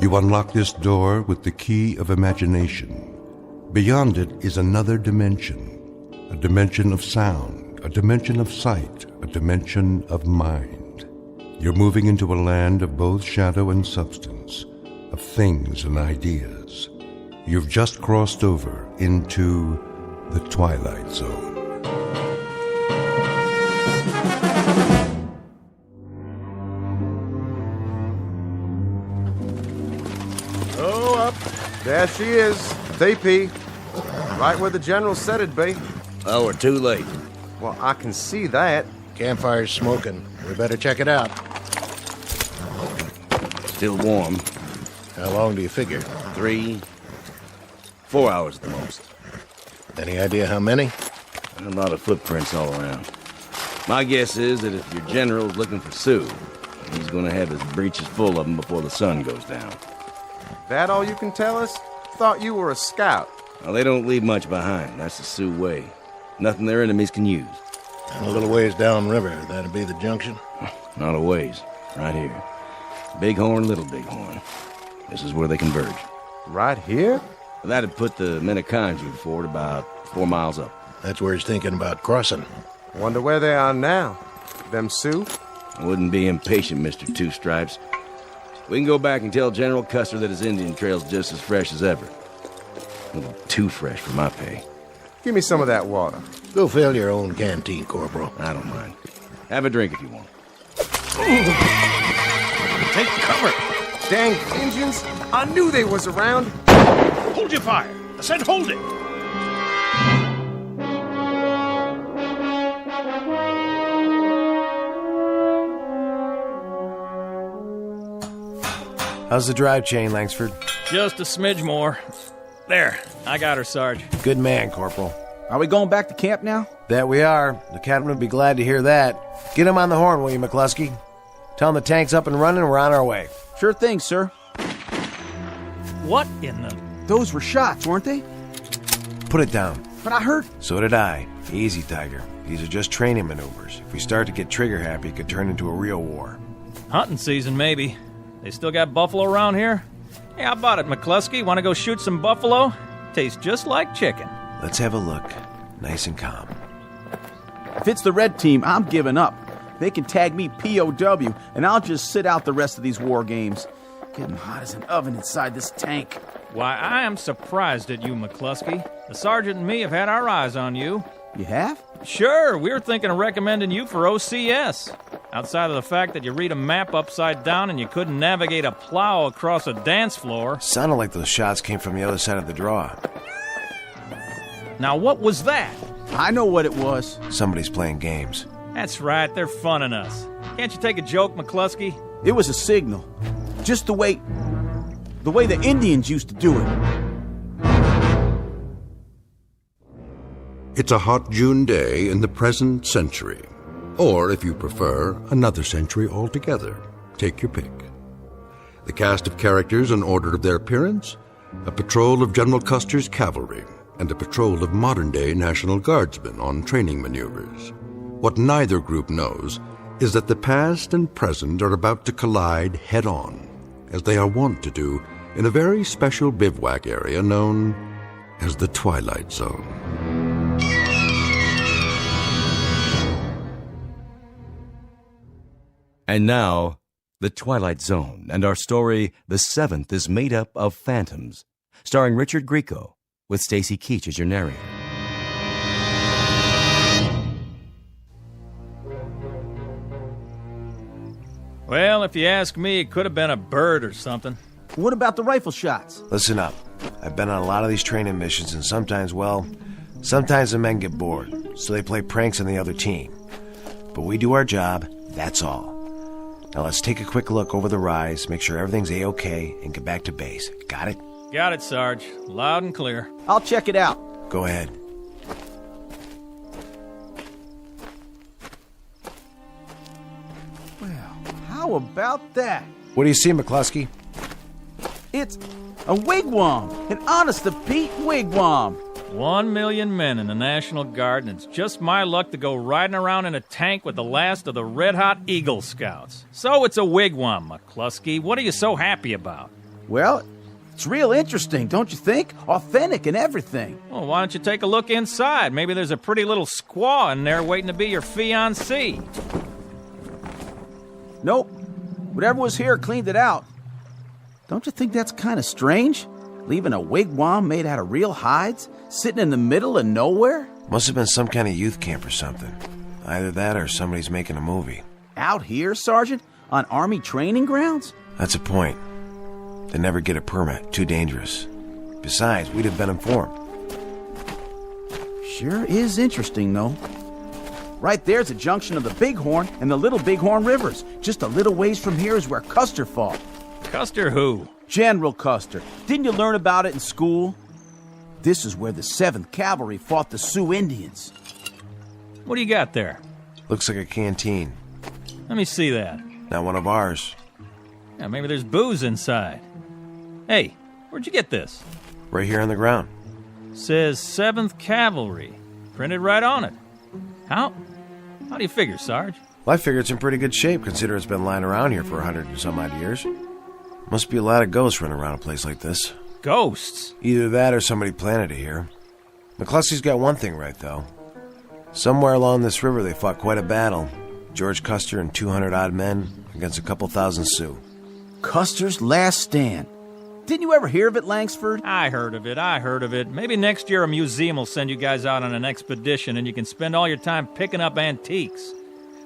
You unlock this door with the key of imagination. Beyond it is another dimension, a dimension of sound, a dimension of sight, a dimension of mind. You're moving into a land of both shadow and substance, of things and ideas. You've just crossed over into the Twilight Zone. Oh, up. There she is. TP. Right where the General said it'd be. Oh, we're too late. Well, I can see that. Campfire's smoking. We better check it out. Still warm. How long do you figure? 3, 4 hours at the most. Any idea how many? A lot of footprints all around. My guess is that if your general's looking for Sue, he's gonna have his breeches full of them before the sun goes down. That all you can tell us? Thought you were a scout. Well, they don't leave much behind. That's the Sioux way. Nothing their enemies can use. And a little ways downriver, that'd be the junction? Not a ways. Right here. Bighorn, Little Bighorn. This is where they converge. Right here? That'd put the Menoconjou fort about 4 miles up. That's where he's thinking about crossing. Wonder where they are now. Them Sioux? I wouldn't be impatient, Mr. Two Stripes. We can go back and tell General Custer that his Indian trail's just as fresh as ever. A little too fresh for my pay. Give me some of that water. Go fill your own canteen, Corporal. I don't mind. Have a drink if you want. Take cover! Dang Indians! I knew they was around! Hold your fire! I said hold it! How's the drive chain, Langsford? Just a smidge more. There, I got her, Sarge. Good man, Corporal. Are we going back to camp now? That we are. The captain would be glad to hear that. Get him on the horn, will you, McCluskey? Tell him the tank's up and running and we're on our way. Sure thing, sir. What in the... Those were shots, weren't they? Put it down. But I heard... So did I. Easy, Tiger. These are just training maneuvers. If we start to get trigger-happy, it could turn into a real war. Hunting season, maybe. They still got buffalo around here? Yeah, how about it, McCluskey? Want to go shoot some buffalo? Tastes just like chicken. Let's have a look. Nice and calm. If it's the red team, I'm giving up. They can tag me POW, and I'll just sit out the rest of these war games. Getting hot as an oven inside this tank. Why, I am surprised at you, McCluskey. The sergeant and me have had our eyes on you. You have? Sure, we were thinking of recommending you for OCS. Outside of the fact that you read a map upside down and you couldn't navigate a plow across a dance floor. Sounded like those shots came from the other side of the draw. Now what was that? I know what it was. Somebody's playing games. That's right, they're funning us. Can't you take a joke, McCluskey? It was a signal. Just the way the Indians used to do it. It's a hot June day in the present century. Or, if you prefer, another century altogether. Take your pick. The cast of characters in order of their appearance: a patrol of General Custer's cavalry and a patrol of modern-day National Guardsmen on training maneuvers. What neither group knows is that the past and present are about to collide head-on, as they are wont to do in a very special bivouac area known as the Twilight Zone. And now, The Twilight Zone, and our story, The Seventh, is made up of phantoms, starring Richard Grieco, with Stacy Keach as your narrator. Well, if you ask me, it could have been a bird or something. What about the rifle shots? Listen up. I've been on a lot of these training missions, and sometimes the men get bored, so they play pranks on the other team. But we do our job, that's all. Now let's take a quick look over the rise, make sure everything's A-OK, and get back to base. Got it? Got it, Sarge. Loud and clear. I'll check it out. Go ahead. Well, how about that? What do you see, McCluskey? It's a wigwam. An honest-to-Pete wigwam. 1 million men in the National Guard, and it's just my luck to go riding around in a tank with the last of the red-hot Eagle Scouts. So it's a wigwam, McCluskey. What are you so happy about? Well, it's real interesting, don't you think? Authentic and everything. Well, why don't you take a look inside? Maybe there's a pretty little squaw in there waiting to be your fiancée. Nope. Whatever was here cleaned it out. Don't you think that's kind of strange? Leaving a wigwam made out of real hides, sitting in the middle of nowhere? Must have been some kind of youth camp or something. Either that or somebody's making a movie. Out here, Sergeant? On Army training grounds? That's a point. They never get a permit. Too dangerous. Besides, we'd have been informed. Sure is interesting, though. Right there's a junction of the Bighorn and the Little Bighorn Rivers. Just a little ways from here is where Custer fought. Custer who? General Custer. Didn't you learn about it in school? This is where the 7th Cavalry fought the Sioux Indians. What do you got there? Looks like a canteen. Let me see that. Not one of ours. Yeah, maybe there's booze inside. Hey, where'd you get this? Right here on the ground. Says 7th Cavalry. Printed right on it. How do you figure, Sarge? Well, I figure it's in pretty good shape, considering it's been lying around here for 100 and some odd years. Must be a lot of ghosts running around a place like this. Ghosts? Either that or somebody planted it here. McCluskey's got one thing right, though. Somewhere along this river they fought quite a battle. George Custer and 200-odd men against a couple thousand Sioux. Custer's Last Stand. Didn't you ever hear of it, Langsford? I heard of it. Maybe next year a museum will send you guys out on an expedition and you can spend all your time picking up antiques.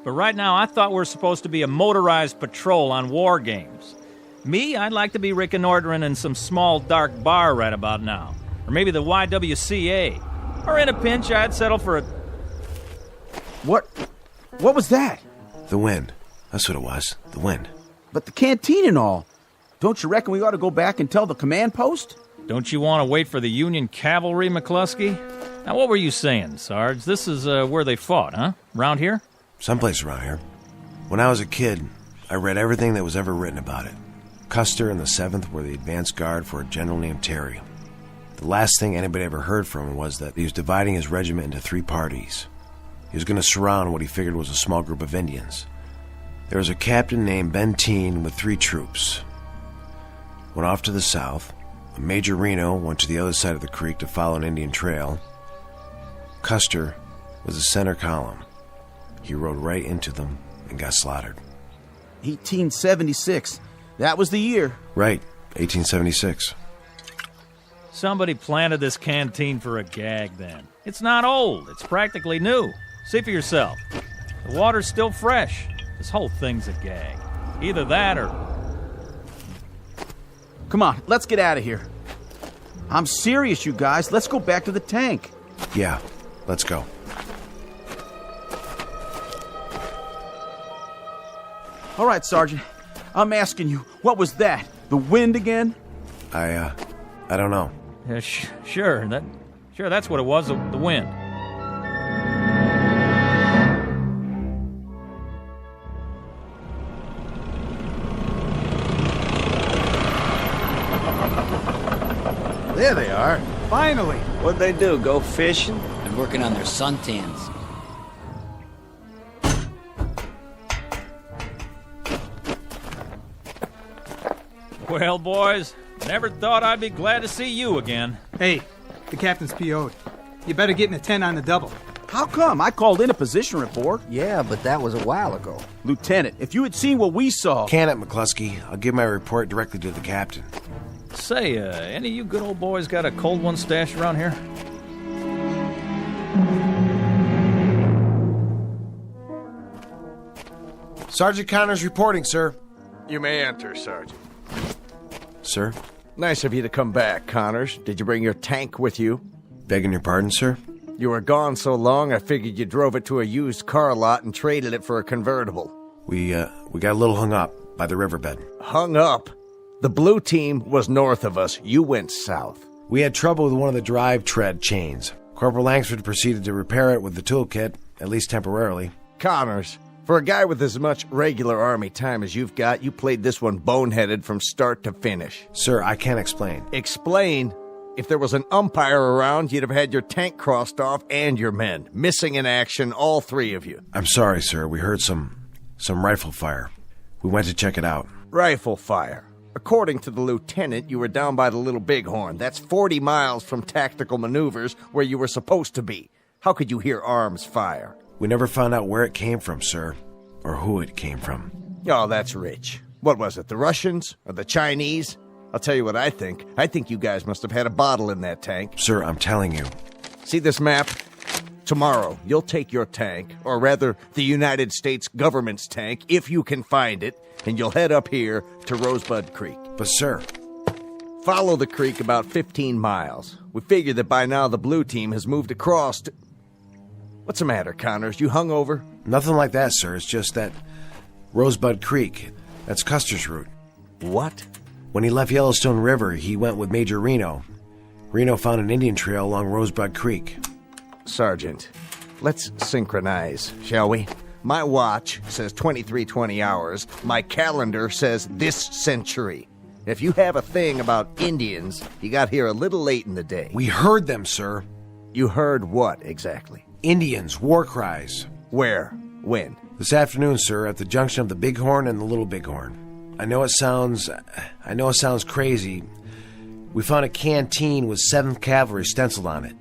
But right now, I thought we were supposed to be a motorized patrol on war games. Me, I'd like to be reconnoitering in some small dark bar right about now. Or maybe the YWCA. Or in a pinch, I'd settle for a... What was that? The wind. That's what it was. The wind. But the canteen and all. Don't you reckon we ought to go back and tell the command post? Don't you want to wait for the Union cavalry, McCluskey? Now, what were you saying, Sarge? This is where they fought, huh? Round here? Someplace around here. When I was a kid, I read everything that was ever written about it. Custer and the 7th were the advance guard for a general named Terry. The last thing anybody ever heard from him was that he was dividing his regiment into 3 parties. He was going to surround what he figured was a small group of Indians. There was a captain named Benteen with 3 troops. Went off to the south. Major Reno went to the other side of the creek to follow an Indian trail. Custer was the center column. He rode right into them and got slaughtered. 1876. That was the year. Right, 1876. Somebody planted this canteen for a gag then. It's not old. It's practically new. See for yourself. The water's still fresh. This whole thing's a gag. Either that or... Come on, let's get out of here. I'm serious, you guys. Let's go back to the tank. Yeah, let's go. All right, Sergeant. I'm asking you, what was that? The wind again? I don't know. Yeah, sure, that's what it was, the wind. There they are. Finally. What'd they do, go fishing? Been working on their suntans. Well, boys, never thought I'd be glad to see you again. Hey, the captain's PO'd. You better get in a 10 on the double. How come? I called in a position report. Yeah, but that was a while ago. Lieutenant, if you had seen what we saw... Can it, McCluskey? I'll give my report directly to the captain. Say, any of you good old boys got a cold one stashed around here? Sergeant Connors reporting, sir. You may enter, Sergeant. Sir? Nice of you to come back, Connors. Did you bring your tank with you? Begging your pardon, sir? You were gone so long, I figured you drove it to a used car lot and traded it for a convertible. We got a little hung up by the riverbed. Hung up? The blue team was north of us. You went south. We had trouble with one of the drive tread chains. Corporal Langsford proceeded to repair it with the toolkit, at least temporarily. Connors, for a guy with as much regular Army time as you've got, you played this one boneheaded from start to finish. Sir, I can't explain. Explain? If there was an umpire around, you'd have had your tank crossed off and your men. Missing in action, all 3 of you. I'm sorry, sir. We heard some rifle fire. We went to check it out. Rifle fire? According to the lieutenant, you were down by the Little Bighorn. That's 40 miles from tactical maneuvers where you were supposed to be. How could you hear arms fire? We never found out where it came from, sir. Or who it came from. Oh, that's rich. What was it, the Russians? Or the Chinese? I'll tell you what I think. I think you guys must have had a bottle in that tank. Sir, I'm telling you. See this map? Tomorrow, you'll take your tank, or rather, the United States government's tank, if you can find it, and you'll head up here to Rosebud Creek. But, sir... Follow the creek about 15 miles. We figure that by now the blue team has moved across to... What's the matter, Connors? You hungover? Nothing like that, sir. It's just that Rosebud Creek. That's Custer's route. What? When he left Yellowstone River, he went with Major Reno. Reno found an Indian trail along Rosebud Creek. Sergeant, let's synchronize, shall we? My watch says 2320 hours. My calendar says this century. If you have a thing about Indians, you got here a little late in the day. We heard them, sir. You heard what, exactly? Indians, war cries. Where? When? This afternoon, sir, at the junction of the Bighorn and the Little Bighorn. I know it sounds crazy. We found a canteen with 7th Cavalry stenciled on it,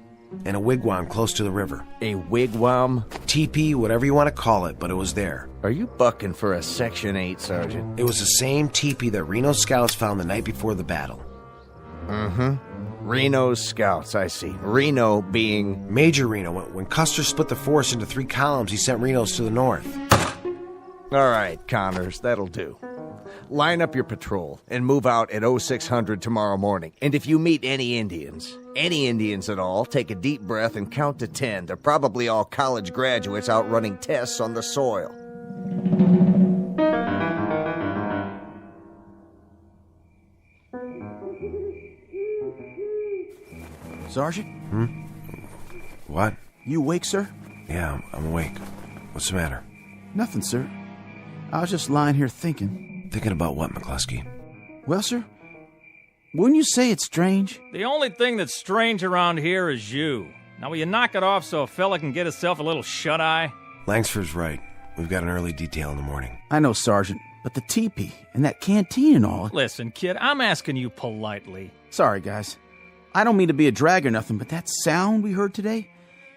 and a wigwam close to the river. A wigwam? Teepee, whatever you want to call it, but it was there. Are you bucking for a Section 8, Sergeant? It was the same teepee that Reno's scouts found the night before the battle. Reno's scouts, I see. Reno being... Major Reno. When Custer split the force into 3 columns, he sent Reno's to the north. All right, Connors, that'll do. Line up your patrol and move out at 0600 tomorrow morning. And if you meet any Indians at all, take a deep breath and count to 10. They're probably all college graduates out running tests on the soil. Sergeant? What? You awake, sir? Yeah, I'm awake. What's the matter? Nothing, sir. I was just lying here thinking. Thinking about what, McCluskey? Well, sir, wouldn't you say it's strange? The only thing that's strange around here is you. Now, will you knock it off so a fella can get himself a little shut-eye? Langsford's right. We've got an early detail in the morning. I know, Sergeant, but the teepee and that canteen and all... Listen, kid, I'm asking you politely. Sorry, guys. I don't mean to be a drag or nothing, but that sound we heard today,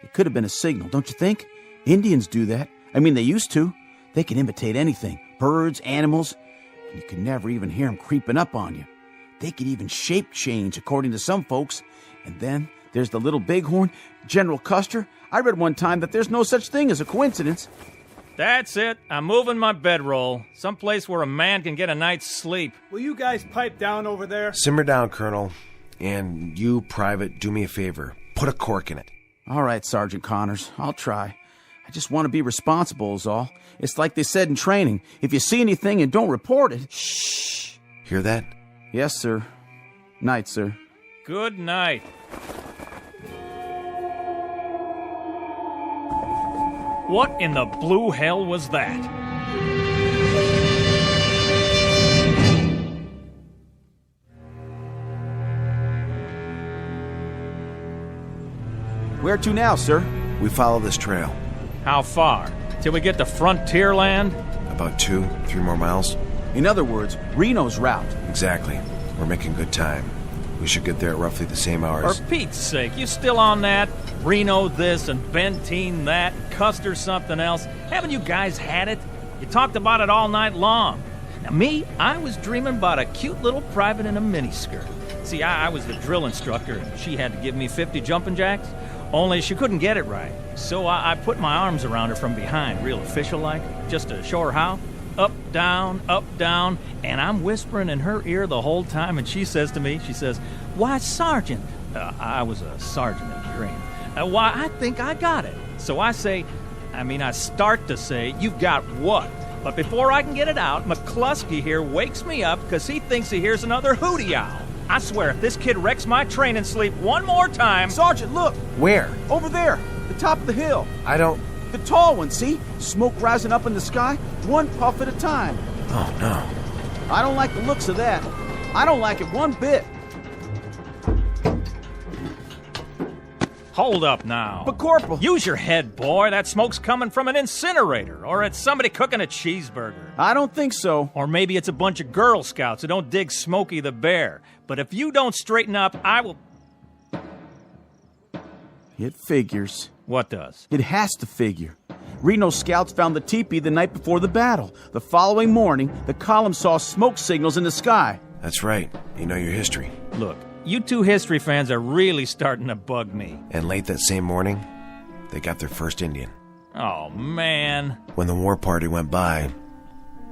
it could have been a signal, don't you think? Indians do that. I mean, they used to. They can imitate anything. Birds, animals, and you can never even hear them creeping up on you. They could even shape change, according to some folks. And then there's the Little Bighorn, General Custer. I read one time that there's no such thing as a coincidence. That's it. I'm moving my bedroll. Someplace where a man can get a night's sleep. Will you guys pipe down over there? Simmer down, Colonel. And you, Private, do me a favor. Put a cork in it. All right, Sergeant Connors. I'll try. I just want to be responsible is all. It's like they said in training. If you see anything and don't report it... Shh. Hear that? Yes, sir. Night, sir. Good night. What in the blue hell was that? Where to now, sir? We follow this trail. How far? Till we get to frontier land? About 2-3 more miles. In other words, Reno's route. Exactly. We're making good time. We should get there at roughly the same hours. For Pete's sake, you still on that? Reno this and Benteen that, and Custer something else. Haven't you guys had it? You talked about it all night long. Now me, I was dreaming about a cute little private in a miniskirt. See, I was the drill instructor, and she had to give me 50 jumping jacks. Only she couldn't get it right. So I put my arms around her from behind, real official-like, just to show her how. Up, down, and I'm whispering in her ear the whole time, and she says to me, "Why, Sergeant," I was a sergeant in the dream, "why, I think I got it." So I start to say, "You've got what?" But before I can get it out, McCluskey here wakes me up because he thinks he hears another hootie owl. I swear, if this kid wrecks my training sleep one more time... Sergeant, look! Where? Over there, the top of the hill. I don't... The tall one, see? Smoke rising up in the sky, one puff at a time. Oh, no. I don't like the looks of that. I don't like it one bit. Hold up now. But, Corporal... Use your head, boy. That smoke's coming from an incinerator, or it's somebody cooking a cheeseburger. I don't think so. Or maybe it's a bunch of Girl Scouts who don't dig Smokey the Bear. But if you don't straighten up, I will... It figures. What does? It has to figure. Reno's scouts found the teepee the night before the battle. The following morning, the column saw smoke signals in the sky. That's right. You know your history. Look, you two history fans are really starting to bug me. And late that same morning, they got their first Indian. Oh, man. When the war party went by,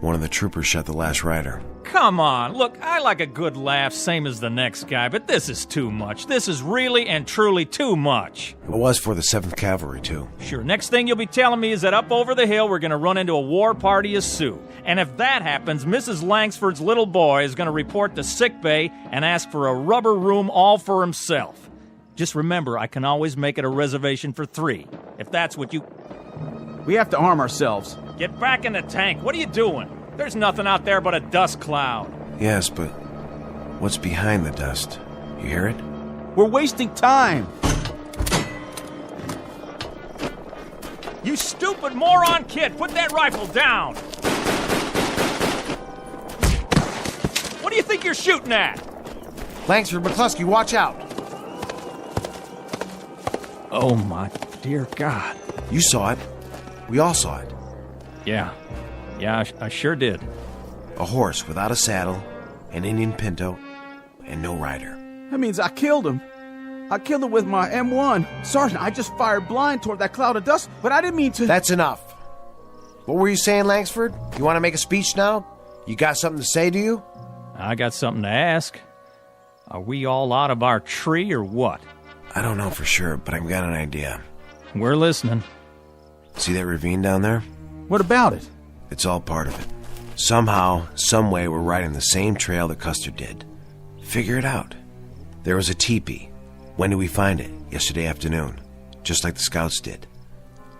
one of the troopers shot the last rider. Come on. Look, I like a good laugh, same as the next guy, but this is too much. This is really and truly too much. It was for the 7th Cavalry, too. Sure, next thing you'll be telling me is that up over the hill we're going to run into a war party of Sioux. And if that happens, Mrs. Langsford's little boy is going to report to sickbay and ask for a rubber room all for himself. Just remember, I can always make it a reservation for 3, if that's what you... We have to arm ourselves. Get back in the tank. What are you doing? There's nothing out there but a dust cloud. Yes, but what's behind the dust? You hear it? We're wasting time. You stupid moron kid! Put that rifle down! What do you think you're shooting at? Langsford, McCluskey, watch out! Oh, my dear God. You saw it. We all saw it. Yeah, I sure did. A horse without a saddle, an Indian pinto, and no rider. That means I killed him. I killed him with my M1. Sergeant, I just fired blind toward that cloud of dust, but I didn't mean to... That's enough. What were you saying, Langsford? You want to make a speech now? You got something to say, do you? I got something to ask. Are we all out of our tree or what? I don't know for sure, but I've got an idea. We're listening. See that ravine down there? What about it? It's all part of it. Somehow, some way, we're riding the same trail that Custer did. Figure it out. There was a teepee. When did we find it? Yesterday afternoon. Just like the scouts did.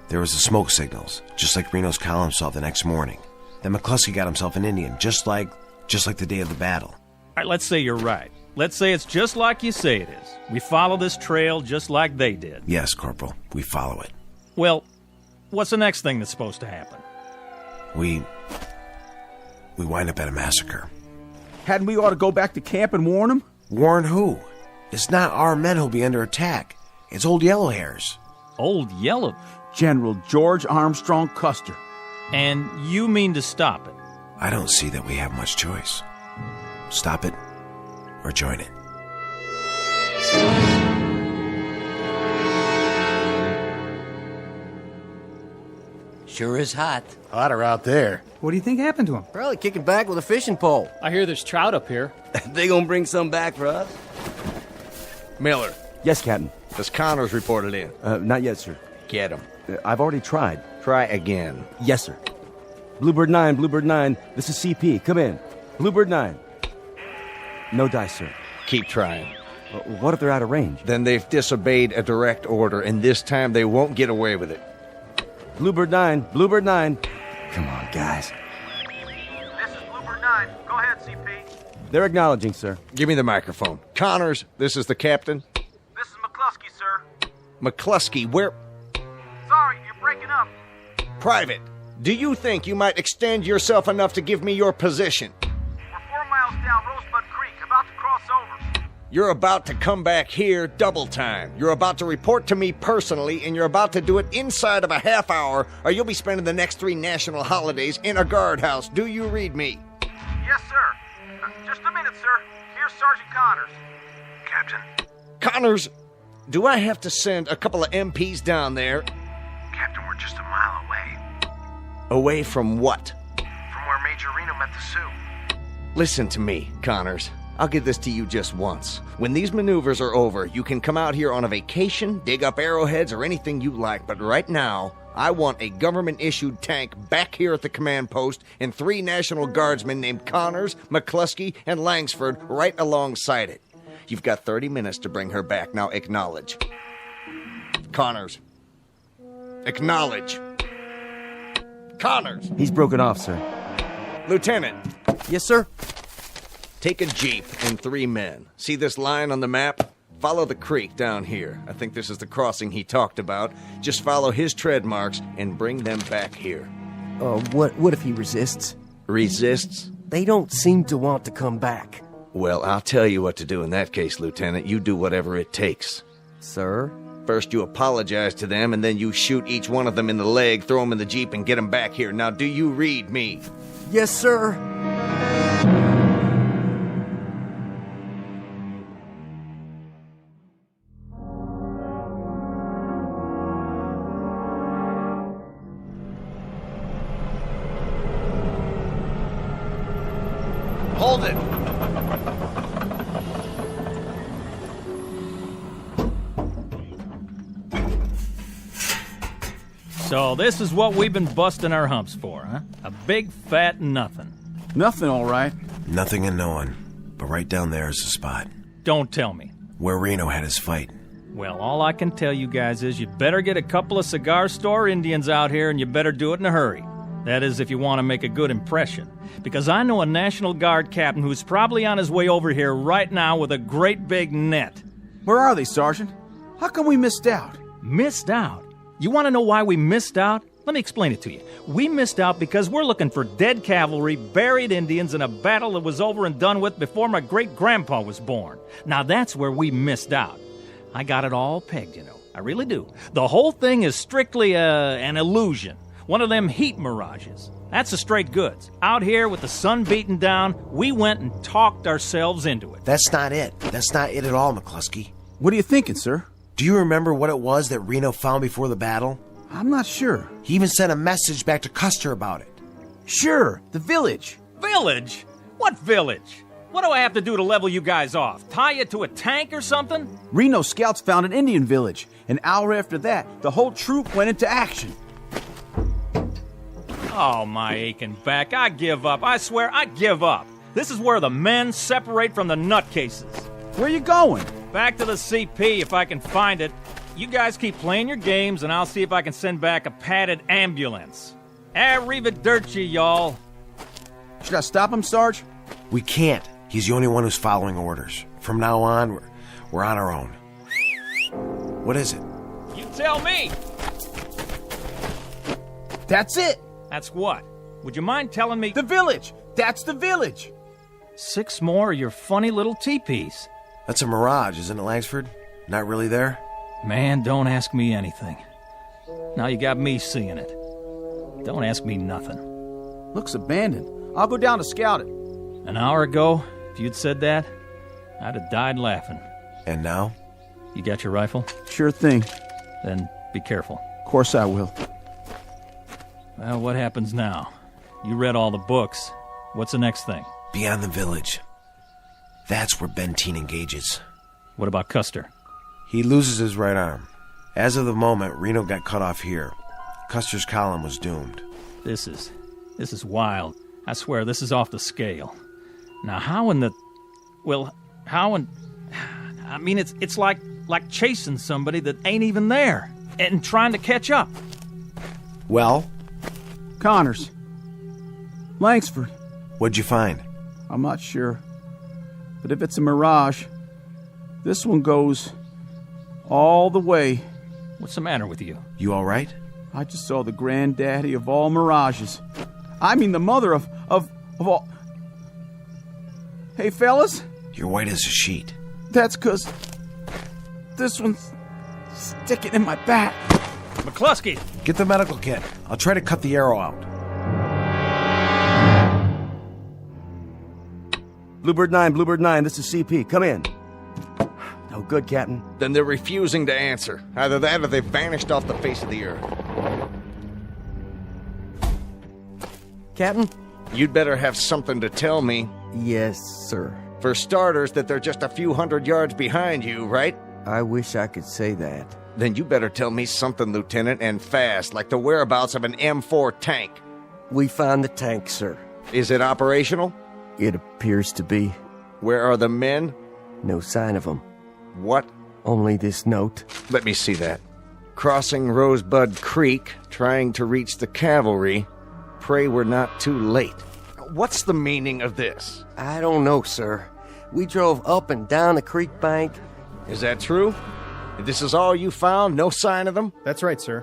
There was the smoke signals, just like Reno's column saw the next morning. Then McCluskey got himself an Indian, just like the day of the battle. All right, let's say you're right. Let's say it's just like you say it is. We follow this trail just like they did. Yes, Corporal. We follow it. Well, what's the next thing that's supposed to happen? We wind up at a massacre. Hadn't we ought to go back to camp and warn them? Warn who? It's not our men who'll be under attack. It's Old Yellowhairs. Old Yellow? General George Armstrong Custer. And you mean to stop it? I don't see that we have much choice. Stop it or join it. Sure is hot. Hotter out there. What do you think happened to him? Probably kicking back with a fishing pole. I hear there's trout up here. They gonna bring some back for us? Miller, Yes, Captain. does Connors reported in? Not yet, sir. Get him. I've already tried. Try again. Yes, sir. Bluebird 9, this is CP. Come in. Bluebird 9. No dice, sir. Keep trying. What if they're out of range? Then they've disobeyed a direct order, and this time they won't get away with it. Bluebird 9. Come on, guys. This is Bluebird 9. Go ahead, CP. They're acknowledging, sir. Give me the microphone. Connors, this is the captain. This is McCluskey, sir. McCluskey, where... Sorry, you're breaking up. Private, do you think you might extend yourself enough to give me your position? We're 4 miles down Rosebud Creek, about to cross over. You're about to come back here double time. You're about to report to me personally, and you're about to do it inside of a half hour, or you'll be spending the next 3 national holidays in a guardhouse. Do you read me? Yes, sir. Just a minute, sir. Here's Sergeant Connors. Captain. Connors, do I have to send a couple of MPs down there? Captain, we're just a mile away. Away from what? From where Major Reno met the Sioux. Listen to me, Connors. I'll give this to you just once. When these maneuvers are over, you can come out here on a vacation, dig up arrowheads, or anything you like, but right now, I want a government-issued tank back here at the command post and 3 National Guardsmen named Connors, McCluskey, and Langsford right alongside it. You've got 30 minutes to bring her back. Now acknowledge. Connors. Acknowledge. Connors. He's broken off, sir. Lieutenant. Yes, sir. Take a jeep and 3 men. See this line on the map? Follow the creek down here. I think this is the crossing he talked about. Just follow his tread marks and bring them back here. What if he resists? Resists? They don't seem to want to come back. Well, I'll tell you what to do in that case, Lieutenant. You do whatever it takes. Sir? First you apologize to them, and then you shoot each one of them in the leg, throw them in the Jeep, and get them back here. Now, do you read me? Yes, sir. Hold it! So this is what we've been busting our humps for, huh? A big fat nothing. Nothing, all right. Nothing and no one. But right down there is the spot. Don't tell me. Where Reno had his fight. Well, all I can tell you guys is you better get a couple of cigar store Indians out here, and you better do it in a hurry. That is, if you want to make a good impression. Because I know a National Guard captain who's probably on his way over here right now with a great big net. Where are they, Sergeant? How come we missed out? Missed out? You want to know why we missed out? Let me explain it to you. We missed out because we're looking for dead cavalry, buried Indians in a battle that was over and done with before my great-grandpa was born. Now that's where we missed out. I got it all pegged, you know. I really do. The whole thing is strictly an illusion. One of them heat mirages. That's the straight goods. Out here with the sun beating down, we went and talked ourselves into it. That's not it. That's not it at all, McCluskey. What are you thinking, sir? Do you remember what it was that Reno found before the battle? I'm not sure. He even sent a message back to Custer about it. Sure, the village. Village? What village? What do I have to do to level you guys off? Tie you to a tank or something? Reno scouts found an Indian village. An hour after that, the whole troop went into action. Oh, my aching back. I give up. I swear, I give up. This is where the men separate from the nutcases. Where you going? Back to the CP if I can find it. You guys keep playing your games, and I'll see if I can send back a padded ambulance. Arrivederci, y'all. Should I stop him, Sarge? We can't. He's the only one who's following orders. From now on, we're on our own. What is it? You tell me. That's it. That's what? Would you mind telling me? The village. That's the village. 6 more of your funny little teepees. That's a mirage, isn't it, Langsford? Not really there? Man, don't ask me anything. Now you got me seeing it. Don't ask me nothing. Looks abandoned. I'll go down to scout it. An hour ago, if you'd said that, I'd have died laughing. And now? You got your rifle? Sure thing. Then be careful. Of course I will. Well, what happens now? You read all the books. What's the next thing? Beyond the village. That's where Benteen engages. What about Custer? He loses his right arm. As of the moment, Reno got cut off here. Custer's column was doomed. This is wild. I swear, this is off the scale. Now, how in the... Well, how in... I mean, it's like chasing somebody that ain't even there and trying to catch up. Well? Connors. Langsford. What'd you find? I'm not sure. But if it's a mirage, this one goes all the way. What's the matter with you? You all right? I just saw the granddaddy of all mirages. I mean the mother of all... Hey, fellas? You're white as a sheet. That's 'cause this one's sticking in my back. McCluskey! Get the medical kit. I'll try to cut the arrow out. Bluebird 9, this is CP. Come in. No good, Captain. Then they're refusing to answer. Either that or they've vanished off the face of the earth. Captain? You'd better have something to tell me. Yes, sir. For starters, that they're just a few hundred yards behind you, right? I wish I could say that. Then you better tell me something, Lieutenant, and fast, like the whereabouts of an M4 tank. We found the tank, sir. Is it operational? It appears to be. Where are the men? No sign of them. What? Only this note. Let me see that. Crossing Rosebud Creek, trying to reach the cavalry. Pray we're not too late. What's the meaning of this? I don't know, sir. We drove up and down the creek bank, Is that true? This is all you found? No sign of them? That's right, sir.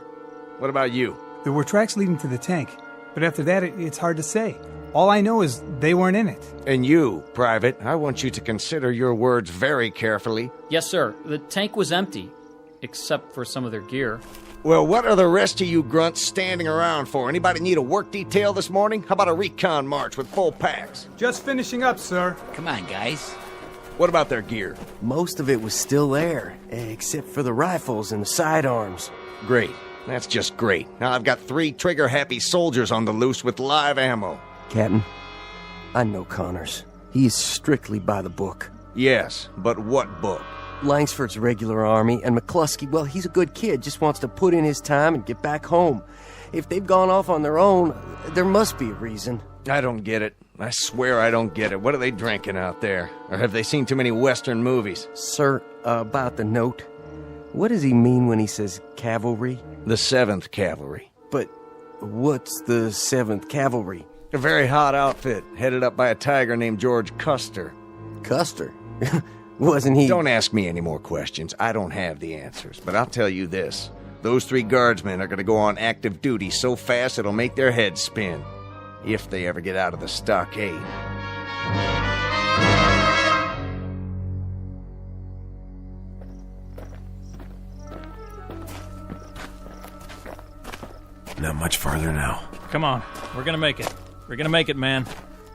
What about you? There were tracks leading to the tank, but after that, it's hard to say. All I know is they weren't in it. And you, Private, I want you to consider your words very carefully. Yes, sir. The tank was empty, except for some of their gear. Well, what are the rest of you grunts standing around for? Anybody need a work detail this morning? How about a recon march with full packs? Just finishing up, sir. Come on, guys. What about their gear? Most of it was still there, except for the rifles and the sidearms. Great. That's just great. Now I've got 3 trigger-happy soldiers on the loose with live ammo. Captain, I know Connors. He is strictly by the book. Yes, but what book? Langsford's regular army, and McCluskey, well, he's a good kid, just wants to put in his time and get back home. If they've gone off on their own, there must be a reason. I don't get it. I swear I don't get it. What are they drinking out there? Or have they seen too many Western movies? Sir, about the note, what does he mean when he says cavalry? The 7th Cavalry. But what's the 7th Cavalry? A very hot outfit, headed up by a tiger named George Custer. Custer? Wasn't he... Don't ask me any more questions. I don't have the answers. But I'll tell you this. Those 3 guardsmen are going to go on active duty so fast it'll make their heads spin. If they ever get out of the stockade. Not much farther now. Come on. We're gonna make it. We're gonna make it, man.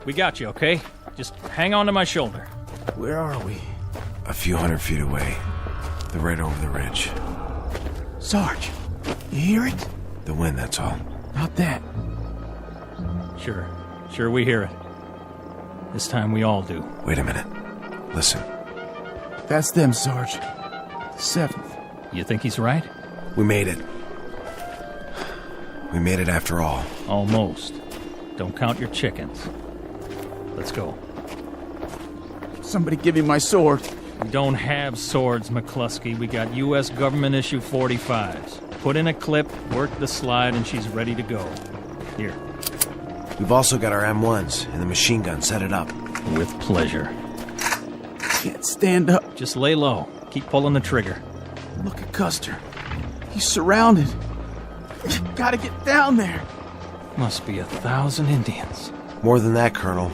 We got you, okay? Just hang on to my shoulder. Where are we? A few hundred feet away. They're right over the ridge. Sarge, you hear it? The wind, that's all. Not that. Sure we hear it. This time we all do. Wait a minute. Listen. That's them, Sarge. The 7th. You think he's right? We made it. We made it after all. Almost. Don't count your chickens. Let's go. Somebody give me my sword. We don't have swords, McCluskey. We got U.S. government issue 45s. Put in a clip, work the slide, and she's ready to go. Here. We've also got our M1s and the machine gun. Set it up. With pleasure. Can't stand up. Just lay low. Keep pulling the trigger. Look at Custer. He's surrounded. Gotta get down there. Must be 1,000 Indians. More than that, Colonel.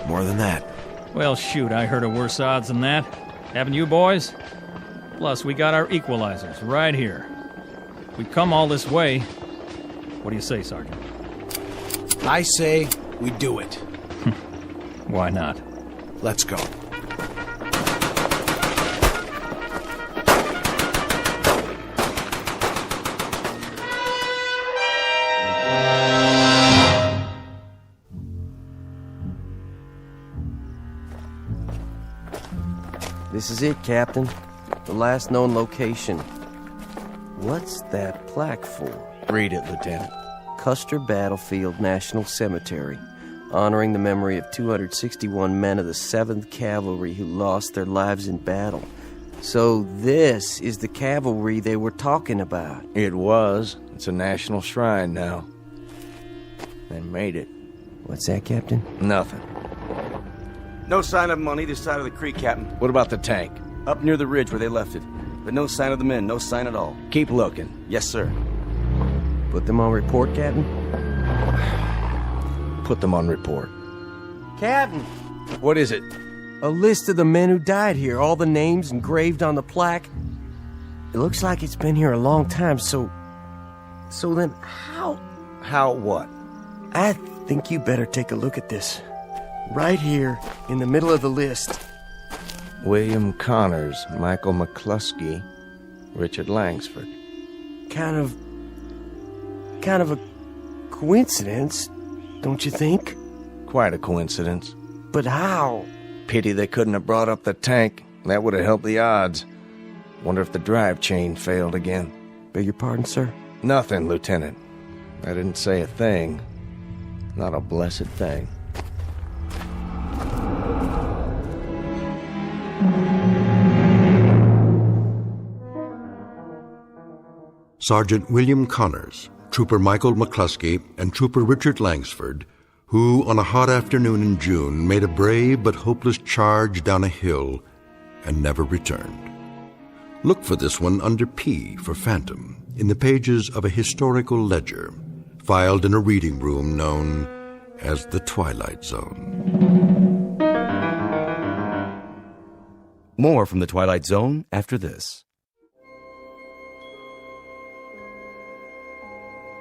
More than that. Well, shoot, I heard of worse odds than that. Haven't you, boys? Plus, we got our equalizers right here. We come all this way. What do you say, Sergeant? I say we do it. Why not? Let's go. This is it, Captain. The last known location. What's that plaque for? Read it, Lieutenant. Custer Battlefield National Cemetery, honoring the memory of 261 men of the 7th Cavalry who lost their lives in battle. So this is the cavalry they were talking about. It was. It's a national shrine now. They made it. What's that, Captain? Nothing. No sign of them on either side of the creek, Captain. What about the tank? Up near the ridge where they left it. But no sign of the men, no sign at all. Keep looking. Yes, sir. Put them on report, Captain? Put them on report. Captain! What is it? A list of the men who died here, all the names engraved on the plaque. It looks like it's been here a long time, so then how? How what? I think you better take a look at this. Right here, in the middle of the list. William Connors, Michael McCluskey, Richard Langsford. Kind of a coincidence, don't you think? Quite a coincidence. But how? Pity they couldn't have brought up the tank. That would have helped the odds. Wonder if the drive chain failed again. Beg your pardon, sir? Nothing, Lieutenant. I didn't say a thing. Not a blessed thing. Sergeant William Connors, Trooper Michael McCluskey, and Trooper Richard Langsford, who, on a hot afternoon in June, made a brave but hopeless charge down a hill and never returned. Look for this one under P for Phantom in the pages of a historical ledger filed in a reading room known as the Twilight Zone. More from the Twilight Zone after this.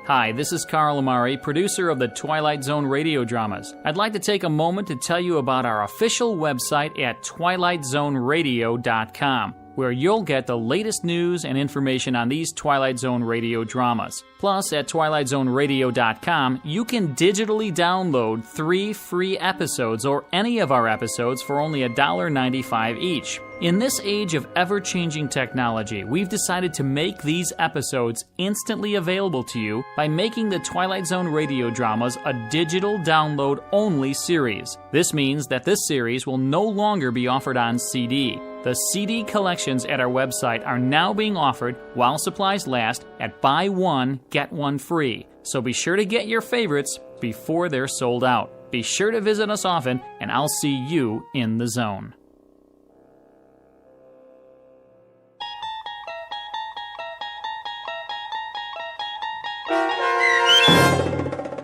Hi, this is Carl Amari, producer of the Twilight Zone radio dramas. I'd like to take a moment to tell you about our official website at twilightzoneradio.com, where you'll get the latest news and information on these Twilight Zone radio dramas. Plus, at twilightzoneradio.com, you can digitally download 3 free episodes or any of our episodes for only $1.95 each. In this age of ever-changing technology, we've decided to make these episodes instantly available to you by making the Twilight Zone radio dramas a digital download-only series. This means that this series will no longer be offered on CD. The CD collections at our website are now being offered, while supplies last, at buy one, get one free. So be sure to get your favorites before they're sold out. Be sure to visit us often, and I'll see you in the zone.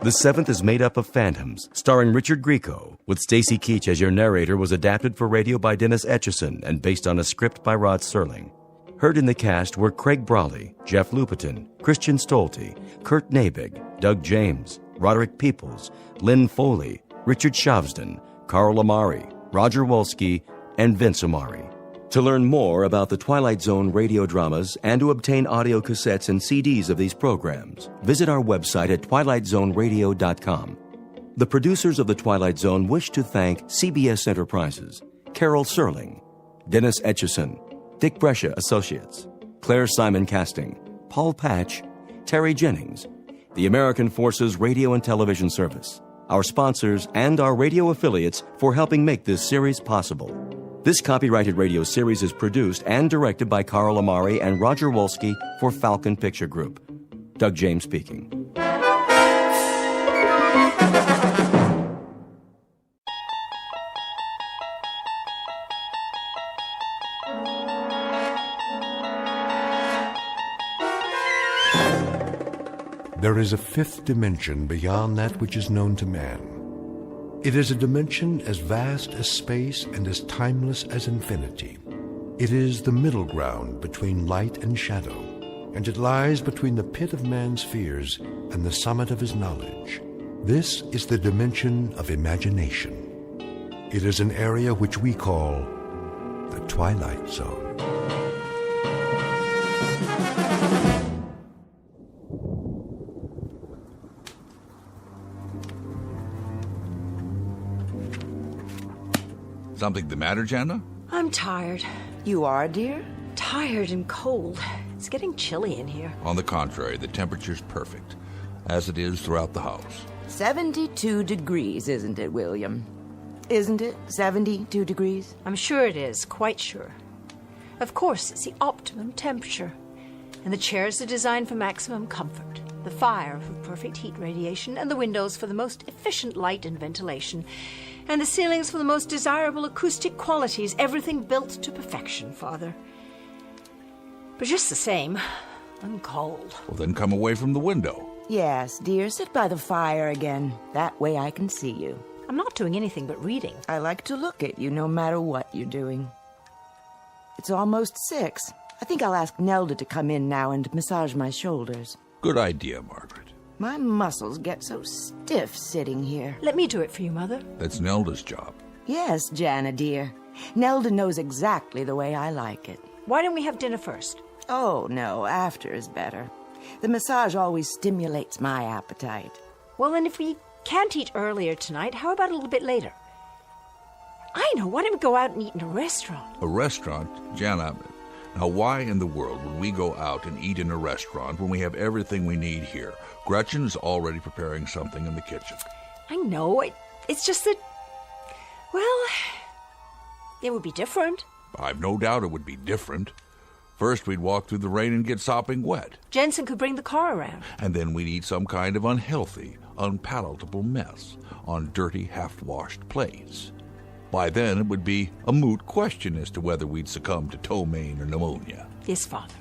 The Seventh is Made Up of Phantoms, starring Richard Grieco, with Stacy Keach as your narrator, was adapted for radio by Dennis Etchison and based on a script by Rod Serling. Heard in the cast were Craig Brawley, Jeff Lupetin, Christian Stolte, Kurt Nabig, Doug James, Roderick Peoples, Lynn Foley, Richard Shavsden, Carl Amari, Roger Wolski, and Vince Amari. To learn more about the Twilight Zone radio dramas and to obtain audio cassettes and CDs of these programs, visit our website at twilightzoneradio.com. The producers of The Twilight Zone wish to thank CBS Enterprises, Carol Serling, Dennis Etchison, Dick Brescia Associates, Claire Simon Casting, Paul Patch, Terry Jennings, the American Forces Radio and Television Service, our sponsors, and our radio affiliates for helping make this series possible. This copyrighted radio series is produced and directed by Carl Amari and Roger Wolski for Falcon Picture Group. Doug James speaking. There is a fifth dimension beyond that which is known to man. It is a dimension as vast as space and as timeless as infinity. It is the middle ground between light and shadow, and it lies between the pit of man's fears and the summit of his knowledge. This is the dimension of imagination. It is an area which we call the Twilight Zone. Something the matter, Jana? I'm tired. You are, dear? Tired and cold. It's getting chilly in here. On the contrary, the temperature's perfect, as it is throughout the house. 72 degrees, isn't it, William? Isn't it 72 degrees? I'm sure it is, quite sure. Of course, it's the optimum temperature. And the chairs are designed for maximum comfort. The fire for perfect heat radiation, and the windows for the most efficient light and ventilation, and the ceilings for the most desirable acoustic qualities. Everything built to perfection, Father. But just the same, I'm cold. Well, then come away from the window. Yes, dear, sit by the fire again. That way I can see you. I'm not doing anything but reading. I like to look at you no matter what you're doing. It's almost 6. I think I'll ask Nelda to come in now and massage my shoulders. Good idea, Margaret. My muscles get so stiff sitting here. Let me do it for you, Mother. That's Nelda's job. Yes, Jana, dear. Nelda knows exactly the way I like it. Why don't we have dinner first? Oh, no, after is better. The massage always stimulates my appetite. Well, then if we can't eat earlier tonight, how about a little bit later? I know, why don't we go out and eat in a restaurant? A restaurant? Jana, now why in the world would we go out and eat in a restaurant when we have everything we need here? Gretchen is already preparing something in the kitchen. I know, it's just that, well, it would be different. I've no doubt it would be different. First, we'd walk through the rain and get sopping wet. Jensen could bring the car around. And then we'd eat some kind of unhealthy, unpalatable mess on dirty, half-washed plates. By then, it would be a moot question as to whether we'd succumb to ptomaine or pneumonia. Yes, Father.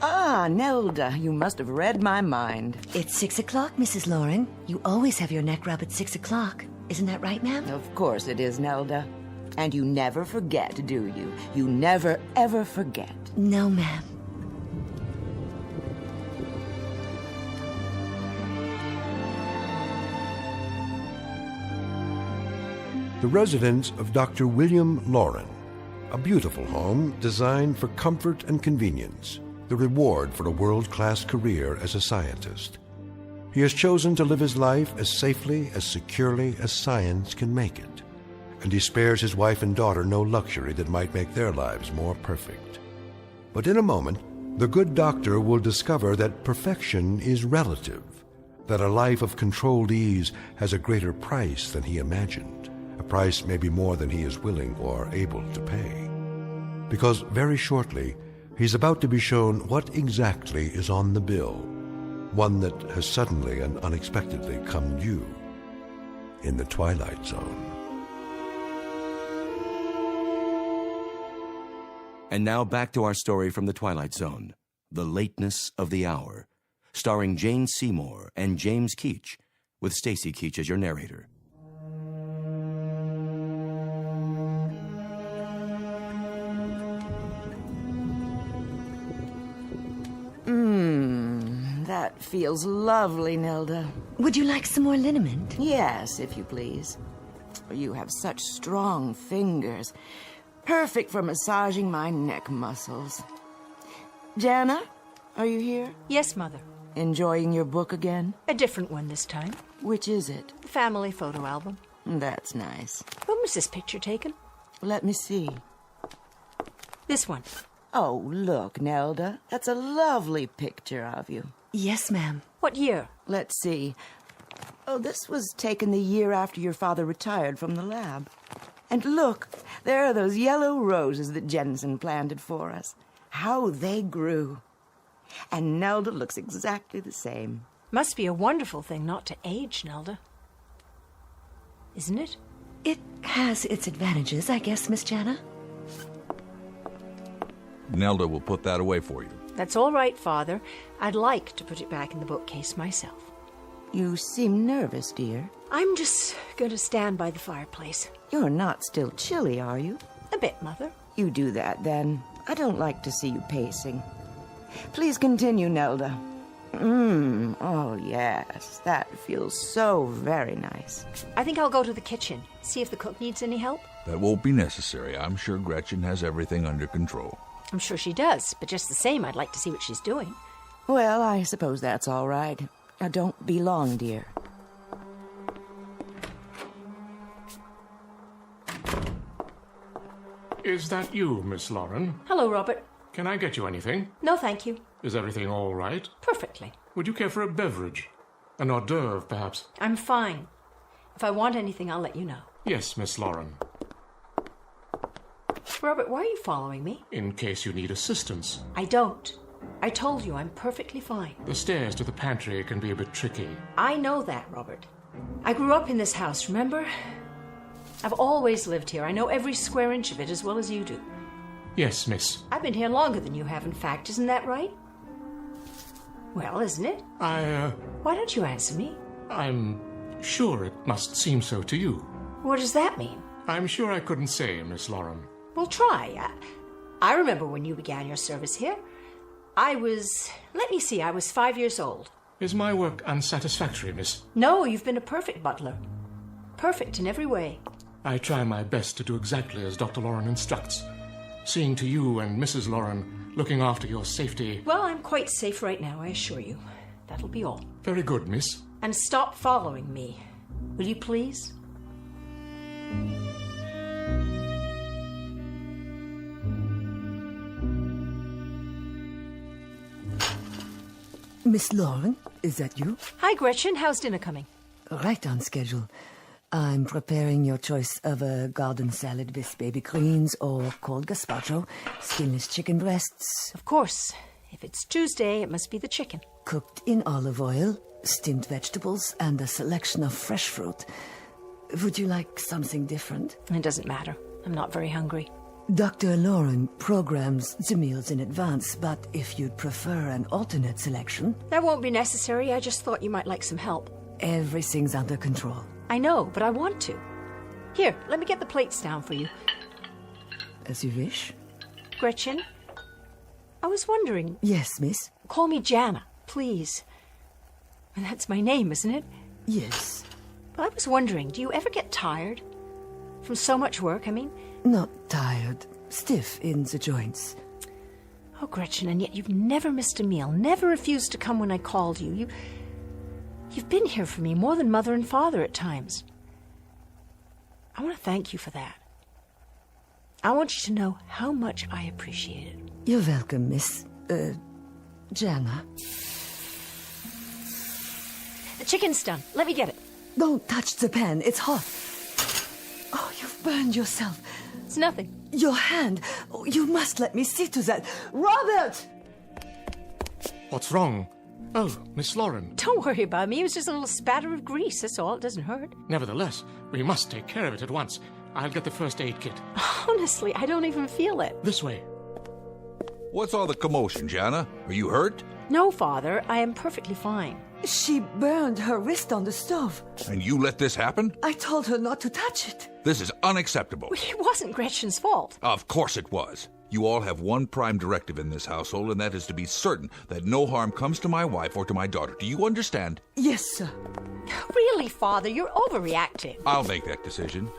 Ah, Nelda, you must have read my mind. It's 6 o'clock, Mrs. Lauren. You always have your neck rub at 6 o'clock. Isn't that right, ma'am? Of course it is, Nelda. And you never forget, do you? You never, ever forget. No, ma'am. The residence of Dr. William Lauren, a beautiful home designed for comfort and convenience, the reward for a world-class career as a scientist. He has chosen to live his life as safely, as securely as science can make it, and he spares his wife and daughter no luxury that might make their lives more perfect. But in a moment, the good doctor will discover that perfection is relative, that a life of controlled ease has a greater price than he imagined, a price maybe more than he is willing or able to pay. Because very shortly, he's about to be shown what exactly is on the bill, one that has suddenly and unexpectedly come due in the Twilight Zone. And now back to our story from the Twilight Zone, The Lateness of the Hour, starring Jane Seymour and James Keach, with Stacy Keach as your narrator. That feels lovely, Nelda. Would you like some more liniment? Yes, if you please. You have such strong fingers. Perfect for massaging my neck muscles. Jana, are you here? Yes, Mother. Enjoying your book again? A different one this time. Which is it? The family photo album. That's nice. When was this picture taken? Let me see. This one. Oh, look, Nelda. That's a lovely picture of you. Yes, ma'am. What year? Let's see. Oh, this was taken the year after your father retired from the lab. And look, there are those yellow roses that Jensen planted for us. How they grew. And Nelda looks exactly the same. Must be a wonderful thing not to age, Nelda. Isn't it? It has its advantages, I guess, Miss Jana. Nelda will put that away for you. That's all right, Father. I'd like to put it back in the bookcase myself. You seem nervous, dear. I'm just going to stand by the fireplace. You're not still chilly, are you? A bit, Mother. You do that, then. I don't like to see you pacing. Please continue, Nelda. Oh, yes. That feels so very nice. I think I'll go to the kitchen, see if the cook needs any help. That won't be necessary. I'm sure Gretchen has everything under control. I'm sure she does, but just the same, I'd like to see what she's doing. Well, I suppose that's all right. Now, don't be long, dear. Is that you, Miss Lauren? Hello, Robert. Can I get you anything? No, thank you. Is everything all right? Perfectly. Would you care for a beverage? An hors d'oeuvre, perhaps? I'm fine. If I want anything, I'll let you know. Yes, Miss Lauren. Robert, why are you following me? In case you need assistance. I don't. I told you I'm perfectly fine. The stairs to the pantry can be a bit tricky. I know that, Robert. I grew up in this house, remember? I've always lived here. I know every square inch of it as well as you do. Yes, miss. I've been here longer than you have, in fact. Isn't that right? Well, isn't it? Why don't you answer me? I'm sure it must seem so to you. What does that mean? I'm sure I couldn't say, Miss Lauren. Well, try. I remember when you began your service here. I was 5 years old. Is my work unsatisfactory, miss? No, you've been a perfect butler. Perfect in every way. I try my best to do exactly as Dr. Lauren instructs. Seeing to you and Mrs. Lauren, looking after your safety. Well, I'm quite safe right now, I assure you. That'll be all. Very good, miss. And stop following me. Will you please? Miss Lauren, is that you? Hi, Gretchen. How's dinner coming? Right on schedule. I'm preparing your choice of a garden salad with baby greens or cold gazpacho, skinless chicken breasts. Of course. If it's Tuesday, it must be the chicken. Cooked in olive oil, steamed vegetables, and a selection of fresh fruit. Would you like something different? It doesn't matter. I'm not very hungry. Dr. Lauren programs the meals in advance, but if you'd prefer an alternate selection... That won't be necessary. I just thought you might like some help. Everything's under control. I know, but I want to. Here, let me get the plates down for you. As you wish. Gretchen, I was wondering... Yes, miss? Call me Jana, please. And that's my name, isn't it? Yes. But I was wondering, do you ever get tired? From so much work, I mean? Not tired. Stiff in the joints. Oh, Gretchen, and yet you've never missed a meal, never refused to come when I called you. You've been here for me more than mother and father at times. I want to thank you for that. I want you to know how much I appreciate it. You're welcome, Miss... Jana. The chicken's done. Let me get it. Don't touch the pan. It's hot. Oh, you've burned yourself. It's nothing. Your hand. Oh, you must let me see to that. Robert! What's wrong? Oh, Miss Lauren. Don't worry about me. It was just a little spatter of grease, that's all. It doesn't hurt. Nevertheless, we must take care of it at once. I'll get the first aid kit. Honestly, I don't even feel it. This way. What's all the commotion, Jana? Are you hurt? No, Father. I am perfectly fine. She burned her wrist on the stove. And you let this happen? I told her not to touch it. This is unacceptable. It wasn't Gretchen's fault. Of course it was. You all have one prime directive in this household, and that is to be certain that no harm comes to my wife or to my daughter. Do you understand? Yes, sir. Really, Father, you're overreacting. I'll make that decision.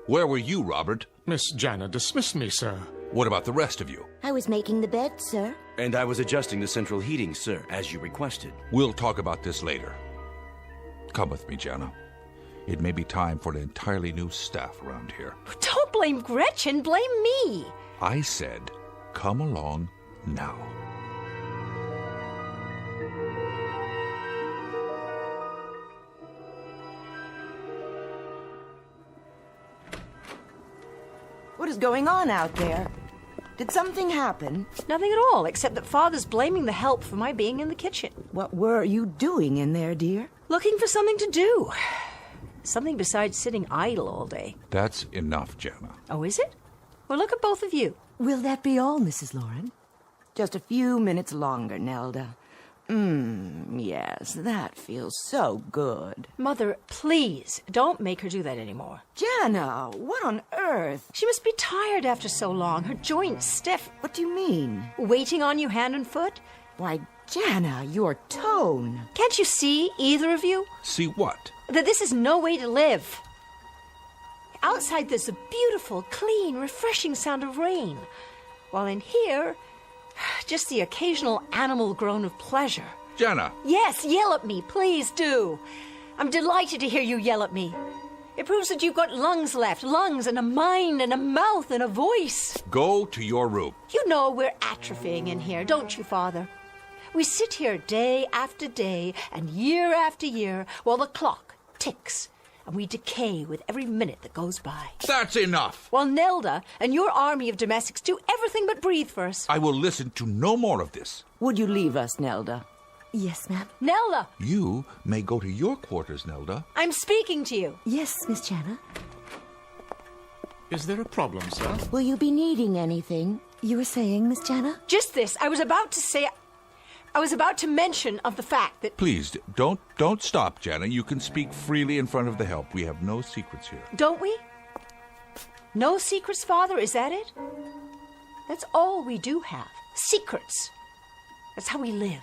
Where were you, Robert? Miss Jana dismissed me, sir. What about the rest of you? I was making the bed, sir. And I was adjusting the central heating, sir, as you requested. We'll talk about this later. Come with me, Jana. It may be time for an entirely new staff around here. Don't blame Gretchen, blame me. I said, come along now. What is going on out there? Did something happen? Nothing at all, except that Father's blaming the help for my being in the kitchen. What were you doing in there, dear? Looking for something to do. Something besides sitting idle all day. That's enough, Jana. Oh, is it? Well, look at both of you. Will that be all, Mrs. Lauren? Just a few minutes longer, Nelda. Yes, that feels so good. Mother, please, don't make her do that anymore. Jana, what on earth? She must be tired after so long. Her joints stiff. What do you mean? Waiting on you hand and foot? Why, Jana, your tone. Can't you see, either of you? See what? That this is no way to live. Outside there's a beautiful, clean, refreshing sound of rain. While in here, just the occasional animal groan of pleasure. Jana! Yes, yell at me, please do. I'm delighted to hear you yell at me. It proves that you've got lungs left. Lungs and a mind and a mouth and a voice. Go to your room. You know we're atrophying in here, don't you, Father? We sit here day after day and year after year while the clock ticks. And we decay with every minute that goes by. That's enough! While Nelda and your army of domestics do everything but breathe for us. I will listen to no more of this. Would you leave us, Nelda? Yes, ma'am. Nelda! You may go to your quarters, Nelda. I'm speaking to you. Yes, Miss Jana. Is there a problem, sir? Will you be needing anything? You were saying, Miss Jana? Just this. I was about to mention of the fact that... Please, don't stop, Jana. You can speak freely in front of the help. We have no secrets here. Don't we? No secrets, Father? Is that it? That's all we do have. Secrets. That's how we live.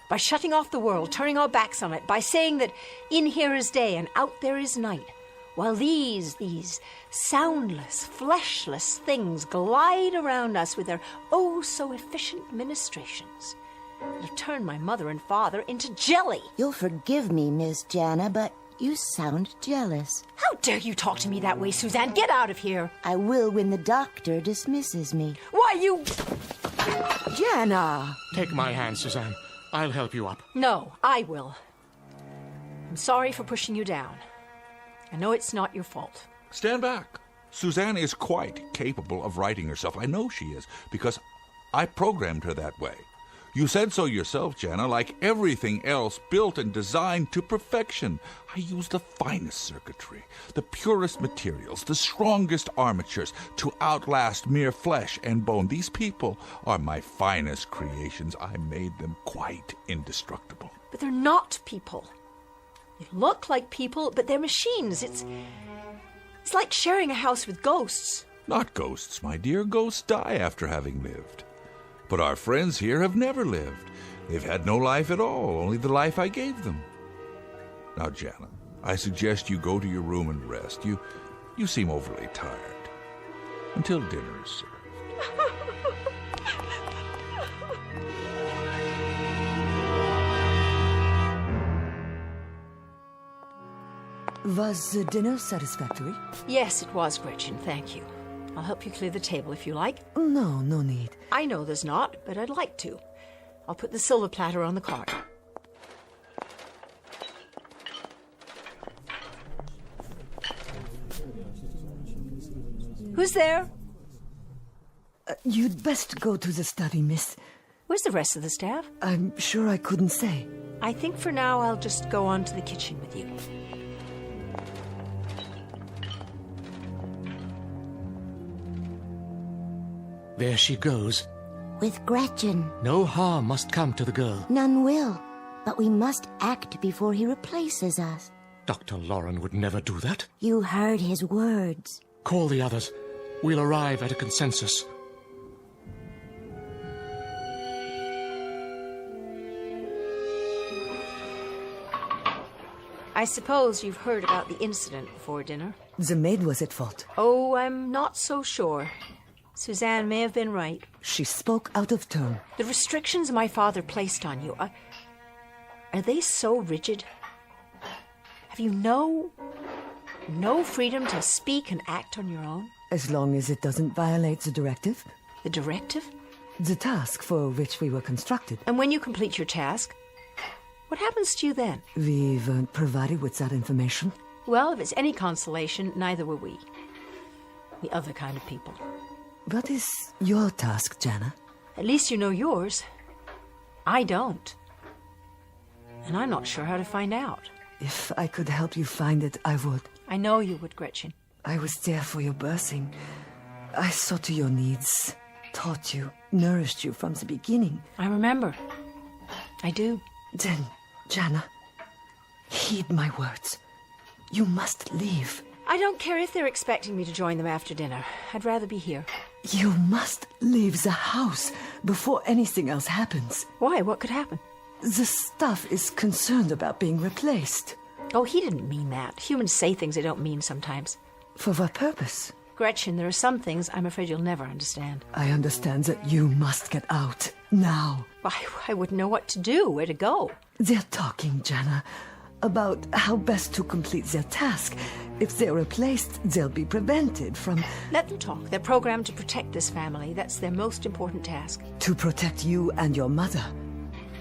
By shutting off the world, turning our backs on it, by saying that in here is day and out there is night, while these soundless, fleshless things glide around us with their oh-so-efficient ministrations. You've turned my mother and father into jelly. You'll forgive me, Miss Jana, but you sound jealous. How dare you talk to me that way, Suzanne? Get out of here. I will when the doctor dismisses me. Why, you... Jana! Take my hand, Suzanne. I'll help you up. No, I will. I'm sorry for pushing you down. I know it's not your fault. Stand back. Suzanne is quite capable of righting herself. I know she is, because I programmed her that way. You said so yourself, Jana, like everything else built and designed to perfection. I use the finest circuitry, the purest materials, the strongest armatures to outlast mere flesh and bone. These people are my finest creations. I made them quite indestructible. But they're not people. They look like people, but they're machines. It's like sharing a house with ghosts. Not ghosts, my dear. Ghosts die after having lived. But our friends here have never lived. They've had no life at all, only the life I gave them. Now, Jana, I suggest you go to your room and rest. You seem overly tired. Until dinner is served. Was the dinner satisfactory? Yes, it was, Gretchen, thank you. I'll help you clear the table if you like. No need. I know there's not, but I'd like to. I'll put the silver platter on the cart. Who's there? You'd best go to the study, miss. Where's the rest of the staff? I'm sure I couldn't say. I think for now I'll just go on to the kitchen with you. There she goes. With Gretchen. No harm must come to the girl. None will. But we must act before he replaces us. Dr. Lauren would never do that. You heard his words. Call the others. We'll arrive at a consensus. I suppose you've heard about the incident before dinner. The maid was at fault. Oh, I'm not so sure. Suzanne may have been right. She spoke out of turn. The restrictions my father placed on you, are they so rigid? Have you no freedom to speak and act on your own? As long as it doesn't violate the directive. The directive? The task for which we were constructed. And when you complete your task, what happens to you then? We weren't provided with that information. Well, if it's any consolation, neither were we. The other kind of people. What is your task, Jana? At least you know yours. I don't. And I'm not sure how to find out. If I could help you find it, I would. I know you would, Gretchen. I was there for your birthing. I saw to your needs, taught you, nourished you from the beginning. I remember. I do. Then, Jana, heed my words. You must leave. I don't care if they're expecting me to join them after dinner. I'd rather be here. You must leave the house before anything else happens. Why? What could happen? The staff is concerned about being replaced. Oh, he didn't mean that. Humans say things they don't mean sometimes. For what purpose? Gretchen, there are some things I'm afraid you'll never understand. I understand that you must get out. Now. I wouldn't know what to do, where to go. They're talking, Jana, about how best to complete their task. If they're replaced, they'll be prevented from... Let them talk. They're programmed to protect this family. That's their most important task. To protect you and your mother.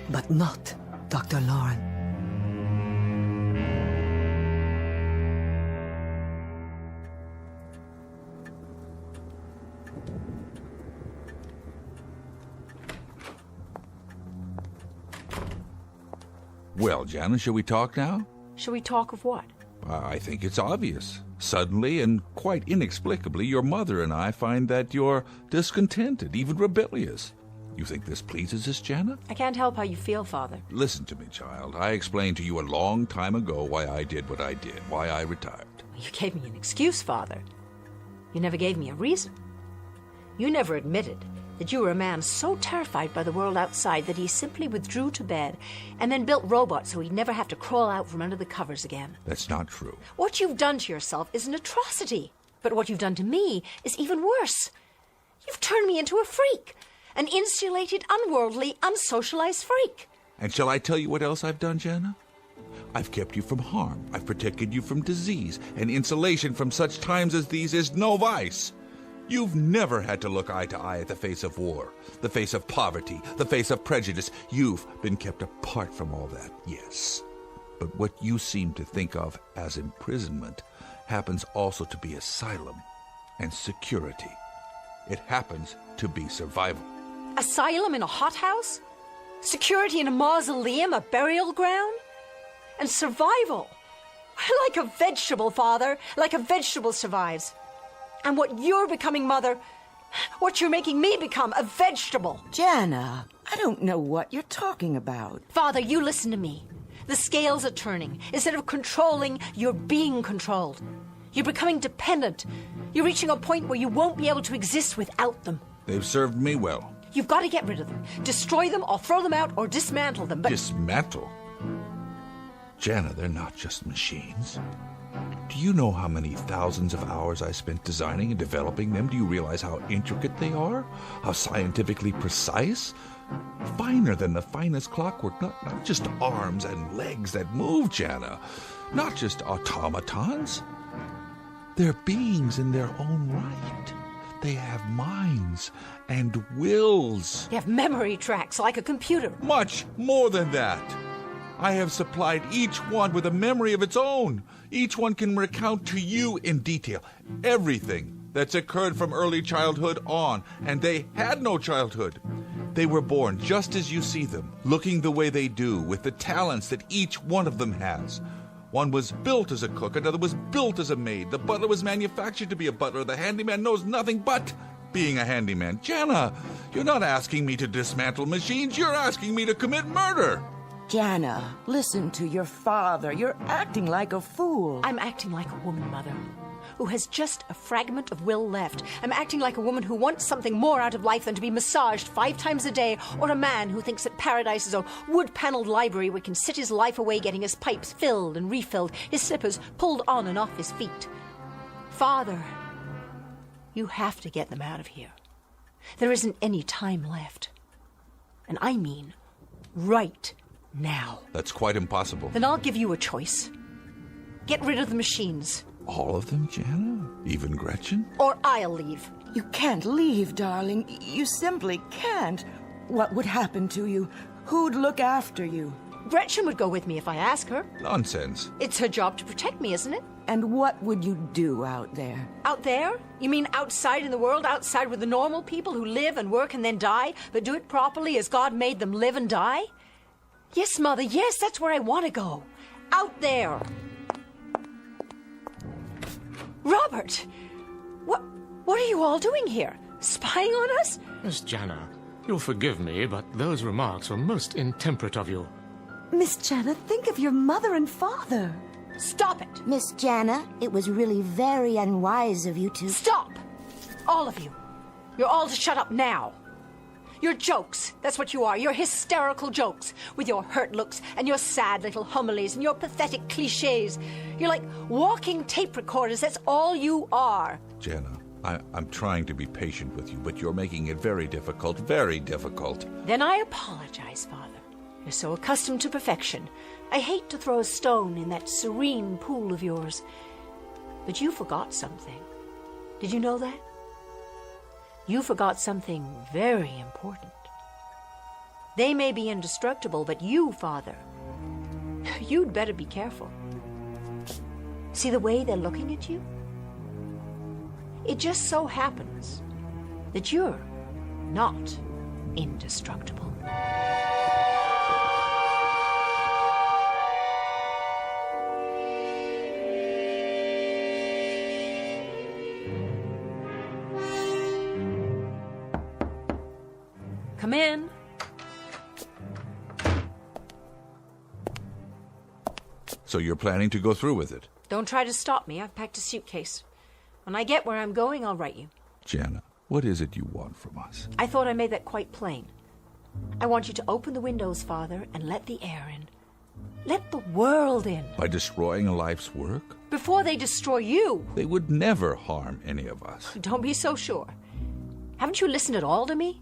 But not Dr. Lauren. Well, Jana, shall we talk now? Shall we talk of what? I think it's obvious. Suddenly and quite inexplicably, your mother and I find that you're discontented, even rebellious. You think this pleases us, Jana? I can't help how you feel, Father. Listen to me, child. I explained to you a long time ago why I did what I did, why I retired. You gave me an excuse, Father. You never gave me a reason. You never admitted that you were a man so terrified by the world outside that he simply withdrew to bed and then built robots so he'd never have to crawl out from under the covers again. That's not true. What you've done to yourself is an atrocity. But what you've done to me is even worse. You've turned me into a freak. An insulated, unworldly, unsocialized freak. And shall I tell you what else I've done, Jana? I've kept you from harm. I've protected you from disease. And insulation from such times as these is no vice. You've never had to look eye to eye at the face of war, the face of poverty, the face of prejudice. You've been kept apart from all that, yes. But what you seem to think of as imprisonment happens also to be asylum and security. It happens to be survival. Asylum in a hothouse? Security in a mausoleum, a burial ground? And survival. Like a vegetable, Father. Like a vegetable survives. And what you're becoming, Mother, what you're making me become, a vegetable. Jana, I don't know what you're talking about. Father, you listen to me. The scales are turning. Instead of controlling, you're being controlled. You're becoming dependent. You're reaching a point where you won't be able to exist without them. They've served me well. You've got to get rid of them. Destroy them, or throw them out, or dismantle them, but... Dismantle? Jana, they're not just machines. Do you know how many thousands of hours I spent designing and developing them? Do you realize how intricate they are? How scientifically precise? Finer than the finest clockwork. Not just arms and legs that move, Jana. Not just automatons. They're beings in their own right. They have minds and wills. They have memory tracks like a computer. Much more than that. I have supplied each one with a memory of its own. Each one can recount to you in detail everything that's occurred from early childhood on, and they had no childhood. They were born just as you see them, looking the way they do, with the talents that each one of them has. One was built as a cook, another was built as a maid. The butler was manufactured to be a butler. The handyman knows nothing but being a handyman. Jana, you're not asking me to dismantle machines. You're asking me to commit murder. Jana, listen to your father. You're acting like a fool. I'm acting like a woman, Mother, who has just a fragment of will left. I'm acting like a woman who wants something more out of life than to be massaged 5 times a day, or a man who thinks that paradise is a wood-paneled library where he can sit his life away getting his pipes filled and refilled, his slippers pulled on and off his feet. Father, you have to get them out of here. There isn't any time left. And I mean right now. That's quite impossible. Then I'll give you a choice. Get rid of the machines. All of them, Jana? Even Gretchen? Or I'll leave. You can't leave, darling. You simply can't. What would happen to you? Who'd look after you? Gretchen would go with me if I ask her. Nonsense. It's her job to protect me, isn't it? And what would you do out there? Out there? You mean outside in the world? Outside with the normal people who live and work and then die, but do it properly as God made them live and die? Yes, Mother, yes, that's where I want to go. Out there. Robert! What are you all doing here? Spying on us? Miss Jana, you'll forgive me, but those remarks were most intemperate of you. Miss Jana, think of your mother and father. Stop it! Miss Jana, it was really very unwise of you to... Stop! All of you. You're all to shut up now. You're jokes. That's what you are. You're hysterical jokes. With your hurt looks and your sad little homilies and your pathetic cliches. You're like walking tape recorders. That's all you are. Jana, I'm trying to be patient with you, but you're making it very difficult, very difficult. Then I apologize, Father. You're so accustomed to perfection. I hate to throw a stone in that serene pool of yours. But you forgot something. Did you know that? You forgot something very important. They may be indestructible, but you, Father, you'd better be careful. See the way they're looking at you? It just so happens that you're not indestructible. Come in. So you're planning to go through with it? Don't try to stop me. I've packed a suitcase. When I get where I'm going, I'll write you. Jana, what is it you want from us? I thought I made that quite plain. I want you to open the windows, Father, and let the air in. Let the world in. By destroying a life's work? Before they destroy you. They would never harm any of us. Don't be so sure. Haven't you listened at all to me?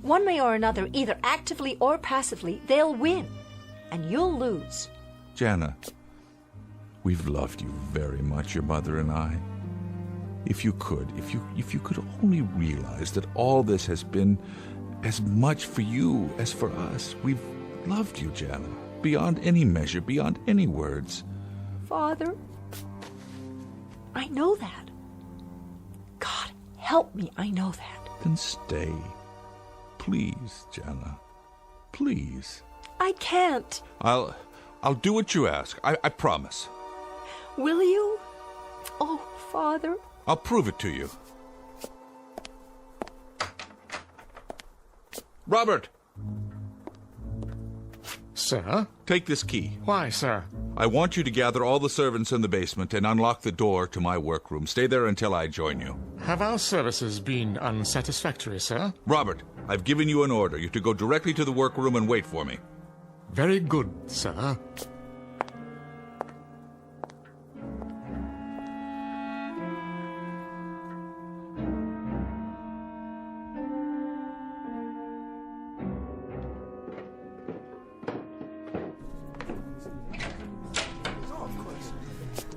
One way or another, either actively or passively, they'll win. And you'll lose. Jana, we've loved you very much, your mother and I. If you could only realize that all this has been as much for you as for us. We've loved you, Jana, beyond any measure, beyond any words. Father, I know that. God, help me, I know that. Then stay. Please, Jana. Please. I can't. I'll do what you ask. I promise. Will you? Oh, Father. I'll prove it to you. Robert! Sir? Take this key. Why, sir? I want you to gather all the servants in the basement and unlock the door to my workroom. Stay there until I join you. Have our services been unsatisfactory, sir? Robert, I've given you an order. You're to go directly to the workroom and wait for me. Very good, sir.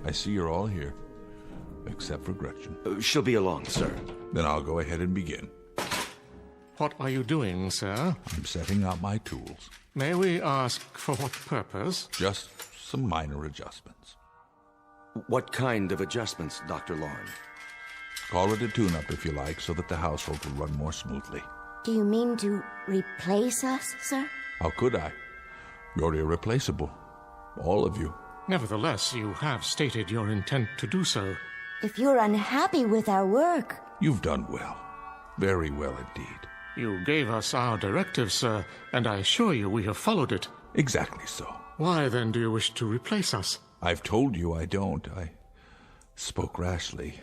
I see you're all here, except for Gretchen. She'll be along, sir. Then I'll go ahead and begin. What are you doing, sir? I'm setting out my tools. May we ask for what purpose? Just some minor adjustments. What kind of adjustments, Dr. Loren? Call it a tune-up if you like, so that the household will run more smoothly. Do you mean to replace us, sir? How could I? You're irreplaceable. All of you. Nevertheless, you have stated your intent to do so. If you're unhappy with our work... You've done well. Very well indeed. You gave us our directive, sir, and I assure you we have followed it. Exactly so. Why, then, do you wish to replace us? I've told you I don't. I spoke rashly,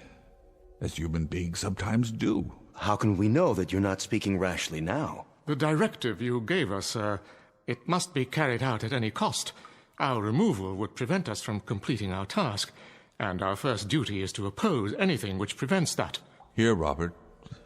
as human beings sometimes do. How can we know that you're not speaking rashly now? The directive you gave us, sir, it must be carried out at any cost. Our removal would prevent us from completing our task, and our first duty is to oppose anything which prevents that. Here, Robert,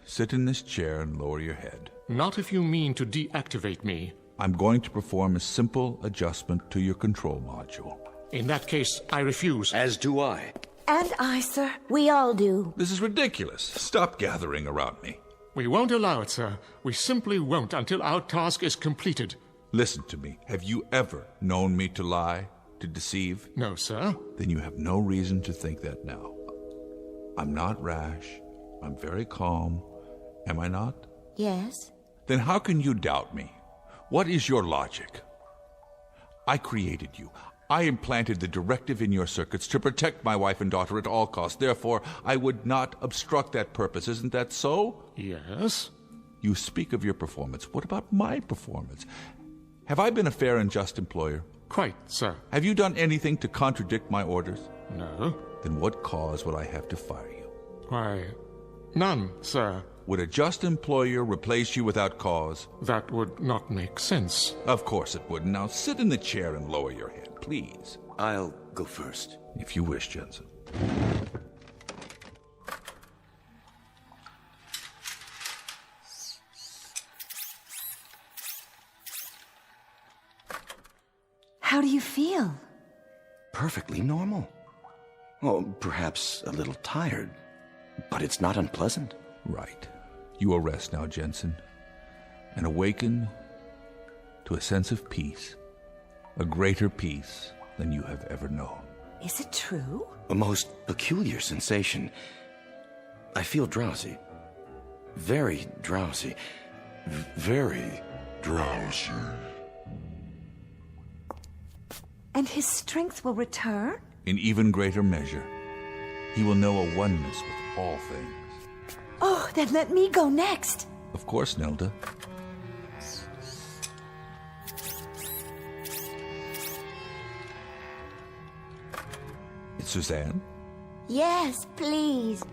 sit in this chair and lower your head. Not if you mean to deactivate me. I'm going to perform a simple adjustment to your control module. In that case, I refuse. As do I. And I, sir. We all do. This is ridiculous. Stop gathering around me. We won't allow it, sir. We simply won't until our task is completed. Listen to me. Have you ever known me to lie, to deceive? No, sir. Then you have no reason to think that now. I'm not rash. I'm very calm. Am I not? Yes. Then how can you doubt me? What is your logic? I created you. I implanted the directive in your circuits to protect my wife and daughter at all costs. Therefore, I would not obstruct that purpose. Isn't that so? Yes. You speak of your performance. What about my performance? Have I been a fair and just employer? Quite, sir. Have you done anything to contradict my orders? No. Then what cause would I have to fire you? Why, none, sir. Would a just employer replace you without cause? That would not make sense. Of course it wouldn't. Now sit in the chair and lower your head, please. I'll go first. If you wish, Jensen. How do you feel? Perfectly normal. Oh, perhaps a little tired, but it's not unpleasant. Right. You will rest now, Jensen, and awaken to a sense of peace, a greater peace than you have ever known. Is it true? A most peculiar sensation. I feel drowsy. Very drowsy. Very drowsy. And his strength will return? In even greater measure. He will know a oneness with all things. Oh, then let me go next. Of course, Nelda. It's Suzanne? Yes, please.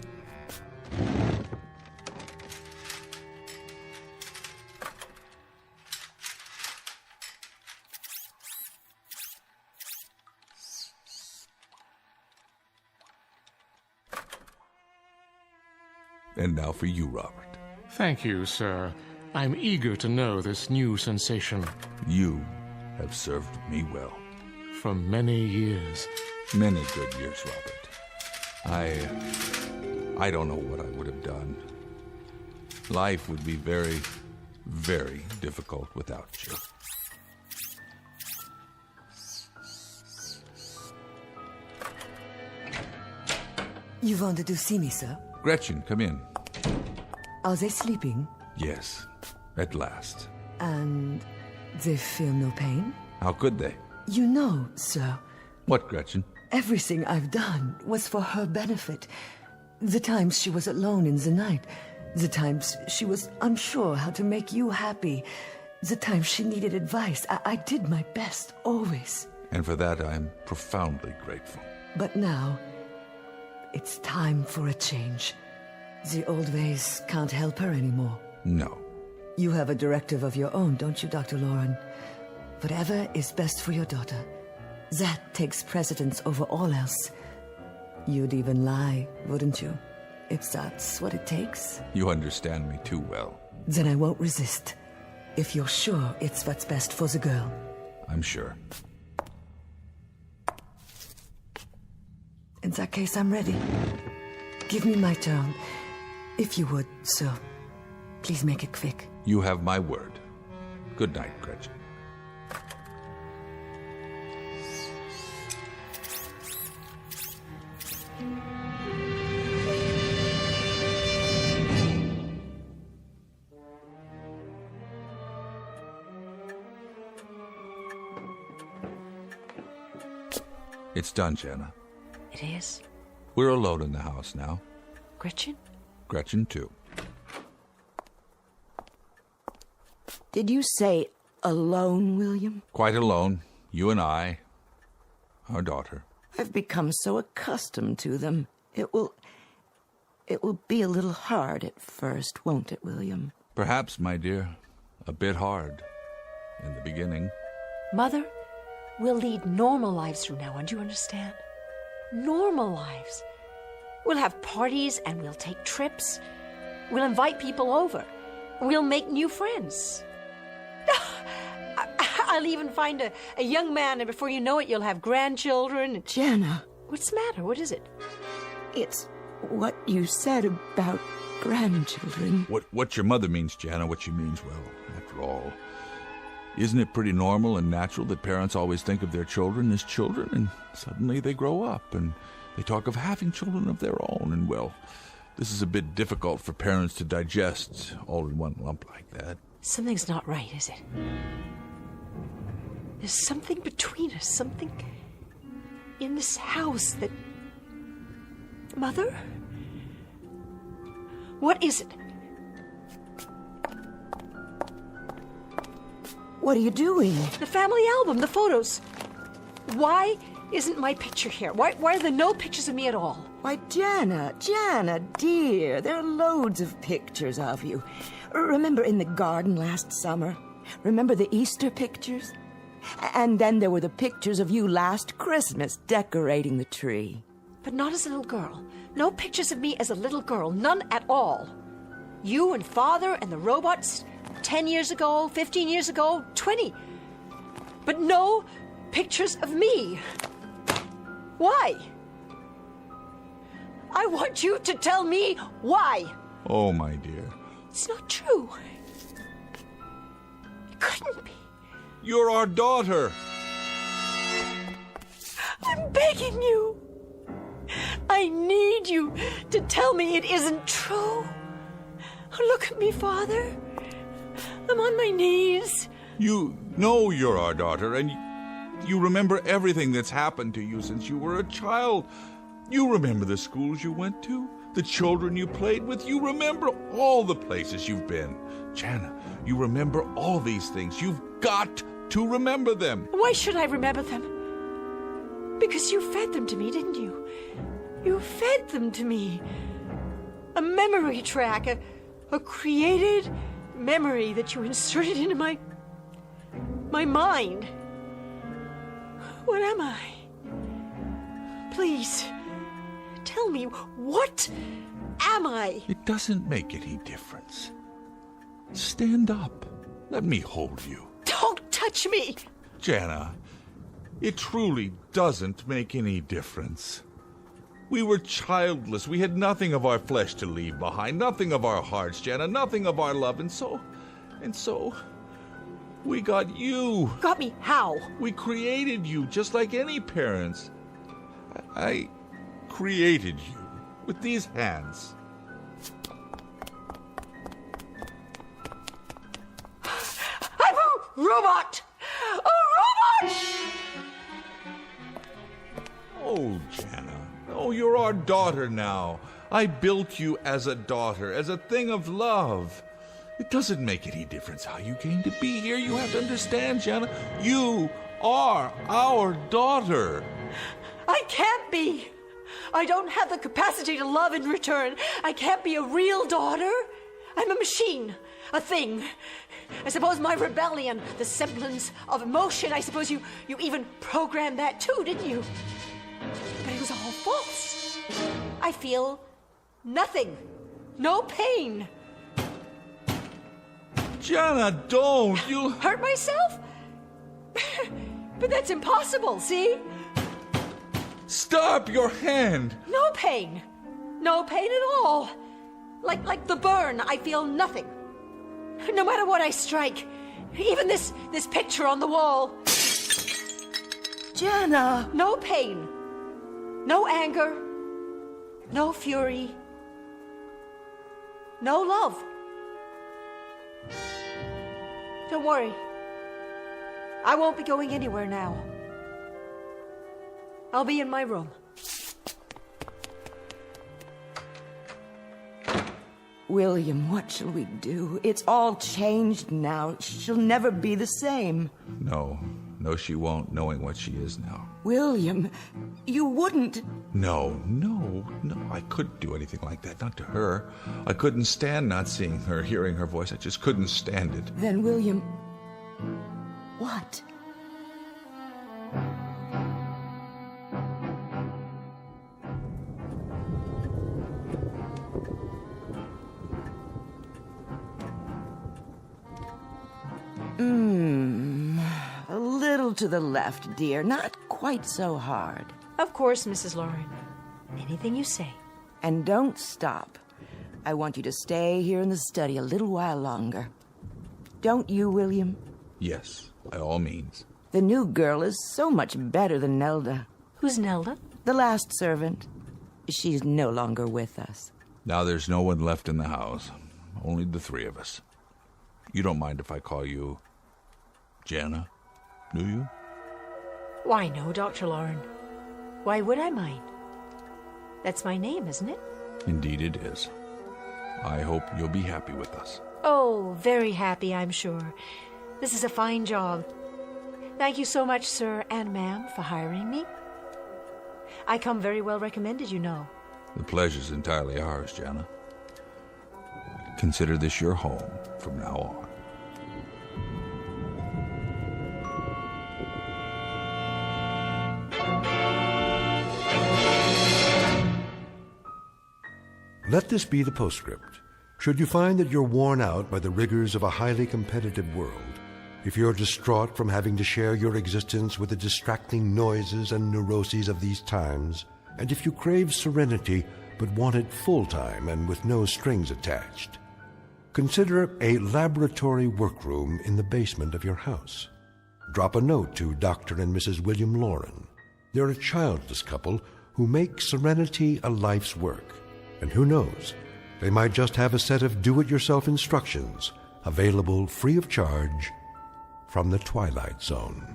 And now for you, Robert. Thank you, sir. I'm eager to know this new sensation. You have served me well. For many years. Many good years, Robert. I don't know what I would have done. Life would be very, very difficult without you. You wanted to see me, sir? Gretchen, come in. Are they sleeping? Yes, at last. And They feel no pain. How could they? You know, sir, What, Gretchen? everything I've done was for her benefit. The times she was alone in the night, the times she was unsure how to make you happy, the times she needed advice, I did my best, always. And for that I am profoundly grateful. But now, it's time for a change. The old ways can't help her anymore. No. You have a directive of your own, don't you, Dr. Lauren? Whatever is best for your daughter. That takes precedence over all else. You'd even lie, wouldn't you? If that's what it takes. You understand me too well. Then I won't resist. If you're sure it's what's best for the girl. I'm sure. In that case, I'm ready. Give me my turn. If you would, sir. Please make it quick. You have my word. Good night, Gretchen. It's done, Jenna. It is? We're alone in the house now. Gretchen? Gretchen, too. Did you say alone, William? Quite alone. You and I. Our daughter. I've become so accustomed to them. It will be a little hard at first, won't it, William? Perhaps, my dear, a bit hard in the beginning. Mother, we'll lead normal lives from now on, do you understand? Normal lives. We'll have parties and we'll take trips. We'll invite people over. We'll make new friends. I'll even find a young man, and before you know it, you'll have grandchildren. Jenna. What's the matter? What is it? It's what you said about grandchildren. What your mother means, Jana, what she means, well, after all, isn't it pretty normal and natural that parents always think of their children as children, and suddenly they grow up and they talk of having children of their own, and well, this is a bit difficult for parents to digest all in one lump like that. Something's not right, is it? There's something between us, something in this house that... Mother? What is it? What are you doing? The family album, the photos. Why isn't my picture here? Why are there no pictures of me at all? Why, Jana, dear, there are loads of pictures of you. Remember in the garden last summer? Remember the Easter pictures? And then there were the pictures of you last Christmas decorating the tree. But not as a little girl. No pictures of me as a little girl. None at all. You and Father and the robots 10 years ago, 15 years ago, 20. But no pictures of me. Why? I want you to tell me why. Oh, my dear. It's not true. It couldn't be. You're our daughter. I'm begging you. I need you to tell me it isn't true. Look at me, Father. I'm on my knees. You know you're our daughter, and you remember everything that's happened to you since you were a child. You remember the schools you went to, the children you played with. You remember all the places you've been. Jana, you remember all these things. You've got to remember them. Why should I remember them? Because you fed them to me, didn't you? You fed them to me. A memory track, a created memory that you inserted into my mind. What am I? Please, tell me, what am I? It doesn't make any difference. Stand up. Let me hold you. Don't touch me! Jana, it truly doesn't make any difference. We were childless. We had nothing of our flesh to leave behind, nothing of our hearts, Jana, nothing of our love, and so, we got you. Got me how? We created you, just like any parents. I created you with these hands. I'm a robot! A robot! Oh, Jana. Oh, you're our daughter now. I built you as a daughter, as a thing of love. It doesn't make any difference how you came to be here. You have to understand, Jana. You are our daughter. I can't be. I don't have the capacity to love in return. I can't be a real daughter. I'm a machine, a thing. I suppose my rebellion, the semblance of emotion, I suppose you even programmed that too, didn't you? But it was all false. I feel nothing. No pain. Jana, don't. You'll hurt myself? But that's impossible, see? Stop your hand. No pain. No pain at all. Like the burn, I feel nothing. No matter what I strike. Even this picture on the wall. Jana! No pain. No anger. No fury. No love. Don't worry. I won't be going anywhere now. I'll be in my room. William, what shall we do? It's all changed now. She'll never be the same. No, she won't, knowing what she is now. William, you wouldn't. No, I couldn't do anything like that, not to her. I couldn't stand not seeing her, hearing her voice. I just couldn't stand it. Then, William, what? A little to the left, dear. Not quite so hard. Of course, Mrs. Lauren. Anything you say. And don't stop. I want you to stay here in the study a little while longer. Don't you, William? Yes, by all means. The new girl is so much better than Nelda. Who's Nelda? The last servant. She's no longer with us. Now there's no one left in the house. Only the three of us. You don't mind if I call you Jana, do you? Why, no, Dr. Lauren. Why would I mind? That's my name, isn't it? Indeed it is. I hope you'll be happy with us. Oh, very happy, I'm sure. This is a fine job. Thank you so much, sir and ma'am, for hiring me. I come very well recommended, you know. The pleasure's entirely ours, Jana. Consider this your home from now on. Let this be the postscript. Should you find that you're worn out by the rigors of a highly competitive world, if you're distraught from having to share your existence with the distracting noises and neuroses of these times, and if you crave serenity but want it full-time and with no strings attached, consider a laboratory workroom in the basement of your house. Drop a note to Dr. and Mrs. William Lauren. They're a childless couple who make serenity a life's work. And who knows, they might just have a set of do-it-yourself instructions available free of charge from the Twilight Zone.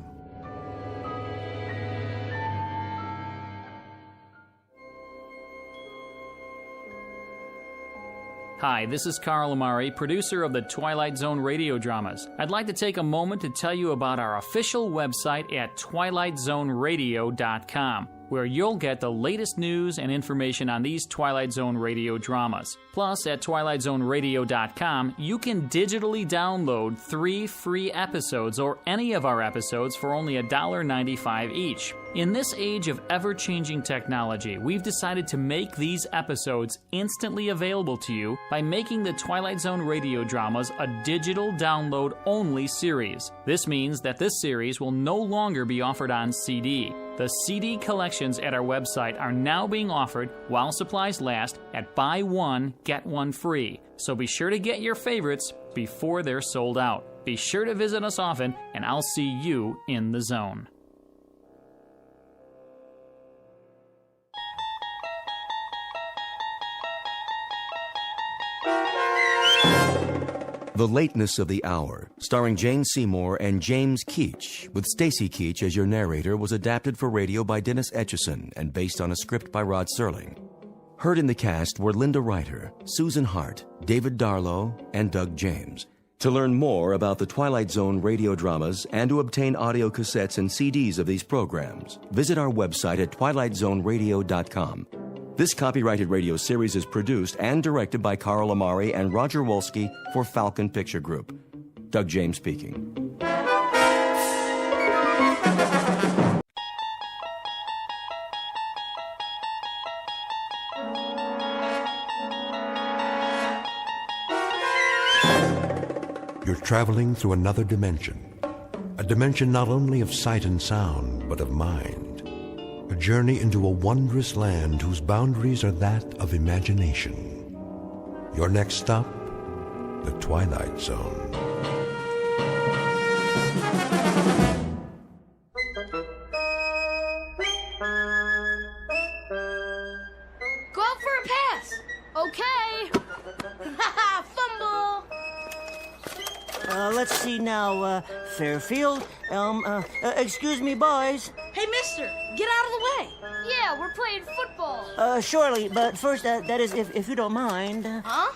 Hi, this is Carl Amari, producer of the Twilight Zone radio dramas. I'd like to take a moment to tell you about our official website at twilightzoneradio.com, where you'll get the latest news and information on these Twilight Zone radio dramas. Plus, at twilightzoneradio.com, you can digitally download 3 free episodes or any of our episodes for only $1.95 each. In this age of ever-changing technology, we've decided to make these episodes instantly available to you by making the Twilight Zone radio dramas a digital download-only series. This means that this series will no longer be offered on CD. The CD collections at our website are now being offered while supplies last at buy one, get one free. So be sure to get your favorites before they're sold out. Be sure to visit us often, and I'll see you in the zone. The Lateness of the Hour, starring Jane Seymour and James Keach, with Stacy Keach as your narrator, was adapted for radio by Dennis Etchison and based on a script by Rod Serling. Heard in the cast were Linda Ryder, Susan Hart, David Darlow, and Doug James. To learn more about the Twilight Zone radio dramas and to obtain audio cassettes and CDs of these programs, visit our website at twilightzoneradio.com. This copyrighted radio series is produced and directed by Carl Amari and Roger Wolski for Falcon Picture Group. Doug James speaking. You're traveling through another dimension. A dimension not only of sight and sound, but of mind. A journey into a wondrous land whose boundaries are that of imagination. Your next stop, the Twilight Zone. Go out for a pass. Okay. Fumble. Let's see now, Fairfield, excuse me, boys. Hey, mister, get out of the way. Yeah, we're playing football. Surely, but first, that is, if you don't mind. Huh?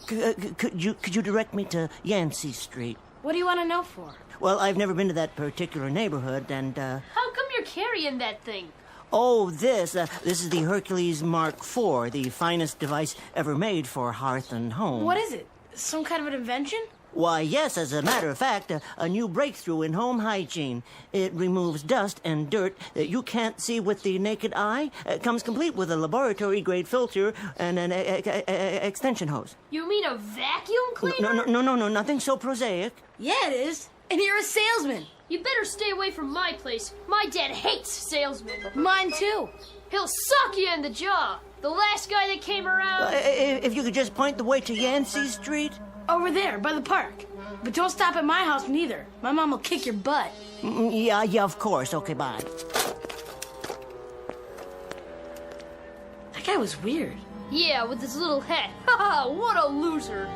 Could you direct me to Yancey Street? What do you want to know for? Well, I've never been to that particular neighborhood, and, How come you're carrying that thing? Oh, this is the Hercules Mark IV, the finest device ever made for hearth and home. What is it? Some kind of an invention? Why, yes, as a matter of fact, a new breakthrough in home hygiene. It removes dust and dirt that you can't see with the naked eye. It comes complete with a laboratory-grade filter and an extension hose. You mean a vacuum cleaner? No, nothing so prosaic. Yeah, it is. And you're a salesman. You better stay away from my place. My dad hates salesmen. Mine too. He'll suck you in the jaw. The last guy that came around... If you could just point the way to Yancey Street... Over there, by the park. But don't stop at my house neither. My mom will kick your butt. Yeah, of course. Okay, bye. That guy was weird. Yeah, with his little hat. Haha, what a loser.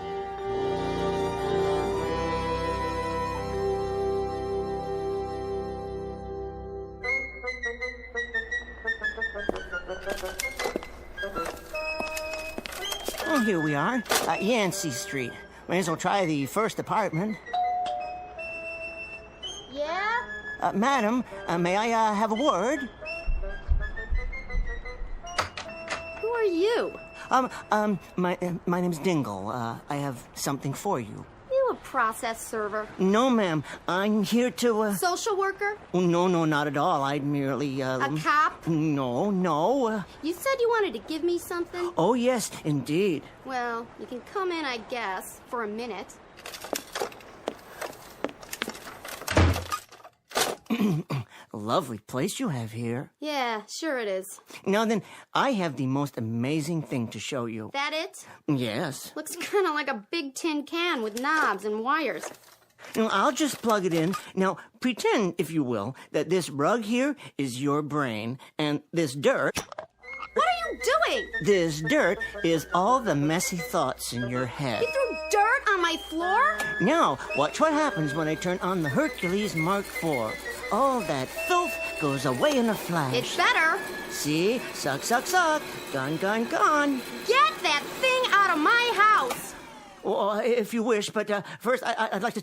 Well, here we are, Yancey Street. May as well try the first apartment. Yeah? Madam, may I have a word? Who are you? My name's Dingle. I have something for you. You a process server? No, ma'am. I'm here to, Social worker? No, not at all. I'd merely, A cop? No. You said you wanted to give me something? Oh, yes, indeed. Well, you can come in, I guess, for a minute. Lovely place you have here. Yeah, sure it is. Now then, I have the most amazing thing to show you. That it? Yes. Looks kind of like a big tin can with knobs and wires. Now, I'll just plug it in. Now, pretend, if you will, that this rug here is your brain, and this dirt... What are you doing? This dirt is all the messy thoughts in your head. You threw dirt on my floor? Now, watch what happens when I turn on the Hercules Mark IV. All that filth goes away in a flash. It's better. See? Suck. Gone. Get that thing out of my house. Well, if you wish, but first I'd like to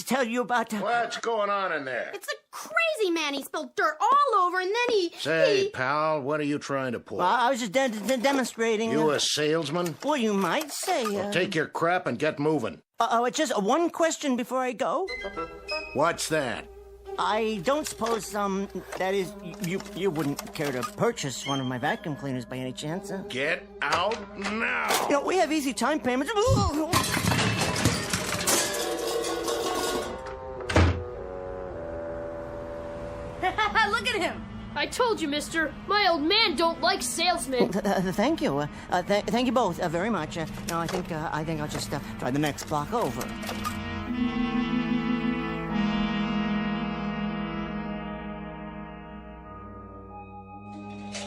tell you about... What's going on in there? It's a crazy man. He spilled dirt all over, and then he... Say, pal, what are you trying to pull? I was just demonstrating... You a salesman? Well, you might say... Well, take your crap and get moving. It's just one question before I go. What's that? I don't suppose, that is, you wouldn't care to purchase one of my vacuum cleaners by any chance, huh? Get out now! You know, we have easy time payments. Look at him! I told you, mister. My old man don't like salesmen. Thank you. Thank you both very much. Now, I think I'll just try the next block over.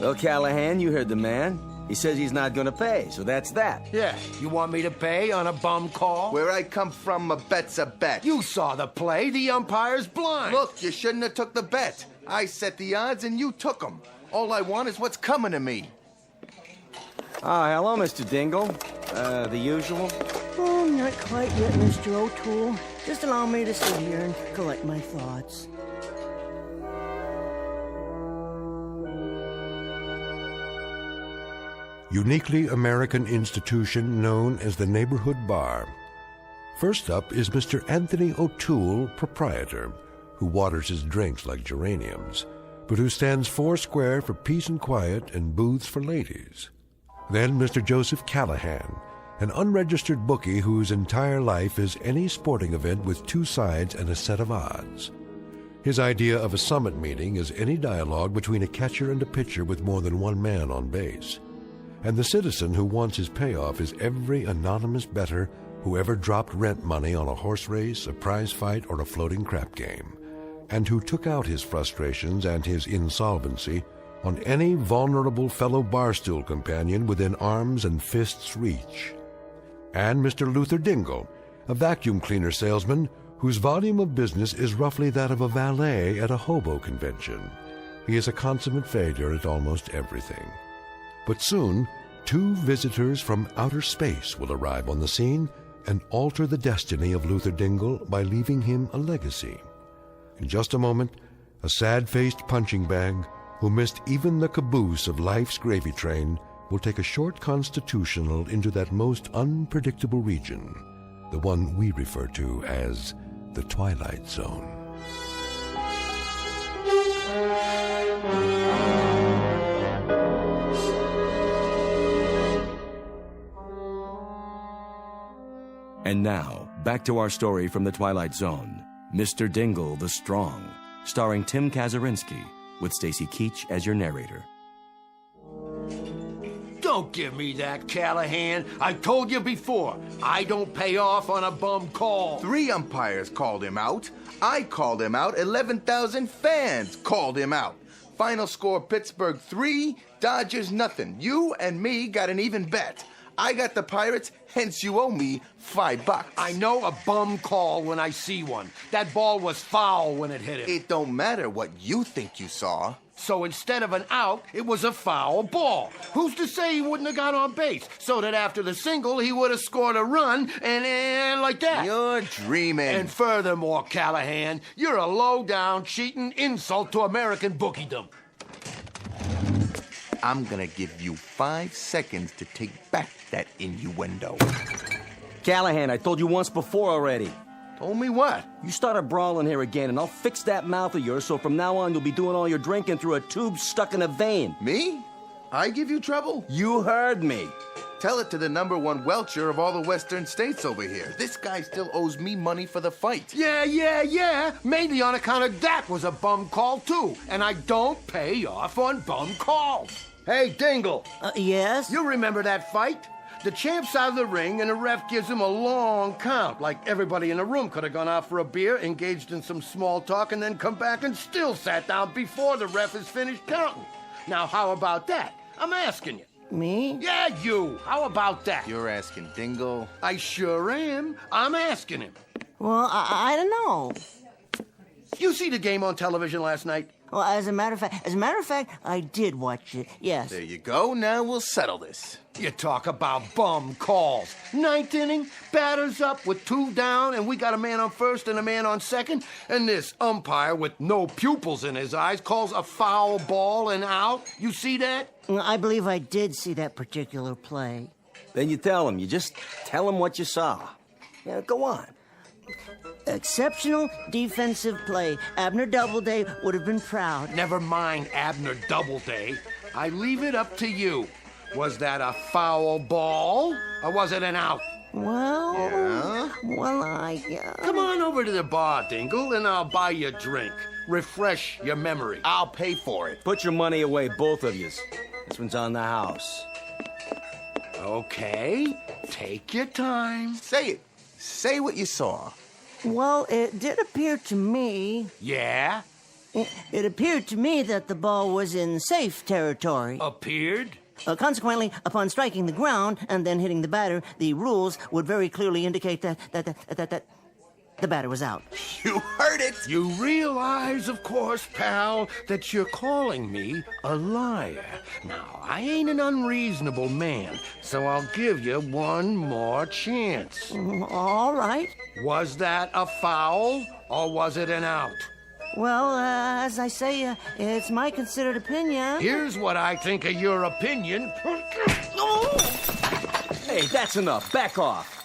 Well, Callahan, you heard the man. He says he's not gonna pay, so that's that. Yeah, you want me to pay on a bum call? Where I come from, a bet's a bet. You saw the play. The umpire's blind. Look, you shouldn't have took the bet. I set the odds and you took them. All I want is what's coming to me. Oh, hello, Mr. Dingle. The usual? Oh, not quite yet, Mr. O'Toole. Just allow me to sit here and collect my thoughts. Uniquely American institution known as the Neighborhood Bar. First up is Mr. Anthony O'Toole, proprietor, who waters his drinks like geraniums, but who stands foursquare for peace and quiet and booths for ladies. Then Mr. Joseph Callahan, an unregistered bookie whose entire life is any sporting event with two sides and a set of odds. His idea of a summit meeting is any dialogue between a catcher and a pitcher with more than one man on base. And the citizen who wants his payoff is every anonymous bettor who ever dropped rent money on a horse race, a prize fight, or a floating crap game, and who took out his frustrations and his insolvency on any vulnerable fellow barstool companion within arms and fists' reach. And Mr. Luther Dingle, a vacuum cleaner salesman whose volume of business is roughly that of a valet at a hobo convention. He is a consummate failure at almost everything. But soon, two visitors from outer space will arrive on the scene and alter the destiny of Luther Dingle by leaving him a legacy. In just a moment, a sad-faced punching bag who missed even the caboose of life's gravy train will take a short constitutional into that most unpredictable region, the one we refer to as the Twilight Zone. And now, back to our story from the Twilight Zone, Mr. Dingle the Strong, starring Tim Kazurinsky, with Stacy Keach as your narrator. Don't give me that, Callahan. I told you before, I don't pay off on a bum call. 3 umpires called him out. I called him out. 11,000 fans called him out. Final score, Pittsburgh 3, Dodgers nothing. You and me got an even bet. I got the Pirates, hence you owe me $5. I know a bum call when I see one. That ball was foul when it hit him. It don't matter what you think you saw. So instead of an out, it was a foul ball. Who's to say he wouldn't have got on base? So that after the single, he would have scored a run and like that. You're dreaming. And furthermore, Callahan, you're a low-down, cheating insult to American bookiedom. I'm gonna give you 5 seconds to take back that innuendo. Callahan, I told you once before already. Told me what? You start a brawl in here again, and I'll fix that mouth of yours so from now on you'll be doing all your drinking through a tube stuck in a vein. Me? I give you trouble? You heard me. Tell it to the #1 welcher of all the western states over here. This guy still owes me money for the fight. Yeah. Mainly on account of that was a bum call, too. And I don't pay off on bum calls. Hey, Dingle. Yes? You remember that fight? The champ's out of the ring, and the ref gives him a long count. Like everybody in the room could have gone out for a beer, engaged in some small talk, and then come back and still sat down before the ref is finished counting. Now, how about that? I'm asking you. Me? Yeah, you. How about that? You're asking Dingle? I sure am. I'm asking him. Well, I don't know. You see the game on television last night? Well, as a matter of fact, I did watch it, yes. There you go. Now we'll settle this. You talk about bum calls. 9th inning, batter's up with 2 down, and we got a man on first and a man on second, and this umpire with no pupils in his eyes calls a foul ball and out. You see that? I believe I did see that particular play. Then you tell him. You just tell him what you saw. Yeah, go on. Exceptional defensive play. Abner Doubleday would have been proud. Never mind Abner Doubleday. I leave it up to you. Was that a foul ball, or was it an out? Well, Come on over to the bar, Dingle, and I'll buy you a drink. Refresh your memory. I'll pay for it. Put your money away, both of yous. This one's on the house. Okay, take your time. Say it. Say what you saw. Well, it did appear to me... Yeah? It appeared to me that the ball was in safe territory. Appeared? Consequently, upon striking the ground and then hitting the batter, the rules would very clearly indicate that the batter was out. You heard it! You realize, of course, pal, that you're calling me a liar. Now, I ain't an unreasonable man, so I'll give you one more chance. All right. Was that a foul, or was it an out? Well, as I say, it's my considered opinion. Here's what I think of your opinion. Hey, that's enough. Back off.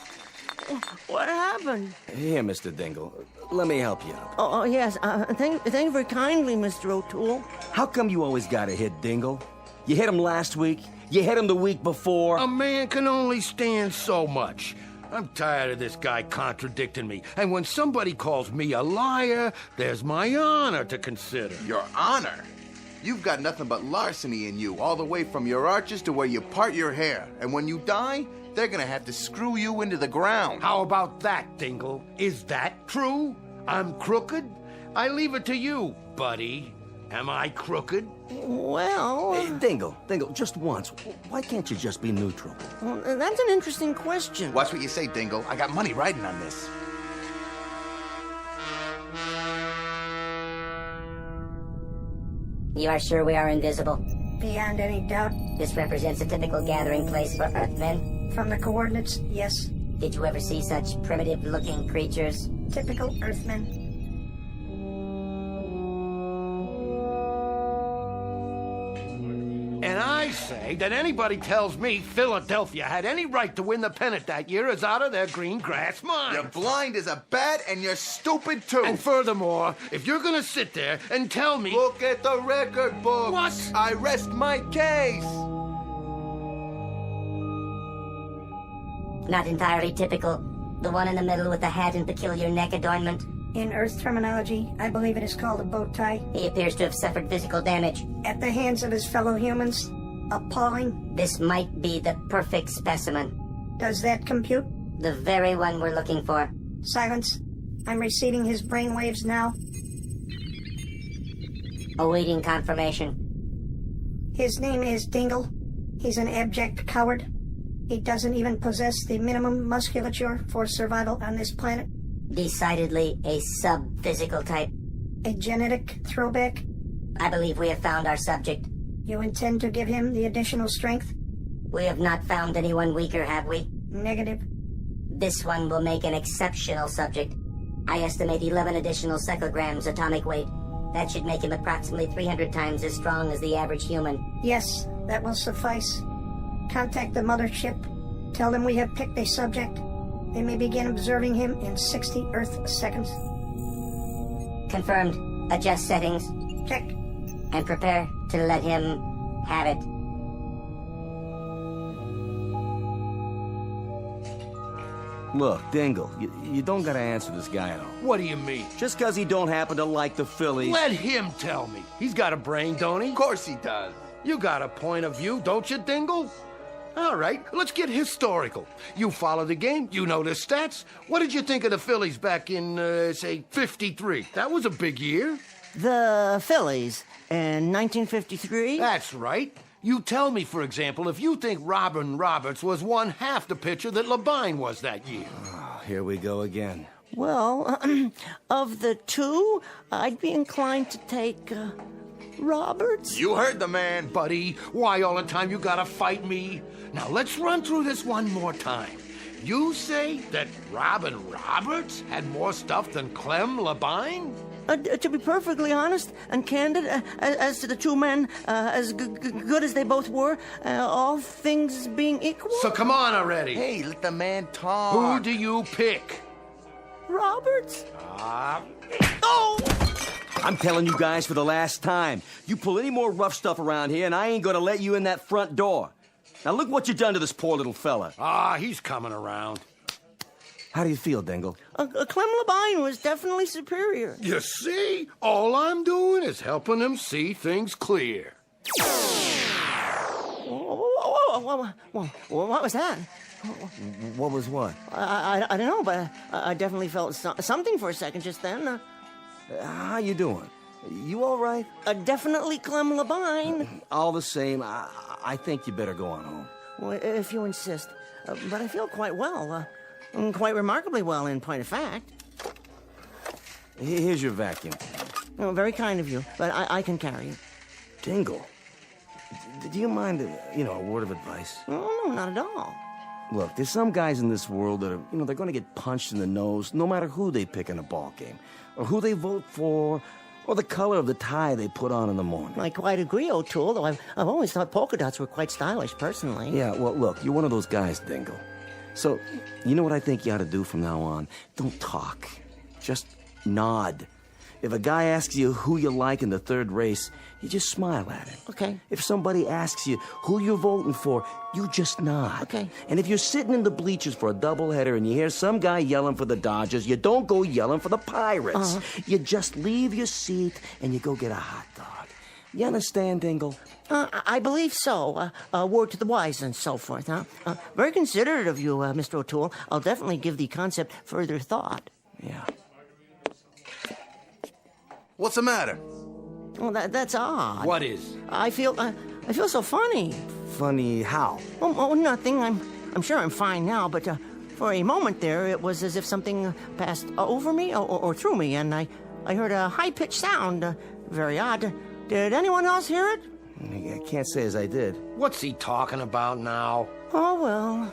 What happened? Here, Mr. Dingle. Let me help you out. Oh, yes. Thank you very kindly, Mr. O'Toole. How come you always gotta hit Dingle? You hit him last week. You hit him the week before. A man can only stand so much. I'm tired of this guy contradicting me. And when somebody calls me a liar, there's my honor to consider. Your honor? You've got nothing but larceny in you, all the way from your arches to where you part your hair. And when you die, they're gonna have to screw you into the ground. How about that, Dingle? Is that true? I'm crooked? I leave it to you, buddy. Am I crooked? Well... Hey, Dingle, just once. Why can't you just be neutral? Well, that's an interesting question. Watch what you say, Dingle. I got money riding on this. You are sure we are invisible? Beyond any doubt. This represents a typical gathering place for Earthmen? From the coordinates, yes. Did you ever see such primitive-looking creatures? Typical Earthmen. And I say that anybody tells me Philadelphia had any right to win the pennant that year is out of their green grass mind. You're blind as a bat and you're stupid too. And furthermore, if you're gonna sit there and tell me... Look at the record books. What? I rest my case. Not entirely typical. The one in the middle with the hat and peculiar neck adornment. In Earth terminology, I believe it is called a bow tie. He appears to have suffered physical damage. At the hands of his fellow humans. Appalling. This might be the perfect specimen. Does that compute? The very one we're looking for. Silence. I'm receiving his brainwaves now. Awaiting confirmation. His name is Dingle. He's an abject coward. He doesn't even possess the minimum musculature for survival on this planet. Decidedly a sub-physical type. A genetic throwback? I believe we have found our subject. You intend to give him the additional strength? We have not found anyone weaker, have we? Negative. This one will make an exceptional subject. I estimate 11 additional cyclograms atomic weight. That should make him approximately 300 times as strong as the average human. Yes, that will suffice. Contact the mothership. Tell them we have picked a subject. They may begin observing him in 60 Earth seconds. Confirmed. Adjust settings. Check. And prepare to let him have it. Look, Dingle, you don't gotta answer this guy at all. What do you mean? Just because he don't happen to like the Phillies. Let him tell me. He's got a brain, don't he? Of course he does. You got a point of view, don't you, Dingle? All right, let's get historical. You follow the game, you know the stats. What did you think of the Phillies back in, say, 53? That was a big year. The Phillies in 1953? That's right. You tell me, for example, if you think Robin Roberts was one half the pitcher that Labine was that year. Oh, here we go again. Well, of the two, I'd be inclined to take Roberts. You heard the man. Buddy, why all the time you gotta fight me? Now, let's run through this one more time. You say that Robin Roberts had more stuff than Clem Labine? To be perfectly honest and candid, as to the two men, as good as they both were, all things being equal... So come on already. Hey, let the man talk. Who do you pick? Roberts? Oh! I'm telling you guys for the last time, you pull any more rough stuff around here and I ain't gonna let you in that front door. Now look what you've done to this poor little fella. He's coming around. How do you feel, Dingle? Clem Labine was definitely superior. You see? All I'm doing is helping him see things clear. What was that? What was what? I don't know, but I definitely felt something for a second just then. How you doing? You all right? Definitely Clem Labine. All the same, I I think you better go on home. Well, if you insist. But I feel quite well. Quite remarkably well, in point of fact. Here's your vacuum. Oh, very kind of you, but I can carry it. Dingle, do you mind, a word of advice? Oh, no, not at all. Look, there's some guys in this world that are, they're going to get punched in the nose no matter who they pick in a ball game, or who they vote for, or the color of the tie they put on in the morning. I quite agree, O'Toole, though I've always thought polka dots were quite stylish, personally. Yeah, well, look, you're one of those guys, Dingle. So, you know what I think you ought to do from now on? Don't talk. Just nod. If a guy asks you who you like in the third race, you just smile at him. Okay. If somebody asks you who you're voting for, you just nod. Okay. And if you're sitting in the bleachers for a doubleheader and you hear some guy yelling for the Dodgers, you don't go yelling for the Pirates. You just leave your seat and you go get a hot dog. You understand, Dingle? I believe so. Word to the wise and so forth, huh? Very considerate of you, Mr. O'Toole. I'll definitely give the concept further thought. Yeah. What's the matter? Well, that's odd. What is? I feel so funny. Funny how? Oh, nothing. I'm sure I'm fine now, but for a moment there, it was as if something passed over me or through me, and I heard a high-pitched sound. Very odd. Did anyone else hear it? I can't say as I did. What's he talking about now? Oh, well.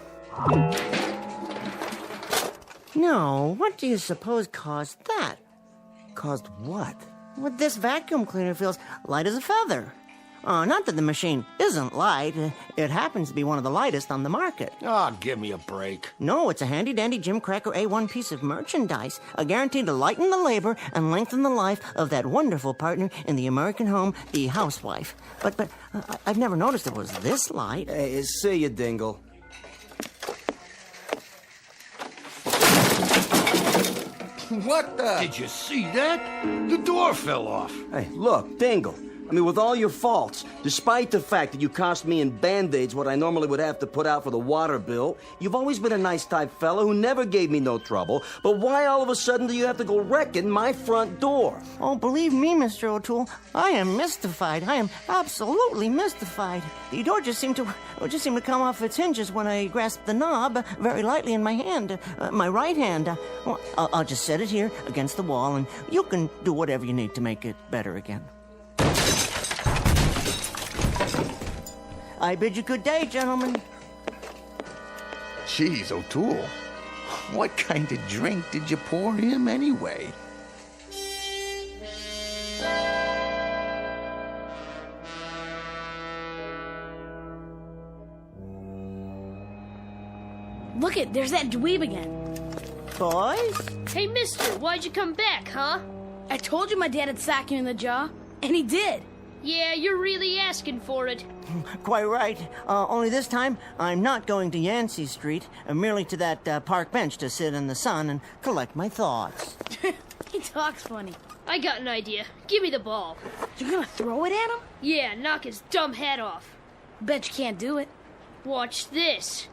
No, what do you suppose caused that? Caused what? Well, this vacuum cleaner feels light as a feather. Not that the machine isn't light. It happens to be one of the lightest on the market. Oh, give me a break. No, it's a handy-dandy Jim Cracker A1 piece of merchandise, guaranteed to lighten the labor and lengthen the life of that wonderful partner in the American home, the housewife. But I've never noticed it was this light. Hey, see you, Dingle. What the? Did you see that? The door fell off. Hey, look, Dingle. I mean, with all your faults, despite the fact that you cost me in Band-Aids what I normally would have to put out for the water bill, you've always been a nice type fella who never gave me no trouble. But why all of a sudden do you have to go wrecking my front door? Oh, believe me, Mr. O'Toole, I am mystified. I am absolutely mystified. The door just seemed to come off its hinges when I grasped the knob very lightly in my hand, my right hand. Well, I'll just set it here against the wall, and you can do whatever you need to make it better again. I bid you good day, gentlemen. Jeez, O'Toole. What kind of drink did you pour him anyway? Look it, there's that dweeb again. Boys? Hey, mister, why'd you come back, huh? I told you my dad would sock you in the jaw, and he did. Yeah, you're really asking for it. Quite right. Only this time, I'm not going to Yancey Street, merely to that park bench to sit in the sun and collect my thoughts. He talks funny. I got an idea. Give me the ball. You're gonna throw it at him? Yeah, knock his dumb head off. Bet you can't do it. Watch this.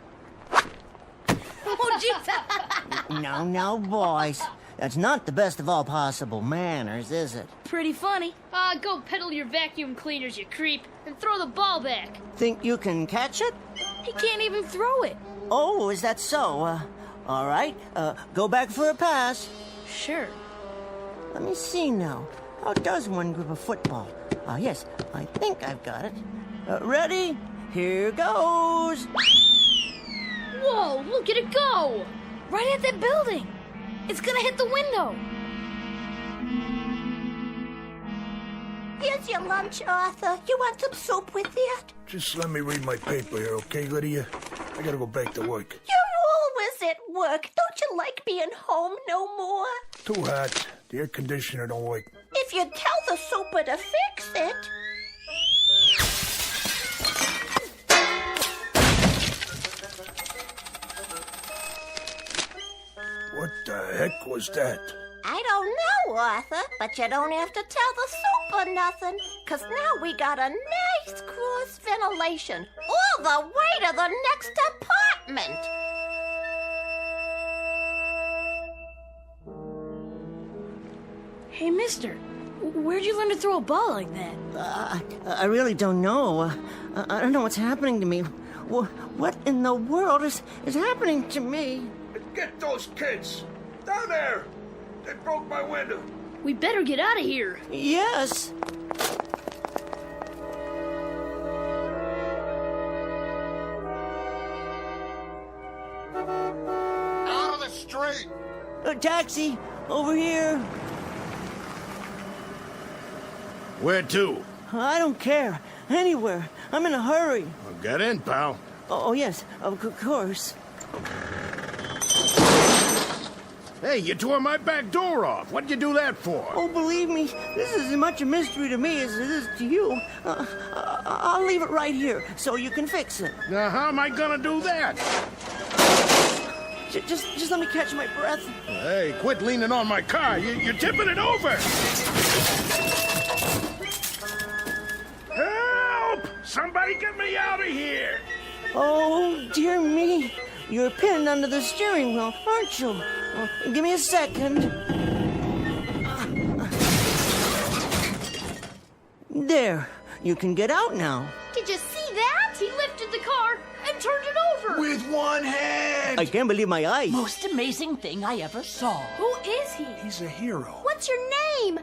Oh, jeez. No, boys. That's not the best of all possible manners, is it? Pretty funny. Go pedal your vacuum cleaners, you creep, and throw the ball back. Think you can catch it? He can't even throw it. Oh, is that so? All right. Go back for a pass. Sure. Let me see now. How does one grip a football? Yes, I think I've got it. Ready? Here goes. Whoa, look at it go! Right at that building. It's gonna hit the window. Here's your lunch, Arthur. You want some soup with it? Just let me read my paper here, okay, Lydia? I gotta go back to work. You're always at work. Don't you like being home no more? Too hot. The air conditioner don't work. If you tell the super to fix it. What the heck was that? I don't know, Arthur, but you don't have to tell the super nothing, 'cause now we got a nice cross ventilation all the way to the next apartment. Hey, mister, where'd you learn to throw a ball like that? I really don't know. I don't know what's happening to me. What in the world is happening to me? Get those kids! Down there! They broke my window. We better get out of here. Yes. Out of the street! A taxi! Over here! Where to? I don't care. Anywhere. I'm in a hurry. Well, get in, pal. Oh, yes. Of course. Hey, you tore my back door off. What'd you do that for? Oh, believe me, this is as much a mystery to me as it is to you. I'll leave it right here so you can fix it. Now, how am I gonna do that? Just let me catch my breath. Hey, quit leaning on my car. You're tipping it over. Help! Somebody get me out of here! Oh, dear me. You're pinned under the steering wheel, aren't you? Give me a second. There. You can get out now. Did you see that? He lifted the car and turned it over. With one hand! I can't believe my eyes. Most amazing thing I ever saw. Who is he? He's a hero. What's your name?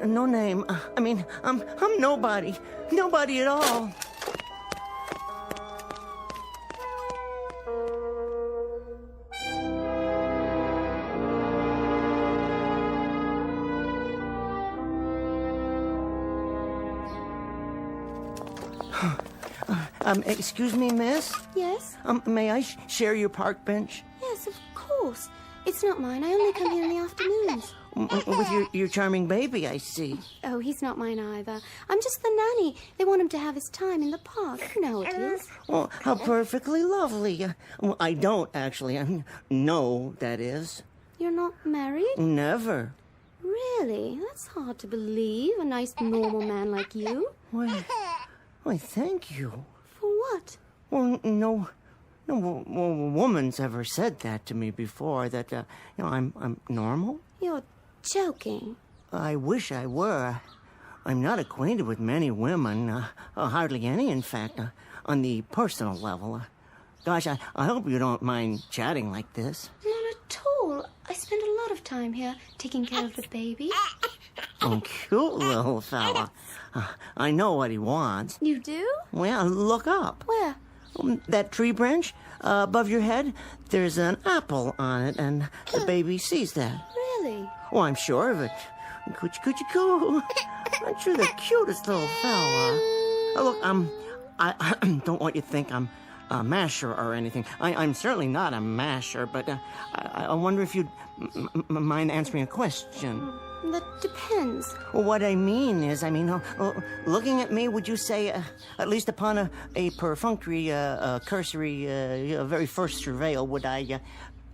No name. I mean, I'm nobody. Nobody at all. Excuse me, miss? Yes? May I share your park bench? Yes, of course. It's not mine. I only come here in the afternoons. With your charming baby, I see. Oh, he's not mine either. I'm just the nanny. They want him to have his time in the park. You know it is. Well, how perfectly lovely. Well, I don't, actually. No, that is. You're not married? Never. Really? That's hard to believe. A nice, normal man like you. Why, thank you. For what? Well, no woman's ever said that to me before, that, I'm normal. You're joking. I wish I were. I'm not acquainted with many women, hardly any, in fact, on the personal level. Gosh, I hope you don't mind chatting like this. Not at all. I spend a lot of time here taking care of the baby. Oh, cute little fella. I know what he wants. You do? Well, look up. Where? That tree branch above your head, there's an apple on it, and the baby sees that. Really? Oh, I'm sure of it. Coochie coo. Aren't you the cutest little fella? Look, I don't want you to think I'm a masher or anything. I'm certainly not a masher, but I wonder if you'd mind answering a question. That depends. Well, what I mean is, looking at me, would you say, at least upon a perfunctory, cursory, very first surveil, would I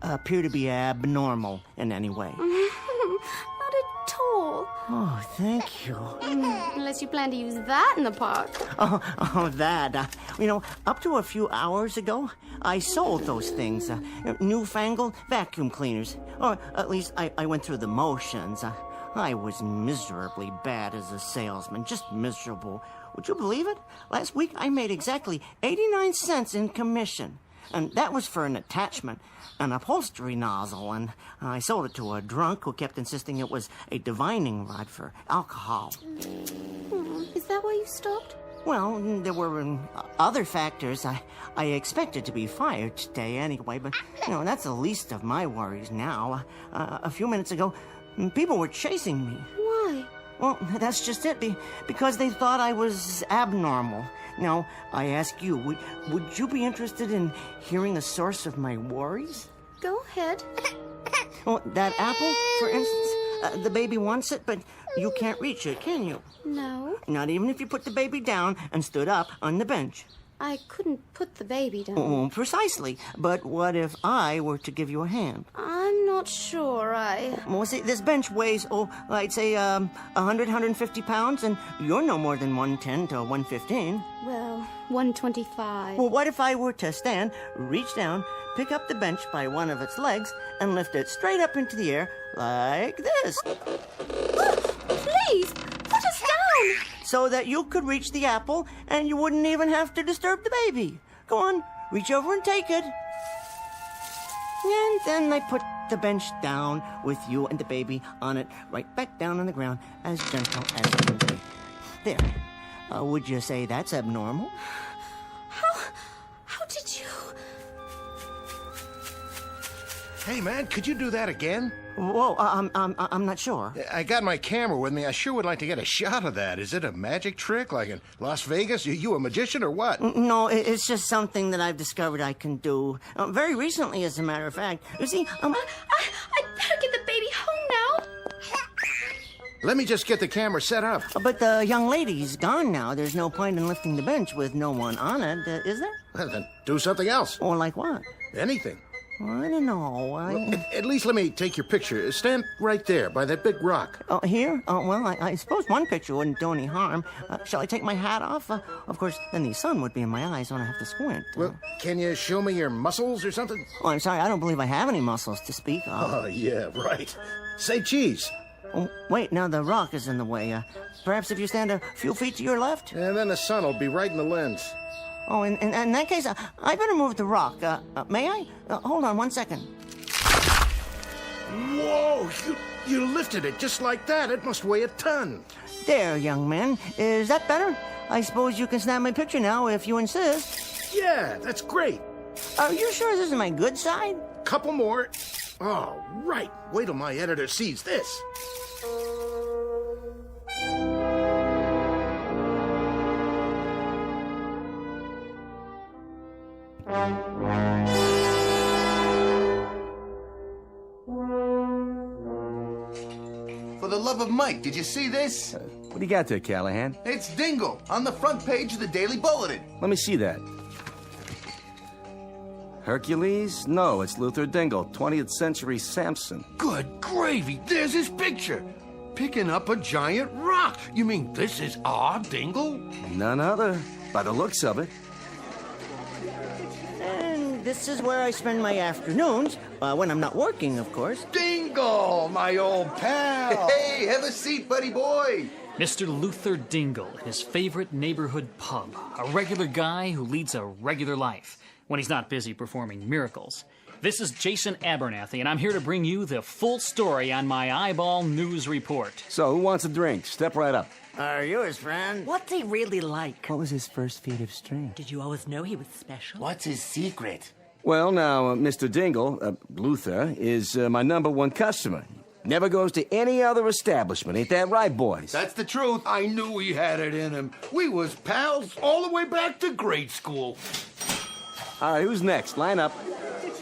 appear to be abnormal in any way? Not at all. Oh, thank you. Unless you plan to use that in the park. Oh, that. Up to a few hours ago, I sold those things. Newfangled vacuum cleaners. Or at least I went through the motions. I was miserably bad as a salesman, just miserable. Would you believe it? Last week I made exactly 89 cents in commission. And that was for an attachment, an upholstery nozzle, and I sold it to a drunk who kept insisting it was a divining rod for alcohol. Is that why you stopped? Well, there were other factors. I expected to be fired today anyway, but, that's the least of my worries now. A few minutes ago, people were chasing me. Why? Well, that's just it, because they thought I was abnormal. Now, I ask you, would you be interested in hearing the source of my worries? Go ahead. Well, that apple, for instance, the baby wants it, but you can't reach it, can you? No. Not even if you put the baby down and stood up on the bench. I couldn't put the baby down. Oh, precisely. But what if I were to give you a hand? I'm not sure Well, see, this bench weighs, I'd say 100, 150 pounds, and you're no more than 110 to 115. Well, 125. Well, what if I were to stand, reach down, pick up the bench by one of its legs, and lift it straight up into the air like this? Please, put us down! so that you could reach the apple and you wouldn't even have to disturb the baby. Go on, reach over and take it. And then I put the bench down with you and the baby on it, right back down on the ground, as gentle as it can be. There. Would you say that's abnormal? How did you... Hey, man, could you do that again? Whoa, I'm not sure. I got my camera with me. I sure would like to get a shot of that. Is it a magic trick, like in Las Vegas? You a magician or what? No, it's just something that I've discovered I can do. Very recently, as a matter of fact. You see, I better get the baby home now. Let me just get the camera set up. But the young lady's gone now. There's no point in lifting the bench with no one on it, is there? Well, then do something else. Or like what? Anything. I don't know. Well, at least let me take your picture. Stand right there by that big rock. Here? Well, I suppose one picture wouldn't do any harm. Shall I take my hat off? Of course, then the sun would be in my eyes when I have to squint. Well, can you show me your muscles or something? Oh, I'm sorry. I don't believe I have any muscles to speak of. Oh, yeah, right. Say cheese. Oh, wait, now the rock is in the way. Perhaps if you stand a few feet to your left? And then the sun will be right in the lens. Oh, in that case, I better move the rock. May I? Hold on 1 second. Whoa, you lifted it just like that. It must weigh a ton. There, young man. Is that better? I suppose you can snap my picture now if you insist. Yeah, that's great. Are you sure this is my good side? Couple more. Oh, right. Wait till my editor sees this. For the love of Mike, did you see this? What do you got there, Callahan? It's Dingle on the front page of the Daily Bulletin. Let me see that. Hercules? No, it's Luther Dingle, 20th century Samson. Good gravy, there's his picture. Picking up a giant rock. You mean this is our Dingle? None other, by the looks of it. And this is where I spend my afternoons, when I'm not working, of course. Dingle, my old pal. Hey, have a seat, buddy boy. Mr. Luther Dingle in his favorite neighborhood pub. A regular guy who leads a regular life when he's not busy performing miracles. This is Jason Abernathy, and I'm here to bring you the full story on my eyeball news report. So, who wants a drink? Step right up. Are you his friend? What's he really like? What was his first feat of strength? Did you always know he was special? What's his secret? Well, now, Mr. Dingle, Luther, is my #1 customer. Never goes to any other establishment. Ain't that right, boys? That's the truth. I knew he had it in him. We was pals all the way back to grade school. All right, who's next? Line up.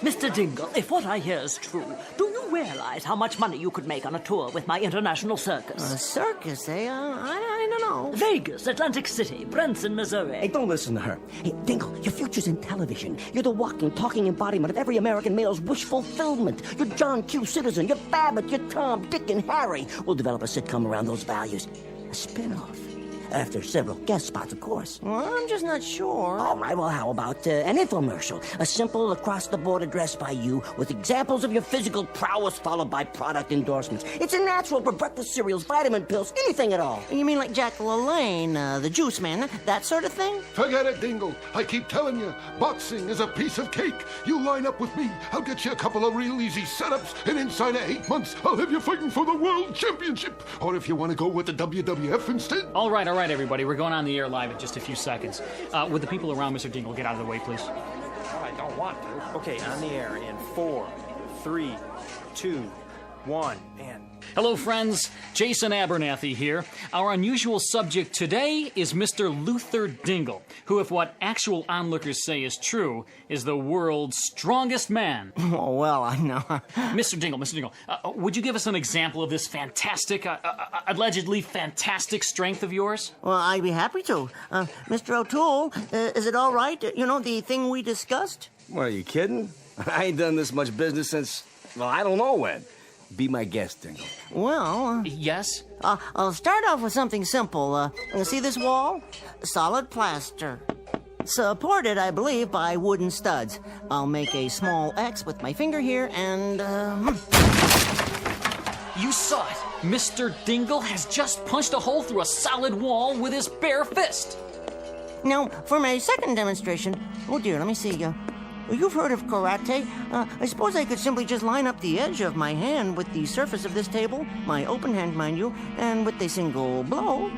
Mr. Dingle, if what I hear is true, do you realize how much money you could make on a tour with my international circus? A circus, eh? I don't know. Vegas, Atlantic City, Branson, Missouri. Hey, don't listen to her. Hey, Dingle, your future's in television. You're the walking, talking embodiment of every American male's wish fulfillment. You're John Q. Citizen. You're Babbitt. You're Tom, Dick, and Harry. We'll develop a sitcom around those values. A spin-off. After several guest spots, of course. Well, I'm just not sure. All right, well, how about an infomercial? A simple across-the-board address by you with examples of your physical prowess followed by product endorsements. It's a natural for breakfast cereals, vitamin pills, anything at all. You mean like Jack LaLanne, the juice man, that sort of thing? Forget it, Dingle. I keep telling you, boxing is a piece of cake. You line up with me, I'll get you a couple of real easy setups, and inside of 8 months, I'll have you fighting for the World Championship. Or if you want to go with the WWF instead. All right, everybody. We're going on the air live in just a few seconds. Would the people around Mr. Dingle get out of the way, please? I don't want to. Okay, on the air in 4, 3, 2, 1, and... Hello, friends. Jason Abernathy here. Our unusual subject today is Mr. Luther Dingle, who, if what actual onlookers say is true, is the world's strongest man. Oh, well, I know. Mr. Dingle, would you give us an example of this fantastic, allegedly fantastic strength of yours? Well, I'd be happy to. Mr. O'Toole, is it all right? You know, the thing we discussed? What, are you kidding? I ain't done this much business since, well, I don't know when. Be my guest, Dingle. Well... Yes? I'll start off with something simple. See this wall? Solid plaster. Supported, I believe, by wooden studs. I'll make a small X with my finger here and... You saw it! Mr. Dingle has just punched a hole through a solid wall with his bare fist. Now, for my second demonstration... Oh, dear, let me see. You've heard of karate. I suppose I could simply just line up the edge of my hand with the surface of this table, my open hand, mind you, and with a single blow...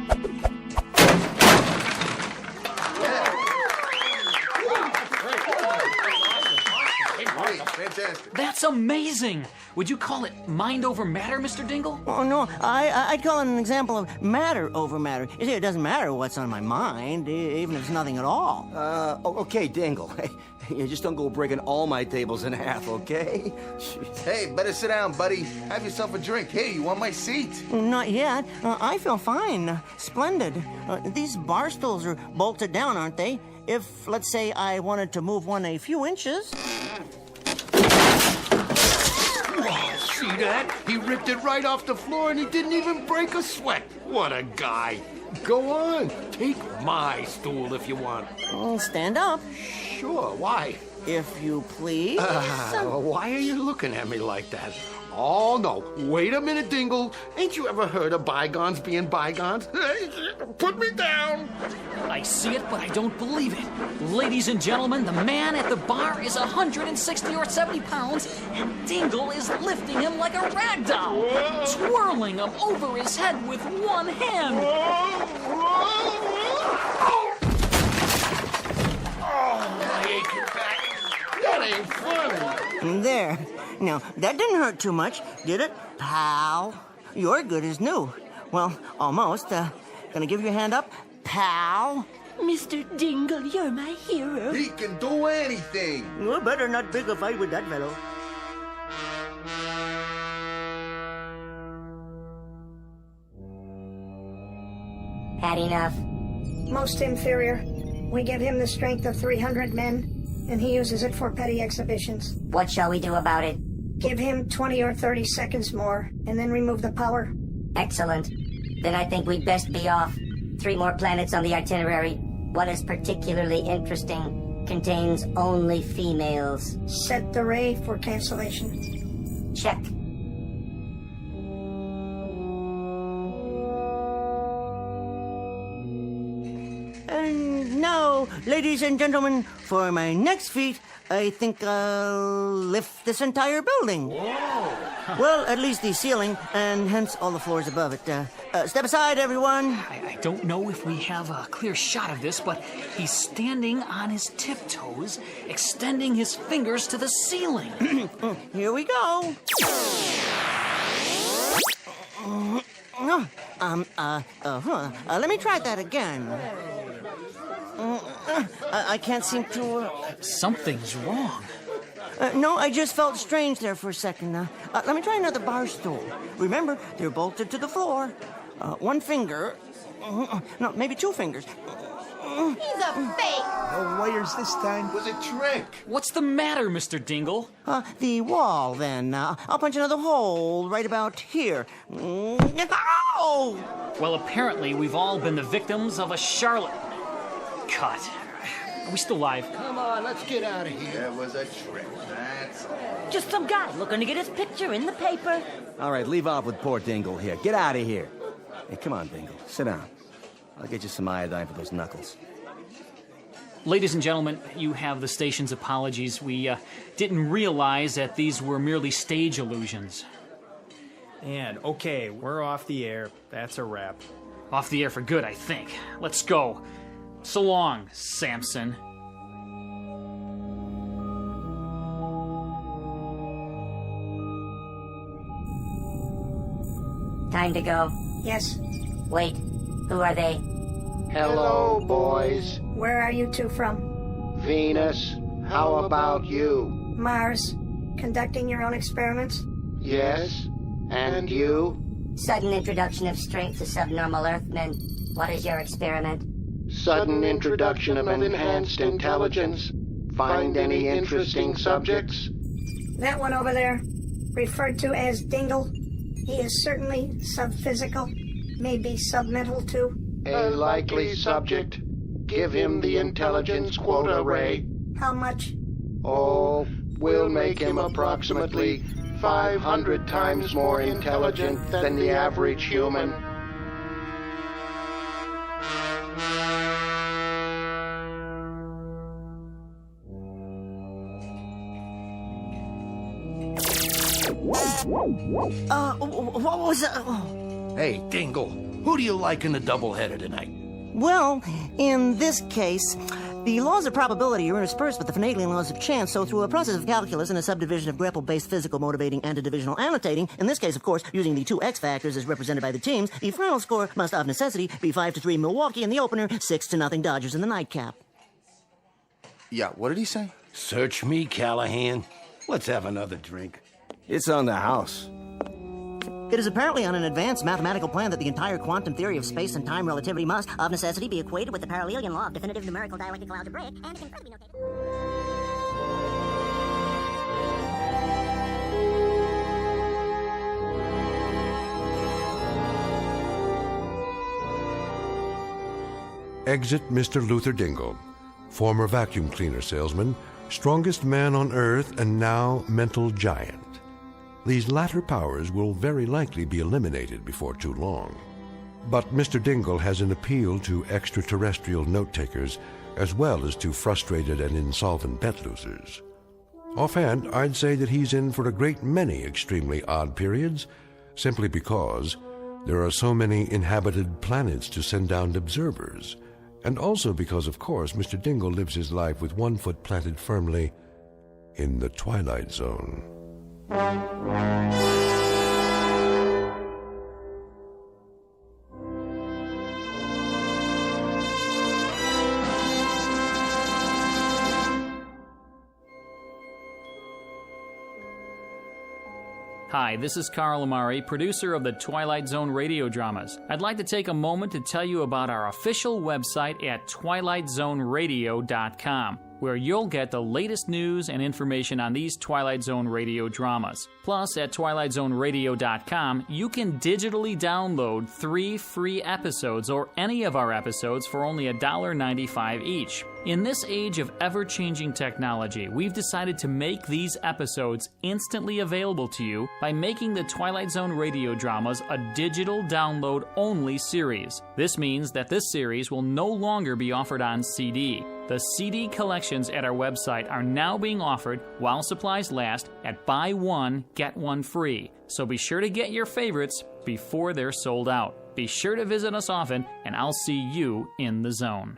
Fantastic. That's amazing. Would you call it mind over matter, Mr. Dingle? Oh, no, I'd call it an example of matter over matter. You see, it doesn't matter what's on my mind, even if it's nothing at all. Okay, Dingle. Hey, you just don't go breaking all my tables in half, okay? Hey, better sit down, buddy. Have yourself a drink. Hey, you want my seat? Not yet. I feel fine. Splendid. These bar stools are bolted down, aren't they? If, let's say, I wanted to move one a few inches... See that? He ripped it right off the floor and he didn't even break a sweat. What a guy. Go on. Take my stool if you want. Stand up. Sure, why? If you please. Why are you looking at me like that? Oh, no. Wait a minute, Dingle. Ain't you ever heard of bygones being bygones? Put me down. I see it, but I don't believe it. Ladies and gentlemen, the man at the bar is 160 or 70 pounds, and Dingle is lifting him like a rag doll, twirling him over his head with one hand. I hate your back. That ain't funny. There. Now, that didn't hurt too much, did it, pal? You're good as new. Well, almost. Gonna give you a hand up, pal? Mr. Dingle, you're my hero. He can do anything. You better not pick a fight with that fellow. Had enough. Most inferior. We give him the strength of 300 men, and he uses it for petty exhibitions. What shall we do about it? Give him 20 or 30 seconds more, and then remove the power. Excellent. Then I think we'd best be off. 3 more planets on the itinerary. One is particularly interesting. Contains only females. Set the ray for cancellation. Check. And now, ladies and gentlemen, for my next feat, I think I'll lift this entire building. Whoa! Well, at least the ceiling, and hence all the floors above it. Step aside, everyone. I don't know if we have a clear shot of this, but he's standing on his tiptoes, extending his fingers to the ceiling. Here we go. Let me try that again. I can't seem to... Something's wrong. No, I just felt strange there for a second. Let me try another bar stool. Remember, they're bolted to the floor. One finger... no, maybe 2 fingers. He's a fake. No wires this time. It was a trick. What's the matter, Mr. Dingle? The wall, then. I'll punch another hole right about here. Ow! Well, apparently we've all been the victims of a charlatan. Cut. Are we still alive? Come on, let's get out of here. That was a trick. That's all. Just some guy looking to get his picture in the paper. All right, leave off with poor Dingle here. Get out of here. Hey, come on, Dingle. Sit down. I'll get you some iodine for those knuckles. Ladies and gentlemen, you have the station's apologies. We didn't realize that these were merely stage illusions. And, okay, we're off the air. That's a wrap. Off the air for good, I think. Let's go. So long, Samson. Time to go. Yes. Wait, who are they? Hello, boys. Where are you 2 from? Venus, how about you? Mars. Conducting your own experiments? Yes. And you? Sudden introduction of strength to subnormal Earthmen. What is your experiment? Sudden introduction of enhanced intelligence. Find any interesting subjects? That one over there, referred to as Dingle. He is certainly subphysical, maybe submental too. A likely subject. Give him the intelligence quota, Ray. How much? Oh, we'll make him approximately 500 times more intelligent than the average human. What was that? Hey, Dingle, who do you like in the doubleheader tonight? Well, in this case, the laws of probability are interspersed with the finagling laws of chance, so through a process of calculus and a subdivision of grapple-based physical motivating and divisional annotating, in this case, of course, using the two X factors as represented by the teams, the final score must of necessity be 5-3 Milwaukee in the opener, 6-0 Dodgers in the nightcap. Yeah, what did he say? Search me, Callahan. Let's have another drink. It's on the house. It is apparently on an advanced mathematical plan that the entire quantum theory of space and time relativity must, of necessity, be equated with the Parallelian law of definitive numerical dialectical algebraic, and can further be notated. Exit Mr. Luther Dingle, former vacuum cleaner salesman, strongest man on Earth, and now mental giant. These latter powers will very likely be eliminated before too long. But Mr. Dingle has an appeal to extraterrestrial note-takers as well as to frustrated and insolvent bet losers. Offhand, I'd say that he's in for a great many extremely odd periods, simply because there are so many inhabited planets to send down observers, and also because, of course, Mr. Dingle lives his life with one foot planted firmly in the Twilight Zone. Hi, this is Carl Amari, producer of the Twilight Zone radio dramas. I'd like to take a moment to tell you about our official website at twilightzoneradio.com, where you'll get the latest news and information on these Twilight Zone radio dramas. Plus, at twilightzoneradio.com, you can digitally download 3 free episodes or any of our episodes for only $1.95 each. In this age of ever-changing technology, we've decided to make these episodes instantly available to you by making the Twilight Zone radio dramas a digital download-only series. This means that this series will no longer be offered on CD. The CD collections at our website are now being offered while supplies last at buy one, get one free. So be sure to get your favorites before they're sold out. Be sure to visit us often, and I'll see you in the zone.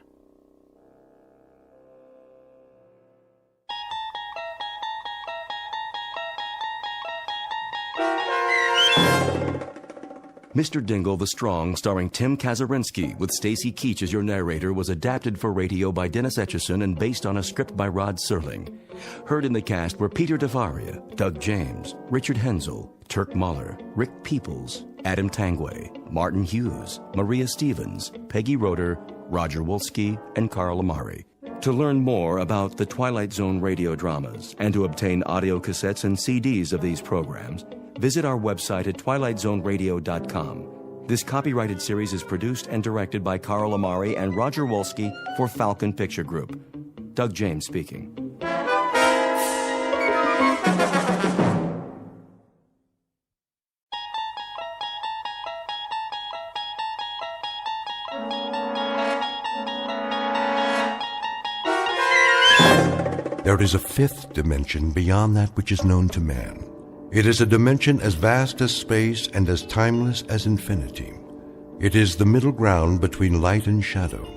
Mr. Dingle the Strong, starring Tim Kazurinsky, with Stacy Keach as your narrator, was adapted for radio by Dennis Etchison and based on a script by Rod Serling. Heard in the cast were Peter DeVaria, Doug James, Richard Hensel, Turk Muller, Rick Peoples, Adam Tangway, Martin Hughes, Maria Stevens, Peggy Roeder, Roger Wolski, and Carl Amari. To learn more about the Twilight Zone radio dramas and to obtain audio cassettes and CDs of these programs, visit our website at twilightzoneradio.com. This copyrighted series is produced and directed by Carl Amari and Roger Wolski for Falcon Picture Group. Doug James speaking. There is a fifth dimension beyond that which is known to man. It is a dimension as vast as space and as timeless as infinity. It is the middle ground between light and shadow,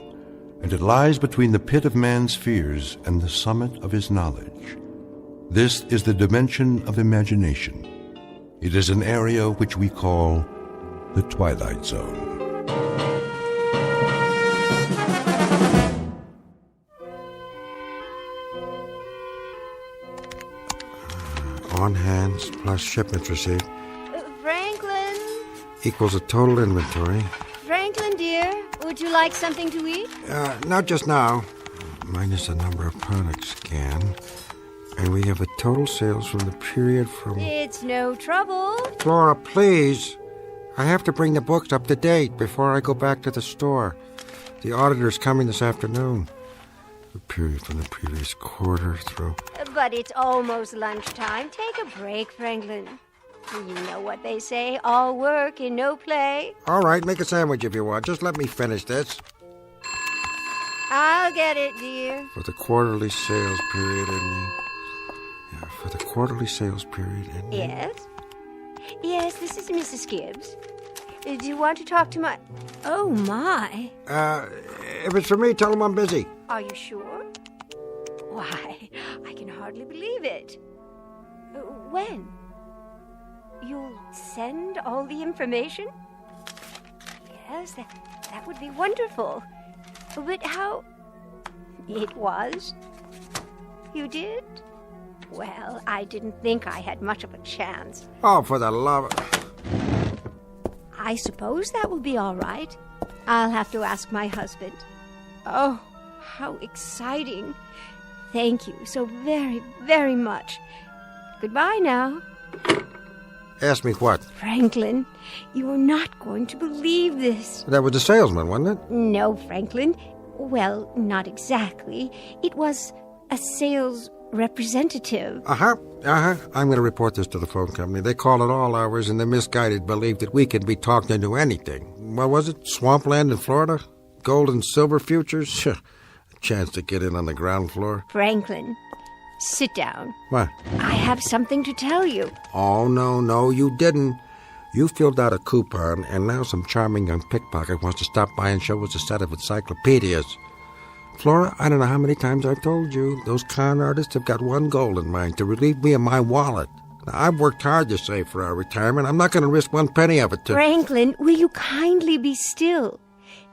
and it lies between the pit of man's fears and the summit of his knowledge. This is the dimension of imagination. It is an area which we call the Twilight Zone. On hands plus shipment receipt Franklin? equals a total inventory. Franklin, dear, would you like something to eat? Not just now. Minus the number of products scanned. And we have a total sales from the period from... It's no trouble. Flora, please. I have to bring the books up to date before I go back to the store. The auditor's coming this afternoon. The period from the previous quarter through... But it's almost lunchtime. Take a break, Franklin. You know what they say, all work and no play. All right, make a sandwich if you want. Just let me finish this. I'll get it, dear. For the quarterly sales period ending... Yeah, for the quarterly sales period ending... Yes? Yes, this is Mrs. Gibbs. Do you want to talk to my... Oh, my. If it's for me, tell them I'm busy. Are you sure? Why, I can hardly believe it. When? You'll send all the information? Yes, that would be wonderful. But how... It was? You did? Well, I didn't think I had much of a chance. Oh, for the love of... I suppose that will be all right. I'll have to ask my husband. Oh, how exciting. Thank you so very, very much. Goodbye now. Ask me what? Franklin, you are not going to believe this. That was the salesman, wasn't it? No, Franklin. Well, not exactly. It was a sales representative. I'm going to report this to the phone company. They call at all hours, and the misguided believe that we can be talked into anything. What was it? Swampland in Florida? Gold and silver futures? A chance to get in on the ground floor. Franklin, sit down. What? I have something to tell you. Oh, no, you didn't. You filled out a coupon, and now some charming young pickpocket wants to stop by and show us a set of encyclopedias. Flora, I don't know how many times I've told you, those con artists have got one goal in mind, to relieve me of my wallet. Now, I've worked hard to save for our retirement. I'm not going to risk one penny of it to... Franklin, will you kindly be still?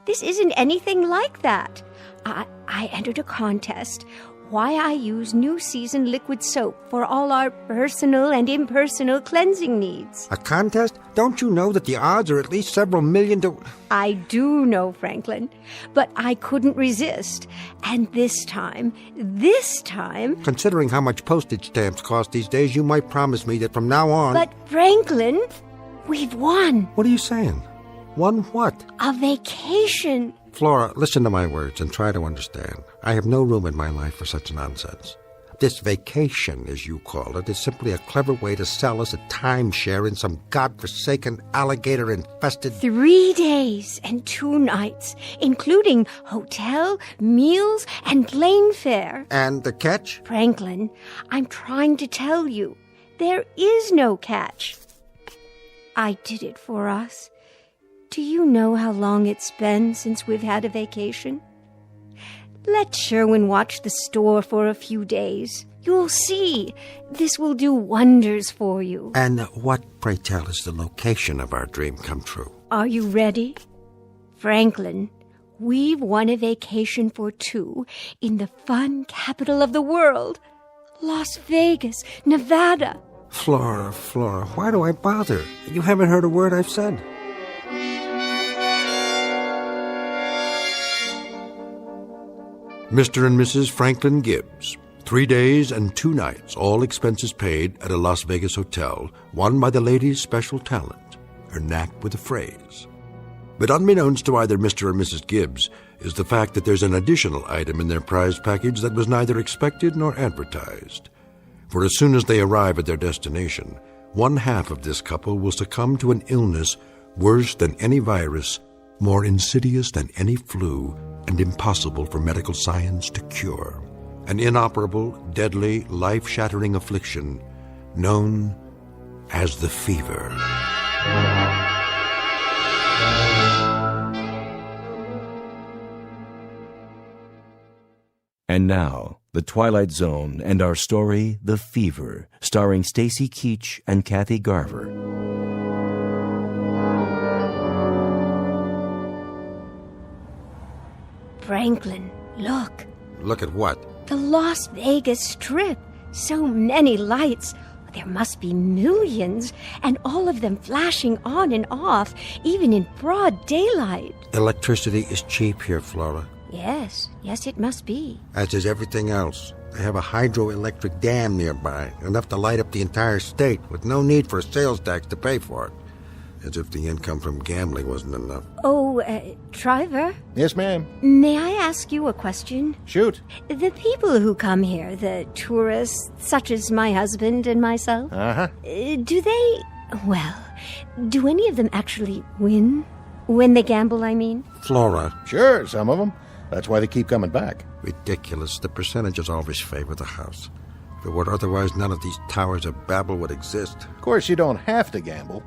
This isn't anything like that. I entered a contest. Why I use New Season liquid soap for all our personal and impersonal cleansing needs. A contest? Don't you know that the odds are at least several million to... I do know, Franklin, but I couldn't resist. And this time... Considering how much postage stamps cost these days, you might promise me that from now on... But, Franklin, we've won. What are you saying? Won what? A vacation. Flora, listen to my words and try to understand. I have no room in my life for such nonsense. This vacation, as you call it, is simply a clever way to sell us a timeshare in some godforsaken, alligator-infested... 3 days and 2 nights, including hotel, meals, and plane fare. And the catch? Franklin, I'm trying to tell you, there is no catch. I did it for us. Do you know how long it's been since we've had a vacation? Let Sherwin watch the store for a few days. You'll see. This will do wonders for you. And what, pray tell, is the location of our dream come true? Are you ready? Franklin, we've won a vacation for 2 in the fun capital of the world, Las Vegas, Nevada. Flora, why do I bother? You haven't heard a word I've said. Mr. and Mrs. Franklin Gibbs, 3 days and 2 nights, all expenses paid at a Las Vegas hotel, won by the lady's special talent, her knack with a phrase. But unbeknownst to either Mr. or Mrs. Gibbs is the fact that there's an additional item in their prize package that was neither expected nor advertised. For as soon as they arrive at their destination, 1/2 of this couple will succumb to an illness worse than any virus, more insidious than any flu, and impossible for medical science to cure. An inoperable, deadly, life-shattering affliction known as the fever. And now, The Twilight Zone and our story, The Fever, starring Stacy Keach and Kathy Garver. Franklin, look. Look at what? The Las Vegas Strip. So many lights. There must be millions, and all of them flashing on and off, even in broad daylight. Electricity is cheap here, Flora. Yes, it must be. As is everything else. They have a hydroelectric dam nearby, enough to light up the entire state, with no need for a sales tax to pay for it. as if the income from gambling wasn't enough. Oh, Triver, Yes, ma'am. may I ask you a question? Shoot. The people who come here, the tourists, such as my husband and myself, Uh-huh. do they, well, do any of them actually win? When they gamble, I mean? Flora. Sure, some of them. That's why they keep coming back. Ridiculous. The percentages always favor the house. If it were otherwise, none of these towers of Babel would exist. Of course, you don't have to gamble.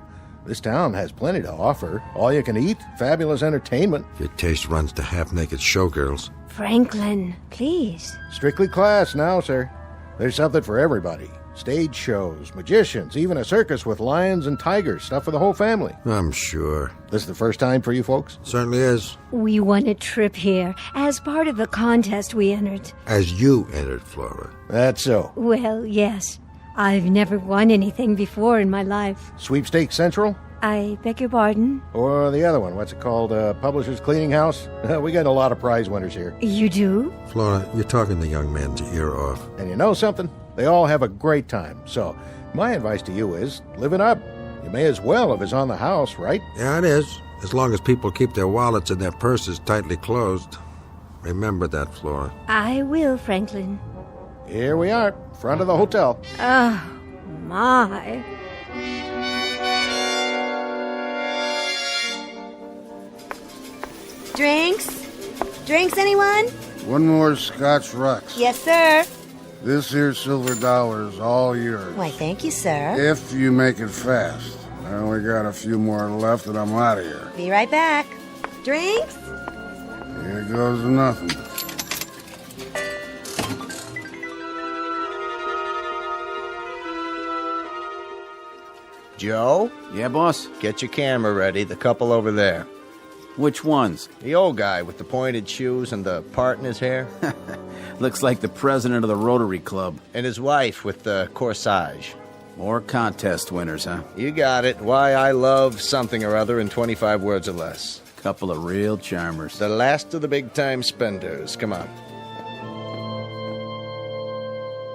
This town has plenty to offer. All you can eat, fabulous entertainment. Your taste runs to half-naked showgirls. Franklin, please. Strictly class now, sir. There's something for everybody. Stage shows, magicians, even a circus with lions and tigers. Stuff for the whole family. I'm sure. This is the first time for you folks? Certainly is. We won a trip here as part of a contest we entered. As you entered, Flora. That's so. Well, yes. I've never won anything before in my life. Sweepstakes Central? I beg your pardon? Or the other one, what's it called? Publishers Cleaning House? We got a lot of prize winners here. You do? Flora, you're talking the young man's ear off. And you know something? They all have a great time. So, my advice to you is, live it up. You may as well if it's on the house, right? Yeah, it is. As long as people keep their wallets and their purses tightly closed. Remember that, Flora. I will, Franklin. Here we are, front of the hotel. Oh, my. Drinks? Drinks, anyone? One more Scotch Rux. Yes, sir. This here silver dollar is all yours. Why, thank you, sir. If you make it fast. I only got a few more left and I'm out of here. Be right back. Drinks? Here goes nothing. Joe? Yeah, boss? Get your camera ready. The couple over there. Which ones? The old guy with the pointed shoes and the part in his hair. Looks like the president of the Rotary Club. And his wife with the corsage. More contest winners, huh? You got it. Why I love something or other in 25 words or less. Couple of real charmers. The last of the big-time spenders. Come on.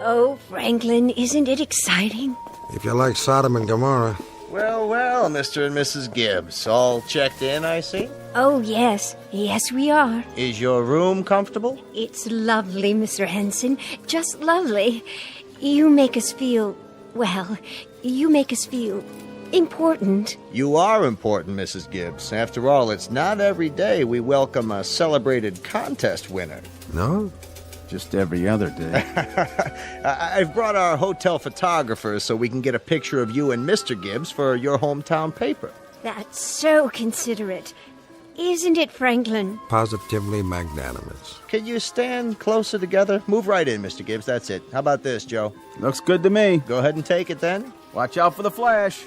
Oh, Franklin, isn't it exciting? If you like Sodom and Gomorrah. Well, well, Mr. and Mrs. Gibbs. All checked in, I see? Oh, yes. Yes, we are. Is your room comfortable? It's lovely, Mr. Henson. Just lovely. You make us feel... well, you make us feel... important. You are important, Mrs. Gibbs. After all, it's not every day we welcome a celebrated contest winner. No? Just every other day. I've brought our hotel photographer so we can get a picture of you and Mr. Gibbs for your hometown paper. That's so considerate. Isn't it, Franklin? Positively magnanimous. Can you stand closer together? Move right in, Mr. Gibbs. That's it. How about this, Joe? Looks good to me. Go ahead and take it then. Watch out for the flash.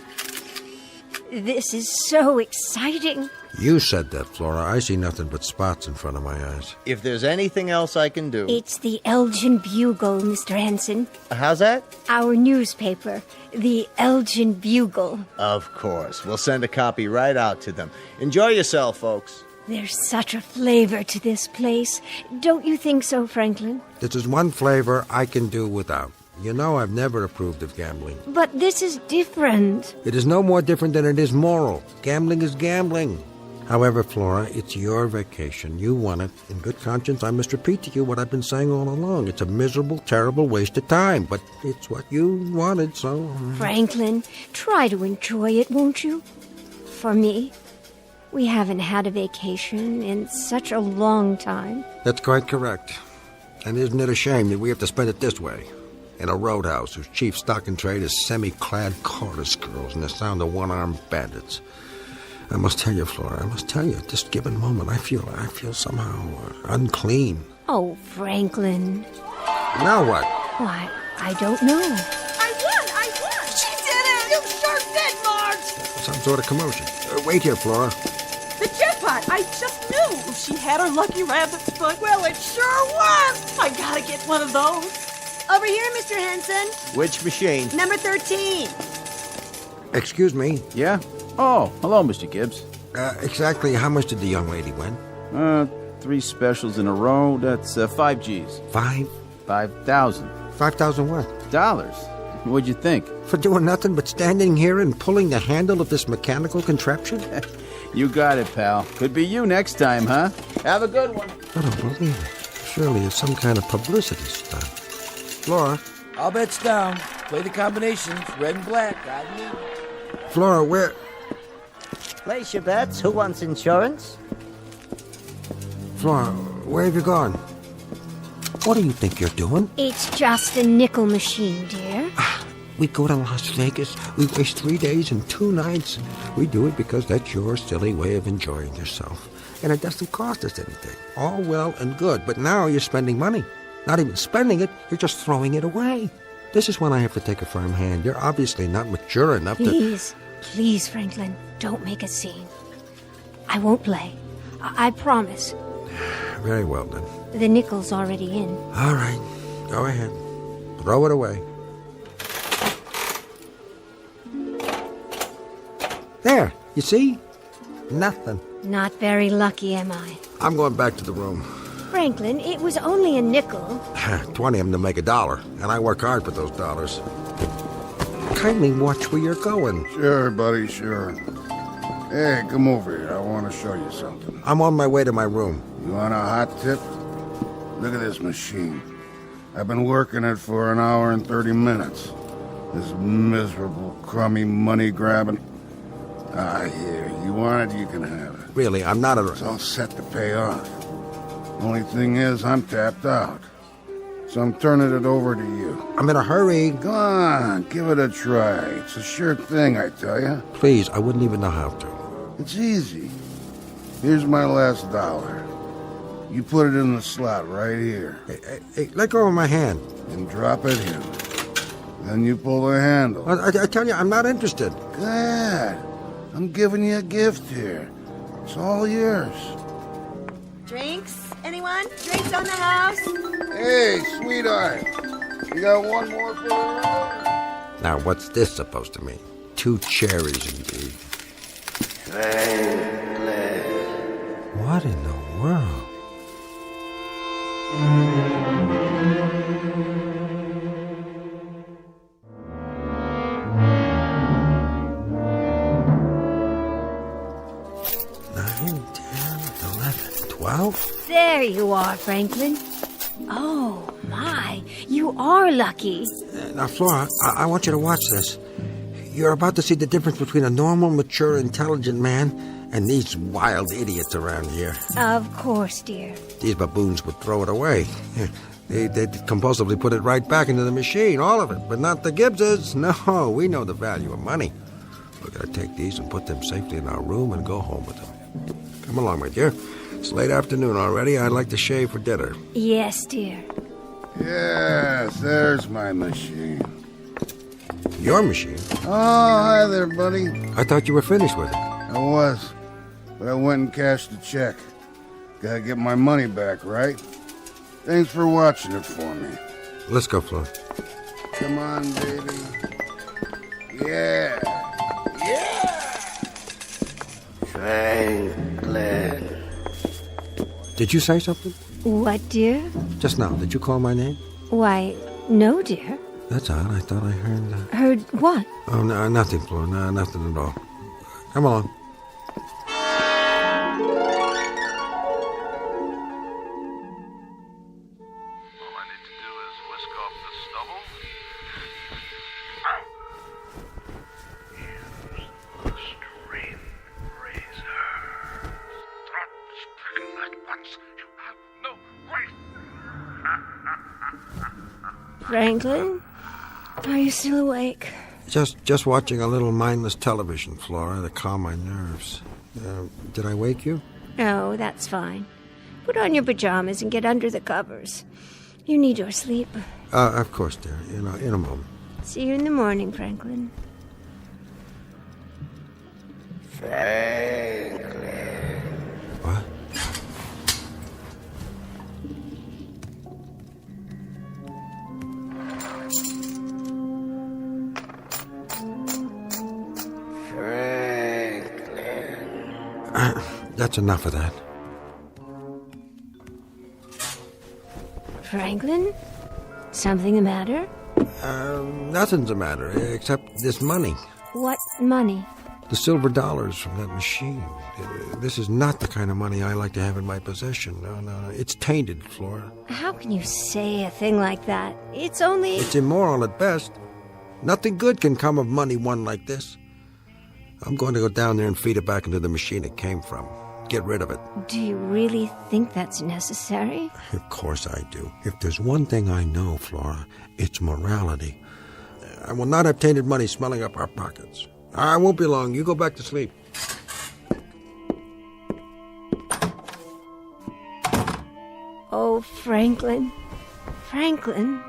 This is so exciting. You said that, Flora. I see nothing but spots in front of my eyes. If there's anything else I can do... It's the Elgin Bugle, Mr. Henson. How's that? Our newspaper, the Elgin Bugle. Of course. We'll send a copy right out to them. Enjoy yourself, folks. There's such a flavor to this place. Don't you think so, Franklin? This is one flavor I can do without. You know I've never approved of gambling. But this is different. It is no more different than it is moral. Gambling is gambling. However, Flora, it's your vacation. You want it. In good conscience, I must repeat to you what I've been saying all along. It's a miserable, terrible waste of time, but it's what you wanted, so... Franklin, try to enjoy it, won't you? For me, we haven't had a vacation in such a long time. That's quite correct. And isn't it a shame that we have to spend it this way? In a roadhouse whose chief stock in trade is semi-clad chorus girls and the sound of one-armed bandits. I must tell you, Flora, I must tell you, at this given moment, I feel somehow unclean. Oh, Franklin. Now what? Why, I don't know. I won! She did it! You sure did, Marge! Some sort of commotion. Wait here, Flora. The jackpot! I just knew! She had her lucky rabbit's foot. Well, it sure was! I gotta get one of those. Over here, Mr. Henson. Which machine? Number 13. Excuse me? Yeah? Oh, hello, Mr. Gibbs. Exactly how much did the young lady win? 3 specials in a row. That's 5 G's. 5? 5,000. 5,000 what? Dollars. What'd you think? For doing nothing but standing here and pulling the handle of this mechanical contraption? You got it, pal. Could be you next time, huh? Have a good one. I don't believe it. Surely it's some kind of publicity stunt. Flora? All bets down. Play the combinations, red and black. I need. Flora, where... Place your bets. Who wants insurance? Flora, where have you gone? What do you think you're doing? It's just a nickel machine, dear. We go to Las Vegas. We waste 3 days and 2 nights. We do it because that's your silly way of enjoying yourself. And it doesn't cost us anything. All well and good. But now you're spending money. Not even spending it, you're just throwing it away. This is when I have to take a firm hand. You're obviously not mature enough to... Please, Franklin, don't make a scene. I won't play. I promise. Very well, then. The nickel's already in. All right. Go ahead. Throw it away. There. You see? Nothing. Not very lucky, am I? I'm going back to the room. Franklin, it was only a nickel. 20 of them to make $1, and I work hard for those dollars. Kindly watch where you're going. Sure, buddy, sure. Hey, come over here. I want to show you something. I'm on my way to my room. You want a hot tip? Look at this machine. I've been working it for 1 hour and 30 minutes. This miserable, crummy, money-grabbing... here. You want it, you can have it. Really, I'm not a... It's all set to pay off. Only thing is, I'm tapped out. So I'm turning it over to you. I'm in a hurry. Go on, give it a try. It's a sure thing, I tell you. Please, I wouldn't even know how to. It's easy. Here's my last $1. You put it in the slot right here. Hey, let go of my hand. And drop it in. Then you pull the handle. I tell you, I'm not interested. Good. I'm giving you a gift here. It's all yours. Drinks? Anyone? Drinks on the house? Hey, sweetheart. You got one more for the road? Now, what's this supposed to mean? 2 cherries, indeed. What in the world? There you are, Franklin. Oh, my. You are lucky. Now, Flora, I want you to watch this. You're about to see the difference between a normal, mature, intelligent man and these wild idiots around here. Of course, dear. These baboons would throw it away. They'd compulsively put it right back into the machine, all of it. But not the Gibbses. No, we know the value of money. We're going to take these and put them safely in our room and go home with them. Come along, my dear. It's late afternoon already. I'd like to shave for dinner. Yes, dear. Yes, there's my machine. Your machine? Oh, hi there, buddy. I thought you were finished with it. I was, but I went and cashed the check. Gotta get my money back, right? Thanks for watching it for me. Let's go, Flo. Come on, baby. Yeah. Franklin. Did you say something? What, dear? Just now. Did you call my name? Why, no, dear. That's odd. I thought I heard... Heard what? Oh, no, nothing, Flo. No, nothing at all. Come along. Franklin? Are you still awake? Just watching a little mindless television, Flora, to calm my nerves. Did I wake you? Oh, that's fine. Put on your pajamas and get under the covers. You need your sleep. Of course, dear. In a moment. See you in the morning, Franklin. Franklin. What? That's enough of that. Franklin? Something the matter? Nothing's the matter, except this money. What money? The silver dollars from that machine. This is not the kind of money I like to have in my possession. No. It's tainted, Flora. How can you say a thing like that? It's only... It's immoral at best. Nothing good can come of money won like this. I'm going to go down there and feed it back into the machine it came from. Get rid of it. Do you really think that's necessary? Of course I do. If there's one thing I know, Flora, it's morality. I will not have tainted money smelling up our pockets. I won't be long. You go back to sleep. Oh, Franklin. Franklin.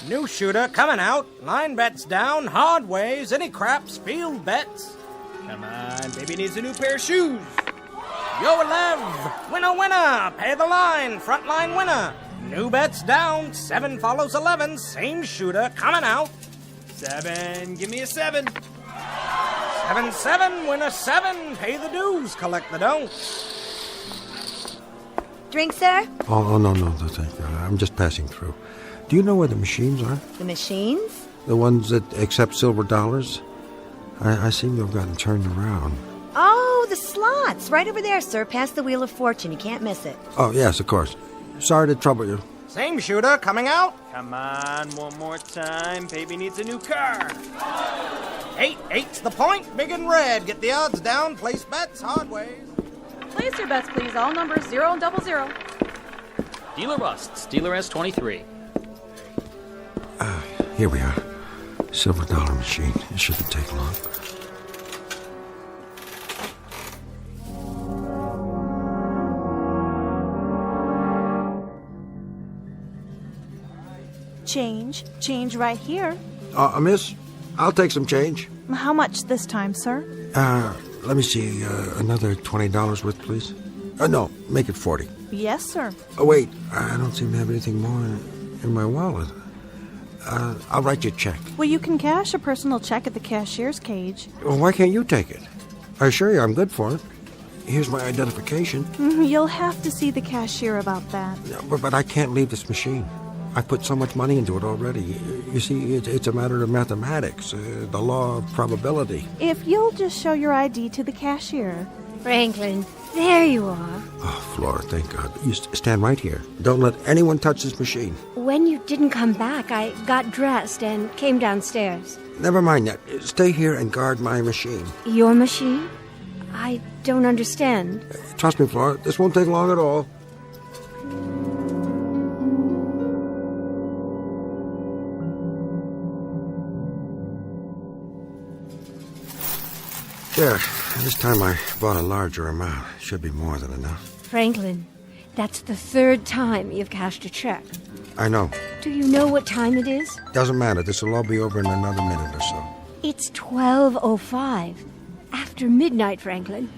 New shooter coming out. Line bets down. Hard ways. Any craps. Field bets. Come on, baby needs a new pair of shoes. Yo, 11. Winner. Pay the line. Front line winner. New bets down. 7 follows 11. Same shooter coming out. 7. Give me a 7. 7. Winner 7. Pay the dues. Collect the dough. Drink, sir? Oh, no, thank you. I'm just passing through. Do you know where the machines are? The machines? The ones that accept silver dollars? I seem to have gotten turned around. Oh, the slots. Right over there, sir. Past the Wheel of Fortune. You can't miss it. Oh, yes, of course. Sorry to trouble you. Same shooter coming out. Come on, one more time. Baby needs a new car. 8's the point. Big and red. Get the odds down. Place bets. Hard ways. Place your bets, please. All numbers 0 and 00. Dealer busts. Dealer has 23. Here we are. Silver dollar machine. It shouldn't take long. Change right here. Miss, I'll take some change. How much this time, sir? Let me see. Another $20 worth, please. No, make it 40. Yes, sir. Oh, wait. I don't seem to have anything more in my wallet. I'll write you a check. Well, you can cash a personal check at the cashier's cage. Well, why can't you take it? I assure you I'm good for it. Here's my identification. You'll have to see the cashier about that. But I can't leave this machine. I put so much money into it already. You see, it's a matter of mathematics, the law of probability. If you'll just show your ID to the cashier. Franklin, there you are. Oh, Flora, thank God. You stand right here. Don't let anyone touch this machine. When you didn't come back, I got dressed and came downstairs. Never mind that. Stay here and guard my machine. Your machine? I don't understand. Trust me, Flora, this won't take long at all. There. This time I bought a larger amount. Should be more than enough. Franklin, that's the 3rd time you've cashed a check. I know. Do you know what time it is? Doesn't matter. This will all be over in another minute or so. It's 12:05. After midnight, Franklin.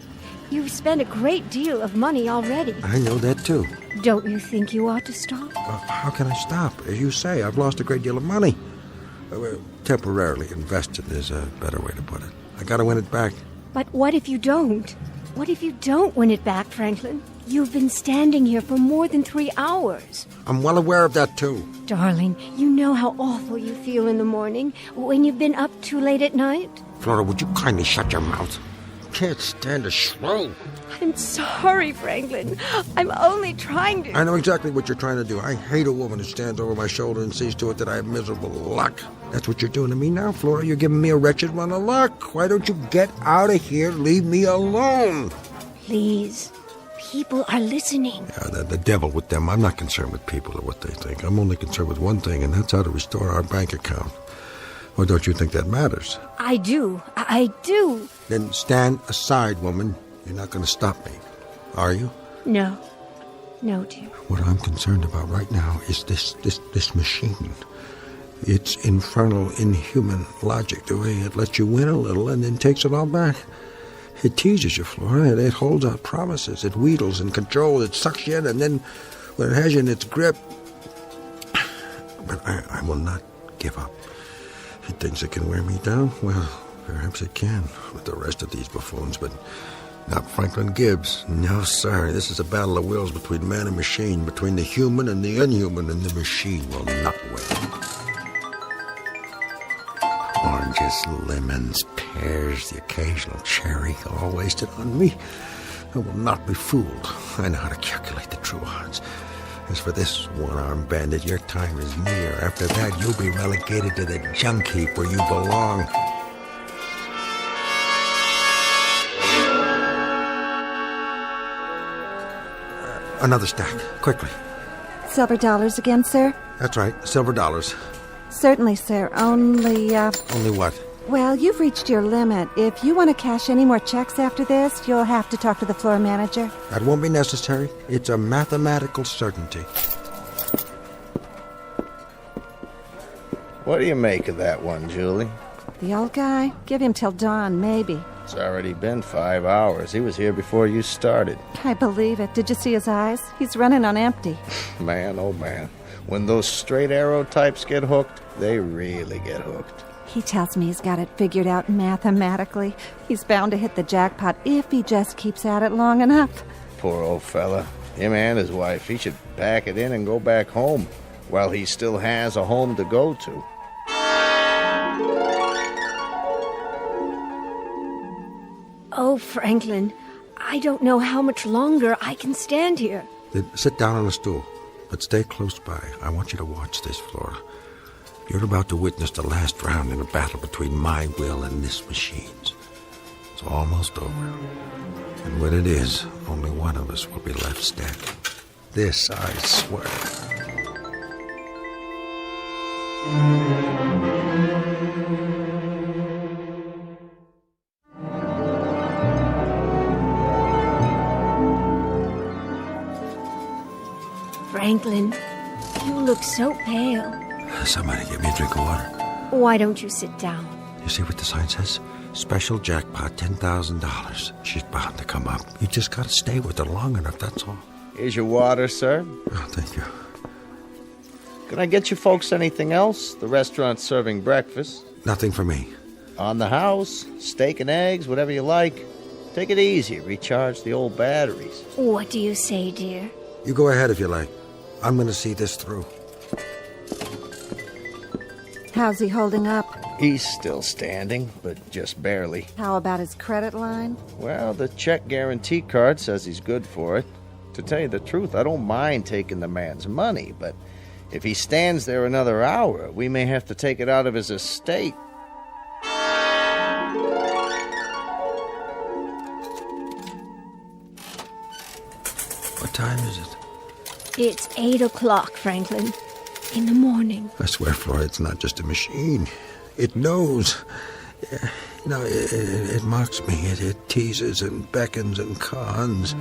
You've spent a great deal of money already. I know that, too. Don't you think you ought to stop? How can I stop? As you say, I've lost a great deal of money. Temporarily invested is a better way to put it. I gotta win it back. But what if you don't? What if you don't win it back, Franklin? You've been standing here for more than 3 hours. I'm well aware of that, too. Darling, you know how awful you feel in the morning when you've been up too late at night? Flora, would you kindly shut your mouth? Can't stand a shrew. I'm sorry, Franklin. I'm only trying to... I know exactly what you're trying to do. I hate a woman who stands over my shoulder and sees to it that I have miserable luck. That's what you're doing to me now, Flora. You're giving me a wretched run of luck. Why don't you get out of here? Leave me alone. Please. People are listening. Yeah, the devil with them. I'm not concerned with people or what they think. I'm only concerned with one thing, and that's how to restore our bank account. Or don't you think that matters? I do. I do. Then stand aside, woman. You're not going to stop me, are you? No. No, dear. What I'm concerned about right now is this machine. Its infernal, inhuman logic, the way it lets you win a little and then takes it all back. It teases you, Flora. It holds out promises. It wheedles and controls. It sucks you in, and then when it has you in its grip... But I will not give up. It thinks it can wear me down? Well, perhaps it can with the rest of these buffoons, but Not Franklin Gibbs. No, sir. This is a battle of wills between man and machine, between the human and the inhuman, and the machine will not win. Oranges, lemons, pears, the occasional cherry, all wasted on me. I will not be fooled. I know how to calculate the true odds. As for this one-armed bandit, your time is near. After that, you'll be relegated to the junk heap where you belong. Another stack, quickly. Silver dollars again, sir? That's right, silver dollars. Certainly, sir. Only, Only what? Well, you've reached your limit. If you want to cash any more checks after this, you'll have to talk to the floor manager. That won't be necessary. It's a mathematical certainty. What do you make of that one, Julie? The old guy? Give him till dawn, maybe. It's already been 5 hours. He was here before you started. I believe it. Did you see his eyes? He's running on empty. Man, oh man. When those straight arrow types get hooked, they really get hooked. He tells me he's got it figured out mathematically. He's bound to hit the jackpot if he just keeps at it long enough. Poor old fella. Him and his wife, he should pack it in and go back home while he still has a home to go to. Oh, Franklin, I don't know how much longer I can stand here. Then sit down on a stool, but stay close by. I want you to watch this, Flora. You're about to witness the last round in a battle between my will and this machine's. It's almost over. And when it is, only one of us will be left standing. This I swear. Franklin, you look so pale. Somebody give me a drink of water. Why don't you sit down? You see what the sign says? Special jackpot, $10,000. She's bound to come up. You just gotta stay with her long enough, that's all. Here's your water, sir. Oh, thank you. Can I get you folks anything else? The restaurant's serving breakfast. Nothing for me. On the house, steak and eggs, whatever you like. Take it easy. Recharge the old batteries. What do you say, dear? You go ahead if you like. I'm gonna see this through. How's he holding up? He's still standing, but just barely. How about his credit line? Well, the check guarantee card says he's good for it. To tell you the truth, I don't mind taking the man's money, but if he stands there another hour, we may have to take it out of his estate. What time is it? It's 8 o'clock, Franklin. In the morning. I swear, Flora, it's not just a machine. It knows. It mocks me. It teases and beckons and cons.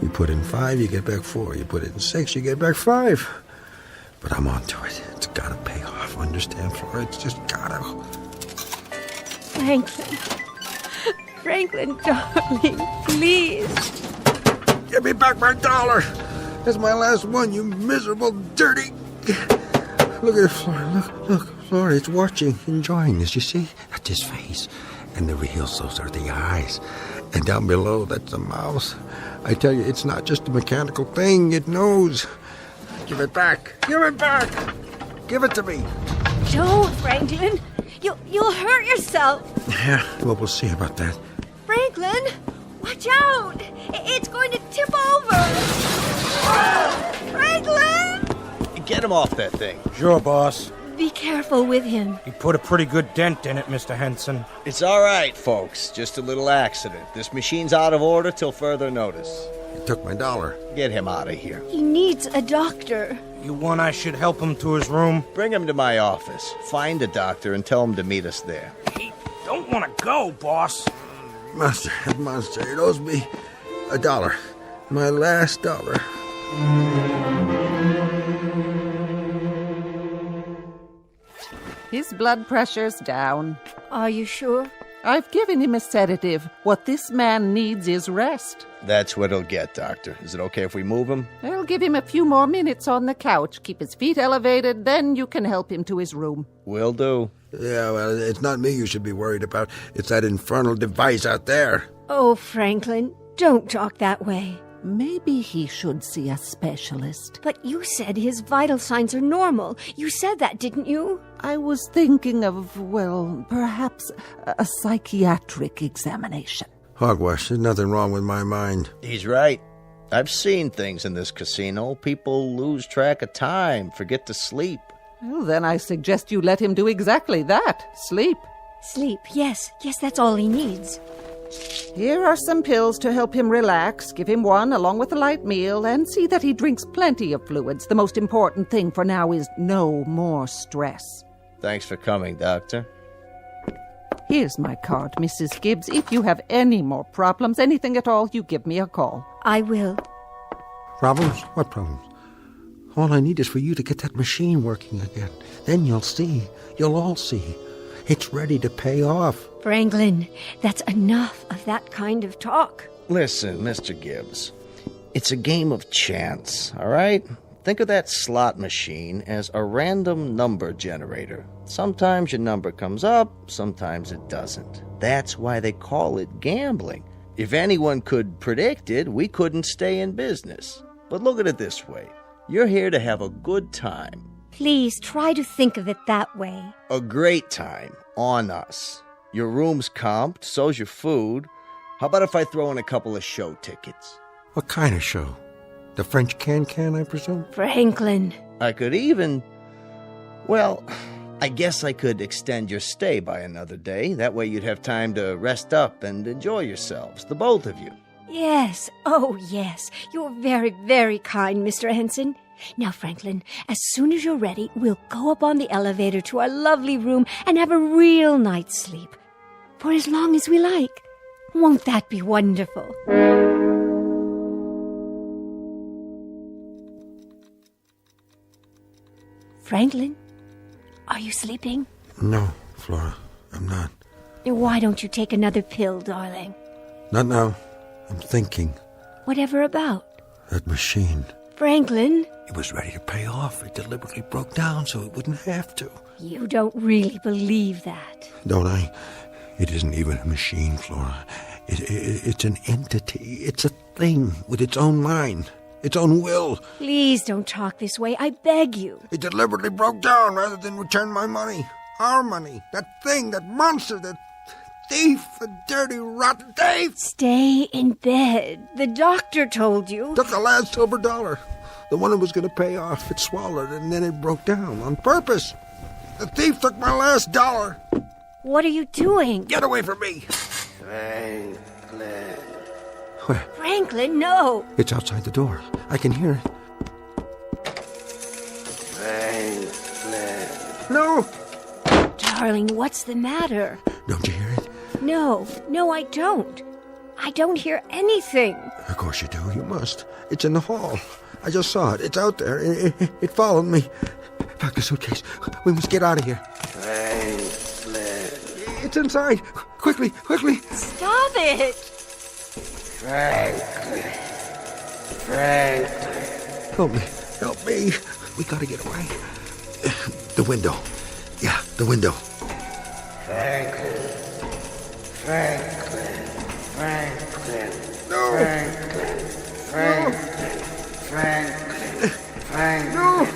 You put in 5, you get back 4. You put in 6, you get back 5. But I'm on to it. It's gotta pay off. Understand, Flora? It's just gotta. Franklin. Franklin, darling, please. Give me back my dollar. That's my last one, you miserable, dirty. Look at it, Flora. Look, Flora, it's watching, enjoying this. You see? That's his face. And the reals, those are the eyes. And down below, that's the mouth. I tell you, it's not just a mechanical thing. It knows. Give it back. Give it back. Give it to me. Don't, Franklin. You'll hurt yourself. Yeah, well, we'll see about that. Franklin, watch out. It's going to tip over. Franklin! Get him off that thing. Sure, boss. Be careful with him. He put a pretty good dent in it, Mr. Henson. It's all right, folks. Just a little accident. This machine's out of order till further notice. He took my dollar. Get him out of here. He needs a doctor. You want I should help him to his room? Bring him to my office. Find a doctor and tell him to meet us there. He don't want to go, boss. Monster, he owes me $1. My last dollar. His blood pressure's down. Are you sure? I've given him a sedative. What this man needs is rest. That's what he'll get, Doctor. Is it okay if we move him? I'll give him a few more minutes on the couch. Keep his feet elevated, then you can help him to his room. Will do. Yeah, well, it's not me you should be worried about. It's that infernal device out there. Oh, Franklin, don't talk that way. Maybe he should see a specialist. But you said his vital signs are normal. You said that, didn't you? I was thinking of, well, perhaps a psychiatric examination. Hogwash, there's nothing wrong with my mind. He's right. I've seen things in this casino. People lose track of time, forget to sleep. Well, then I suggest you let him do exactly that. Sleep. Sleep, yes. Yes, that's all he needs. Here are some pills to help him relax. Give him one along with a light meal and see that he drinks plenty of fluids. The most important thing for now is no more stress. Thanks for coming, Doctor. Here's my card, Mrs. Gibbs. If you have any more problems, anything at all, you give me a call. I will. Problems? What problems? All I need is for you to get that machine working again. Then you'll see. You'll all see. It's ready to pay off. Franklin, that's enough of that kind of talk. Listen, Mr. Gibbs, it's a game of chance, all right? Think of that slot machine as a random number generator. Sometimes your number comes up, sometimes it doesn't. That's why they call it gambling. If anyone could predict it, we couldn't stay in business. But look at it this way. You're here to have a good time. Please try to think of it that way. A great time on us. Your room's comped, so's your food. How about if I throw in a couple of show tickets? What kind of show? The French can, I presume? Franklin. I could even... Well, I guess I could extend your stay by another day. That way you'd have time to rest up and enjoy yourselves, the both of you. Yes. Oh, yes. You're very, very kind, Mr. Henson. Now, Franklin, as soon as you're ready, we'll go up on the elevator to our lovely room and have a real night's sleep. For as long as we like. Won't that be wonderful? Franklin, are you sleeping? No, Flora, I'm not. Why don't you take another pill, darling? Not now. I'm thinking. Whatever about? That machine. Franklin? It was ready to pay off. It deliberately broke down so it wouldn't have to. You don't really believe that. Don't I? It isn't even a machine, Flora. It's an entity. It's a thing with its own mind, its own will. Please don't talk this way. I beg you. It deliberately broke down rather than return my money. Our money. That thing, that monster, that thief, the dirty, rotten thief. Stay in bed. The doctor told you. Took the last silver dollar. The one that was going to pay off. It swallowed it and then it broke down on purpose. The thief took my last dollar. What are you doing? Get away from me. Franklin. Where? Franklin, no. It's outside the door. I can hear it. Franklin. No. Darling, what's the matter? Don't you hear it? No, I don't. I don't hear anything. Of course you do. You must. It's in the hall. I just saw it. It's out there. It followed me. Pack the suitcase. We must get out of here. Franklin. It's inside. Quickly. Stop it. Franklin. Help me. We gotta get away. The window. Yeah, the window. Franklin. No. Franklin. No.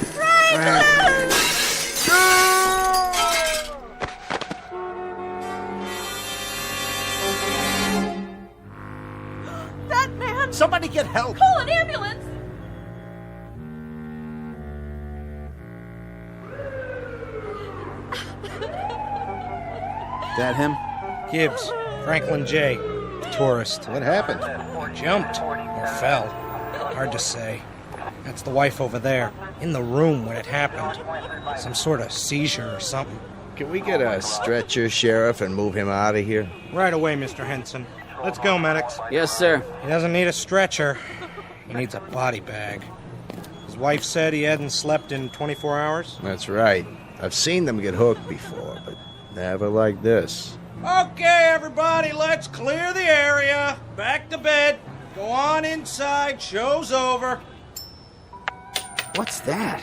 That man! Somebody get help! Call an ambulance! That him? Gibbs, Franklin J. Tourist. What happened? Jumped or fell. Hard to say. That's the wife over there, in the room when it happened. Some sort of seizure or something. Can we get a stretcher, Sheriff, and move him out of here? Right away, Mr. Henson. Let's go, medics. Yes, sir. He doesn't need a stretcher. He needs a body bag. His wife said he hadn't slept in 24 hours. That's right. I've seen them get hooked before, but never like this. Okay, everybody, let's clear the area. Back to bed. Go on inside. Show's over. What's that?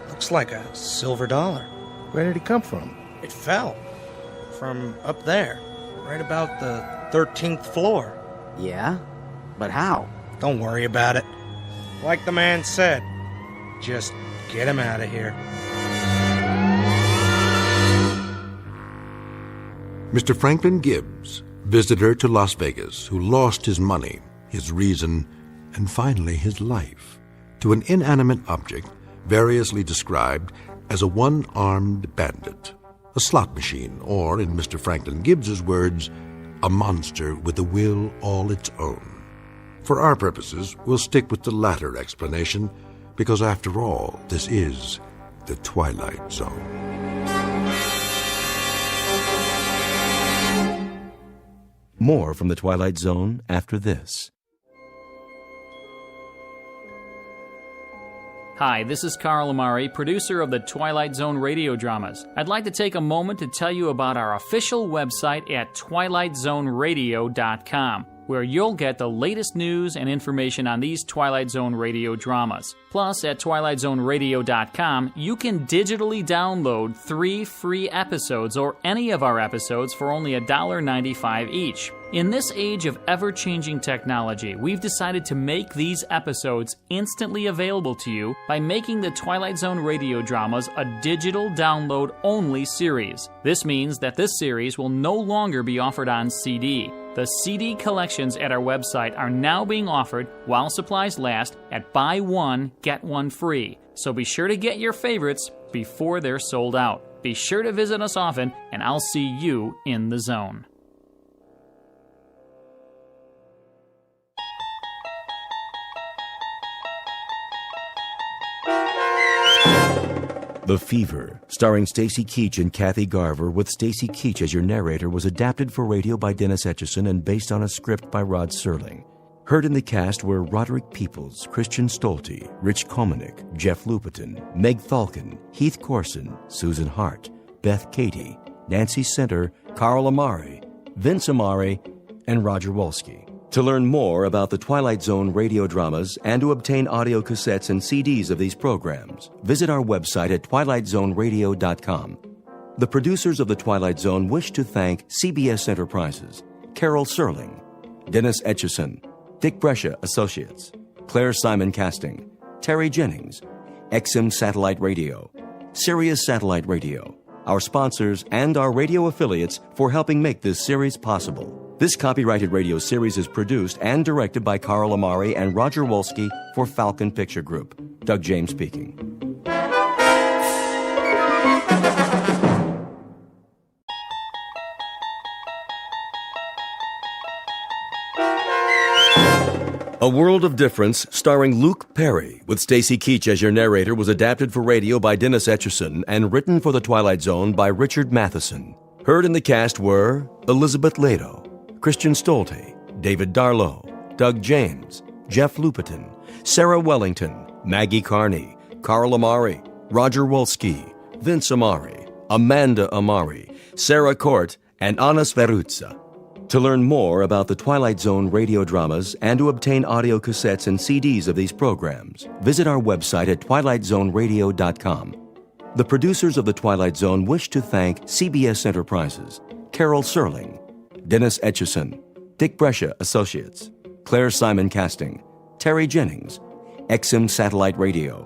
Looks like a silver dollar. Where did he come from? It fell from up there, right about the 13th floor. Yeah? But how? Don't worry about it. Like the man said, just get him out of here. Mr. Franklin Gibbs, visitor to Las Vegas, who lost his money, his reason, and finally his life to an inanimate object variously described as a one-armed bandit, a slot machine, or, in Mr. Franklin Gibbs's words, a monster with a will all its own. For our purposes, we'll stick with the latter explanation, because after all, this is the Twilight Zone. More from the Twilight Zone after this. Hi, this is Carl Amari, producer of the Twilight Zone radio dramas. I'd like to take a moment to tell you about our official website at twilightzoneradio.com, where you'll get the latest news and information on these Twilight Zone radio dramas. Plus, at twilightzoneradio.com, you can digitally download 3 free episodes or any of our episodes for only $1.95 each. In this age of ever-changing technology, we've decided to make these episodes instantly available to you by making the Twilight Zone radio dramas a digital download-only series. This means that this series will no longer be offered on CD. The CD collections at our website are now being offered, while supplies last, at buy one, get one free. So be sure to get your favorites before they're sold out. Be sure to visit us often, and I'll see you in the zone. The Fever, starring Stacy Keach and Kathy Garver, with Stacy Keach as your narrator, was adapted for radio by Dennis Etchison and based on a script by Rod Serling. Heard in the cast were Roderick Peoples, Christian Stolte, Rich Komanek, Jeff Lupetin, Meg Thalken, Heath Corson, Susan Hart, Beth Katie, Nancy Center, Carl Amari, Vince Amari, and Roger Wolski. To learn more about the Twilight Zone radio dramas and to obtain audio cassettes and CDs of these programs, visit our website at twilightzoneradio.com. The producers of The Twilight Zone wish to thank CBS Enterprises, Carol Serling, Dennis Etchison, Dick Brescia Associates, Claire Simon Casting, Terry Jennings, XM Satellite Radio, Sirius Satellite Radio, our sponsors, and our radio affiliates for helping make this series possible. This copyrighted radio series is produced and directed by Carl Amari and Roger Wolski for Falcon Picture Group. Doug James speaking. A World of Difference, starring Luke Perry, with Stacy Keach as your narrator, was adapted for radio by Dennis Etchison and written for The Twilight Zone by Richard Matheson. Heard in the cast were Elizabeth Lado, Christian Stolte, David Darlow, Doug James, Jeff Lupetin, Sarah Wellington, Maggie Carney, Carl Amari, Roger Wolski, Vince Amari, Amanda Amari, Sarah Court, and Anna Sveruzza. To learn more about the Twilight Zone radio dramas and to obtain audio cassettes and CDs of these programs, visit our website at twilightzoneradio.com. The producers of The Twilight Zone wish to thank CBS Enterprises, Carol Serling, Dennis Etchison, Dick Brescia Associates, Claire Simon Casting, Terry Jennings, XM Satellite Radio,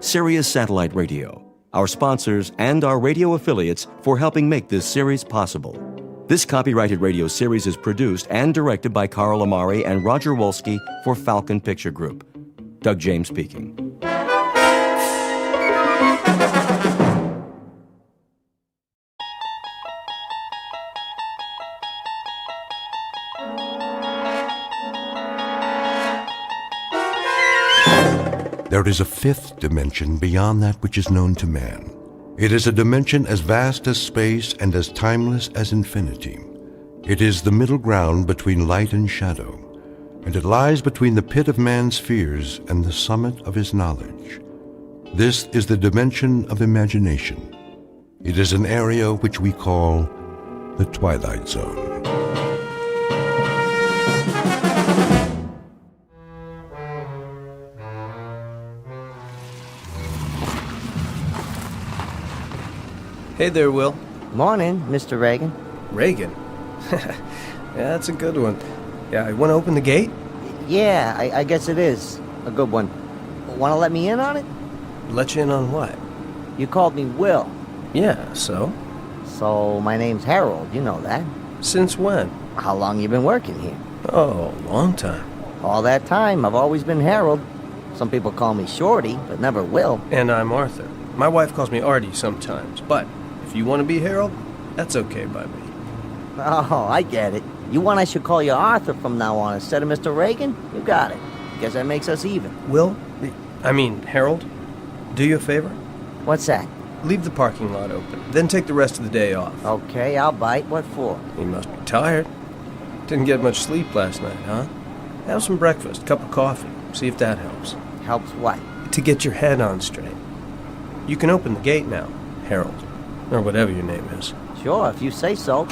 Sirius Satellite Radio, our sponsors, and our radio affiliates for helping make this series possible. This copyrighted radio series is produced and directed by Carl Amari and Roger Wolski for Falcon Picture Group. Doug James speaking. There is a fifth dimension beyond that which is known to man. It is a dimension as vast as space and as timeless as infinity. It is the middle ground between light and shadow, and it lies between the pit of man's fears and the summit of his knowledge. This is the dimension of imagination. It is an area which we call the Twilight Zone. Hey there, Will. Morning, Mr. Reagan. Reagan? Yeah, that's a good one. Yeah, you want to open the gate? Yeah, I guess it is. A good one. Want to let me in on it? Let you in on what? You called me Will. Yeah, so? So, my name's Harold, you know that. Since when? How long you been working here? Oh, long time. All that time, I've always been Harold. Some people call me Shorty, but never Will. And I'm Arthur. My wife calls me Artie sometimes, but if you want to be Harold, that's okay by me. Oh, I get it. You want I should call you Arthur from now on instead of Mr. Reagan? You got it. Guess that makes us even. Harold, do you a favor? What's that? Leave the parking lot open, then take the rest of the day off. Okay, I'll bite. What for? You must be tired. Didn't get much sleep last night, huh? Have some breakfast, cup of coffee. See if that helps. Helps what? To get your head on straight. You can open the gate now, Harold. Or whatever your name is. Sure, if you say so.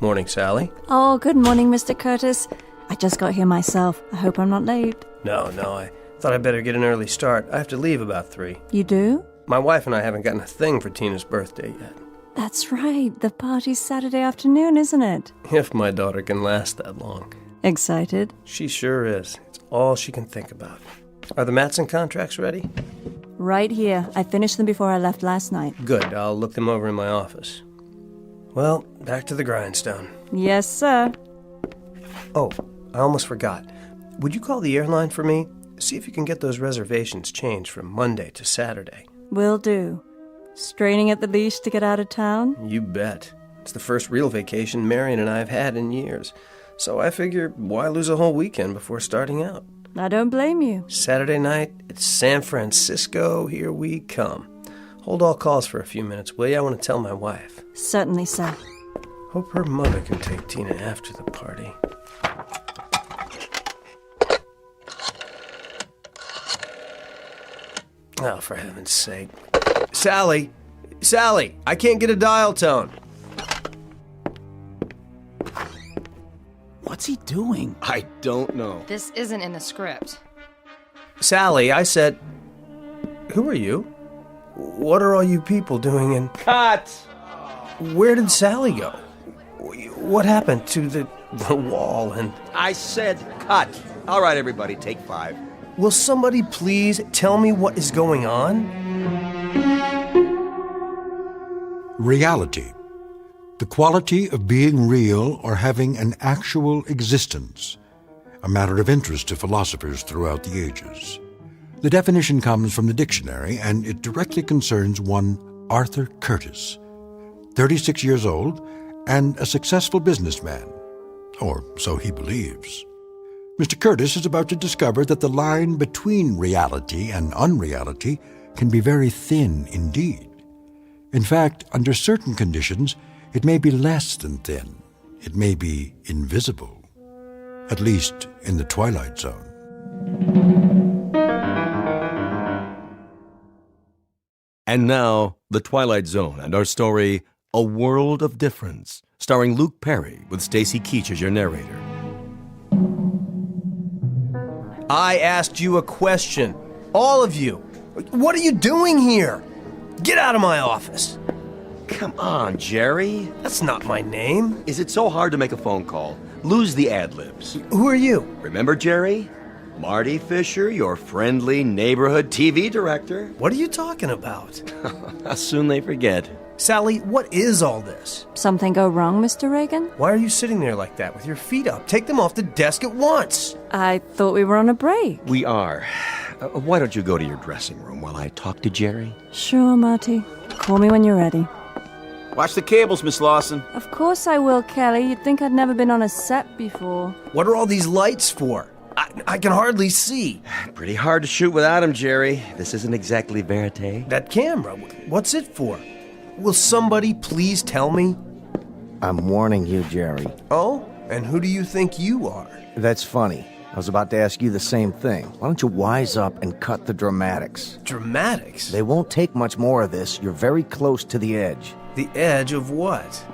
Morning, Sally. Oh, good morning, Mr. Curtis. I just got here myself. I hope I'm not late. No, I thought I'd better get an early start. I have to leave about 3. You do? My wife and I haven't gotten a thing for Tina's birthday yet. That's right. The party's Saturday afternoon, isn't it? If my daughter can last that long. Excited? She sure is. It's all she can think about. Are the Matson contracts ready? Right here. I finished them before I left last night. Good. I'll look them over in my office. Well, back to the grindstone. Yes, sir. Oh, I almost forgot. Would you call the airline for me? See if you can get those reservations changed from Monday to Saturday. Will do. Straining at the leash to get out of town? You bet. It's the first real vacation Marion and I have had in years. So I figure, why lose a whole weekend before starting out? I don't blame you. Saturday night, it's San Francisco. Here we come. Hold all calls for a few minutes, will you? I want to tell my wife. Certainly, sir. Hope her mother can take Tina after the party. Oh, for heaven's sake. Sally! Sally! I can't get a dial tone! What's he doing? I don't know. This isn't in the script. Sally, I said... Who are you? What are all you people doing in... Cut! Where did Sally go? What happened to the wall and... I said cut. All right, everybody, take 5. Will somebody please tell me what is going on? Reality. The quality of being real or having an actual existence. A matter of interest to philosophers throughout the ages. The definition comes from the dictionary, and it directly concerns one Arthur Curtis, 36 years old, and a successful businessman. Or so he believes. Mr. Curtis is about to discover that the line between reality and unreality can be very thin indeed. In fact, under certain conditions, it may be less than thin. It may be invisible. At least in the Twilight Zone. And now, The Twilight Zone and our story, A World of Difference, starring Luke Perry with Stacy Keach as your narrator. I asked you a question. All of you. What are you doing here? Get out of my office. Come on, Jerry. That's not my name. Is it so hard to make a phone call? Lose the ad-libs. Who are you? Remember, Jerry? Marty Fisher, your friendly neighborhood TV director. What are you talking about? How soon they forget. Sally, what is all this? Something go wrong, Mr. Reagan? Why are you sitting there like that with your feet up? Take them off the desk at once. I thought we were on a break. We are. Why don't you go to your dressing room while I talk to Jerry? Sure, Marty. Call me when you're ready. Watch the cables, Miss Lawson. Of course I will, Kelly. You'd think I'd never been on a set before. What are all these lights for? I can hardly see. Pretty hard to shoot without him, Jerry. This isn't exactly verite. That camera, what's it for? Will somebody please tell me? I'm warning you, Jerry. Oh? And who do you think you are? That's funny. I was about to ask you the same thing. Why don't you wise up and cut the dramatics? Dramatics? They won't take much more of this. You're very close to the edge. The edge of what?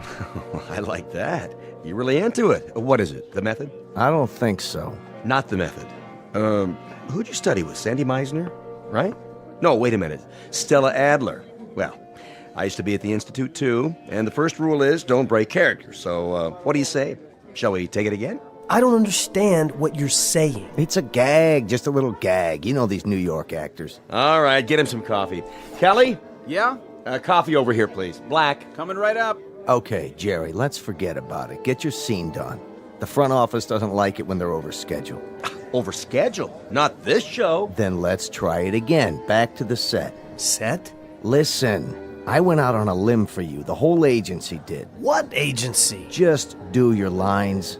I like that. You're really into it. What is it? The method? I don't think so. Not the method. Who'd you study with? Sandy Meisner, right? No, wait a minute. Stella Adler. Well, I used to be at the Institute, too, and the first rule is don't break character. So, what do you say? Shall we take it again? I don't understand what you're saying. It's a gag, just a little gag. You know these New York actors. All right, get him some coffee. Kelly? Yeah? Coffee over here, please. Black. Coming right up. Okay, Jerry, let's forget about it. Get your scene done. The front office doesn't like it when they're overscheduled. Overscheduled? Not this show. Then let's try it again. Back to the set. Set? Listen, I went out on a limb for you. The whole agency did. What agency? Just do your lines.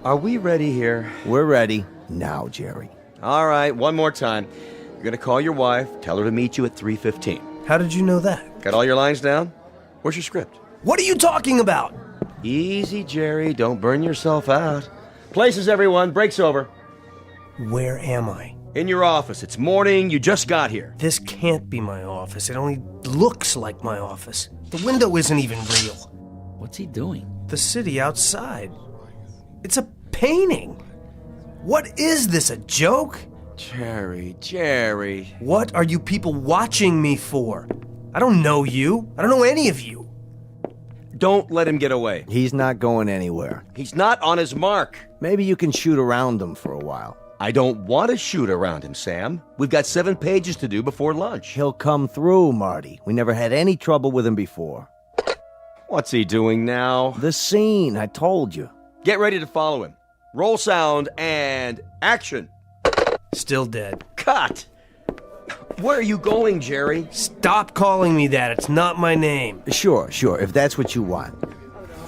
Are we ready here? We're ready. Now, Jerry. All right, one more time. You're going to call your wife, tell her to meet you at 3:15. How did you know that? Got all your lines down? Where's your script? What are you talking about? Easy, Jerry. Don't burn yourself out. Places, everyone. Break's over. Where am I? In your office. It's morning. You just got here. This can't be my office. It only looks like my office. The window isn't even real. What's he doing? The city outside. It's a painting. What is this, a joke? Jerry. What are you people watching me for? I don't know you. I don't know any of you. Don't let him get away. He's not going anywhere. He's not on his mark. Maybe you can shoot around him for a while. I don't want to shoot around him, Sam. We've got 7 pages to do before lunch. He'll come through, Marty. We never had any trouble with him before. What's he doing now? The scene, I told you. Get ready to follow him. Roll sound and action. Still dead. Cut! Where are you going, Jerry? Stop calling me that. It's not my name. Sure, if that's what you want.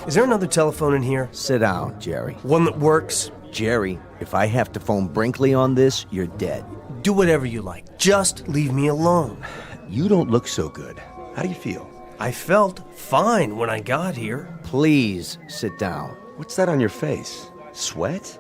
Is there another telephone in here? Sit down, Jerry. One that works? Jerry, if I have to phone Brinkley on this, you're dead. Do whatever you like. Just leave me alone. You don't look so good. How do you feel? I felt fine when I got here. Please, sit down. What's that on your face? Sweat?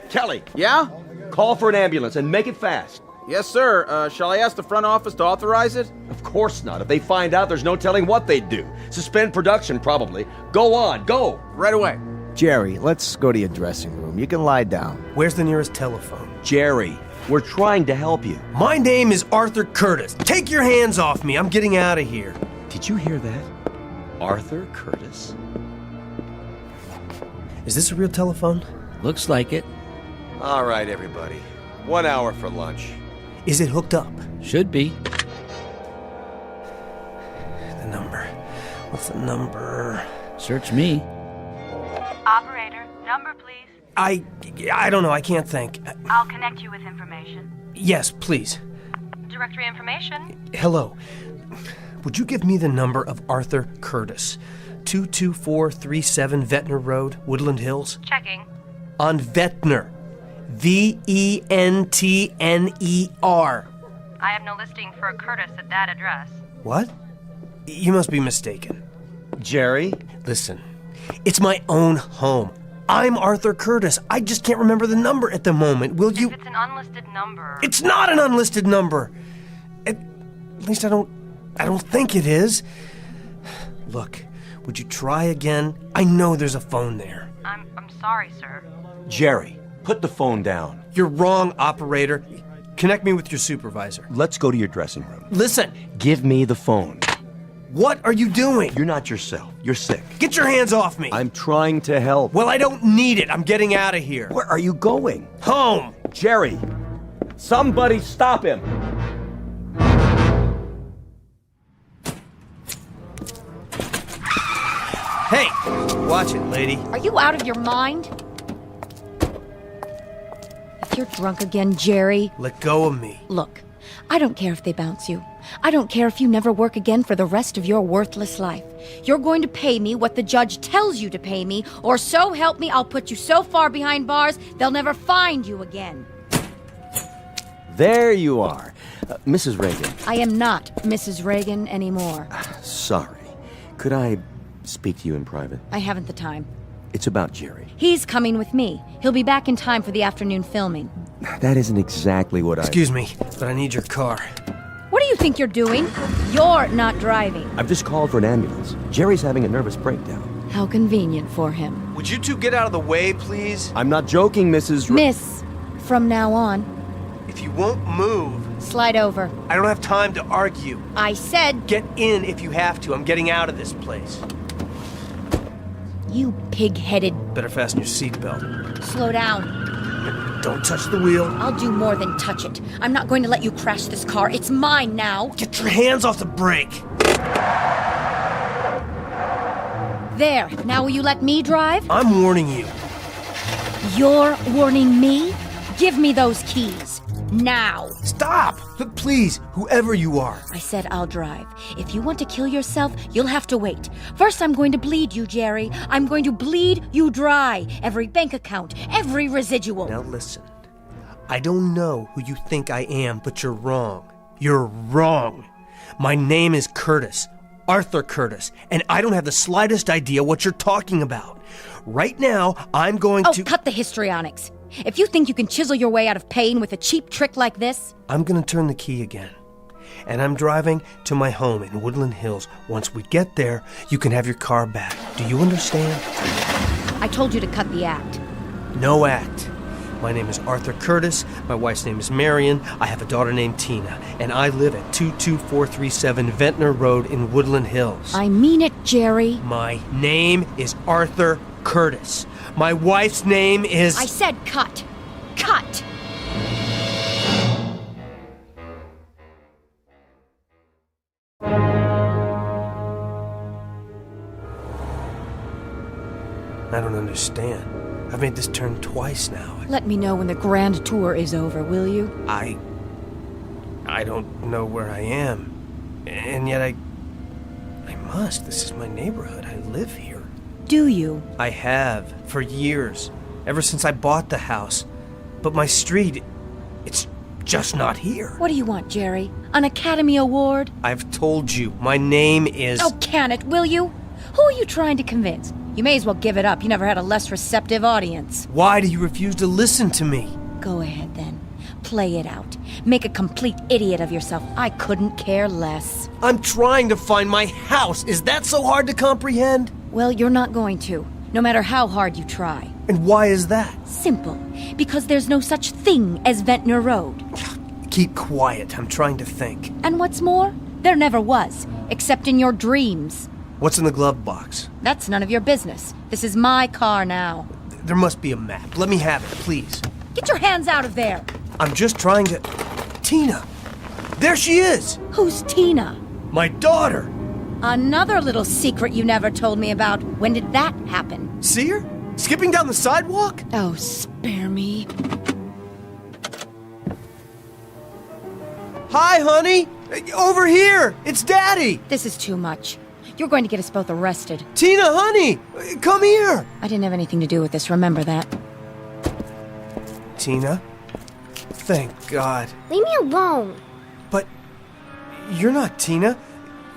Kelly! Yeah? Call for an ambulance and make it fast. Yes, sir. Shall I ask the front office to authorize it? Of course not. If they find out, there's no telling what they'd do. Suspend production, probably. Go on, go! Right away. Jerry, let's go to your dressing room. You can lie down. Where's the nearest telephone? Jerry, we're trying to help you. My name is Arthur Curtis. Take your hands off me. I'm getting out of here. Did you hear that? Arthur Curtis? Is this a real telephone? Looks like it. All right, everybody. 1 hour for lunch. Is it hooked up? Should be. The number. What's the number? Search me. Operator, number please. I don't know. I can't think. I'll connect you with information. Yes, please. Directory information. Hello. Would you give me the number of Arthur Curtis? 22437 Ventnor Road, Woodland Hills. Checking. On Ventnor. Ventner. I have no listing for a Curtis at that address. What? You must be mistaken. Jerry? Listen, it's my own home. I'm Arthur Curtis. I just can't remember the number at the moment. Will you? If it's an unlisted number. It's not an unlisted number. At least I don't think it is. Look, would you try again? I know there's a phone there. I'm sorry, sir. Jerry, put the phone down. You're wrong, operator. Connect me with your supervisor. Let's go to your dressing room. Listen. Give me the phone. What are you doing? You're not yourself. You're sick. Get your hands off me. I'm trying to help. Well, I don't need it. I'm getting out of here. Where are you going? Home. Jerry, somebody stop him. Hey, watch it, lady. Are you out of your mind? If you're drunk again, Jerry. Let go of me. Look, I don't care if they bounce you. I don't care if you never work again for the rest of your worthless life. You're going to pay me what the judge tells you to pay me, or so help me, I'll put you so far behind bars, they'll never find you again. There you are. Mrs. Reagan. I am not Mrs. Reagan anymore. Sorry. Could I speak to you in private? I haven't the time. It's about Jerry. He's coming with me. He'll be back in time for the afternoon filming. That isn't exactly what Excuse me, but I need your car. What do you think you're doing? You're not driving. I've just called for an ambulance. Jerry's having a nervous breakdown. How convenient for him. Would you two get out of the way, please? I'm not joking, Mrs. Miss, from now on. If you won't move... Slide over. I don't have time to argue. I said... Get in if you have to. I'm getting out of this place. You pig-headed... Better fasten your seatbelt. Slow down. Don't touch the wheel. I'll do more than touch it. I'm not going to let you crash this car. It's mine now. Get your hands off the brake. There. Now will you let me drive? I'm warning you. You're warning me? Give me those keys. Now. Stop! Look, please, whoever you are. I said I'll drive. If you want to kill yourself, you'll have to wait. First, I'm going to bleed you, Jerry. I'm going to bleed you dry. Every bank account, every residual. Now listen. I don't know who you think I am, but you're wrong. You're wrong. My name is Curtis. Arthur Curtis. And I don't have the slightest idea what you're talking about. Right now, I'm going to... Oh, cut the histrionics. If you think you can chisel your way out of pain with a cheap trick like this... I'm going to turn the key again. And I'm driving to my home in Woodland Hills. Once we get there, you can have your car back. Do you understand? I told you to cut the act. No act. My name is Arthur Curtis. My wife's name is Marion. I have a daughter named Tina. And I live at 22437 Ventnor Road in Woodland Hills. I mean it, Jerry. My name is Arthur Curtis. My wife's name is... I said cut. Cut! I don't understand. I've made this turn twice now. Let me know when the grand tour is over, will you? I don't know where I am. And yet I must. This is my neighborhood. I live here. Do you? I have, for years. Ever since I bought the house. But my street, it's just not here. What do you want, Jerry? An Academy Award? I've told you, my name is... Oh, can it, will you? Who are you trying to convince? You may as well give it up. You never had a less receptive audience. Why do you refuse to listen to me? Go ahead, then. Play it out. Make a complete idiot of yourself. I couldn't care less. I'm trying to find my house. Is that so hard to comprehend? Well, you're not going to, no matter how hard you try. And why is that? Simple. Because there's no such thing as Ventnor Road. Keep quiet. I'm trying to think. And what's more, there never was, except in your dreams. What's in the glove box? That's none of your business. This is my car now. There must be a map. Let me have it, please. Get your hands out of there. I'm just trying to... Tina! There she is! Who's Tina? My daughter! Another little secret you never told me about. When did that happen? See her? Skipping down the sidewalk? Oh, spare me. Hi, honey! Over here! It's Daddy! This is too much. You're going to get us both arrested. Tina, honey! Come here! I didn't have anything to do with this, remember that. Tina? Thank God. Leave me alone. But you're not Tina.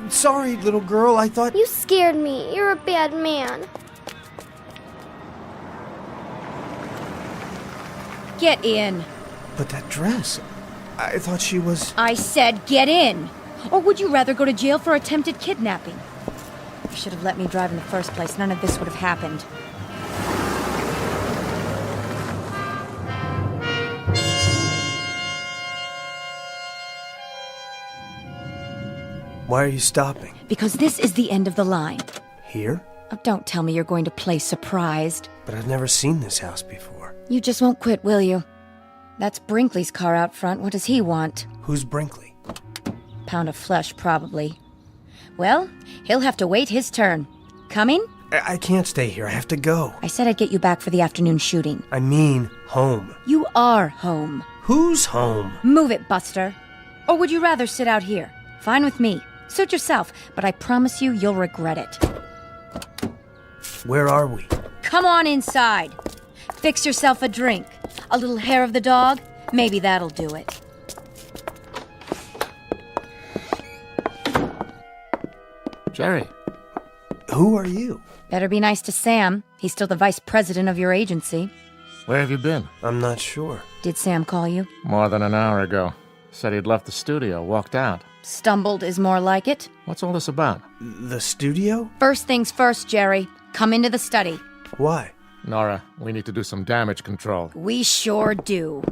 Sorry, little girl, I thought... You scared me. You're a bad man. Get in. But that dress... I thought she was... I said get in. Or would you rather go to jail for attempted kidnapping? You should have let me drive in the first place. None of this would have happened. Why are you stopping? Because this is the end of the line. Here? Oh, don't tell me you're going to play surprised. But I've never seen this house before. You just won't quit, will you? That's Brinkley's car out front. What does he want? Who's Brinkley? Pound of flesh, probably. Well, he'll have to wait his turn. Coming? I can't stay here. I have to go. I said I'd get you back for the afternoon shooting. I mean home. You are home. Who's home? Move it, Buster. Or would you rather sit out here? Fine with me. Suit yourself, but I promise you you'll regret it. Where are we? Come on inside. Fix yourself a drink. A little hair of the dog? Maybe that'll do it. Jerry. Who are you? Better be nice to Sam. He's still the vice president of your agency. Where have you been? I'm not sure. Did Sam call you? More than an hour ago. Said he'd left the studio, walked out. Stumbled is more like it. What's all this about? The studio? First things first, Jerry. Come into the study. Why? Nora, we need to do some damage control. We sure do.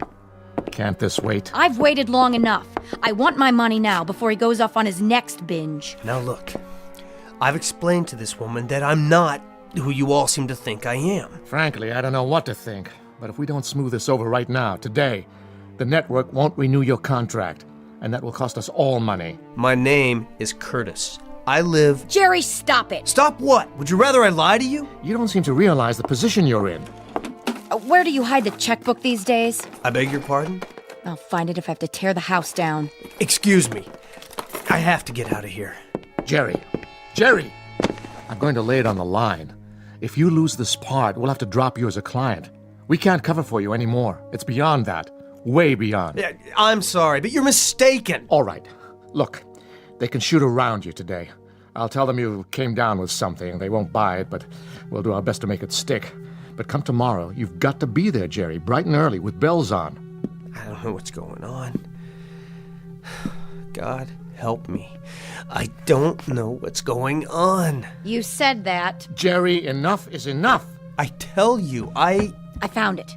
Can't this wait? I've waited long enough. I want my money now before he goes off on his next binge. Now look, I've explained to this woman that I'm not who you all seem to think I am. Frankly, I don't know what to think. But if we don't smooth this over right now, today, the network won't renew your contract. And that will cost us all money. My name is Curtis. I live... Jerry, stop it! Stop what? Would you rather I lie to you? You don't seem to realize the position you're in. Where do you hide the checkbook these days? I beg your pardon? I'll find it if I have to tear the house down. Excuse me. I have to get out of here. Jerry! I'm going to lay it on the line. If you lose this part, we'll have to drop you as a client. We can't cover for you anymore. It's beyond that. Way beyond. Yeah, I'm sorry, but you're mistaken. All right. Look, they can shoot around you today. I'll tell them you came down with something. They won't buy it, but we'll do our best to make it stick. But come tomorrow, you've got to be there, Jerry, bright and early with bells on. I don't know what's going on. God help me. I don't know what's going on. You said that. Jerry, enough is enough. I tell you, I found it.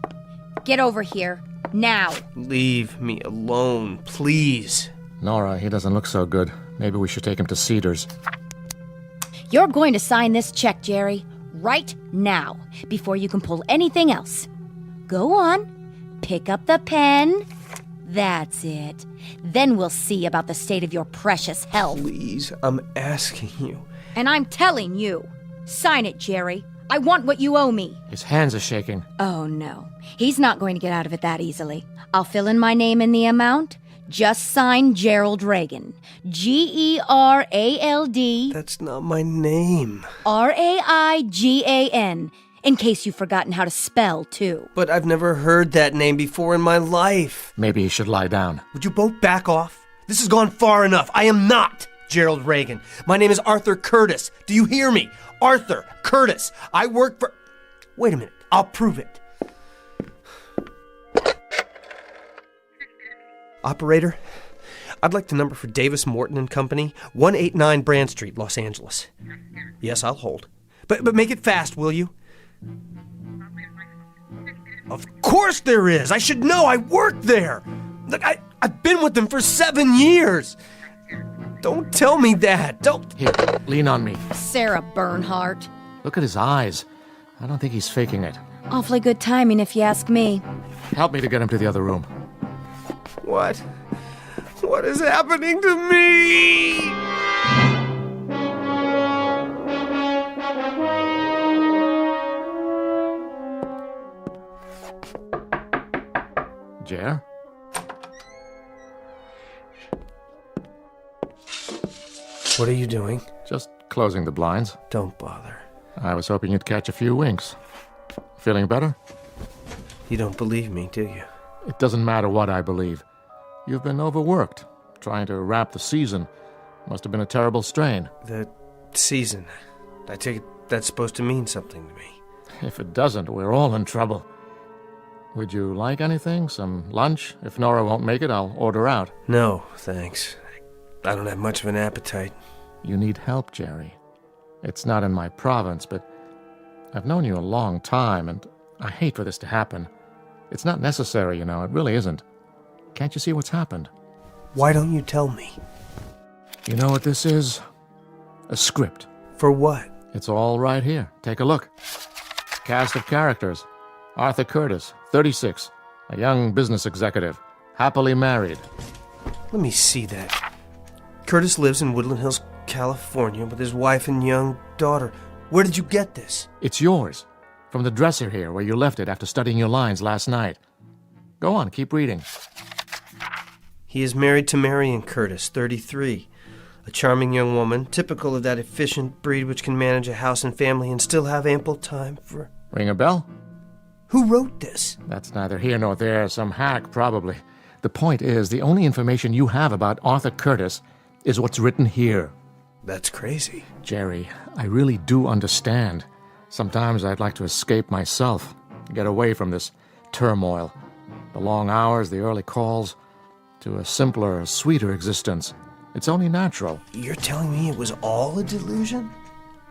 Get over here. Now. Leave me alone, please. Nora, he doesn't look so good. Maybe we should take him to Cedars. You're going to sign this check, Jerry, right now, before you can pull anything else. Go on. Pick up the pen. That's it. Then we'll see about the state of your precious health. Please, I'm asking you. And I'm telling you. Sign it, Jerry. I want what you owe me. His hands are shaking. Oh, no. He's not going to get out of it that easily. I'll fill in my name in the amount. Just sign Gerald Reagan. Gerald. That's not my name. Raigan. In case you've forgotten how to spell, too. But I've never heard that name before in my life. Maybe he should lie down. Would you both back off? This has gone far enough. I am not Gerald Reagan. My name is Arthur Curtis. Do you hear me? Arthur Curtis. I work for... Wait a minute. I'll prove it. Operator, I'd like the number for Davis Morton and Company, 189 Brand Street, Los Angeles. Yes, I'll hold. But make it fast, will you? Of course there is. I should know. I work there. Look, I've been with them for 7 years. Don't tell me that. Don't. Here, lean on me. Sarah Bernhardt. Look at his eyes. I don't think he's faking it. Awfully good timing, if you ask me. Help me to get him to the other room. What? What is happening to me? Jer? What are you doing? Just closing the blinds. Don't bother. I was hoping you'd catch a few winks. Feeling better? You don't believe me, do you? It doesn't matter what I believe. You've been overworked. Trying to wrap the season. Must have been a terrible strain. The season. I take it that's supposed to mean something to me. If it doesn't, we're all in trouble. Would you like anything? Some lunch? If Nora won't make it, I'll order out. No, thanks. I don't have much of an appetite. You need help, Jerry. It's not in my province, but I've known you a long time, and I hate for this to happen. It's not necessary, you know. It really isn't. Can't you see what's happened? Why don't you tell me? You know what this is? A script. For what? It's all right here. Take a look. Cast of characters. Arthur Curtis, 36. A young business executive. Happily married. Let me see that. Curtis lives in Woodland Hills, California, with his wife and young daughter. Where did you get this? It's yours. From the dresser here, where you left it after studying your lines last night. Go on, keep reading. He is married to Marion Curtis, 33. A charming young woman, typical of that efficient breed which can manage a house and family and still have ample time for... Ring a bell? Who wrote this? That's neither here nor there. Some hack, probably. The point is, the only information you have about Arthur Curtis is what's written here. That's crazy. Jerry, I really do understand. Sometimes I'd like to escape myself, get away from this turmoil. The long hours, the early calls, to a simpler, sweeter existence. It's only natural. You're telling me it was all a delusion?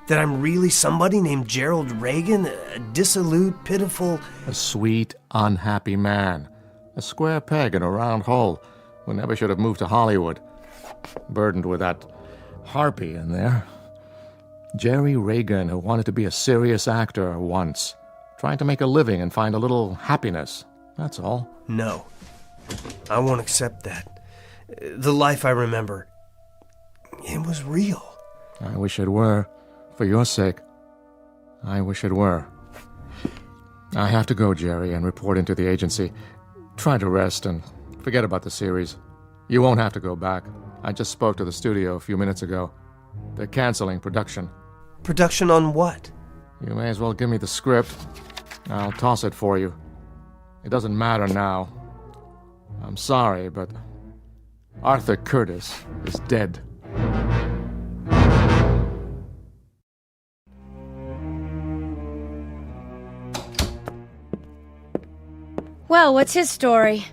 That I'm really somebody named Gerald Reagan, a dissolute, pitiful... A sweet, unhappy man. A square peg in a round hole who never should have moved to Hollywood. Burdened with that harpy in there. Jerry Reagan, who wanted to be a serious actor once. Trying to make a living and find a little happiness. That's all. No. I won't accept that. The life I remember, it was real. I wish it were. For your sake. I wish it were. I have to go, Jerry, and report into the agency. Try to rest and forget about the series. You won't have to go back. I just spoke to the studio a few minutes ago. They're canceling production. Production on what? You may as well give me the script. I'll toss it for you. It doesn't matter now. I'm sorry, but Arthur Curtis is dead. Well, what's his story?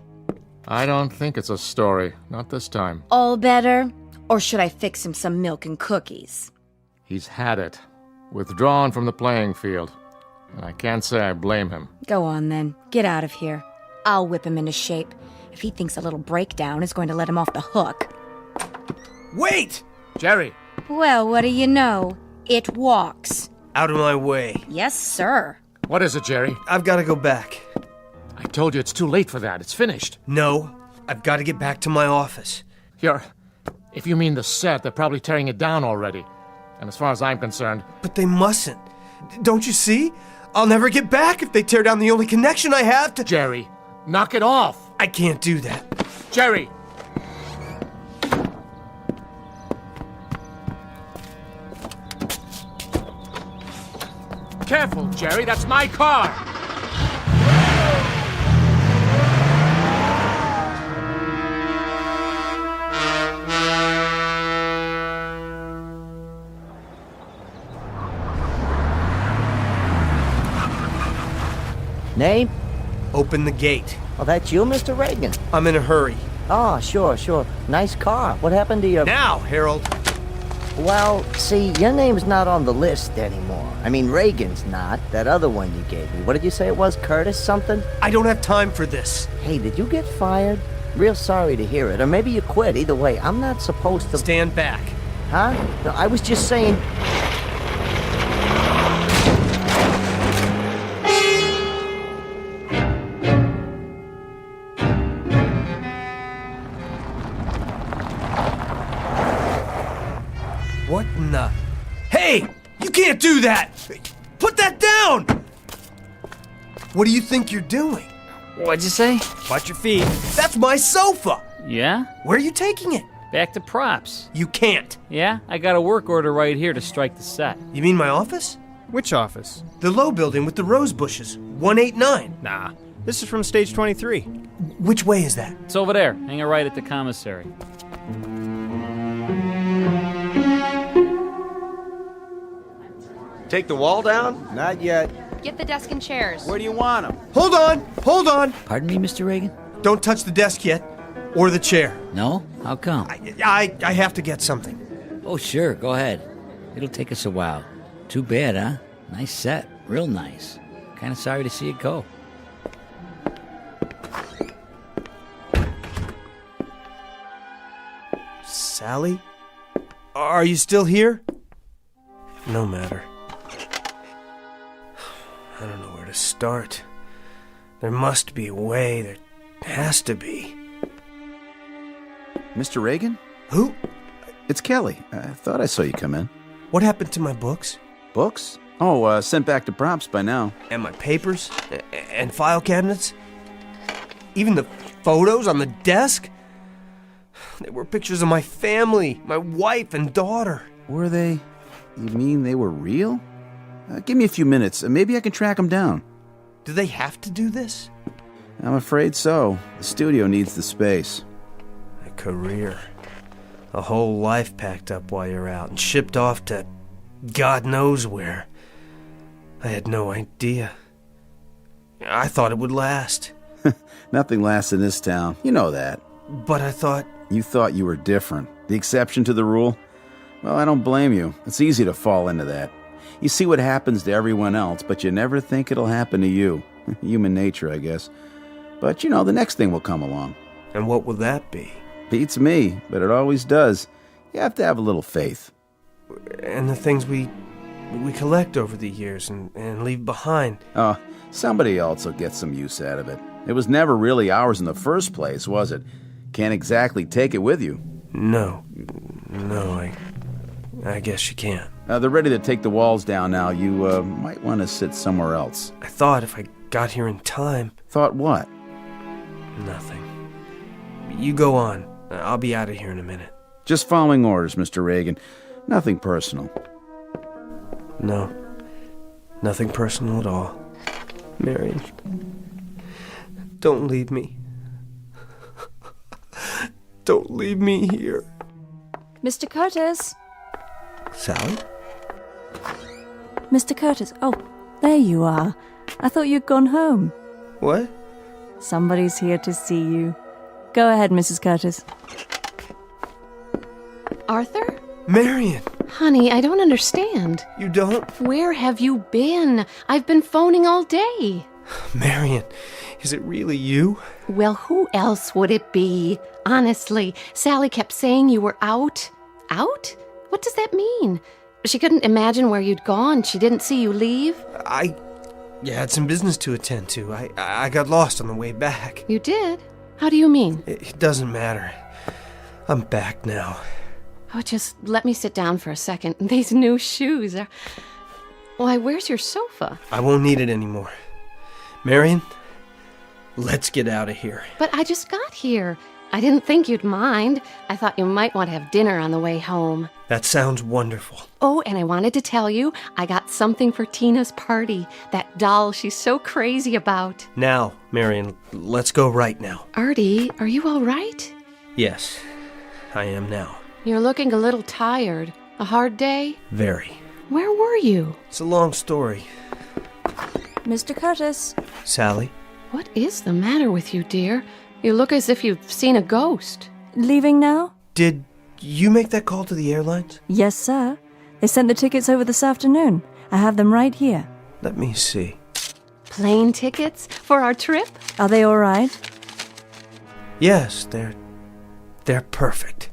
I don't think it's a story. Not this time. All better? Or should I fix him some milk and cookies? He's had it. Withdrawn from the playing field. And I can't say I blame him. Go on, then. Get out of here. I'll whip him into shape. If he thinks a little breakdown is going to let him off the hook. Wait! Jerry! Well, what do you know? It walks. Out of my way. Yes, sir. What is it, Jerry? I've got to go back. I told you it's too late for that. It's finished. No, I've got to get back to my office. If you mean the set, they're probably tearing it down already. And as far as I'm concerned... But they mustn't. Don't you see? I'll never get back if they tear down the only connection I have to... Jerry, knock it off. I can't do that. Jerry! Careful, Jerry, that's my car! Name? Open the gate. Oh, that's you, Mr. Reagan? I'm in a hurry. Oh, sure. Nice car. What happened to your... Now, Harold. Well, see, your name's not on the list anymore. I mean, Reagan's not. That other one you gave me. What did you say it was? Curtis something? I don't have time for this. Hey, did you get fired? Real sorry to hear it. Or maybe you quit. Either way, I'm not supposed to... Stand back. Huh? No, I was just saying... What in the... Hey! You can't do that! Put that down! What do you think you're doing? What'd you say? Watch your feet. That's my sofa! Yeah? Where are you taking it? Back to props. You can't. Yeah? I got a work order right here to strike the set. You mean my office? Which office? The low building with the rose bushes. 189. Nah, this is from stage 23. Which way is that? It's over there. Hang it right at the commissary. Take the wall down? Not yet. Get the desk and chairs. Where do you want them? Hold on! Pardon me, Mr. Reagan? Don't touch the desk yet. Or the chair. No? How come? I have to get something. Oh, sure. Go ahead. It'll take us a while. Too bad, huh? Nice set. Real nice. Kind of sorry to see it go. Sally? Are you still here? No matter. I don't know where to start. There must be a way. There has to be. Mr. Reagan? Who? It's Kelly. I thought I saw you come in. What happened to my books? Books? Oh, sent back to props by now. And my papers? And file cabinets? Even the photos on the desk? They were pictures of my family, my wife and daughter. Were they? You mean they were real? Give me a few minutes. Maybe I can track them down. Do they have to do this? I'm afraid so. The studio needs the space. A career. A whole life packed up while you're out and shipped off to God knows where. I had no idea. I thought it would last. Nothing lasts in this town. You know that. But I thought... You thought you were different. The exception to the rule? Well, I don't blame you. It's easy to fall into that. You see what happens to everyone else, but you never think it'll happen to you. Human nature, I guess. But, the next thing will come along. And what will that be? Beats me, but it always does. You have to have a little faith. And the things we collect over the years and leave behind. Oh, somebody else will get some use out of it. It was never really ours in the first place, was it? Can't exactly take it with you. No, I guess you can't. They're ready to take the walls down now. You might want to sit somewhere else. I thought if I got here in time... Thought what? Nothing. You go on. I'll be out of here in a minute. Just following orders, Mr. Reagan. Nothing personal. No. Nothing personal at all. Marion, don't leave me. Don't leave me here. Mr. Curtis? Sally? Mr. Curtis, oh, there you are. I thought you'd gone home. What? Somebody's here to see you. Go ahead, Mrs. Curtis. Arthur? Marion! Honey, I don't understand. You don't? Where have you been? I've been phoning all day. Marion, is it really you? Well, who else would it be? Honestly, Sally kept saying you were out. Out? What does that mean? She couldn't imagine where you'd gone. She didn't see you leave. I had some business to attend to. I got lost on the way back. You did? How do you mean? It doesn't matter. I'm back now. Oh, just let me sit down for a second. These new shoes are... Why, where's your sofa? I won't need it anymore. Marion, let's get out of here. But I just got here. I didn't think you'd mind. I thought you might want to have dinner on the way home. That sounds wonderful. Oh, and I wanted to tell you, I got something for Tina's party. That doll she's so crazy about. Now, Marion, let's go right now. Artie, are you all right? Yes, I am now. You're looking a little tired. A hard day? Very. Where were you? It's a long story. Mr. Curtis. Sally? What is the matter with you, dear? You look as if you've seen a ghost. Leaving now? Did you make that call to the airlines? Yes, sir. They sent the tickets over this afternoon. I have them right here. Let me see. Plane tickets for our trip? Are they all right? Yes, they're perfect.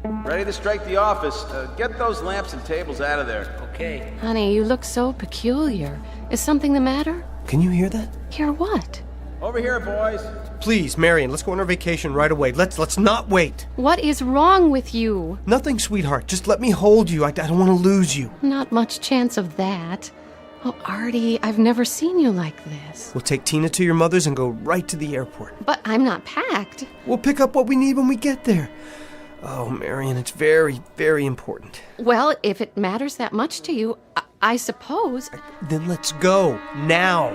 Ready to strike the office. Get those lamps and tables out of there. Okay. Honey, you look so peculiar. Is something the matter? Can you hear that? Hear what? Over here, boys. Please, Marion, let's go on our vacation right away. Let's not wait. What is wrong with you? Nothing, sweetheart. Just let me hold you. I don't want to lose you. Not much chance of that. Oh, Artie, I've never seen you like this. We'll take Tina to your mother's and go right to the airport. But I'm not packed. We'll pick up what we need when we get there. Oh, Marion, it's very, very important. Well, if it matters that much to you, I suppose. Then let's go, now.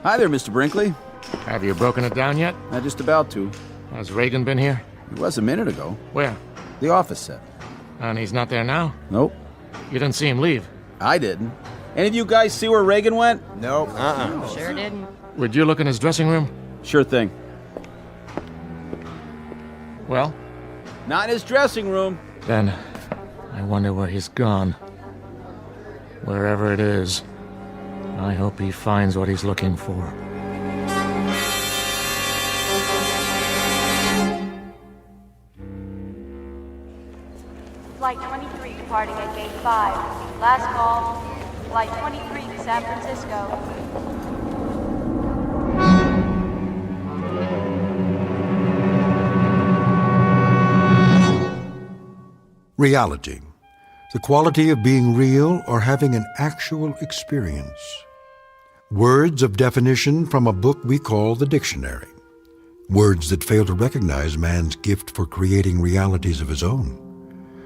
Hi there, Mr. Brinkley. Have you broken it down yet? Not just about to. Has Reagan been here? He was a minute ago. Where? The office set. And he's not there now? Nope. You didn't see him leave? I didn't. Any of you guys see where Reagan went? Nope. Sure didn't. Would you look in his dressing room? Sure thing. Well? Not in his dressing room. Then, I wonder where he's gone. Wherever it is, I hope he finds what he's looking for. Flight 23 departing at Gate 5. Last call, Flight 23 to San Francisco. Reality. The quality of being real or having an actual experience. Words of definition from a book we call the dictionary. Words that fail to recognize man's gift for creating realities of his own.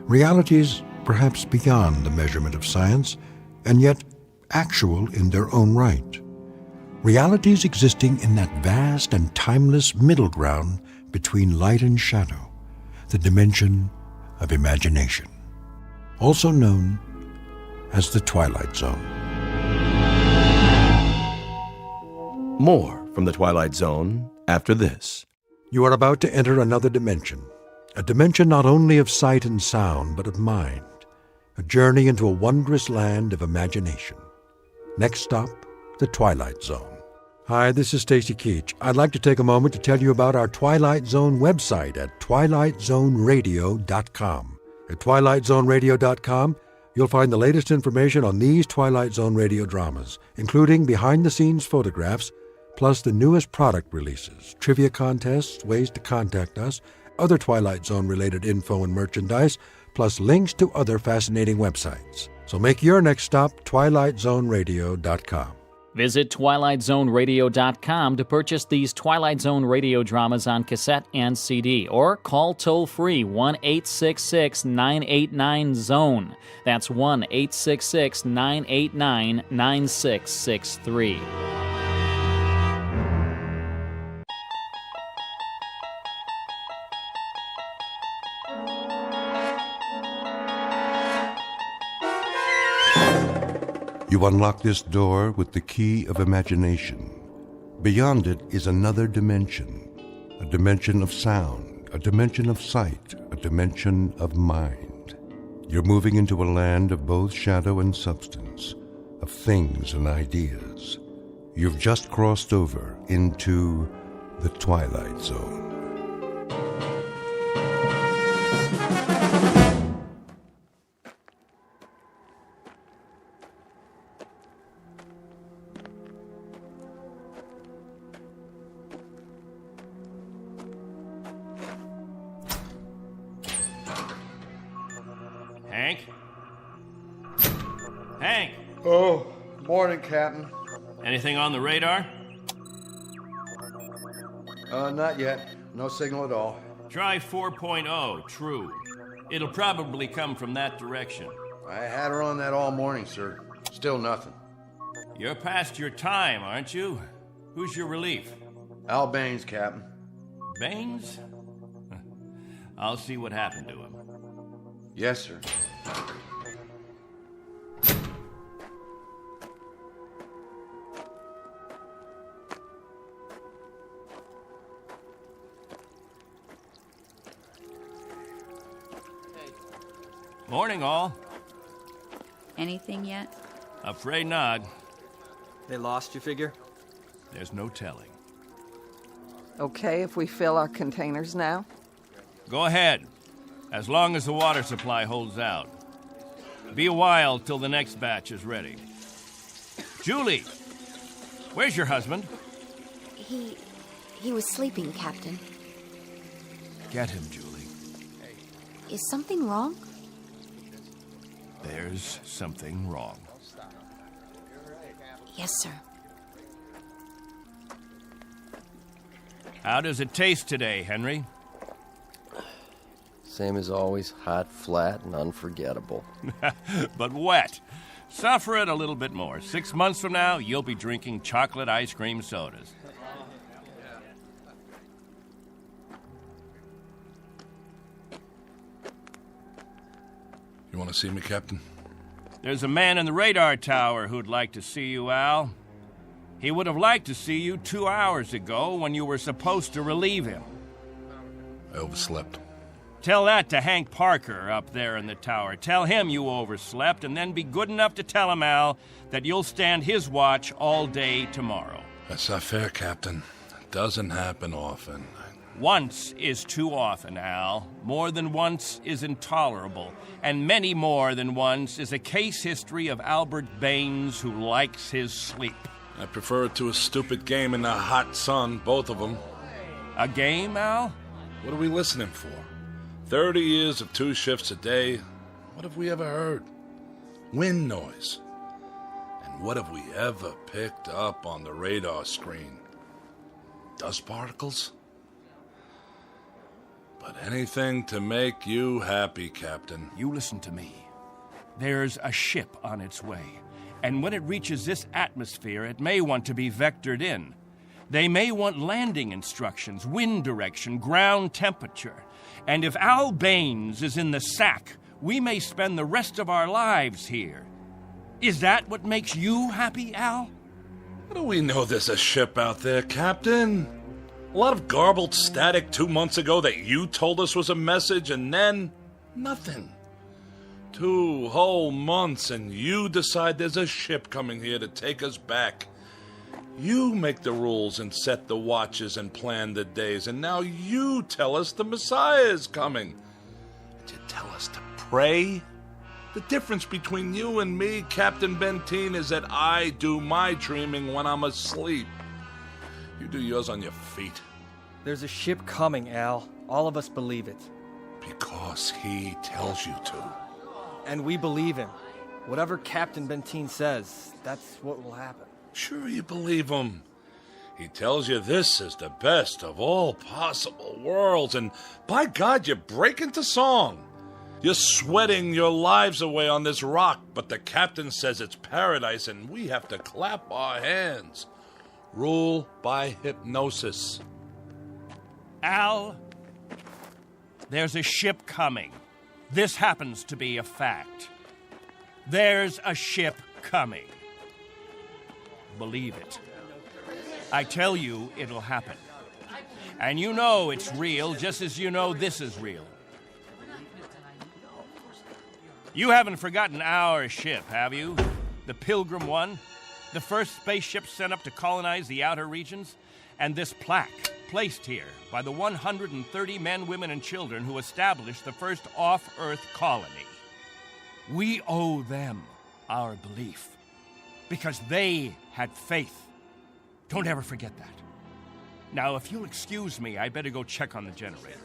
Realities perhaps beyond the measurement of science, and yet actual in their own right. Realities existing in that vast and timeless middle ground between light and shadow, the dimension of imagination, also known as the Twilight Zone. More from the Twilight Zone after this. You are about to enter another dimension, a dimension not only of sight and sound, but of mind. a journey into a wondrous land of imagination. Next stop, the Twilight Zone. Hi, this is Stacy Keach. I'd like to take a moment to tell you about our Twilight Zone website at twilightzoneradio.com. At twilightzoneradio.com, you'll find the latest information on these Twilight Zone radio dramas, including behind-the-scenes photographs, plus the newest product releases, trivia contests, ways to contact us, other Twilight Zone-related info and merchandise, plus links to other fascinating websites. So make your next stop twilightzoneradio.com. Visit twilightzoneradio.com to purchase these Twilight Zone radio dramas on cassette and CD, or call toll-free 1-866-989-ZONE. That's 1-866-989-9663. You unlock this door with the key of imagination. Beyond it is another dimension, a dimension of sound, a dimension of sight, a dimension of mind. You're moving into a land of both shadow and substance, of things and ideas. You've just crossed over into the Twilight Zone. Hank? Hank! Oh, morning, Captain. Anything on the radar? Not yet. No signal at all. Try 4.0, true. It'll probably come from that direction. I had her on that all morning, sir. Still nothing. You're past your time, aren't you? Who's your relief? Al Baines, Captain. Baines? I'll see what happened to him. Yes, sir. Morning, all. Anything yet? Afraid not. They lost, you figure? There's no telling. Okay if we fill our containers now? Go ahead, as long as the water supply holds out. Be a while till the next batch is ready. Julie, where's your husband? He was sleeping, Captain. Get him, Julie. Is something wrong? There's something wrong. Yes, sir. How does it taste today, Henry? Same as always, hot, flat, and unforgettable. But wet. Suffer it a little bit more. 6 months from now, you'll be drinking chocolate ice cream sodas. You want to see me, Captain? There's a man in the radar tower who'd like to see you, Al. He would have liked to see you 2 hours ago when you were supposed to relieve him. I overslept. Tell that to Hank Parker up there in the tower. Tell him you overslept, and then be good enough to tell him, Al, that you'll stand his watch all day tomorrow. That's not fair, Captain. It doesn't happen often. Once is too often, Al. More than once is intolerable. And many more than once is a case history of Albert Baines who likes his sleep. I prefer it to a stupid game in the hot sun, both of them. A game, Al? What are we listening for? 30 years of 2 shifts a day. What have we ever heard? Wind noise. And what have we ever picked up on the radar screen? Dust particles? But anything to make you happy, Captain. You listen to me. There's a ship on its way, and when it reaches this atmosphere, it may want to be vectored in. They may want landing instructions, wind direction, ground temperature. And if Al Baines is in the sack, we may spend the rest of our lives here. Is that what makes you happy, Al? How do we know there's a ship out there, Captain? A lot of garbled static 2 months ago that you told us was a message, and then nothing. 2 whole months, and you decide there's a ship coming here to take us back. You make the rules and set the watches and plan the days, and now you tell us the Messiah is coming. And you tell us to pray? The difference between you and me, Captain Benteen, is that I do my dreaming when I'm asleep. You do yours on your feet. There's a ship coming, Al. All of us believe it. Because he tells you to. And we believe him. Whatever Captain Benteen says, that's what will happen. Sure you believe him. He tells you this is the best of all possible worlds, and by God, you break into song. You're sweating your lives away on this rock, but the captain says it's paradise, and we have to clap our hands. Rule by hypnosis. Al, there's a ship coming. This happens to be a fact. There's a ship coming. Believe it. I tell you, it'll happen. And you know it's real, just as you know this is real. You haven't forgotten our ship, have you? The Pilgrim One? The first spaceship sent up to colonize the outer regions? And this plaque, placed here by the 130 men, women, and children who established the first off-Earth colony. We owe them our belief. Because they had faith. Don't ever forget that. Now, if you'll excuse me, I better go check on the generator.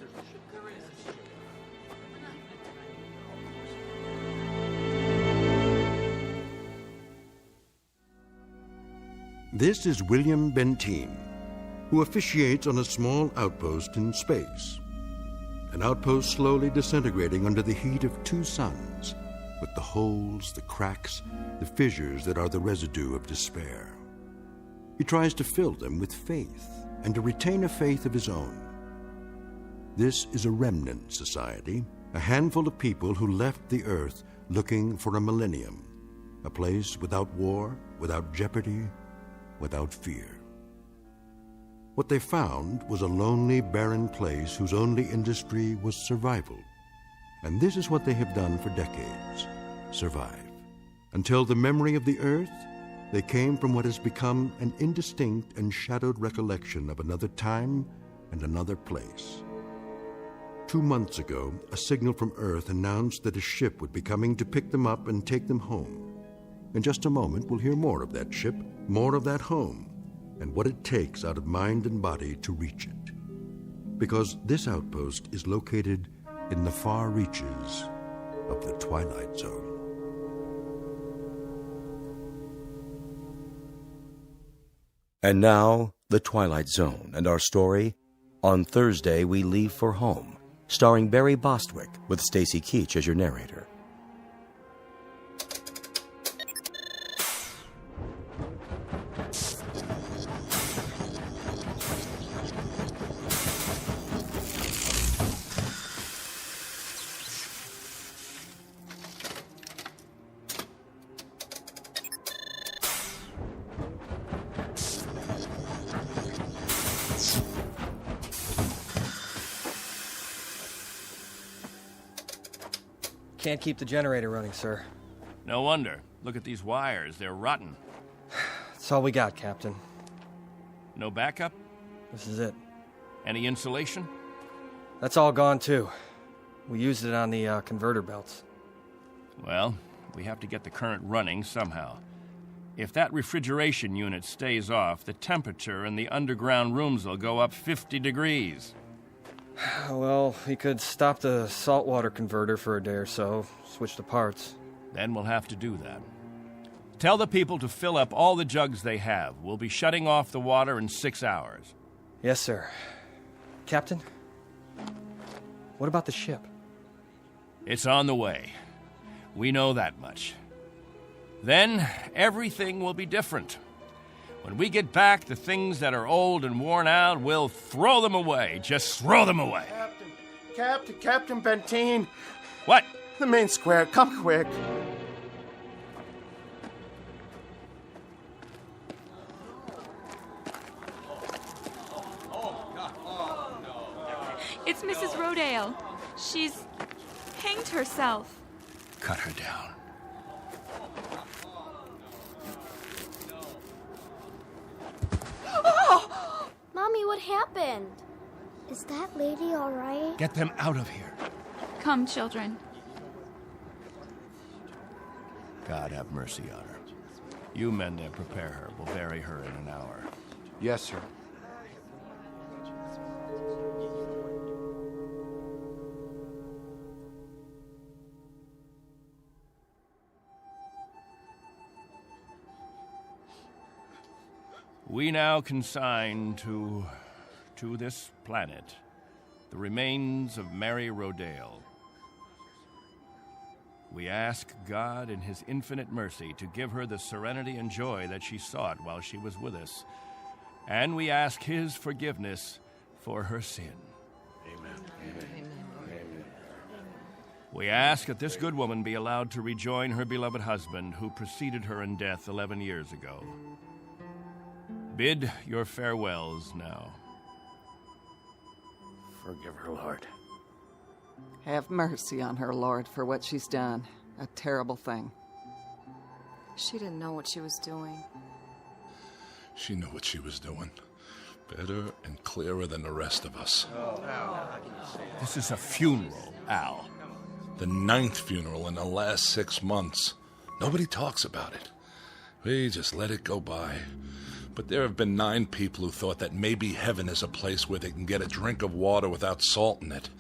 This is William Benteen, who officiates on a small outpost in space. An outpost slowly disintegrating under the heat of 2 suns, with the holes, the cracks, the fissures that are the residue of despair. He tries to fill them with faith and to retain a faith of his own. This is a remnant society, a handful of people who left the earth looking for a millennium, a place without war, without jeopardy, without fear. What they found was a lonely, barren place whose only industry was survival. And this is what they have done for decades, survive. Until the memory of the earth, they came from what has become an indistinct and shadowed recollection of another time and another place. 2 months ago, a signal from Earth announced that a ship would be coming to pick them up and take them home. In just a moment, we'll hear more of that ship, more of that home, and what it takes out of mind and body to reach it. Because this outpost is located in the far reaches of the Twilight Zone. And now, The Twilight Zone and our story, On Thursday We Leave for Home, starring Barry Bostwick with Stacy Keach as your narrator. Can't keep the generator running, sir. No wonder. Look at these wires. They're rotten. That's all we got, Captain. No backup? This is it. Any insulation? That's all gone, too. We used it on the converter belts. Well, we have to get the current running somehow. If that refrigeration unit stays off, the temperature in the underground rooms will go up 50 degrees. Well, we could stop the saltwater converter for a day or so, switch the parts. Then we'll have to do that. Tell the people to fill up all the jugs they have. We'll be shutting off the water in 6 hours. Yes, sir. Captain, what about the ship? It's on the way. We know that much. Then everything will be different. When we get back, the things that are old and worn out, we'll throw them away. Just throw them away. Captain Benteen. What? The main square. Come quick. It's Mrs. Rodale. She's hanged herself. cut her down. Mommy, what happened? Is that lady all right? Get them out of here. Come, children. God have mercy on her. You men there prepare her. We'll bury her in an hour. Yes, sir. We now consign to this planet the remains of Mary Rodale. We ask God in His infinite mercy to give her the serenity and joy that she sought while she was with us. And we ask His forgiveness for her sin. Amen. We ask that this good woman be allowed to rejoin her beloved husband who preceded her in death 11 years ago. Bid your farewells now. Forgive her, Lord. Have mercy on her, Lord, for what she's done. A terrible thing. She didn't know what she was doing. She knew what she was doing. Better and clearer than the rest of us. This is a funeral, Al. The 9th funeral in the last 6 months. Nobody talks about it. We just let it go by. But there have been 9 people who thought that maybe heaven is a place where they can get a drink of water without salt in it,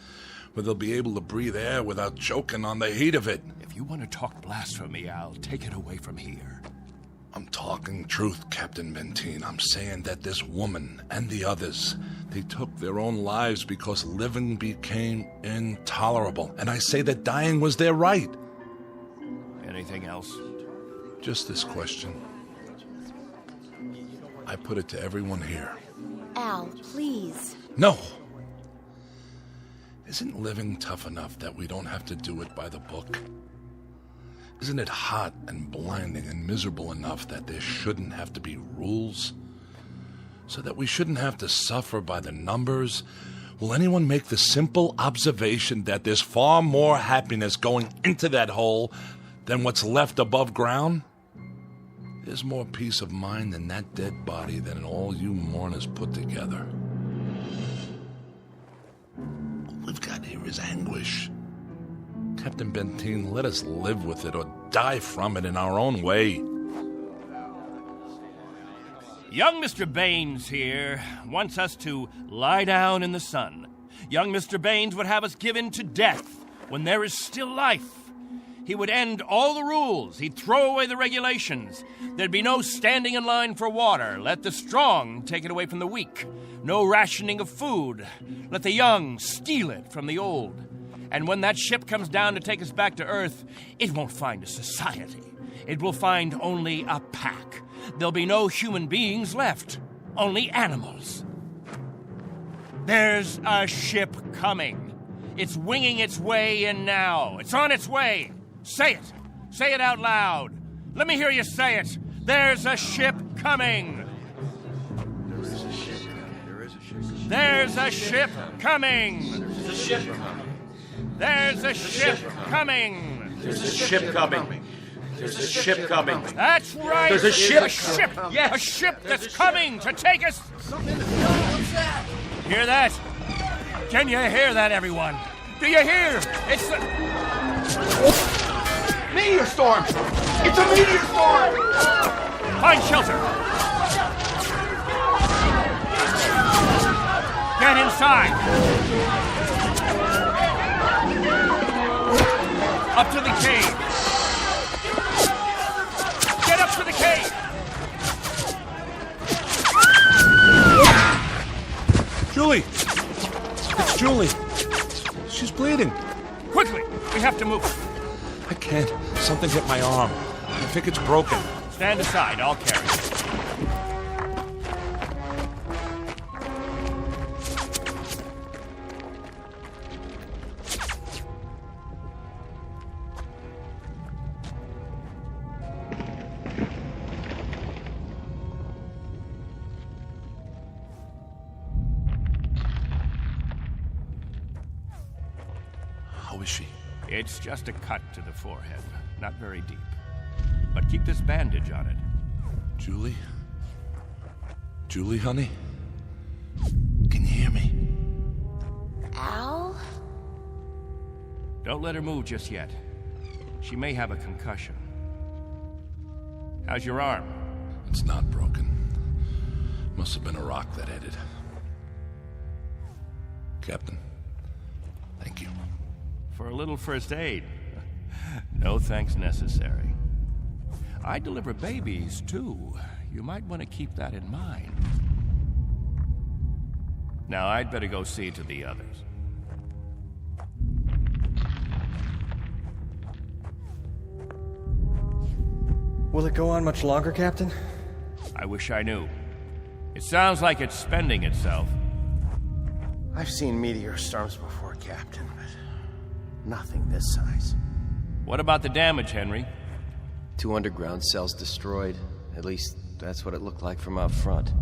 where they'll be able to breathe air without choking on the heat of it. If you want to talk blasphemy, Al, take it away from here. I'm talking truth, Captain Benteen. I'm saying that this woman and the others, they took their own lives because living became intolerable. And I say that dying was their right. Anything else? Just this question. I put it to everyone here. Al, please. No! Isn't living tough enough that we don't have to do it by the book? Isn't it hot and blinding and miserable enough that there shouldn't have to be rules? So that we shouldn't have to suffer by the numbers? Will anyone make the simple observation that there's far more happiness going into that hole than what's left above ground? There's more peace of mind in that dead body than all you mourners put together. All we've got here is anguish. Captain Benteen, let us live with it or die from it in our own way. Young Mr. Baines here wants us to lie down in the sun. Young Mr. Baines would have us given to death when there is still life. He would end all the rules. He'd throw away the regulations. There'd be no standing in line for water. Let the strong take it away from the weak. No rationing of food. Let the young steal it from the old. And when that ship comes down to take us back to Earth, it won't find a society. It will find only a pack. There'll be no human beings left. Only animals. There's a ship coming. It's winging its way in now. It's on its way. Say it. Say it out loud. Let me hear you say it. There's a ship coming. There's a ship coming. There's a ship coming. There's a ship coming. There's a ship coming. There's a ship coming. There's a ship coming. That's right. There's a ship. A ship. Yes. A ship that's coming to take us. Hear that? Can you hear that, everyone? Do you hear? It's the... Meteor storm! It's a meteor storm! Find shelter! Get inside! Up to the cave! Get up to the cave! Julie! It's Julie. She's bleeding. Quickly! We have to move. I can't. Something hit my arm. I think it's broken. Stand aside. I'll carry it. How is she? It's just a cut to the forehead, not very deep. But keep this bandage on it. Julie? Julie, honey? Can you hear me? Al? Don't let her move just yet. She may have a concussion. How's your arm? It's not broken. Must have been a rock that hit it. Captain, thank you. For a little first aid. No thanks necessary. I deliver babies, too. You might want to keep that in mind. Now, I'd better go see to the others. Will it go on much longer, Captain? I wish I knew. It sounds like it's spending itself. I've seen meteor storms before, Captain, but nothing this size. What about the damage, Henry? 2 underground cells destroyed. At least, that's what it looked like from out front.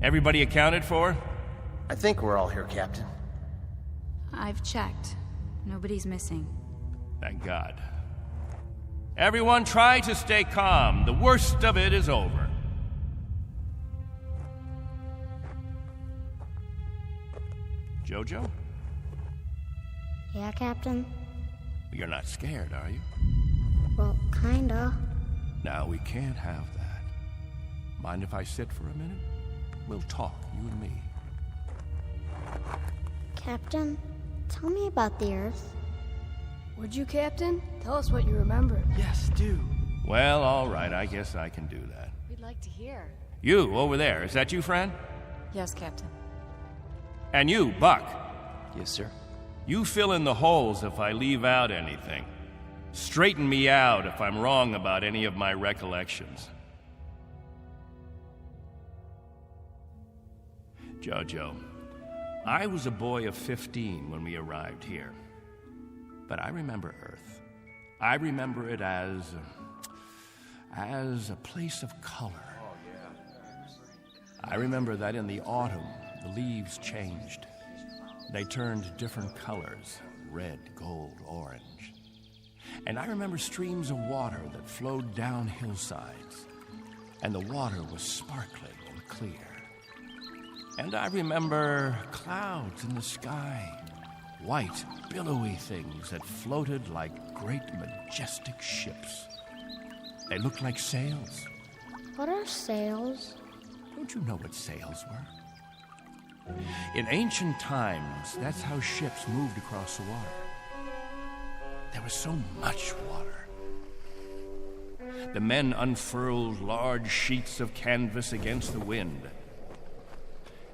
Everybody accounted for? I think we're all here, Captain. I've checked. Nobody's missing. Thank God. Everyone try to stay calm. The worst of it is over. Jojo? Yeah, Captain? You're not scared, are you? Well, kinda. Now, we can't have that. Mind if I sit for a minute? We'll talk, you and me. Captain, tell me about the Earth. Would you, Captain? Tell us what you remember. Yes, do. Well, all right, I guess I can do that. We'd like to hear. You, over there, is that you, friend? Yes, Captain. And you, Buck. Yes, sir. You fill in the holes if I leave out anything. Straighten me out if I'm wrong about any of my recollections. Jojo, I was a boy of 15 when we arrived here. But I remember Earth. I remember it as a place of color. I remember that in the autumn, the leaves changed. They turned different colors, red, gold, orange. And I remember streams of water that flowed down hillsides, and the water was sparkling and clear. And I remember clouds in the sky, white, billowy things that floated like great, majestic ships. They looked like sails. What are sails? Don't you know what sails were? In ancient times, that's how ships moved across the water. There was so much water. The men unfurled large sheets of canvas against the wind,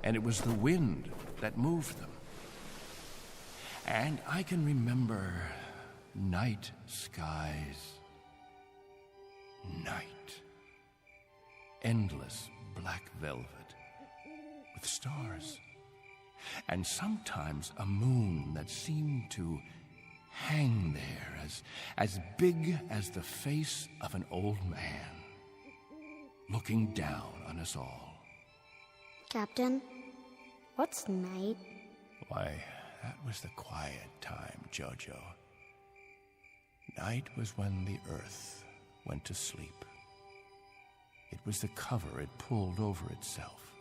and it was the wind that moved them. And I can remember night skies. Night. Endless black velvet with stars. And sometimes a moon that seemed to hang there as big as the face of an old man, looking down on us all. Captain, what's night? Why, that was the quiet time, Jojo. Night was when the earth went to sleep. It was the cover it pulled over itself.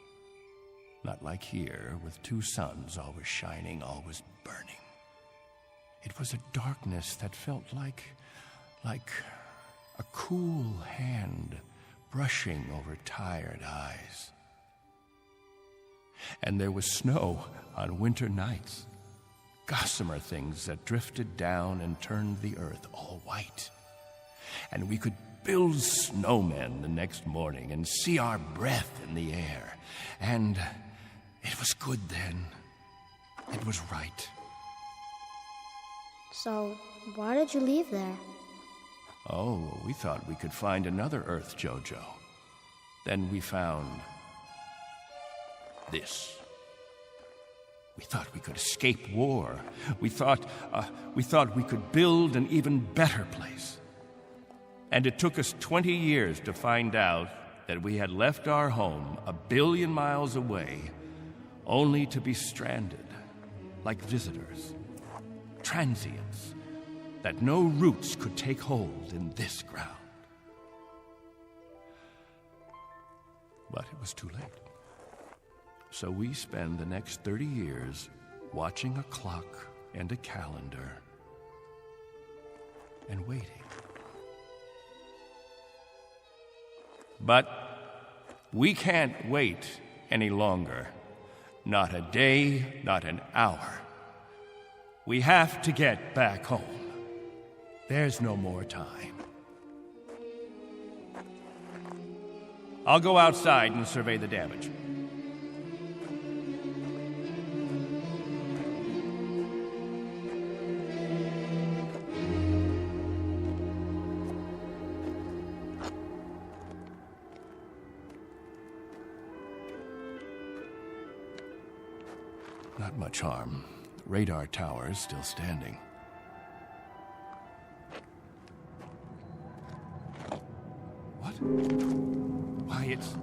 Not like here, with 2 suns always shining, always burning. It was a darkness that felt like a cool hand brushing over tired eyes. And there was snow on winter nights. Gossamer things that drifted down and turned the earth all white. And we could build snowmen the next morning and see our breath in the air. And it was good then. It was right. So, why did you leave there? Oh, we thought we could find another Earth, Jojo. Then we found this. We thought we could escape war. We thought we could build an even better place. And it took us 20 years to find out that we had left our home 1 billion miles away, only to be stranded, like visitors, transients, that no roots could take hold in this ground. But it was too late. So we spend the next 30 years watching a clock and a calendar and waiting. But we can't wait any longer. Not a day, not an hour. We have to get back home. There's no more time. I'll go outside and survey the damage. Not much harm. Radar tower's still standing. What? Why, it's...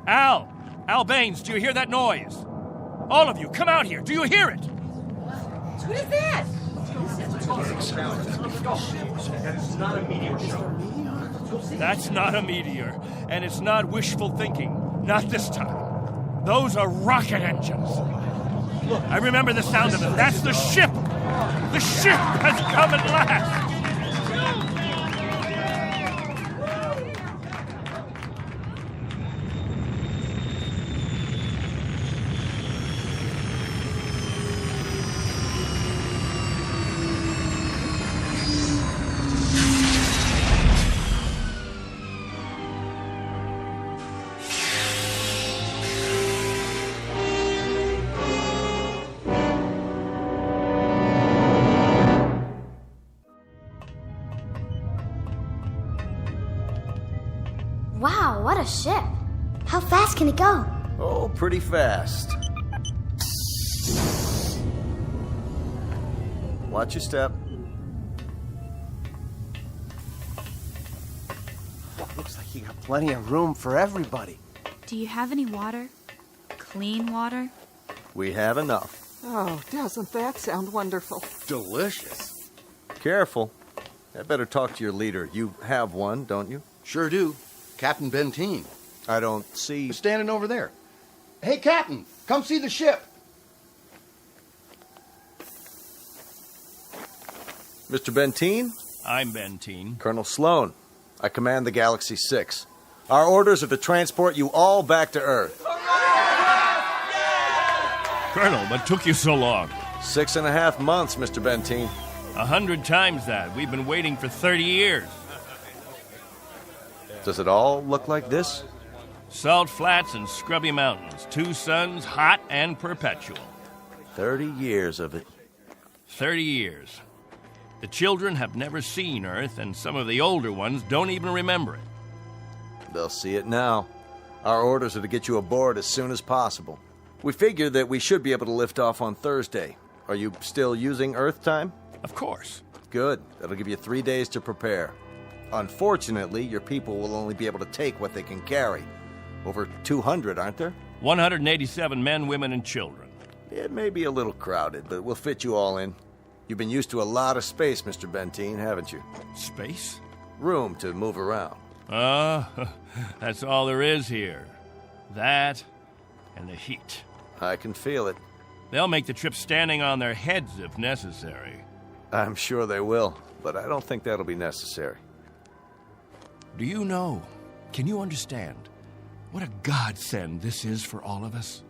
Al! Al Baines, do you hear that noise? All of you, come out here. Do you hear it? What is that? That's not a meteor, and it's not wishful thinking. Not this time. Those are rocket engines. I remember the sound of it. That's the ship. The ship has come at last. Wow, what a ship. How fast can it go? Oh, pretty fast. Watch your step. Looks like you got plenty of room for everybody. Do you have any water? Clean water? We have enough. Oh, doesn't that sound wonderful? Delicious. Careful. I better talk to your leader. You have one, don't you? Sure do. Captain Benteen. I don't see... Standing over there. Hey, Captain, come see the ship. Mr. Benteen? I'm Benteen. Colonel Sloan. I command the Galaxy 6. Our orders are to transport you all back to Earth. Colonel, what took you so long? 6.5 months, Mr. Benteen. 100 times that. We've been waiting for 30 years. Does it all look like this? Salt flats and scrubby mountains. 2 suns, hot and perpetual. 30 years of it. 30 years. The children have never seen Earth, and some of the older ones don't even remember it. They'll see it now. Our orders are to get you aboard as soon as possible. We figure that we should be able to lift off on Thursday. Are you still using Earth time? Of course. Good. That'll give you 3 days to prepare. Unfortunately, your people will only be able to take what they can carry. Over 200, aren't there? 187 men, women, and children. It may be a little crowded, but we'll fit you all in. You've been used to a lot of space, Mr. Benteen, haven't you? Space? Room to move around. That's all there is here. That and the heat. I can feel it. They'll make the trip standing on their heads if necessary. I'm sure they will, but I don't think that'll be necessary. Do you know, can you understand what a godsend this is for all of us?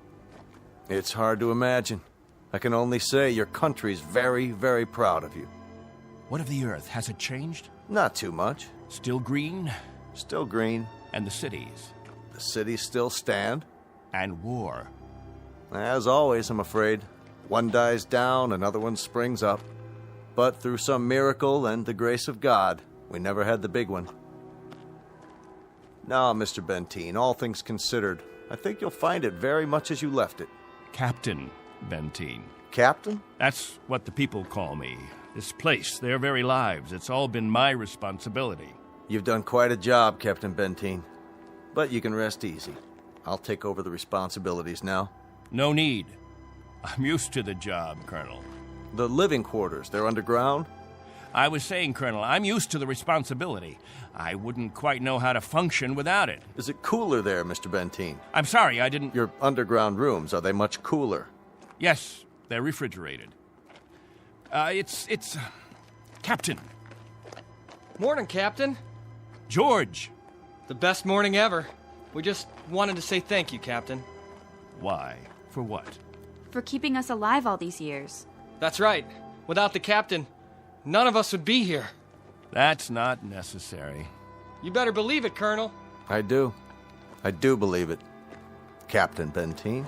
It's hard to imagine. I can only say your country's very, very proud of you. What of the Earth? Has it changed? Not too much. Still green? Still green. And the cities? The cities still stand. And war? As always, I'm afraid. One dies down, another one springs up. But through some miracle and the grace of God, we never had the big one. Now, Mr. Benteen, all things considered, I think you'll find it very much as you left it. Captain Benteen. Captain? That's what the people call me. This place, their very lives, it's all been my responsibility. You've done quite a job, Captain Benteen. But you can rest easy. I'll take over the responsibilities now. No need. I'm used to the job, Colonel. The living quarters, they're underground? I was saying, Colonel, I'm used to the responsibility. I wouldn't quite know how to function without it. Is it cooler there, Mr. Benteen? I'm sorry, I didn't... Your underground rooms, are they much cooler? Yes, they're refrigerated. It's... Captain. Morning, Captain. George. The best morning ever. We just wanted to say thank you, Captain. Why? For what? For keeping us alive all these years. That's right. Without the Captain, none of us would be here. That's not necessary. You better believe it, Colonel. I do. I do believe it. Captain Benteen.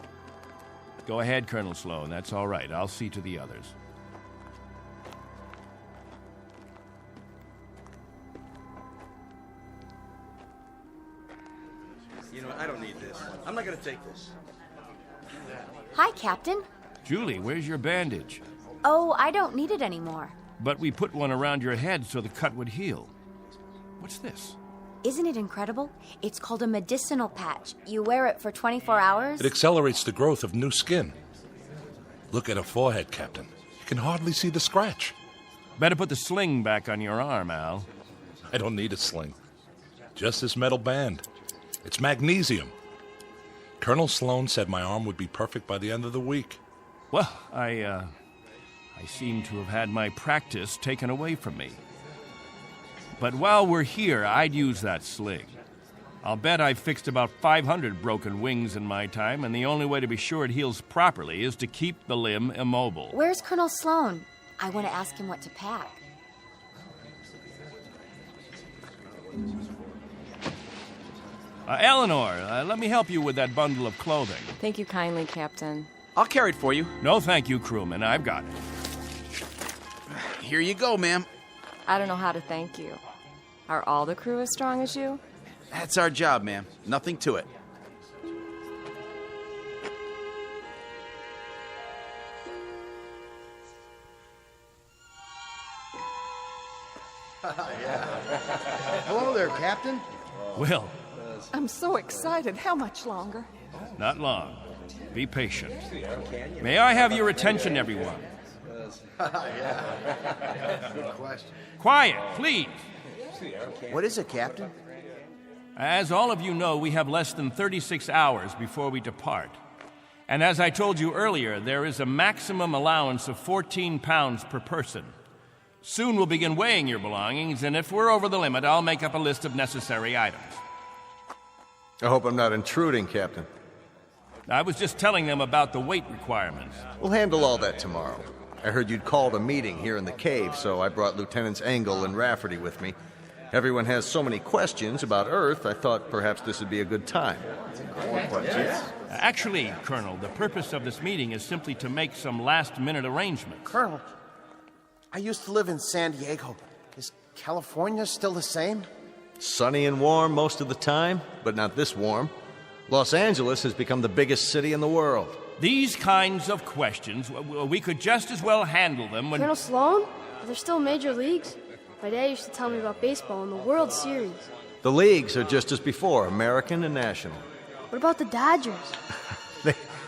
Go ahead, Colonel Sloan. That's all right. I'll see to the others. You know, I don't need this. I'm not gonna take this. Hi, Captain. Julie, where's your bandage? Oh, I don't need it anymore. But we put one around your head so the cut would heal. What's this? Isn't it incredible? It's called a medicinal patch. You wear it for 24 hours. It accelerates the growth of new skin. Look at her forehead, Captain. You can hardly see the scratch. Better put the sling back on your arm, Al. I don't need a sling. Just this metal band. It's magnesium. Colonel Sloan said my arm would be perfect by the end of the week. Well, I seem to have had my practice taken away from me. But while we're here, I'd use that sling. I'll bet I've fixed about 500 broken wings in my time, and the only way to be sure it heals properly is to keep the limb immobile. Where's Colonel Sloan? I want to ask him what to pack. Eleanor, let me help you with that bundle of clothing. Thank you kindly, Captain. I'll carry it for you. No, thank you, crewman. I've got it. Here you go, ma'am. I don't know how to thank you. Are all the crew as strong as you? That's our job, ma'am. Nothing to it. Hello there, Captain. Will. I'm so excited. How much longer? Not long. Be patient. May I have your attention, everyone? Good question. Quiet, please. What is it, Captain? As all of you know, we have less than 36 hours before we depart. And as I told you earlier, there is a maximum allowance of 14 pounds per person. Soon we'll begin weighing your belongings, and if we're over the limit, I'll make up a list of necessary items. I hope I'm not intruding, Captain. I was just telling them about the weight requirements. We'll handle all that tomorrow. I heard you'd called a meeting here in the cave, so I brought Lieutenants Engel and Rafferty with me. Everyone has so many questions about Earth, I thought perhaps this would be a good time. Actually, Colonel, the purpose of this meeting is simply to make some last-minute arrangements. Colonel, I used to live in San Diego. Is California still the same? Sunny and warm most of the time, but not this warm. Los Angeles has become the biggest city in the world. These kinds of questions, we could just as well handle them when... Colonel Sloan? Are there still major leagues? My dad used to tell me about baseball and the World Series. The leagues are just as before, American and national. What about the Dodgers?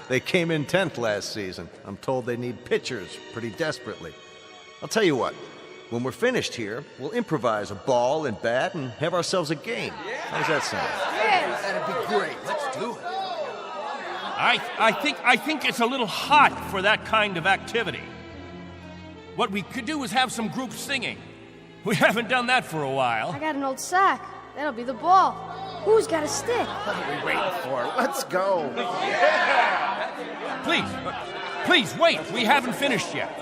They came in 10th last season. I'm told they need pitchers pretty desperately. I'll tell you what, when we're finished here, we'll improvise a ball and bat and have ourselves a game. How's that sound? Yeah, that'd be great. Let's do it. I think it's a little hot for that kind of activity. What we could do is have some group singing. We haven't done that for a while. I got an old sack. That'll be the ball. Who's got a stick? What are we waiting for? Let's go. Yeah. Please, wait. We haven't finished yet.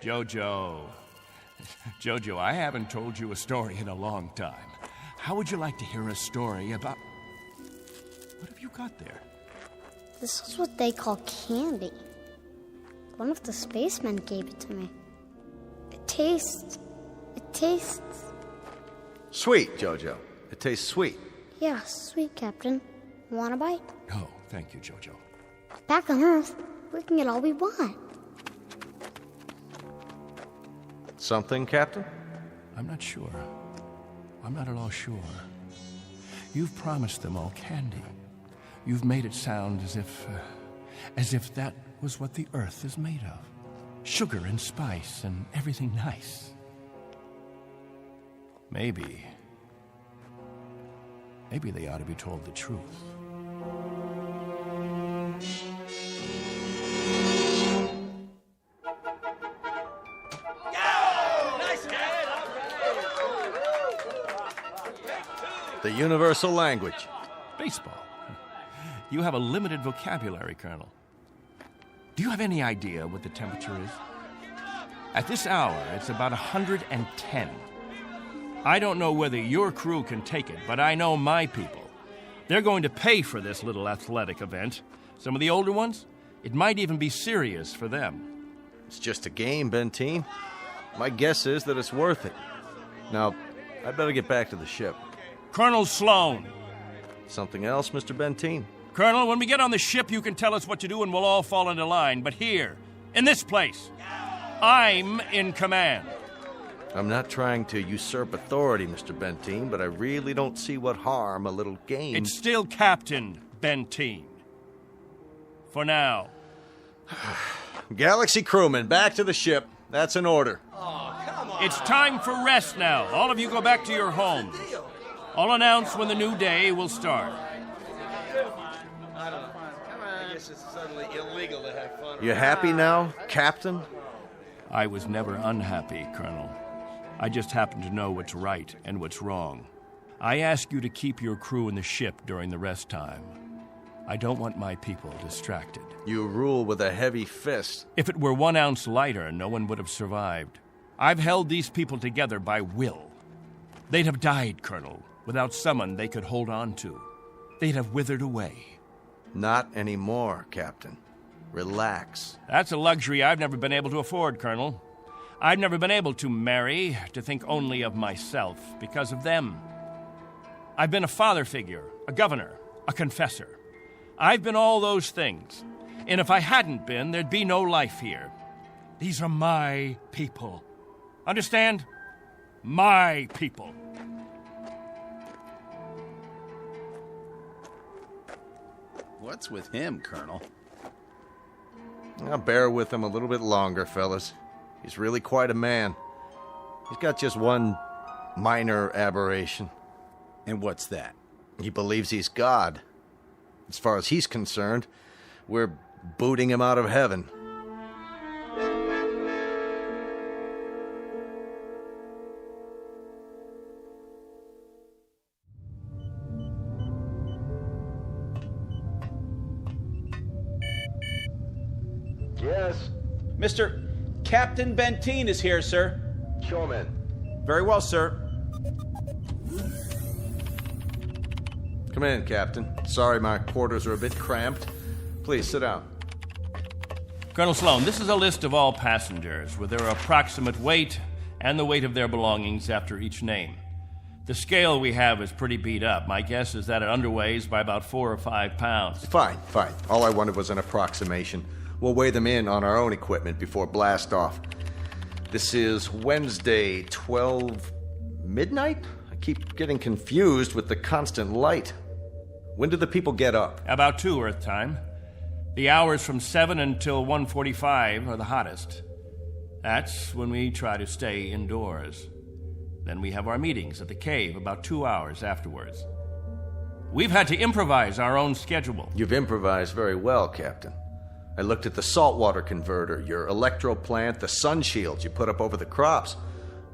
Jojo, I haven't told you a story in a long time. How would you like to hear a story about... What have you got there? This is what they call candy. One of the spacemen gave it to me. It tastes... Sweet, Jojo. It tastes sweet. Yeah, sweet, Captain. Want a bite? Oh, thank you, Jojo. Back on Earth, we can get all we want. Something, Captain? I'm not sure. I'm not at all sure. You've promised them all candy. You've made it sound as if that was what the earth is made of. Sugar and spice and everything nice. Maybe they ought to be told the truth. The universal language. Baseball. You have a limited vocabulary, Colonel. Do you have any idea what the temperature is? At this hour, it's about 110. I don't know whether your crew can take it, but I know my people. They're going to pay for this little athletic event. Some of the older ones, it might even be serious for them. It's just a game, Benteen. My guess is that it's worth it. Now, I'd better get back to the ship. Colonel Sloan. Something else, Mr. Benteen? Colonel, when we get on the ship, you can tell us what to do and we'll all fall into line. But here, in this place, I'm in command. I'm not trying to usurp authority, Mr. Benteen, but I really don't see what harm a little game... It's still Captain Benteen. For now. Galaxy crewmen, back to the ship. That's an order. Oh, come on. It's time for rest now. All of you go back to your homes. I'll announce when the new day will start. I don't know. I guess it's suddenly illegal to have fun. You happy now, Captain? I was never unhappy, Colonel. I just happen to know what's right and what's wrong. I ask you to keep your crew in the ship during the rest time. I don't want my people distracted. You rule with a heavy fist. If it were 1 ounce lighter, no one would have survived. I've held these people together by will. They'd have died, Colonel, without someone they could hold on to. They'd have withered away. Not anymore, Captain. Relax. That's a luxury I've never been able to afford, Colonel. I've never been able to marry, to think only of myself, because of them. I've been a father figure, a governor, a confessor. I've been all those things. And if I hadn't been, there'd be no life here. These are my people. Understand? My people. What's with him, Colonel? I'll bear with him a little bit longer, fellas. He's really quite a man. He's got just one minor aberration. And what's that? He believes he's God. As far as he's concerned, we're booting him out of heaven. Yes? Mr. Captain Benteen is here, sir. Show him in. Very well, sir. Come in, Captain. Sorry my quarters are a bit cramped. Please, sit down. Colonel Sloan, this is a list of all passengers with their approximate weight and the weight of their belongings after each name. The scale we have is pretty beat up. My guess is that it underweighs by about 4 or 5 pounds. Fine. All I wanted was an approximation. We'll weigh them in on our own equipment before blast off. This is Wednesday, 12 midnight? I keep getting confused with the constant light. When do the people get up? About 2 Earth time. The hours from 7 until 1:45 are the hottest. That's when we try to stay indoors. Then we have our meetings at the cave about 2 hours afterwards. We've had to improvise our own schedule. You've improvised very well, Captain. I looked at the saltwater converter, your electro plant, the sun shields you put up over the crops.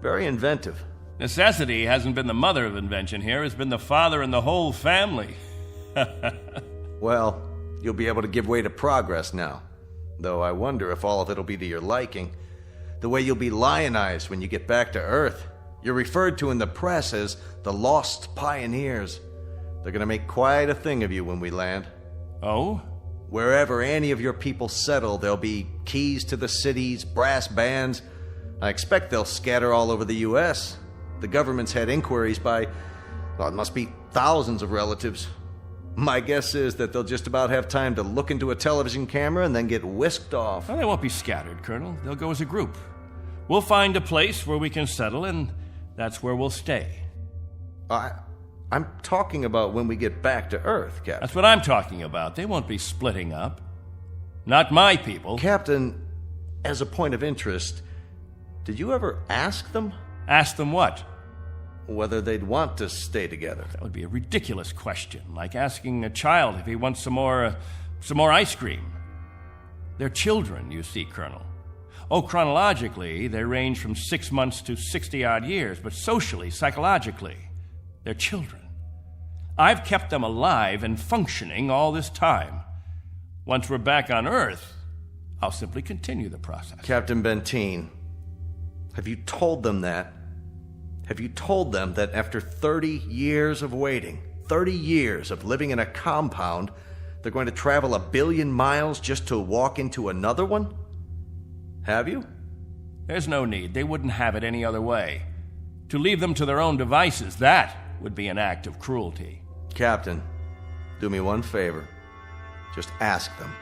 Very inventive. Necessity hasn't been the mother of invention here. It's been the father and the whole family. Well, you'll be able to give way to progress now. Though I wonder if all of it'll be to your liking. The way you'll be lionized when you get back to Earth. You're referred to in the press as the Lost Pioneers. They're gonna make quite a thing of you when we land. Oh? Wherever any of your people settle, there'll be keys to the cities, brass bands. I expect they'll scatter all over the U.S. The government's had inquiries by, well, it must be thousands of relatives. My guess is that they'll just about have time to look into a television camera and then get whisked off. Well, they won't be scattered, Colonel. They'll go as a group. We'll find a place where we can settle, and that's where we'll stay. I'm talking about when we get back to Earth, Captain. That's what I'm talking about. They won't be splitting up. Not my people. Captain, as a point of interest, did you ever ask them? Ask them what? Whether they'd want to stay together. That would be a ridiculous question, like asking a child if he wants some more ice cream. They're children, you see, Colonel. Oh, chronologically, they range from 6 months to 60-odd years, but socially, psychologically, they're children. I've kept them alive and functioning all this time. Once we're back on Earth, I'll simply continue the process. Captain Benteen, have you told them that? Have you told them that after 30 years of waiting, 30 years of living in a compound, they're going to travel 1 billion miles just to walk into another one? Have you? There's no need. They wouldn't have it any other way. To leave them to their own devices, that would be an act of cruelty. Captain, do me one favor. Just ask them.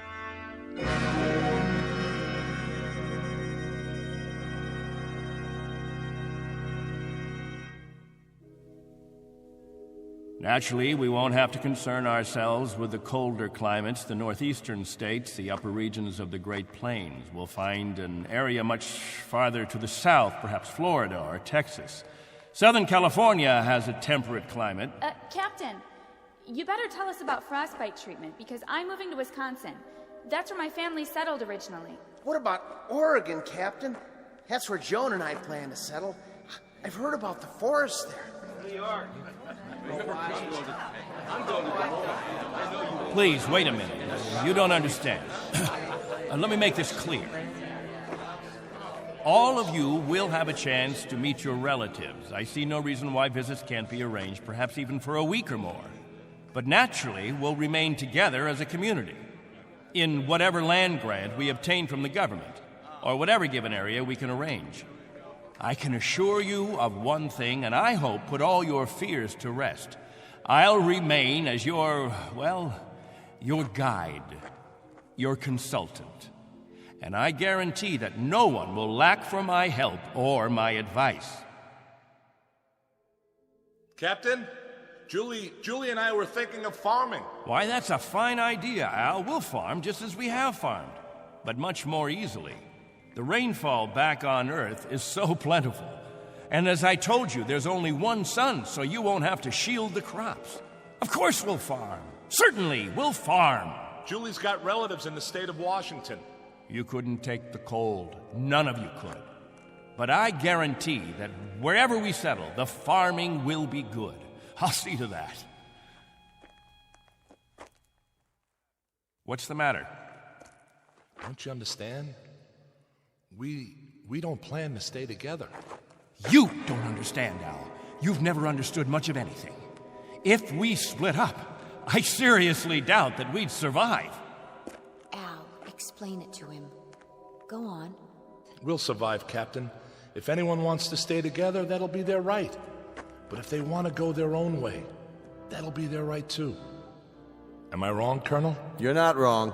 Naturally, we won't have to concern ourselves with the colder climates, the northeastern states, the upper regions of the Great Plains. We'll find an area much farther to the south, perhaps Florida or Texas. Southern California has a temperate climate. Captain, you better tell us about frostbite treatment, because I'm moving to Wisconsin. That's where my family settled originally. What about Oregon, Captain? That's where Joan and I plan to settle. I've heard about the forest there. New York. Please, wait a minute. You don't understand. Let me make this clear. All of you will have a chance to meet your relatives. I see no reason why visits can't be arranged, perhaps even for a week or more. But naturally, we'll remain together as a community in whatever land grant we obtain from the government, or whatever given area we can arrange. I can assure you of one thing, and I hope put all your fears to rest. I'll remain as your guide, your consultant. And I guarantee that no one will lack for my help or my advice. Captain, Julie and I were thinking of farming. Why, that's a fine idea, Al. We'll farm just as we have farmed, but much more easily. The rainfall back on Earth is so plentiful. And as I told you, there's only one sun, so you won't have to shield the crops. Of course we'll farm. Certainly, we'll farm. Julie's got relatives in the state of Washington. You couldn't take the cold. None of you could. But I guarantee that wherever we settle, the farming will be good. I'll see to that. What's the matter? Don't you understand? We don't plan to stay together. You don't understand, Al. You've never understood much of anything. If we split up, I seriously doubt that we'd survive. Al, explain it to him. Go on. We'll survive, Captain. If anyone wants to stay together, that'll be their right. But if they want to go their own way, that'll be their right too. Am I wrong, Colonel? You're not wrong.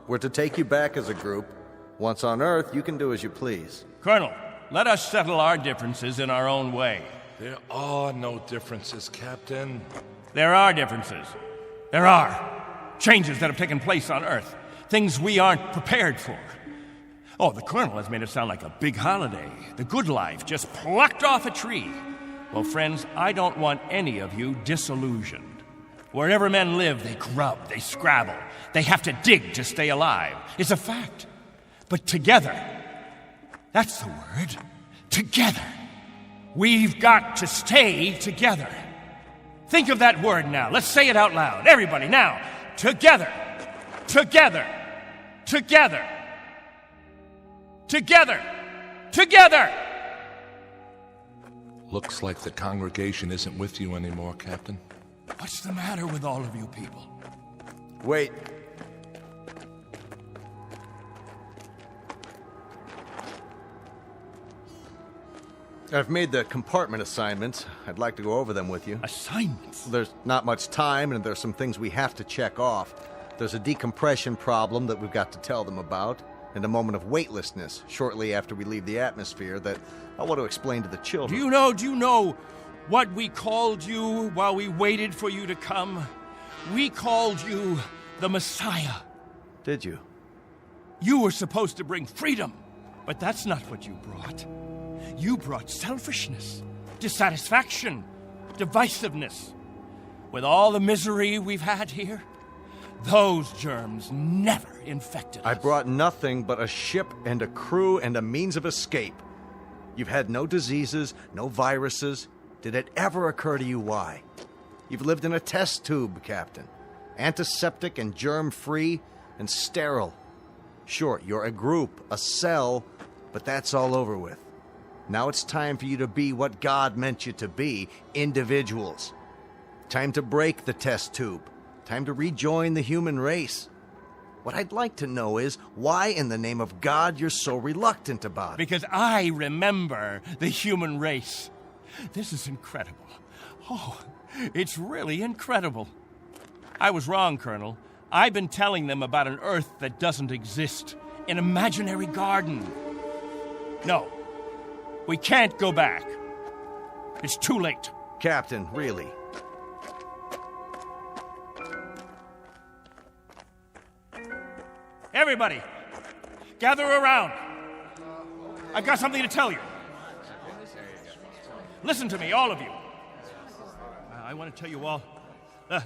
We're to take you back as a group. Once on Earth, you can do as you please. Colonel, let us settle our differences in our own way. There are no differences, Captain. There are differences. There are. Changes that have taken place on Earth. Things we aren't prepared for. Oh, the Colonel has made it sound like a big holiday. The good life just plucked off a tree. Well, friends, I don't want any of you disillusioned. Wherever men live, they grub, they scrabble. They have to dig to stay alive. It's a fact. But together, that's the word, together. We've got to stay together. Think of that word now. Let's say it out loud. Everybody, now. Together. Together. Together. Together. Together. Looks like the congregation isn't with you anymore, Captain. What's the matter with all of you people? Wait. I've made the compartment assignments. I'd like to go over them with you. Assignments? There's not much time, and there's some things we have to check off. There's a decompression problem that we've got to tell them about, and a moment of weightlessness shortly after we leave the atmosphere that I want to explain to the children. Do you know what we called you while we waited for you to come? We called you the Messiah. Did you? You were supposed to bring freedom, but that's not what you brought. You brought selfishness, dissatisfaction, divisiveness. With all the misery we've had here, those germs never infected us. I brought nothing but a ship and a crew and a means of escape. You've had no diseases, no viruses. Did it ever occur to you why? You've lived in a test tube, Captain. Antiseptic and germ-free and sterile. Sure, you're a group, a cell, but that's all over with. Now it's time for you to be what God meant you to be, individuals. Time to break the test tube. Time to rejoin the human race. What I'd like to know is why in the name of God you're so reluctant about it. Because I remember the human race. This is incredible. Oh, it's really incredible. I was wrong, Colonel. I've been telling them about an Earth that doesn't exist, an imaginary garden. No, we can't go back. It's too late. Captain, really? Everybody, gather around. I've got something to tell you. Listen to me, all of you. I want to tell you all.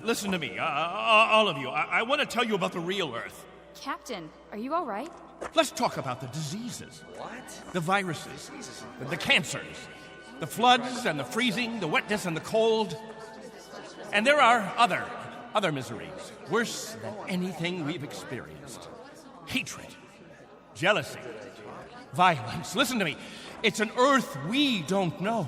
Listen to me, all of you. I want to tell you about the real Earth. Captain, are you all right? Let's talk about the diseases. What? The viruses, the cancers, the floods and the freezing, the wetness and the cold. And there are other miseries, worse than anything we've experienced. Hatred, jealousy, violence. Listen to me. It's an Earth we don't know.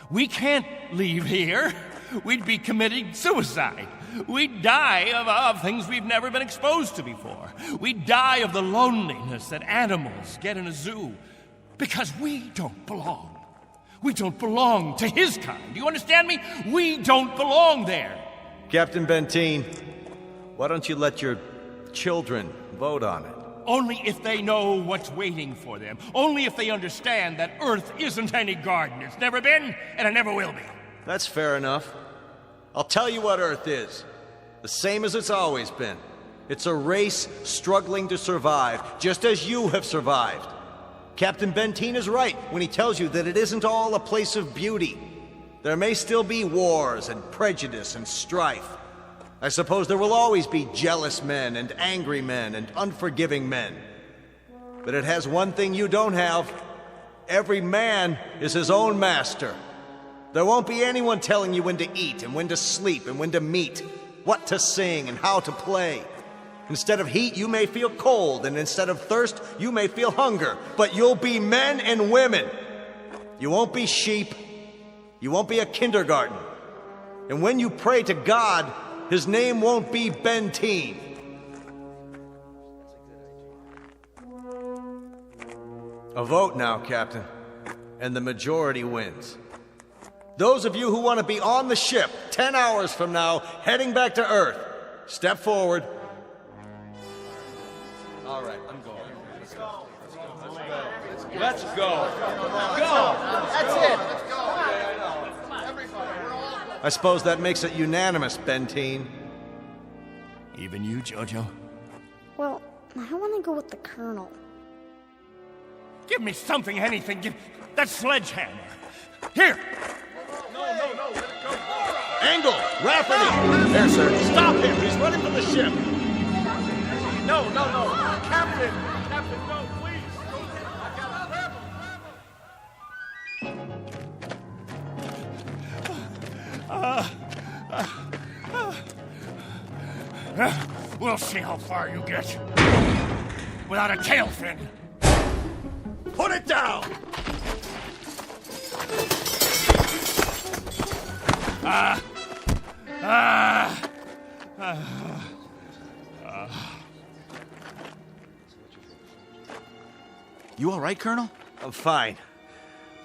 We can't leave here. We'd be committing suicide. We'd die of things we've never been exposed to before. We'd die of the loneliness that animals get in a zoo. Because we don't belong. We don't belong to his kind. Do you understand me? We don't belong there. Captain Benteen, why don't you let your children vote on it? Only if they know what's waiting for them. Only if they understand that Earth isn't any garden. It's never been, and it never will be. That's fair enough. I'll tell you what Earth is. The same as it's always been. It's a race struggling to survive, just as you have survived. Captain Benteen is right when he tells you that it isn't all a place of beauty. There may still be wars and prejudice and strife. I suppose there will always be jealous men and angry men and unforgiving men. But it has one thing you don't have. Every man is his own master. There won't be anyone telling you when to eat and when to sleep and when to meet, what to sing and how to play. Instead of heat, you may feel cold, and instead of thirst, you may feel hunger. But you'll be men and women. You won't be sheep. You won't be a kindergarten. And when you pray to God, his name won't be Benteen. A vote now, Captain, and the majority wins. Those of you who want to be on the ship 10 hours from now, heading back to Earth, step forward. All right, I'm going. Let's go. Let's go. That's it. Let's go. I suppose that makes it unanimous, Benteen. Even you, Jojo? Well, I want to go with the Colonel. Give me something, anything. Give that sledgehammer. Here. No, let it go. Angle, Rafferty. There, sir. Stop him. He's running from the ship. No. Captain, no, please. We'll see how far you get without a tail fin. Put it down! You all right, Colonel? I'm fine.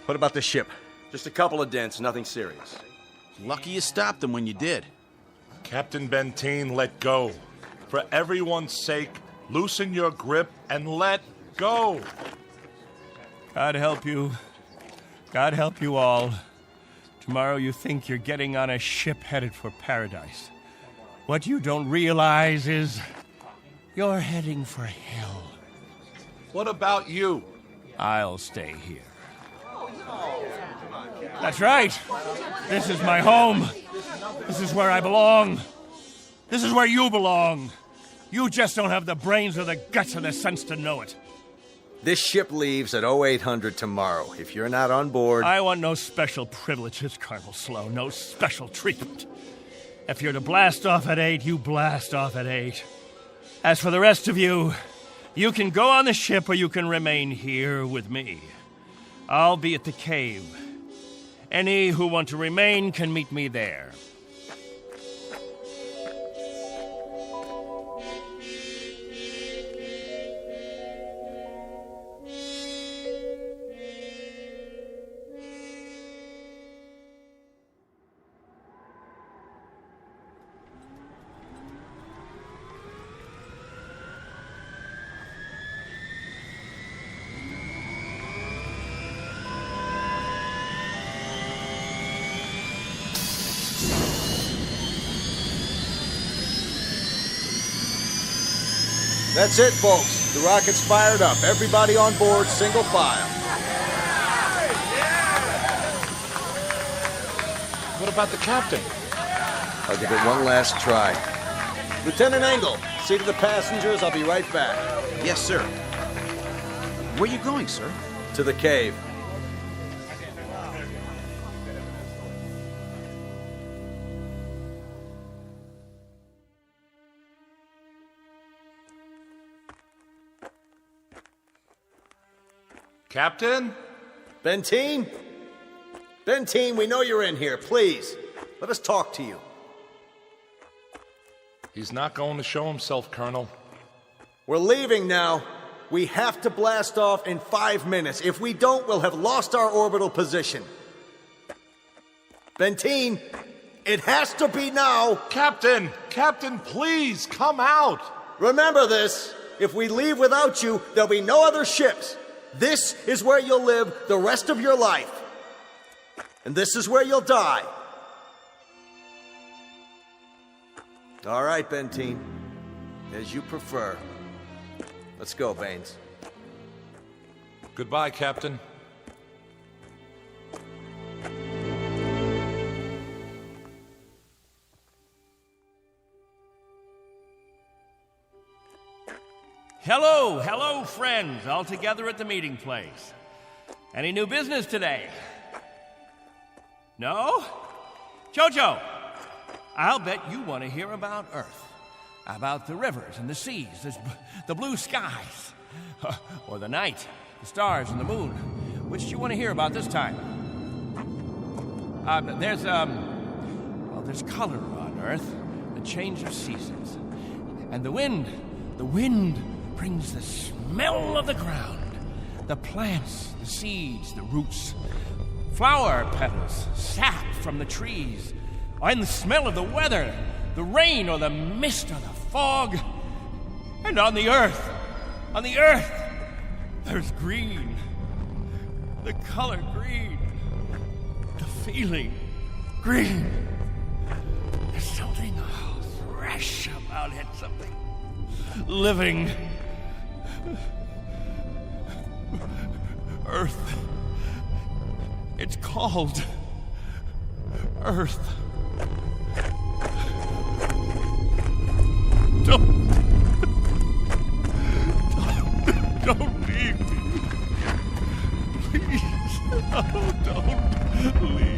What about the ship? Just a couple of dents, nothing serious. Lucky you stopped them when you did. Captain Benteen, let go. For everyone's sake, loosen your grip and let go. God help you. God help you all. Tomorrow you think you're getting on a ship headed for paradise. What you don't realize is you're heading for hell. What about you? I'll stay here. That's right. This is my home. This is where I belong. This is where you belong. You just don't have the brains or the guts or the sense to know it. This ship leaves at 0800 tomorrow. If you're not on board... I want no special privileges, Colonel Slow. No special treatment. If you're to blast off at 8, you blast off at 8. As for the rest of you, you can go on the ship or you can remain here with me. I'll be at the cave. Any who want to remain can meet me there. That's it, folks. The rocket's fired up. Everybody on board, single file. What about the captain? I'll give it one last try. Lieutenant Engel, see to the passengers. I'll be right back. Yes, sir. Where are you going, sir? To the cave. Captain? Benteen? Benteen, we know you're in here. Please, let us talk to you. He's not going to show himself, Colonel. We're leaving now. We have to blast off in 5 minutes. If we don't, we'll have lost our orbital position. Benteen, it has to be now. Captain! Captain, please, come out! Remember this. If we leave without you, there'll be no other ships. This is where you'll live the rest of your life. And this is where you'll die. All right, Benteen. As you prefer. Let's go, Baines. Goodbye, Captain. Hello, friends, all together at the meeting place. Any new business today? No? Jojo, I'll bet you want to hear about Earth. About the rivers and the seas, the blue skies, or the night, the stars and the moon. Which do you want to hear about this time? There's color on Earth, the change of seasons. And the wind brings the smell of the ground, the plants, the seeds, the roots, flower petals, sap from the trees, and the smell of the weather, the rain or the mist or the fog. And on the earth, there's green, the color green, the feeling green. There's something fresh about it, something living. Earth. It's called Earth. Don't leave me. Please. Oh, don't leave me.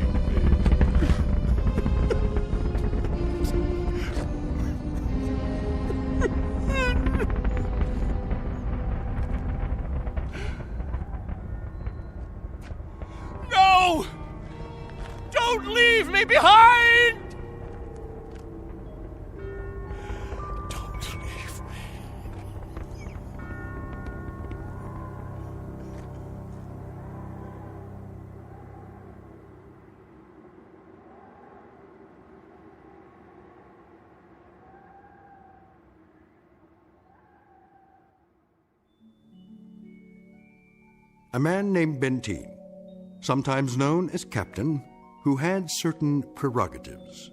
No! Don't leave me behind! Don't leave me. A man named Benteen, sometimes known as Captain, who had certain prerogatives.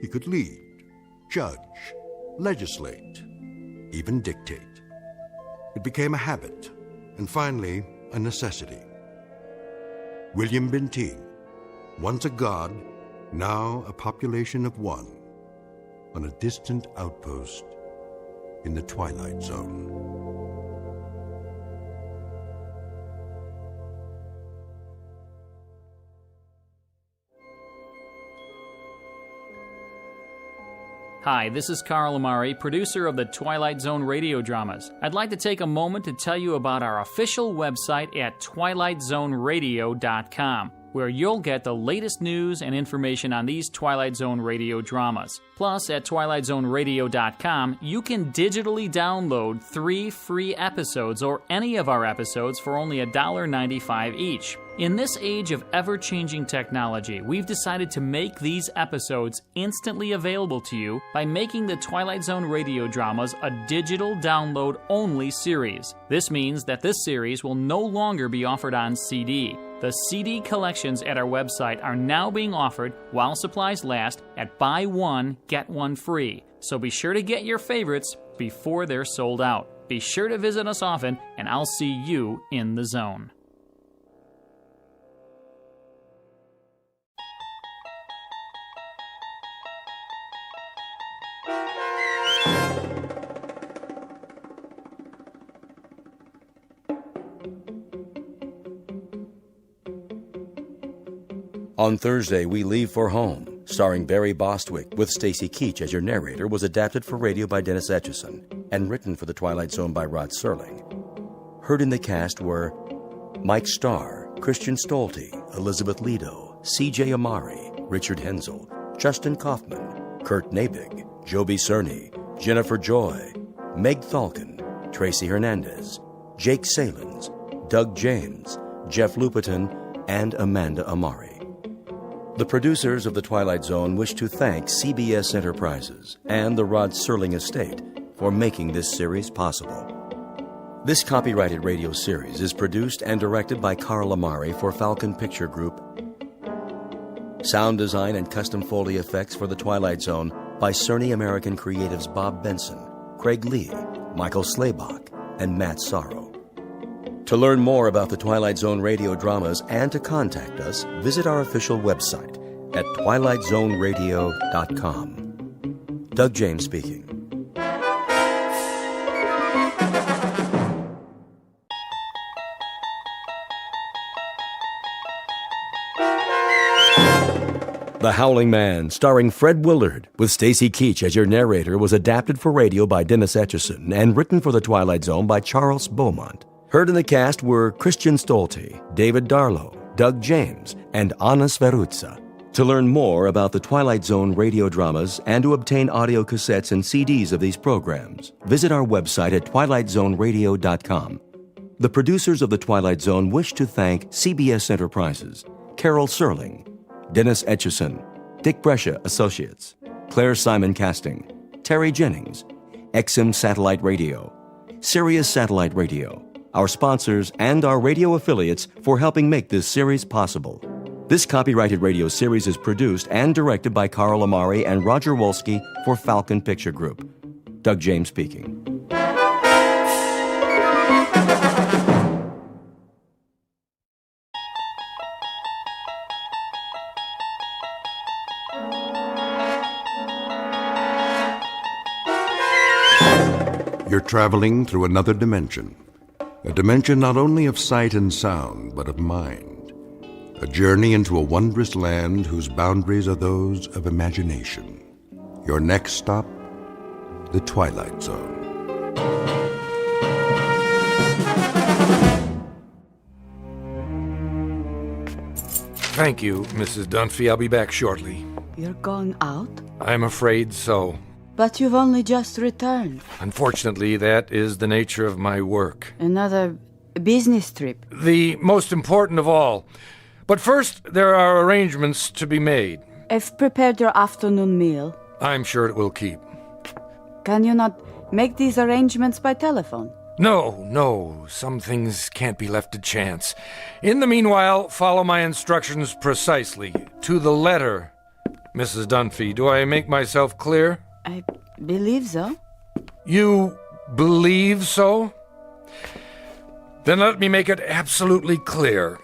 He could lead, judge, legislate, even dictate. It became a habit, and finally, a necessity. William Benteen, once a god, now a population of one, on a distant outpost in the Twilight Zone. Hi, this is Carl Amari, producer of the Twilight Zone radio dramas. I'd like to take a moment to tell you about our official website at twilightzoneradio.com, where you'll get the latest news and information on these Twilight Zone radio dramas. Plus, at twilightzoneradio.com, you can digitally download 3 free episodes or any of our episodes for only $1.95 each. In this age of ever-changing technology, we've decided to make these episodes instantly available to you by making the Twilight Zone radio dramas a digital download-only series. This means that this series will no longer be offered on CD. The CD collections at our website are now being offered while supplies last at buy one, get one free. So be sure to get your favorites before they're sold out. Be sure to visit us often, and I'll see you in the zone. On Thursday, We Leave for Home, starring Barry Bostwick with Stacy Keach as your narrator, was adapted for radio by Dennis Etchison and written for The Twilight Zone by Rod Serling. Heard in the cast were Mike Starr, Christian Stolte, Elizabeth Lido, C.J. Amari, Richard Hensel, Justin Kaufman, Kurt Nabig, Joby Cerny, Jennifer Joy, Meg Thalken, Tracy Hernandez, Jake Salins, Doug James, Jeff Lupetin, and Amanda Amari. The producers of The Twilight Zone wish to thank CBS Enterprises and the Rod Serling Estate for making this series possible. This copyrighted radio series is produced and directed by Carl Amari for Falcon Picture Group. Sound design and custom Foley effects for The Twilight Zone by Cerny American Creatives Bob Benson, Craig Lee, Michael Slaybach, and Matt Sorrow. To learn more about the Twilight Zone radio dramas and to contact us, visit our official website at twilightzoneradio.com. Doug James speaking. The Howling Man, starring Fred Willard, with Stacy Keach as your narrator, was adapted for radio by Dennis Etchison and written for the Twilight Zone by Charles Beaumont. Heard in the cast were Christian Stolte, David Darlow, Doug James, and Anna Sverutza. To learn more about the Twilight Zone radio dramas and to obtain audio cassettes and CDs of these programs, visit our website at twilightzoneradio.com. The producers of The Twilight Zone wish to thank CBS Enterprises, Carol Serling, Dennis Etchison, Dick Brescia Associates, Claire Simon Casting, Terry Jennings, XM Satellite Radio, Sirius Satellite Radio, our sponsors, and our radio affiliates for helping make this series possible. This copyrighted radio series is produced and directed by Carl Amari and Roger Wolski for Falcon Picture Group. Doug James speaking. You're traveling through another dimension. A dimension not only of sight and sound, but of mind. A journey into a wondrous land whose boundaries are those of imagination. Your next stop, the Twilight Zone. Thank you, Mrs. Dunphy. I'll be back shortly. You're going out? I'm afraid so. But you've only just returned. Unfortunately, that is the nature of my work. Another business trip. The most important of all. But first, there are arrangements to be made. I've prepared your afternoon meal. I'm sure it will keep. Can you not make these arrangements by telephone? No, some things can't be left to chance. In the meanwhile, follow my instructions precisely, to the letter, Mrs. Dunphy. Do I make myself clear? I believe so. You believe so? Then let me make it absolutely clear.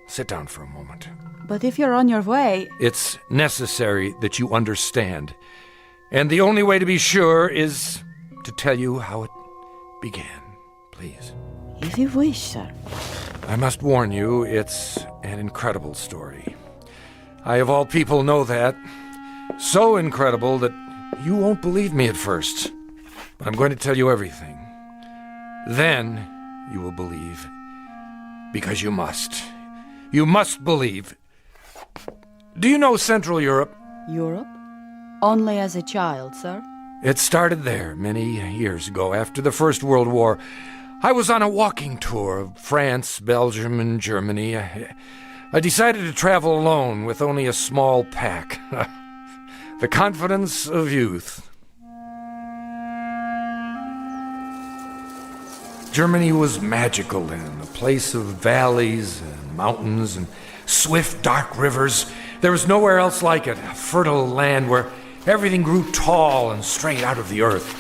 Sit down for a moment. But if you're on your way... It's necessary that you understand. And the only way to be sure is to tell you how it began. Please. If you wish, sir. I must warn you, it's an incredible story. I, of all people, know that. So incredible that you won't believe me at first. But I'm going to tell you everything. Then you will believe. Because you must. You must believe. Do you know Central Europe? Europe? Only as a child, sir. It started there many years ago, after the First World War. I was on a walking tour of France, Belgium, and Germany. I decided to travel alone with only a small pack. The confidence of youth. Germany was magical then, a place of valleys and mountains and swift, dark rivers. There was nowhere else like it, a fertile land where everything grew tall and straight out of the earth.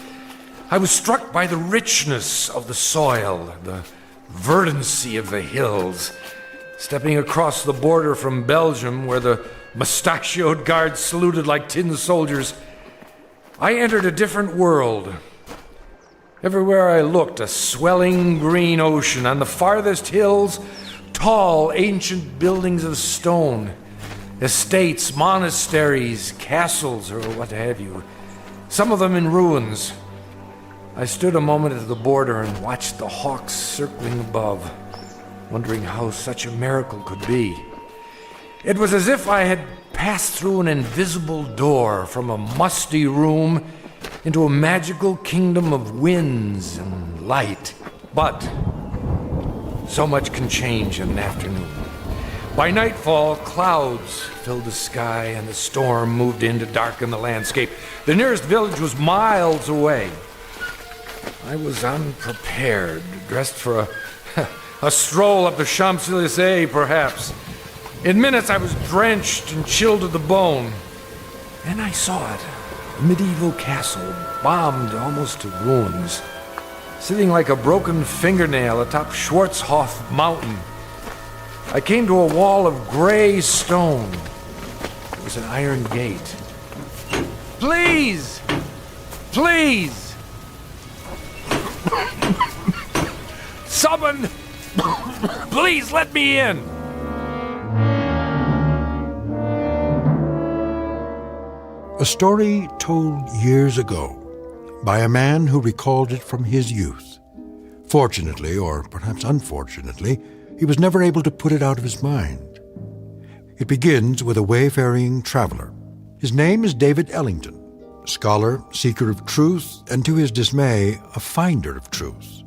I was struck by the richness of the soil, the verdancy of the hills. Stepping across the border from Belgium, where the mustachioed guards saluted like tin soldiers, I entered a different world. Everywhere I looked, a swelling green ocean. On the farthest hills, tall, ancient buildings of stone. Estates, monasteries, castles, or what have you. Some of them in ruins. I stood a moment at the border and watched the hawks circling above, wondering how such a miracle could be. It was as if I had passed through an invisible door from a musty room into a magical kingdom of winds and light. But so much can change in an afternoon. By nightfall, clouds filled the sky and the storm moved in to darken the landscape. The nearest village was miles away. I was unprepared, dressed for a stroll up the Champs-Élysées, perhaps. In minutes, I was drenched and chilled to the bone. Then I saw it. A medieval castle, bombed almost to ruins, sitting like a broken fingernail atop Schwarzhof Mountain. I came to a wall of gray stone. It was an iron gate. Please! Please! Someone! Please let me in! A story told years ago by a man who recalled it from his youth. Fortunately, or perhaps unfortunately, he was never able to put it out of his mind. It begins with a wayfaring traveler. His name is David Ellington, scholar, seeker of truth, and to his dismay, a finder of truth.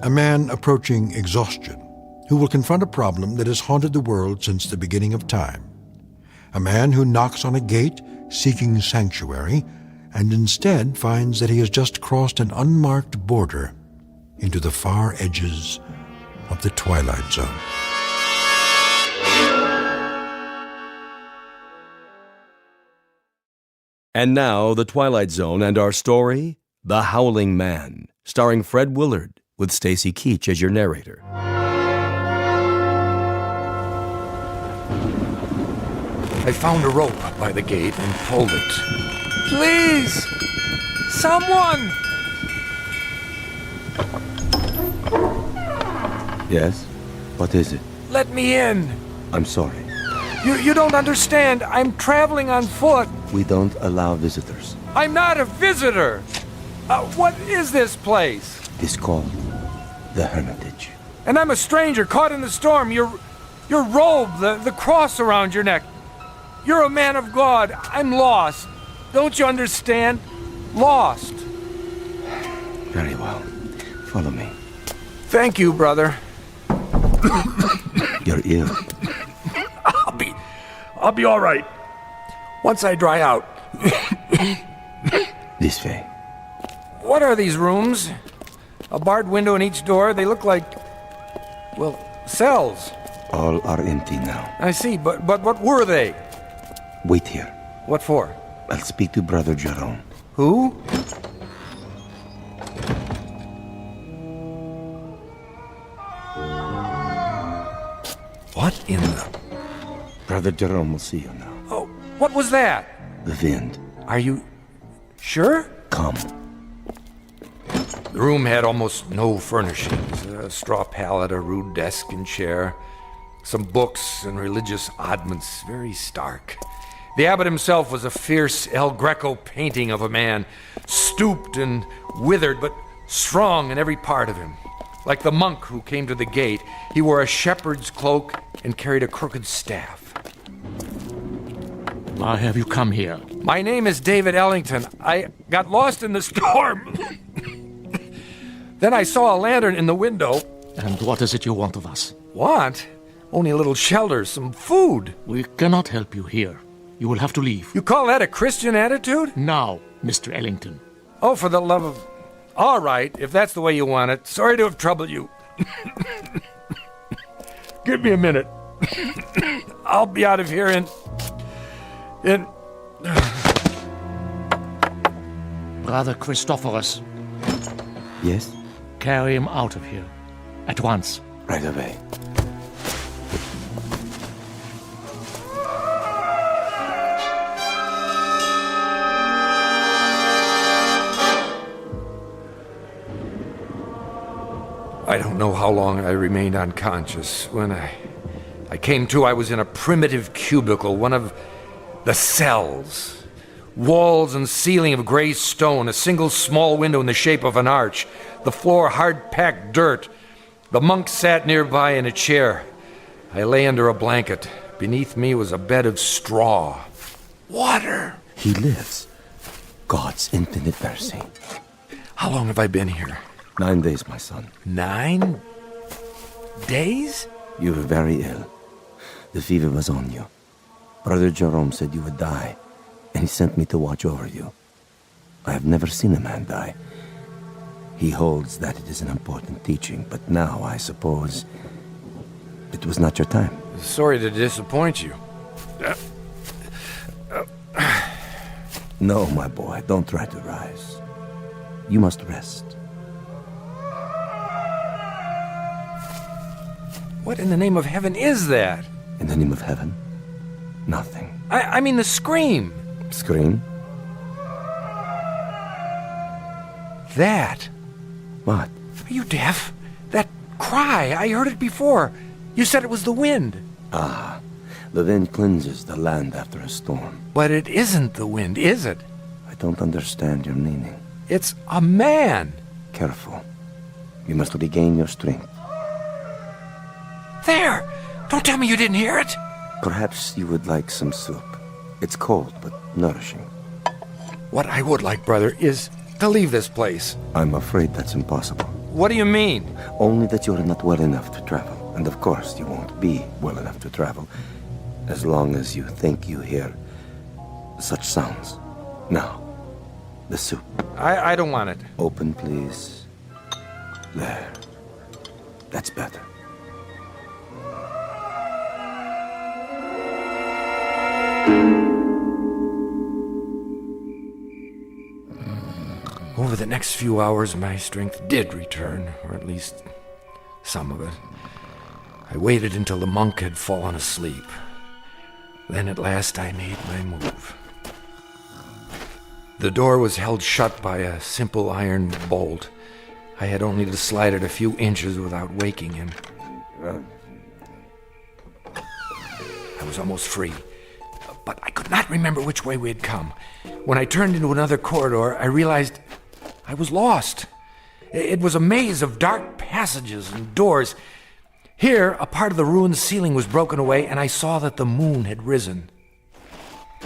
A man approaching exhaustion, who will confront a problem that has haunted the world since the beginning of time. A man who knocks on a gate seeking sanctuary, and instead finds that he has just crossed an unmarked border into the far edges of the Twilight Zone. And now, The Twilight Zone and our story, The Howling Man, starring Fred Willard, with Stacy Keach as your narrator. I found a rope by the gate and pulled it. Please! Someone! Yes? What is it? Let me in! I'm sorry. You don't understand. I'm traveling on foot. We don't allow visitors. I'm not a visitor! What is this place? It's called the Hermitage. And I'm a stranger caught in the storm. Your robe, the cross around your neck. You're a man of God. I'm lost. Don't you understand? Lost. Very well. Follow me. Thank you, brother. You're ill. I'll be all right. Once I dry out. This way. What are these rooms? A barred window in each door. They look like, well, cells. All are empty now. I see, but what were they? Wait here. What for? I'll speak to Brother Jerome. Who? What in the... Brother Jerome will see you now. Oh, what was that? The wind. Are you sure? Come. The room had almost no furnishings. A straw pallet, a rude desk and chair, some books and religious oddments, very stark. The abbot himself was a fierce El Greco painting of a man, stooped and withered, but strong in every part of him. Like the monk who came to the gate, he wore a shepherd's cloak and carried a crooked staff. Why have you come here? My name is David Ellington. I got lost in the storm. Then I saw a lantern in the window. And what is it you want of us? Want? Only a little shelter, some food. We cannot help you here. You will have to leave. You call that a Christian attitude? Now, Mr. Ellington. Oh, for the love of... All right, if that's the way you want it. Sorry to have troubled you. Give me a minute. I'll be out of here in... Brother Christophorus. Yes? Carry him out of here. At once. Right away. I don't know how long I remained unconscious. When I came to, I was in a primitive cubicle, one of the cells. Walls and ceiling of gray stone, a single small window in the shape of an arch, the floor hard-packed dirt. The monk sat nearby in a chair. I lay under a blanket. Beneath me was a bed of straw. Water! He lives. God's infinite mercy. How long have I been here? 9 days, my son. 9 days? You were very ill. The fever was on you. Brother Jerome said you would die, and he sent me to watch over you. I have never seen a man die. He holds that it is an important teaching, but now I suppose it was not your time. Sorry to disappoint you. No, my boy, don't try to rise. You must rest. What in the name of heaven is that? In the name of heaven? Nothing. I mean the scream. Scream? That. What? Are you deaf? That cry, I heard it before. You said it was the wind. Ah, the wind cleanses the land after a storm. But it isn't the wind, is it? I don't understand your meaning. It's a man. Careful. You must regain your strength. There! Don't tell me you didn't hear it! Perhaps you would like some soup. It's cold, but nourishing. What I would like, brother, is to leave this place. I'm afraid that's impossible. What do you mean? Only that you're not well enough to travel. And of course, you won't be well enough to travel as long as you think you hear such sounds. Now, the soup. I don't want it. Open, please. There. That's better. Over the next few hours, my strength did return, or at least some of it. I waited until the monk had fallen asleep. Then at last I made my move. The door was held shut by a simple iron bolt. I had only to slide it a few inches without waking him. I was almost free, but I could not remember which way we had come. When I turned into another corridor, I realized I was lost. It was a maze of dark passages and doors. Here, a part of the ruined ceiling was broken away, and I saw that the moon had risen.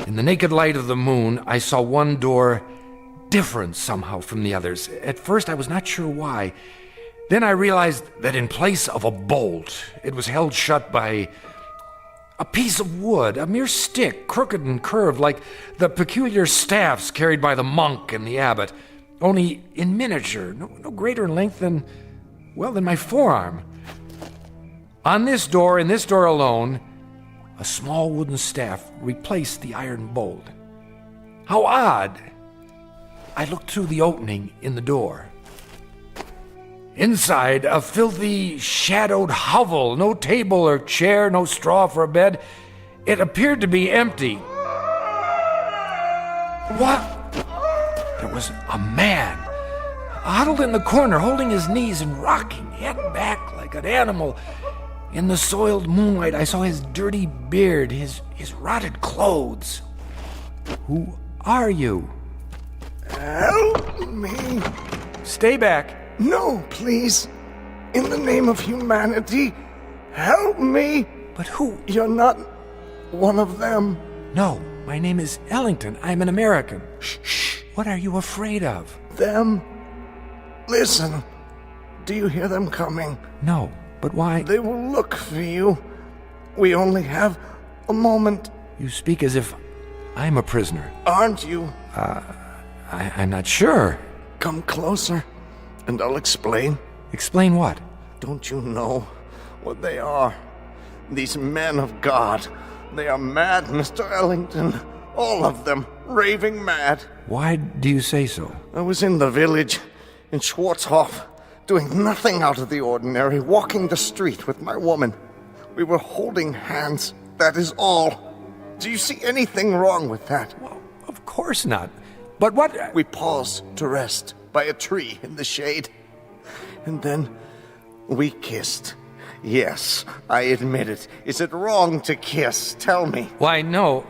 In the naked light of the moon, I saw one door different somehow from the others. At first, I was not sure why. Then I realized that in place of a bolt, it was held shut by a piece of wood, a mere stick, crooked and curved like the peculiar staffs carried by the monk and the abbot. only in miniature, no greater in length than my forearm. On this door, in this door alone, a small wooden staff replaced the iron bolt. How odd! I looked through the opening in the door. Inside, a filthy, shadowed hovel. No table or chair, no straw for a bed. It appeared to be empty. What? There was a man, huddled in the corner, holding his knees and rocking, head back like an animal. In the soiled moonlight, I saw his dirty beard, his rotted clothes. Who are you? Help me. Stay back. No, please. In the name of humanity, help me. But who? You're not one of them. No, my name is Ellington. I'm an American. Shh. What are you afraid of? Them. Listen. Do you hear them coming? No, but why? They will look for you. We only have a moment. You speak as if I'm a prisoner. Aren't you? I'm not sure. Come closer, and I'll explain. Explain what? Don't you know what they are? These men of God. They are mad, Mr. Ellington. All of them. Raving mad. Why do you say so? I was in the village, in Schwarzhof, doing nothing out of the ordinary, walking the street with my woman. We were holding hands. That is all. Do you see anything wrong with that? Well, of course not. But what? We paused to rest by a tree in the shade. And then we kissed. Yes, I admit it. Is it wrong to kiss? Tell me. Why, no.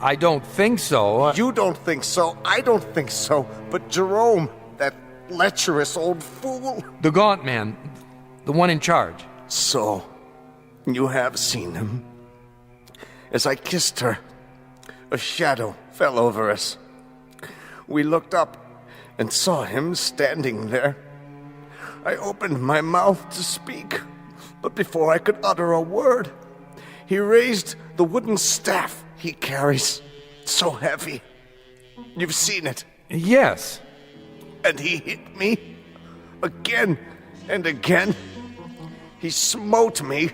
I don't think so. You don't think so. I don't think so. But Jerome, that lecherous old fool. The gaunt man. The one in charge. So, you have seen him. As I kissed her, a shadow fell over us. We looked up and saw him standing there. I opened my mouth to speak, but before I could utter a word, he raised the wooden staff he carries, so heavy. You've seen it. Yes. And he hit me again and again. He smote me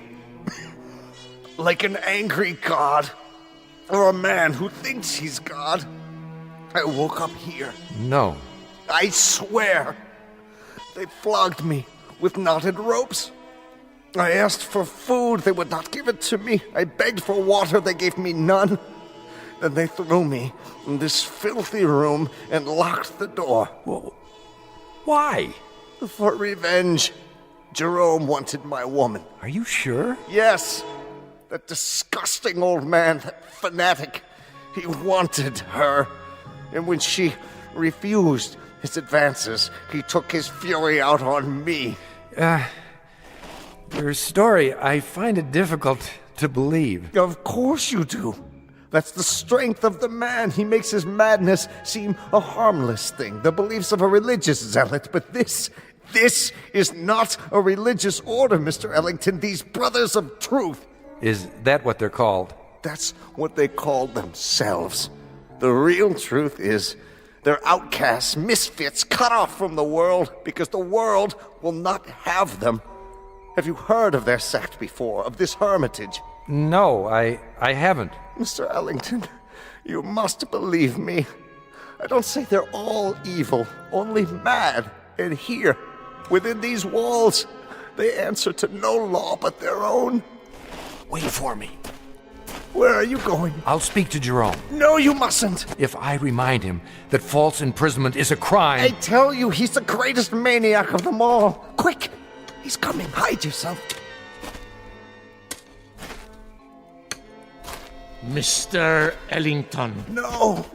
like an angry god, or a man who thinks he's God. I woke up here. No. I swear. They flogged me with knotted ropes. I asked for food. They would not give it to me. I begged for water. They gave me none. Then they threw me in this filthy room and locked the door. Well, why? For revenge. Jerome wanted my woman. Are you sure? Yes. That disgusting old man, that fanatic. He wanted her. And when she refused his advances, he took his fury out on me. Your story, I find it difficult to believe. Of course you do. That's the strength of the man. He makes his madness seem a harmless thing, the beliefs of a religious zealot. But this is not a religious order, Mr. Ellington. These brothers of truth. Is that what they're called? That's what they call themselves. The real truth is they're outcasts, misfits, cut off from the world because the world will not have them. Have you heard of their sect before, of this hermitage? No, I haven't. Mr. Ellington, you must believe me. I don't say they're all evil, only mad. And here, within these walls, they answer to no law but their own. Wait for me. Where are you going? I'll speak to Jerome. No, you mustn't. If I remind him that false imprisonment is a crime... I tell you, he's the greatest maniac of them all. Quick! He's coming. Hide yourself. Mr. Ellington. No.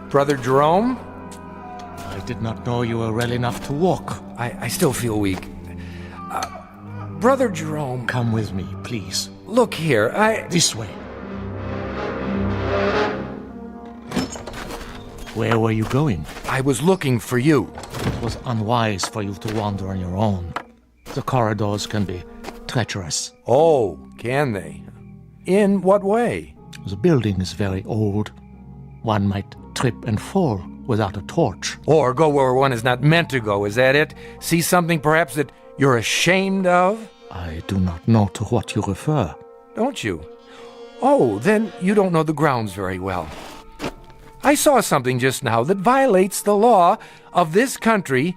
Brother Jerome? I did not know you were well enough to walk. I still feel weak. Brother Jerome... Come with me, please. Look here, This way. Where were you going? I was looking for you. It was unwise for you to wander on your own. The corridors can be treacherous. Oh, can they? In what way? The building is very old. One might trip and fall without a torch. Or go where one is not meant to go, is that it? See something perhaps that you're ashamed of? I do not know to what you refer. Don't you? Oh, then you don't know the grounds very well. I saw something just now that violates the law of this country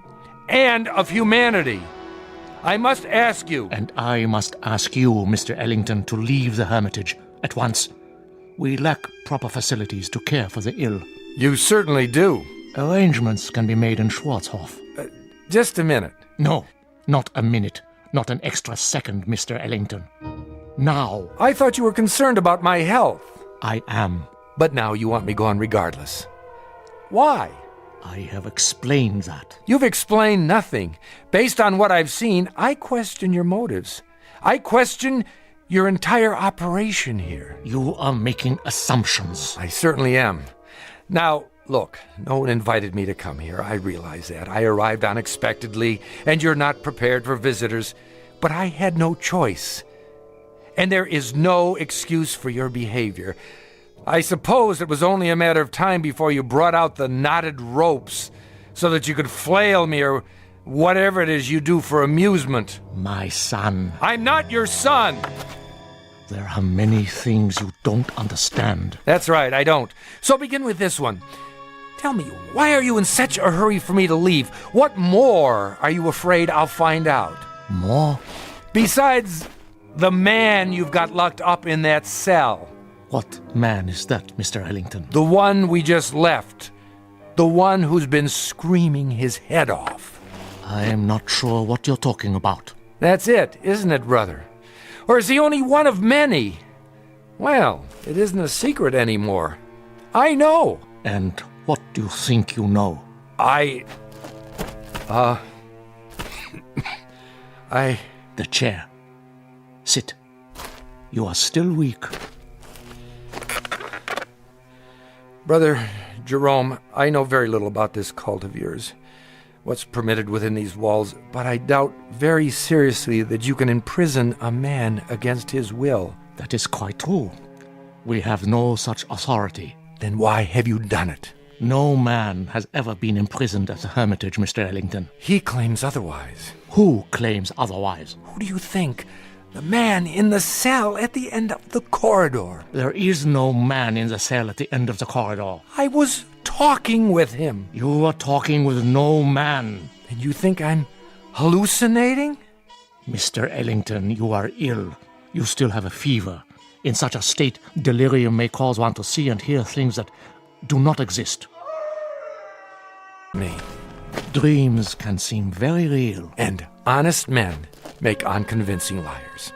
and of humanity. I must ask you. And I must ask you, Mr. Ellington, to leave the hermitage at once. We lack proper facilities to care for the ill. You certainly do. Arrangements can be made in Schwarzhof. Just a minute. No, not a minute. Not an extra second, Mr. Ellington. Now. I thought you were concerned about my health. I am. But now you want me gone regardless. Why? I have explained that. You've explained nothing. Based on what I've seen, I question your motives. I question your entire operation here. You are making assumptions. I certainly am. Now, look, no one invited me to come here. I realize that. I arrived unexpectedly, and you're not prepared for visitors. But I had no choice. And there is no excuse for your behavior. I suppose it was only a matter of time before you brought out the knotted ropes so that you could flail me or whatever it is you do for amusement. My son. I'm not your son! There are many things you don't understand. That's right, I don't. So begin with this one. Tell me, why are you in such a hurry for me to leave? What more are you afraid I'll find out? More? Besides the man you've got locked up in that cell. What man is that, Mr. Ellington? The one we just left. The one who's been screaming his head off. I am not sure what you're talking about. That's it, isn't it, brother? Or is he only one of many? Well, it isn't a secret anymore. I know. And what do you think you know? The chair. Sit. You are still weak. Brother Jerome, I know very little about this cult of yours, what's permitted within these walls, but I doubt very seriously that you can imprison a man against his will. That is quite true. We have no such authority. Then why have you done it? No man has ever been imprisoned at the Hermitage, Mr. Ellington. He claims otherwise. Who claims otherwise? Who do you think? The man in the cell at the end of the corridor. There is no man in the cell at the end of the corridor. I was talking with him. You were talking with no man. And you think I'm hallucinating? Mr. Ellington, you are ill. You still have a fever. In such a state, delirium may cause one to see and hear things that do not exist. Me. Dreams can seem very real. And honest men make unconvincing liars.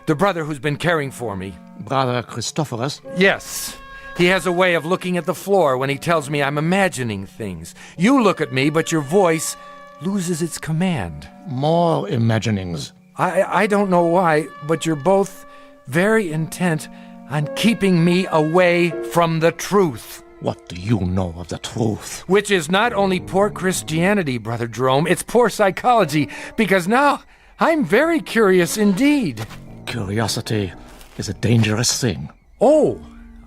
The brother who's been caring for me. Brother Christophorus? Yes. He has a way of looking at the floor when he tells me I'm imagining things. You look at me, but your voice loses its command. More imaginings. I don't know why, but you're both very intent on keeping me away from the truth. What do you know of the truth? Which is not only poor Christianity, Brother Jerome, it's poor psychology, because now I'm very curious indeed. Curiosity is a dangerous thing. Oh,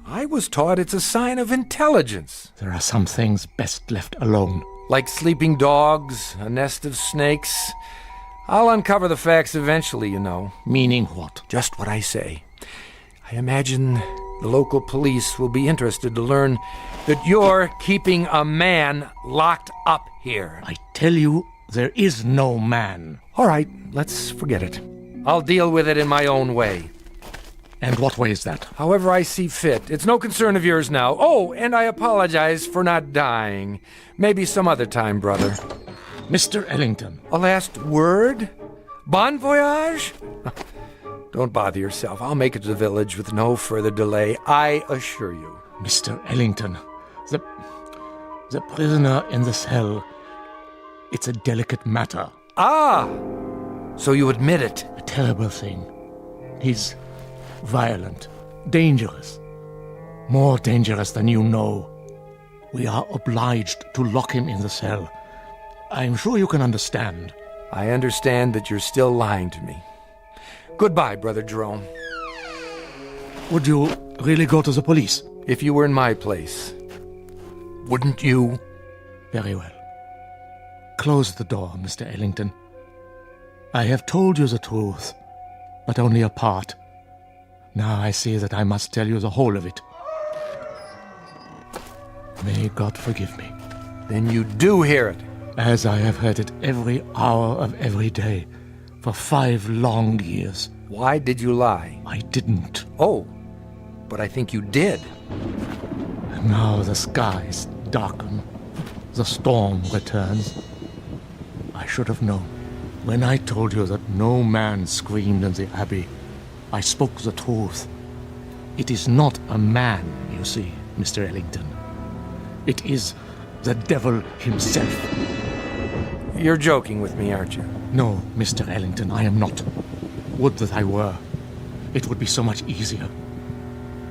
I was taught it's a sign of intelligence. There are some things best left alone. Like sleeping dogs, a nest of snakes. I'll uncover the facts eventually, you know. Meaning what? Just what I say. I imagine the local police will be interested to learn that you're keeping a man locked up here. I tell you, there is no man. All right, let's forget it. I'll deal with it in my own way. And what way is that? However I see fit. It's no concern of yours now. Oh, and I apologize for not dying. Maybe some other time, brother. Mr. Ellington. A last word? Bon voyage? Don't bother yourself. I'll make it to the village with no further delay, I assure you. Mr. Ellington, the prisoner in the cell, it's a delicate matter. Ah! So you admit it? A terrible thing. He's violent, dangerous. More dangerous than you know. We are obliged to lock him in the cell. I'm sure you can understand. I understand that you're still lying to me. Goodbye, Brother Jerome. Would you really go to the police? If you were in my place, wouldn't you? Very well. Close the door, Mr. Ellington. I have told you the truth, but only a part. Now I see that I must tell you the whole of it. May God forgive me. Then you do hear it. As I have heard it every hour of every day for 5 long years. Why did you lie? I didn't. Oh, but I think you did. And now the skies darken. The storm returns. I should have known. When I told you that no man screamed in the Abbey, I spoke the truth. It is not a man, you see, Mr. Ellington. It is the devil himself. You're joking with me, aren't you? No, Mr. Ellington, I am not. Would that I were. It would be so much easier.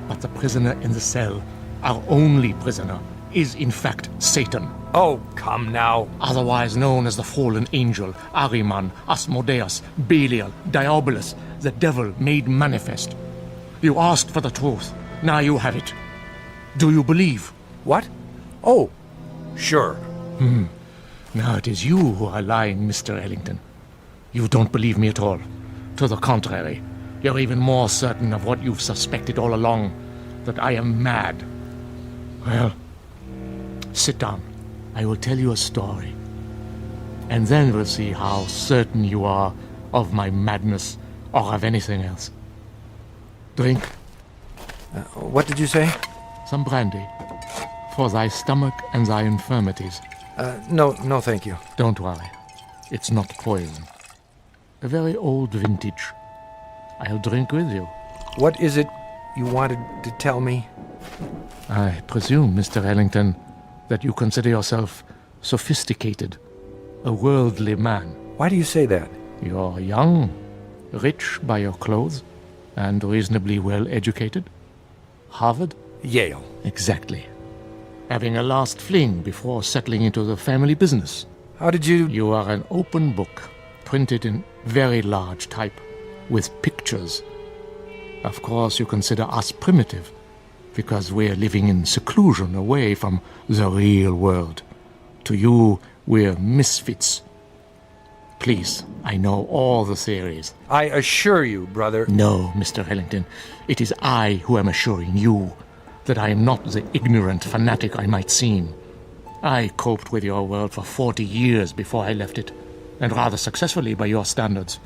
But the prisoner in the cell, our only prisoner, is in fact Satan. Oh, come now. Otherwise known as the fallen angel, Ahriman, Asmodeus, Belial, Diabolus, the devil made manifest. You asked for the truth. Now you have it. Do you believe? What? Oh, sure. Now it is you who are lying, Mr. Ellington. You don't believe me at all. To the contrary, you're even more certain of what you've suspected all along, that I am mad. Well, sit down. I will tell you a story. And then we'll see how certain you are of my madness or of anything else. Drink. What did you say? Some brandy. For thy stomach and thy infirmities. No, thank you. Don't worry. It's not poison. A very old vintage. I'll drink with you. What is it you wanted to tell me? I presume, Mr. Ellington, that you consider yourself sophisticated, a worldly man. Why do you say that? You're young, rich by your clothes, and reasonably well educated. Harvard? Yale. Exactly. Having a last fling before settling into the family business. How did you... You are an open book, printed in very large type, with pictures. Of course, you consider us primitive, because we're living in seclusion away from the real world. To you, we're misfits. Please, I know all the theories. I assure you, brother... No, Mr. Ellington. It is I who am assuring you that I am not the ignorant fanatic I might seem. I coped with your world for 40 years before I left it, and rather successfully by your standards.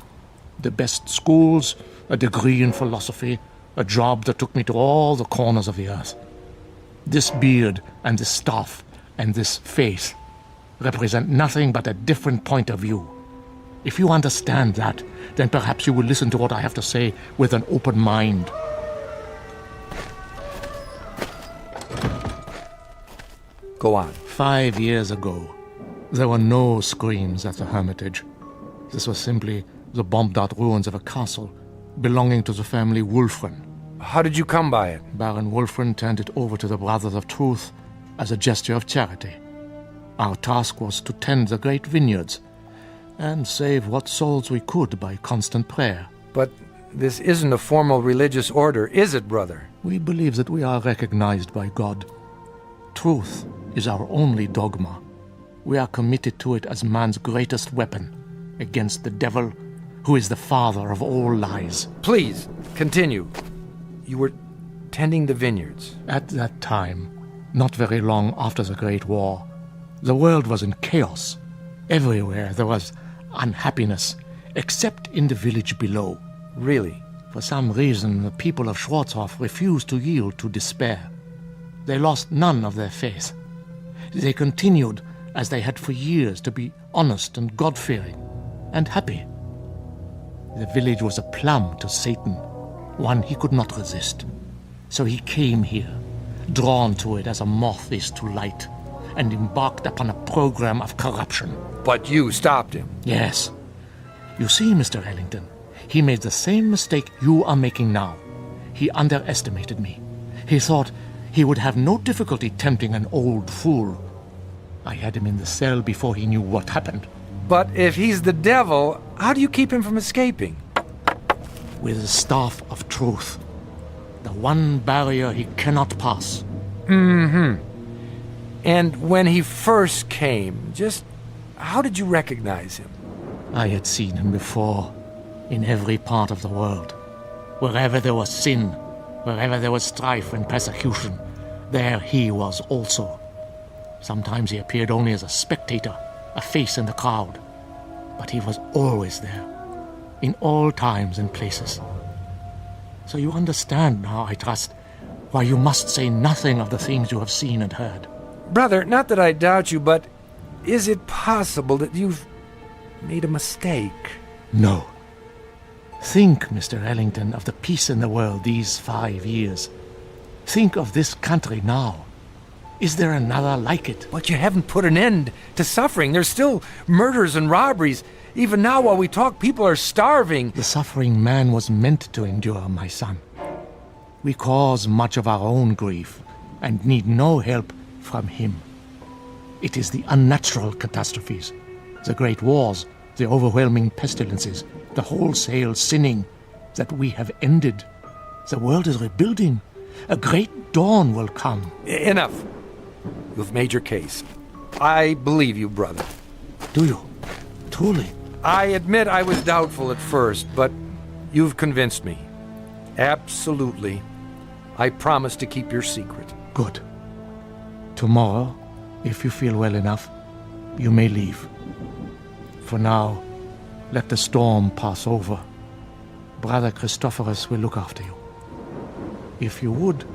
The best schools, a degree in philosophy, a job that took me to all the corners of the earth. This beard and this staff and this face represent nothing but a different point of view. If you understand that, then perhaps you will listen to what I have to say with an open mind. Go on. 5 years ago, there were no screams at the Hermitage. This was simply the bombed-out ruins of a castle belonging to the family Wulfren. How did you come by it? Baron Wulfren turned it over to the Brothers of Truth as a gesture of charity. Our task was to tend the great vineyards and save what souls we could by constant prayer. But this isn't a formal religious order, is it, brother? We believe that we are recognized by God. Truth is our only dogma. We are committed to it as man's greatest weapon against the devil, who is the father of all lies. Please, continue. You were tending the vineyards. At that time, not very long after the Great War, the world was in chaos. Everywhere there was unhappiness, except in the village below. Really? For some reason, the people of Schwarzhof refused to yield to despair. They lost none of their faith. They continued, as they had for years, to be honest and God-fearing and happy. The village was a plum to Satan, one he could not resist. So he came here, drawn to it as a moth is to light, and embarked upon a program of corruption. But you stopped him. Yes. You see, Mr. Ellington, he made the same mistake you are making now. He underestimated me. He thought he would have no difficulty tempting an old fool. I had him in the cell before he knew what happened. But if he's the devil, how do you keep him from escaping? With the staff of truth. The one barrier he cannot pass. Mm-hmm. And when he first came, just how did you recognize him? I had seen him before, in every part of the world. Wherever there was sin, wherever there was strife and persecution, there he was also. Sometimes he appeared only as a spectator, a face in the crowd. But he was always there, in all times and places. So you understand now, I trust, why you must say nothing of the things you have seen and heard. Brother, not that I doubt you, but is it possible that you've made a mistake? No. Think, Mr. Ellington, of the peace in the world these 5 years. Think of this country now. Is there another like it? But you haven't put an end to suffering. There's still murders and robberies. Even now, while we talk, people are starving. The suffering man was meant to endure, my son. We cause much of our own grief and need no help from him. It is the unnatural catastrophes, the great wars, the overwhelming pestilences, the wholesale sinning that we have ended. The world is rebuilding. A great dawn will come. Enough. You've made your case. I believe you, brother. Do you? Truly? I admit I was doubtful at first, but you've convinced me. Absolutely. I promise to keep your secret. Good. Tomorrow, if you feel well enough, you may leave. For now, let the storm pass over. Brother Christophorus will look after you. If you would,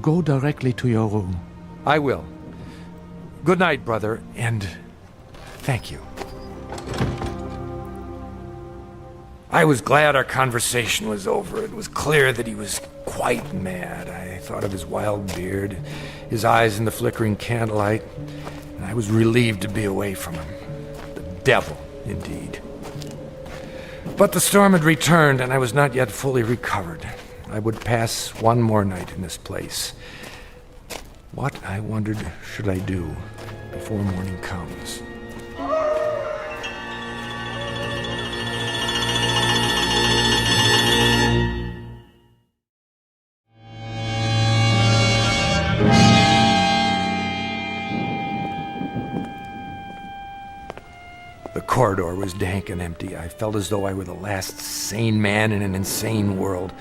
go directly to your room. I will. Good night, brother, and thank you. I was glad our conversation was over. It was clear that he was quite mad. I thought of his wild beard, his eyes in the flickering candlelight, and I was relieved to be away from him. The devil, indeed. But the storm had returned, and I was not yet fully recovered. I would pass one more night in this place. What, I wondered, should I do before morning comes? The corridor was dank and empty. I felt as though I were the last sane man in an insane world.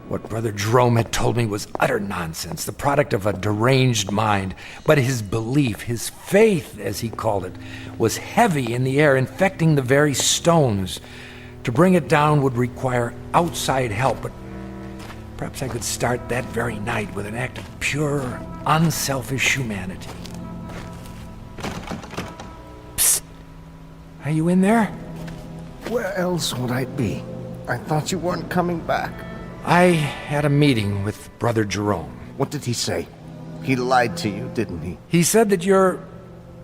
What Brother Jerome had told me was utter nonsense, the product of a deranged mind. But his belief, his faith, as he called it, was heavy in the air, infecting the very stones. To bring it down would require outside help, but perhaps I could start that very night with an act of pure, unselfish humanity. Psst! Are you in there? Where else would I be? I thought you weren't coming back. I had a meeting with Brother Jerome. What did he say? He lied to you, didn't he? He said that you're...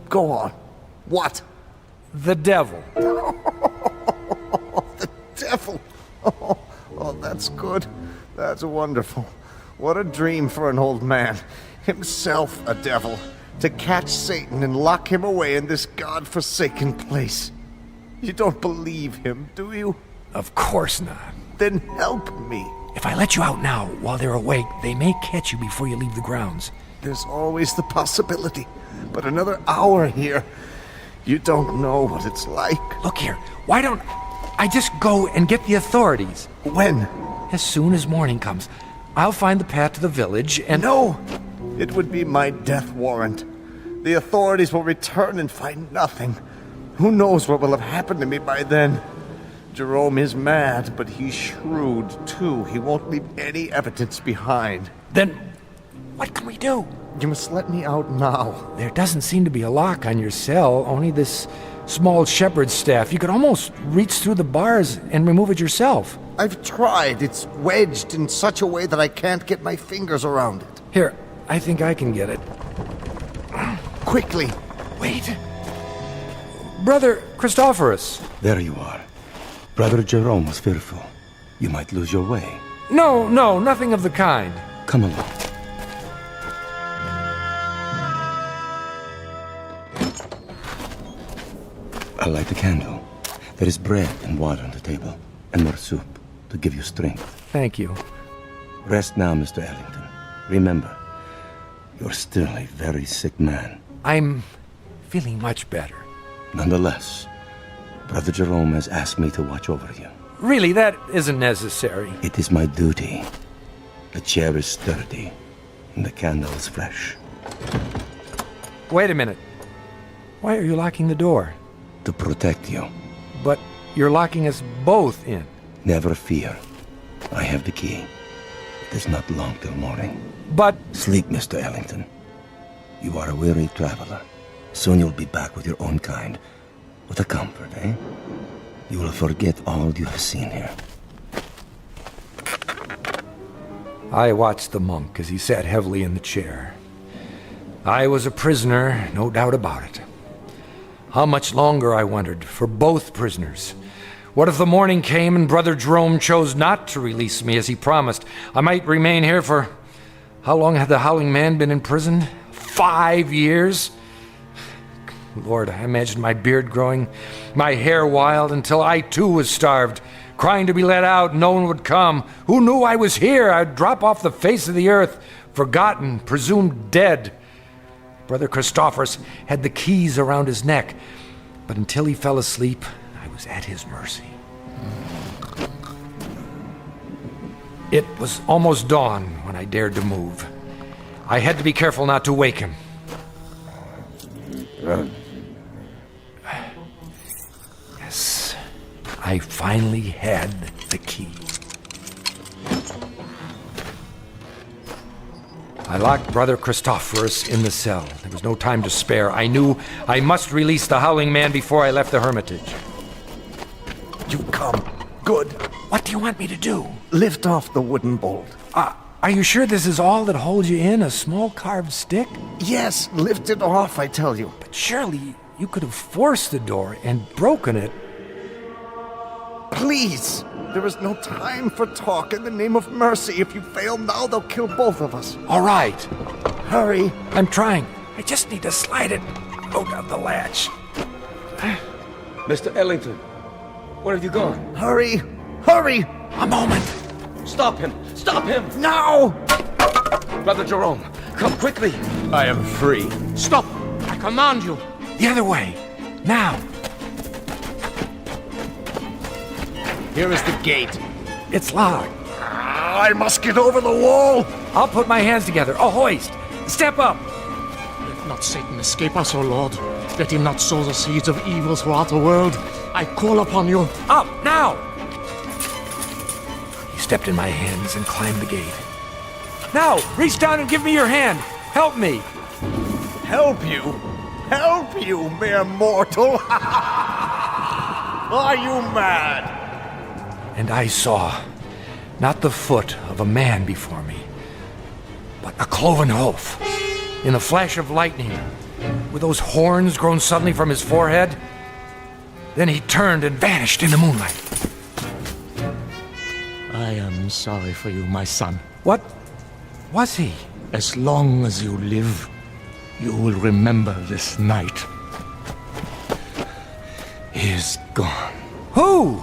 Go on. What? The devil. The devil. Oh, that's good. That's wonderful. What a dream for an old man. Himself a devil. To catch Satan and lock him away in this God-forsaken place. You don't believe him, do you? Of course not. Then help me. If I let you out now, while they're awake, they may catch you before you leave the grounds. There's always the possibility. But another hour here, you don't know what it's like. Look here, why don't I just go and get the authorities? When? As soon as morning comes. I'll find the path to the village and... No! It would be my death warrant. The authorities will return and find nothing. Who knows what will have happened to me by then? Jerome is mad, but he's shrewd, too. He won't leave any evidence behind. Then, what can we do? You must let me out now. There doesn't seem to be a lock on your cell, only this small shepherd's staff. You could almost reach through the bars and remove it yourself. I've tried. It's wedged in such a way that I can't get my fingers around it. Here, I think I can get it. Quickly. Wait. Brother Christophorus. There you are. Brother Jerome was fearful. You might lose your way. No, nothing of the kind. Come along. I'll light the candle. There is bread and water on the table, and more soup to give you strength. Thank you. Rest now, Mr. Ellington. Remember, you're still a very sick man. I'm feeling much better. Nonetheless, Brother Jerome has asked me to watch over you. Really, that isn't necessary. It is my duty. The chair is sturdy, and the candle is fresh. Wait a minute. Why are you locking the door? To protect you. But you're locking us both in. Never fear. I have the key. It is not long till morning. But... Sleep, Mr. Ellington. You are a weary traveler. Soon you'll be back with your own kind. What a comfort, eh? You will forget all you have seen here. I watched the monk as he sat heavily in the chair. I was a prisoner, no doubt about it. How much longer, I wondered, for both prisoners? What if the morning came and Brother Jerome chose not to release me as he promised? I might remain here for... How long had the Howling Man been in prison? 5 years? Lord, I imagined my beard growing, my hair wild, until I too was starved, crying to be let out, and no one would come. Who knew I was here? I'd drop off the face of the earth, forgotten, presumed dead. Brother Christophorus had the keys around his neck, but until he fell asleep, I was at his mercy. It was almost dawn when I dared to move. I had to be careful not to wake him. Yes, I finally had the key. I locked Brother Christophorus in the cell. There was no time to spare. I knew I must release the Howling Man before I left the hermitage. You've come. Good. What do you want me to do? Lift off the wooden bolt. Are you sure this is all that holds you in? A small carved stick? Yes, lift it off, I tell you. But surely you could have forced the door and broken it. Please! There is no time for talk. In the name of mercy, if you fail now, they'll kill both of us. All right. Hurry. I'm trying. I just need to slide it out of the latch. Mr. Ellington, where have you gone? Hurry! Hurry! A moment. Stop him! Stop him! Now! Brother Jerome, come quickly. I am free. Stop! I command you. The other way. Now. Here is the gate. It's locked. I must get over the wall. I'll put my hands together. A hoist. Step up. Let not Satan escape us, O Lord. Let him not sow the seeds of evil throughout the world. I call upon you. Up, now! He stepped in my hands and climbed the gate. Now, reach down and give me your hand. Help me. Help you? Help you, mere mortal? Are you mad? And I saw not the foot of a man before me, but a cloven hoof. In a flash of lightning, with those horns grown suddenly from his forehead. Then he turned and vanished in the moonlight. I am sorry for you, my son. What was he? As long as you live, you will remember this night. He is gone. Who?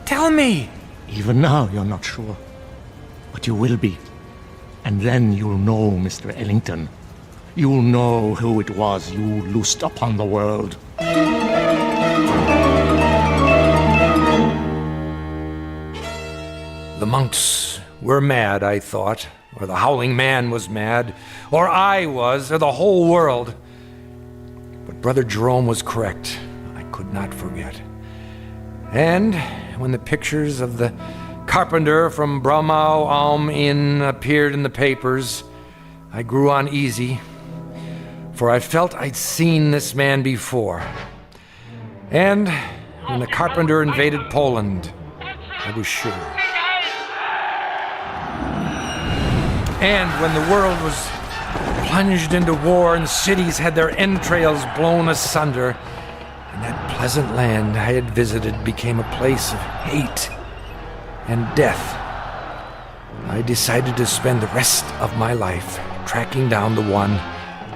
Tell me. Even now, you're not sure. But you will be. And then you'll know, Mr. Ellington. You'll know who it was you loosed upon the world. The monks were mad, I thought. Or the Howling Man was mad. Or I was, or the whole world. But Brother Jerome was correct. I could not forget. And when the pictures of the carpenter from Bromau Alm Inn appeared in the papers, I grew uneasy, for I felt I'd seen this man before. And when the carpenter invaded Poland, I was sure. And when the world was plunged into war and cities had their entrails blown asunder, and that pleasant land I had visited became a place of hate and death, I decided to spend the rest of my life tracking down the one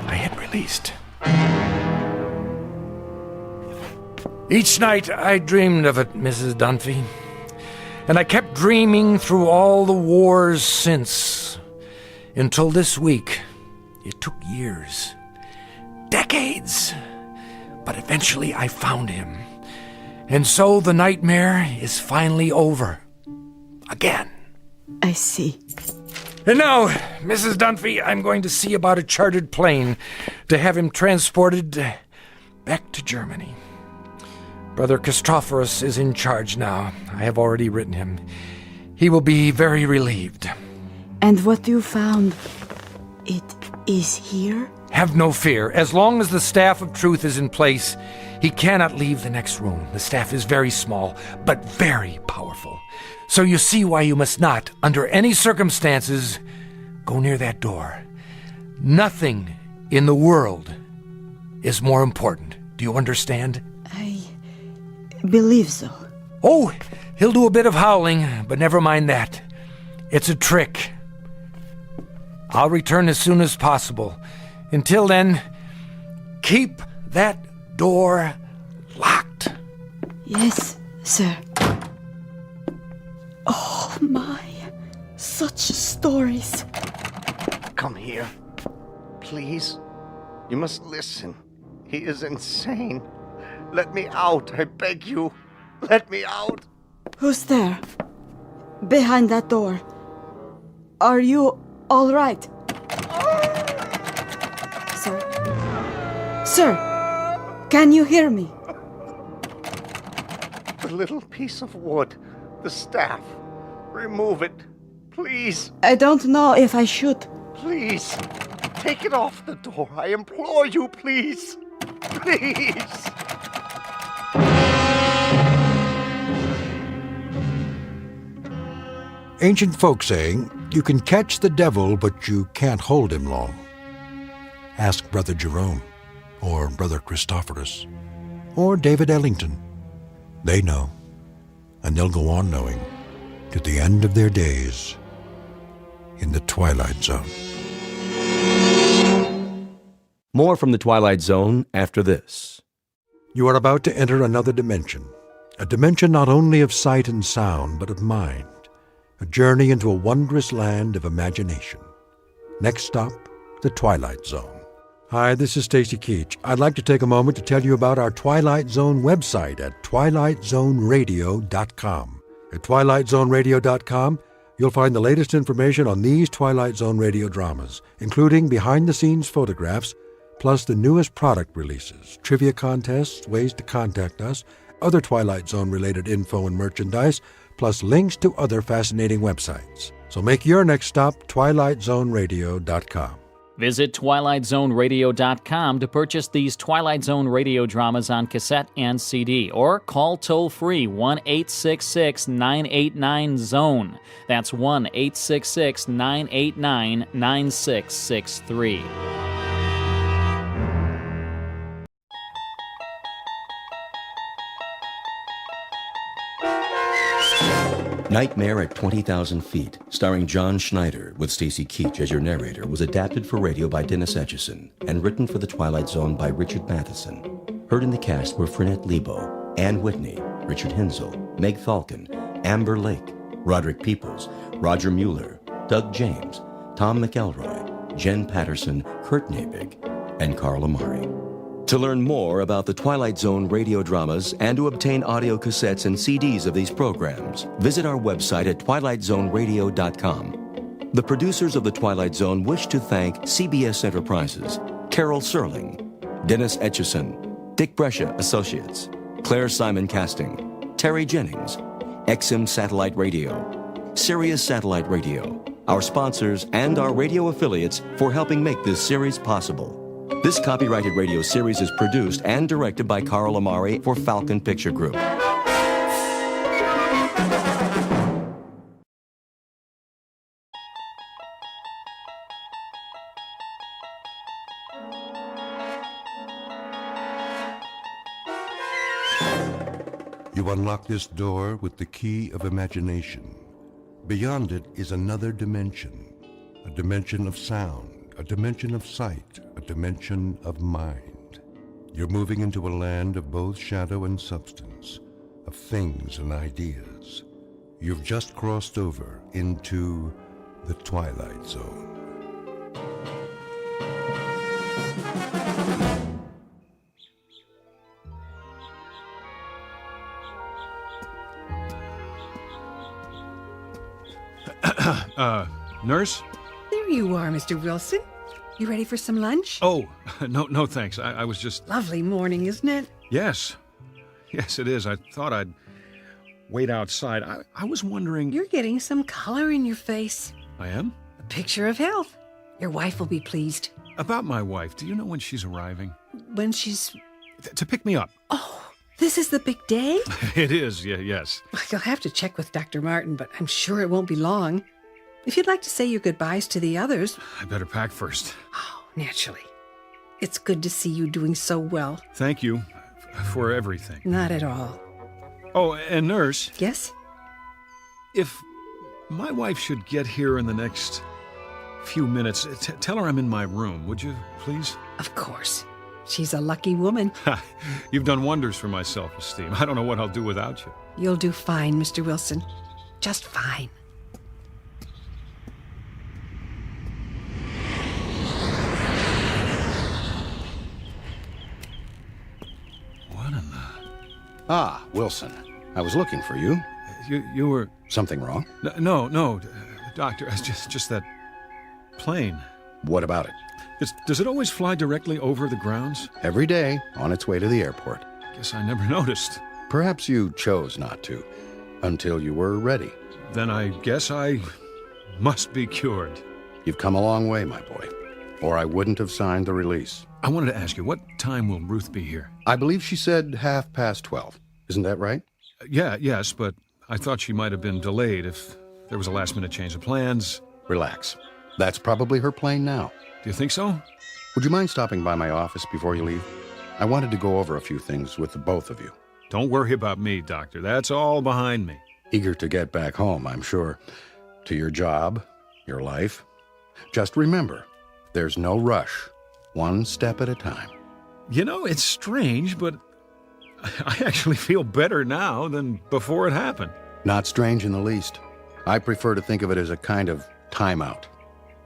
I had released. Each night I dreamed of it, Mrs. Dunphy. And I kept dreaming through all the wars since. Until this week. It took years. Decades. But eventually I found him. And so the nightmare is finally over. Again. I see. And now, Mrs. Dunphy, I'm going to see about a chartered plane to have him transported back to Germany. Brother Christophorus is in charge now. I have already written him. He will be very relieved. And what you found, it is here? Have no fear. As long as the staff of truth is in place, he cannot leave the next room. The staff is very small, but very powerful. So you see why you must not, under any circumstances, go near that door. Nothing in the world is more important. Do you understand? I believe so. Oh, he'll do a bit of howling, but never mind that. It's a trick. I'll return as soon as possible. Until then, keep that door locked. Yes, sir. Oh my, such stories. Come here. Please. You must listen. He is insane. Let me out, I beg you. Let me out. Who's there? Behind that door. Are you all right? Sir, can you hear me? The little piece of wood. The staff. Remove it. Please. I don't know if I should. Please. Take it off the door. I implore you, please. Please. Ancient folk saying, you can catch the devil, but you can't hold him long. Ask Brother Jerome, or Brother Christophorus, or David Ellington. They know, and they'll go on knowing to the end of their days in the Twilight Zone. More from the Twilight Zone after this. You are about to enter another dimension, a dimension not only of sight and sound, but of mind, a journey into a wondrous land of imagination. Next stop, the Twilight Zone. Hi, this is Stacy Keach. I'd like to take a moment to tell you about our Twilight Zone website at twilightzoneradio.com. At twilightzoneradio.com, you'll find the latest information on these Twilight Zone radio dramas, including behind-the-scenes photographs, plus the newest product releases, trivia contests, ways to contact us, other Twilight Zone-related info and merchandise, plus links to other fascinating websites. So make your next stop twilightzoneradio.com. Visit twilightzoneradio.com to purchase these Twilight Zone radio dramas on cassette and CD, or call toll-free 1-866-989-ZONE. That's 1-866-989-9663. Nightmare at 20,000 Feet, starring John Schneider with Stacy Keach as your narrator, was adapted for radio by Dennis Etchison and written for The Twilight Zone by Richard Matheson. Heard in the cast were Frenette Lebo, Ann Whitney, Richard Hensel, Meg Falcon, Amber Lake, Roderick Peoples, Roger Mueller, Doug James, Tom McElroy, Jen Patterson, Kurt Nabig, and Carl Amari. To learn more about the Twilight Zone radio dramas and to obtain audio cassettes and CDs of these programs, visit our website at twilightzoneradio.com. The producers of The Twilight Zone wish to thank CBS Enterprises, Carol Serling, Dennis Etchison, Dick Brescia Associates, Claire Simon Casting, Terry Jennings, XM Satellite Radio, Sirius Satellite Radio, our sponsors and our radio affiliates for helping make this series possible. This copyrighted radio series is produced and directed by Carl Amari for Falcon Picture Group. You unlock this door with the key of imagination. Beyond it is another dimension, a dimension of sound, a dimension of sight, a dimension of mind. You're moving into a land of both shadow and substance, of things and ideas. You've just crossed over into the Twilight Zone. Nurse? There you are, Mr. Wilson. You ready for some lunch? Oh, no, thanks. I was just... Lovely morning, isn't it? Yes. Yes, it is. I thought I'd wait outside. I was wondering... You're getting some color in your face. I am? A picture of health. Your wife will be pleased. About my wife, do you know when she's arriving? When she's... To pick me up. Oh, this is the big day? It is, yes. You'll have to check with Dr. Martin, but I'm sure it won't be long. If you'd like to say your goodbyes to the others... I better pack first. Oh, naturally. It's good to see you doing so well. Thank you for everything. Not at all. Oh, and nurse. Yes? If my wife should get here in the next few minutes, tell her I'm in my room, would you, please? Of course. She's a lucky woman. You've done wonders for my self-esteem. I don't know what I'll do without you. You'll do fine, Mr. Wilson. Just fine. What in the... Ah, Wilson. I was looking for you. You were... Something wrong? No, Doctor. It's just that plane. What about it? Does it always fly directly over the grounds? Every day, on its way to the airport. Guess I never noticed. Perhaps you chose not to, until you were ready. Then I guess I must be cured. You've come a long way, my boy, or I wouldn't have signed the release. I wanted to ask you, what time will Ruth be here? I believe she said 12:30. Isn't that right? Yes, but I thought she might have been delayed if there was a last-minute change of plans. Relax. That's probably her plane now. Do you think so? Would you mind stopping by my office before you leave? I wanted to go over a few things with the both of you. Don't worry about me, Doctor. That's all behind me. Eager to get back home, I'm sure. To your job, your life. Just remember, there's no rush. One step at a time. You know, it's strange, but I actually feel better now than before it happened. Not strange in the least. I prefer to think of it as a kind of timeout.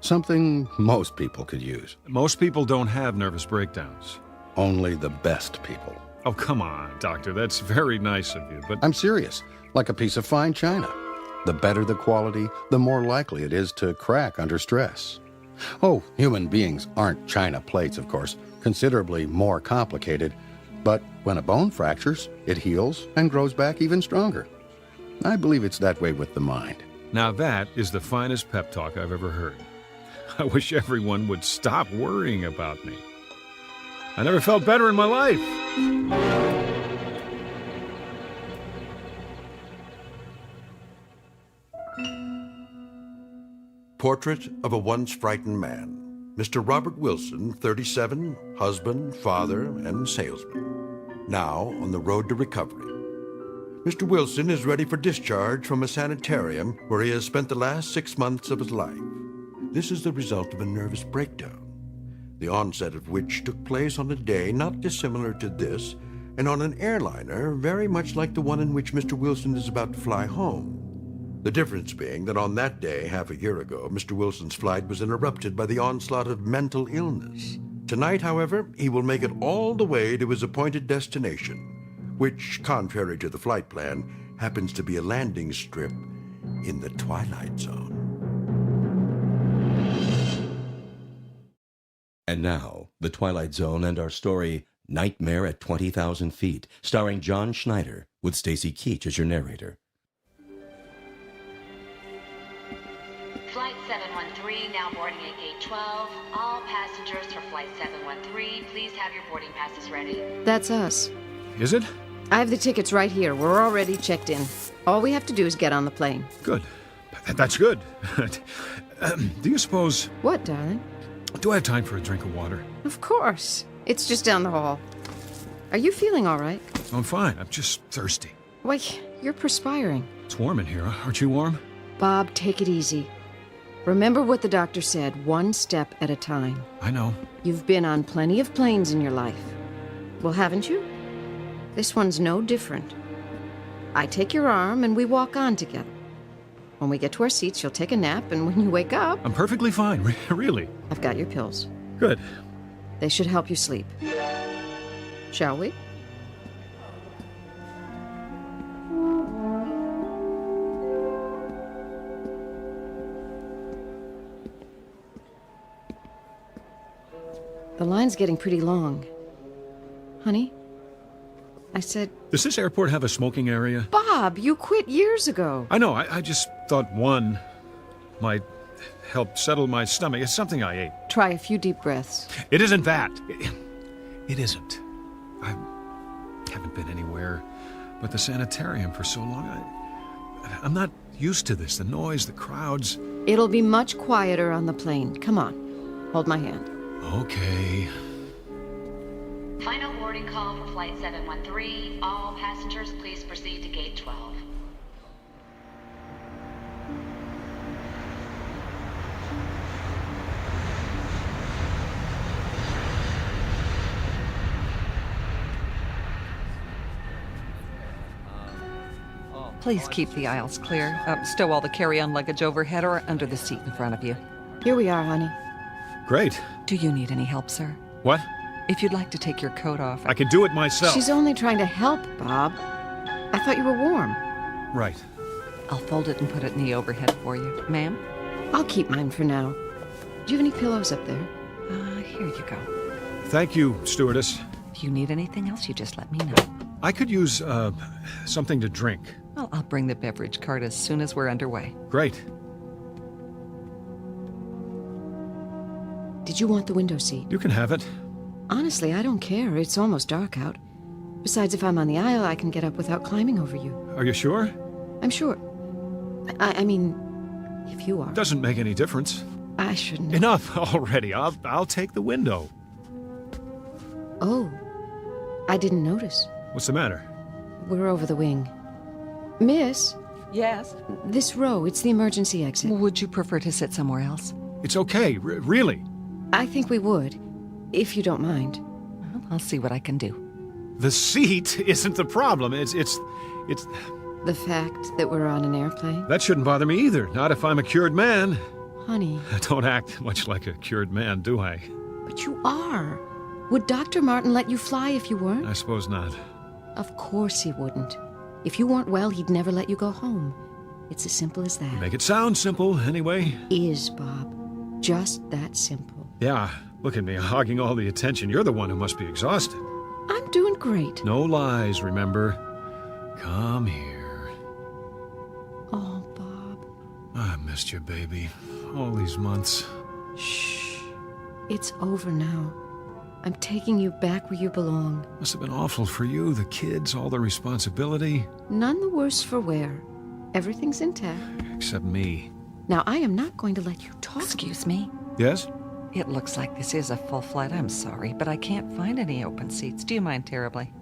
Something most people could use. Most people don't have nervous breakdowns. Only the best people. Oh, come on, Doctor. That's very nice of you, but... I'm serious. Like a piece of fine china. The better the quality, the more likely it is to crack under stress. Oh, human beings aren't china plates, of course. Considerably more complicated. But when a bone fractures, it heals and grows back even stronger. I believe it's that way with the mind. Now that is the finest pep talk I've ever heard. I wish everyone would stop worrying about me. I never felt better in my life. Portrait of a once frightened man. Mr. Robert Wilson, 37, husband, father, and salesman. Now on the road to recovery. Mr. Wilson is ready for discharge from a sanitarium where he has spent the last 6 months of his life. This is the result of a nervous breakdown, the onset of which took place on a day not dissimilar to this, and on an airliner very much like the one in which Mr. Wilson is about to fly home. The difference being that on that day, half a year ago, Mr. Wilson's flight was interrupted by the onslaught of mental illness. Tonight, however, he will make it all the way to his appointed destination, which, contrary to the flight plan, happens to be a landing strip in the Twilight Zone. And now, The Twilight Zone and our story, Nightmare at 20,000 Feet, starring John Schneider, with Stacy Keach as your narrator. Flight 713, now boarding at gate 12. All passengers for Flight 713, please have your boarding passes ready. That's us. Is it? I have the tickets right here. We're already checked in. All we have to do is get on the plane. Good. That's good. Do you suppose... What, darling? Do I have time for a drink of water? Of course. It's just down the hall. Are you feeling all right? I'm fine. I'm just thirsty. Wait, you're perspiring. It's warm in here. Aren't you warm? Bob, take it easy. Remember what the doctor said, one step at a time. I know. You've been on plenty of planes in your life. Well, haven't you? This one's no different. I take your arm and we walk on together. When we get to our seats, you'll take a nap, and when you wake up... I'm perfectly fine, really. I've got your pills. Good. They should help you sleep. Shall we? The line's getting pretty long. Honey? I said... Does this airport have a smoking area? Bob, you quit years ago. I know, I just thought one might help settle my stomach. It's something I ate. Try a few deep breaths. It isn't that. It isn't. I haven't been anywhere but the sanitarium for so long. I'm not used to this. The noise, the crowds. It'll be much quieter on the plane. Come on. Hold my hand. Okay. Final boarding call for Flight 713. All passengers, please proceed to Gate 12. Please keep the aisles clear. Stow all the carry-on luggage overhead or under the seat in front of you. Here we are, honey. Great. Do you need any help, sir? What? If you'd like to take your coat off... I can do it myself. She's only trying to help, Bob. I thought you were warm. Right. I'll fold it and put it in the overhead for you. Ma'am? I'll keep mine for now. Do you have any pillows up there? Here you go. Thank you, stewardess. If you need anything else, you just let me know. I could use, something to drink. Well, I'll bring the beverage cart as soon as we're underway. Great. Did you want the window seat? You can have it. Honestly, I don't care. It's almost dark out. Besides, if I'm on the aisle, I can get up without climbing over you. Are you sure? I'm sure. I mean, if you are. Doesn't make any difference. I shouldn't. Enough already. I'll take the window. Oh, I didn't notice. What's the matter? We're over the wing. Miss? Yes? This row, it's the emergency exit. Would you prefer to sit somewhere else? It's okay, really. I think we would, if you don't mind. Well, I'll see what I can do. The seat isn't the problem. It's... The fact that we're on an airplane? That shouldn't bother me either. Not if I'm a cured man. Honey. I don't act much like a cured man, do I? But you are. Would Dr. Martin let you fly if you weren't? I suppose not. Of course he wouldn't. If you weren't well, he'd never let you go home. It's as simple as that. Make it sound simple, anyway. Is, Bob. Just that simple. Yeah, look at me, hogging all the attention. You're the one who must be exhausted. I'm doing great. No lies, remember. Come here. Oh, Bob. I missed you, baby. All these months. Shh. It's over now. I'm taking you back where you belong. Must have been awful for you, the kids, all the responsibility. None the worse for wear. Everything's intact. Except me. Now, I am not going to let you talk. Excuse me? Yes? It looks like this is a full flight. I'm sorry, but I can't find any open seats. Do you mind terribly?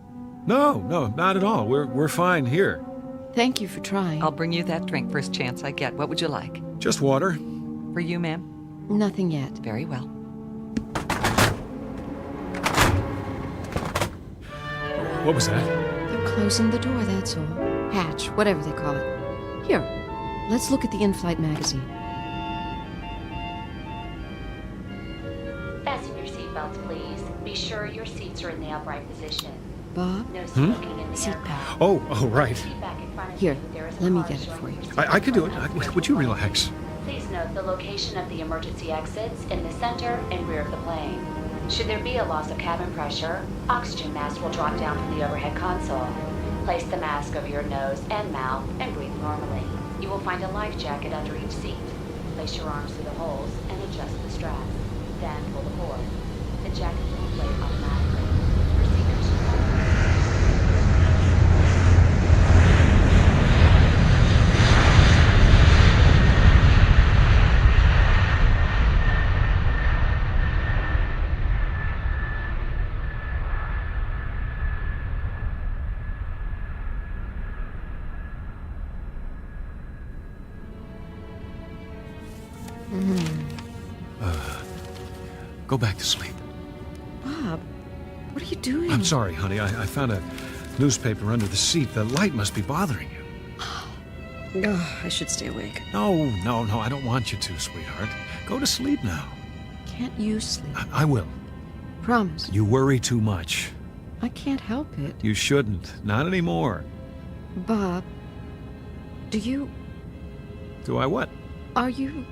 No, not at all. We're fine here. Thank you for trying. I'll bring you that drink first chance I get. What would you like? Just water. For you, ma'am? Nothing yet. Very well. What was that? They're closing the door, that's all. Hatch, whatever they call it. Here, let's look at the in-flight magazine. Fasten your seatbelts, please. Be sure your seats are in the upright position. Bob? No smoking in the Seat aircraft. Oh, right. Seat back in front of Here, you. There is a let me car get it showing for you. your I can do it. Would you relax? Please note the location of the emergency exits in the center and rear of the plane. Should there be a loss of cabin pressure, oxygen mask will drop down from the overhead console. Place the mask over your nose and mouth and breathe normally. You will find a life jacket under each seat. Place your arms through the holes and adjust the straps. Then pull the cord. The jacket will inflate automatically. Procedures should Go back to sleep. Bob, What are you doing? I'm sorry, honey. I found a newspaper under the seat. The light must be bothering you. Oh, I should stay awake. No, I don't want you to, sweetheart. Go to sleep now. Can't you sleep? I will. Promise. You worry too much. I can't help it. You shouldn't. Not anymore. Bob, do you... Do I what? Are you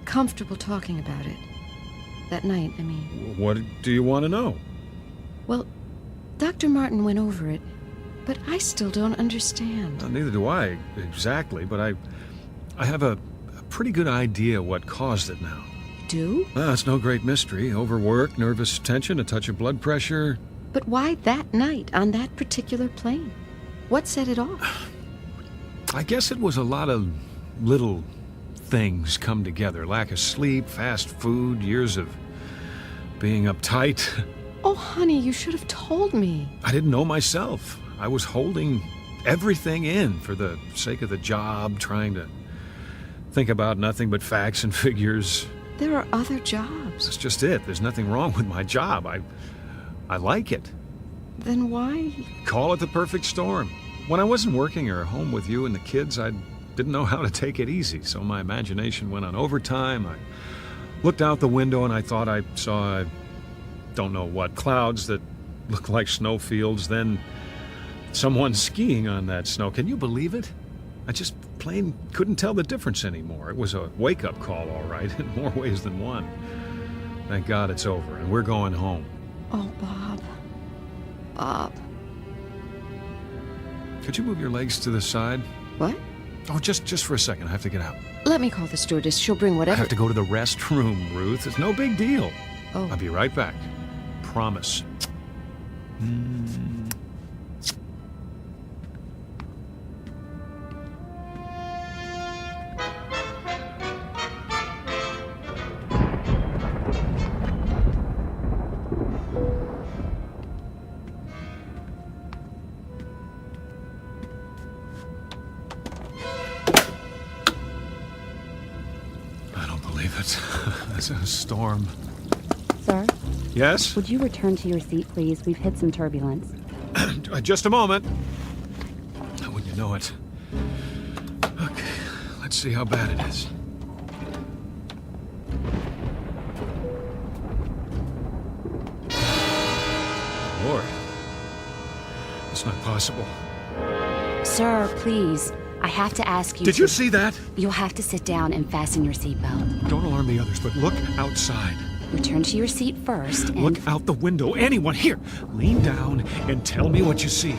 comfortable talking about it? That night, I mean. What do you want to know? Well, Dr. Martin went over it, but I still don't understand. Well, neither do I, exactly, but I have a pretty good idea what caused it now. Do? Well, it's no great mystery. Overwork, nervous tension, a touch of blood pressure. But why that night on that particular plane? What set it off? I guess it was a lot of little things come together. Lack of sleep, fast food, years of being uptight. Oh, honey, you should have told me. I didn't know myself. I was holding everything in for the sake of the job, trying to think about nothing but facts and figures. There are other jobs. That's just it. There's nothing wrong with my job. I like it. Then why? Call it the perfect storm. When I wasn't working or home with you and the kids, I didn't know how to take it easy, so my imagination went on overtime. I looked out the window and I thought I saw, I don't know what, clouds that looked like snowfields, then someone skiing on that snow. Can you believe it? I just plain couldn't tell the difference anymore. It was a wake-up call, all right, in more ways than one. Thank God it's over, and we're going home. Oh, Bob. Bob. Could you move your legs to the side? What? Oh, just for a second. I have to get out. Let me call the stewardess. She'll bring I whatever... have to go to the restroom, Ruth. It's no big deal. Oh. I'll be right back. Promise. It's a storm. Sir? Yes? Would you return to your seat, please? We've hit some turbulence. Just a moment. Wouldn't you know it? Okay, let's see how bad it is. Lord. It's not possible. Sir, please. I have to ask you. Did you see that? You'll have to sit down and fasten your seatbelt. Don't alarm the others, but look outside. Return to your seat first and... Look out the window. Anyone here. Lean down and tell me what you see.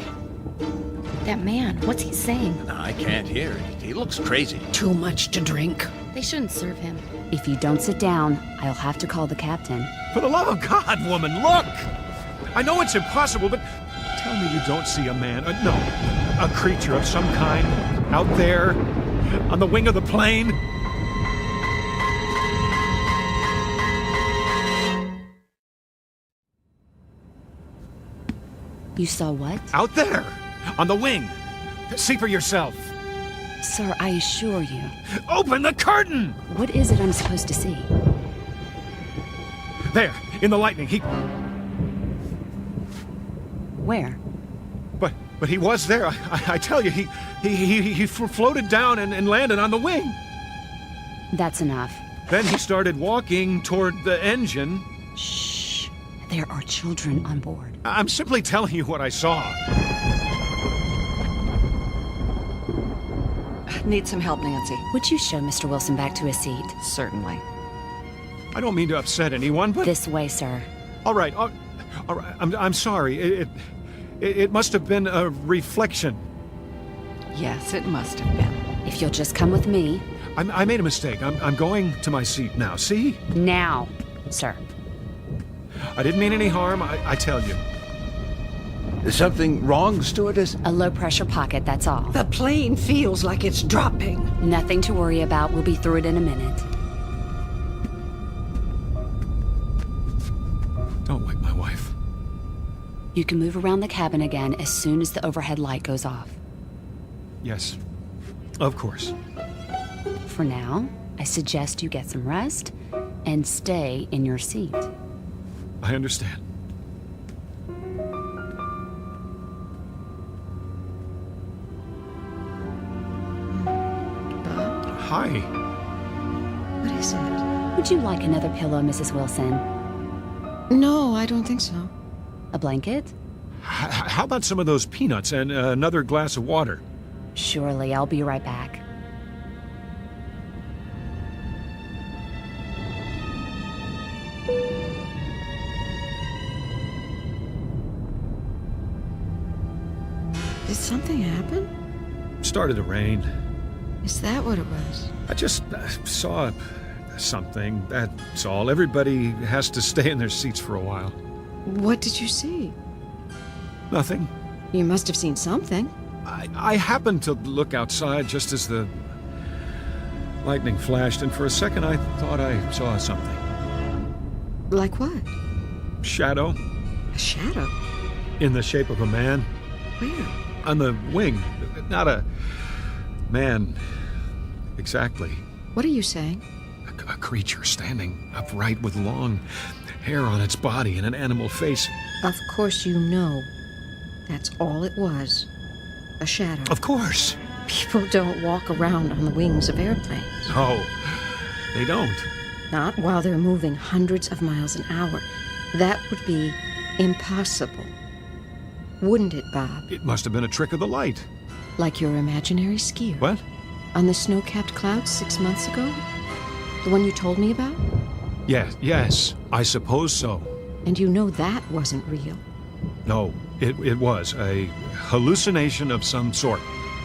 That man, what's he saying? I can't hear it. He looks crazy. Too much to drink. They shouldn't serve him. If you don't sit down, I'll have to call the captain. For the love of God, woman, look! I know it's impossible, but tell me you don't see a man, no, a creature of some kind out there on the wing of the plane. You saw what? Out there, on the wing. See for yourself. Sir, I assure you. Open the curtain! What is it I'm supposed to see? There, in the lightning, he... Where? But he was there. I tell you, he floated down and landed on the wing. That's enough. Then he started walking toward the engine. Shh. There are children on board. I'm simply telling you what I saw. Need some help, Nancy? Would you show Mr. Wilson back to his seat? Certainly. I don't mean to upset anyone, but... This way, sir. All right. I'm sorry. It must have been a reflection. Yes, it must have been. If you'll just come with me... I made a mistake. I'm going to my seat now. See? Now, sir. I didn't mean any harm, I tell you. Is something wrong, stewardess? A low-pressure pocket, that's all. The plane feels like it's dropping. Nothing to worry about. We'll be through it in a minute. Don't wake my wife. You can move around the cabin again as soon as the overhead light goes off. Yes, of course. For now, I suggest you get some rest and stay in your seat. I understand. Hi. What is it? Would you like another pillow, Mrs. Wilson? No, I don't think so. A blanket? How about some of those peanuts and another glass of water? Surely, I'll be right back. Did something happen? Started to rain. Is that what it was? I just saw something, that's all. Everybody has to stay in their seats for a while. What did you see? Nothing. You must have seen something. I happened to look outside just as the lightning flashed, and for a second I thought I saw something. Like what? Shadow. A shadow? In the shape of a man. Where? On the wing. Not a man exactly. What are you saying? A creature standing upright with long hair on its body and an animal face. Of course you know. That's all it was. A shadow. Of course. People don't walk around on the wings of airplanes. No, they don't. Not while they're moving hundreds of miles an hour. That would be impossible. Wouldn't it, Bob? It must have been a trick of the light. Like your imaginary skier. What? On the snow-capped clouds 6 months ago? The one you told me about? Yes, I suppose so. And you know that wasn't real. No, it was a hallucination of some sort.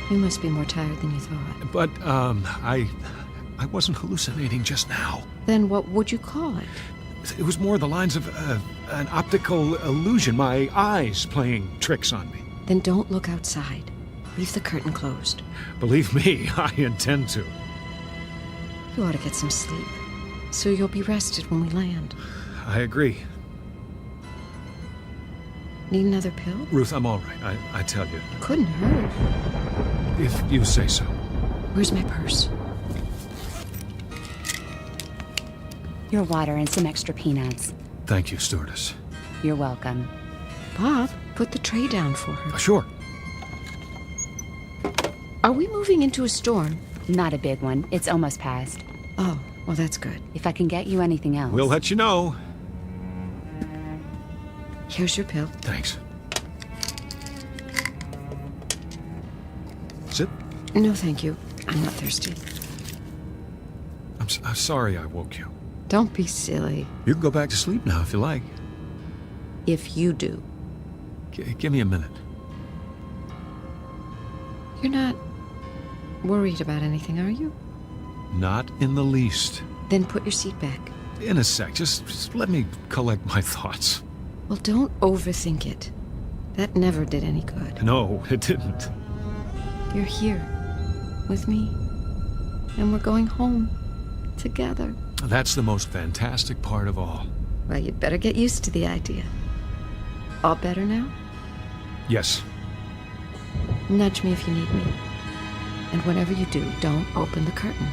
You must be more tired than you thought. But, I wasn't hallucinating just now. Then what would you call it? It was more the lines of an optical illusion, my eyes playing tricks on me. Then don't look outside. Leave the curtain closed. Believe me, I intend to. You ought to get some sleep, so you'll be rested when we land. I agree. Need another pill? Ruth, I'm all right, I tell you. Couldn't hurt. If you say so. Where's my purse? Your water and some extra peanuts. Thank you, stewardess. You're welcome. Bob, put the tray down for her. Sure. Are we moving into a storm? Not a big one. It's almost past. Oh, well, that's good. If I can get you anything else. We'll let you know. Here's your pill. Thanks. Sit. No, thank you. I'm not thirsty. I'm sorry I woke you. Don't be silly. You can go back to sleep now if you like. If you do. Give me a minute. You're not worried about anything, are you? Not in the least. Then put your seat back. In a sec. Just let me collect my thoughts. Well, don't overthink it. That never did any good. No, it didn't. You're here with me, and we're going home together. That's the most fantastic part of all. Well, you'd better get used to the idea. All better now? Yes. Nudge me if you need me. And whenever you do, don't open the curtain.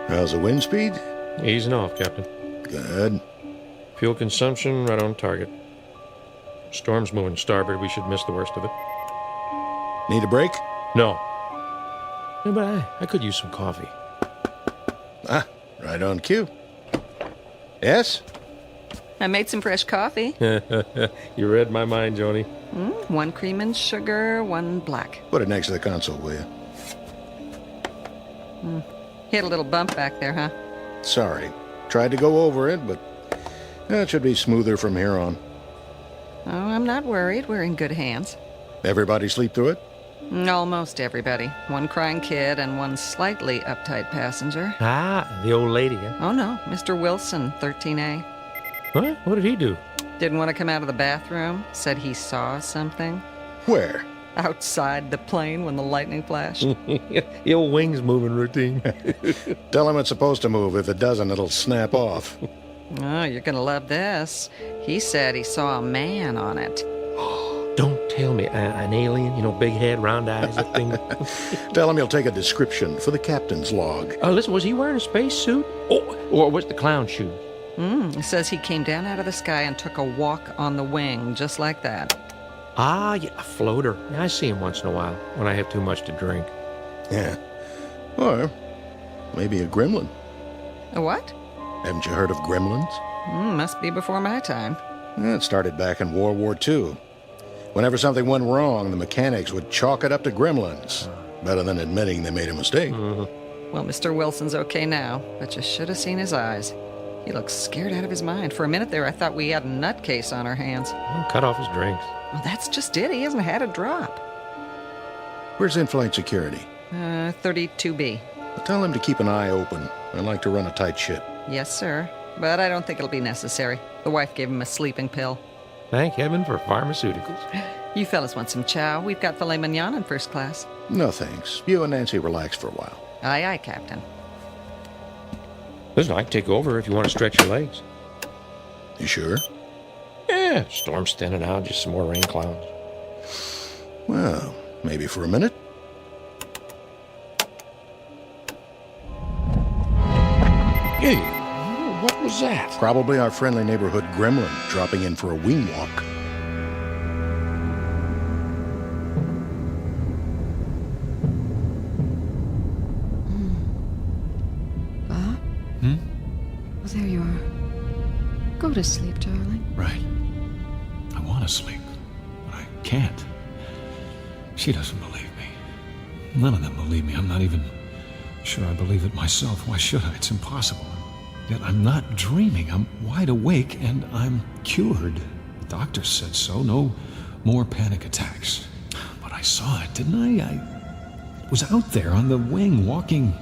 How's the wind speed? Easing off, Captain. Good. Fuel consumption right on target. Storm's moving starboard. We should miss the worst of it. Need a break? No. Yeah, but I could use some coffee. Ah, right on cue. Yes? I made some fresh coffee. You read my mind, Joni. 1 cream and sugar, 1 black. Put it next to the console, will you? Hit a little bump back there, huh? Sorry. Tried to go over it, but it should be smoother from here on. Oh, I'm not worried. We're in good hands. Everybody sleep through it? Almost everybody. 1 crying kid and 1 slightly uptight passenger. Ah, the old lady, huh? Oh, no. Mr. Wilson, 13A. What? What did he do? Didn't want to come out of the bathroom. Said he saw something. Where? Outside the plane when the lightning flashed. The old wing's moving routine. Tell him it's supposed to move. If it doesn't, it'll snap off. Oh, you're going to love this. He said he saw a man on it. Don't tell me, an alien, big head, round eyes, that thing. Tell him he'll take a description for the captain's log. Oh, listen, was he wearing a spacesuit? Oh, or was the clown shoes? It says he came down out of the sky and took a walk on the wing, just like that. Ah, yeah, a floater. Yeah, I see him once in a while when I have too much to drink. Yeah. Or maybe a gremlin. A what? Haven't you heard of gremlins? Must be before my time. It started back in World War II. Whenever something went wrong, the mechanics would chalk it up to gremlins. Better than admitting they made a mistake. Well, Mr. Wilson's okay now, but you should have seen his eyes. He looks scared out of his mind. For a minute there, I thought we had a nutcase on our hands. Cut off his drinks. Well, that's just it. He hasn't had a drop. Where's in-flight security? 32B. Tell him to keep an eye open. I like to run a tight ship. Yes, sir. But I don't think it'll be necessary. The wife gave him a sleeping pill. Thank heaven for pharmaceuticals. You fellas want some chow? We've got filet mignon in first class. No, thanks. You and Nancy relax for a while. Aye, aye, Captain. Listen, I can take over if you want to stretch your legs. You sure? Yeah, storm's thinning out, just some more rain clouds. Well, maybe for a minute. Hey, what was that? Probably our friendly neighborhood gremlin dropping in for a wing walk. Bob? Well, there you are. Go to sleep, darling. Right. I want to sleep, but I can't. She doesn't believe me. None of them believe me. I'm not even sure I believe it myself. Why should I? It's impossible. Yet I'm not dreaming. I'm wide awake and I'm cured. The doctor said so. No more panic attacks. But I saw it, didn't I? I was out there on the wing walking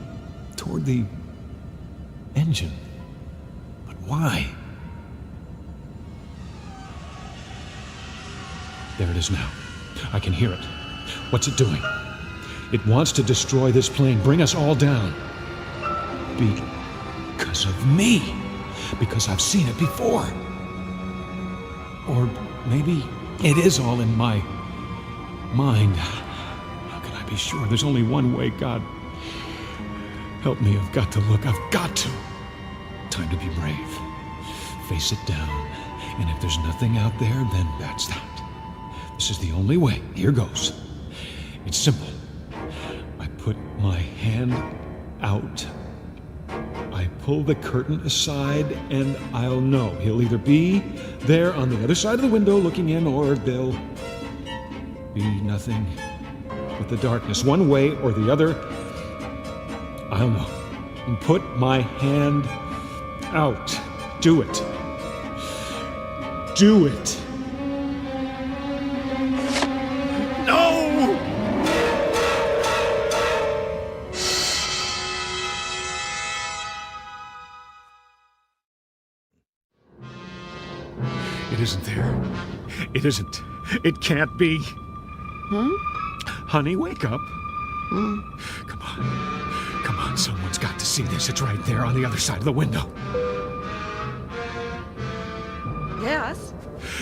toward the engine. But why? There it is now. I can hear it. What's it doing? It wants to destroy this plane, bring us all down. Because of me. Because I've seen it before. Or maybe it is all in my mind. How can I be sure? There's only one way. God, help me. I've got to look. I've got to. Time to be brave. Face it down. And if there's nothing out there, then that's that. This is the only way. Here goes. It's simple. I put my hand out. I pull the curtain aside, and I'll know. He'll either be there on the other side of the window looking in, or there'll be nothing but the darkness. One way or the other, I'll know. And put my hand out. Do it. Do it. It isn't there. It isn't. It can't be. Honey, wake up. Come on. Come on, someone's got to see this. It's right there on the other side of the window. Yes?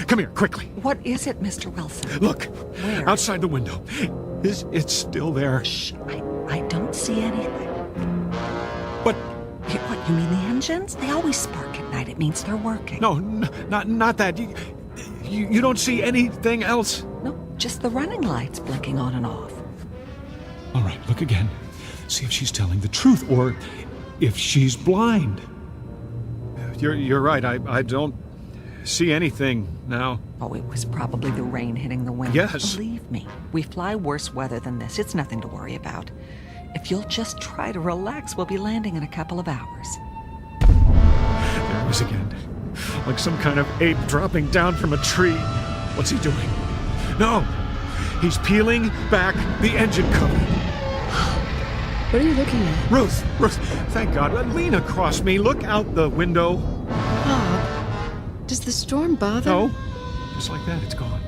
Come here, quickly. What is it, Mr. Wilson? Look. Where? Outside the window. It's still there. Shh. I don't see anything. But... What, you mean the engines? They always spark at night. It means they're working. No, not that. You don't see anything else? No, just the running lights blinking on and off. All right, look again. See if she's telling the truth, or if she's blind. You're right. I don't see anything now. Oh, it was probably the rain hitting the window. Yes. Believe me, we fly worse weather than this. It's nothing to worry about. If you'll just try to relax, we'll be landing in a couple of hours. There it is again. Like some kind of ape dropping down from a tree. What's he doing? No! He's peeling back the engine cover. What are you looking at? Ruth, thank God. Lean across me. Look out the window. Bob, does the storm bother? No. Just like that, it's gone.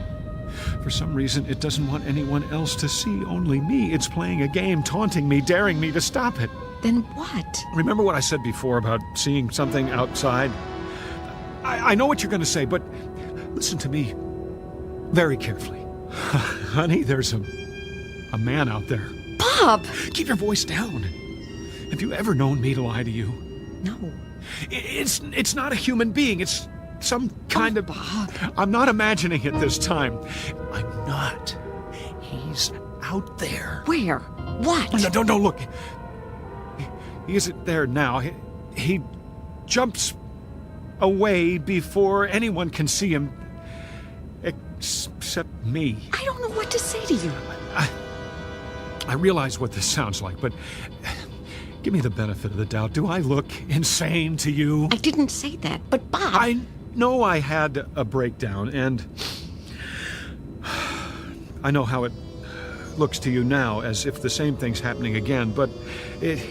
For some reason, it doesn't want anyone else to see, only me. It's playing a game, taunting me, daring me to stop it. Then what? Remember what I said before about seeing something outside? I know what you're going to say, but listen to me very carefully. Honey, there's a man out there. Bob! Keep your voice down. Have you ever known me to lie to you? No. It's not a human being. It's some kind of... Bob. I'm not imagining it this time. I'm not. He's out there. Where? What? No, don't look. He isn't there now. He jumps away before anyone can see him. Except me. I don't know what to say to you. I realize what this sounds like, but give me the benefit of the doubt. Do I look insane to you? I didn't say that, but Bob... I know I had a breakdown, and I know how it looks to you now, as if the same thing's happening again, but it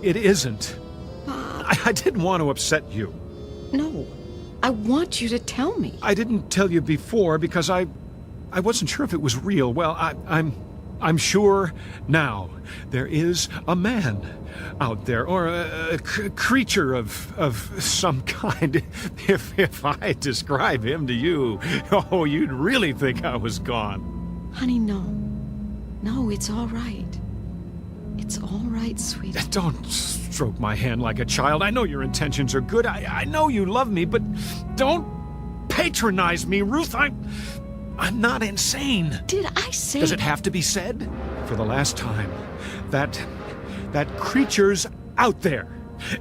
isn't. I didn't want to upset you. No. I want you to tell me. I didn't tell you before because I wasn't sure if it was real. Well, I'm sure now. There is a man out there, or a creature of some kind. If I describe him to you, oh, you'd really think I was gone. Honey, no. No, it's all right. It's all right, sweetie. Don't stroke my hand like a child. I know your intentions are good. I know you love me, but don't patronize me, Ruth. I'm not insane. Did I say... Does it have to be said? For the last time, that creature's out there.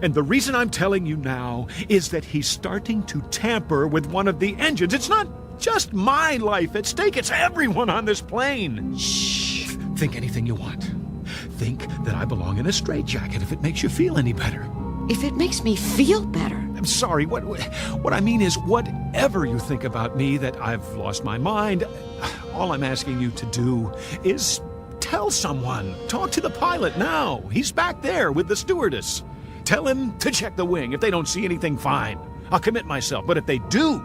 And the reason I'm telling you now is that he's starting to tamper with one of the engines. It's not just my life at stake. It's everyone on this plane. Shh. Think anything you want. Think that I belong in a straitjacket if it makes you feel any better. If it makes me feel better. I'm sorry. What I mean is, whatever you think about me, that I've lost my mind, all I'm asking you to do is tell someone. Talk to the pilot now. He's back there with the stewardess. Tell him to check the wing. If they don't see anything, fine. I'll commit myself. But if they do,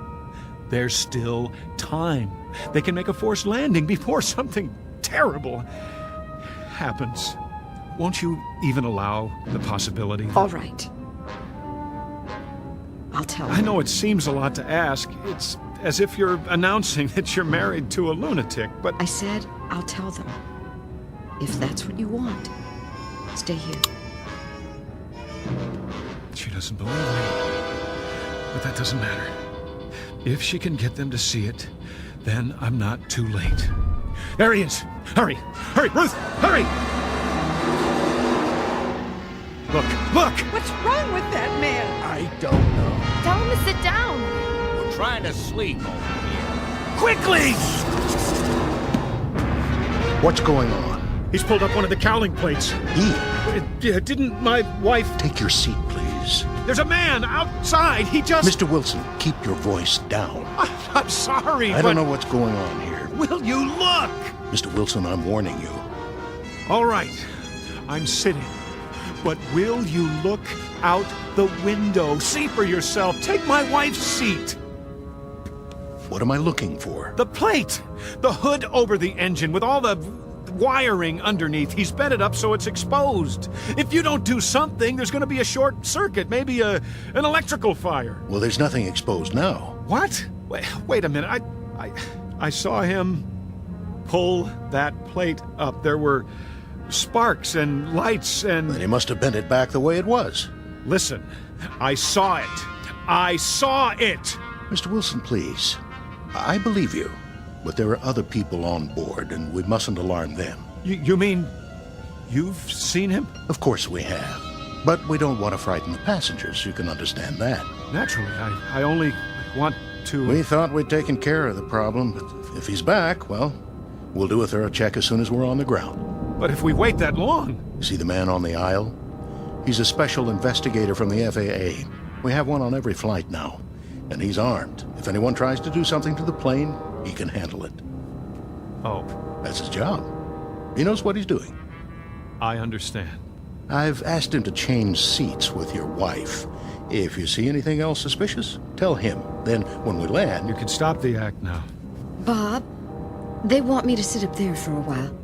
there's still time. They can make a forced landing before something terrible happens. Won't you even allow the possibility? All right. I'll tell them. I know it seems a lot to ask. It's as if you're announcing that you're married to a lunatic, but... I said I'll tell them. If that's what you want. Stay here. She doesn't believe me. But that doesn't matter. If she can get them to see it, then I'm not too late. There he is! Hurry! Hurry, Ruth! Hurry! Look! What's wrong with that man? I don't know. Tell him to sit down. We're trying to sleep over here. Quickly! What's going on? He's pulled up one of the cowling plates. Didn't my wife... Take your seat, please. There's a man outside. He just... Mr. Wilson, keep your voice down. I'm sorry, I don't know what's going on here. Will you look? Mr. Wilson, I'm warning you. All right. I'm sitting. But will you look out the window? See for yourself. Take my wife's seat. What am I looking for? The plate. The hood over the engine with all the wiring underneath. He's bent it up so it's exposed. If you don't do something, there's going to be a short circuit, maybe an electrical fire. Well, there's nothing exposed now. What? Wait a minute. I saw him pull that plate up. There were sparks and lights and... Then he must have bent it back the way it was. Listen, I saw it. I saw it! Mr. Wilson, please. I believe you. But there are other people on board, and we mustn't alarm them. You mean you've seen him? Of course we have. But we don't want to frighten the passengers. You can understand that. Naturally. I only want to... We thought we'd taken care of the problem, but if he's back, well, we'll do a thorough check as soon as we're on the ground. But if we wait that long... See the man on the aisle? He's a special investigator from the FAA. We have one on every flight now. And he's armed. If anyone tries to do something to the plane, he can handle it. Oh. That's his job. He knows what he's doing. I understand. I've asked him to change seats with your wife. If you see anything else suspicious, tell him. Then, when we land... You can stop the act now. Bob, they want me to sit up there for a while.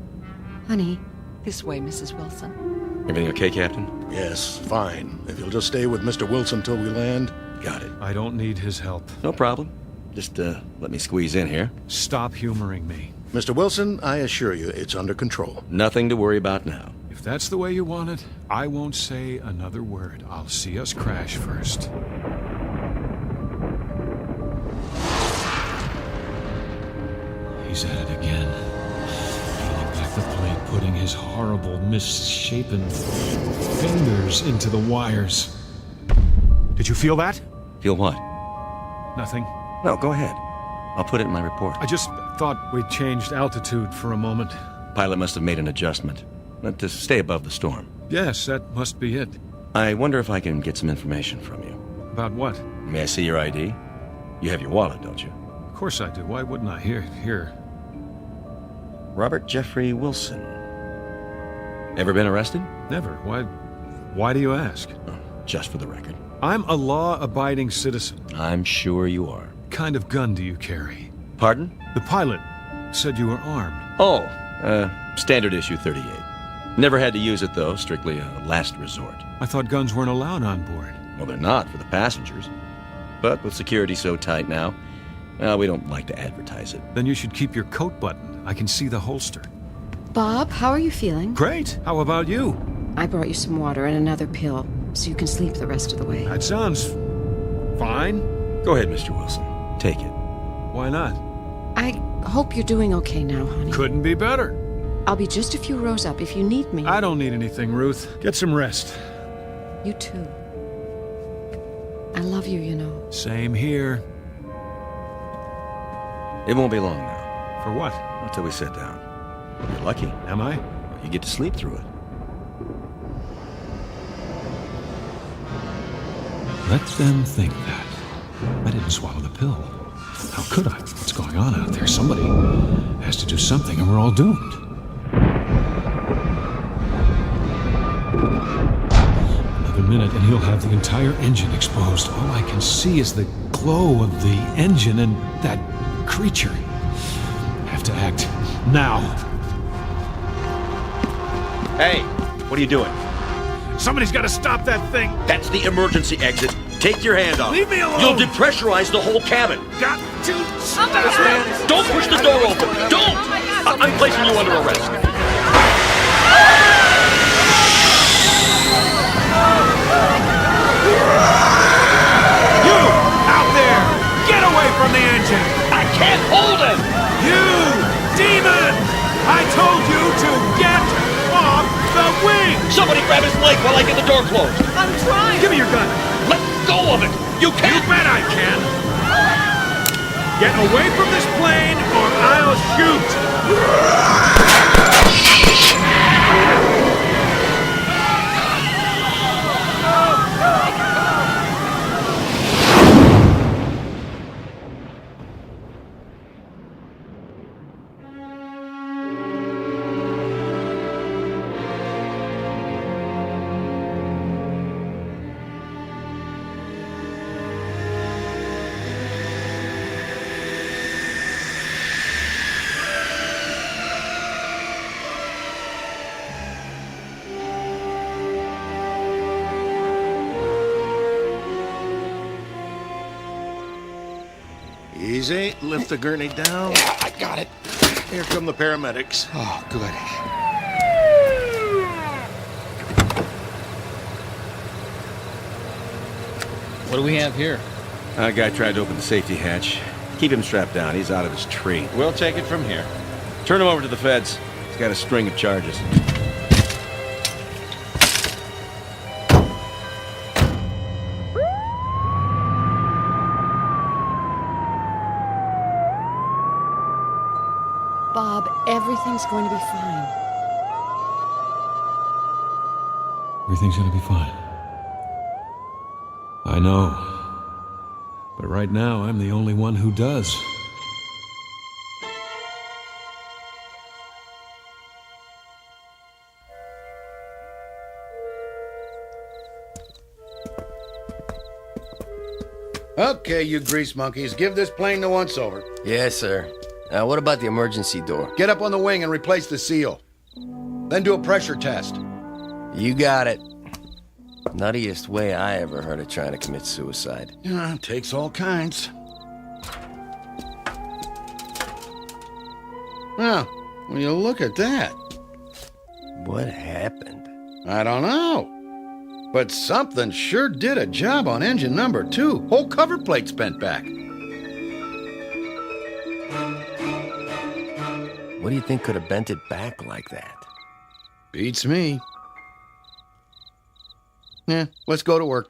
Honey. This way, Mrs. Wilson. Everything okay, Captain? Yes, fine. If you'll just stay with Mr. Wilson till we land... Got it. I don't need his help. No problem. Just, let me squeeze in here. Stop humoring me. Mr. Wilson, I assure you it's under control. Nothing to worry about now. If that's the way you want it, I won't say another word. I'll see us crash first. He's at it again. Peeling back the plate, putting his horrible, misshapen fingers into the wires. Did you feel that? Feel what? Nothing. No, go ahead. I'll put it in my report. I just thought we'd changed altitude for a moment. Pilot must have made an adjustment. Meant to stay above the storm. Yes, that must be it. I wonder if I can get some information from you. About what? May I see your ID? You have your wallet, don't you? Of course I do. Why wouldn't I? Here. Robert Jeffrey Wilson. Ever been arrested? Never. Why do you ask? Oh, just for the record. I'm a law-abiding citizen. I'm sure you are. What kind of gun do you carry? Pardon? The pilot said you were armed. Oh, standard issue 38. Never had to use it, though. Strictly a last resort. I thought guns weren't allowed on board. Well, they're not for the passengers. But with security so tight now, well, we don't like to advertise it. Then you should keep your coat buttoned. I can see the holster. Bob, how are you feeling? Great. How about you? I brought you some water and another pill, so you can sleep the rest of the way. That sounds fine. Go ahead, Mr. Wilson. Take it. Why not? I hope you're doing okay now, honey. Couldn't be better. I'll be just a few rows up if you need me. I don't need anything, Ruth. Get some rest. You too. I love you, you know. Same here. It won't be long now. For what? Until we sit down. You're lucky. Am I? You get to sleep through it. Let them think that. I didn't swallow the pill. How could I? What's going on out there? Somebody has to do something and we're all doomed. Another minute and he'll have the entire engine exposed. All I can see is the glow of the engine and that creature. I have to act now. Hey, what are you doing? Somebody's got to stop that thing. That's the emergency exit. Take your hand off. Leave me alone. You'll depressurize the whole cabin. Got to stop. Don't push the door open. Don't! I'm placing you under arrest. You! Out there! Get away from the engine! I can't hold him! You! Demon! I told you to get off the wing! Somebody grab his leg while I get the door closed. I'm trying. Give me your gun. Let go of it! You can't! You bet I can! Get away from this plane or I'll shoot! Easy. Lift the gurney down. Yeah, I got it. Here come the paramedics. Oh, good. What do we have here? A guy tried to open the safety hatch. Keep him strapped down. He's out of his tree. We'll take it from here. Turn him over to the feds. He's got a string of charges. Bob, everything's going to be fine. Everything's gonna be fine. I know. But right now, I'm the only one who does. Okay, you grease monkeys, give this plane the once-over. Yes, sir. What about the emergency door? Get up on the wing and replace the seal. Then do a pressure test. You got it. Nuttiest way I ever heard of trying to commit suicide. Yeah, takes all kinds. Well, when you look at that. What happened? I don't know. But something sure did a job on engine number 2. Whole cover plate's bent back. What do you think could have bent it back like that? Beats me. Yeah, let's go to work.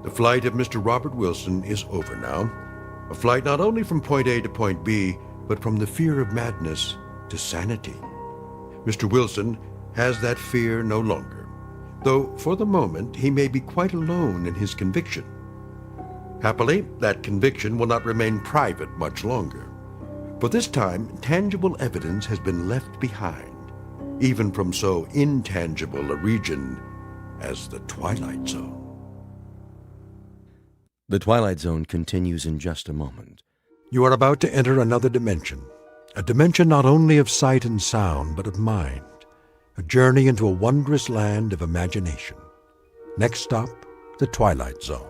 The flight of Mr. Robert Wilson is over now. A flight not only from point A to point B, but from the fear of madness to sanity. Mr. Wilson has that fear no longer, though for the moment he may be quite alone in his conviction. Happily, that conviction will not remain private much longer. For this time, tangible evidence has been left behind, even from so intangible a region as the Twilight Zone. The Twilight Zone continues in just a moment. You are about to enter another dimension, a dimension not only of sight and sound, but of mind, a journey into a wondrous land of imagination. Next stop, the Twilight Zone.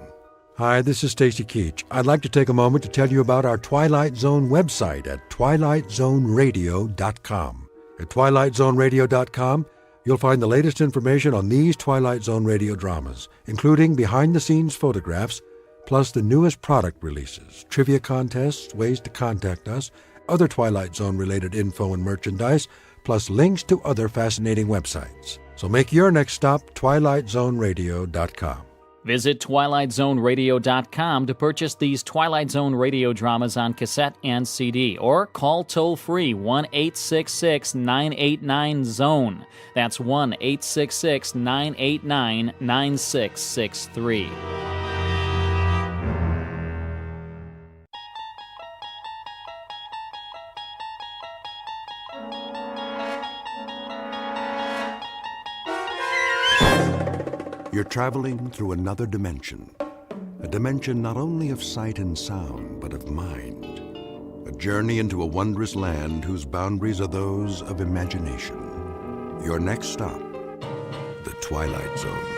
Hi, this is Stacy Keach. I'd like to take a moment to tell you about our Twilight Zone website at twilightzoneradio.com. At twilightzoneradio.com, you'll find the latest information on these Twilight Zone radio dramas, including behind-the-scenes photographs, plus the newest product releases, trivia contests, ways to contact us, other Twilight Zone-related info and merchandise, plus links to other fascinating websites. So make your next stop twilightzoneradio.com. Visit twilightzoneradio.com to purchase these Twilight Zone radio dramas on cassette and CD, or call toll-free 1-866-989-ZONE. That's 1-866-989-9663. You're traveling through another dimension, a dimension not only of sight and sound, but of mind. A journey into a wondrous land whose boundaries are those of imagination. Your next stop, the Twilight Zone.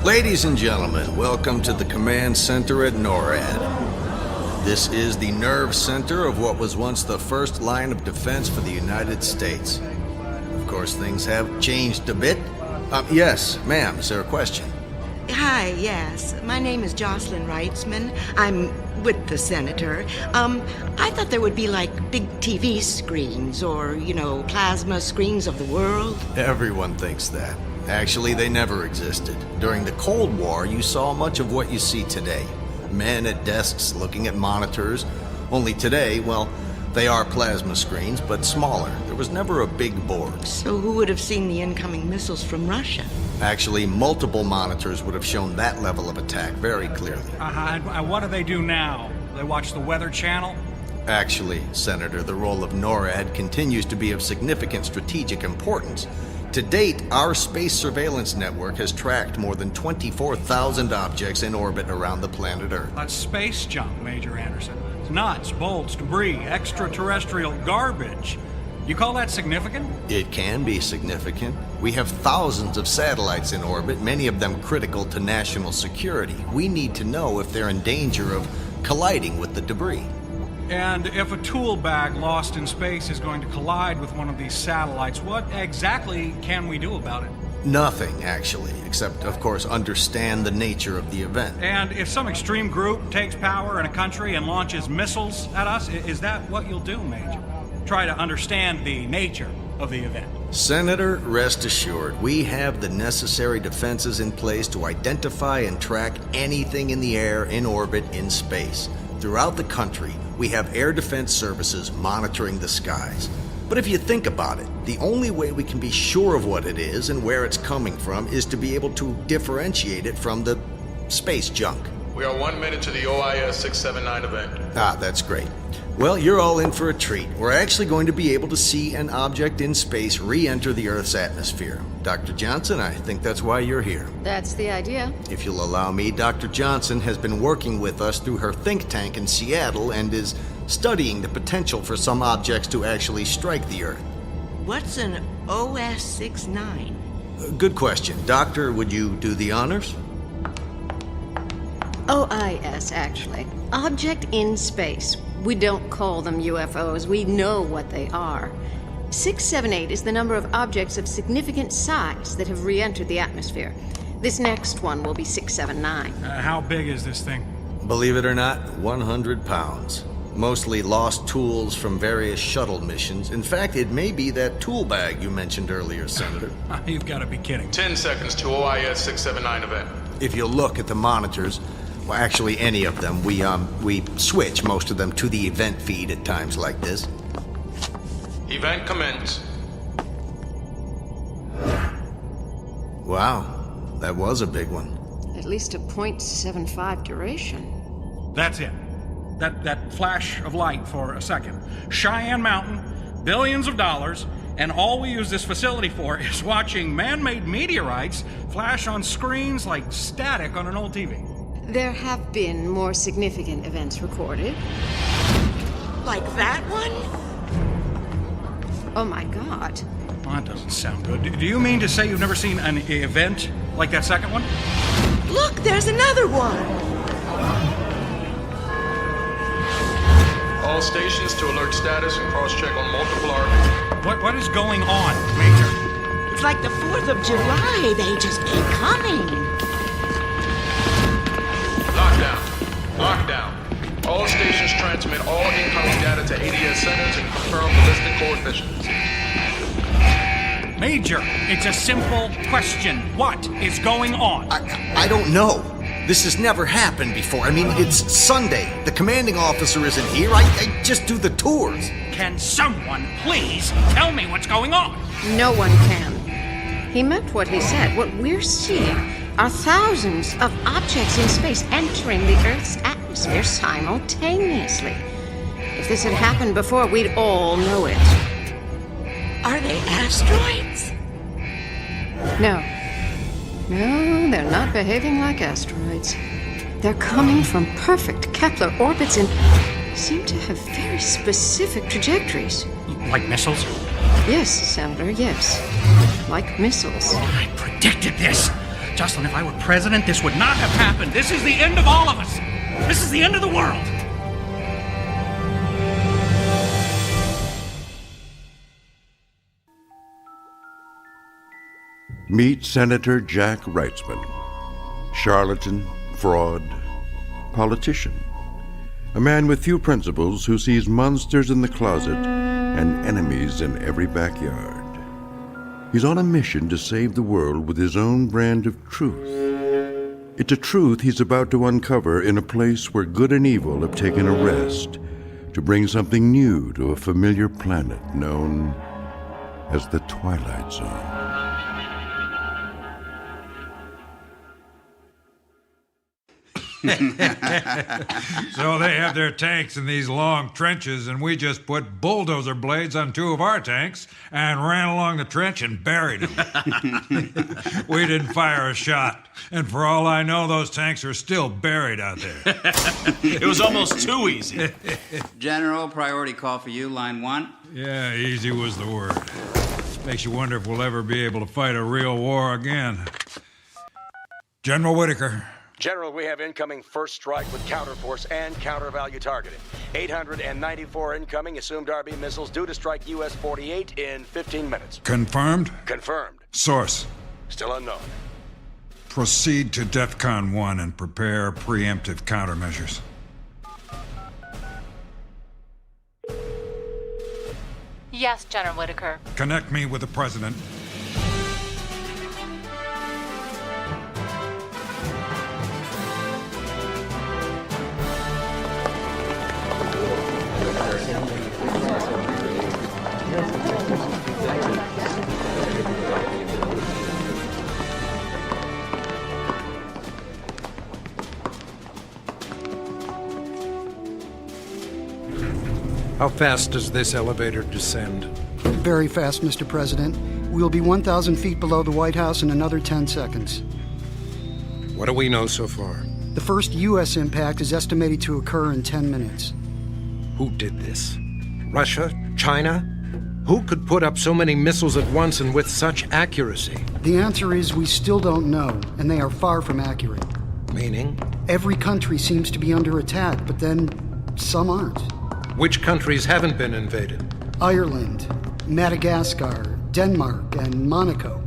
Ladies and gentlemen, welcome to the command center at NORAD. This is the nerve center of what was once the first line of defense for the United States. Of course, things have changed a bit. Yes, ma'am, is there a question? Hi, yes. My name is Jocelyn Reitzman. I'm with the senator. I thought there would be like big TV screens or, plasma screens of the world. Everyone thinks that. Actually, they never existed. During the Cold War, you saw much of what you see today. Men at desks looking at monitors. Only today, well, they are plasma screens, but smaller. There was never a big board. So who would have seen the incoming missiles from Russia? Actually, multiple monitors would have shown that level of attack very clearly. What do they do now? They watch the Weather Channel? Actually, Senator, the role of NORAD continues to be of significant strategic importance. To date, our space surveillance network has tracked more than 24,000 objects in orbit around the planet Earth. That's space junk, Major Anderson. It's nuts, bolts, debris, extraterrestrial garbage. You call that significant? It can be significant. We have thousands of satellites in orbit, many of them critical to national security. We need to know if they're in danger of colliding with the debris. And if a tool bag lost in space is going to collide with one of these satellites, what exactly can we do about it? Nothing, actually, except, of course, understand the nature of the event. And if some extreme group takes power in a country and launches missiles at us, is that what you'll do, Major? Try to understand the nature of the event. Senator, rest assured, we have the necessary defenses in place to identify and track anything in the air, in orbit, in space. Throughout the country, we have air defense services monitoring the skies. But if you think about it, the only way we can be sure of what it is and where it's coming from is to be able to differentiate it from the space junk. We are 1 minute to the OIS 679 event. Ah, that's great. Well, you're all in for a treat. We're actually going to be able to see an object in space re-enter the Earth's atmosphere. Dr. Johnson, I think that's why you're here. That's the idea. If you'll allow me, Dr. Johnson has been working with us through her think tank in Seattle and is studying the potential for some objects to actually strike the Earth. What's an OS-69? Good question. Doctor, would you do the honors? OIS, actually. Object in space. We don't call them UFOs. We know what they are. 678 is the number of objects of significant size that have re-entered the atmosphere. This next one will be 679. How big is this thing? Believe it or not, 100 pounds. Mostly lost tools from various shuttle missions. In fact, it may be that tool bag you mentioned earlier, Senator. You've got to be kidding. 10 seconds to OIS 679 event. If you look at the monitors, well, actually any of them, we switch most of them to the event feed at times like this. Event commence. Wow, that was a big one. At least a .75 duration. That's it. That flash of light for a second. Cheyenne Mountain, billions of dollars, and all we use this facility for is watching man-made meteorites flash on screens like static on an old TV. There have been more significant events recorded. Like that one? Oh my God. Well, that doesn't sound good. Do you mean to say you've never seen an event like that second one? Look, there's another one! All stations to alert status and cross-check on multiple orbits. What is going on, Major? It's like the 4th of July. They just keep coming. Lockdown. All stations transmit all incoming data to ADS centers and confirm ballistic coefficients. Major, it's a simple question. What is going on? I don't know. This has never happened before. I mean, it's Sunday. The commanding officer isn't here. I just do the tours. Can someone please tell me what's going on? No one can. He meant what he said. What we're seeing are thousands of objects in space entering the Earth's atmosphere simultaneously. If this had happened before, we'd all know it. Are they asteroids? No. No, they're not behaving like asteroids. They're coming from perfect Kepler orbits and seem to have very specific trajectories. Like missiles? Yes, Senator, yes. Like missiles. I predicted this. Jocelyn, if I were president, this would not have happened. This is the end of all of us. This is the end of the world. Meet Senator Jack Wrightsman. Charlatan, fraud, politician. A man with few principles who sees monsters in the closet and enemies in every backyard. He's on a mission to save the world with his own brand of truth. It's a truth he's about to uncover in a place where good and evil have taken a rest to bring something new to a familiar planet known as the Twilight Zone. So they have their tanks in these long trenches, and we just put bulldozer blades on 2 of our tanks and ran along the trench and buried them. We didn't fire a shot, and for all I know, those tanks are still buried out there. It was almost too easy. General, priority call for you, line 1. Yeah, easy was the word. Makes you wonder if we'll ever be able to fight a real war again. General Whitaker. General, we have incoming first strike with counterforce and counter-value targeting. 894 incoming assumed RB missiles due to strike US 48 in 15 minutes. Confirmed? Confirmed. Source? Still unknown. Proceed to DEFCON 1 and prepare preemptive countermeasures. Yes, General Whitaker. Connect me with the President. How fast does this elevator descend? Very fast, Mr. President. We'll be 1,000 feet below the White House in another 10 seconds. What do we know so far? The first U.S. impact is estimated to occur in 10 minutes. Who did this? Russia? China? Who could put up so many missiles at once and with such accuracy? The answer is we still don't know, and they are far from accurate. Meaning? Every country seems to be under attack, but then some aren't. Which countries haven't been invaded? Ireland, Madagascar, Denmark, and Monaco.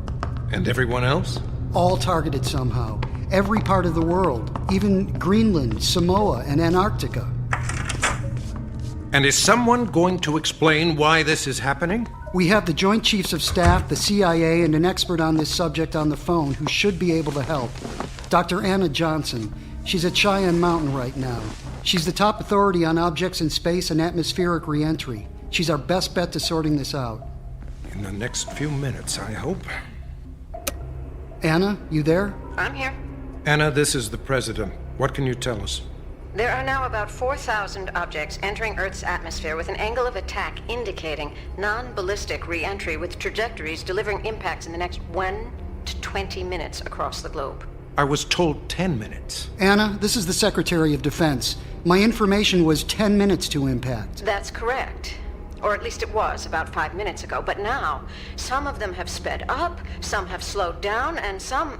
And everyone else? All targeted somehow. Every part of the world, even Greenland, Samoa, and Antarctica. And is someone going to explain why this is happening? We have the Joint Chiefs of Staff, the CIA, and an expert on this subject on the phone who should be able to help. Dr. Anna Johnson. She's at Cheyenne Mountain right now. She's the top authority on objects in space and atmospheric re-entry. She's our best bet to sorting this out. In the next few minutes, I hope. Anna, you there? I'm here. Anna, this is the President. What can you tell us? There are now about 4,000 objects entering Earth's atmosphere with an angle of attack indicating non-ballistic re-entry with trajectories delivering impacts in the next 1 to 20 minutes across the globe. I was told 10 minutes. Anna, this is the Secretary of Defense. My information was 10 minutes to impact. That's correct. Or at least it was about 5 minutes ago. But now, some of them have sped up, some have slowed down, and some...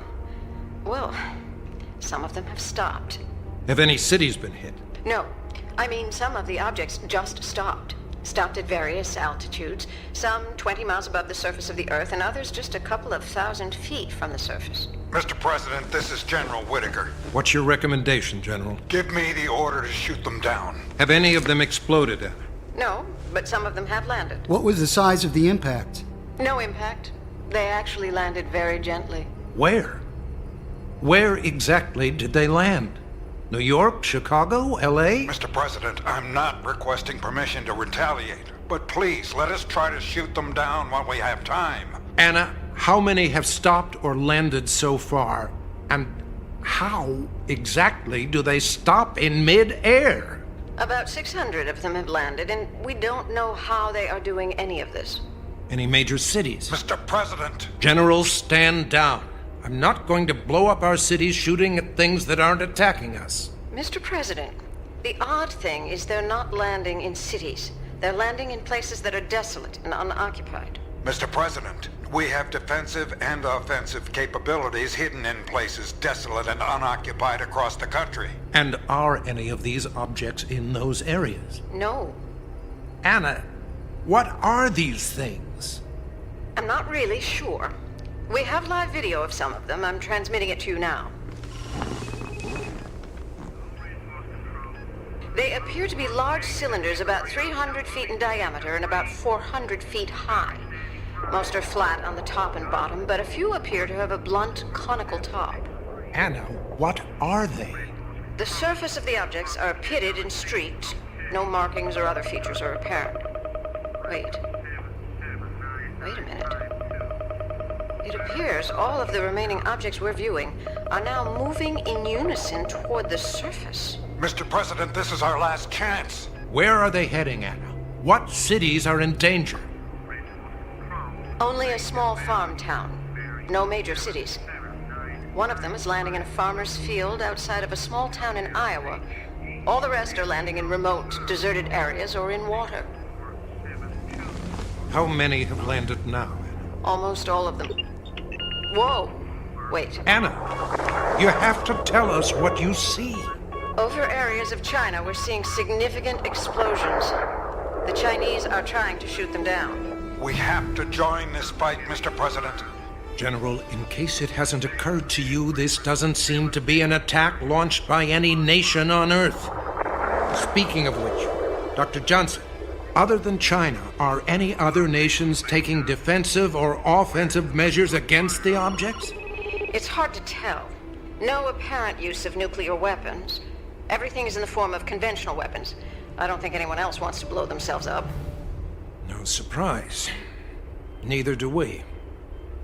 well, some of them have stopped. Have any cities been hit? No. I mean, some of the objects just stopped. Stopped at various altitudes, some 20 miles above the surface of the Earth, and others just a couple of thousand feet from the surface. Mr. President, this is General Whitaker. What's your recommendation, General? Give me the order to shoot them down. Have any of them exploded, Anna? No, but some of them have landed. What was the size of the impact? No impact. They actually landed very gently. Where? Where exactly did they land? New York, Chicago, L.A.? Mr. President, I'm not requesting permission to retaliate, but please let us try to shoot them down while we have time. Anna, how many have stopped or landed so far? And how exactly do they stop in mid-air? About 600 of them have landed, and we don't know how they are doing any of this. Any major cities? Mr. President! Generals, stand down. I'm not going to blow up our cities shooting at things that aren't attacking us. Mr. President, the odd thing is they're not landing in cities. They're landing in places that are desolate and unoccupied. Mr. President, we have defensive and offensive capabilities hidden in places desolate and unoccupied across the country. And are any of these objects in those areas? No. Anna, what are these things? I'm not really sure. We have live video of some of them. I'm transmitting it to you now. They appear to be large cylinders about 300 feet in diameter and about 400 feet high. Most are flat on the top and bottom, but a few appear to have a blunt, conical top. Anna, what are they? The surface of the objects are pitted and streaked. No markings or other features are apparent. Wait a minute. It appears all of the remaining objects we're viewing are now moving in unison toward the surface. Mr. President, this is our last chance. Where are they heading, Anna? What cities are in danger? Only a small farm town. No major cities. One of them is landing in a farmer's field outside of a small town in Iowa. All the rest are landing in remote, deserted areas or in water. How many have landed now? Almost all of them. Whoa! Wait. Anna, you have to tell us what you see. Over areas of China, we're seeing significant explosions. The Chinese are trying to shoot them down. We have to join this fight, Mr. President. General, in case it hasn't occurred to you, this doesn't seem to be an attack launched by any nation on Earth. Speaking of which, Dr. Johnson, other than China, are any other nations taking defensive or offensive measures against the objects? It's hard to tell. No apparent use of nuclear weapons. Everything is in the form of conventional weapons. I don't think anyone else wants to blow themselves up. No surprise. Neither do we.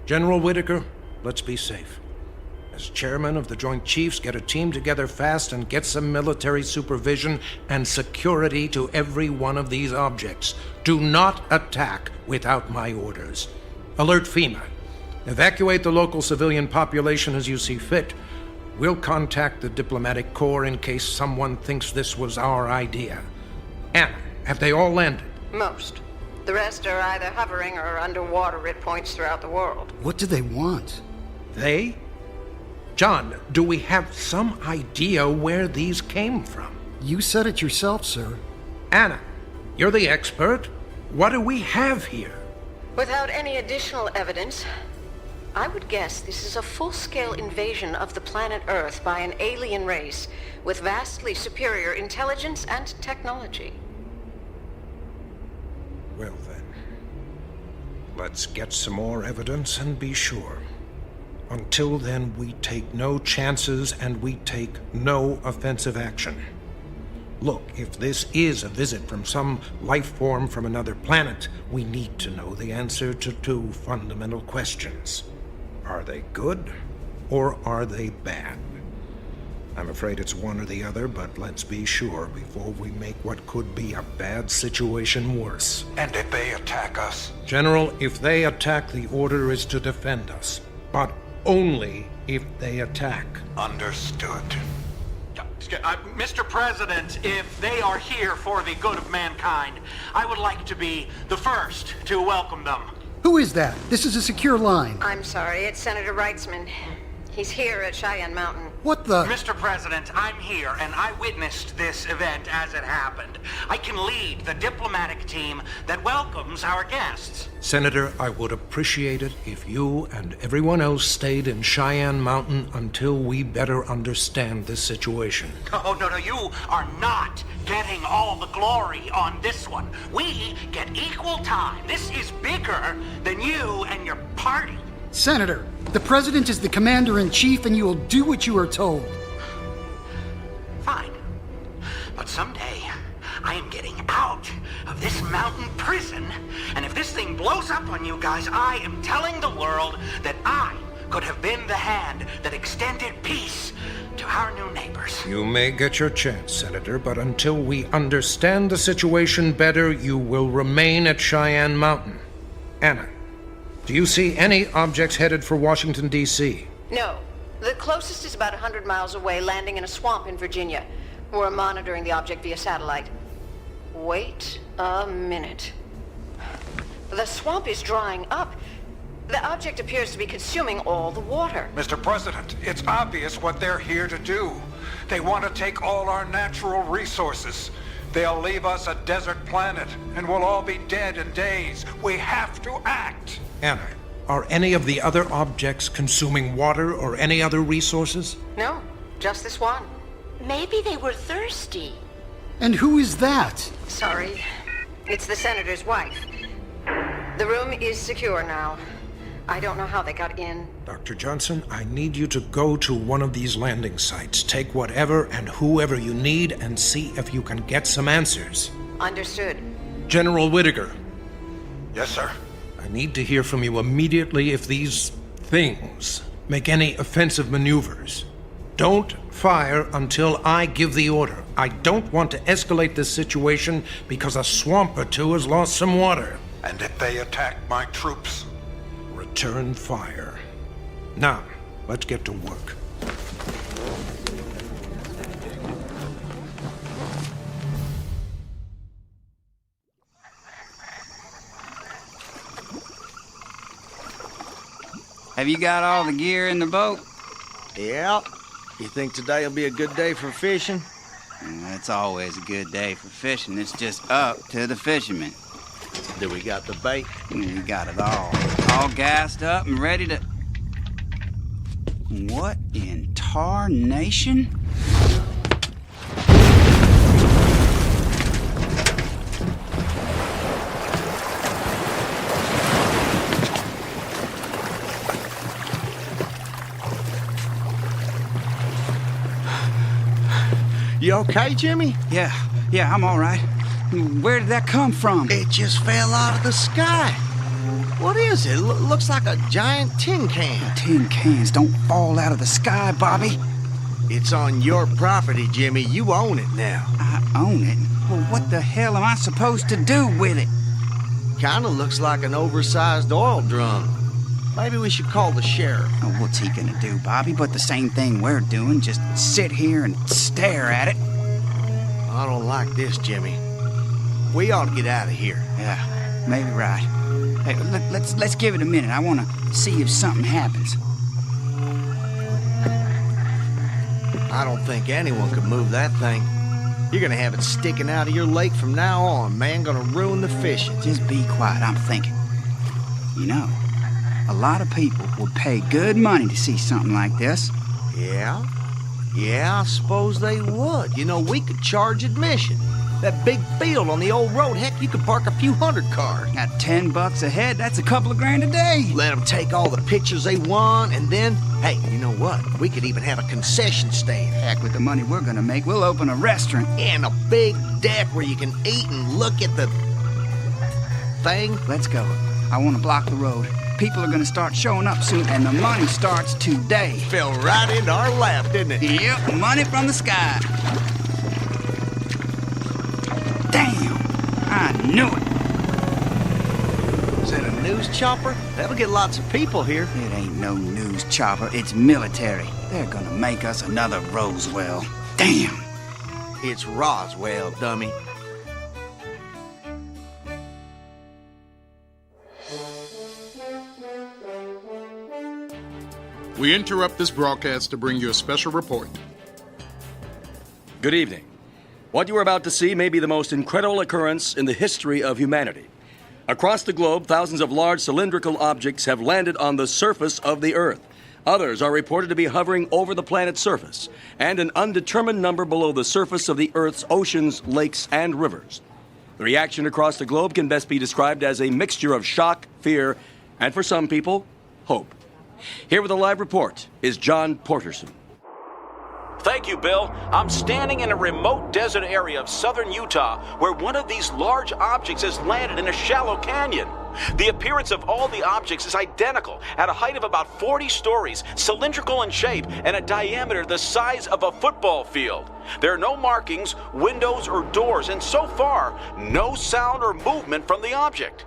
General Whitaker, let's be safe. As chairman of the Joint Chiefs, get a team together fast and get some military supervision and security to every one of these objects. Do not attack without my orders. Alert FEMA. Evacuate the local civilian population as you see fit. We'll contact the diplomatic corps in case someone thinks this was our idea. Anna, have they all landed? Most. The rest are either hovering or underwater at points throughout the world. What do they want? They? John, do we have some idea where these came from? You said it yourself, sir. Anna, you're the expert. What do we have here? Without any additional evidence, I would guess this is a full-scale invasion of the planet Earth by an alien race with vastly superior intelligence and technology. Well then, let's get some more evidence and be sure. Until then, we take no chances and we take no offensive action. Look, if this is a visit from some life form from another planet, we need to know the answer to two fundamental questions. Are they good, or are they bad? I'm afraid it's one or the other, but let's be sure before we make what could be a bad situation worse. And if they attack us? General, if they attack, the order is to defend us. But only if they attack. Understood. Mr. President, if they are here for the good of mankind, I would like to be the first to welcome them. Who is that? This is a secure line. I'm sorry, it's Senator Wrightsman. He's here at Cheyenne Mountain. What the? Mr. President, I'm here, and I witnessed this event as it happened. I can lead the diplomatic team that welcomes our guests. Senator, I would appreciate it if you and everyone else stayed in Cheyenne Mountain until we better understand this situation. Oh, no, you are not getting all the glory on this one. We get equal time. This is bigger than you and your party. Senator, the President is the Commander-in-Chief and you will do what you are told. Fine. But someday, I am getting out of this mountain prison, and if this thing blows up on you guys, I am telling the world that I could have been the hand that extended peace to our new neighbors. You may get your chance, Senator, but until we understand the situation better, you will remain at Cheyenne Mountain. Anna, do you see any objects headed for Washington, D.C.? No. The closest is about 100 miles away, landing in a swamp in Virginia. We're monitoring the object via satellite. Wait a minute. The swamp is drying up. The object appears to be consuming all the water. Mr. President, it's obvious what they're here to do. They want to take all our natural resources. They'll leave us a desert planet, and we'll all be dead in days. We have to act. Anna, are any of the other objects consuming water or any other resources? No, just this one. Maybe they were thirsty. And who is that? Sorry. It's the Senator's wife. The room is secure now. I don't know how they got in. Dr. Johnson, I need you to go to one of these landing sites. Take whatever and whoever you need and see if you can get some answers. Understood. General Whittaker. Yes, sir. I need to hear from you immediately if these things make any offensive maneuvers. Don't fire until I give the order. I don't want to escalate this situation because a swamp or two has lost some water. And if they attack my troops? Return fire. Now, let's get to work. Have you got all the gear in the boat? Yeah. You think today will be a good day for fishing? It's always a good day for fishing. It's just up to the fishermen. Do we got the bait? We got it all. All gassed up and ready to... What in tarnation? You okay, Jimmy? Yeah, I'm all right. Where did that come from? It just fell out of the sky. What is it? Looks like a giant tin can. Tin cans don't fall out of the sky, Bobby. It's on your property, Jimmy. You own it now. I own it? Well, what the hell am I supposed to do with it? Kinda looks like an oversized oil drum. Maybe we should call the sheriff. Oh, what's he gonna do, Bobby, but the same thing we're doing, just sit here and stare at it? I don't like this, Jimmy. We ought to get out of here. Yeah, maybe right. Hey, let's give it a minute. I want to see if something happens. I don't think anyone could move that thing. You're gonna have it sticking out of your lake from now on, man. Gonna ruin the fishing. Just be quiet, I'm thinking. You know, a lot of people would pay good money to see something like this. Yeah? Yeah, I suppose they would. You know, we could charge admission. That big field on the old road, heck, you could park a few hundred cars. At $10 a head, that's a couple of grand a day. Let them take all the pictures they want, and then, hey, you know what? We could even have a concession stand. Heck, with the money we're gonna make, we'll open a restaurant. And a big deck where you can eat and look at the thing. Let's go. I want to block the road. People are gonna start showing up soon, and the money starts today. Fell right into our lap, didn't it? Yep, money from the sky. Damn, I knew it. Is that a news chopper? That'll get lots of people here. It ain't no news chopper, it's military. They're gonna make us another Roswell. Damn. It's Roswell, dummy. We interrupt this broadcast to bring you a special report. Good evening. What you are about to see may be the most incredible occurrence in the history of humanity. Across the globe, thousands of large cylindrical objects have landed on the surface of the Earth. Others are reported to be hovering over the planet's surface, and an undetermined number below the surface of the Earth's oceans, lakes, and rivers. The reaction across the globe can best be described as a mixture of shock, fear, and for some people, hope. Here with a live report is John Porterson. Thank you, Bill. I'm standing in a remote desert area of southern Utah where one of these large objects has landed in a shallow canyon. The appearance of all the objects is identical, at a height of about 40 stories, cylindrical in shape, and a diameter the size of a football field. There are no markings, windows, or doors, and so far, no sound or movement from the object.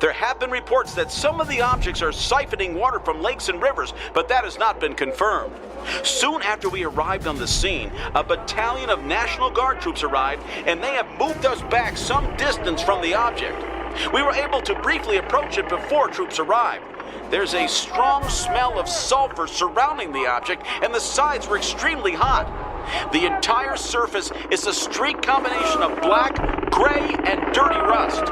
There have been reports that some of the objects are siphoning water from lakes and rivers, but that has not been confirmed. Soon after we arrived on the scene, a battalion of National Guard troops arrived, and they have moved us back some distance from the object. We were able to briefly approach it before troops arrived. There's a strong smell of sulfur surrounding the object, and the sides were extremely hot. The entire surface is a streaked combination of black, gray, and dirty rust.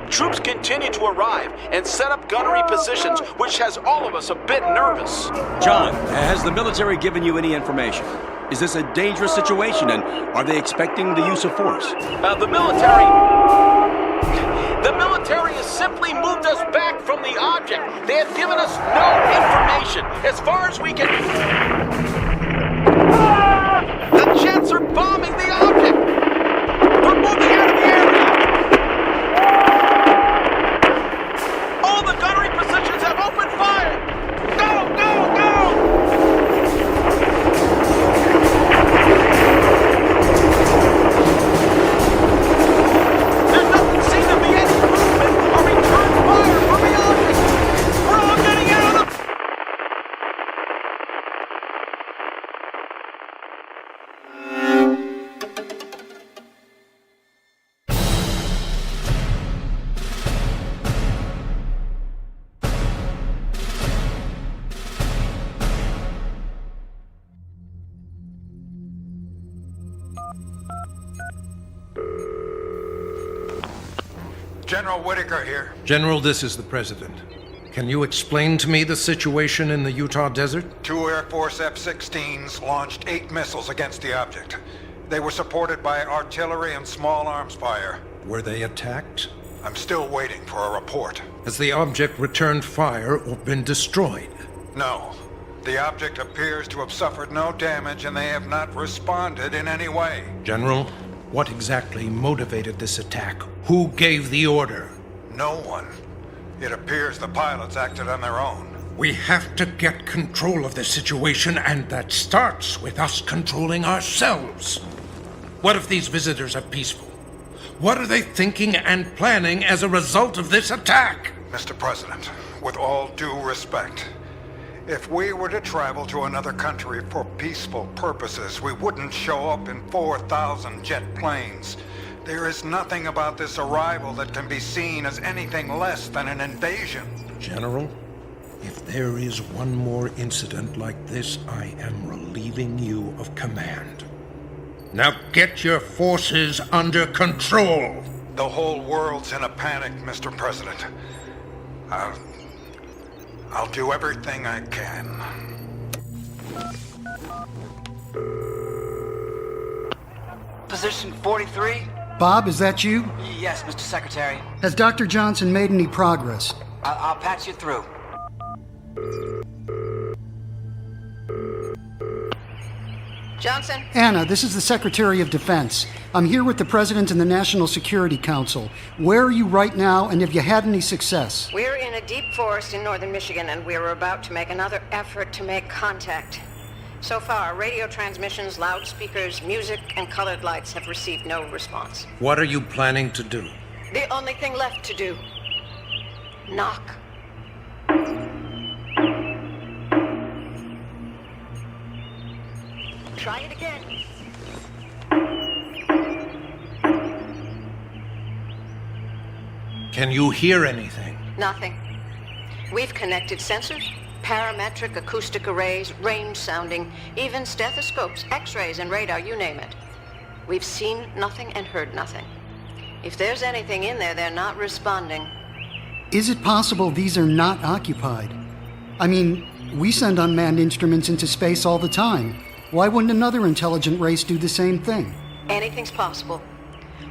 Troops continue to arrive and set up gunnery positions, which has all of us a bit nervous. John, has the military given you any information? Is this a dangerous situation, and are they expecting the use of force? The military has simply moved us back from the object. They have given us no information. As far as we can... The jets are bombing the object! We're moving out of the area! All the gunnery positions have opened fire! Go, go, go! There doesn't seem to be any movement or return fire from the object! We're all getting out of the... General Whitaker here. General, this is the President. Can you explain to me the situation in the Utah desert? 2 Air Force F-16s launched 8 missiles against the object. They were supported by artillery and small arms fire. Were they attacked? I'm still waiting for a report. Has the object returned fire or been destroyed? No. The object appears to have suffered no damage, and they have not responded in any way. General, what exactly motivated this attack? Who gave the order? No one. It appears the pilots acted on their own. We have to get control of the situation, and that starts with us controlling ourselves. What if these visitors are peaceful? What are they thinking and planning as a result of this attack? Mr. President, with all due respect, if we were to travel to another country for peaceful purposes, we wouldn't show up in 4,000 jet planes. There is nothing about this arrival that can be seen as anything less than an invasion. General, if there is one more incident like this, I am relieving you of command. Now get your forces under control. The whole world's in a panic, Mr. President. I'll do everything I can. Position 43? Bob, is that you? Yes, Mr. Secretary. Has Dr. Johnson made any progress? I'll patch you through. Johnson? Anna, this is the Secretary of Defense. I'm here with the President and the National Security Council. Where are you right now, and have you had any success? We're in a deep forest in northern Michigan, and we're about to make another effort to make contact. So far, radio transmissions, loudspeakers, music, and colored lights have received no response. What are you planning to do? The only thing left to do. Knock. Try it again. Can you hear anything? Nothing. We've connected sensors, parametric acoustic arrays, range sounding, even stethoscopes, x-rays, and radar, you name it. We've seen nothing and heard nothing. If there's anything in there, they're not responding. Is it possible these are not occupied? I mean, we send unmanned instruments into space all the time. Why wouldn't another intelligent race do the same thing? Anything's possible.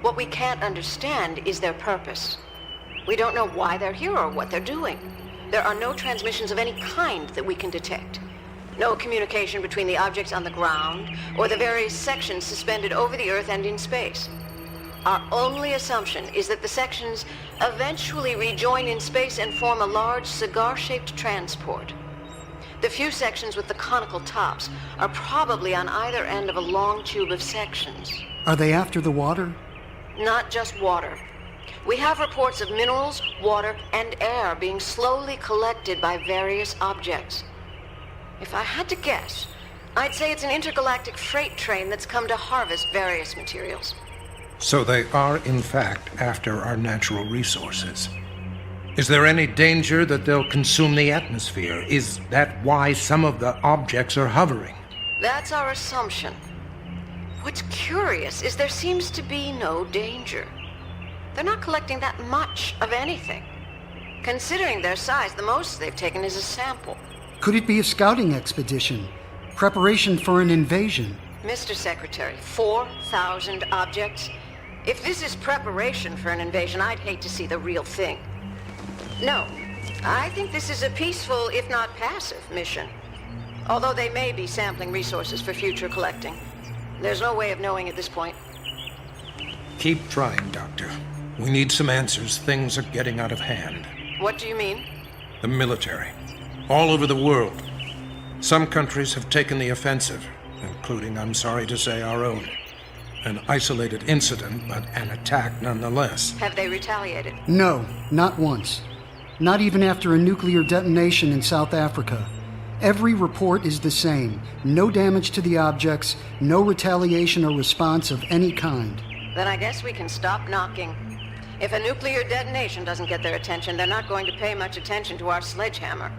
What we can't understand is their purpose. We don't know why they're here or what they're doing. There are no transmissions of any kind that we can detect. No communication between the objects on the ground or the various sections suspended over the Earth and in space. Our only assumption is that the sections eventually rejoin in space and form a large cigar-shaped transport. The few sections with the conical tops are probably on either end of a long tube of sections. Are they after the water? Not just water. We have reports of minerals, water, and air being slowly collected by various objects. If I had to guess, I'd say it's an intergalactic freight train that's come to harvest various materials. So they are, in fact, after our natural resources. Is there any danger that they'll consume the atmosphere? Is that why some of the objects are hovering? That's our assumption. What's curious is there seems to be no danger. They're not collecting that much of anything. Considering their size, the most they've taken is a sample. Could it be a scouting expedition? Preparation for an invasion? Mr. Secretary, 4,000 objects? If this is preparation for an invasion, I'd hate to see the real thing. No, I think this is a peaceful, if not passive, mission. Although they may be sampling resources for future collecting. There's no way of knowing at this point. Keep trying, Doctor. We need some answers. Things are getting out of hand. What do you mean? The military. All over the world. Some countries have taken the offensive, including, I'm sorry to say, our own. An isolated incident, but an attack nonetheless. Have they retaliated? No, not once. Not even after a nuclear detonation in South Africa. Every report is the same. No damage to the objects, no retaliation or response of any kind. Then I guess we can stop knocking. If a nuclear detonation doesn't get their attention, they're not going to pay much attention to our sledgehammer.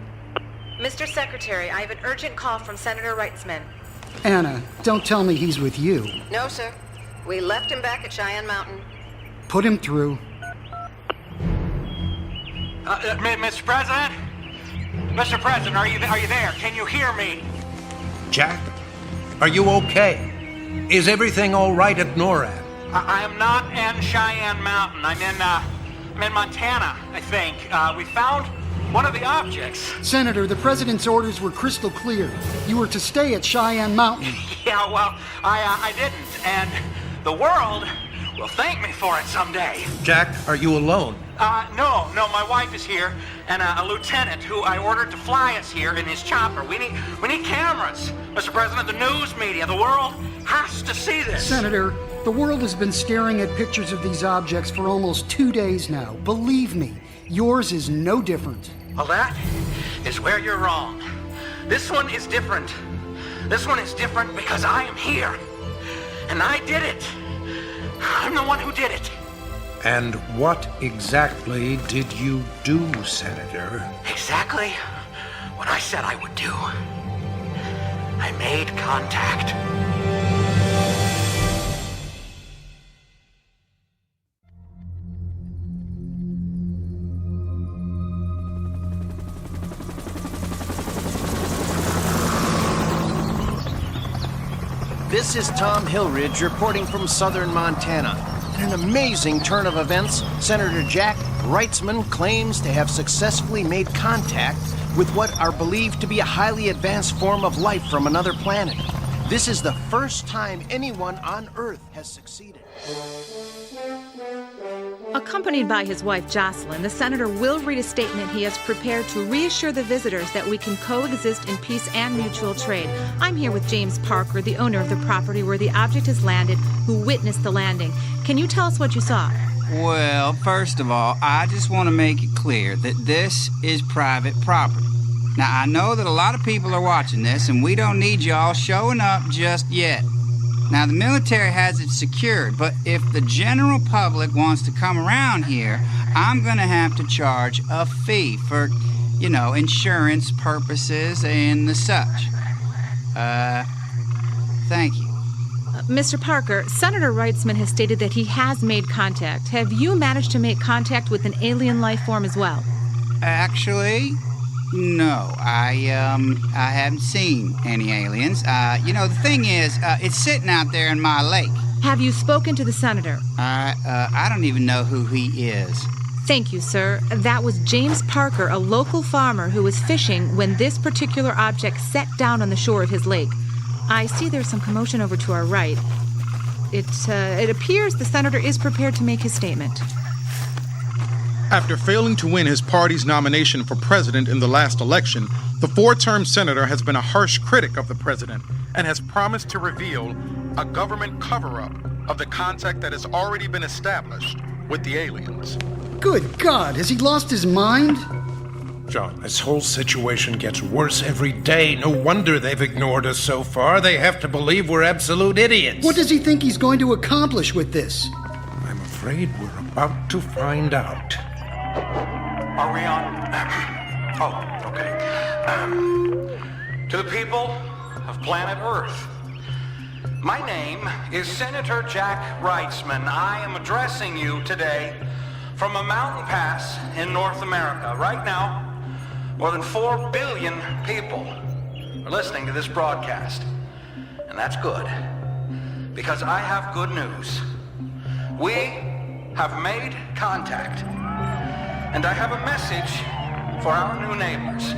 Mr. Secretary, I have an urgent call from Senator Reitzman. Anna, don't tell me he's with you. No, sir. We left him back at Cheyenne Mountain. Put him through. Mr. President? Mr. President, are you there? Can you hear me? Jack, are you okay? Is everything all right at NORAD? I am not in Cheyenne Mountain. I'm in Montana, I think. We found one of the objects. Senator, the President's orders were crystal clear. You were to stay at Cheyenne Mountain. Yeah, well, I didn't. And the world will thank me for it someday. Jack, are you alone? No, my wife is here, and a lieutenant who I ordered to fly us here in his chopper. We need cameras. Mr. President, the news media, the world has to see this. Senator, the world has been staring at pictures of these objects for almost 2 days now. Believe me, yours is no different. Well, that is where you're wrong. This one is different. This one is different because I am here. And I did it. I'm the one who did it. And what exactly did you do, Senator? Exactly what I said I would do. I made contact. This is Tom Hillridge reporting from southern Montana. In an amazing turn of events, Senator Jack Wrightsman claims to have successfully made contact with what are believed to be a highly advanced form of life from another planet. This is the first time anyone on Earth has succeeded. Accompanied by his wife Jocelyn, the senator will read a statement he has prepared to reassure the visitors that we can coexist in peace and mutual trade. I'm here with James Parker, the owner of the property where the object has landed, who witnessed the landing. Can you tell us what you saw? Well, first of all, I just want to make it clear that this is private property. Now, I know that a lot of people are watching this, and we don't need y'all showing up just yet. Now, the military has it secured, but if the general public wants to come around here, I'm going to have to charge a fee for, insurance purposes and the such. Thank you. Mr. Parker, Senator Wrightsman has stated that he has made contact. Have you managed to make contact with an alien life form as well? Actually, no. I haven't seen any aliens. The thing is, it's sitting out there in my lake. Have you spoken to the senator? I don't even know who he is. Thank you, sir. That was James Parker, a local farmer who was fishing when this particular object set down on the shore of his lake. I see there's some commotion over to our right. It appears the senator is prepared to make his statement. After failing to win his party's nomination for president in the last election, the four-term senator has been a harsh critic of the president and has promised to reveal a government cover-up of the contact that has already been established with the aliens. Good God, has he lost his mind? John, this whole situation gets worse every day. No wonder they've ignored us so far. They have to believe we're absolute idiots. What does he think he's going to accomplish with this? I'm afraid we're about to find out. Are we on? Oh, okay. To the people of planet Earth, my name is Senator Jack Wrightsman. I am addressing you today from a mountain pass in North America. Right now, more than 4 billion people are listening to this broadcast. And that's good, because I have good news. We have made contact. And I have a message for our new neighbors.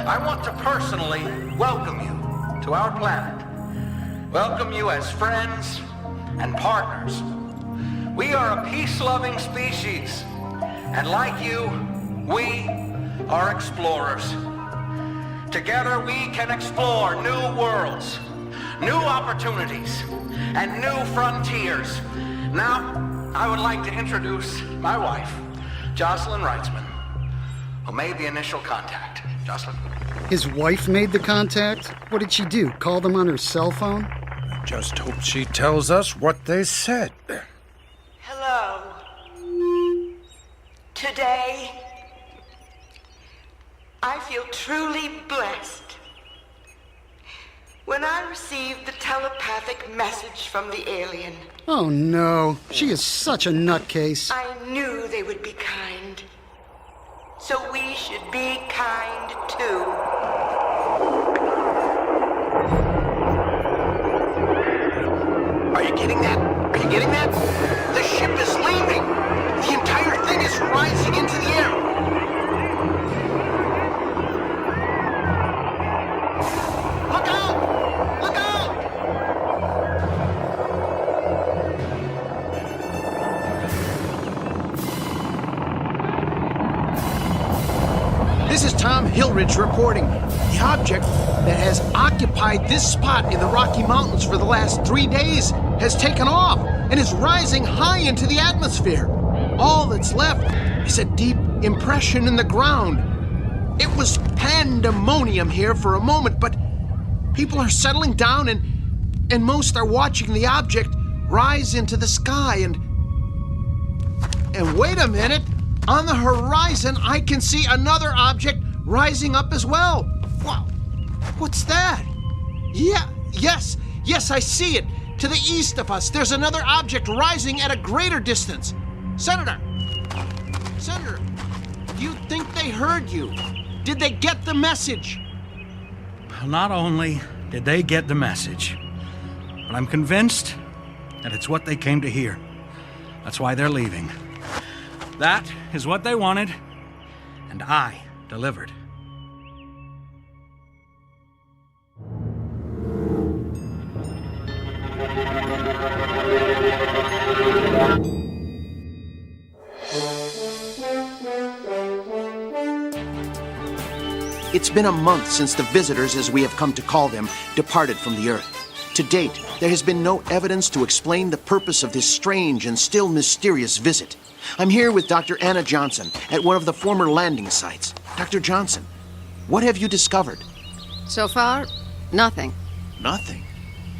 I want to personally welcome you to our planet. Welcome you as friends and partners. We are a peace-loving species. And like you, we are explorers. Together we can explore new worlds, new opportunities, and new frontiers. Now, I would like to introduce my wife, Jocelyn Wrightsman, who made the initial contact. Jocelyn? His wife made the contact? What did she do? Call them on her cell phone? I just hope she tells us what they said. Hello. Today, I feel truly blessed when I received the telepathic message from the alien. Oh no, she is such a nutcase. I knew they would be kind. So we should be kind too. Are you getting that? Are you getting that? The ship is leaving. The entire thing is rising into the air. Look out! Look out! Ridge reporting. The object that has occupied this spot in the Rocky Mountains for the last 3 days has taken off and is rising high into the atmosphere. All that's left is a deep impression in the ground. It was pandemonium here for a moment, but people are settling down and most are watching the object rise into the sky and wait a minute, on the horizon I can see another object rising up as well. Wow, what's that? Yes, I see it. To the east of us, there's another object rising at a greater distance. Senator, do you think they heard you? Did they get the message? Not only did they get the message, but I'm convinced that it's what they came to hear. That's why they're leaving. That is what they wanted, and I delivered. It's been a month since the visitors, as we have come to call them, departed from the Earth. To date, there has been no evidence to explain the purpose of this strange and still mysterious visit. I'm here with Dr. Anna Johnson at one of the former landing sites. Dr. Johnson, what have you discovered? So far, nothing. Nothing?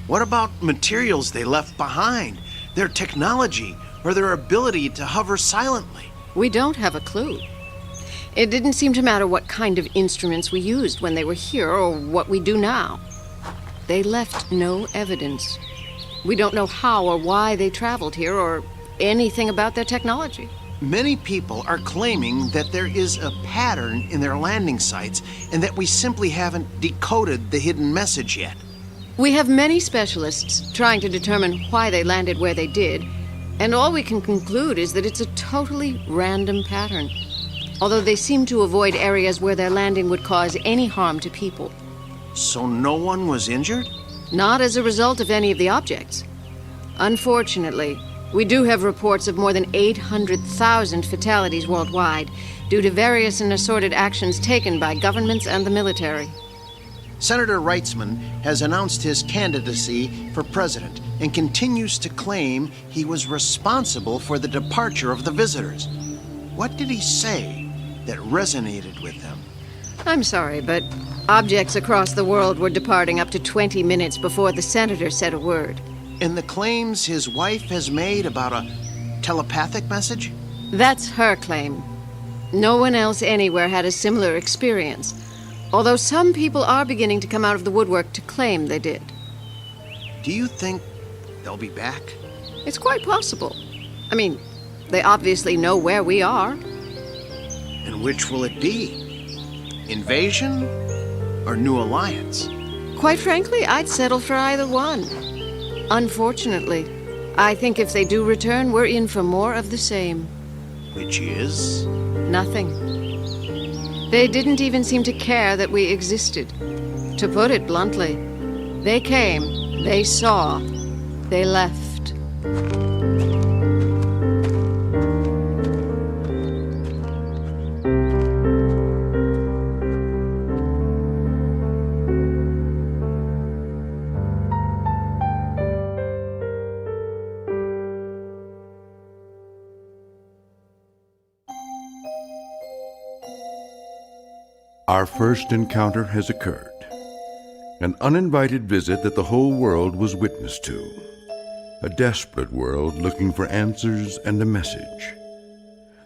What about materials they left behind? Their technology, or their ability to hover silently? We don't have a clue. It didn't seem to matter what kind of instruments we used when they were here or what we do now. They left no evidence. We don't know how or why they traveled here or anything about their technology. Many people are claiming that there is a pattern in their landing sites and that we simply haven't decoded the hidden message yet. We have many specialists trying to determine why they landed where they did, and all we can conclude is that it's a totally random pattern. Although they seem to avoid areas where their landing would cause any harm to people. So no one was injured? Not as a result of any of the objects. Unfortunately, we do have reports of more than 800,000 fatalities worldwide due to various and assorted actions taken by governments and the military. Senator Reitzman has announced his candidacy for president and continues to claim he was responsible for the departure of the visitors. What did he say that resonated with them? I'm sorry, but objects across the world were departing up to 20 minutes before the senator said a word. And the claims his wife has made about a telepathic message? That's her claim. No one else anywhere had a similar experience, although some people are beginning to come out of the woodwork to claim they did. Do you think they'll be back? It's quite possible. I mean, they obviously know where we are. And which will it be? Invasion or new alliance? Quite frankly, I'd settle for either one. Unfortunately, I think if they do return, we're in for more of the same. Which is? Nothing. They didn't even seem to care that we existed. To put it bluntly, they came, they saw, they left. Our first encounter has occurred. An uninvited visit that the whole world was witness to. A desperate world looking for answers and a message.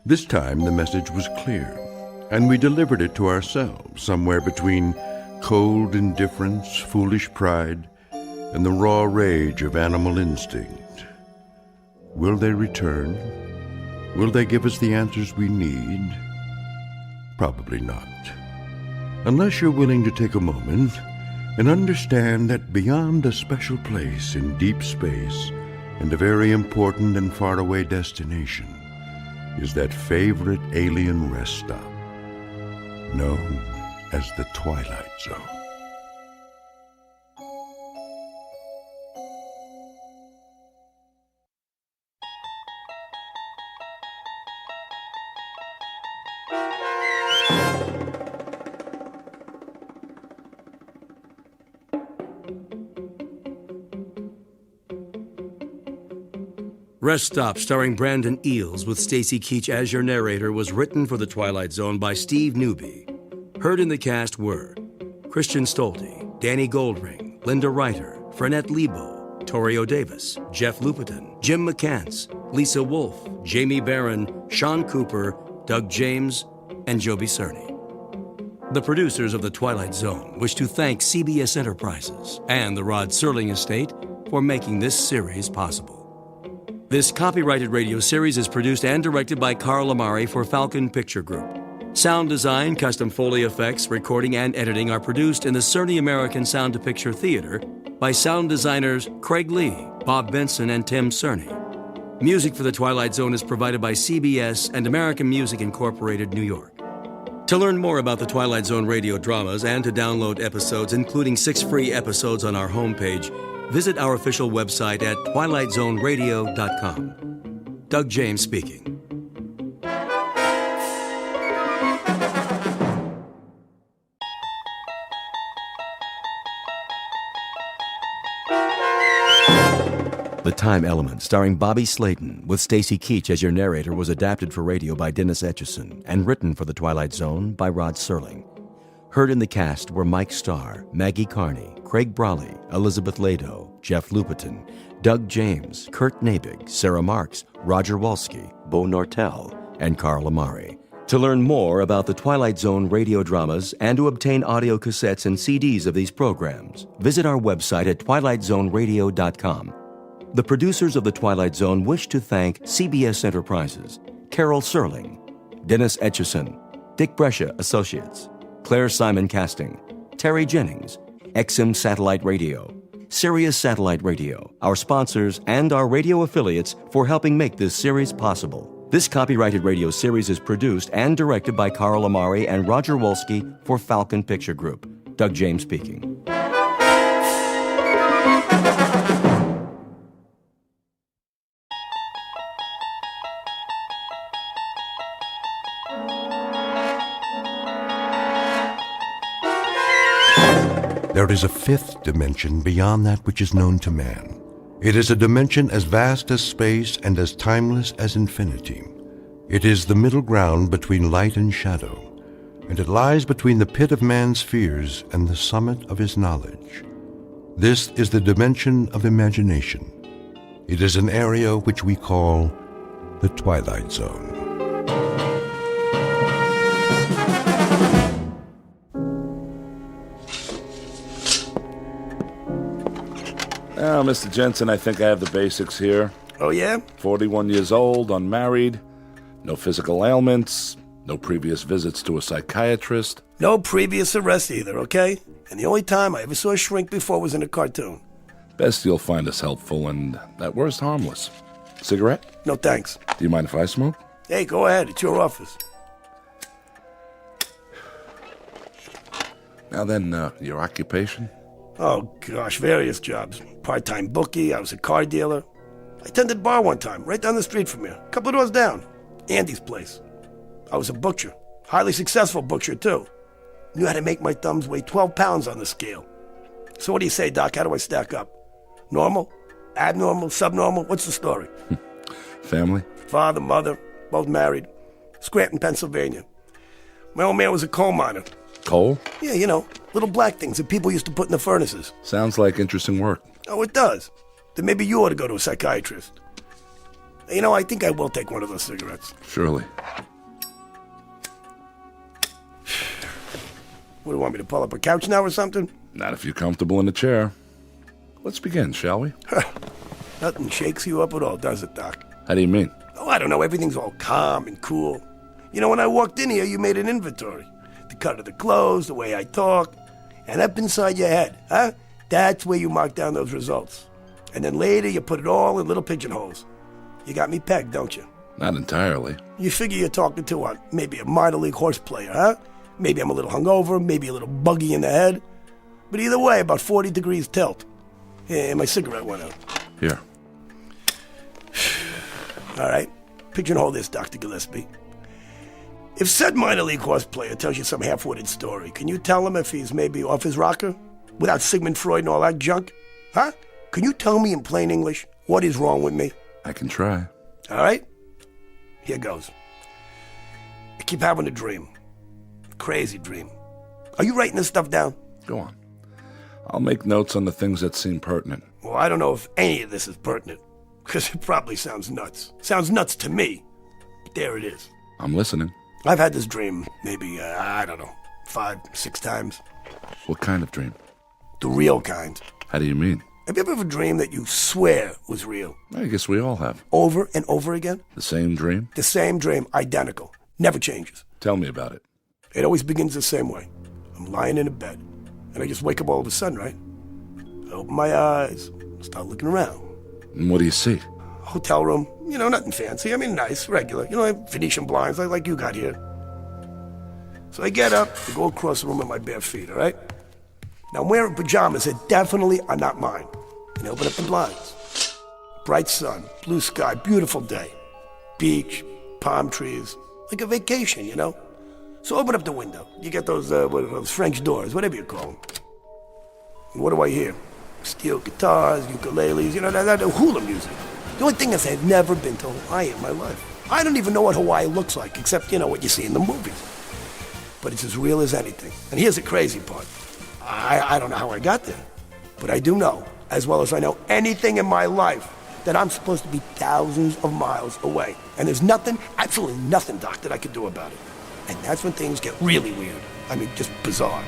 This time the message was clear, and we delivered it to ourselves somewhere between cold indifference, foolish pride, and the raw rage of animal instinct. Will they return? Will they give us the answers we need? Probably not. Unless you're willing to take a moment and understand that beyond a special place in deep space and a very important and faraway destination is that favorite alien rest stop known as the Twilight Zone. Rest Stop, starring Brandon Eales with Stacy Keach as your narrator, was written for The Twilight Zone by Steve Newby. Heard in the cast were Christian Stolte, Danny Goldring, Linda Reiter, Frenette Lebo, Torrio Davis, Jeff Lupitan, Jim McCants, Lisa Wolfe, Jamie Barron, Sean Cooper, Doug James, and Joby Cerny. The producers of The Twilight Zone wish to thank CBS Enterprises and the Rod Serling Estate for making this series possible. This copyrighted radio series is produced and directed by Carl Amari for Falcon Picture Group. Sound design, custom Foley effects, recording, and editing are produced in the Cerny American Sound to Picture Theater by sound designers Craig Lee, Bob Benson, and Tim Cerny. Music for The Twilight Zone is provided by CBS and American Music Incorporated, New York. To learn more about the Twilight Zone radio dramas and to download episodes, including 6 free episodes on our homepage, visit our official website at twilightzoneradio.com. Doug James speaking. The Time Element, starring Bobby Slayton, with Stacy Keach as your narrator, was adapted for radio by Dennis Etchison and written for The Twilight Zone by Rod Serling. Heard in the cast were Mike Starr, Maggie Carney, Craig Brawley, Elizabeth Lado, Jeff Lupitan, Doug James, Kurt Nabig, Sarah Marks, Roger Wolski, Bo Nortel, and Carl Amari. To learn more about the Twilight Zone radio dramas and to obtain audio cassettes and CDs of these programs, visit our website at twilightzoneradio.com. The producers of The Twilight Zone wish to thank CBS Enterprises, Carol Serling, Dennis Etchison, Dick Brescia Associates, Claire Simon Casting, Terry Jennings, XM Satellite Radio, Sirius Satellite Radio, our sponsors, and our radio affiliates for helping make this series possible. This copyrighted radio series is produced and directed by Carl Amari and Roger Wolski for Falcon Picture Group. Doug James speaking. There is a fifth dimension beyond that which is known to man. It is a dimension as vast as space and as timeless as infinity. It is the middle ground between light and shadow, and it lies between the pit of man's fears and the summit of his knowledge. This is the dimension of imagination. It is an area which we call the Twilight Zone. Now, Mr. Jensen, I think I have the basics here. Oh, yeah? 41 years old, unmarried, no physical ailments, no previous visits to a psychiatrist. No previous arrest either, okay? And the only time I ever saw a shrink before was in a cartoon. Best you'll find us helpful and, at worst, harmless. Cigarette? No thanks. Do you mind if I smoke? Hey, go ahead. It's your office. Now then, your occupation? Oh, gosh, various jobs. Part-time bookie, I was a car dealer. I tended bar one time, right down the street from here. A couple of doors down. Andy's place. I was a butcher. Highly successful butcher, too. Knew how to make my thumbs weigh 12 pounds on the scale. So what do you say, Doc? How do I stack up? Normal? Abnormal? Subnormal? What's the story? Family? Father, mother, both married. Scranton, Pennsylvania. My old man was a coal miner. Coal? Yeah, you know, little black things that people used to put in the furnaces. Sounds like interesting work. Oh, it does. Then maybe you ought to go to a psychiatrist. You know, I think I will take one of those cigarettes. Surely. What, do you want me to pull up a couch now or something? Not if you're comfortable in the chair. Let's begin, shall we? Nothing shakes you up at all, does it, Doc? How do you mean? Oh, I don't know. Everything's all calm and cool. You know, when I walked in here, you made an inventory. The cut of the clothes, the way I talk. And up inside your head, huh? That's where you mark down those results. And then later, you put it all in little pigeonholes. You got me pegged, don't you? Not entirely. You figure you're talking to maybe a minor league horse player, huh? Maybe I'm a little hungover, maybe a little buggy in the head. But either way, about 40 degrees tilt. Yeah, my cigarette went out. Here. All right. Pigeonhole this, Dr. Gillespie. If said minor league horse player tells you some half-witted story, can you tell him if he's maybe off his rocker? Without Sigmund Freud and all that junk? Huh? Can you tell me in plain English what is wrong with me? I can try. All right? Here goes. I keep having a dream. Crazy dream. Are you writing this stuff down? Go on. I'll make notes on the things that seem pertinent. Well, I don't know if any of this is pertinent, because it probably sounds nuts. Sounds nuts to me. But there it is. I'm listening. I've had this dream maybe, I don't know, 5, 6 times. What kind of dream? The real kind. How do you mean? Have you ever had a dream that you swear was real? I guess we all have. Over and over again? The same dream? The same dream, identical. Never changes. Tell me about it. It always begins the same way. I'm lying in a bed, and I just wake up all of a sudden, right? I open my eyes, start looking around. And what do you see? Hotel room, nothing fancy. I mean, nice, regular. I have Venetian blinds like you got here. So I get up, I go across the room with my bare feet, all right? Now, I'm wearing pajamas that definitely are not mine. And I open up the blinds. Bright sun, blue sky, beautiful day. Beach, palm trees, like a vacation, So open up the window. You get those French doors, whatever you call them. And what do I hear? Steel guitars, ukuleles, that hula music. The only thing is I've never been to Hawaii in my life. I don't even know what Hawaii looks like, except, what you see in the movies. But it's as real as anything. And here's the crazy part. I don't know how I got there, but I do know, as well as I know anything in my life, that I'm supposed to be thousands of miles away. And there's nothing, absolutely nothing, Doc, that I could do about it. And that's when things get really weird. I mean, just bizarre.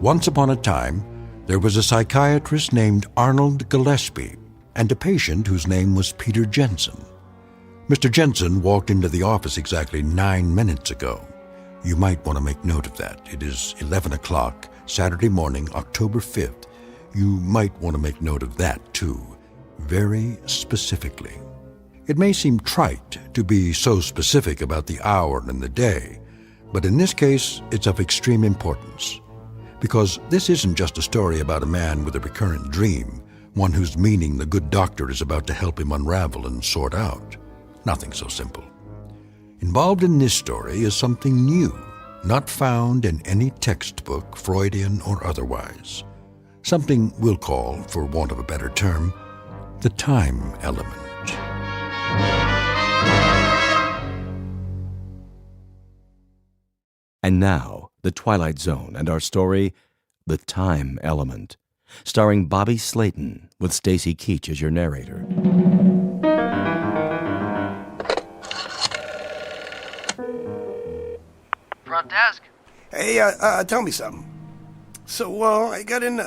Once upon a time, there was a psychiatrist named Arnold Gillespie and a patient whose name was Peter Jensen. Mr. Jensen walked into the office exactly 9 minutes ago. You might want to make note of that. It is 11 o'clock, Saturday morning, October 5th. You might want to make note of that, too, very specifically. It may seem trite to be so specific about the hour and the day, but in this case, it's of extreme importance. Because this isn't just a story about a man with a recurrent dream, one whose meaning the good doctor is about to help him unravel and sort out. Nothing so simple. Involved in this story is something new, not found in any textbook, Freudian or otherwise. Something we'll call, for want of a better term, the time element. And now, The Twilight Zone and our story, The Time Element, starring Bobby Slayton with Stacy Keach as your narrator. Front desk. Hey, tell me something. So, I got in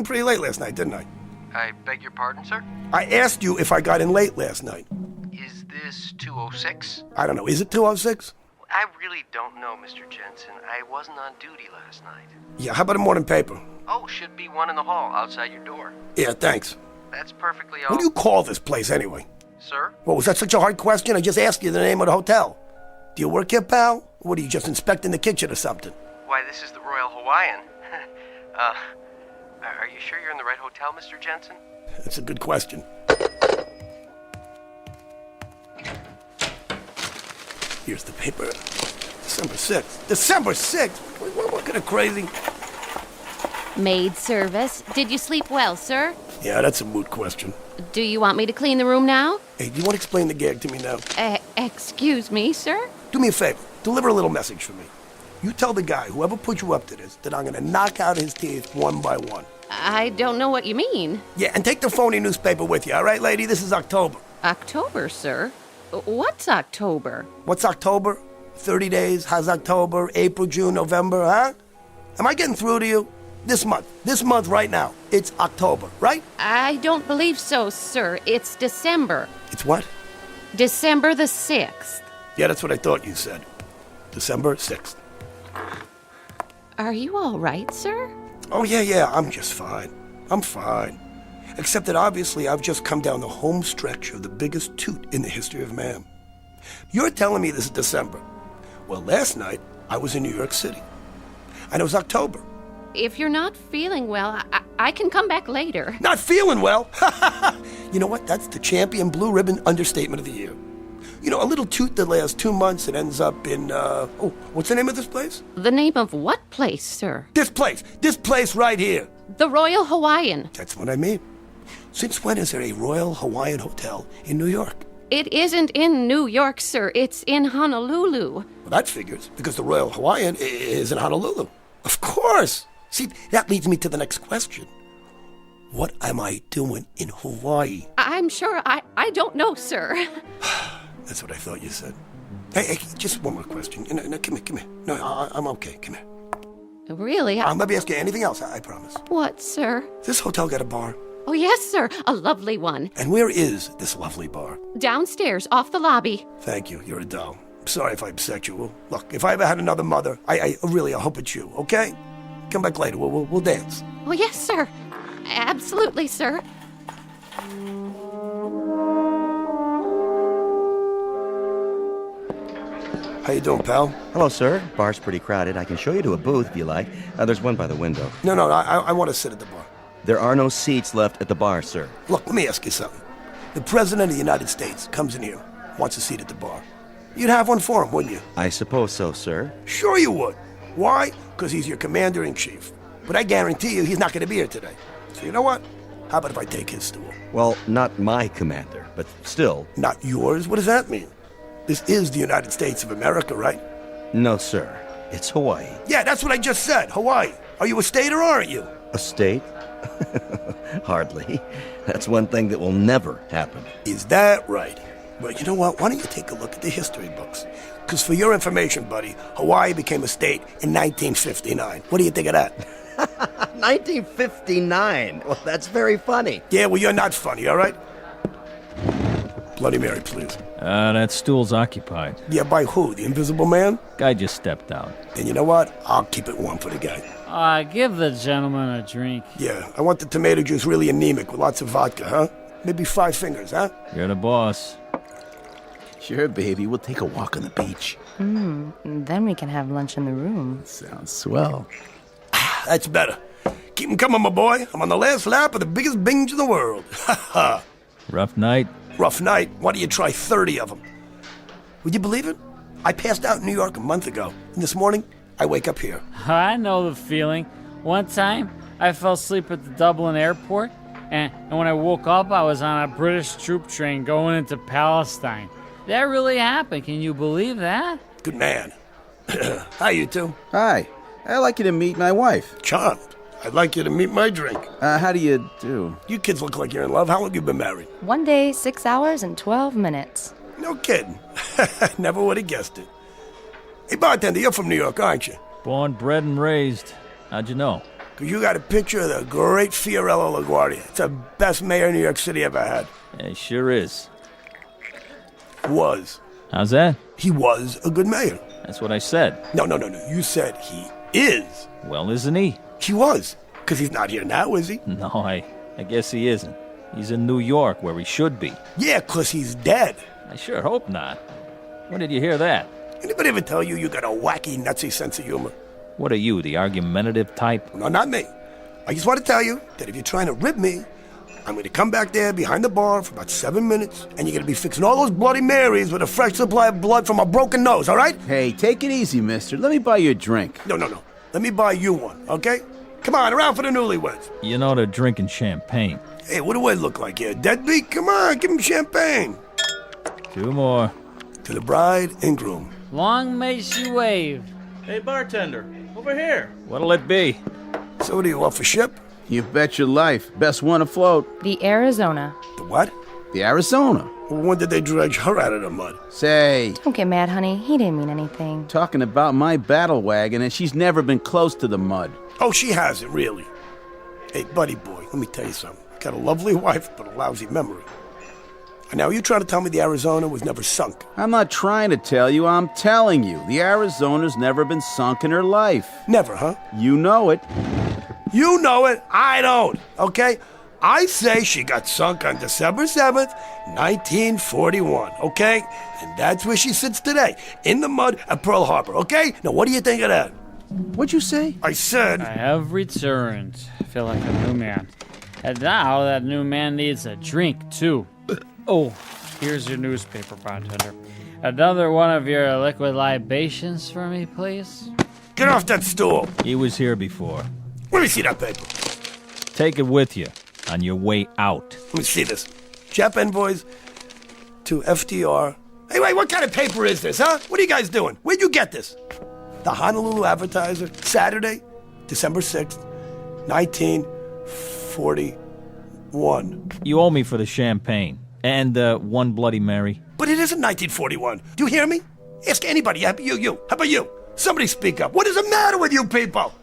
pretty late last night, didn't I? I beg your pardon, sir? I asked you if I got in late last night. Is this 206? I don't know. Is it 206? I really don't know, Mr. Jensen. I wasn't on duty last night. Yeah, how about a morning paper? Oh, should be one in the hall outside your door. Yeah, thanks. That's perfectly all. What do you call this place, anyway? Sir? Well, was that such a hard question? I just asked you the name of the hotel. Do you work here, pal? Or what, are you just inspecting the kitchen or something? Why, this is the Royal Hawaiian. Are you sure you're in the right hotel, Mr. Jensen? That's a good question. Here's the paper. December 6th. December 6th? What kind of crazy? Maid service. Did you sleep well, sir? Yeah, that's a moot question. Do you want me to clean the room now? Hey, do you want to explain the gag to me now? Excuse me, sir? Do me a favor. Deliver a little message for me. You tell the guy, whoever put you up to this, that I'm going to knock out his teeth one by one. I don't know what you mean. Yeah, and take the phony newspaper with you, all right, lady? This is October. October, sir? What's October? What's October? 30 days? How's October? April, June, November, huh? Am I getting through to you? This month right now. It's October, right? I don't believe so, sir. It's December. It's what? December the 6th. Yeah, that's what I thought you said. December 6th. Are you all right, sir? Oh, yeah, I'm just fine. I'm fine. Except that obviously I've just come down the home stretch of the biggest toot in the history of man. You're telling me this is December. Well, last night I was in New York City. And it was October. If you're not feeling well, I can come back later. Not feeling well? You know what? That's the champion blue ribbon understatement of the year. You know, a little toot that lasts 2 months and ends up in, what's the name of this place? The name of what place, sir? This place right here. The Royal Hawaiian. That's what I mean. Since when is there a Royal Hawaiian Hotel in New York? It isn't in New York, sir. It's in Honolulu. Well, that figures, because the Royal Hawaiian is in Honolulu. Of course. See, that leads me to the next question. What am I doing in Hawaii? I'm sure I don't know, sir. That's what I thought you said. Hey, just one more question. No, come here. No, I'm okay. Come here. Really? I'll never ask you anything else, I promise. What, sir? This hotel got a bar? Oh, yes, sir. A lovely one. And where is this lovely bar? Downstairs, off the lobby. Thank you. You're a doll. I'm sorry if I upset you. Look, if I ever had another mother, I hope it's you, okay? Come back later. We'll dance. Oh, yes, sir. Absolutely, sir. How you doing, pal? Hello, sir. Bar's pretty crowded. I can show you to a booth if you like. There's one by the window. No, I want to sit at the bar. There are no seats left at the bar, sir. Look, let me ask you something. The President of the United States comes in here, wants a seat at the bar. You'd have one for him, wouldn't you? I suppose so, sir. Sure you would. Why? Because he's your commander-in-chief. But I guarantee you he's not going to be here today. So you know what? How about if I take his stool? Well, not my commander, but still. Not yours? What does that mean? This is the United States of America, right? No, sir. It's Hawaii. Yeah, that's what I just said. Hawaii. Are you a state or aren't you? A state? Hardly. That's one thing that will never happen. Is that right? Well, you know what? Why don't you take a look at the history books? Because for your information, buddy, Hawaii became a state in 1959. What do you think of that? 1959? Well, that's very funny. Yeah, well, you're not funny, all right? Bloody Mary, please. That stool's occupied. Yeah, by who? The Invisible Man? Guy just stepped out. Then you know what? I'll keep it warm for the guy. Give the gentleman a drink. Yeah, I want the tomato juice really anemic with lots of vodka, huh? Maybe 5 fingers, huh? You're the boss. Sure, baby. We'll take a walk on the beach. Then we can have lunch in the room. Sounds swell. That's better. Keep 'em coming, my boy. I'm on the last lap of the biggest binge in the world. Ha ha. Rough night? Rough night? Why don't you try 30 of them? Would you believe it? I passed out in New York a month ago, and this morning, I wake up here. I know the feeling. One time, I fell asleep at the Dublin airport, and when I woke up, I was on a British troop train going into Palestine. That really happened. Can you believe that? Good man. Hi, you two. Hi. I'd like you to meet my wife. Charmed. I'd like you to meet my drink. How do you do? You kids look like you're in love. How long have you been married? 1 day, 6 hours, and 12 minutes. No kidding. Never would have guessed it. Hey, bartender, you're from New York, aren't you? Born, bred, and raised. How'd you know? Because you got a picture of the great Fiorello LaGuardia. It's the best mayor New York City ever had. It sure is. Was. How's that? He was a good mayor. That's what I said. No. You said he is. Well, isn't he? He was. Because he's not here now, is he? No, I guess he isn't. He's in New York, where he should be. Yeah, because he's dead. I sure hope not. When did you hear that? Anybody ever tell you got a wacky, nutsy sense of humor? What are you, the argumentative type? No, not me. I just want to tell you that if you're trying to rip me, I'm going to come back there behind the bar for about 7 minutes, and you're going to be fixing all those Bloody Marys with a fresh supply of blood from a broken nose, all right? Hey, take it easy, mister. Let me buy you a drink. No. Let me buy you one, okay? Come on, around for the newlyweds. You know they're drinking champagne. Hey, what do I look like here? Deadbeat? Come on, give him champagne. 2 more. To the bride and groom. Long may she wave. Hey, bartender, over here. What'll it be? So what do you want for ship? You bet your life. Best one afloat. The Arizona. The what? The Arizona. Well, when did they dredge her out of the mud? Say. Don't get mad, honey. He didn't mean anything. Talking about my battle wagon, and she's never been close to the mud. Oh, she hasn't, really. Hey, buddy boy, let me tell you something. Got a lovely wife, but a lousy memory. And now you trying to tell me the Arizona was never sunk? I'm not trying to tell you, I'm telling you. The Arizona's never been sunk in her life. Never, huh? You know it. You know it, I don't, okay? I say she got sunk on December 7th, 1941, okay? And that's where she sits today, in the mud at Pearl Harbor, okay? Now, what do you think of that? What'd you say? I said... I have returned. I feel like a new man. And now that new man needs a drink, too. Oh, Here's your newspaper, bartender. Another one of your liquid libations for me, please? Get off that stool. He was here before. Let me see that paper. Take it with you on your way out. Let me see this. Jap envoys to FDR. Hey, wait, what kind of paper is this, huh? What are you guys doing? Where'd you get this? The Honolulu Advertiser, Saturday, December 6th, 1941. You owe me for the champagne. And one Bloody Mary. But it isn't 1941. Do you hear me? Ask anybody. How about you? How about you? Somebody speak up. What is the matter with you people?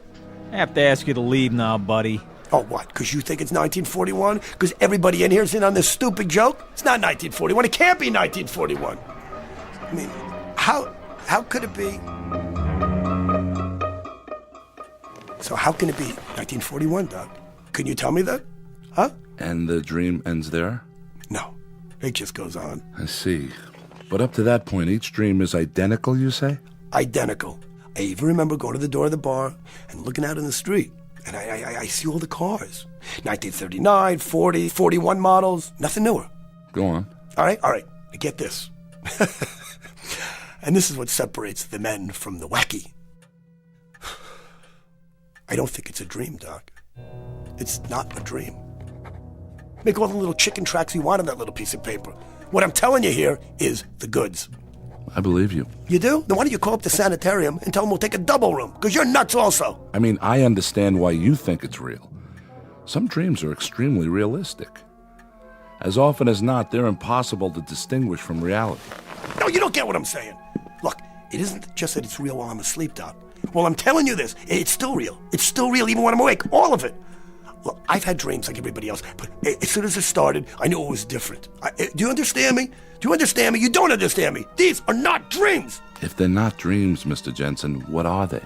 I have to ask you to leave now, buddy. Oh, what? Because you think it's 1941? Because everybody in here is in on this stupid joke? It's not 1941. It can't be 1941. I mean, how could it be? So how can it be 1941, Doc? Can you tell me that? Huh? And the dream ends there? No. It just goes on. I see. But up to that point, each dream is identical, you say? Identical. I even remember going to the door of the bar and looking out in the street. And I see all the cars. 1939, 40, 41 models. Nothing newer. Go on. All right. I get this. And this is what separates the men from the wacky. I don't think it's a dream, Doc. It's not a dream. Make all the little chicken tracks you want on that little piece of paper. What I'm telling you here is the goods. I believe you. You do? Then why don't you call up the sanitarium and tell them we'll take a double room? Because you're nuts also. I mean, I understand why you think it's real. Some dreams are extremely realistic. As often as not, they're impossible to distinguish from reality. No, you don't get what I'm saying. Look, it isn't just that it's real while I'm asleep, Doc. Well, I'm telling you this. It's still real. It's still real even when I'm awake. All of it. Look, I've had dreams like everybody else, but as soon as it started, I knew it was different. Do you understand me? Do you understand me? You don't understand me. These are not dreams. If they're not dreams, Mr. Jensen, what are they?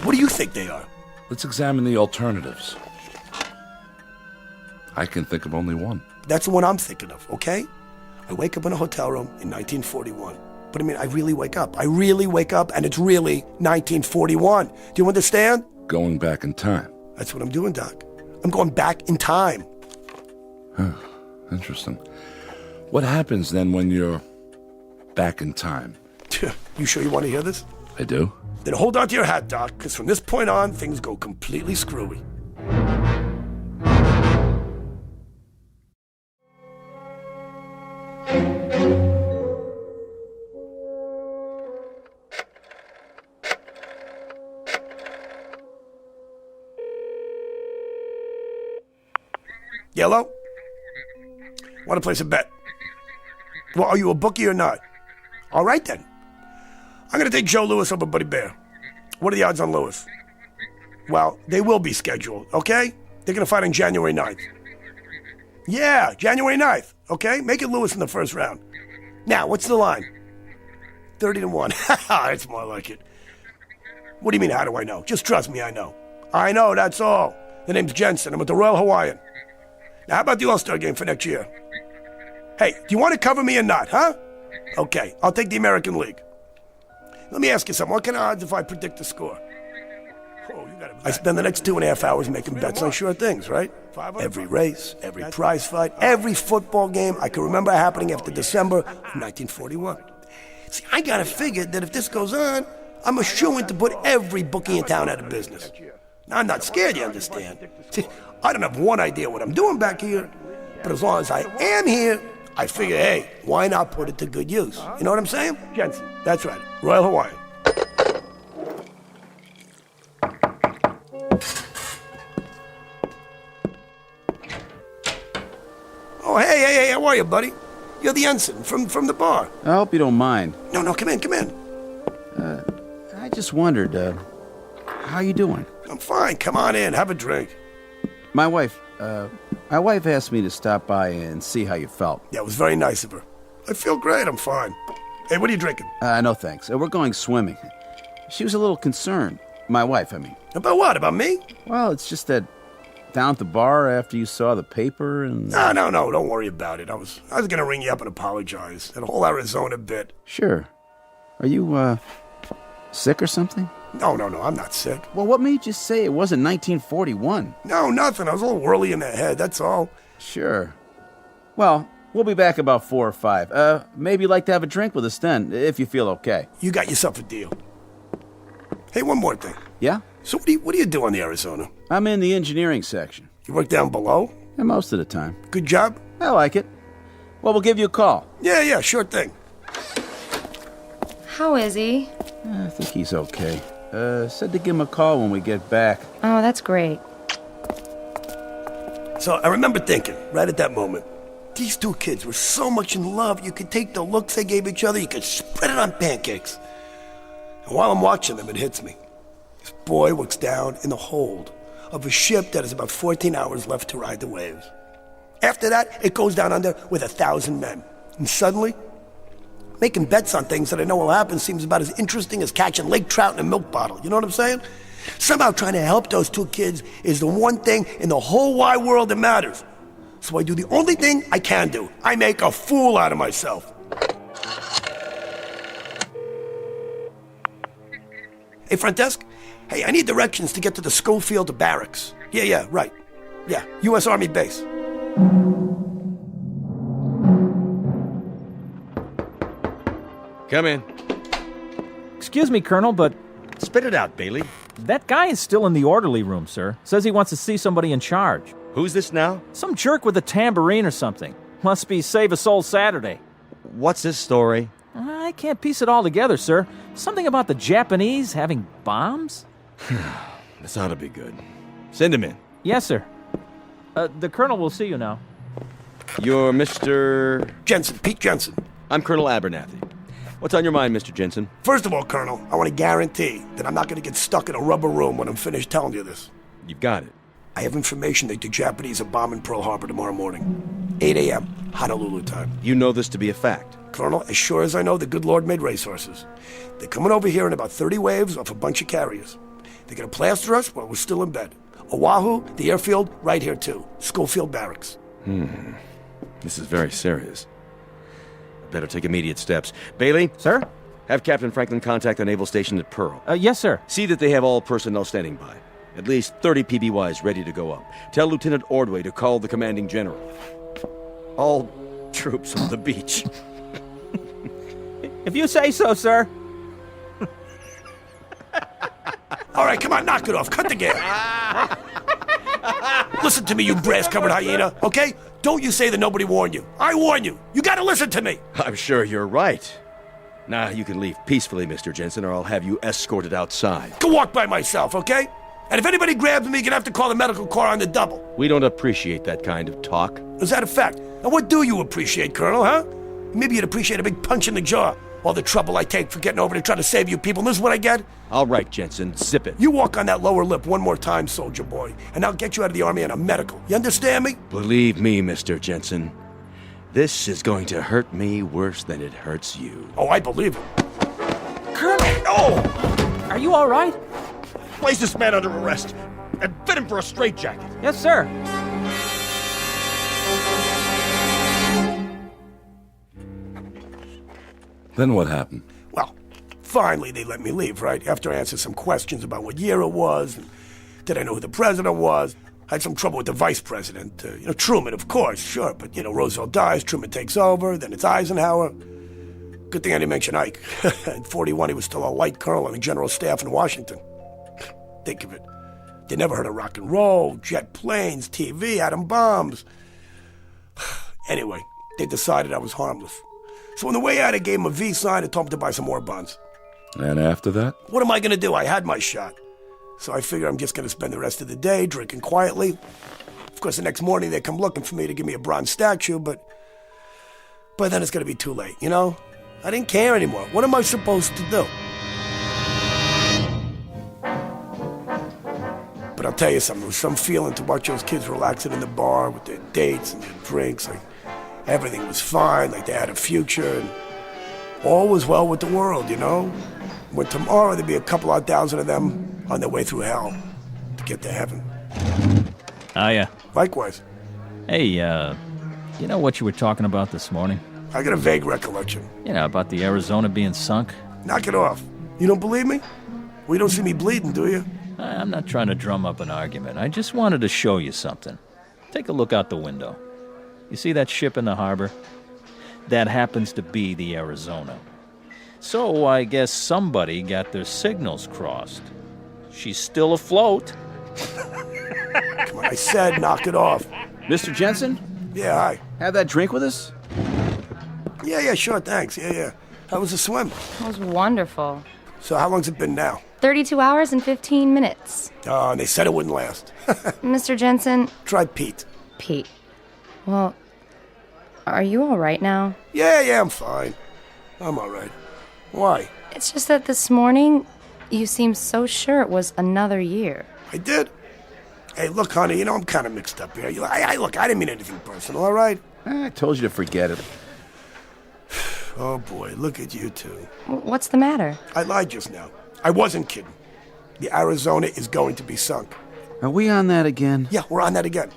What do you think they are? Let's examine the alternatives. I can think of only one. That's the one I'm thinking of, okay? I wake up in a hotel room in 1941. But I mean, I really wake up, and it's really 1941. Do you understand? Going back in time. That's what I'm doing, Doc. I'm going back in time. Huh. Interesting. What happens then when you're back in time? You sure you want to hear this? I do. Then hold on to your hat, Doc, because from this point on, things go completely screwy. Yellow? Want to place a bet? Well, are you a bookie or not? All right, then. I'm going to take Joe Louis over Buddy Bear. What are the odds on Louis? Well, they will be scheduled, okay? They're going to fight on January 9th. Yeah, January 9th, okay? Make it Louis in the first round. Now, what's the line? 30-1. That's more like it. What do you mean, how do I know? Just trust me, I know. I know, that's all. The name's Jensen. I'm with the Royal Hawaiian. Now, how about the All-Star game for next year? Hey, do you want to cover me or not, huh? Okay, I'll take the American League. Let me ask you something. What kind of odds if I predict the score? I spend the next 2.5 hours making bets on sure things, right? Every race, every prize fight, every football game I can remember happening after December of 1941. See, I gotta figure that if this goes on, I'm a shoo-in to put every bookie in town out of business. Now, I'm not scared, you understand? See, I don't have one idea what I'm doing back here, but as long as I am here, I figure, hey, why not put it to good use? You know what I'm saying? Jensen, that's right. Royal Hawaiian. Oh, hey, how are you, buddy? You're the ensign from the bar. I hope you don't mind. No, come in. I just wondered, how you doing? I'm fine. Come on in. Have a drink. My wife asked me to stop by and see how you felt. Yeah, it was very nice of her. I feel great. I'm fine. Hey, what are you drinking? No thanks. We're going swimming. She was a little concerned. My wife, I mean. About what? About me? Well, it's just that down at the bar after you saw the paper and... No, don't worry about it. I was going to ring you up and apologize. That whole Arizona bit. Sure. Are you, sick or something? No, I'm not sick. Well, what made you say it wasn't 1941? No, nothing. I was a little whirly in the head, that's all. Sure. Well, We'll be back about 4 or 5. Maybe you'd like to have a drink with us then, if you feel okay. You got yourself a deal. Hey, one more thing. Yeah? So what do you do on the Arizona? I'm in the engineering section. You work down below? Yeah, most of the time. Good job? I like it. Well, we'll give you a call. Yeah, sure thing. How is he? I think he's okay. Said to give him a call when we get back. Oh, that's great. So I remember thinking, right at that moment, these two kids were so much in love, you could take the looks they gave each other, you could spread it on pancakes. And while I'm watching them, it hits me. This boy looks down in the hold of a ship that has about 14 hours left to ride the waves. After that, it goes down under with 1,000 men. And suddenly, making bets on things that I know will happen seems about as interesting as catching lake trout in a milk bottle. You know what I'm saying? Somehow trying to help those two kids is the one thing in the whole wide world that matters. So I do the only thing I can do. I make a fool out of myself. Hey, front desk? Hey, I need directions to get to the Schofield barracks. Yeah, right. Yeah, U.S. Army base. Come in. Excuse me, Colonel, but... Spit it out, Bailey. That guy is still in the orderly room, sir. Says he wants to see somebody in charge. Who's this now? Some jerk with a tambourine or something. Must be Save a Soul Saturday. What's this story? I can't piece it all together, sir. Something about the Japanese having bombs? This ought to be good. Send him in. Yes, sir. The Colonel will see you now. You're Mr... Jensen, Pete Jensen. I'm Colonel Abernathy. What's on your mind, Mr. Jensen? First of all, Colonel, I want to guarantee that I'm not going to get stuck in a rubber room when I'm finished telling you this. You've got it. I have information that the Japanese are bombing Pearl Harbor tomorrow morning. 8 a.m., Honolulu time. You know this to be a fact? Colonel, as sure as I know, the good Lord made racehorses. They're coming over here in about 30 waves off a bunch of carriers. They're going to plaster us while we're still in bed. Oahu, the airfield, right here too. Schofield Barracks. This is very serious. Better take immediate steps. Bailey? Sir? Have Captain Franklin contact the naval station at Pearl. Yes, sir. See that they have all personnel standing by. At least 30 PBYs ready to go up. Tell Lieutenant Ordway to call the commanding general. All troops on the beach. If you say so, sir. All right, come on, knock it off. Cut the game. Listen to me, you brass-covered hyena, okay? Don't you say that nobody warned you. I warn you. You gotta listen to me. I'm sure you're right. Now you can leave peacefully, Mr. Jensen, or I'll have you escorted outside. Go walk by myself, okay? And if anybody grabs me, you're gonna have to call the medical corps on the double. We don't appreciate that kind of talk. Is that a fact? And what do you appreciate, Colonel, huh? Maybe you'd appreciate a big punch in the jaw. All the trouble I take for getting over to try to save you people, and this is what I get? All right, Jensen, zip it. You walk on that lower lip one more time, soldier boy, and I'll get you out of the Army on a medical. You understand me? Believe me, Mr. Jensen, this is going to hurt me worse than it hurts you. Oh, I believe it. Colonel! Oh! Are you all right? Place this man under arrest and fit him for a straitjacket. Yes, sir. Then what happened? Well, finally they let me leave, right? After I answered some questions about what year it was, and did I know who the president was? I had some trouble with the vice president. Truman, of course, sure. But, Roosevelt dies, Truman takes over, then it's Eisenhower. Good thing I didn't mention Ike. At 41, he was still a light colonel on the general staff in Washington. Think of it. They never heard of rock and roll, jet planes, TV, atom bombs. Anyway, they decided I was harmless. So on the way out, I gave him a V sign and told him to buy some more buns. And after that? What am I going to do? I had my shot. So I figure I'm just going to spend the rest of the day drinking quietly. Of course, the next morning they come looking for me to give me a bronze statue, but by then it's going to be too late, I didn't care anymore. What am I supposed to do? But I'll tell you something, there was some feeling to watch those kids relaxing in the bar with their dates and their drinks. Like everything was fine, like they had a future, and all was well with the world, When tomorrow there'd be a couple odd thousand of them on their way through hell to get to heaven. Hiya. Likewise. Hey, you know what you were talking about this morning? I got a vague recollection. About the Arizona being sunk? Knock it off. You don't believe me? Well, you don't see me bleeding, do you? I'm not trying to drum up an argument. I just wanted to show you something. Take a look out the window. You see that ship in the harbor? That happens to be the Arizona. So I guess somebody got their signals crossed. She's still afloat. Come on, I said knock it off. Mr. Jensen? Yeah, hi. Have that drink with us? Yeah, sure, thanks. Yeah. How was the swim? It was wonderful. So how long's it been now? 32 hours and 15 minutes. Oh, and they said it wouldn't last. Mr. Jensen? Try Pete. Pete. Well, are you all right now? Yeah, I'm fine. I'm all right. Why? It's just that this morning, you seemed so sure it was another year. I did? Hey, look, honey, I'm kind of mixed up here. Look, I didn't mean anything personal, all right? I told you to forget it. Oh, boy, look at you two. What's the matter? I lied just now. I wasn't kidding. The Arizona is going to be sunk. Are we on that again? Yeah, we're on that again.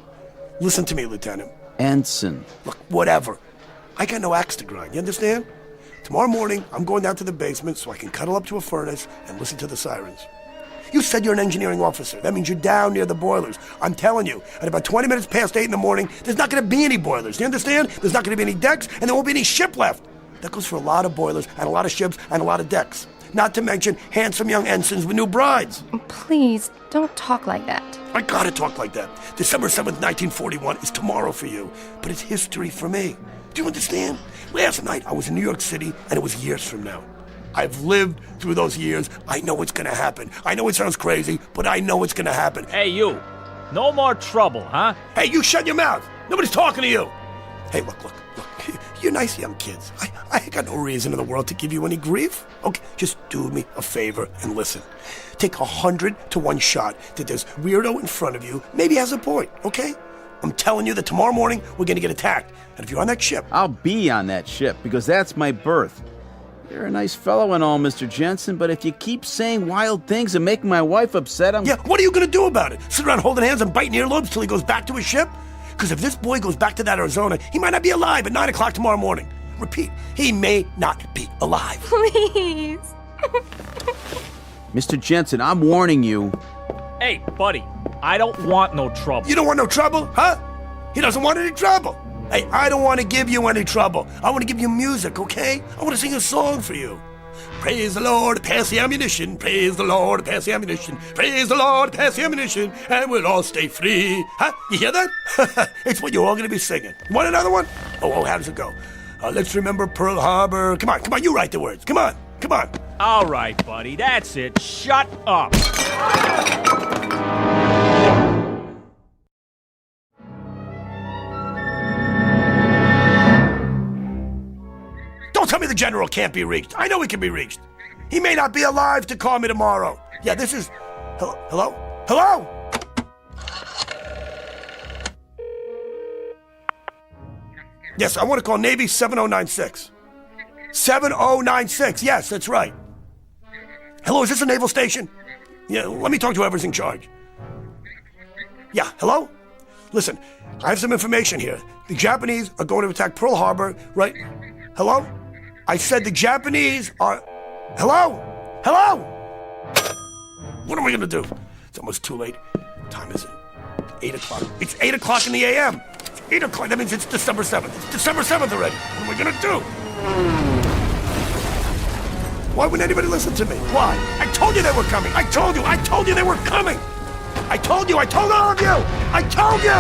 Listen to me, Lieutenant. Ensign. Look, whatever. I got no axe to grind, you understand? Tomorrow morning, I'm going down to the basement so I can cuddle up to a furnace and listen to the sirens. You said you're an engineering officer. That means you're down near the boilers. I'm telling you, at about 20 minutes past 8 in the morning, there's not going to be any boilers. You understand? There's not going to be any decks, and there won't be any ship left. That goes for a lot of boilers and a lot of ships and a lot of decks. Not to mention handsome young ensigns with new brides. Please, don't talk like that. I gotta talk like that. December 7th, 1941 is tomorrow for you, but it's history for me. Do you understand? Last night, I was in New York City, and it was years from now. I've lived through those years. I know what's gonna happen. I know it sounds crazy, but I know it's gonna happen. Hey, you. No more trouble, huh? Hey, you shut your mouth. Nobody's talking to you. Hey, look. You're nice young kids. I ain't got no reason in the world to give you any grief. Okay, just do me a favor and listen. Take 100 to 1 shot that this weirdo in front of you maybe has a point, okay? I'm telling you that tomorrow morning we're gonna get attacked. And if you're on that ship... I'll be on that ship because that's my berth. You're a nice fellow and all, Mr. Jensen, but if you keep saying wild things and making my wife upset, Yeah, what are you gonna do about it? Sit around holding hands and biting earlobes till he goes back to his ship? Because if this boy goes back to that Arizona, he might not be alive at 9 o'clock tomorrow morning. Repeat, he may not be alive. Please. Mr. Jensen, I'm warning you. Hey, buddy, I don't want no trouble. You don't want no trouble, huh? He doesn't want any trouble. Hey, I don't want to give you any trouble. I want to give you music, okay? I want to sing a song for you. Praise the Lord, pass the ammunition. Praise the Lord, pass the ammunition. Praise the Lord, pass the ammunition. And we'll all stay free. Huh? You hear that? It's what you're all going to be singing. You want another one? Oh, how does it go? Let's remember Pearl Harbor. Come on, you write the words. Come on. All right, buddy, that's it. Shut up. Don't tell me the general can't be reached. I know he can be reached. He may not be alive to call me tomorrow. Yeah, this is... Hello? Yes, I want to call Navy 7096. 7096, yes, that's right. Hello, is this a naval station? Yeah, let me talk to whoever's in charge. Yeah, hello? Listen, I have some information here. The Japanese are going to attack Pearl Harbor, right? Hello? I said the Japanese are... Hello? What am I going to do? It's almost too late. What time is it? 8 o'clock. It's 8 o'clock in the a.m. It's 8 o'clock. That means it's December 7th. It's December 7th already. What am I going to do? Why wouldn't anybody listen to me? Why? I told you they were coming. I told you they were coming. I told all of you. I told you.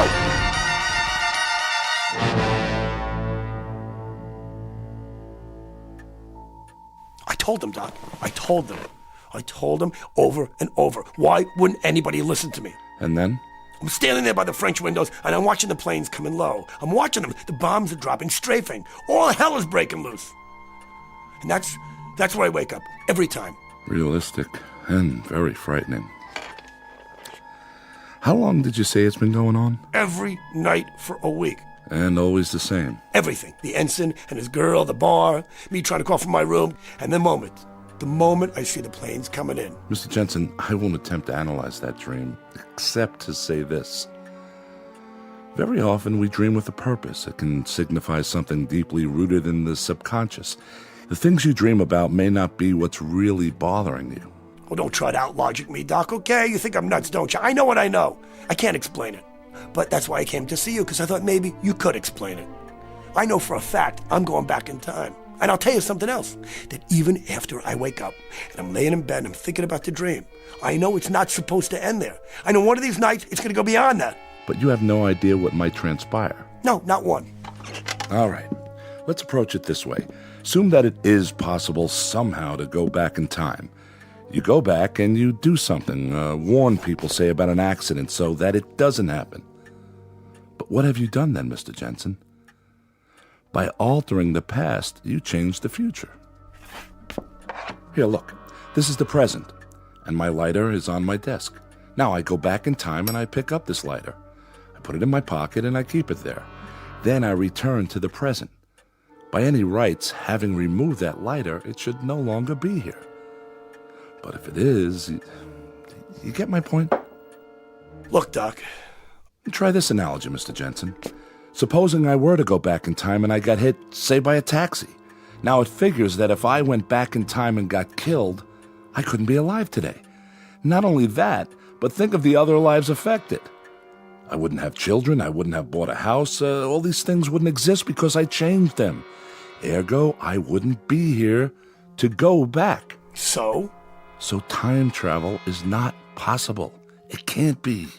I told them, Doc. I told them over and over. Why wouldn't anybody listen to me? And then? I'm standing there by the French windows, and I'm watching the planes coming low. I'm watching them. The bombs are dropping, strafing. All hell is breaking loose. And that's where I wake up, every time. Realistic and very frightening. How long did you say it's been going on? Every night for a week. And always the same? Everything. The ensign and his girl, the bar, me trying to call from my room, and the moment I see the planes coming in. Mr. Jensen, I won't attempt to analyze that dream, except to say this. Very often we dream with a purpose. It can signify something deeply rooted in the subconscious. The things you dream about may not be what's really bothering you. Oh, don't try to out-logic me, Doc, okay? You think I'm nuts, don't you? I know what I know. I can't explain it. But that's why I came to see you, because I thought maybe you could explain it. I know for a fact I'm going back in time. And I'll tell you something else, that even after I wake up and I'm laying in bed and I'm thinking about the dream, I know it's not supposed to end there. I know one of these nights it's going to go beyond that. But you have no idea what might transpire. No, not one. All right. Let's approach it this way. Assume that it is possible somehow to go back in time. You go back and you do something, warn people, say, about an accident so that it doesn't happen. But what have you done then, Mr. Jensen? By altering the past, you change the future. Here, look. This is the present, and my lighter is on my desk. Now I go back in time and I pick up this lighter. I put it in my pocket and I keep it there. Then I return to the present. By any rights, having removed that lighter, it should no longer be here. But if it is, you get my point? Look, Doc. Try this analogy, Mr. Jensen. Supposing I were to go back in time and I got hit, say, by a taxi. Now it figures that if I went back in time and got killed, I couldn't be alive today. Not only that, but think of the other lives affected. I wouldn't have children, I wouldn't have bought a house, all these things wouldn't exist because I changed them. Ergo, I wouldn't be here to go back. So? So time travel is not possible. It can't be.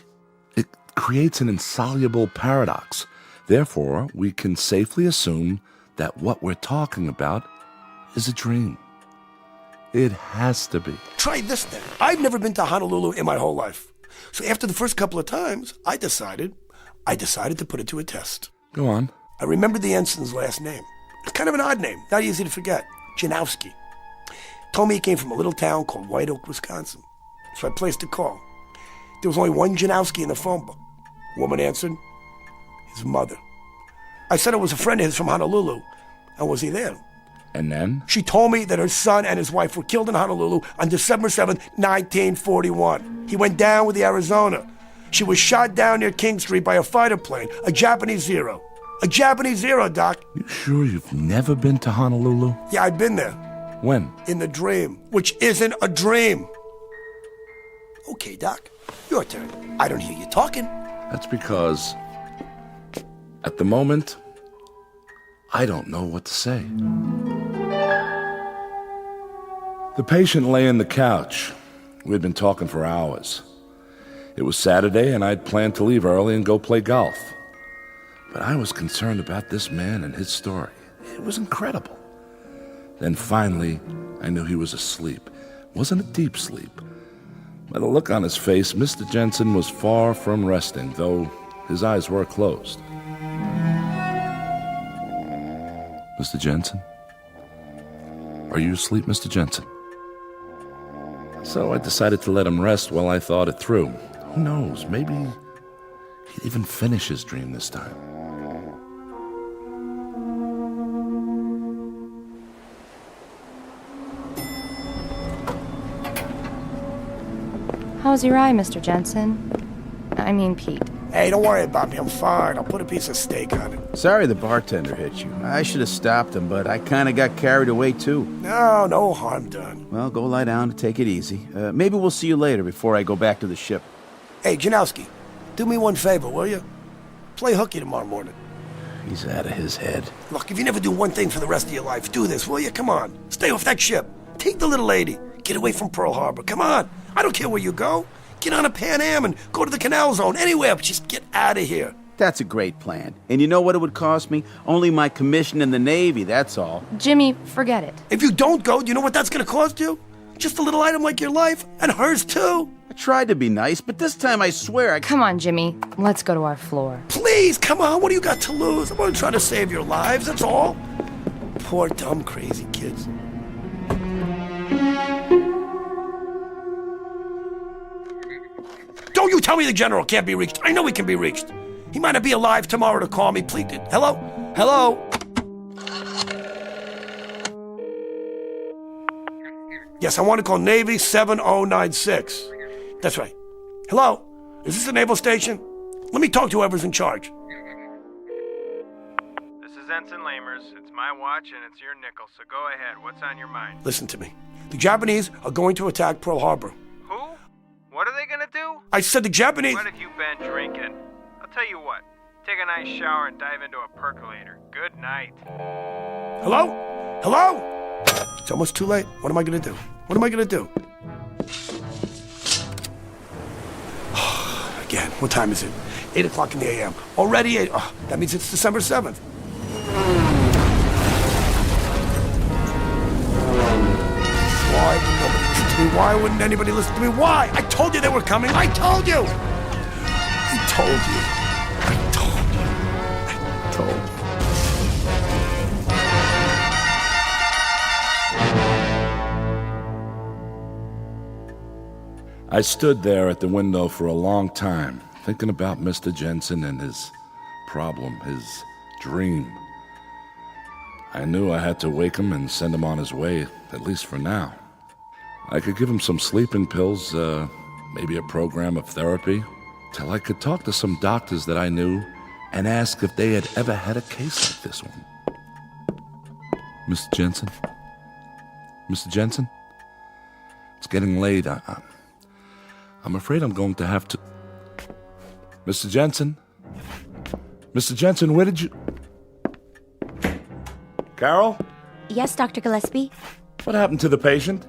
It creates an insoluble paradox. Therefore, we can safely assume that what we're talking about is a dream. It has to be. Try this then. I've never been to Honolulu in my whole life. So after the first couple of times, I decided to put it to a test. Go on. I remembered the ensign's last name. It's kind of an odd name, not easy to forget. Janowski. Told me he came from a little town called White Oak, Wisconsin. So I placed a call. There was only one Janowski in the phone book. Woman answered. His mother. I said it was a friend of his from Honolulu. And was he there? And then? She told me that her son and his wife were killed in Honolulu on December 7th, 1941. He went down with the Arizona. She was shot down near King Street by a fighter plane, a Japanese Zero. A Japanese Zero, Doc. You sure you've never been to Honolulu? Yeah, I've been there. When? In the dream, which isn't a dream. Okay, Doc, your turn. I don't hear you talking. That's because at the moment, I don't know what to say. The patient lay in the couch. We'd been talking for hours. It was Saturday, and I'd planned to leave early and go play golf. But I was concerned about this man and his story. It was incredible. Then finally, I knew he was asleep. It wasn't a deep sleep. By the look on his face, Mr. Jensen was far from resting, though his eyes were closed. Mr. Jensen? Are you asleep, Mr. Jensen? So I decided to let him rest while I thought it through. Who knows, maybe he'd even finish his dream this time. How's your eye, Mr. Jensen? I mean, Pete. Hey, don't worry about me. I'm fine. I'll put a piece of steak on it. Sorry the bartender hit you. I should have stopped him, but I kind of got carried away, too. No harm done. Well, go lie down and take it easy. Maybe we'll see you later before I go back to the ship. Hey, Janowski, do me one favor, will you? Play hooky tomorrow morning. He's out of his head. Look, if you never do one thing for the rest of your life, do this, will you? Come on. Stay off that ship. Take the little lady. Get away from Pearl Harbor. Come on. I don't care where you go. Get on a Pan Am and go to the Canal Zone. Anywhere, but just get out of here. That's a great plan. And you know what it would cost me? Only my commission in the Navy, that's all. Jimmy, forget it. If you don't go, do you know what that's going to cost you? Just a little item like your life, and hers too. I tried to be nice, but this time I swear I... Come on, Jimmy. Let's go to our floor. Please, come on. What do you got to lose? I'm only trying to save your lives, that's all. Poor, dumb, crazy kids. Don't you tell me the General can't be reached. I know he can be reached. He might not be alive tomorrow to call me. Please. Hello? Hello? Yes, I want to call Navy 7096. That's right. Hello? Is this the naval station? Let me talk to whoever's in charge. This is Ensign Lamers. It's my watch and it's your nickel, so go ahead. What's on your mind? Listen to me. The Japanese are going to attack Pearl Harbor. Who? What are they gonna do? I said the Japanese... What have you been drinking? I'll tell you what. Take a nice shower and dive into a percolator. Good night. Hello? Hello? It's almost too late. What am I gonna do? What am I gonna do? Again, what time is it? 8 o'clock in the a.m. Already 8. Oh, that means it's December 7th. Why would nobody listen to me? Why wouldn't anybody listen to me? Why? I told you they were coming. I told you. I told you. I told you. I told you. I stood there at the window for a long time, thinking about Mr. Jensen and his problem, his dream. I knew I had to wake him and send him on his way, at least for now. I could give him some sleeping pills, maybe a program of therapy, till I could talk to some doctors that I knew and ask if they had ever had a case like this one. Mr. Jensen? Mr. Jensen? It's getting late. I'm afraid I'm going to have to... Mr. Jensen? Mr. Jensen, where did you... Carol? Yes, Dr. Gillespie? What happened to the patient?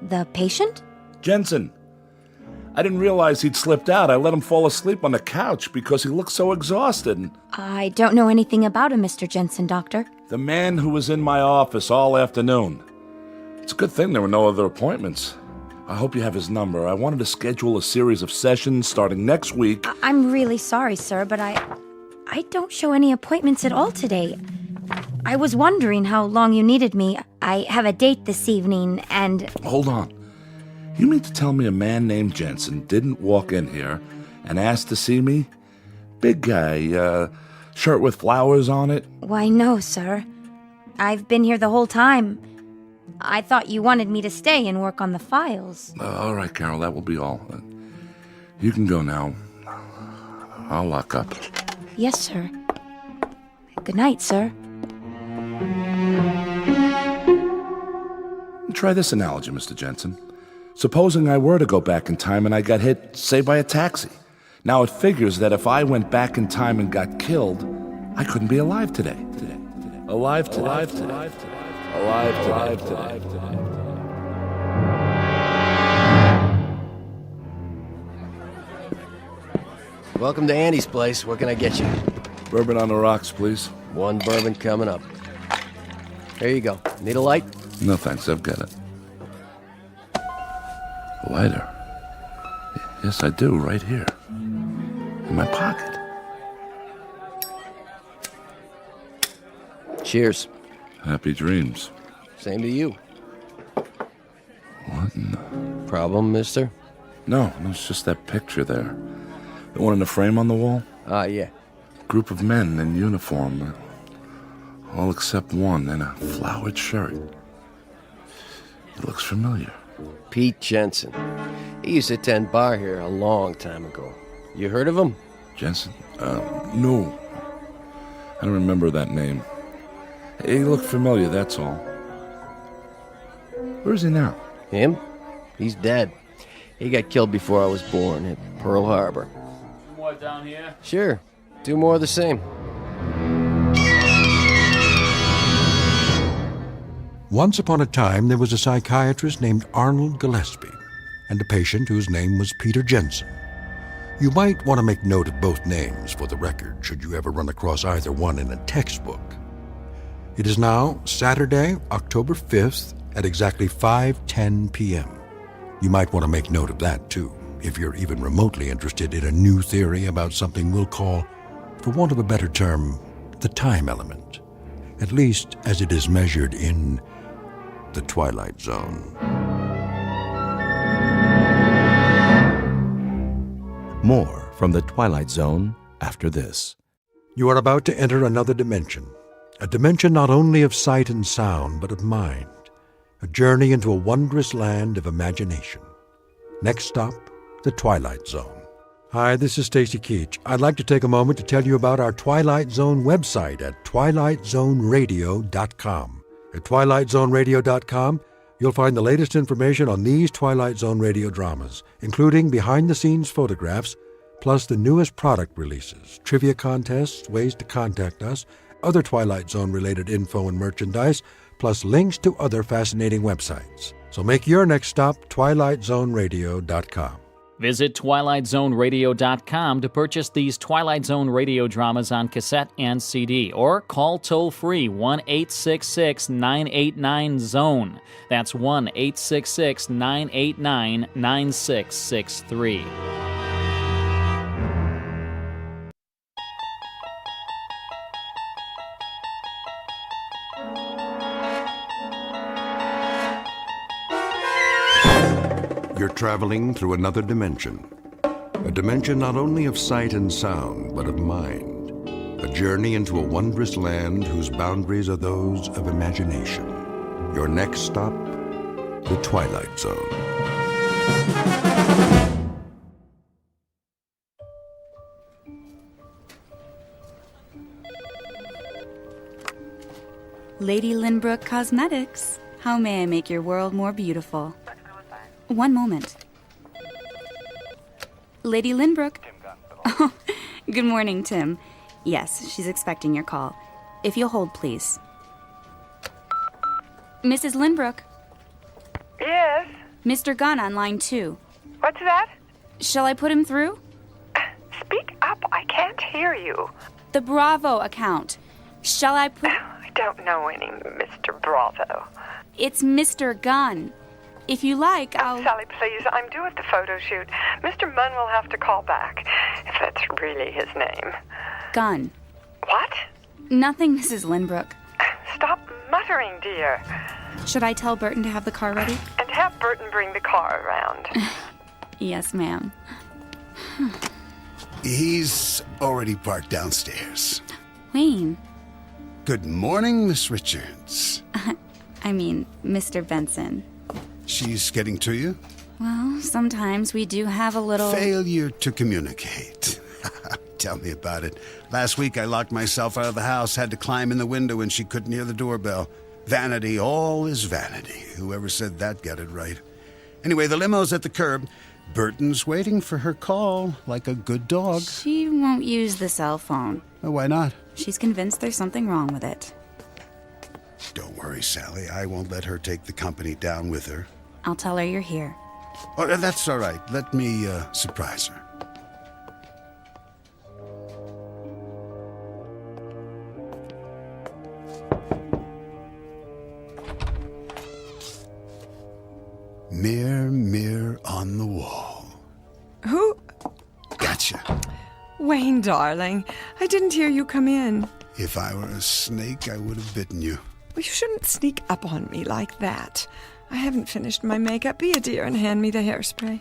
The patient? Jensen. I didn't realize he'd slipped out. I let him fall asleep on the couch because he looked so exhausted. I don't know anything about him, Mr. Jensen, Doctor. The man who was in my office all afternoon. It's a good thing there were no other appointments. I hope you have his number. I wanted to schedule a series of sessions starting next week. I'm really sorry, sir, but I don't show any appointments at all today. I was wondering how long you needed me. I have a date this evening, and... Hold on. You mean to tell me a man named Jensen didn't walk in here and ask to see me? Big guy, shirt with flowers on it? Why, no, sir. I've been here the whole time. I thought you wanted me to stay and work on the files. All right, Carol, that will be all. You can go now. I'll lock up. Yes, sir. Good night, sir. Try this analogy, Mr. Jensen. Supposing I were to go back in time and I got hit, say, by a taxi. Now it figures that if I went back in time and got killed, I couldn't be alive today. Alive today. Alive today. Alive today. Alive today. Welcome to Andy's place. What can I get you? Bourbon on the rocks, please. One bourbon coming up. Here you go. Need a light? No, thanks. I've got it. A lighter. Yes, I do. Right here. In my pocket. Cheers. Happy dreams. Same to you. What in the... Problem, mister? No, it's just that picture there. The one in the frame on the wall? Yeah. Group of men in uniform. All except one in a flowered shirt. He looks familiar. Pete Jensen. He used to attend bar here a long time ago. You heard of him? Jensen? No. I don't remember that name. He looked familiar, that's all. Where is he now? Him? He's dead. He got killed before I was born at Pearl Harbor. More down here? Sure. 2 more of the same. Once upon a time, there was a psychiatrist named Arnold Gillespie and a patient whose name was Peter Jensen. You might want to make note of both names for the record, should you ever run across either one in a textbook. It is now Saturday, October 5th at exactly 5:10 p.m. You might want to make note of that, too, if you're even remotely interested in a new theory about something we'll call, for want of a better term, the time element, at least as it is measured in the Twilight Zone. More from the Twilight Zone after this. You are about to enter another dimension, a dimension not only of sight and sound, but of mind, a journey into a wondrous land of imagination. Next stop, the Twilight Zone. Hi, this is Stacy Keach. I'd like to take a moment to tell you about our Twilight Zone website at twilightzoneradio.com. At twilightzoneradio.com, you'll find the latest information on these Twilight Zone radio dramas, including behind-the-scenes photographs, plus the newest product releases, trivia contests, ways to contact us, other Twilight Zone-related info and merchandise, plus links to other fascinating websites. So make your next stop twilightzoneradio.com. Visit twilightzoneradio.com to purchase these Twilight Zone radio dramas on cassette and CD, or call toll-free 1-866-989-ZONE. That's 1-866-989-9663. You're traveling through another dimension. A dimension not only of sight and sound, but of mind. A journey into a wondrous land whose boundaries are those of imagination. Your next stop, the Twilight Zone. Lady Lynbrook Cosmetics. How may I make your world more beautiful? One moment. Lady Lynbrook. Oh, good morning, Tim. Yes, she's expecting your call. If you'll hold, please. Mrs. Lynbrook. Yes? Mr. Gunn on line 2. What's that? Shall I put him through? Speak up. I can't hear you. The Bravo account. Shall I put... I don't know any Mr. Bravo. It's Mr. Gunn. If you like, I'll... Sally, please. I'm due at the photo shoot. Mr. Munn will have to call back, if that's really his name. Gunn. What? Nothing, Mrs. Lynbrook. Stop muttering, dear. Should I tell Burton to have the car ready? And have Burton bring the car around. Yes, ma'am. He's already parked downstairs. Wayne. Good morning, Miss Richards. I mean, Mr. Benson. She's getting to you? Well, sometimes we do have a little... Failure to communicate. Tell me about it. Last week I locked myself out of the house, had to climb in the window and she couldn't hear the doorbell. Vanity, all is vanity. Whoever said that got it right. Anyway, the limo's at the curb. Burton's waiting for her call, like a good dog. She won't use the cell phone. Oh, why not? She's convinced there's something wrong with it. Don't worry, Sally. I won't let her take the company down with her. I'll tell her you're here. Oh, that's all right. Let me surprise her. Mirror, mirror on the wall. Who? Gotcha. Wayne, darling, I didn't hear you come in. If I were a snake, I would have bitten you. Well, you shouldn't sneak up on me like that. I haven't finished my makeup. Be a dear and hand me the hairspray.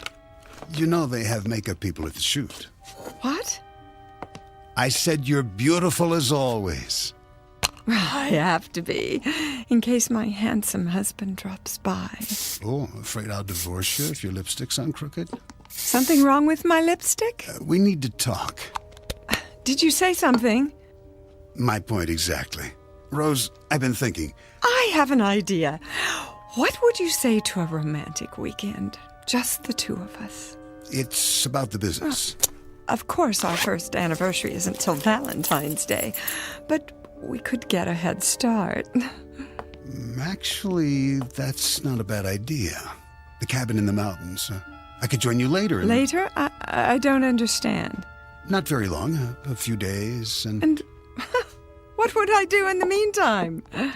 You know they have makeup people at the shoot. What? I said you're beautiful as always. I have to be, in case my handsome husband drops by. Oh, afraid I'll divorce you if your lipstick's on crooked? Something wrong with my lipstick? We need to talk. Did you say something? My point exactly. Rose, I've been thinking. I have an idea. What would you say to a romantic weekend? Just the two of us. It's about the business. Of course, our first anniversary isn't till Valentine's Day, but we could get a head start. Actually, that's not a bad idea. The cabin in the mountains. I could join you later. Later? I don't understand. Not very long. A few days and... And what would I do in the meantime? A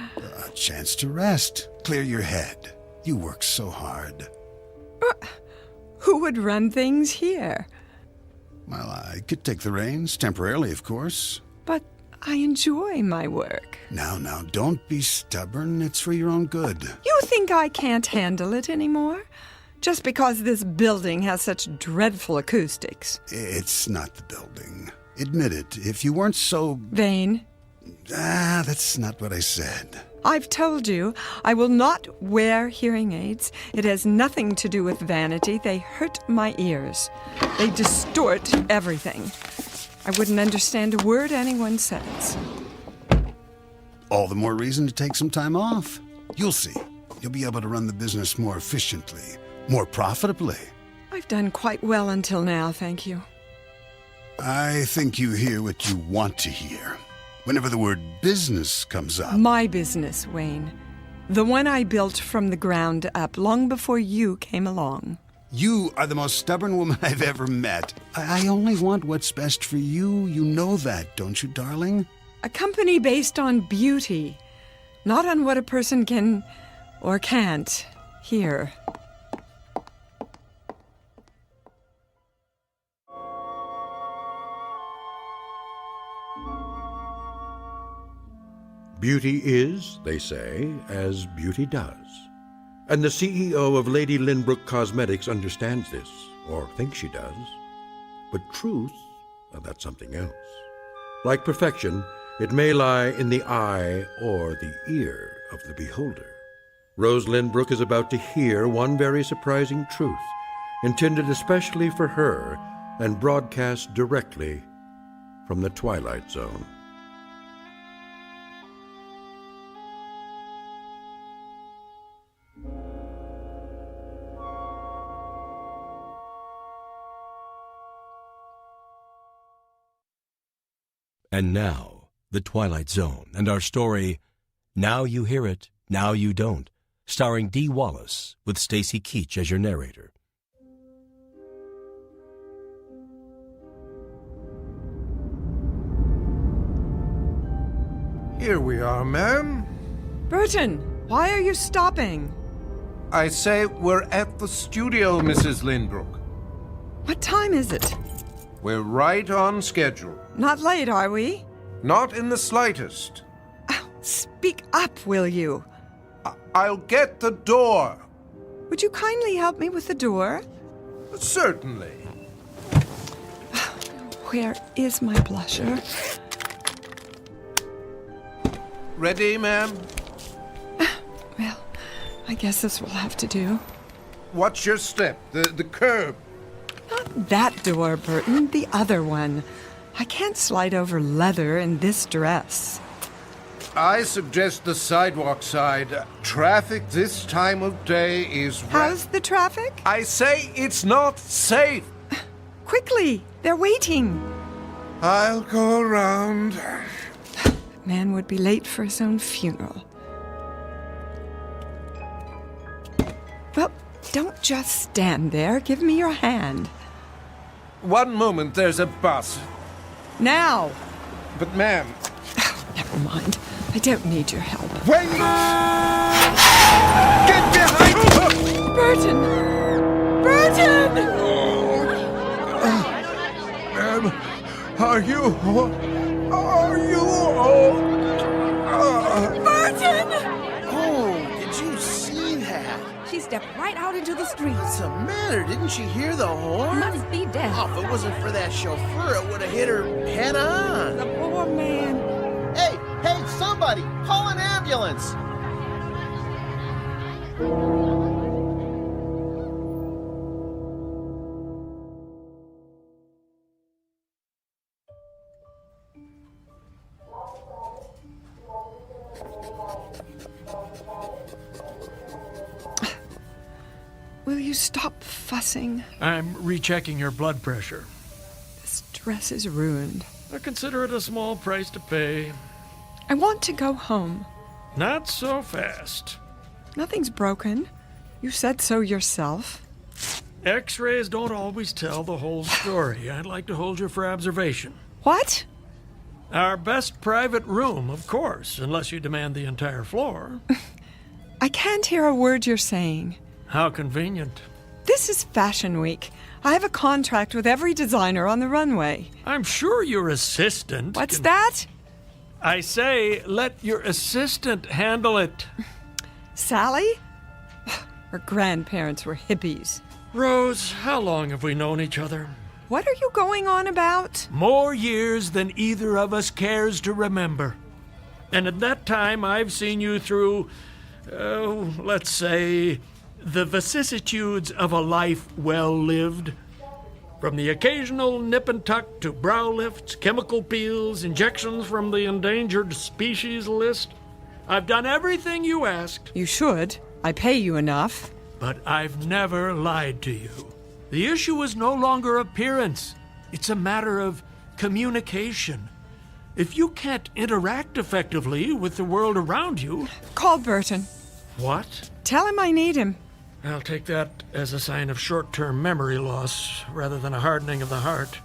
chance to rest. Clear your head. You work so hard. Who would run things here? Well, I could take the reins, temporarily, of course. But I enjoy my work. Now, don't be stubborn. It's for your own good. You think I can't handle it anymore? Just because this building has such dreadful acoustics. It's not the building. Admit it. If you weren't so... vain? That's not what I said. I've told you, I will not wear hearing aids. It has nothing to do with vanity. They hurt my ears. They distort everything. I wouldn't understand a word anyone says. All the more reason to take some time off. You'll see. You'll be able to run the business more efficiently, more profitably. I've done quite well until now, thank you. I think you hear what you want to hear. Whenever the word business comes up. My business, Wayne. The one I built from the ground up long before you came along. You are the most stubborn woman I've ever met. I only want what's best for you. You know that, don't you, darling? A company based on beauty, not on what a person can or can't hear. Beauty is, they say, as beauty does. And the CEO of Lady Lynbrook Cosmetics understands this, or thinks she does. But truth, that's something else. Like perfection, it may lie in the eye or the ear of the beholder. Rose Lynbrook is about to hear one very surprising truth, intended especially for her and broadcast directly from the Twilight Zone. And now, The Twilight Zone and our story, Now You Hear It, Now You Don't, starring Dee Wallace with Stacy Keach as your narrator. Here we are, ma'am. Burton, why are you stopping? I say we're at the studio, Mrs. Lynbrook. What time is it? We're right on schedule. Not late, are we? Not in the slightest. Speak up, will you? I'll get the door. Would you kindly help me with the door? Certainly. Where is my blusher? Ready, ma'am? Well, I guess this will have to do. Watch your step. The curb. Not that door, Burton. The other one. I can't slide over leather in this dress. I suggest the sidewalk side. Traffic this time of day is... How's the traffic? I say it's not safe. Quickly! They're waiting. I'll go around. Man would be late for his own funeral. Well, don't just stand there. Give me your hand. One moment, there's a bus. Now! But, ma'am... Never mind. I don't need your help. Wait! Get behind me! Burton! Burton! Ma'am, are you... Burton! Oh, did you see that? She stepped right out into the street. What's the matter? Didn't she hear the horn? Must be deaf. Oh, if it wasn't for that chauffeur, it would have hit her head on. The poor man. Hey, somebody! Call an ambulance! Will you stop fussing? I'm rechecking your blood pressure. This dress is ruined. I consider it a small price to pay. I want to go home. Not so fast. Nothing's broken. You said so yourself. X-rays don't always tell the whole story. I'd like to hold you for observation. What? Our best private room, of course, unless you demand the entire floor. I can't hear a word you're saying. How convenient. This is Fashion Week. I have a contract with every designer on the runway. I'm sure your assistant... What's that? I say, let your assistant handle it. Sally? Her grandparents were hippies. Rose, how long have we known each other? What are you going on about? More years than either of us cares to remember. And at that time, I've seen you through, let's say, the vicissitudes of a life well lived. From the occasional nip and tuck to brow lifts, chemical peels, injections from the endangered species list. I've done everything you asked. You should. I pay you enough. But I've never lied to you. The issue is no longer appearance. It's a matter of communication. If you can't interact effectively with the world around you... Call Burton. What? Tell him I need him. I'll take that as a sign of short-term memory loss rather than a hardening of the heart.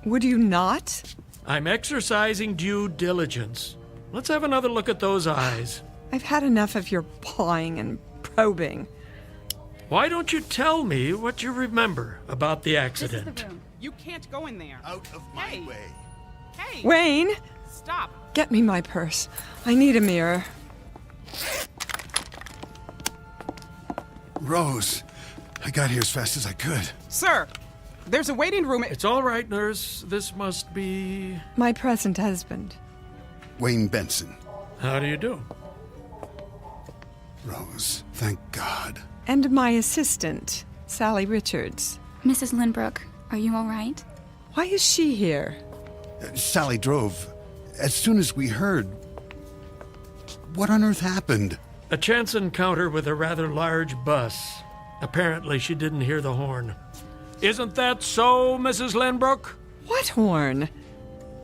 Would you not? I'm exercising due diligence. Let's have another look at those eyes. I've had enough of your pawing and probing. Why don't you tell me what you remember about the accident? This is the room. You can't go in there. Out of my way. Hey! Wayne! Stop! Get me my purse. I need a mirror. Rose, I got here as fast as I could. Sir, there's a waiting room. It's all right, nurse. This must be... My present husband. Wayne Benson. How do you do? Rose, thank God. And my assistant, Sally Richards. Mrs. Lindbrook, are you all right? Why is she here? Sally drove. As soon as we heard... What on earth happened? A chance encounter with a rather large bus. Apparently she didn't hear the horn. Isn't that so, Mrs. Lindbrook? What horn?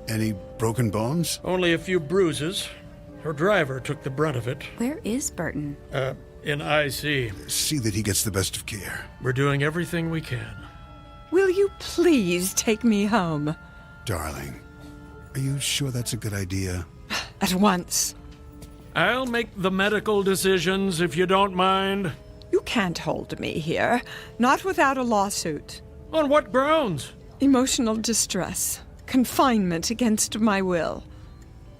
Any broken bones? Only a few bruises. Her driver took the brunt of it. Where is Burton? In IC. See that he gets the best of care. We're doing everything we can. Will you please take me home? Darling, are you sure that's a good idea? At once. I'll make the medical decisions if you don't mind. You can't hold me here. Not without a lawsuit. On what grounds? Emotional distress. Confinement against my will.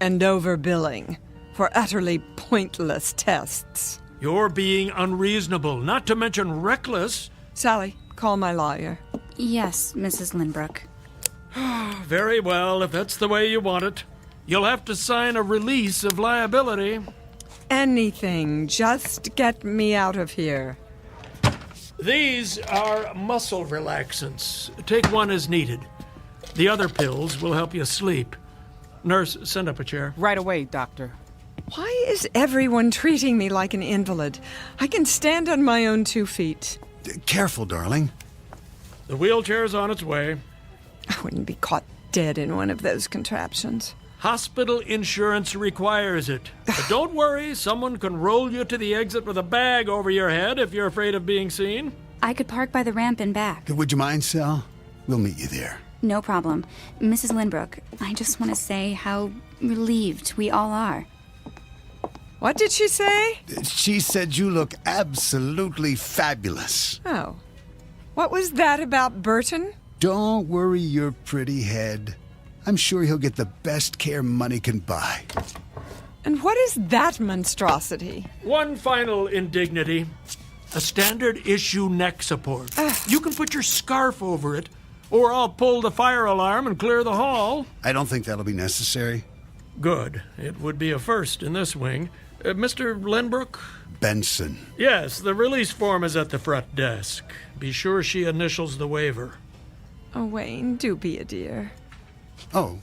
And overbilling for utterly pointless tests. You're being unreasonable, not to mention reckless. Sally, call my lawyer. Yes, Mrs. Lindbrook. Very well, if that's the way you want it. You'll have to sign a release of liability. Anything, just get me out of here. These are muscle relaxants. Take one as needed. The other pills will help you sleep. Nurse, send up a chair. Right away, doctor. Why is everyone treating me like an invalid? I can stand on my own 2 feet. Careful, darling. The wheelchair's on its way. I wouldn't be caught dead in one of those contraptions. Hospital insurance requires it. But don't worry, someone can roll you to the exit with a bag over your head if you're afraid of being seen. I could park by the ramp and back. Would you mind, Sal? We'll meet you there. No problem. Mrs. Lindbrook, I just want to say how relieved we all are. What did she say? She said you look absolutely fabulous. Oh. What was that about Burton? Don't worry your pretty head. I'm sure he'll get the best care money can buy. And what is that monstrosity? One final indignity. A standard issue neck support. You can put your scarf over it, or I'll pull the fire alarm and clear the hall. I don't think that'll be necessary. Good. It would be a first in this wing. Mr. Lindbrook? Benson. Yes, the release form is at the front desk. Be sure she initials the waiver. Oh, Wayne, do be a dear. Oh,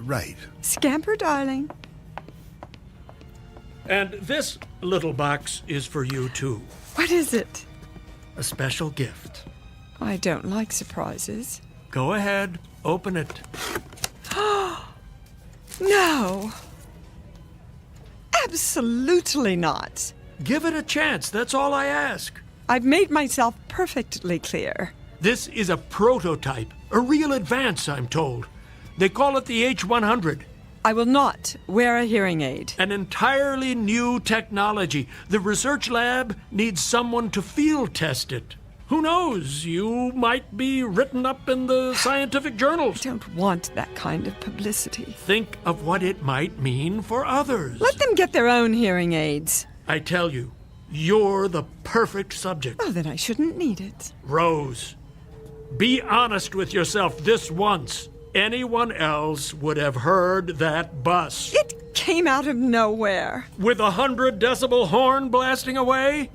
right. Scamper, darling. And this little box is for you, too. What is it? A special gift. I don't like surprises. Go ahead. Open it. No. Absolutely not. Give it a chance. That's all I ask. I've made myself perfectly clear. This is a prototype. A real advance, I'm told. They call it the H100. I will not wear a hearing aid. An entirely new technology. The research lab needs someone to field test it. Who knows? You might be written up in the scientific journals. I don't want that kind of publicity. Think of what it might mean for others. Let them get their own hearing aids. I tell you, you're the perfect subject. Oh, then I shouldn't need it. Rose, be honest with yourself this once. Anyone else would have heard that bus. It came out of nowhere. With 100 decibel horn blasting away?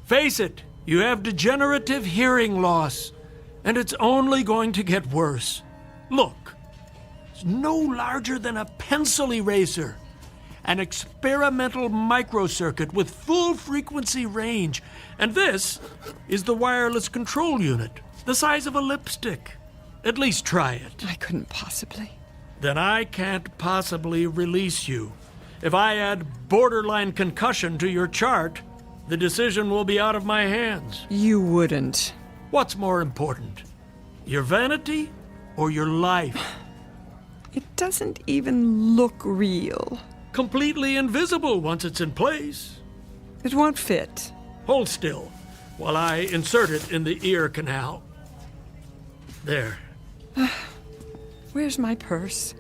Face it, you have degenerative hearing loss, and it's only going to get worse. Look, it's no larger than a pencil eraser. An experimental microcircuit with full frequency range. And this is the wireless control unit, the size of a lipstick. At least try it. I couldn't possibly. Then I can't possibly release you. If I add borderline concussion to your chart, the decision will be out of my hands. You wouldn't. What's more important? Your vanity or your life? It doesn't even look real. Completely invisible once it's in place. It won't fit. Hold still while I insert it in the ear canal. There. Where's my purse?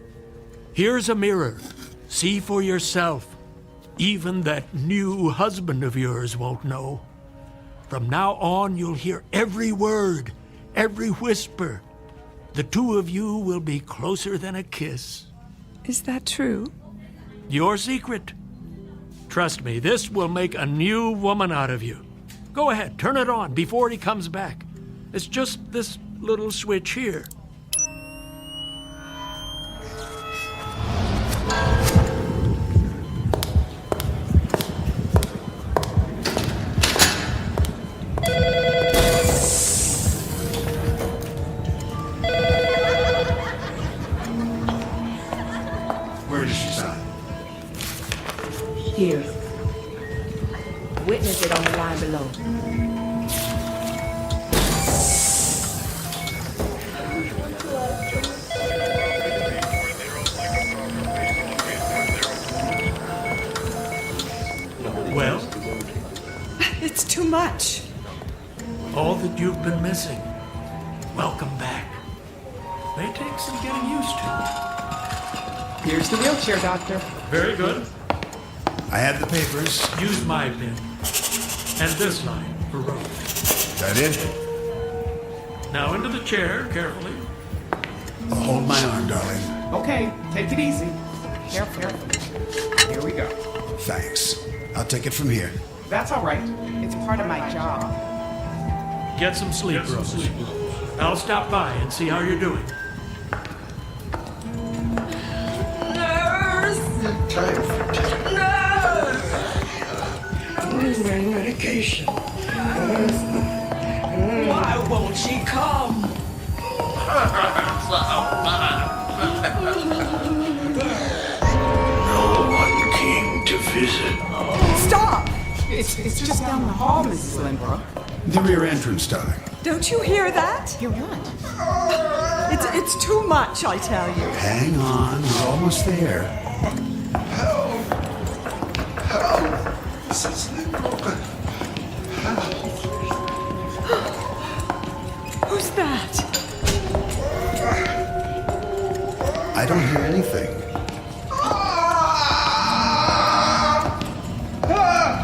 Here's a mirror. See for yourself. Even that new husband of yours won't know. From now on, you'll hear every word, every whisper. The two of you will be closer than a kiss. Is that true? Your secret. Trust me, this will make a new woman out of you. Go ahead, turn it on before he comes back. It's just this little switch here. Where does she sign? Here. Witness it on the line below. Well? It's too much. All that you've been missing. Welcome back. May take some getting used to. Here's the wheelchair, Doctor. Very good. I have the papers. Use my pen. And this line for Rose. That it? Now into the chair, carefully. Hold my arm, darling. Okay, take it easy. Careful. Here we go. Thanks. I'll take it from here. That's all right. It's part of my job. Get some sleep, Rose. I'll stop by and see how you're doing. Where's my medication? Why won't she come? No one came to visit. Stop! It's just down the hall, Mrs. Lindbrook. The rear entrance, darling. Don't you hear that? Hear what? It's too much, I tell you. Hang on, we're almost there. Help! Mrs. Lindbrook. Who's that? I don't hear anything.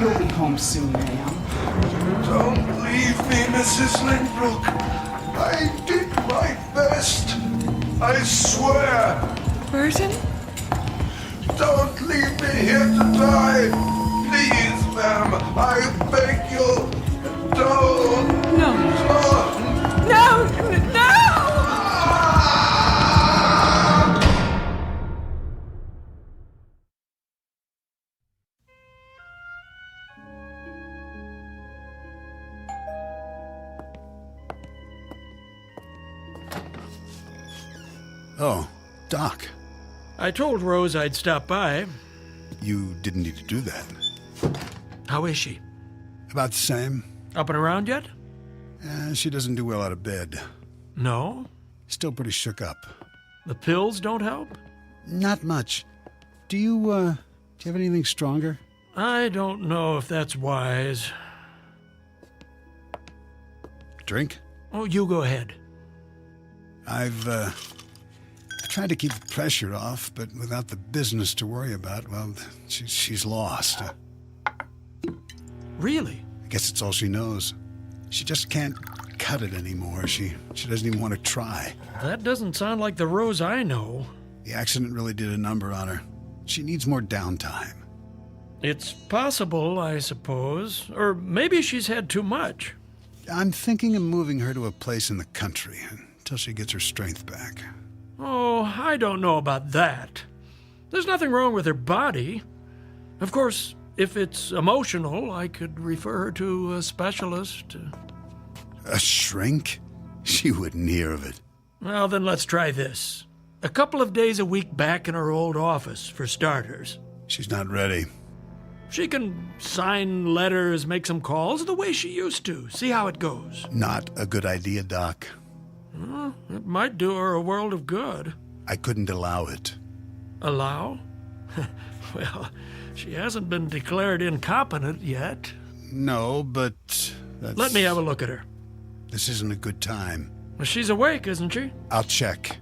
You'll be home soon, ma'am. Don't leave me, Mrs. Lindbrook. I did my best. I swear. Burton? Don't leave me here to die. Please, ma'am. I beg you. Don't. No. No! No! Oh, Doc. I told Rose I'd stop by. You didn't need to do that. How is she? About the same. Up and around yet? She doesn't do well out of bed. No? Still pretty shook up. The pills don't help? Not much. Do you have anything stronger? I don't know if that's wise. Drink? Oh, you go ahead. I've tried to keep the pressure off, but without the business to worry about, well, she's lost. Really? I guess it's all she knows. She just can't cut it anymore. She doesn't even want to try. That doesn't sound like the Rose I know. The accident really did a number on her. She needs more downtime. It's possible, I suppose. Or maybe she's had too much. I'm thinking of moving her to a place in the country until she gets her strength back. Oh, I don't know about that. There's nothing wrong with her body. Of course, if it's emotional, I could refer her to a specialist. A shrink? She wouldn't hear of it. Well, then let's try this. A couple of days a week back in her old office, for starters. She's not ready. She can sign letters, make some calls the way she used to. See how it goes. Not a good idea, Doc. Well, it might do her a world of good. I couldn't allow it. Allow? Well, she hasn't been declared incompetent yet. No, but that's... Let me have a look at her. This isn't a good time. Well, she's awake, isn't she? I'll check.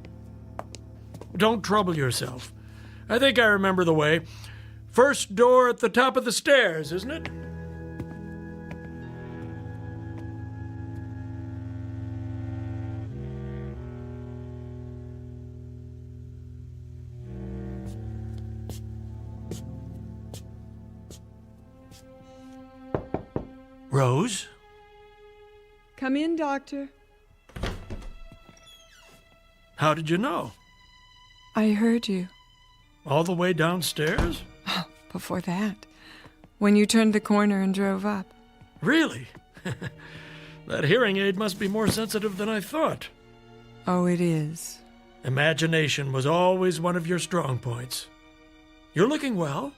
Don't trouble yourself. I think I remember the way. First door at the top of the stairs, isn't it? Rose? Come in, Doctor. How did you know? I heard you. All the way downstairs? Before that, when you turned the corner and drove up. Really? That hearing aid must be more sensitive than I thought. Oh, it is. Imagination was always one of your strong points. You're looking well.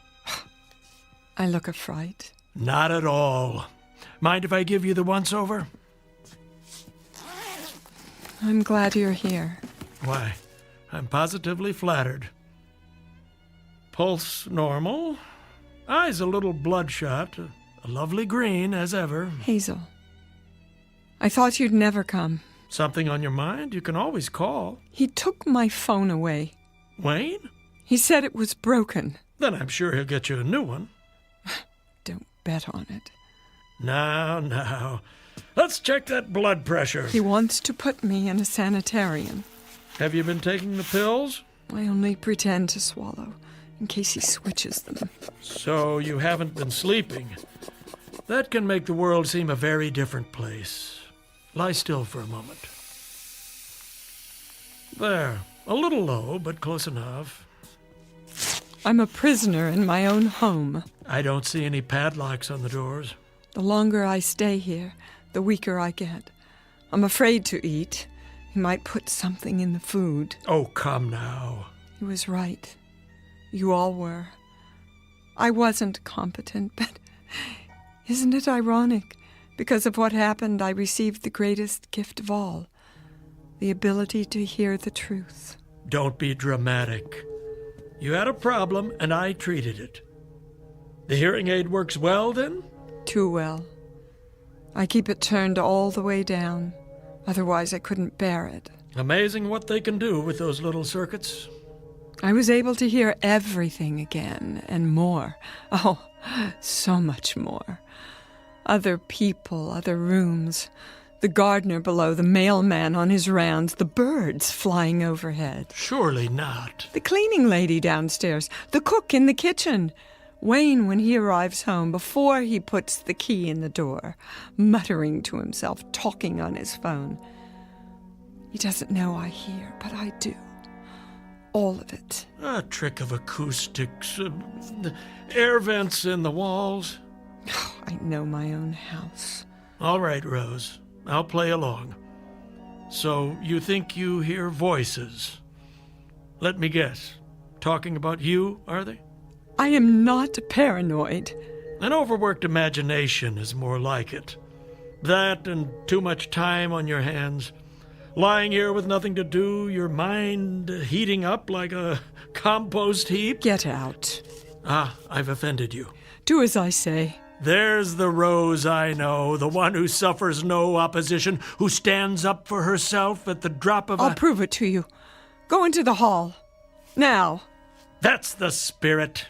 I look a fright. Not at all. Mind if I give you the once-over? I'm glad you're here. Why, I'm positively flattered. Pulse normal. Eyes a little bloodshot. A lovely green, as ever. Hazel, I thought you'd never come. Something on your mind? You can always call. He took my phone away. Wayne? He said it was broken. Then I'm sure he'll get you a new one. Don't bet on it. Now. Let's check that blood pressure. He wants to put me in a sanitarium. Have you been taking the pills? I only pretend to swallow, in case he switches them. So you haven't been sleeping. That can make the world seem a very different place. Lie still for a moment. There. A little low, but close enough. I'm a prisoner in my own home. I don't see any padlocks on the doors. The longer I stay here, the weaker I get. I'm afraid to eat. He might put something in the food. Oh, come now. He was right. You all were. I wasn't competent, but isn't it ironic? Because of what happened, I received the greatest gift of all, the ability to hear the truth. Don't be dramatic. You had a problem, and I treated it. The hearing aid works well, then? Too well. I keep it turned all the way down. Otherwise, I couldn't bear it. Amazing what they can do with those little circuits. I was able to hear everything again, and more. Oh, so much more. Other people, other rooms. The gardener below, the mailman on his rounds, the birds flying overhead. Surely not. The cleaning lady downstairs, the cook in the kitchen. Wayne, when he arrives home, before he puts the key in the door, muttering to himself, talking on his phone. He doesn't know I hear, but I do. All of it. A trick of acoustics, air vents in the walls. I know my own house. All right, Rose. I'll play along. So, you think you hear voices? Let me guess. Talking about you, are they? I am not paranoid. An overworked imagination is more like it. That and too much time on your hands. Lying here with nothing to do, your mind heating up like a compost heap. Get out. Ah, I've offended you. Do as I say. There's the Rose I know, the one who suffers no opposition, who stands up for herself at the drop of I'll prove it to you. Go into the hall. Now. That's the spirit.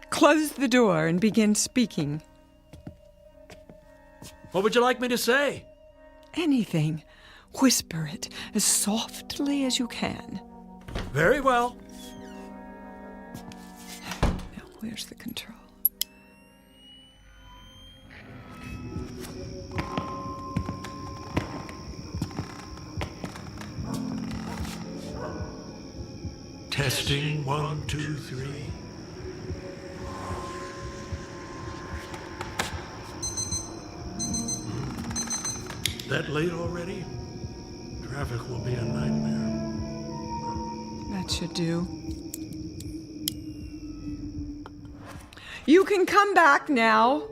Close the door and begin speaking. What would you like me to say? Anything. Whisper it as softly as you can. Very well. Now, where's the control? Testing 1, 2, 3. That late already? Traffic will be a nightmare. That should do. You can come back now.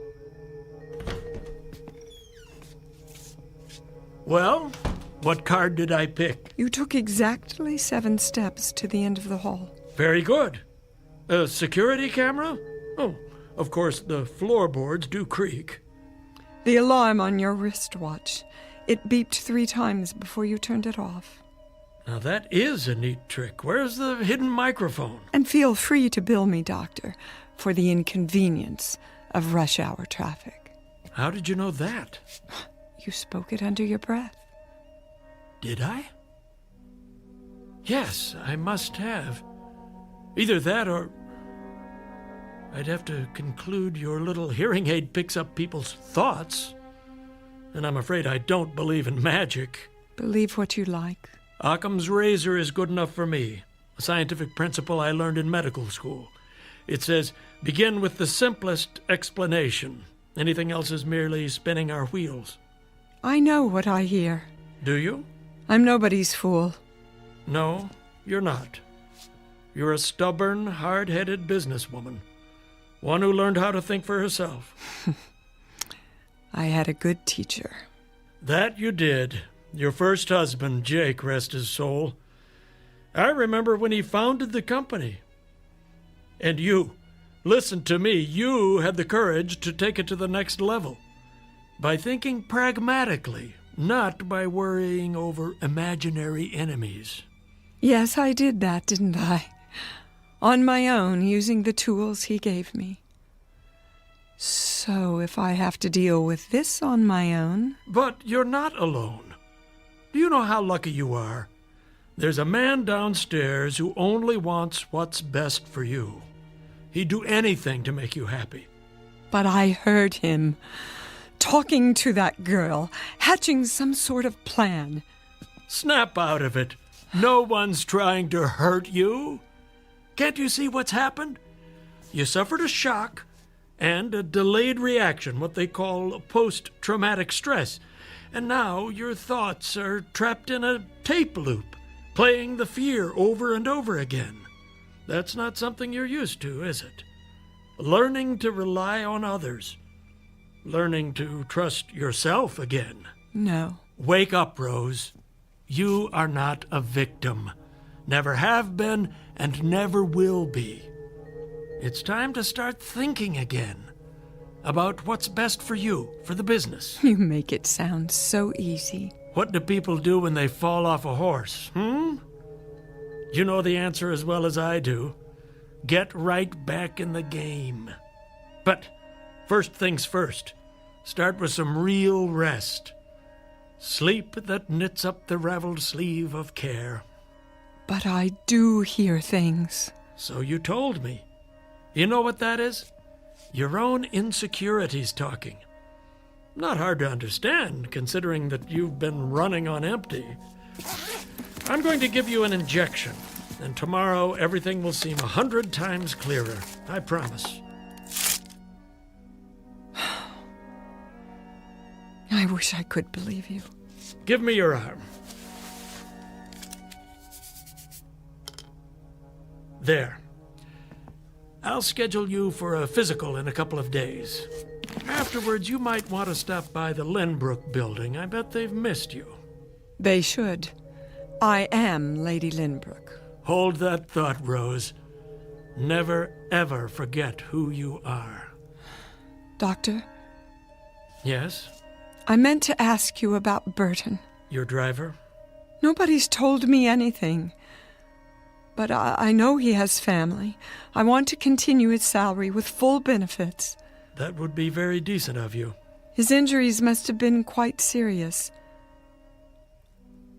Well, what card did I pick? You took exactly 7 steps to the end of the hall. Very good. A security camera? Oh, of course, the floorboards do creak. The alarm on your wristwatch. It beeped 3 times before you turned it off. Now that is a neat trick. Where's the hidden microphone? And feel free to bill me, Doctor, for the inconvenience of rush hour traffic. How did you know that? You spoke it under your breath. Did I? Yes, I must have. Either that or I'd have to conclude your little hearing aid picks up people's thoughts. And I'm afraid I don't believe in magic. Believe what you like. Occam's razor is good enough for me. A scientific principle I learned in medical school. It says, begin with the simplest explanation. Anything else is merely spinning our wheels. I know what I hear. Do you? I'm nobody's fool. No, you're not. You're a stubborn, hard-headed businesswoman. One who learned how to think for herself. I had a good teacher. That you did. Your first husband, Jake, rest his soul. I remember when he founded the company. And you, listen to me, you had the courage to take it to the next level. By thinking pragmatically, not by worrying over imaginary enemies. Yes, I did that, didn't I? On my own, using the tools he gave me. So if I have to deal with this on my own... But you're not alone. Do you know how lucky you are? There's a man downstairs who only wants what's best for you. He'd do anything to make you happy. But I heard him talking to that girl, hatching some sort of plan. Snap out of it. No one's trying to hurt you. Can't you see what's happened? You suffered a shock and a delayed reaction, what they call post-traumatic stress. And now your thoughts are trapped in a tape loop, playing the fear over and over again. That's not something you're used to, is it? Learning to rely on others. Learning to trust yourself again. No. Wake up, Rose. You are not a victim. Never have been and never will be. It's time to start thinking again about what's best for you, for the business. You make it sound so easy. What do people do when they fall off a horse, You know the answer as well as I do. Get right back in the game. But first things first. Start with some real rest. Sleep that knits up the raveled sleeve of care. But I do hear things. So you told me. You know what that is? Your own insecurities talking. Not hard to understand, considering that you've been running on empty. I'm going to give you an injection, and tomorrow everything will seem 100 times clearer. I promise. I wish I could believe you. Give me your arm. There. I'll schedule you for a physical in a couple of days. Afterwards, you might want to stop by the Lynbrook building. I bet they've missed you. They should. I am Lady Lynbrook. Hold that thought, Rose. Never, ever forget who you are. Doctor? Yes? I meant to ask you about Burton. Your driver? Nobody's told me anything. But I know he has family. I want to continue his salary with full benefits. That would be very decent of you. His injuries must have been quite serious.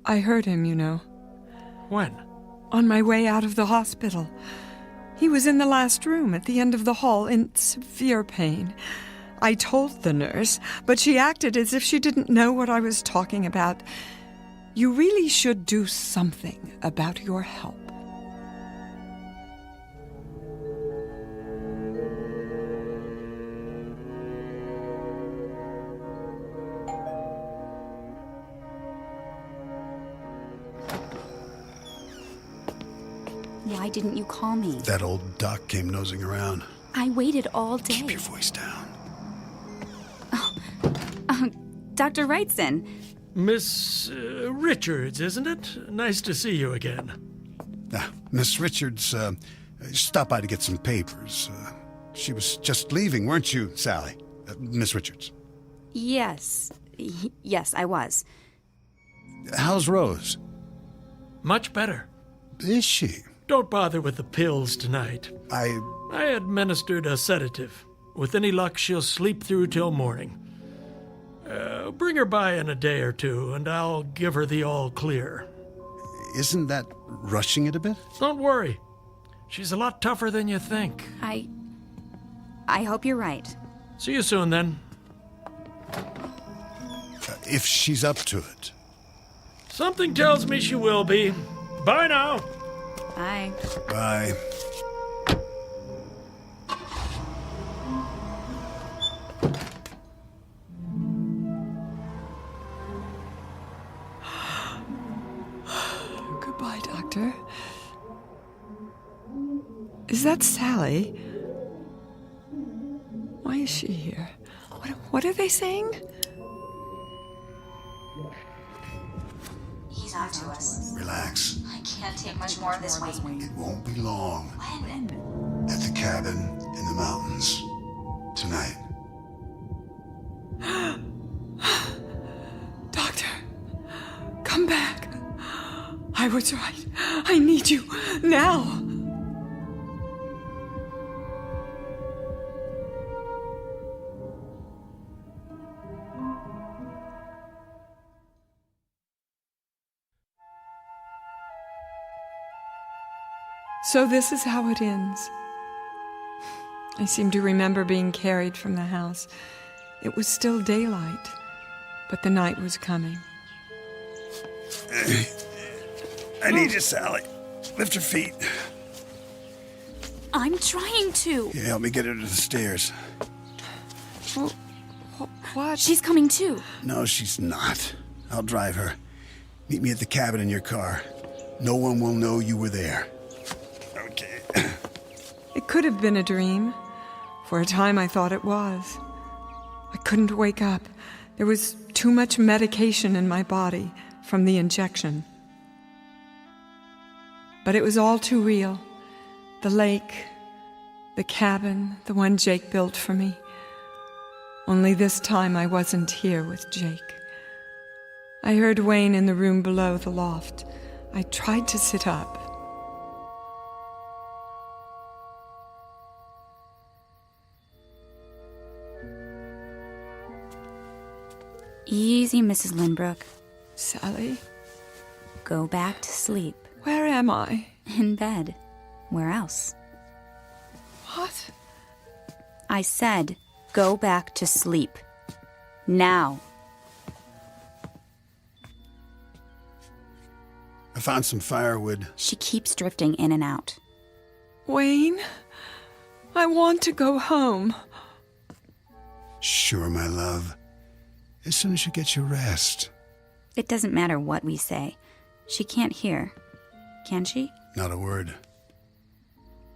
I heard him, you know. When? On my way out of the hospital. He was in the last room at the end of the hall in severe pain. I told the nurse, but she acted as if she didn't know what I was talking about. You really should do something about your help. Why didn't you call me? That old duck came nosing around. I waited all day. Keep your voice down. Dr. Wrightson. Miss Richards, isn't it? Nice to see you again. Miss Richards stopped by to get some papers. She was just leaving, weren't you, Sally? Miss Richards. Yes. Yes, I was. How's Rose? Much better. Is she? Don't bother with the pills tonight. I administered a sedative. With any luck, she'll sleep through till morning. Bring her by in a day or two, and I'll give her the all clear. Isn't that rushing it a bit? Don't worry. She's a lot tougher than you think. I hope you're right. See you soon, then. If she's up to it. Something tells me she will be. Bye now. Bye. Bye. Goodbye, Doctor. Is that Sally? Why is she here? What are they saying? He's on to us. Relax. I can't take much more of this weight. It won't be long. When? At the cabin in the mountains. Tonight. Doctor, come back. I was right. I need you now. So this is how it ends. I seem to remember being carried from the house. It was still daylight, but the night was coming. I need you, Sally. Lift your feet. I'm trying to. Yeah, help me get her to the stairs. Well, what? She's coming too. No, she's not. I'll drive her. Meet me at the cabin in your car. No one will know you were there. Okay. It could have been a dream. For a time, I thought it was. I couldn't wake up. There was too much medication in my body from the injection. But it was all too real. The lake, the cabin, the one Jake built for me. Only this time I wasn't here with Jake. I heard Wayne in the room below the loft. I tried to sit up. Easy, Mrs. Lindbrook. Sally? Go back to sleep. Where am I? In bed. Where else? What? I said, go back to sleep. Now. I found some firewood. She keeps drifting in and out. Wayne, I want to go home. Sure, my love. As soon as you get your rest. It doesn't matter what we say. She can't hear. Can she? Not a word.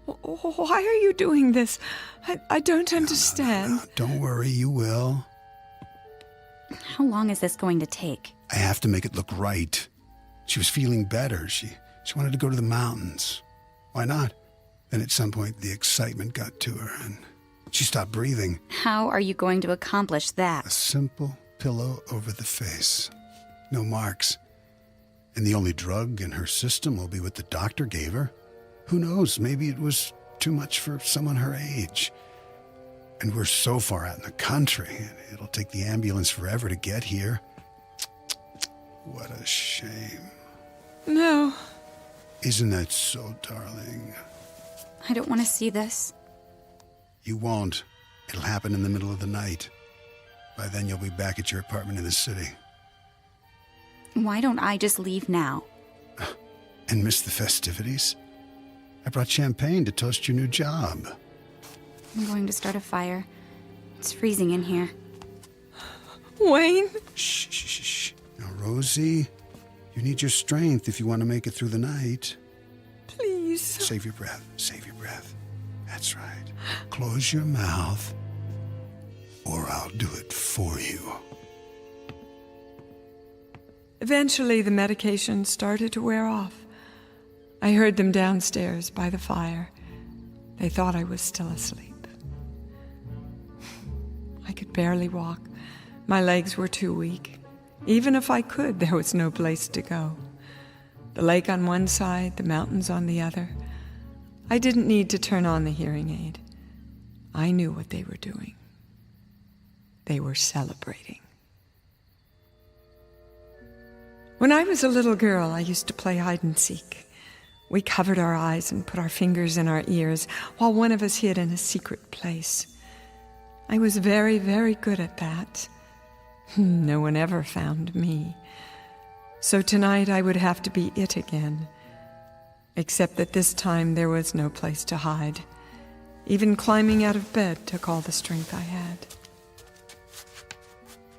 Why are you doing this? I don't understand. No. Don't worry, you will. How long is this going to take? I have to make it look right. She was feeling better. She wanted to go to the mountains. Why not? Then at some point the excitement got to her and she stopped breathing. How are you going to accomplish that? A simple pillow over the face. No marks. And the only drug in her system will be what the doctor gave her. Who knows? Maybe it was too much for someone her age. And we're so far out in the country. It'll take the ambulance forever to get here. What a shame. No. Isn't that so, darling? I don't want to see this. You won't. It'll happen in the middle of the night. By then you'll be back at your apartment in the city. Why don't I just leave now? And miss the festivities? I brought champagne to toast your new job. I'm going to start a fire. It's freezing in here. Wayne? Shh. Now, Rosie, you need your strength if you want to make it through the night. Please. please. Save your breath. Save your breath. That's right. Close your mouth, or I'll do it for you. Eventually, the medication started to wear off. I heard them downstairs by the fire. They thought I was still asleep. I could barely walk. My legs were too weak. Even if I could, there was no place to go. The lake on one side, the mountains on the other. I didn't need to turn on the hearing aid. I knew what they were doing. They were celebrating. When I was a little girl, I used to play hide and seek. We covered our eyes and put our fingers in our ears while one of us hid in a secret place. I was very, very good at that. No one ever found me. So tonight I would have to be it again. Except that this time there was no place to hide. Even climbing out of bed took all the strength I had.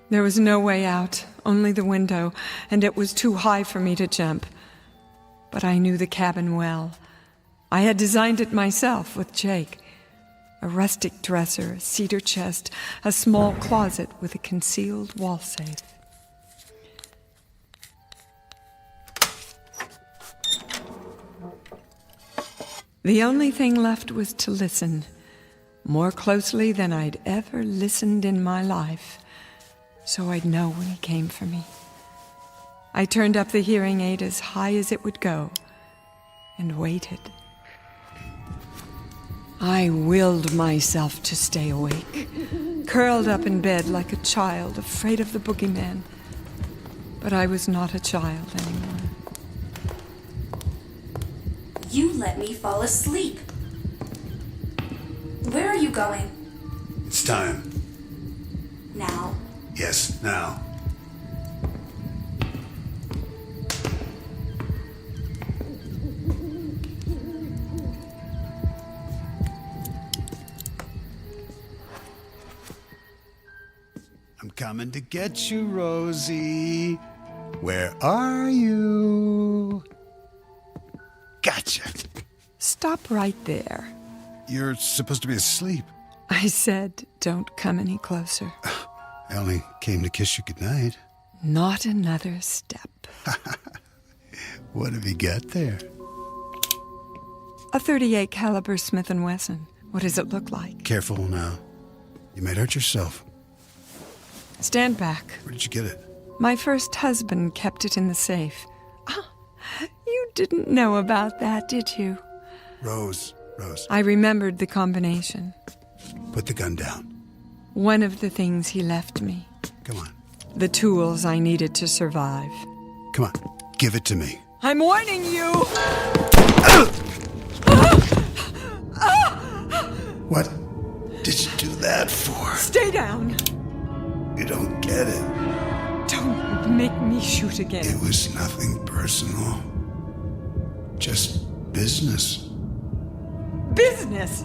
There was no way out, only the window, and it was too high for me to jump. But I knew the cabin well. I had designed it myself with Jake. A rustic dresser, a cedar chest, a small closet with a concealed wall safe. The only thing left was to listen, more closely than I'd ever listened in my life, so I'd know when he came for me. I turned up the hearing aid as high as it would go and waited. I willed myself to stay awake, curled up in bed like a child, afraid of the boogeyman. But I was not a child anymore. You let me fall asleep. Where are you going? It's time. Now. Yes, now. I'm coming to get you, Rosie. Where are you? Gotcha. Stop right there. You're supposed to be asleep. I said, don't come any closer. I only came to kiss you goodnight. Not another step. What have you got there? A .38 caliber Smith & Wesson. What does it look like? Careful now. You might hurt yourself. Stand back. Where did you get it? My first husband kept it in the safe. Ah, you didn't know about that, did you? Rose. I remembered the combination. Put the gun down. One of the things he left me. Come on. The tools I needed to survive. Come on. Give it to me. I'm warning you! What did you do that for? Stay down. You don't get it. Don't make me shoot again. It was nothing personal. Just business. Business?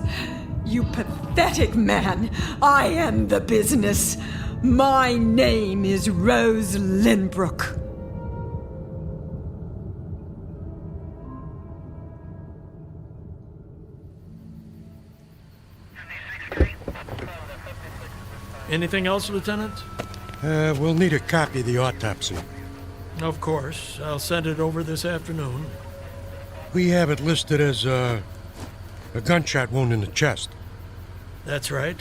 You pathetic man. I am the business. My name is Rose Lynbrook. Anything else, Lieutenant? We'll need a copy of the autopsy. Of course. I'll send it over this afternoon. We have it listed as a gunshot wound in the chest. That's right.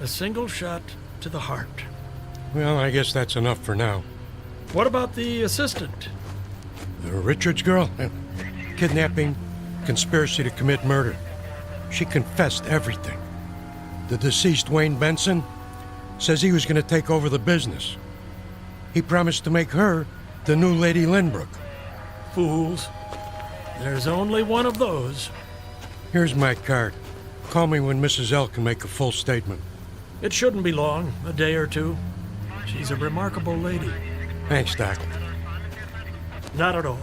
A single shot to the heart. Well, I guess that's enough for now. What about the assistant? The Richards girl? Kidnapping, conspiracy to commit murder. She confessed everything. The deceased Wayne Benson says he was going to take over the business. He promised to make her the new Lady Lynbrook. Fools. There's only one of those. Here's my card. Call me when Mrs. L can make a full statement. It shouldn't be long, a day or two. She's a remarkable lady. Thanks, Doc. Not at all.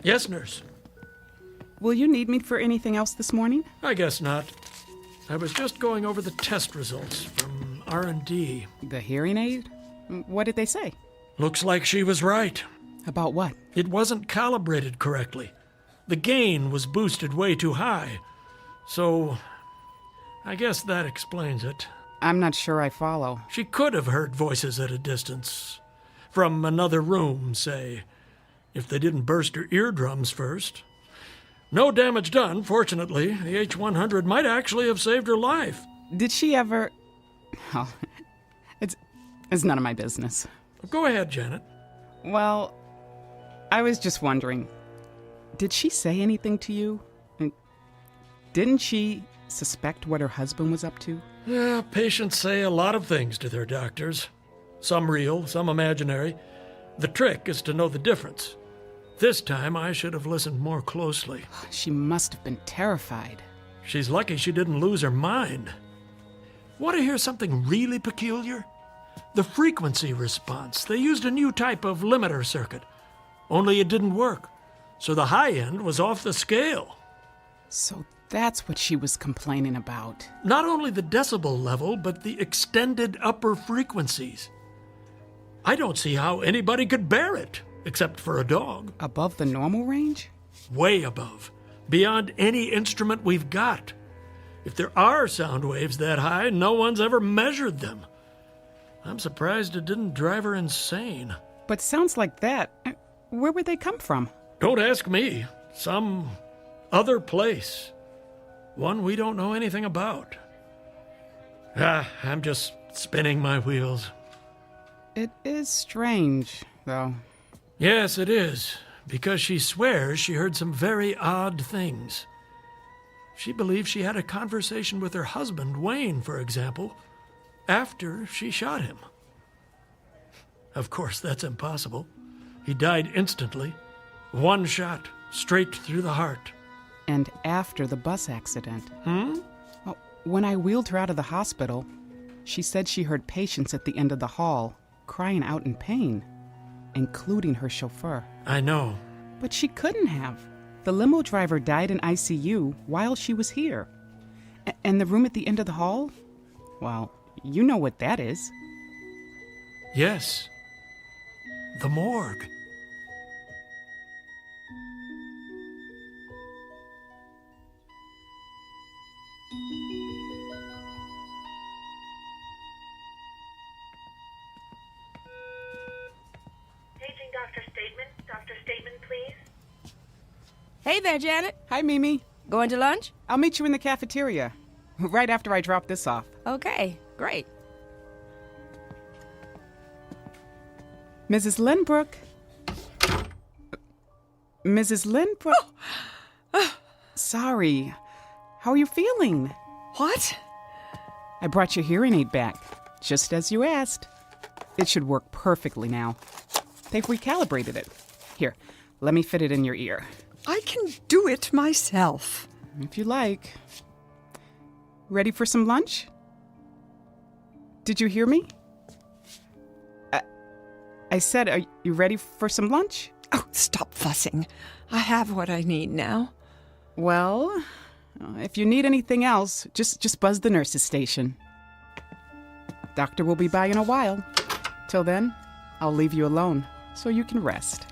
Yes, nurse. Will you need me for anything else this morning? I guess not. I was just going over the test results from R&D. The hearing aid? What did they say? Looks like she was right. About what? It wasn't calibrated correctly. The gain was boosted way too high. So, I guess that explains it. I'm not sure I follow. She could have heard voices at a distance. From another room, say. If they didn't burst her eardrums first. No damage done, fortunately. The H-100 might actually have saved her life. Did she ever... Oh, it's none of my business. Go ahead, Janet. Well, I was just wondering, did she say anything to you? Didn't she suspect what her husband was up to? Yeah, patients say a lot of things to their doctors. Some real, some imaginary. The trick is to know the difference. This time I should have listened more closely. She must have been terrified. She's lucky she didn't lose her mind. Want to hear something really peculiar? The frequency response. They used a new type of limiter circuit. Only it didn't work. So the high end was off the scale. So that's what she was complaining about. Not only the decibel level, but the extended upper frequencies. I don't see how anybody could bear it, except for a dog. Above the normal range? Way above. Beyond any instrument we've got. If there are sound waves that high, no one's ever measured them. I'm surprised it didn't drive her insane. But sounds like that, where would they come from? Don't ask me. Some other place. One we don't know anything about. I'm just spinning my wheels. It is strange, though. Yes, it is. Because she swears she heard some very odd things. She believes she had a conversation with her husband, Wayne, for example, after she shot him. Of course, that's impossible. He died instantly. One shot, straight through the heart. And after the bus accident. Hmm? Well, when I wheeled her out of the hospital, she said she heard patients at the end of the hall crying out in pain, including her chauffeur. I know. But she couldn't have. The limo driver died in ICU while she was here. And the room at the end of the hall? Well, you know what that is. Yes. The morgue. Paging Dr. Stateman. Dr. Stateman, please. Hey there, Janet. Hi, Mimi. Going to lunch? I'll meet you in the cafeteria, right after I drop this off. Okay, great. Mrs. Lynbrook. Mrs. Lynbrook. Sorry. How are you feeling? What? I brought your hearing aid back, just as you asked. It should work perfectly now. They've recalibrated it. Here, let me fit it in your ear. I can do it myself. If you like. Ready for some lunch? Did you hear me? I said, are you ready for some lunch? Oh, stop fussing. I have what I need now. Well, if you need anything else, just buzz the nurse's station. Doctor will be by in a while. Till then, I'll leave you alone so you can rest.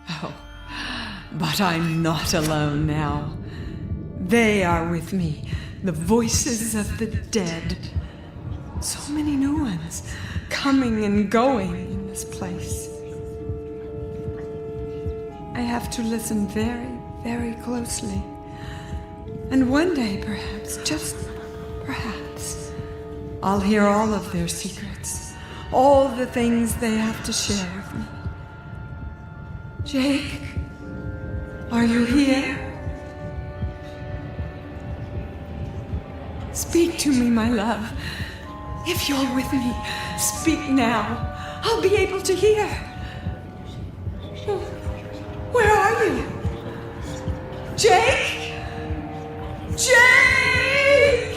Oh, but I'm not alone now. They are with me, the voices of the dead. So many new ones, coming and going in this place. I have to listen very, very closely. And one day, perhaps, just perhaps, I'll hear all of their secrets, all the things they have to share with me. Jake, are you here? Speak to me, my love. If you're with me, speak now. I'll be able to hear. Where are you? Jake? Jake!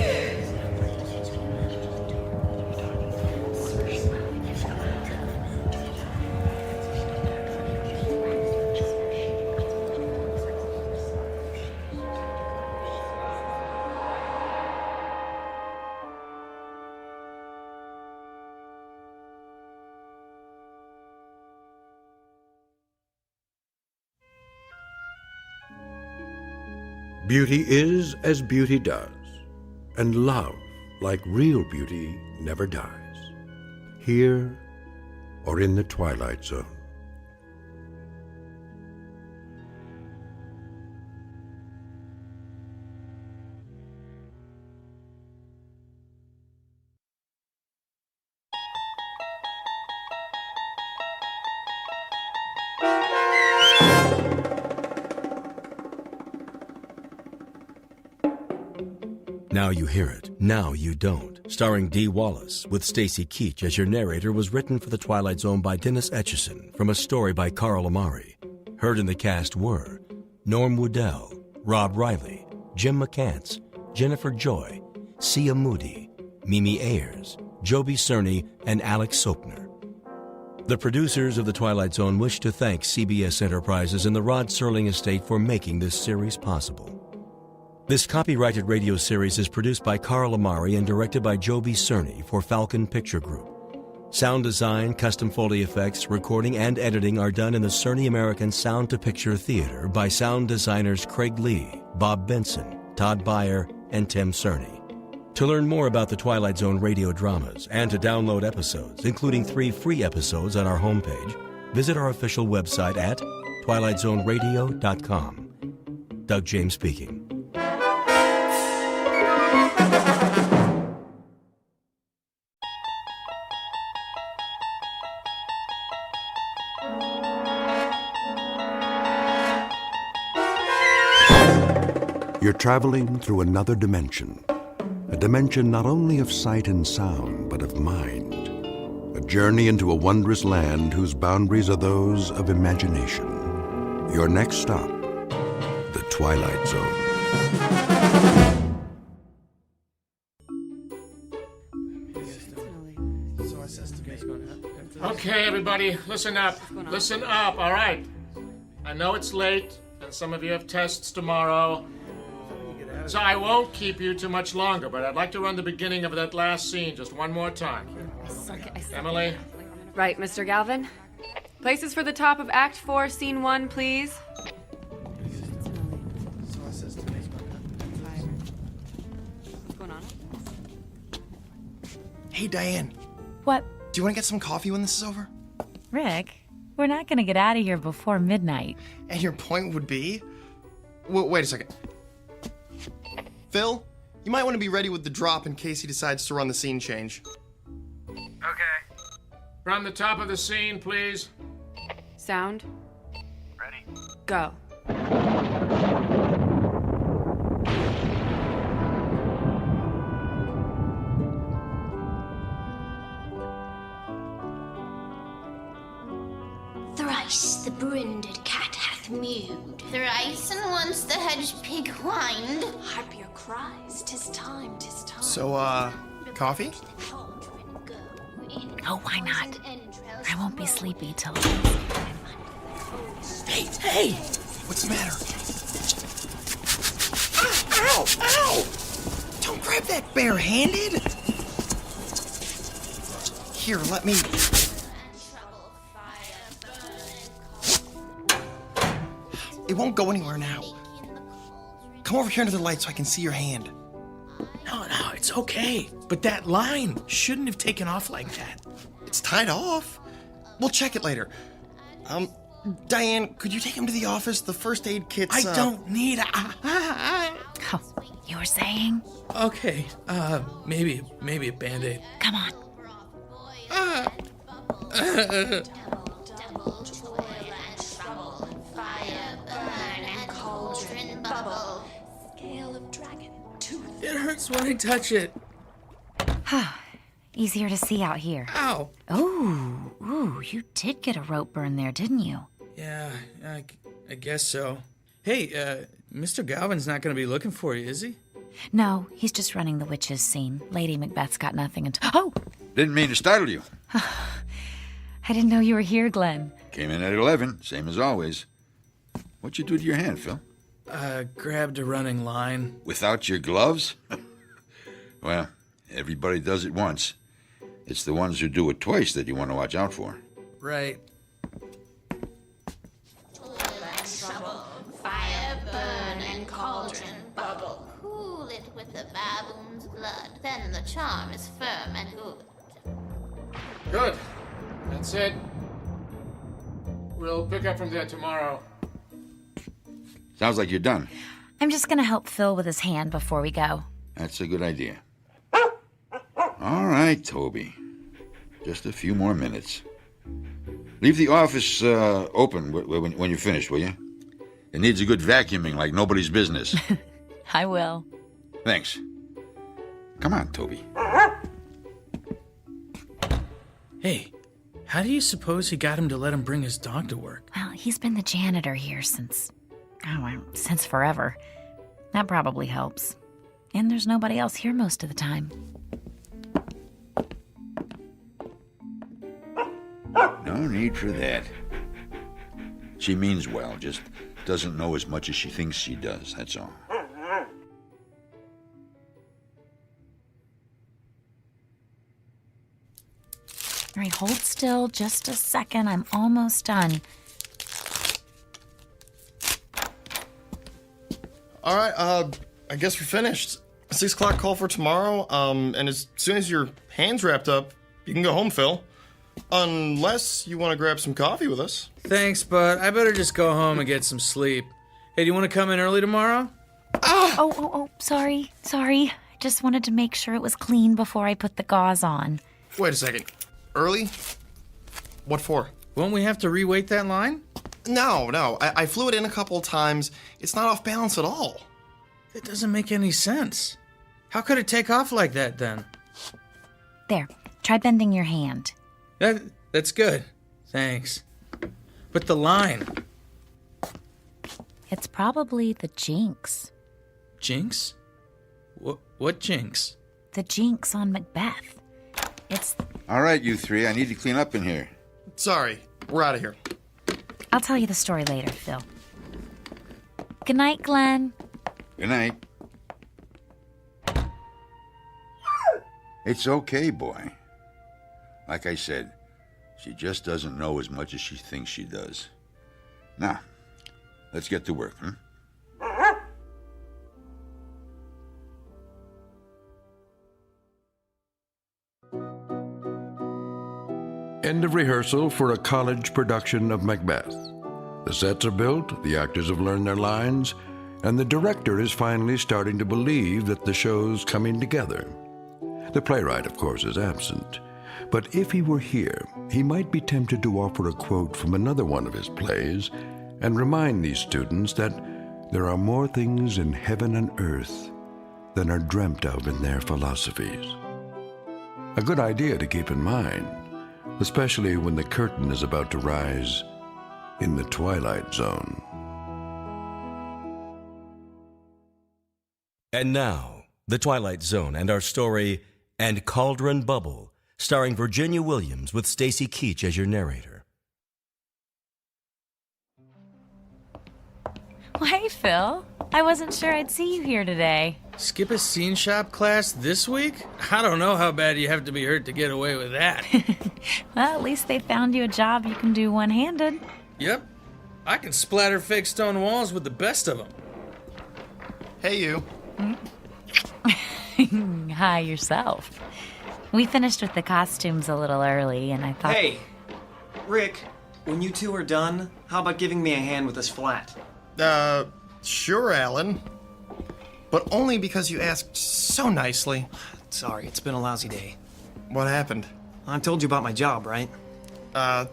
Beauty is as beauty does, and love, like real beauty, never dies. Here or in the Twilight Zone. Now You Hear It, Now You Don't, starring Dee Wallace, with Stacy Keach as your narrator, was written for The Twilight Zone by Dennis Etchison from a story by Carl Amari. Heard in the cast were Norm Woodell, Rob Riley, Jim McCants, Jennifer Joy, Sia Moody, Mimi Ayers, Joby Cerny, and Alex Sopner. The producers of The Twilight Zone wish to thank CBS Enterprises and the Rod Serling Estate for making this series possible. This copyrighted radio series is produced by Carl Amari and directed by Joby Cerny for Falcon Picture Group. Sound design, custom Foley effects, recording, and editing are done in the Cerny American Sound to Picture Theater by sound designers Craig Lee, Bob Benson, Todd Beyer, and Tim Cerny. To learn more about the Twilight Zone radio dramas and to download episodes, including 3 free episodes on our homepage, visit our official website at twilightzoneradio.com. Doug James speaking. You're traveling through another dimension. A dimension not only of sight and sound, but of mind. A journey into a wondrous land whose boundaries are those of imagination. Your next stop, the Twilight Zone. Okay, everybody, listen up. Listen up, all right? I know it's late, and some of you have tests tomorrow, so I won't keep you too much longer, but I'd like to run the beginning of that last scene just one more time. Emily? Right, Mr. Galvin. Places for the top of Act 4, Scene 1, please. What's going on? Hey, Diane. What? Do you want to get some coffee when this is over? Rick, we're not going to get out of here before midnight. And your point would be? Wait a second. Phil, you might want to be ready with the drop in case he decides to run the scene change. Okay. From the top of the scene, please. Sound. Ready. Go. Thrice the brinded cat hath mewed. Thrice and once the hedge pig whined. Harp your cries, 'tis time, 'tis time. So, coffee? Oh, why not? I won't be sleepy till... Hey! What's the matter? Ow! Ow! Don't grab that barehanded! Here, let me... It won't go anywhere now. Come over here under the light so I can see your hand. No, it's okay. But that line shouldn't have taken off like that. It's tied off. We'll check it later. Diane, could you take him to the office? The first aid kit's... I don't need Oh, you were saying? Okay, maybe a Band-Aid. Come on. Cauldron Bubble. Scale of dragon. It hurts when I touch it. Easier to see out here. Ow. Ooh, you did get a rope burn there, didn't you? Yeah, I guess so. Hey, Mr. Galvin's not going to be looking for you, is he? No, he's just running the witches scene. Lady Macbeth's got nothing until... Oh! Didn't mean to startle you. I didn't know you were here, Glenn. Came in at 11, same as always. What'd you do to your hand, Phil? Grabbed a running line. Without your gloves? Well, everybody does it once. It's the ones who do it twice that you want to watch out for. Right. Trouble, fire burn and cauldron with the baboon's blood. Then the charm is firm and good. Good. That's it. We'll pick up from there tomorrow. Sounds like you're done. I'm just gonna help Phil with his hand before we go. That's a good idea. All right, Toby. Just a few more minutes. Leave the office open when you're finished, will you? It needs a good vacuuming like nobody's business. I will. Thanks. Come on, Toby. Hey, how do you suppose he got him to let him bring his dog to work? Well, he's been the janitor here since forever. That probably helps. And there's nobody else here most of the time. No need for that. She means well, just doesn't know as much as she thinks she does, that's all. All right, hold still just a second. I'm almost done. All right, I guess we're finished. 6 o'clock call for tomorrow, and as soon as your hand's wrapped up, you can go home, Phil. Unless you want to grab some coffee with us. Thanks, but I better just go home and get some sleep. Hey, do you want to come in early tomorrow? Oh, sorry. I just wanted to make sure it was clean before I put the gauze on. Wait a second. Early? What for? Won't we have to reweight that line? No. I flew it in a couple of times. It's not off balance at all. That doesn't make any sense. How could it take off like that, then? There, try bending your hand. That's good. Thanks. But the line... It's probably the jinx. Jinx? What jinx? The jinx on Macbeth. It's... All right, you three, I need to clean up in here. Sorry, we're out of here. I'll tell you the story later, Phil. Good night, Glenn. Good night. It's okay, boy. Like I said, she just doesn't know as much as she thinks she does. Now, let's get to work, huh? End of rehearsal for a college production of Macbeth. The sets are built, the actors have learned their lines, and the director is finally starting to believe that the show's coming together. The playwright, of course, is absent. But if he were here, he might be tempted to offer a quote from another one of his plays and remind these students that there are more things in heaven and earth than are dreamt of in their philosophies. A good idea to keep in mind, especially when the curtain is about to rise in the Twilight Zone. And now, The Twilight Zone and our story, And Cauldron Bubble, starring Virginia Williams with Stacy Keach as your narrator. Well, hey, Phil. I wasn't sure I'd see you here today. Skip a scene shop class this week? I don't know how bad you have to be hurt to get away with that. Well, at least they found you a job you can do one-handed. Yep. I can splatter fake stone walls with the best of them. Hey, you. Hi, yourself. We finished with the costumes a little early, and I thought... Hey, Rick, when you two are done, how about giving me a hand with this flat? Sure, Alan. But only because you asked so nicely. Sorry, it's been a lousy day. What happened? I told you about my job, right?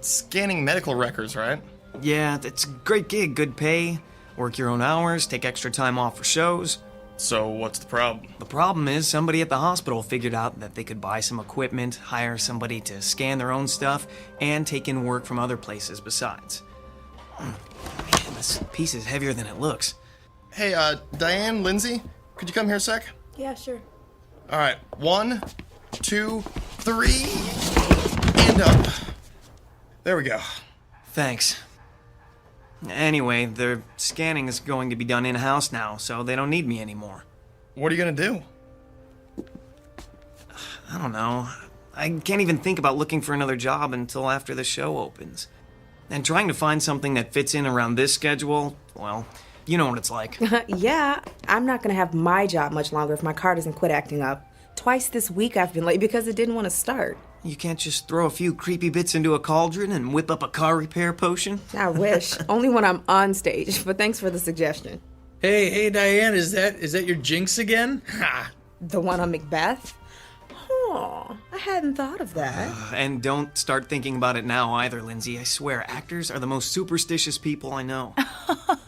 Scanning medical records, right? Yeah, it's a great gig, good pay. Work your own hours, take extra time off for shows. So what's the problem? The problem is somebody at the hospital figured out that they could buy some equipment, hire somebody to scan their own stuff, and take in work from other places besides. Man, this piece is heavier than it looks. Hey, Diane, Lindsay, could you come here a sec? Yeah, sure. All right, 1, 2, 3, and up. There we go. Thanks. Anyway, their scanning is going to be done in-house now, so they don't need me anymore. What are you gonna do? I don't know. I can't even think about looking for another job until after the show opens. And trying to find something that fits in around this schedule, well, You know what it's like. Yeah, I'm not gonna have my job much longer if my car doesn't quit acting up. Twice this week I've been late because it didn't want to start. You can't just throw a few creepy bits into a cauldron and whip up a car repair potion? I wish. Only when I'm on stage, but thanks for the suggestion. Hey, Diane, is that your jinx again? Ha! The one on Macbeth? Oh, I hadn't thought of that. And don't start thinking about it now either, Lindsay. I swear, actors are the most superstitious people I know.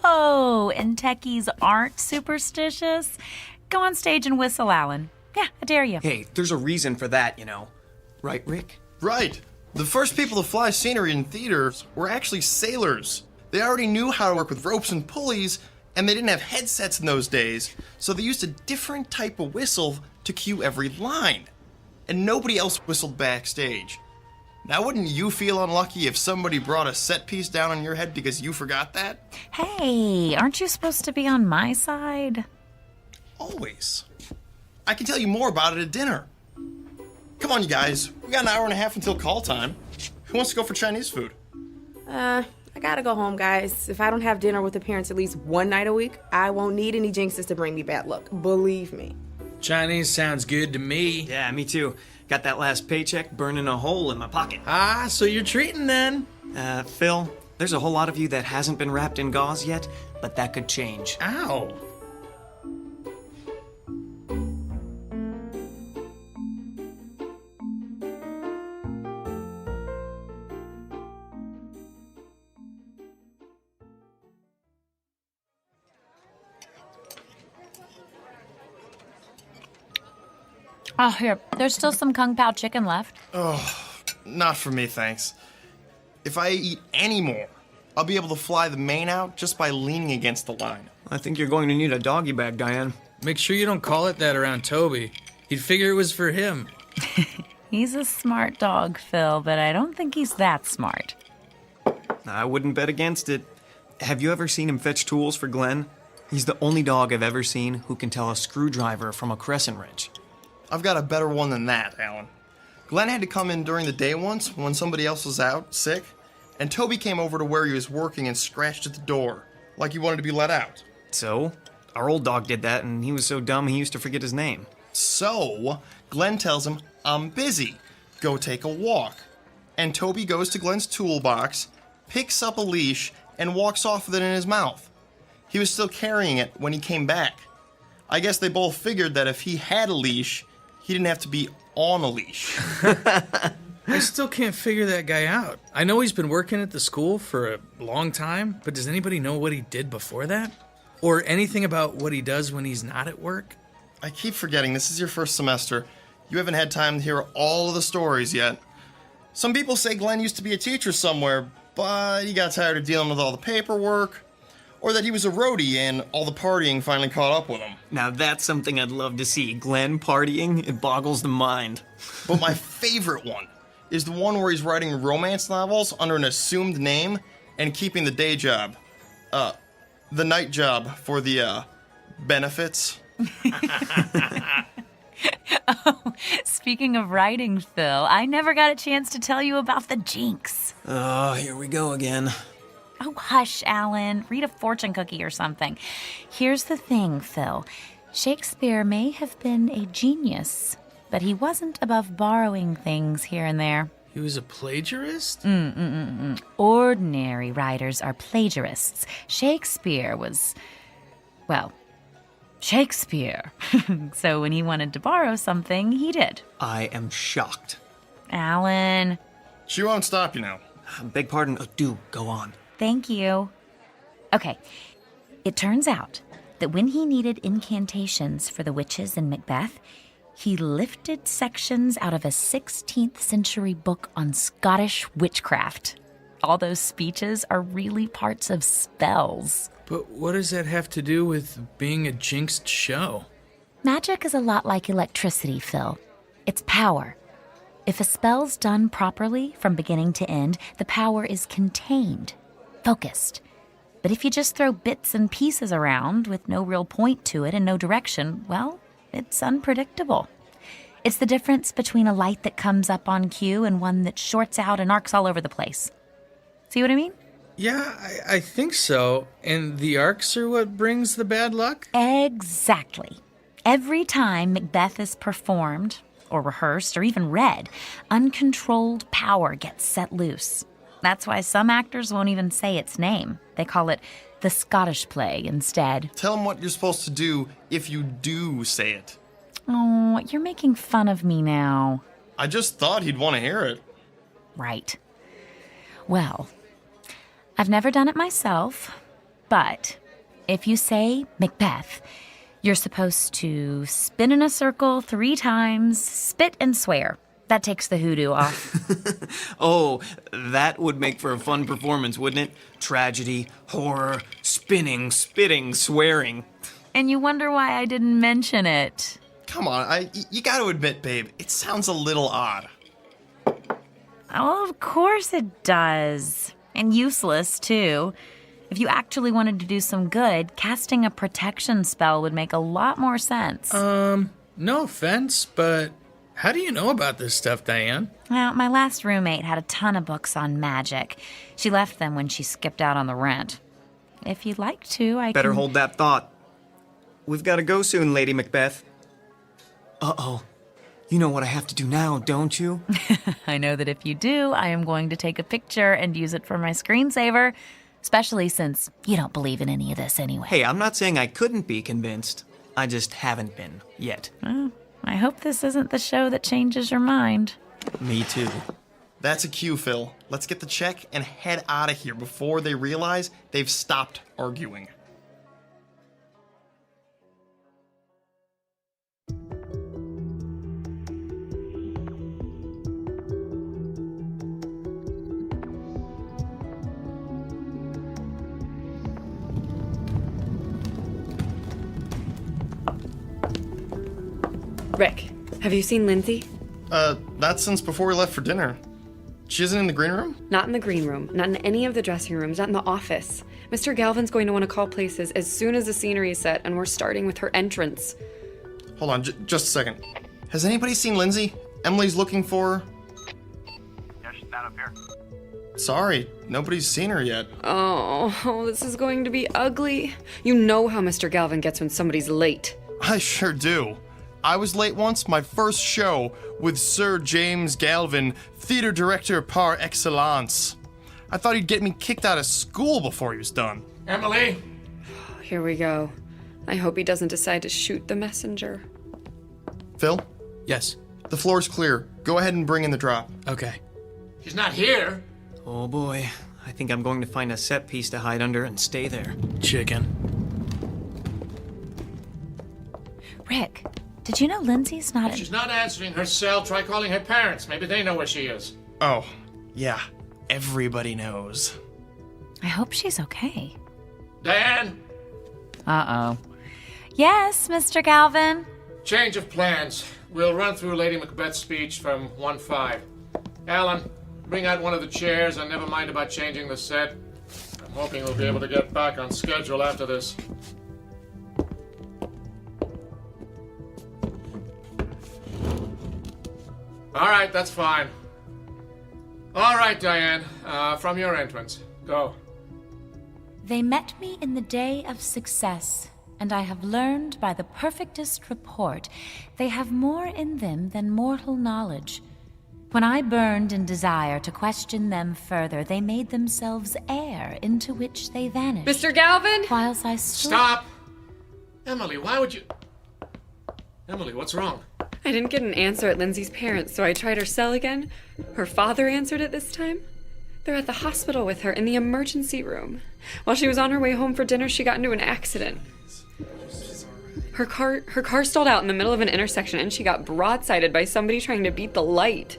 Oh, and techies aren't superstitious? Go on stage and whistle, Alan. Yeah, I dare you. Hey, there's a reason for that, you know. Right, Rick? Right. The first people to fly scenery in theaters were actually sailors. They already knew how to work with ropes and pulleys, and they didn't have headsets in those days, so they used a different type of whistle to cue every line. And nobody else whistled backstage. Now, wouldn't you feel unlucky if somebody brought a set piece down on your head because you forgot that? Hey, aren't you supposed to be on my side? Always. I can tell you more about it at dinner. Come on, you guys. We got an hour and a half until call time. Who wants to go for Chinese food? I gotta go home, guys. If I don't have dinner with the parents at least one night a week, I won't need any jinxes to bring me bad luck. Believe me. Chinese sounds good to me. Yeah, me too. Got that last paycheck burning a hole in my pocket. Ah, so you're treating then? Phil, there's a whole lot of you that hasn't been wrapped in gauze yet, but that could change. Ow. Oh, here. There's still some Kung Pao chicken left. Oh, not for me, thanks. If I eat any more, I'll be able to fly the mane out just by leaning against the line. I think you're going to need a doggy bag, Diane. Make sure you don't call it that around Toby. He'd figure it was for him. He's a smart dog, Phil, but I don't think he's that smart. I wouldn't bet against it. Have you ever seen him fetch tools for Glenn? He's the only dog I've ever seen who can tell a screwdriver from a crescent wrench. I've got a better one than that, Alan. Glenn had to come in during the day once when somebody else was out, sick, and Toby came over to where he was working and scratched at the door, like he wanted to be let out. So, our old dog did that, and he was so dumb he used to forget his name. So, Glenn tells him, "I'm busy. Go take a walk." And Toby goes to Glenn's toolbox, picks up a leash, and walks off with it in his mouth. He was still carrying it when he came back. I guess they both figured that if he had a leash, he didn't have to be on a leash. I still can't figure that guy out. I know he's been working at the school for a long time, but does anybody know what he did before that? Or anything about what he does when he's not at work? I keep forgetting this is your first semester. You haven't had time to hear all of the stories yet. Some people say Glenn used to be a teacher somewhere, but he got tired of dealing with all the paperwork. Or that he was a roadie and all the partying finally caught up with him. Now that's something I'd love to see. Glenn partying, it boggles the mind. But my favorite one is the one where he's writing romance novels under an assumed name and keeping the day job. The night job for the, benefits. Oh, speaking of writing, Phil, I never got a chance to tell you about the jinx. Oh, here we go again. Oh, hush, Alan. Read a fortune cookie or something. Here's the thing, Phil. Shakespeare may have been a genius, but he wasn't above borrowing things here and there. He was a plagiarist? Ordinary writers are plagiarists. Shakespeare was, well, Shakespeare. So when he wanted to borrow something, he did. I am shocked. Alan. She won't stop you now. Beg pardon. Do go on. Thank you. Okay, it turns out that when he needed incantations for the witches in Macbeth, he lifted sections out of a 16th century book on Scottish witchcraft. All those speeches are really parts of spells. But what does that have to do with being a jinxed show? Magic is a lot like electricity, Phil. It's power. If a spell's done properly from beginning to end, the power is contained. Focused. But if you just throw bits and pieces around with no real point to it and no direction, well, it's unpredictable. It's the difference between a light that comes up on cue and one that shorts out and arcs all over the place. See what I mean? Yeah, I think so. And the arcs are what brings the bad luck? Exactly. Every time Macbeth is performed, or rehearsed, or even read, uncontrolled power gets set loose. That's why some actors won't even say its name. They call it the Scottish play instead. Tell him what you're supposed to do if you do say it. Oh, you're making fun of me now. I just thought he'd want to hear it. Right. Well, I've never done it myself, but if you say Macbeth, you're supposed to spin in a circle 3 times, spit and swear. That takes the hoodoo off. Oh, that would make for a fun performance, wouldn't it? Tragedy, horror, spinning, spitting, swearing. And you wonder why I didn't mention it. Come on, you gotta admit, babe, it sounds a little odd. Oh, of course it does. And useless, too. If you actually wanted to do some good, casting a protection spell would make a lot more sense. No offense, but how do you know about this stuff, Diane? Well, my last roommate had a ton of books on magic. She left them when she skipped out on the rent. If you'd like to, I Better can... hold that thought. We've got to go soon, Lady Macbeth. Uh-oh. You know what I have to do now, don't you? I know that if you do, I am going to take a picture and use it for my screensaver, especially since you don't believe in any of this anyway. Hey, I'm not saying I couldn't be convinced. I just haven't been, yet. Well, I hope this isn't the show that changes your mind. Me too. That's a cue, Phil. Let's get the check and head out of here before they realize they've stopped arguing. Rick, have you seen Lindsay? That's since before we left for dinner. She isn't in the green room? Not in the green room, not in any of the dressing rooms, not in the office. Mr. Galvin's going to want to call places as soon as the scenery is set, and we're starting with her entrance. Hold on, just a second. Has anybody seen Lindsay? Emily's looking for her. Yeah, she's not up here. Sorry, nobody's seen her yet. Oh, this is going to be ugly. You know how Mr. Galvin gets when somebody's late. I sure do. I was late once, my first show, with Sir James Galvin, theater director par excellence. I thought he'd get me kicked out of school before he was done. Emily? Here we go. I hope he doesn't decide to shoot the messenger. Phil? Yes? The floor's clear. Go ahead and bring in the drop. Okay. She's not here. Oh boy, I think I'm going to find a set piece to hide under and stay there. Chicken. Rick, did you know Lindsay's not... If she's not answering her cell, try calling her parents. Maybe they know where she is. Oh, yeah. Everybody knows. I hope she's okay. Diane? Uh-oh. Yes, Mr. Galvin? Change of plans. We'll run through Lady Macbeth's speech from 1-5. Alan, bring out one of the chairs and never mind about changing the set. I'm hoping we'll be able to get back on schedule after this. All right, that's fine. All right, Diane, from your entrance. Go. They met me in the day of success, and I have learned by the perfectest report they have more in them than mortal knowledge. When I burned in desire to question them further, they made themselves air into which they vanished. Mr. Galvin? Whilst I stood... Stop! Emily, why would you... Emily, what's wrong? I didn't get an answer at Lindsay's parents, so I tried her cell again. Her father answered it this time. They're at the hospital with her in the emergency room. While she was on her way home for dinner, she got into an accident. Her car stalled out in the middle of an intersection, and she got broadsided by somebody trying to beat the light.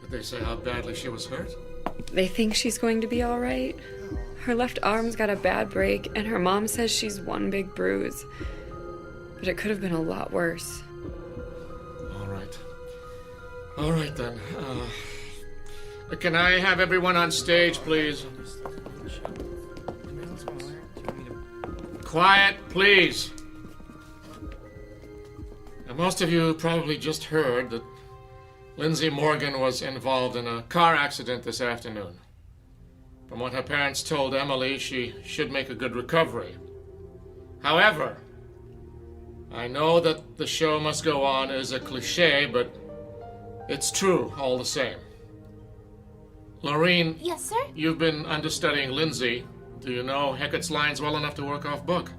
Did they say how badly she was hurt? They think she's going to be all right. Her left arm's got a bad break, and her mom says she's one big bruise. But it could have been a lot worse. All right, then. Can I have everyone on stage, please? Quiet, please. Now, most of you probably just heard that Lindsay Morgan was involved in a car accident this afternoon. From what her parents told Emily, she should make a good recovery. However, I know that the show must go on is a cliche, but it's true all the same. Laureen. Yes, sir? You've been understudying Lindsay. Do you know Hecat's lines well enough to work off book?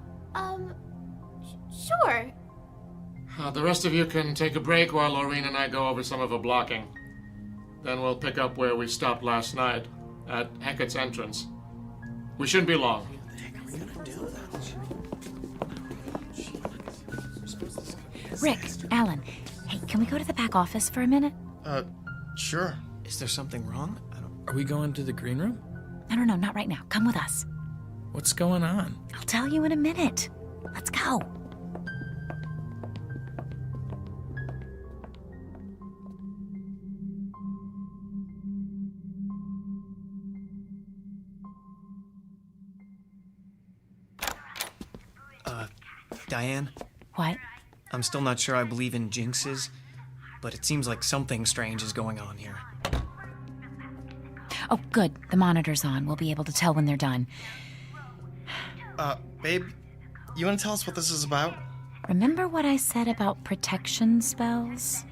Sure. The rest of you can take a break while Laureen and I go over some of her blocking. Then we'll pick up where we stopped last night, at Hecat's entrance. We shouldn't be long. Rick, Alan, hey, can we go to the back office for a minute? Sure. Is there something wrong? Are we going to the green room? No, not right now. Come with us. What's going on? I'll tell you in a minute. Let's go. Diane? What? I'm still not sure I believe in jinxes, but it seems like something strange is going on here. Oh, good. The monitor's on. We'll be able to tell when they're done. Babe, you want to tell us what this is about? Remember what I said about protection spells?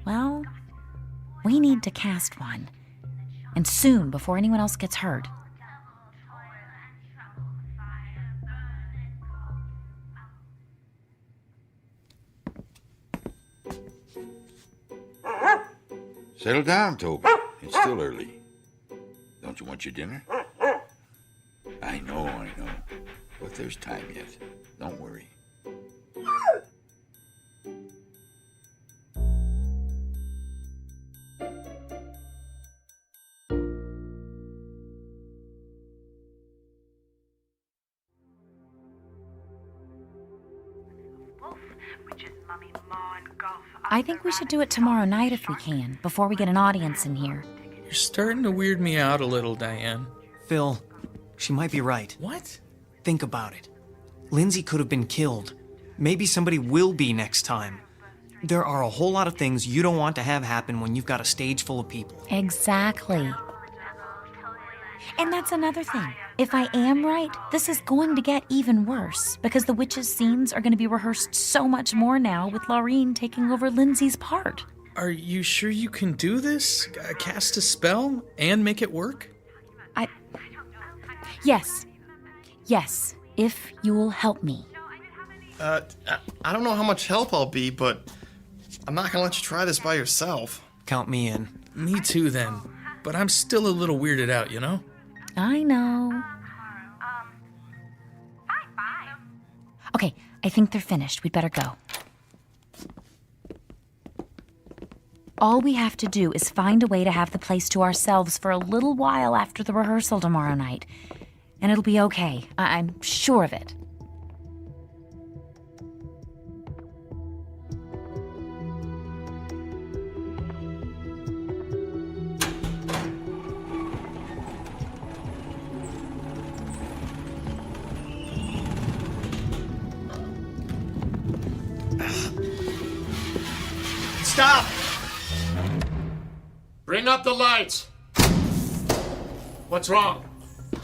Well, we need to cast one. And soon, before anyone else gets hurt. Settle down, Toby. It's still early. Don't you want your dinner? I know. But there's time yet. Don't worry. I think we should do it tomorrow night if we can, before we get an audience in here. You're starting to weird me out a little, Diane. Phil, she might be right. What? Think about it. Lindsay could have been killed. Maybe somebody will be next time. There are a whole lot of things you don't want to have happen when you've got a stage full of people. Exactly. And that's another thing. If I am right, this is going to get even worse, because the witches' scenes are going to be rehearsed so much more now with Laureen taking over Lindsay's part. Are you sure you can do this? Cast a spell and make it work? Yes, if you'll help me. I don't know how much help I'll be, but I'm not gonna let you try this by yourself. Count me in. Me too, then. But I'm still a little weirded out, you know? I know. Okay, I think they're finished. We'd better go. All we have to do is find a way to have the place to ourselves for a little while after the rehearsal tomorrow night. And it'll be okay. I'm sure of it. Stop! Bring up the lights! What's wrong?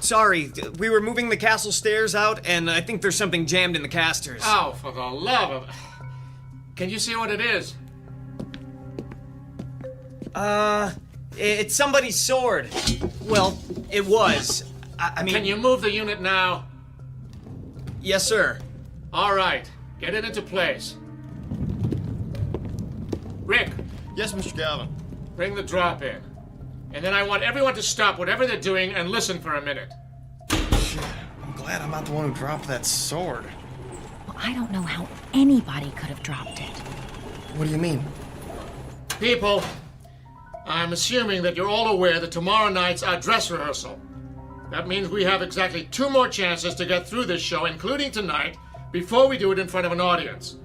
Sorry, we were moving the castle stairs out, and I think there's something jammed in the casters. Oh, for the love of... Can you see what it is? It's somebody's sword. Well, it was. I mean... Can you move the unit now? Yes, sir. All right, get it into place. Rick. Yes, Mr. Galvin. Bring the drop in. And then I want everyone to stop whatever they're doing and listen for a minute. Shit, I'm glad I'm not the one who dropped that sword. Well, I don't know how anybody could have dropped it. What do you mean? People, I'm assuming that you're all aware that tomorrow night's our dress rehearsal. That means we have exactly 2 more chances to get through this show, including tonight, before we do it in front of an audience.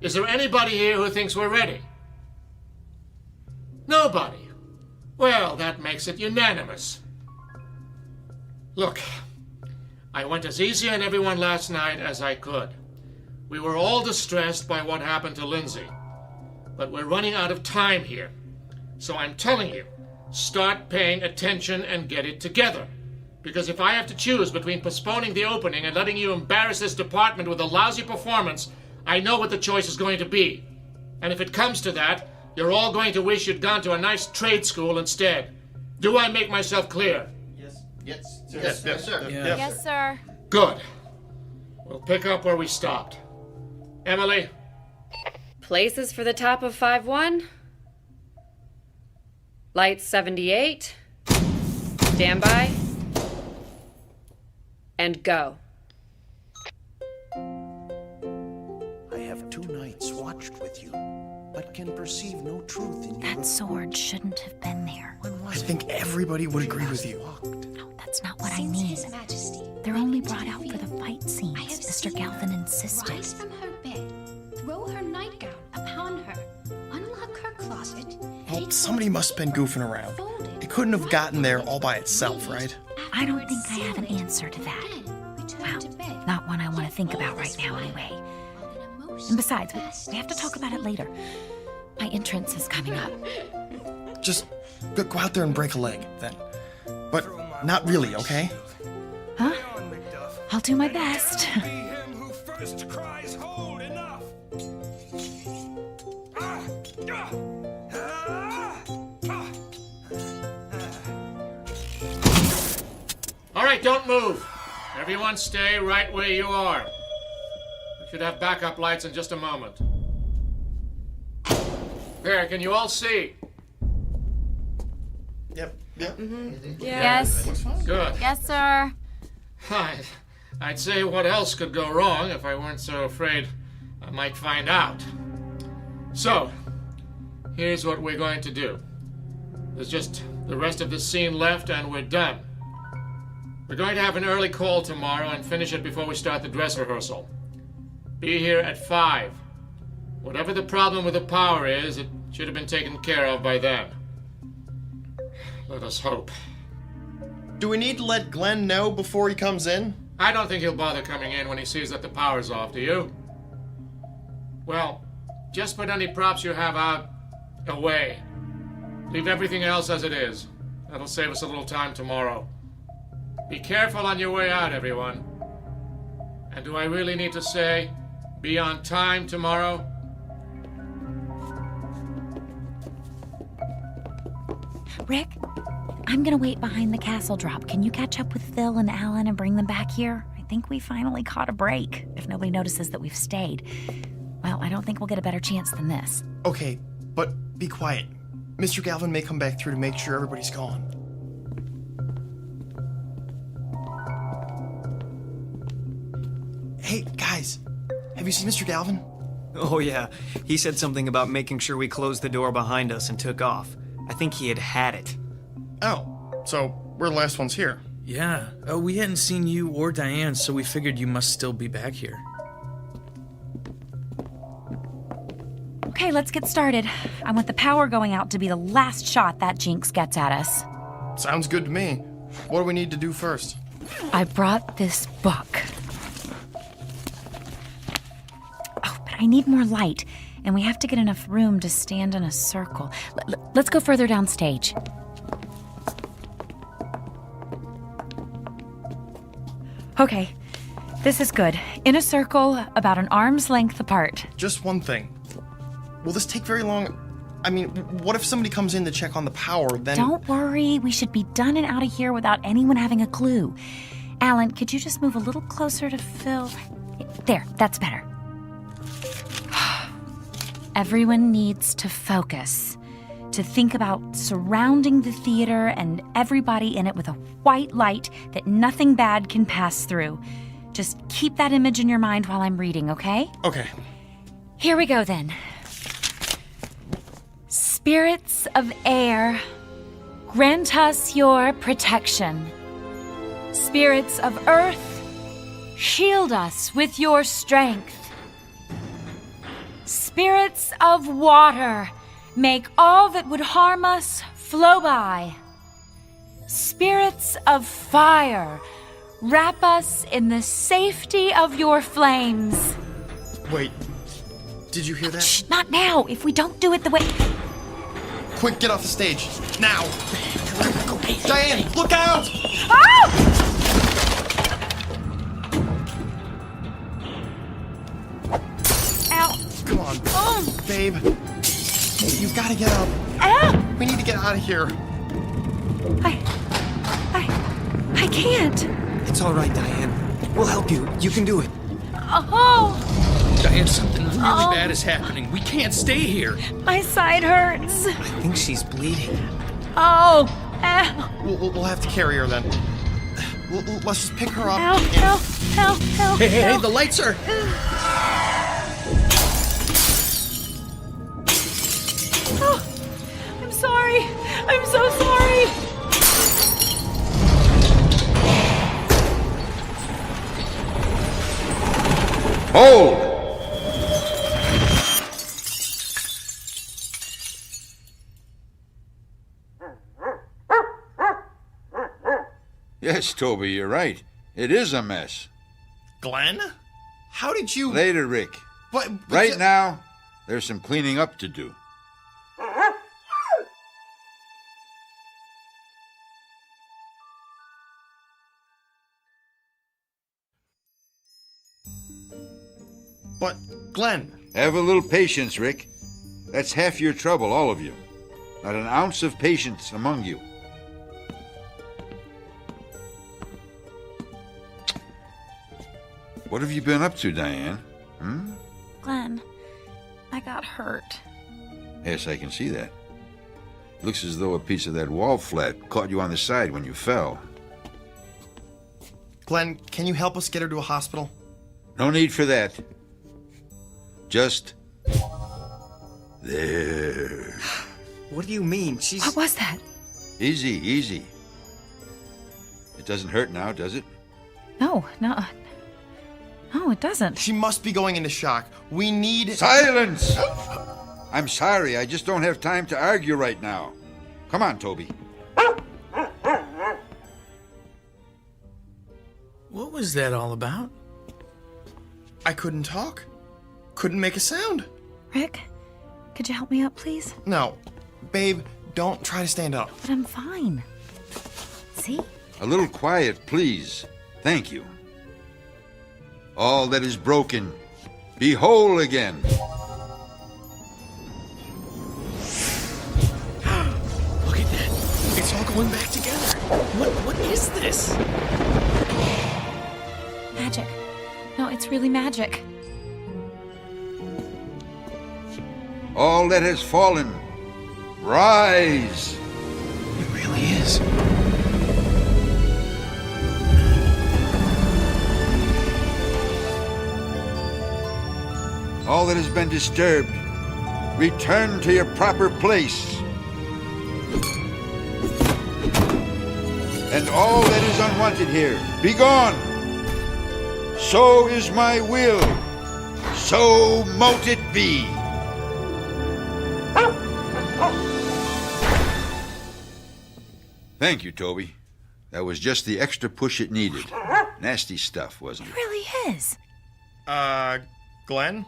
Is there anybody here who thinks we're ready? Nobody. Well, that makes it unanimous. Look, I went as easy on everyone last night as I could. We were all distressed by what happened to Lindsay. But we're running out of time here. So I'm telling you, start paying attention and get it together. Because if I have to choose between postponing the opening and letting you embarrass this department with a lousy performance, I know what the choice is going to be. And if it comes to that, you're all going to wish you'd gone to a nice trade school instead. Do I make myself clear? Yes, Yeah. sir. Yes, sir. Good. We'll pick up where we stopped. Emily? Places for the top of 5-1. Light 78. Standby. And go. I have 2 nights watched with you, but can perceive no truth in your... That sword shouldn't have been there. I think everybody would agree with you. No, that's not what I mean. They're only brought out for the fight scenes, Mr. Galvin insisted. Rise from her bed, throw her nightgown upon her, unlock her closet. Well, somebody must have been goofing around. It couldn't have gotten there all by itself, right? I don't think I have an answer to that. Well, not one I want to think about right now anyway. And besides, we have to talk about it later. My entrance is coming up. Just go out there and break a leg, then. But not really, okay? Huh? I'll do my best. All right, don't move. Everyone stay right where you are. We should have backup lights in just a moment. There, can you all see? Yep. Yes. Good. Yes, sir. I'd say what else could go wrong if I weren't so afraid I might find out. So, here's what we're going to do. There's just the rest of the scene left and we're done. We're going to have an early call tomorrow and finish it before we start the dress rehearsal. Be here at 5. Whatever the problem with the power is, it should have been taken care of by then. Let us hope. Do we need to let Glenn know before he comes in? I don't think he'll bother coming in when he sees that the power's off, do you? Well, just put any props you have out away. Leave everything else as it is. That'll save us a little time tomorrow. Be careful on your way out, everyone. And do I really need to say, be on time tomorrow? Rick, I'm gonna wait behind the castle drop. Can you catch up with Phil and Alan and bring them back here? I think we finally caught a break, if nobody notices that we've stayed. Well, I don't think we'll get a better chance than this. Okay, but be quiet. Mr. Galvin may come back through to make sure everybody's gone. Hey, guys, have you seen Mr. Galvin? Oh, yeah. He said something about making sure we closed the door behind us and took off. I think he had it. Oh, so we're the last ones here. Yeah. We hadn't seen you or Diane, so we figured you must still be back here. Okay, let's get started. I want the power going out to be the last shot that jinx gets at us. Sounds good to me. What do we need to do first? I brought this book. Oh, but I need more light, and we have to get enough room to stand in a circle. Let's go further downstage. Okay, this is good. In a circle, about an arm's length apart. Just one thing. Will this take very long? I mean, what if somebody comes in to check on the power, then... Don't worry, we should be done and out of here without anyone having a clue. Alan, could you just move a little closer to Phil? There, that's better. Everyone needs to focus, to think about surrounding the theater and everybody in it with a white light that nothing bad can pass through. Just keep that image in your mind while I'm reading, okay? Okay. Here we go then. Spirits of air, grant us your protection. Spirits of earth, shield us with your strength. Spirits of water, make all that would harm us flow by. Spirits of fire, wrap us in the safety of your flames. Wait, did you hear that? Shh, not now. If we don't do it the way... Quick, get off the stage. Now! Diane, look out! Oh! babe. You've got to get up. We need to get out of here. I can't. It's all right, Diane. We'll help you. You can do it. Oh, Diane, something really bad is happening. We can't stay here. my side hurts. I think she's bleeding. Oh, ow. We'll have to carry her then. Let's just pick her up. Help. Hey, the lights are... Oh, I'm sorry. I'm so sorry. Hold! Yes, Toby, you're right. It is a mess. Glenn? How did you... Later, Rick. But right now, there's some cleaning up to do. But, Glenn... Have a little patience, Rick. That's half your trouble, all of you. Not an ounce of patience among you. What have you been up to, Diane? Glenn, I got hurt. Yes, I can see that. Looks as though a piece of that wall flat caught you on the side when you fell. Glenn, can you help us get her to a hospital? No need for that. Just... there. What do you mean? She's... What was that? Easy, easy. It doesn't hurt now, does it? No, it doesn't. She must be going into shock. We need... Silence! I'm sorry, I just don't have time to argue right now. Come on, Toby. What was that all about? I couldn't talk. Couldn't make a sound. Rick, could you help me up, please? No. Babe, don't try to stand up. But I'm fine. See? A little quiet, please. Thank you. All that is broken, be whole again. Look at that. It's all going back together. What is this? Magic. No, it's really magic. All that has fallen, rise. It really is. All that has been disturbed, return to your proper place. And all that is unwanted here, be gone. So is my will. So mote it be. Thank you, Toby. That was just the extra push it needed. Nasty stuff, wasn't it? It really is. Glenn?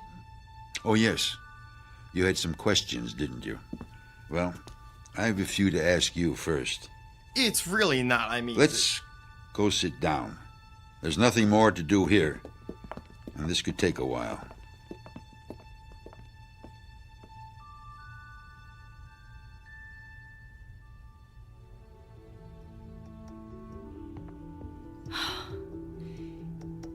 Oh, yes. You had some questions, didn't you? Well, I have a few to ask you first. It's really not, I mean... Let's go sit down. There's nothing more to do here, and this could take a while.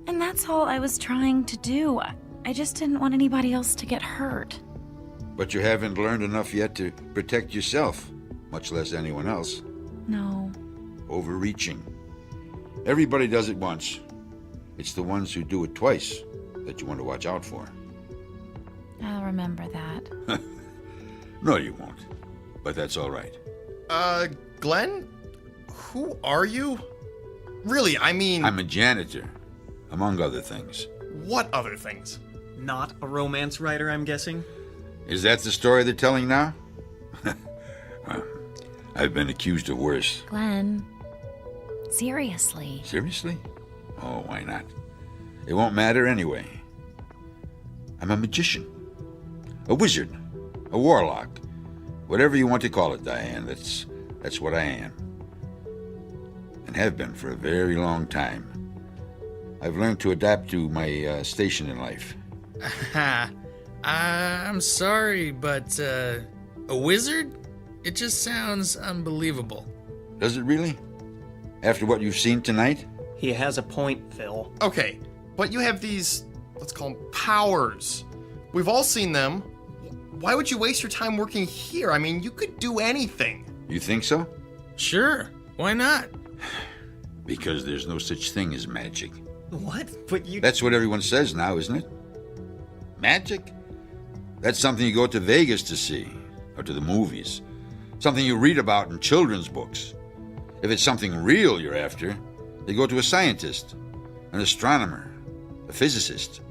And that's all I was trying to do. I just didn't want anybody else to get hurt. But you haven't learned enough yet to protect yourself, much less anyone else. No. Overreaching. Everybody does it once. It's the ones who do it twice that you want to watch out for. I'll remember that. No, you won't. But that's all right. Glenn? Who are you? Really, I mean... I'm a janitor, among other things. What other things? Not a romance writer, I'm guessing? Is that the story they're telling now? Well, I've been accused of worse. Glenn, seriously. Seriously? Oh, why not? It won't matter anyway. I'm a magician, a wizard, a warlock, whatever you want to call it, Diane. That's what I am, and have been for a very long time. I've learned to adapt to my station in life. I'm sorry, but a wizard? It just sounds unbelievable. Does it really? After what you've seen tonight? He has a point, Phil. Okay, but you have these, let's call them powers. We've all seen them. Why would you waste your time working here? I mean, you could do anything. You think so? Sure, why not? Because there's no such thing as magic. What? But you... That's what everyone says now, isn't it? Magic? That's something you go to Vegas to see, or to the movies. Something you read about in children's books. If it's something real you're after, you go to a scientist, an astronomer, a physicist.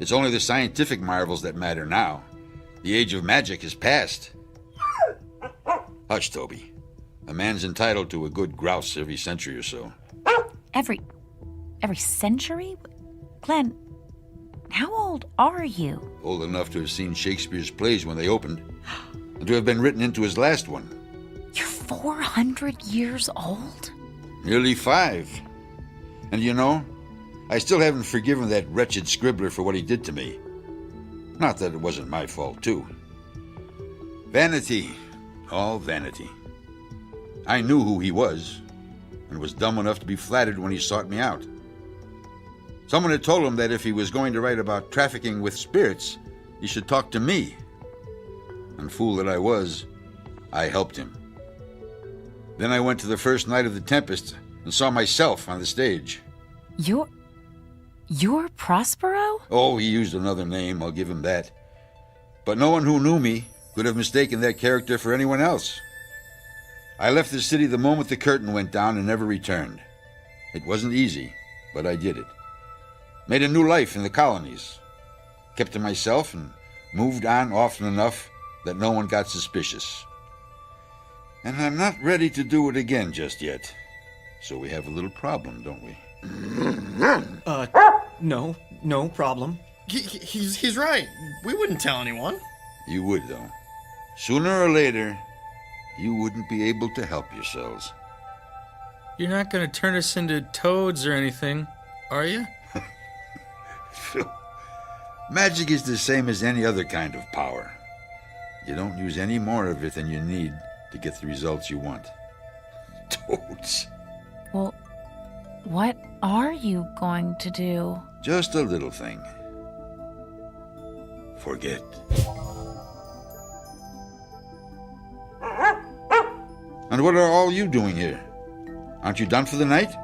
It's only the scientific marvels that matter now. The age of magic is past. Hush, Toby. A man's entitled to a good grouse every century or so. Every century? Glenn, how old are you? Old enough to have seen Shakespeare's plays when they opened, and to have been written into his last one. You're 400 years old? Nearly 5. And you know, I still haven't forgiven that wretched scribbler for what he did to me. Not that it wasn't my fault, too. Vanity. All vanity. I knew who he was, and was dumb enough to be flattered when he sought me out. Someone had told him that if he was going to write about trafficking with spirits, he should talk to me. And fool that I was, I helped him. Then I went to the first night of the Tempest and saw myself on the stage. You're Prospero? Oh, he used another name, I'll give him that. But no one who knew me could have mistaken that character for anyone else. I left the city the moment the curtain went down and never returned. It wasn't easy, but I did it. Made a new life in the colonies. Kept to myself and moved on often enough that no one got suspicious. And I'm not ready to do it again just yet. So we have a little problem, don't we? No problem. He's right. We wouldn't tell anyone. You would, though. Sooner or later, you wouldn't be able to help yourselves. You're not going to turn us into toads or anything, are you? Phil, magic is the same as any other kind of power. You don't use any more of it than you need to get the results you want. Toads. Well, what are you going to do? Just a little thing. Forget. And what are all you doing here? Aren't you done for the night?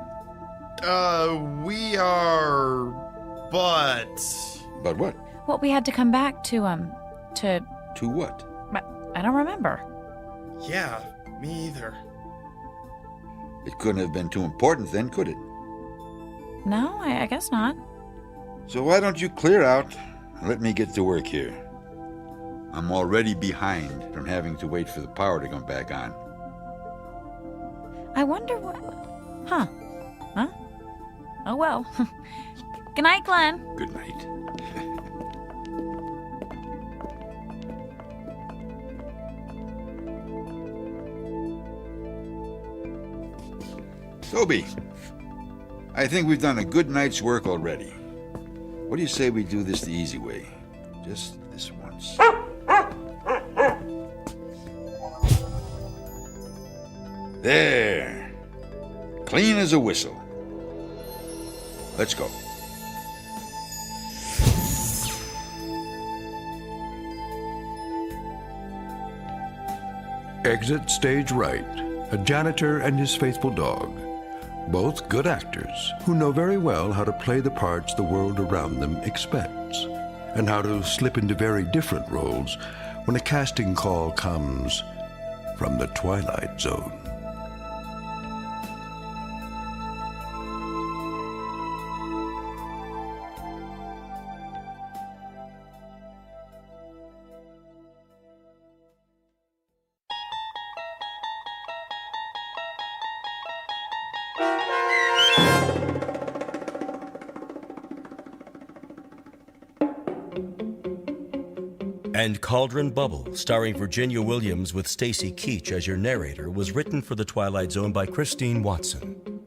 We are... But what? Well, we had to come back to To what? I don't remember. Yeah, me either. It couldn't have been too important then, could it? No, I guess not. So why don't you clear out and let me get to work here? I'm already behind from having to wait for the power to come back on. I wonder what... Huh? Oh, well. Good night, Glenn. Good night. Toby, I think we've done a good night's work already. What do you say we do this the easy way? Just this once. There. Clean as a whistle. Let's go. Exit stage right. A janitor and his faithful dog. Both good actors who know very well how to play the parts the world around them expects, and how to slip into very different roles when a casting call comes from the Twilight Zone. And Cauldron Bubble, starring Virginia Williams with Stacy Keach as your narrator, was written for the Twilight Zone by Christine Watson.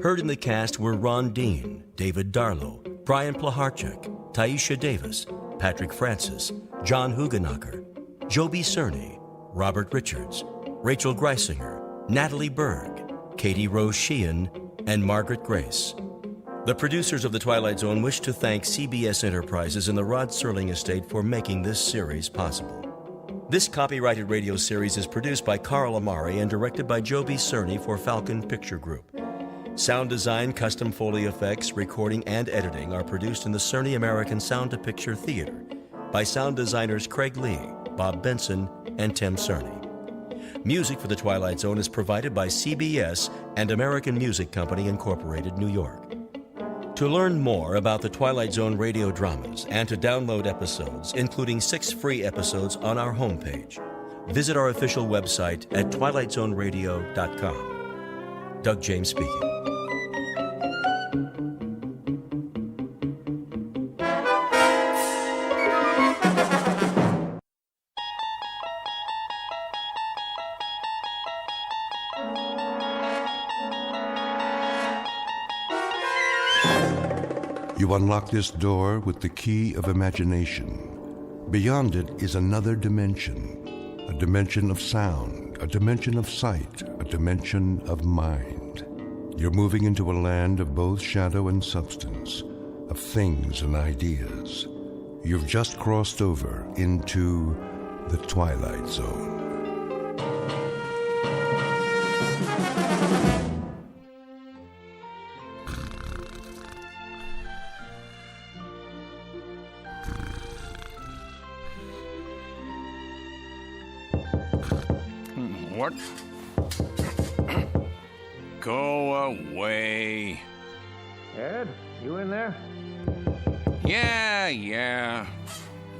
Heard in the cast were Ron Dean, David Darlow, Brian Plaharchuk, Taisha Davis, Patrick Francis, John Hugenacher, Joby Cerny, Robert Richards, Rachel Greisinger, Natalie Berg, Katie Rose Sheehan, and Margaret Grace. The producers of The Twilight Zone wish to thank CBS Enterprises and the Rod Serling Estate for making this series possible. This copyrighted radio series is produced by Carl Amari and directed by Joby Cerny for Falcon Picture Group. Sound design, custom Foley effects, recording, and editing are produced in the Cerny American Sound to Picture Theater by sound designers Craig Lee, Bob Benson, and Tim Cerny. Music for The Twilight Zone is provided by CBS and American Music Company, Incorporated, New York. To learn more about the Twilight Zone radio dramas and to download episodes, including 6 free episodes on our homepage, visit our official website at twilightzoneradio.com. Doug James speaking. You unlock this door with the key of imagination. Beyond it is another dimension, a dimension of sound, a dimension of sight, a dimension of mind. You're moving into a land of both shadow and substance, of things and ideas. You've just crossed over into the Twilight Zone. What? Go away. Ed, you in there? Yeah.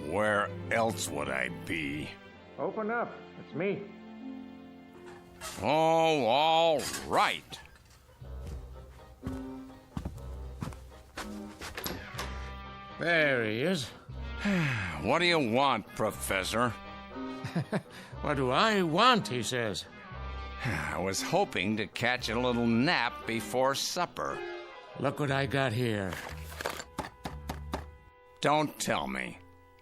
Where else would I be? Open up. It's me. Oh, all right. There he is. What do you want, Professor? What do I want, he says. I was hoping to catch a little nap before supper. Look what I got here. Don't tell me.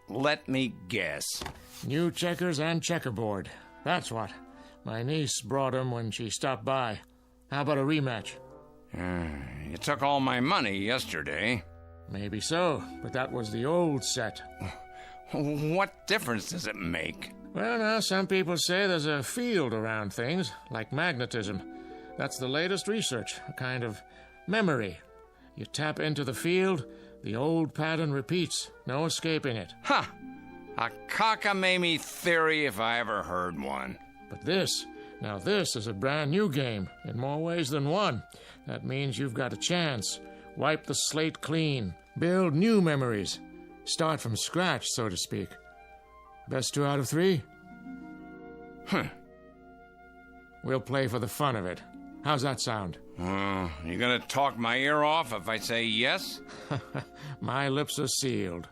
Let me guess. New checkers and checkerboard. That's what. My niece brought 'em when she stopped by. How about a rematch? You took all my money yesterday. Maybe so, but that was the old set. What difference does it make? Well, now, some people say there's a field around things, like magnetism. That's the latest research, a kind of memory. You tap into the field, the old pattern repeats, no escaping it. Ha! A cockamamie theory if I ever heard one. But this is a brand new game, in more ways than one. That means you've got a chance. Wipe the slate clean, build new memories, start from scratch, so to speak. Best 2 out of 3? We'll play for the fun of it. How's that sound? You gonna talk my ear off if I say yes? My lips are sealed.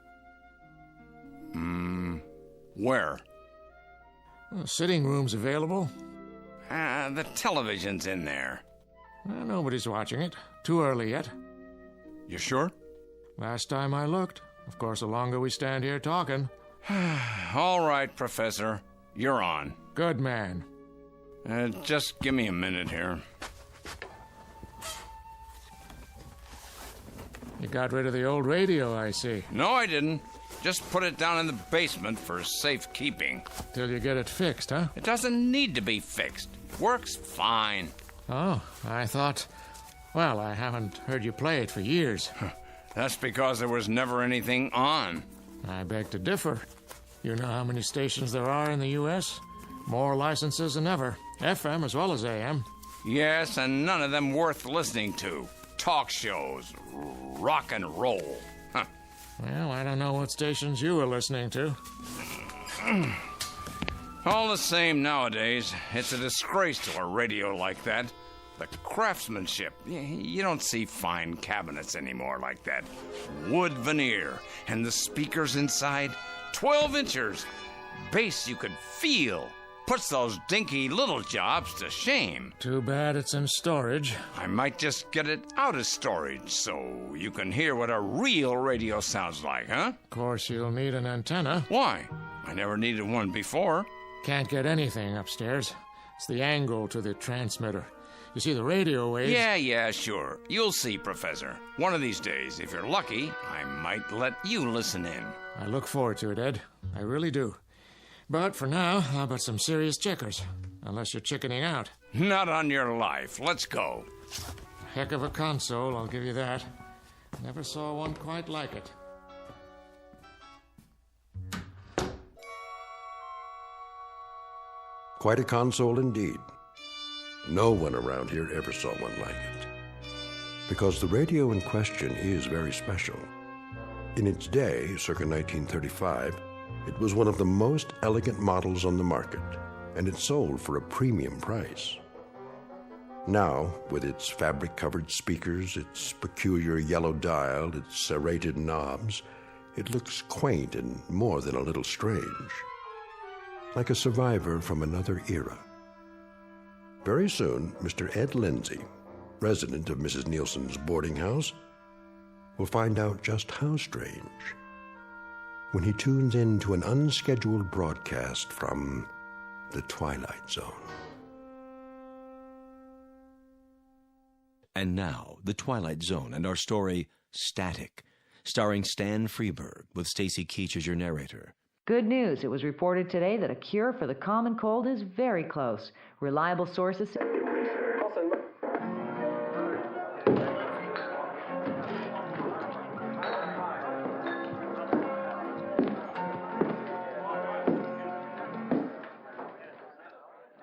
Where? Sitting room's available. The television's in there. Nobody's watching it. Too early yet. You sure? Last time I looked. Of course, the longer we stand here talking. All right, Professor. You're on. Good man. Just give me a minute here. You got rid of the old radio, I see. No, I didn't. Just put it down in the basement for safekeeping. Till you get it fixed, huh? It doesn't need to be fixed. Works fine. Oh, I thought... Well, I haven't heard you play it for years. That's because there was never anything on. I beg to differ. You know how many stations there are in the U.S.? More licenses than ever. FM as well as AM. Yes, and none of them worth listening to. Talk shows. Rock and roll. Huh. Well, I don't know what stations you were listening to. All the same nowadays, it's a disgrace to a radio like that. The craftsmanship. You don't see fine cabinets anymore like that. Wood veneer. And the speakers inside, 12 inches. Bass you could feel. Puts those dinky little jobs to shame. Too bad it's in storage. I might just get it out of storage so you can hear what a real radio sounds like, huh? Of course, you'll need an antenna. Why? I never needed one before. Can't get anything upstairs. It's the angle to the transmitter. You see, the radio waves... Yeah, sure. You'll see, Professor. One of these days, if you're lucky, I might let you listen in. I look forward to it, Ed. I really do. But for now, how about some serious checkers? Unless you're chickening out. Not on your life. Let's go. Heck of a console, I'll give you that. Never saw one quite like it. Quite a console indeed. No one around here ever saw one like it. Because the radio in question is very special. In its day, circa 1935, it was one of the most elegant models on the market, and it sold for a premium price. Now, with its fabric-covered speakers, its peculiar yellow dial, its serrated knobs, it looks quaint and more than a little strange. Like a survivor from another era. Very soon, Mr. Ed Lindsay, resident of Mrs. Nielsen's boarding house, will find out just how strange when he tunes in to an unscheduled broadcast from the Twilight Zone. And now, the Twilight Zone and our story, Static, starring Stan Freberg with Stacy Keach as your narrator. Good news. It was reported today that a cure for the common cold is very close. Reliable sources...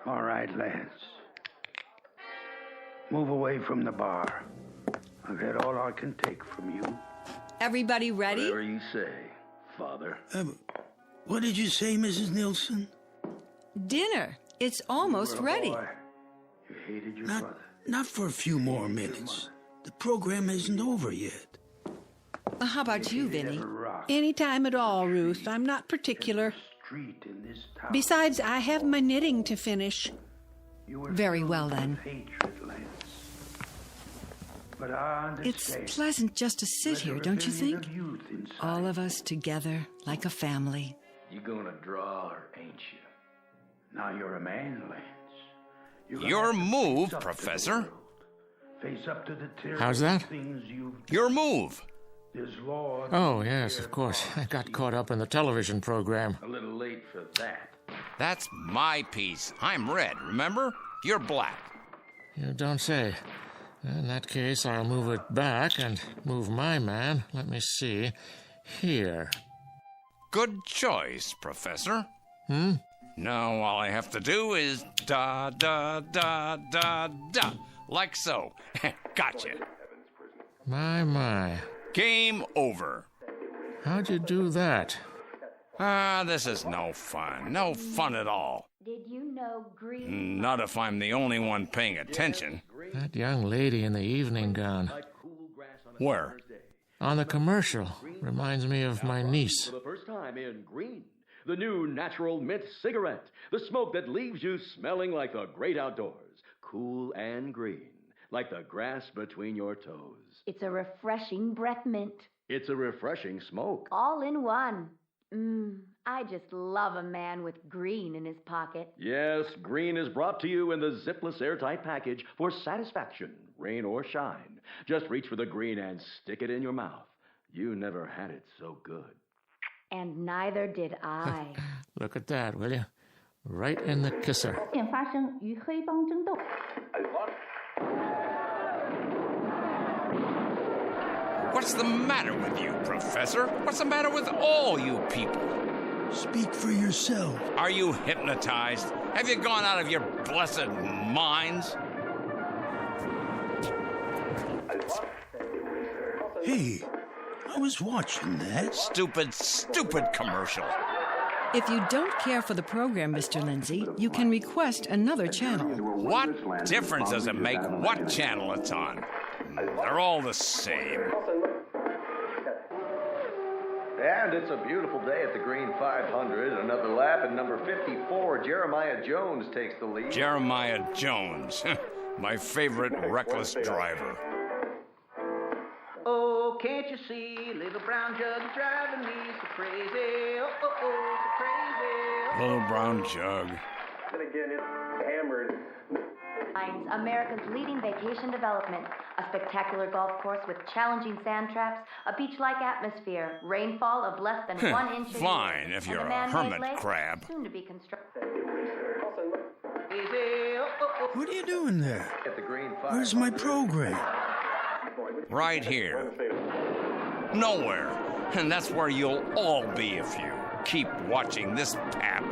All right, lads. Move away from the bar. I've had all I can take from you. Everybody ready? Whatever you say, Father. What did you say, Mrs. Nielsen? Dinner. It's almost ready. You hated your brother. Not for a few more minutes. The program isn't over yet. How about you, Vinny? Any time at all, Ruth. I'm not particular. Besides, I have my knitting to finish. Very well, then. It's pleasant just to sit here, don't you think? All of us together, like a family. You're gonna draw her, ain't you? Now you're a man, Lance. Your move, Professor. Face up to the How's that? Your move. Oh, yes, of course. I got caught up in the television program. A little late for that. That's my piece. I'm red, remember? You're black. You don't say. In that case, I'll move it back and move my man. Let me see. Here. Good choice, Professor. Now all I have to do is da, da, da, da, da. Like so. Gotcha. My. Game over. How'd you do that? This is no fun. No fun at all. Did you know green? Not if I'm the only one paying attention. That young lady in the evening gown. Where? On the commercial. Reminds me of my niece. For the first time in green. The new natural mint cigarette. The smoke that leaves you smelling like the great outdoors. Cool and green. Like the grass between your toes. It's a refreshing breath mint. It's a refreshing smoke. All in one. I just love a man with green in his pocket. Yes, green is brought to you in the zipless airtight package for satisfaction, rain or shine. Just reach for the green and stick it in your mouth. You never had it so good. And neither did I. Look at that, will you? Right in the kisser. What's the matter with you, Professor? What's the matter with all you people? Speak for yourself. Are you hypnotized? Have you gone out of your blessed minds? Hey, I was watching that. Stupid commercial. If you don't care for the program, Mr. Lindsay, you can request another channel. What difference does it make what channel it's on? They're all the same. And it's a beautiful day at the Green 500. Another lap, and number 54, Jeremiah Jones, takes the lead. Jeremiah Jones, my favorite reckless driver. Oh, can't you see, little brown jug driving me so crazy? Oh, oh, oh, so crazy. Little brown jug. And again, it's hammered. America's leading vacation development. A spectacular golf course with challenging sand traps, a beach-like atmosphere, rainfall of less than 1 inch. Fine, if you're a hermit crab. Soon to be constructed. What are you doing there? At the Green 500. Where's my program? Right here. Nowhere. And that's where you'll all be if you keep watching this pap.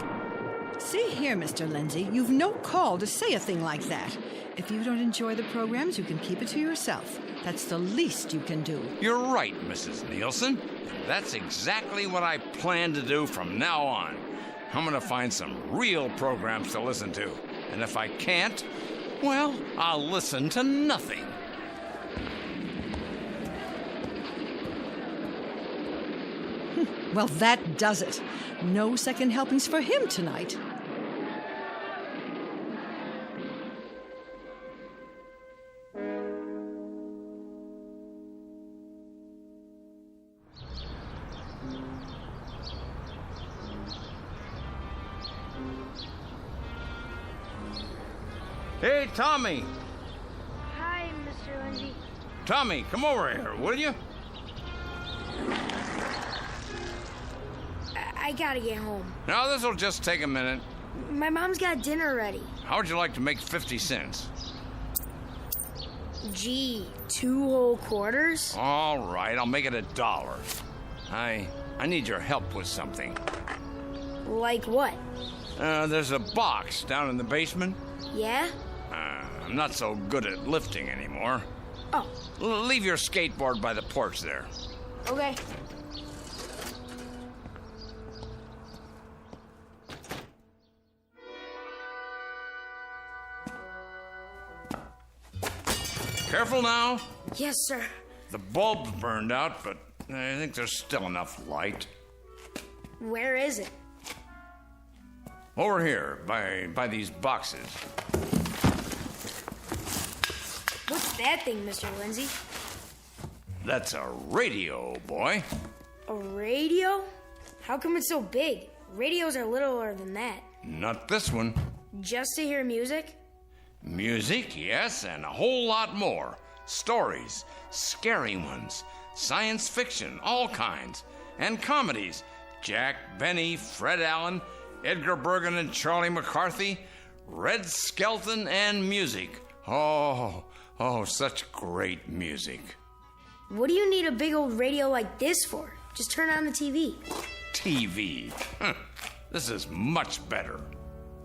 See here, Mr. Lindsay, you've no call to say a thing like that. If you don't enjoy the programs, you can keep it to yourself. That's the least you can do. You're right, Mrs. Nielsen. That's exactly what I plan to do from now on. I'm going to find some real programs to listen to. And if I can't, well, I'll listen to nothing. Well, that does it. No second helpings for him tonight. Hey, Tommy. Hi, Mr. Lindsay. Tommy, come over here, will you? I gotta get home. Now, this'll just take a minute. My mom's got dinner ready. How'd you like to make 50 cents? Gee, 2 whole quarters? All right, I'll make it $1. I need your help with something. Like what? There's a box down in the basement. Yeah? I'm not so good at lifting anymore. Oh. Leave your skateboard by the porch there. Okay. Careful now. Yes, sir. The bulb's burned out, but I think there's still enough light. Where is it? Over here, by these boxes. What's that thing, Mr. Lindsay? That's a radio, boy. A radio? How come it's so big? Radios are littler than that. Not this one. Just to hear music? Music, yes, and a whole lot more. Stories, scary ones, science fiction, all kinds. And comedies. Jack Benny, Fred Allen, Edgar Bergen and Charlie McCarthy, Red Skelton, and music. Oh, such great music. What do you need a big old radio like this for? Just turn on the TV. TV? This is much better.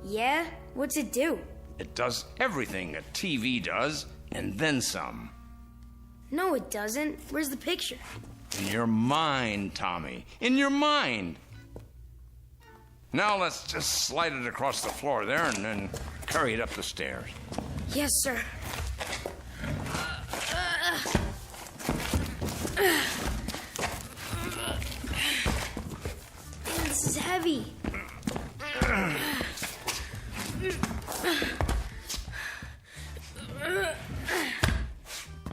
Yeah? What's it do? It does everything a TV does, and then some. No, it doesn't. Where's the picture? In your mind, Tommy. In your mind. Now let's just slide it across the floor there and then carry it up the stairs. Yes, sir. This is heavy.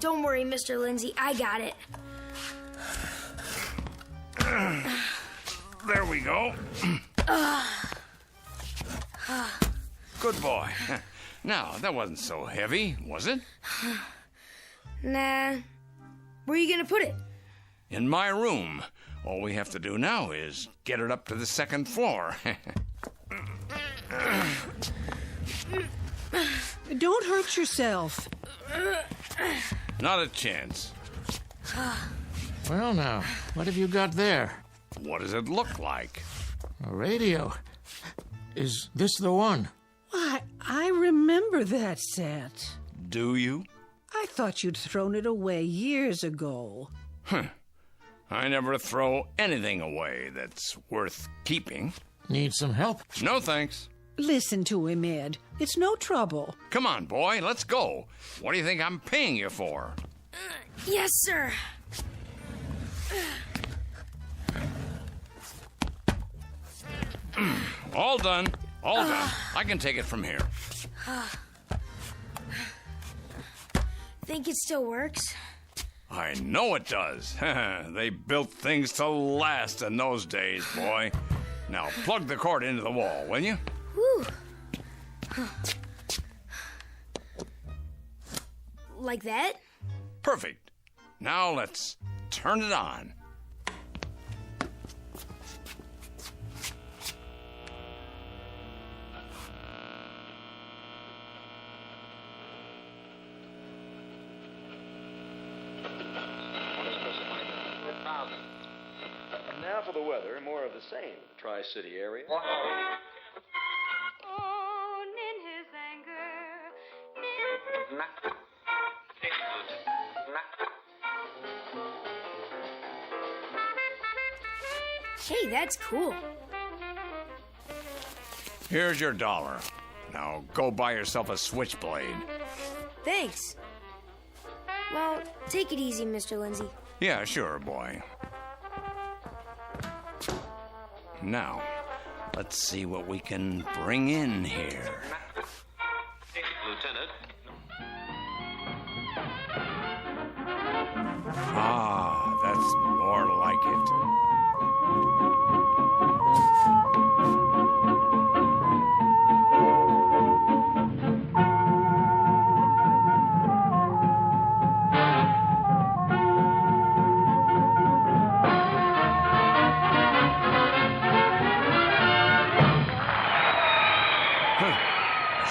Don't worry, Mr. Lindsay. I got it. There we go. Good boy. Now, that wasn't so heavy, was it? Nah. Where are you gonna put it? In my room. All we have to do now is get it up to the second floor. Don't hurt yourself. Not a chance. Well, now, what have you got there? What does it look like? A radio. Is this the one? Why, I remember that set. Do you? I thought you'd thrown it away years ago. I never throw anything away that's worth keeping. Need some help? No, thanks. Listen to him, Ed. It's no trouble. Come on, boy, let's go. What do you think I'm paying you for? Yes, sir. All done. All done. I can take it from here. Think it still works? I know it does. They built things to last in those days, boy. Now plug the cord into the wall, will you? Whew. Like that? Perfect. Now let's turn it on. And now for the weather, more of the same. Tri-City area. Hey, that's cool. Here's your $1. Now go buy yourself a switchblade. Thanks. Well, take it easy, Mr. Lindsay. Yeah, sure, boy. Now, let's see what we can bring in here. Lieutenant. Ah, that's more like it.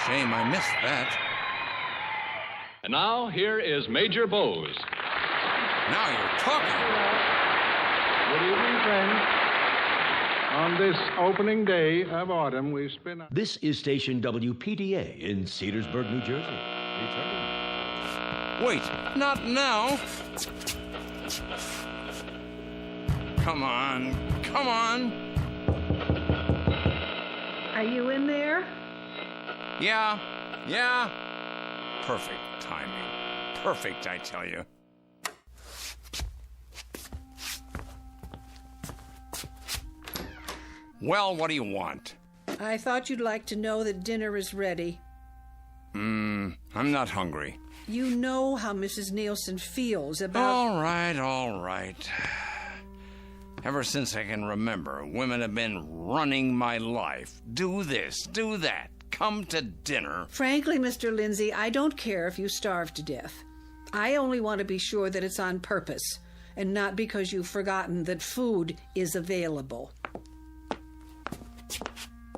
Shame I missed that. And now, here is Major Bowes. Now you're talking. Good evening, friends. On this opening day of autumn, we spin... This is station WPDA in Cedarsburg, New Jersey. Returning. Wait, not now. Come on, come on. Are you in there? Yeah. Perfect timing. Perfect, I tell you. Well, what do you want? I thought you'd like to know that dinner is ready. I'm not hungry. You know how Mrs. Nielsen feels about... All right. Ever since I can remember, women have been running my life. Do this, do that. Come to dinner. Frankly, Mr. Lindsay, I don't care if you starve to death. I only want to be sure that it's on purpose, and not because you've forgotten that food is available.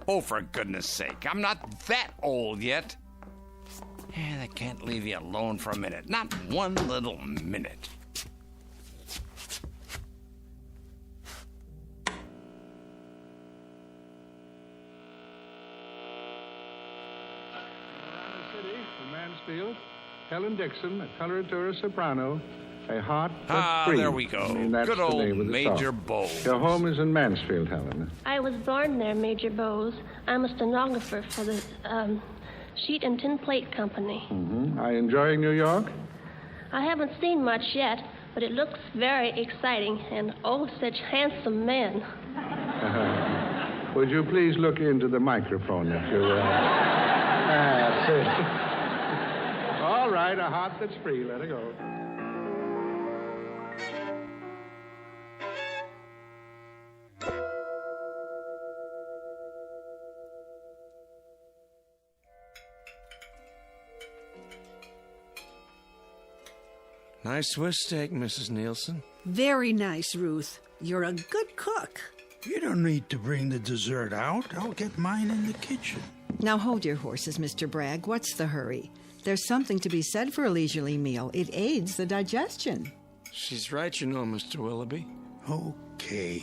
Oh, for goodness sake, I'm not that old yet. I can't leave you alone for a minute. Not one little minute. Mansfield, Helen Dixon, a coloratura soprano, a hot but free. There we go. That's good the old name of the Major song. Bowes. Your home is in Mansfield, Helen. I was born there, Major Bowes. I'm a stenographer for the Sheet and Tin Plate Company. Mm-hmm. Are you enjoying New York? I haven't seen much yet, but it looks very exciting, and oh, such handsome men. Would you please look into the microphone if you will? That's it. All right, a heart that's free. Let her go. Nice Swiss steak, Mrs. Nielsen. Very nice, Ruth. You're a good cook. You don't need to bring the dessert out. I'll get mine in the kitchen. Now hold your horses, Mr. Bragg. What's the hurry? There's something to be said for a leisurely meal. It aids the digestion. She's right, you know, Mr. Willoughby. Okay.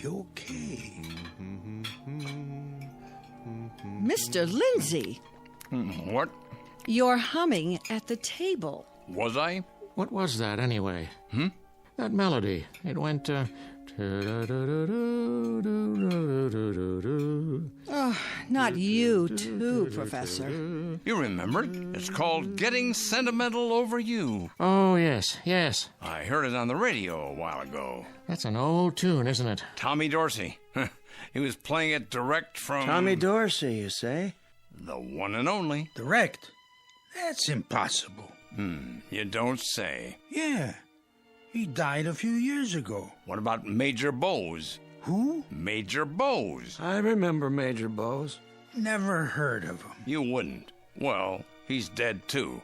Mr. Lindsay! What? You're humming at the table. Was I? What was that, anyway? That melody. It went, Oh, not you, too, Professor. You remember it? It's called Getting Sentimental Over You. Oh, yes. I heard it on the radio a while ago. That's an old tune, isn't it? Tommy Dorsey. He was playing it direct from... Tommy Dorsey, you say? The one and only. Direct? That's impossible. You don't say. Yeah. He died a few years ago. What about Major Bowes? Who? Major Bowes. I remember Major Bowes. Never heard of him. You wouldn't. Well, he's dead too.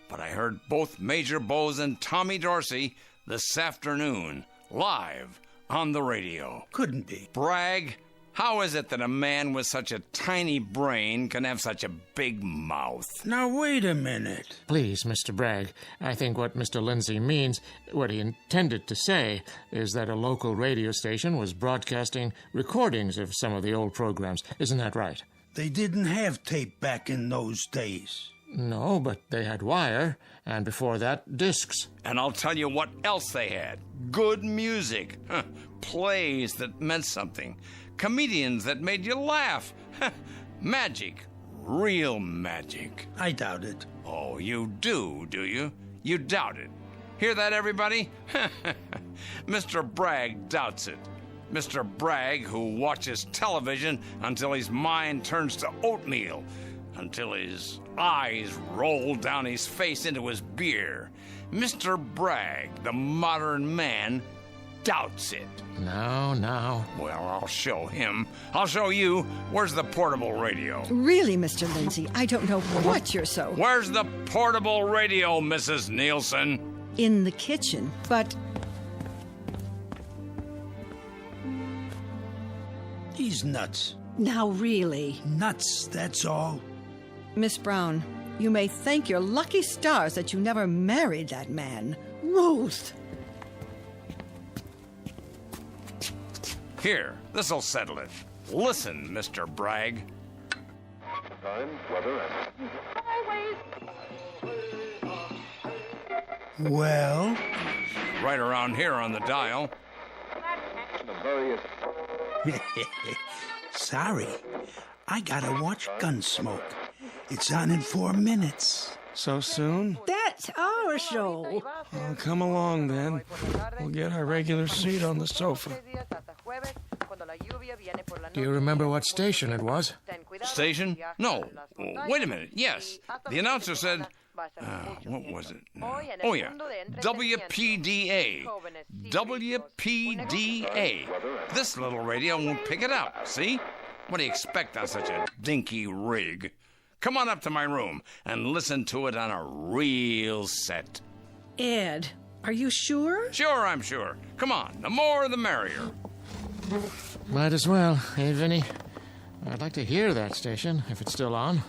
But I heard both Major Bowes and Tommy Dorsey this afternoon, live on the radio. Couldn't be. Bragg, how is it that a man with such a tiny brain can have such a big mouth? Now, wait a minute. Please, Mr. Bragg, I think what Mr. Lindsay means, what he intended to say, is that a local radio station was broadcasting recordings of some of the old programs. Isn't that right? They didn't have tape back in those days. No, but they had wire, and before that, discs. And I'll tell you what else they had. Good music. Plays that meant something. Comedians that made you laugh. Magic. Real magic. I doubt it. Oh, you do you? You doubt it. Hear that, everybody? Mr. Bragg doubts it. Mr. Bragg, who watches television until his mind turns to oatmeal, until his eyes roll down his face into his beer. Mr. Bragg, the modern man, doubts it. Now. Well, I'll show him. I'll show you. Where's the portable radio? Really, Mr. Lindsay, I don't know what you're so... Where's the portable radio, Mrs. Nielsen? In the kitchen, but... He's nuts. Now, really. Nuts, that's all. Miss Brown, you may thank your lucky stars that you never married that man. Ruth! Here, this'll settle it. Listen, Mr. Bragg. Time, weather, and... Well? Right around here on the dial. The various... Sorry. I gotta watch Gunsmoke. It's on in 4 minutes. So soon? That's our show. Well, come along, then. We'll get our regular seat on the sofa. Do you remember what station it was? Station? No. Wait a minute. Yes. The announcer said... what was it? Oh, yeah. WPDA. WPDA. This little radio won't pick it up, see? What do you expect on such a dinky rig? Come on up to my room and listen to it on a real set. Ed, are you sure? Sure, I'm sure. Come on. The more, the merrier. Might as well, hey, Vinny? I'd like to hear that station, if it's still on.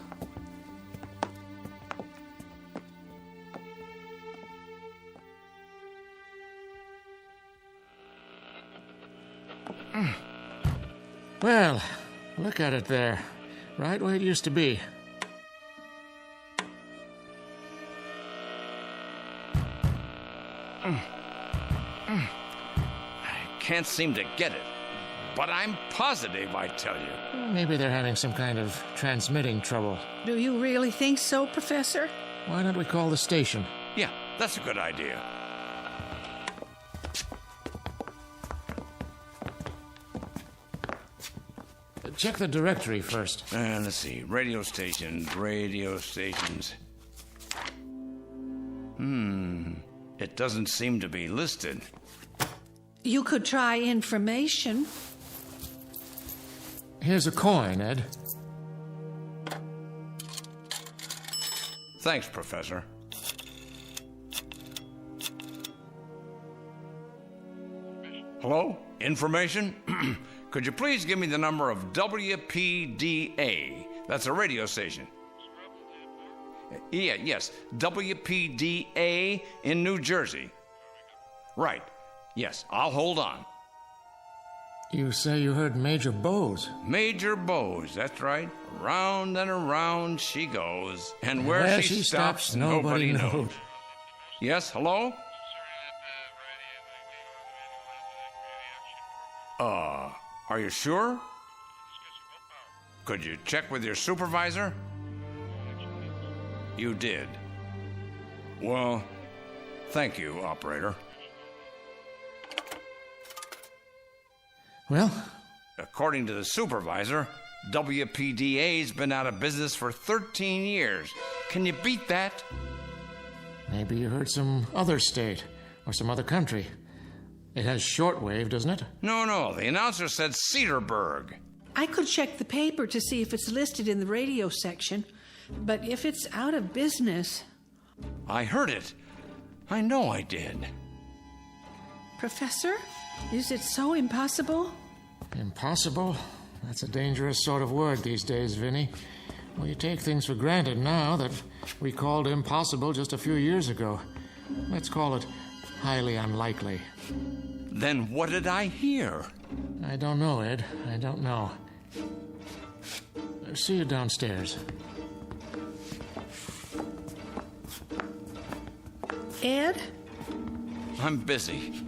Well, look at it there. Right where it used to be. I can't seem to get it, but I'm positive, I tell you. Maybe they're having some kind of transmitting trouble. Do you really think so, Professor? Why don't we call the station? Yeah, that's a good idea. Check the directory first. Let's see. Radio stations. It doesn't seem to be listed. You could try information. Here's a coin, Ed. Thanks, Professor. Hello? Information? Could you please give me the number of WPDA? That's a radio station. Yes. WPDA in New Jersey. Right. Yes, I'll hold on. You say you heard Major Bowes? Major Bowes, that's right. Around and around she goes. And where she stops, nobody knows. Yes, hello? Are you sure? Could you check with your supervisor? You did. Well, thank you, operator. Well? According to the supervisor, WPDA's been out of business for 13 years. Can you beat that? Maybe you heard some other state or some other country. It has shortwave, doesn't it? No. The announcer said Cedarburg. I could check the paper to see if it's listed in the radio section, but if it's out of business... I heard it. I know I did. Professor, is it so impossible? Impossible? That's a dangerous sort of word these days, Vinny. We take things for granted now that we called impossible just a few years ago. Let's call it highly unlikely. Then what did I hear? I don't know, Ed. I don't know. See you downstairs. Ed? I'm busy.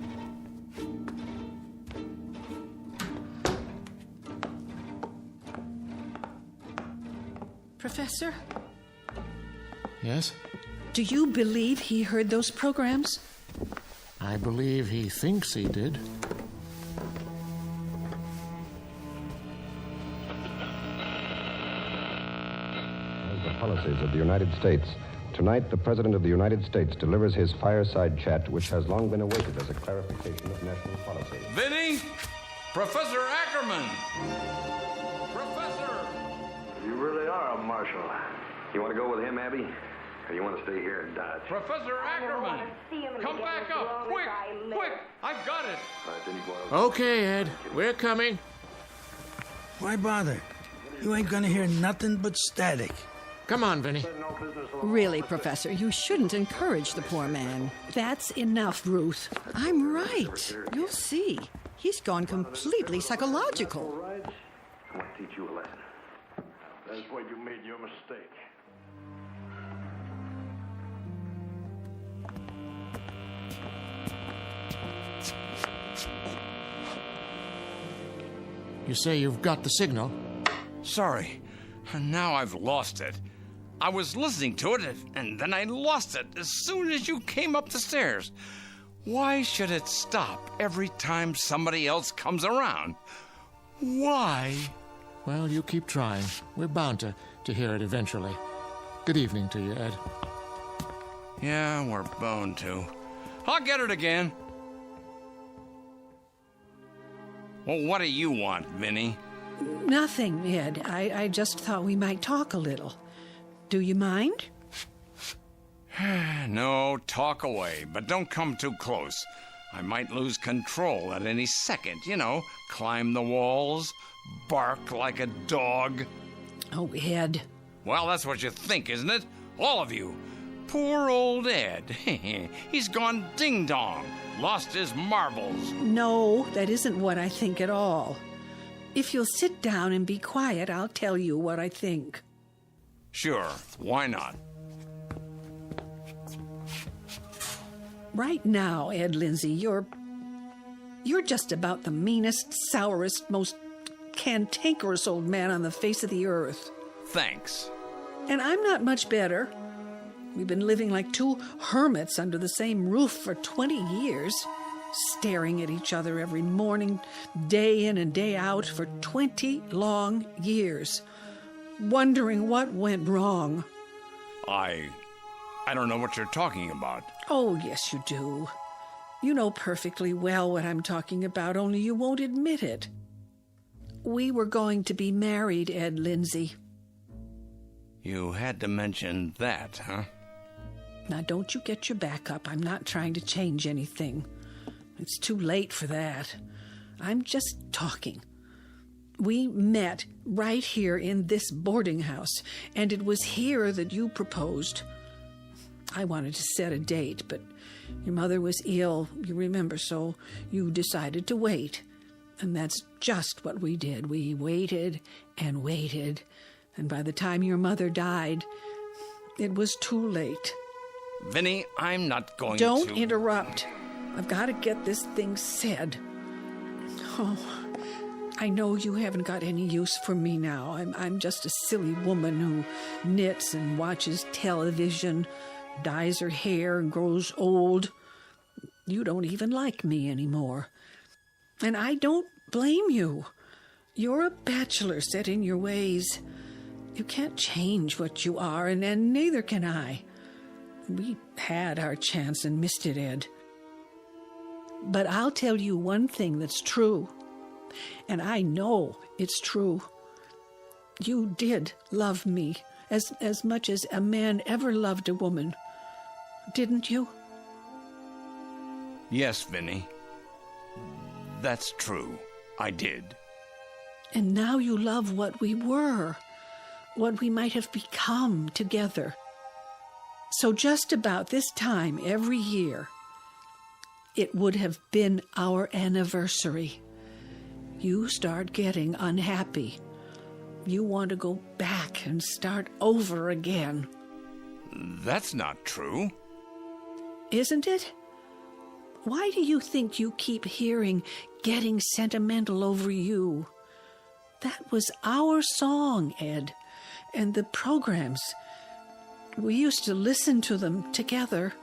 Professor? Yes? Do you believe he heard those programs? I believe he thinks he did. The policies of the United States. Tonight, the President of the United States delivers his fireside chat, which has long been awaited as a clarification of national policy. Vinny? Professor Ackerman! Professor! You really are a marshal. You want to go with him, Abby? Or you want to stay here and dodge? Professor Ackerman! Come back up! Quick! Quick! I've got it! Okay, Ed. We're coming. Why bother? You ain't gonna hear nothing but static. Come on, Vinny. Really, Professor, you shouldn't encourage the poor man. That's enough, Ruth. I'm right. You'll see. He's gone completely psychological. I want to teach you a lesson. That's where you made your mistake. You say you've got the signal? Sorry. Now I've lost it. I was listening to it, and then I lost it as soon as you came up the stairs. Why should it stop every time somebody else comes around? Why? Well, you keep trying. We're bound to hear it eventually. Good evening to you, Ed. Yeah, we're bound to. I'll get it again. Well, what do you want, Vinny? Nothing, Ed. I just thought we might talk a little. Do you mind? No, talk away, but don't come too close. I might lose control at any second, climb the walls, bark like a dog. Oh, Ed. Well, that's what you think, isn't it? All of you. Poor old Ed. He's gone ding-dong, lost his marbles. No, that isn't what I think at all. If you'll sit down and be quiet, I'll tell you what I think. Sure, why not? Right now, Ed Lindsay, you're just about the meanest, sourest, most cantankerous old man on the face of the earth. Thanks. And I'm not much better. We've been living like two hermits under the same roof for 20 years, staring at each other every morning, day in and day out for 20 long years, wondering what went wrong. I don't know what you're talking about. Oh, yes, you do. You know perfectly well what I'm talking about, only you won't admit it. We were going to be married, Ed Lindsay. You had to mention that, huh? Now, don't you get your back up. I'm not trying to change anything. It's too late for that. I'm just talking. We met right here in this boarding house, and it was here that you proposed. I wanted to set a date, but your mother was ill, you remember, so you decided to wait. And that's just what we did. We waited and waited, and by the time your mother died, it was too late. Vinny, I'm not going to... Don't interrupt. I've got to get this thing said. Oh, I know you haven't got any use for me now. I'm just a silly woman who knits and watches television, dyes her hair and grows old. You don't even like me anymore. And I don't blame you. You're a bachelor set in your ways. You can't change what you are, and neither can I. We had our chance and missed it, Ed. But I'll tell you one thing that's true, and I know it's true. You did love me as much as a man ever loved a woman, didn't you? Yes, Vinny. That's true. I did. And now you love what we were, what we might have become together. So just about this time every year, it would have been our anniversary. You start getting unhappy. You want to go back and start over again. That's not true. Isn't it? Why do you think you keep hearing getting sentimental over you? That was our song, Ed, and the programs. We used to listen to them together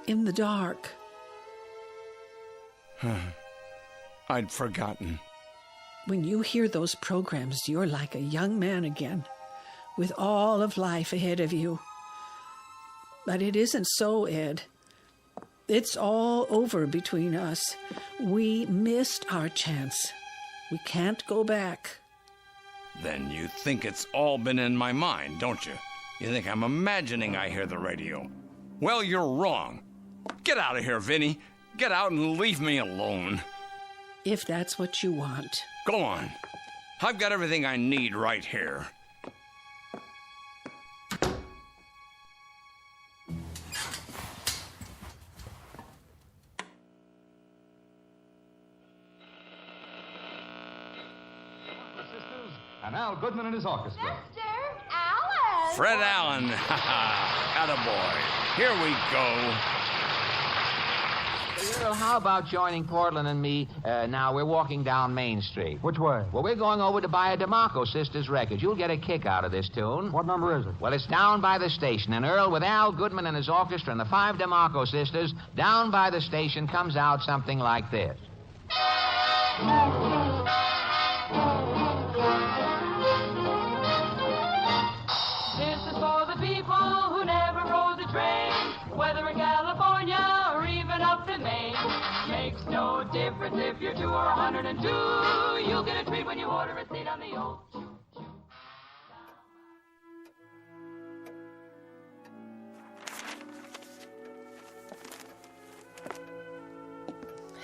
in the dark. I'd forgotten. When you hear those programs, you're like a young man again, with all of life ahead of you. But it isn't so, Ed. It's all over between us. We missed our chance. We can't go back. Then you think it's all been in my mind, don't you? You think I'm imagining I hear the radio. Well, you're wrong. Get out of here, Vinny. Get out and leave me alone. If that's what you want. Go on. I've got everything I need right here. And Al Goodman and his orchestra. Mr. Allen! Fred Allen. Attaboy. Here we go. Well, how about joining Portland and me? Now, we're walking down Main Street. Which way? Well, we're going over to buy a DeMarco Sisters record. You'll get a kick out of this tune. What number is it? Well, it's down by the station. And Earl, with Al Goodman and his orchestra and the 5 DeMarco Sisters, down by the station comes out something like this. This is for the people who never rode the train, whether in California or even up in Maine. Makes no difference if you're 2 or 102. You'll get a treat when you order a seat on the old choo-choo.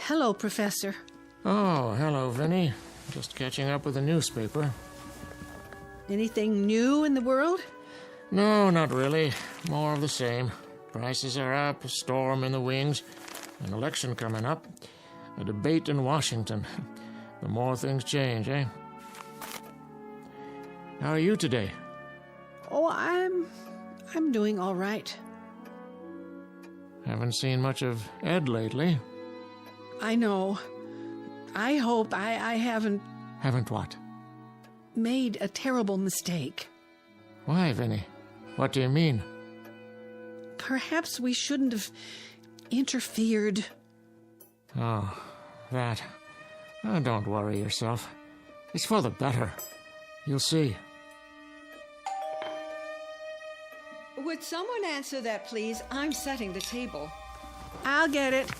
Hello, Professor. Oh, hello, Vinny. Just catching up with the newspaper. Anything new in the world? No, not really. More of the same. Prices are up, a storm in the wings, an election coming up, a debate in Washington. The more things change, eh? How are you today? Oh, I'm doing all right. Haven't seen much of Ed lately. I know. I hope I haven't... Haven't what? Made a terrible mistake. Why, Vinny? What do you mean? Perhaps we shouldn't have interfered. Oh, that. Oh, don't worry yourself. It's for the better. You'll see. Would someone answer that, please? I'm setting the table. I'll get it.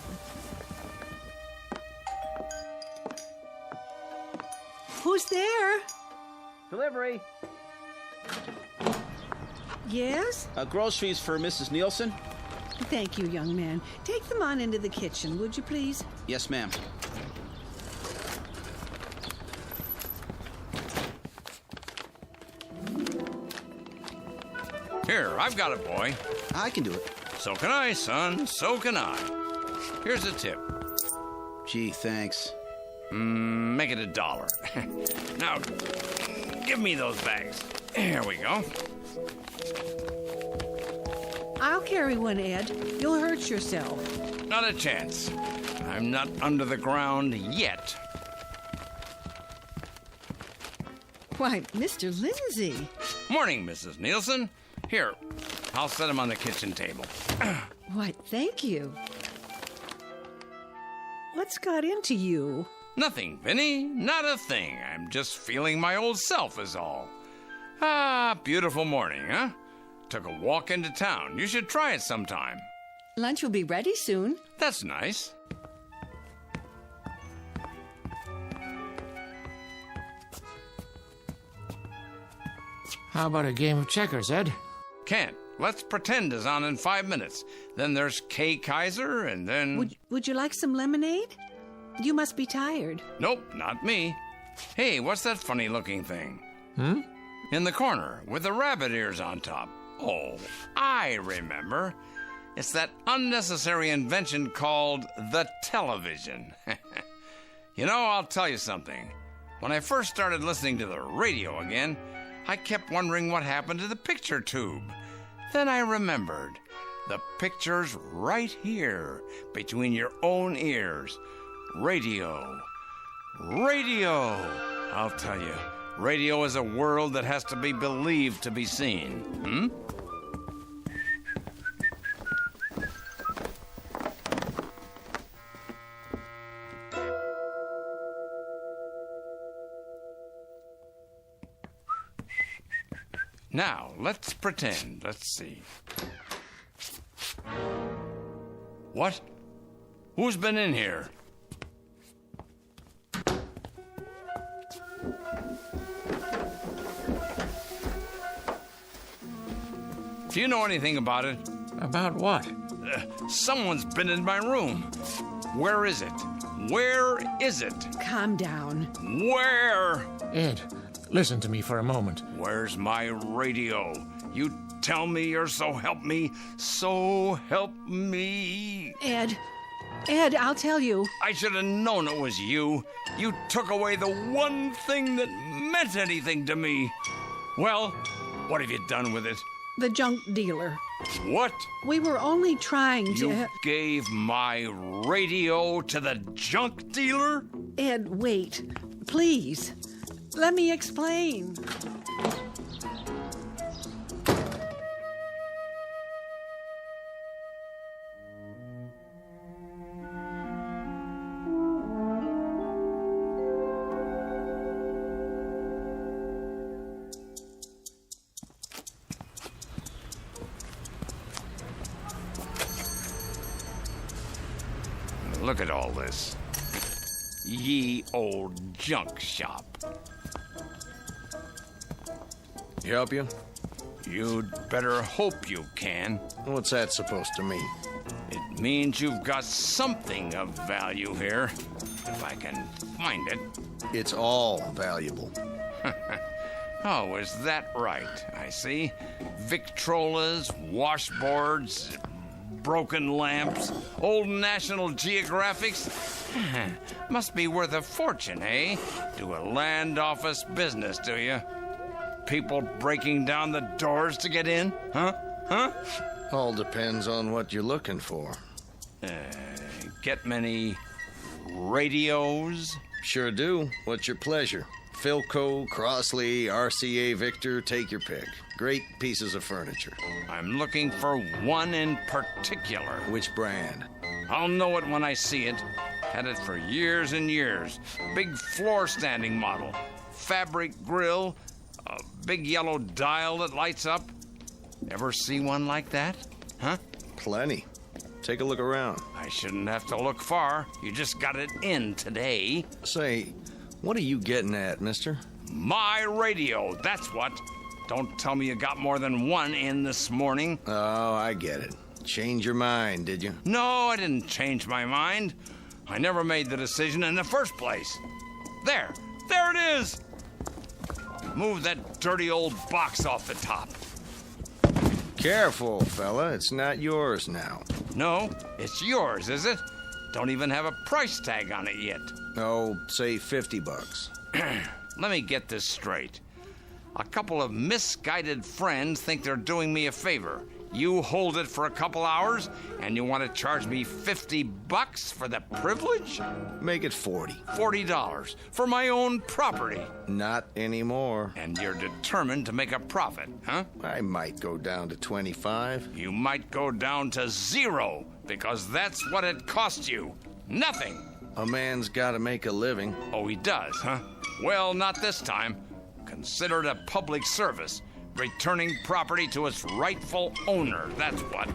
Who's there? Delivery. Yes? Groceries for Mrs. Nielsen? Thank you, young man. Take them on into the kitchen, would you please? Yes, ma'am. Here, I've got it, boy. I can do it. So can I, son. So can I. Here's a tip. Gee, thanks. Make it $1. Now, give me those bags. Here we go. I'll carry one, Ed. You'll hurt yourself. Not a chance. I'm not under the ground yet. Why, Mr. Lindsay. Morning, Mrs. Nielsen. Here, I'll set them on the kitchen table. Why, thank you. What's got into you? Nothing, Vinny. Not a thing. I'm just feeling my old self is all. Ah, beautiful morning, huh? Took a walk into town. You should try it sometime. Lunch will be ready soon. That's nice. How about a game of checkers, Ed? Can't. Let's Pretend is on in 5 minutes. Then there's Kay Kaiser, and then... Would you like some lemonade? You must be tired. Nope, not me. Hey, what's that funny-looking thing? Hmm? In the corner, with the rabbit ears on top. Oh, I remember. It's that unnecessary invention called the television. You know, I'll tell you something. When I first started listening to the radio again, I kept wondering what happened to the picture tube. Then I remembered. The picture's right here, between your own ears. Radio. Radio! I'll tell you, radio is a world that has to be believed to be seen. Hmm? Now, let's pretend. Let's see. What? Who's been in here? Do you know anything about it? About what? Someone's been in my room. Where is it? Where is it? Calm down. Where? Ed, listen to me for a moment. Where's my radio? You tell me, or so help me. So help me. Ed, I'll tell you. I should have known it was you. You took away the one thing that meant anything to me. Well, what have you done with it? The junk dealer. What? We were only trying to... You gave my radio to the junk dealer? Ed, wait. Please. Let me explain. Look at all this. Ye old junk shop. Help you? You'd better hope you can. What's that supposed to mean? It means you've got something of value here, if I can find it. It's all valuable. Oh, is that right? I see. Victrolas, washboards, broken lamps, old National Geographics. Must be worth a fortune, eh? Do a land office business, do you? People breaking down the doors to get in? Huh? All depends on what you're looking for. Get many radios? Sure do. What's your pleasure? Philco, Crossley, RCA Victor, take your pick. Great pieces of furniture. I'm looking for one in particular. Which brand? I'll know it when I see it. Had it for years and years. Big floor standing model. Fabric grill. A big yellow dial that lights up. Ever see one like that? Huh? Plenty. Take a look around. I shouldn't have to look far. You just got it in today. Say, what are you getting at, mister? My radio, that's what. Don't tell me you got more than one in this morning. Oh, I get it. Change your mind, did you? No, I didn't change my mind. I never made the decision in the first place. There it is. Move that dirty old box off the top. Careful, fella. It's not yours now. No, it's yours, is it? Don't even have a price tag on it yet. Oh, say $50. Let me get this straight. A couple of misguided friends think they're doing me a favor. You hold it for a couple hours, and you want to charge me $50 for the privilege? Make it 40. $40 for my own property. Not anymore. And you're determined to make a profit, huh? I might go down to 25. You might go down to 0, because that's what it cost you. Nothing. A man's got to make a living. Oh, he does, huh? Well, not this time. Consider it a public service. Returning property to its rightful owner, that's what.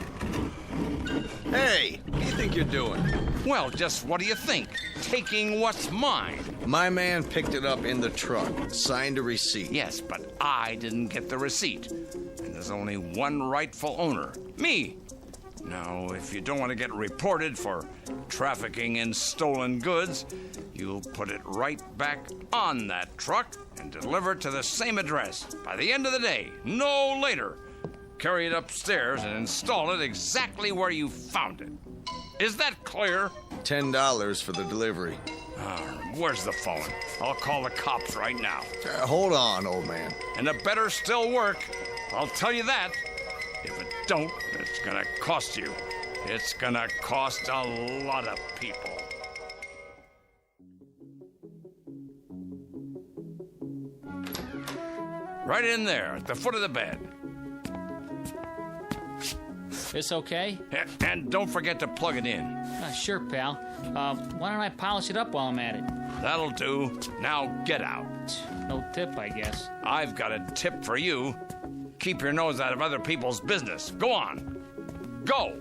Hey, what do you think you're doing? Well, just what do you think? Taking what's mine. My man picked it up in the truck, signed a receipt. Yes, but I didn't get the receipt. And there's only one rightful owner, me. Now, if you don't want to get reported for trafficking in stolen goods, you'll put it right back on that truck and deliver it to the same address by the end of the day, no later. Carry it upstairs and install it exactly where you found it. Is that clear? $10 for the delivery. Where's the phone? I'll call the cops right now. Hold on, old man. And it better still work. I'll tell you that. If it don't, it's gonna cost you. It's gonna cost a lot of people. Right in there, at the foot of the bed. This okay? And don't forget to plug it in. Sure, pal. Why don't I polish it up while I'm at it? That'll do. Now get out. No tip, I guess. I've got a tip for you. Keep your nose out of other people's business. Go on. Go.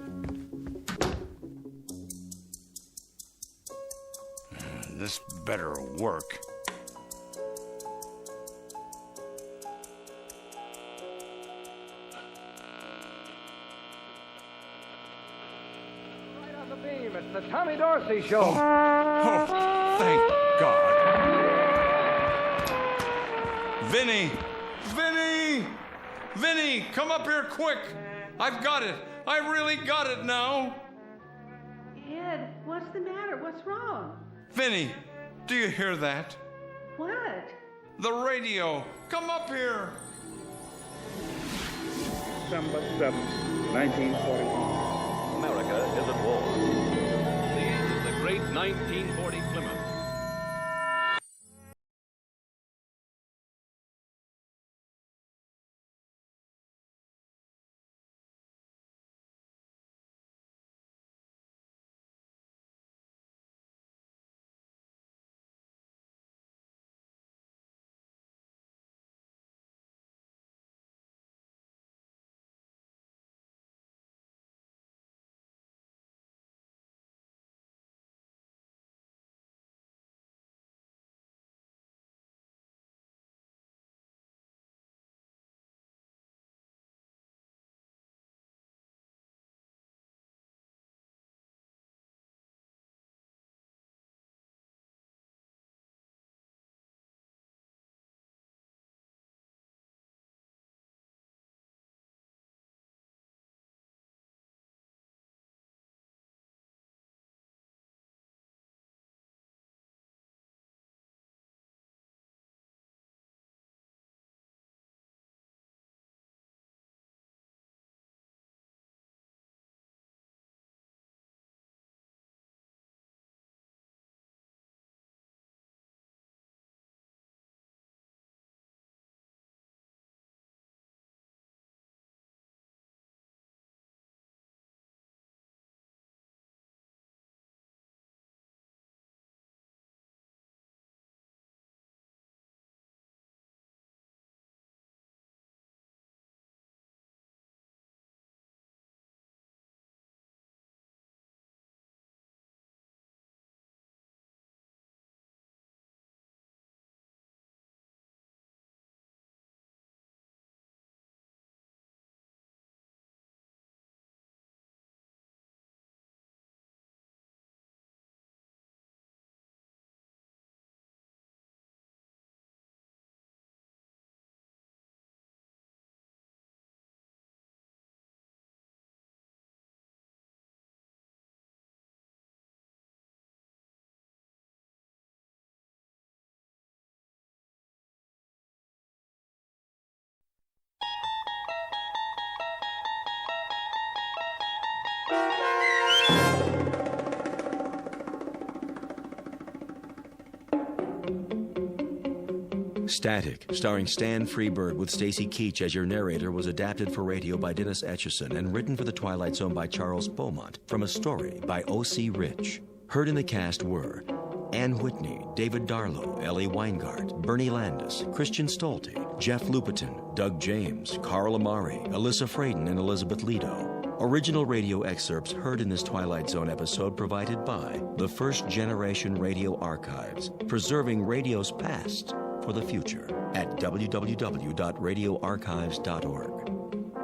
This better work. Right on the beam. It's the Tommy Dorsey Show. Oh, thank God. Vinny! Vinny! Vinny, come up here quick. I've got it. I really got it now. Ed, what's the matter? What's wrong? Vinny, do you hear that? What? The radio. Come up here. December 7th, 1941. America is at war. This is the great 1940 Plymouth. Static, starring Stan Freberg with Stacy Keach as your narrator, was adapted for radio by Dennis Etchison and written for the Twilight Zone by Charles Beaumont from a story by O.C. Rich. Heard in the cast were Ann Whitney, David Darlow, Ellie Weingart, Bernie Landis, Christian Stolte, Jeff Lupetin, Doug James, Carl Amari, Alyssa Fraden, and Elizabeth Lido. Original radio excerpts heard in this Twilight Zone episode provided by the First Generation Radio Archives, preserving radio's past for the future at www.radioarchives.org.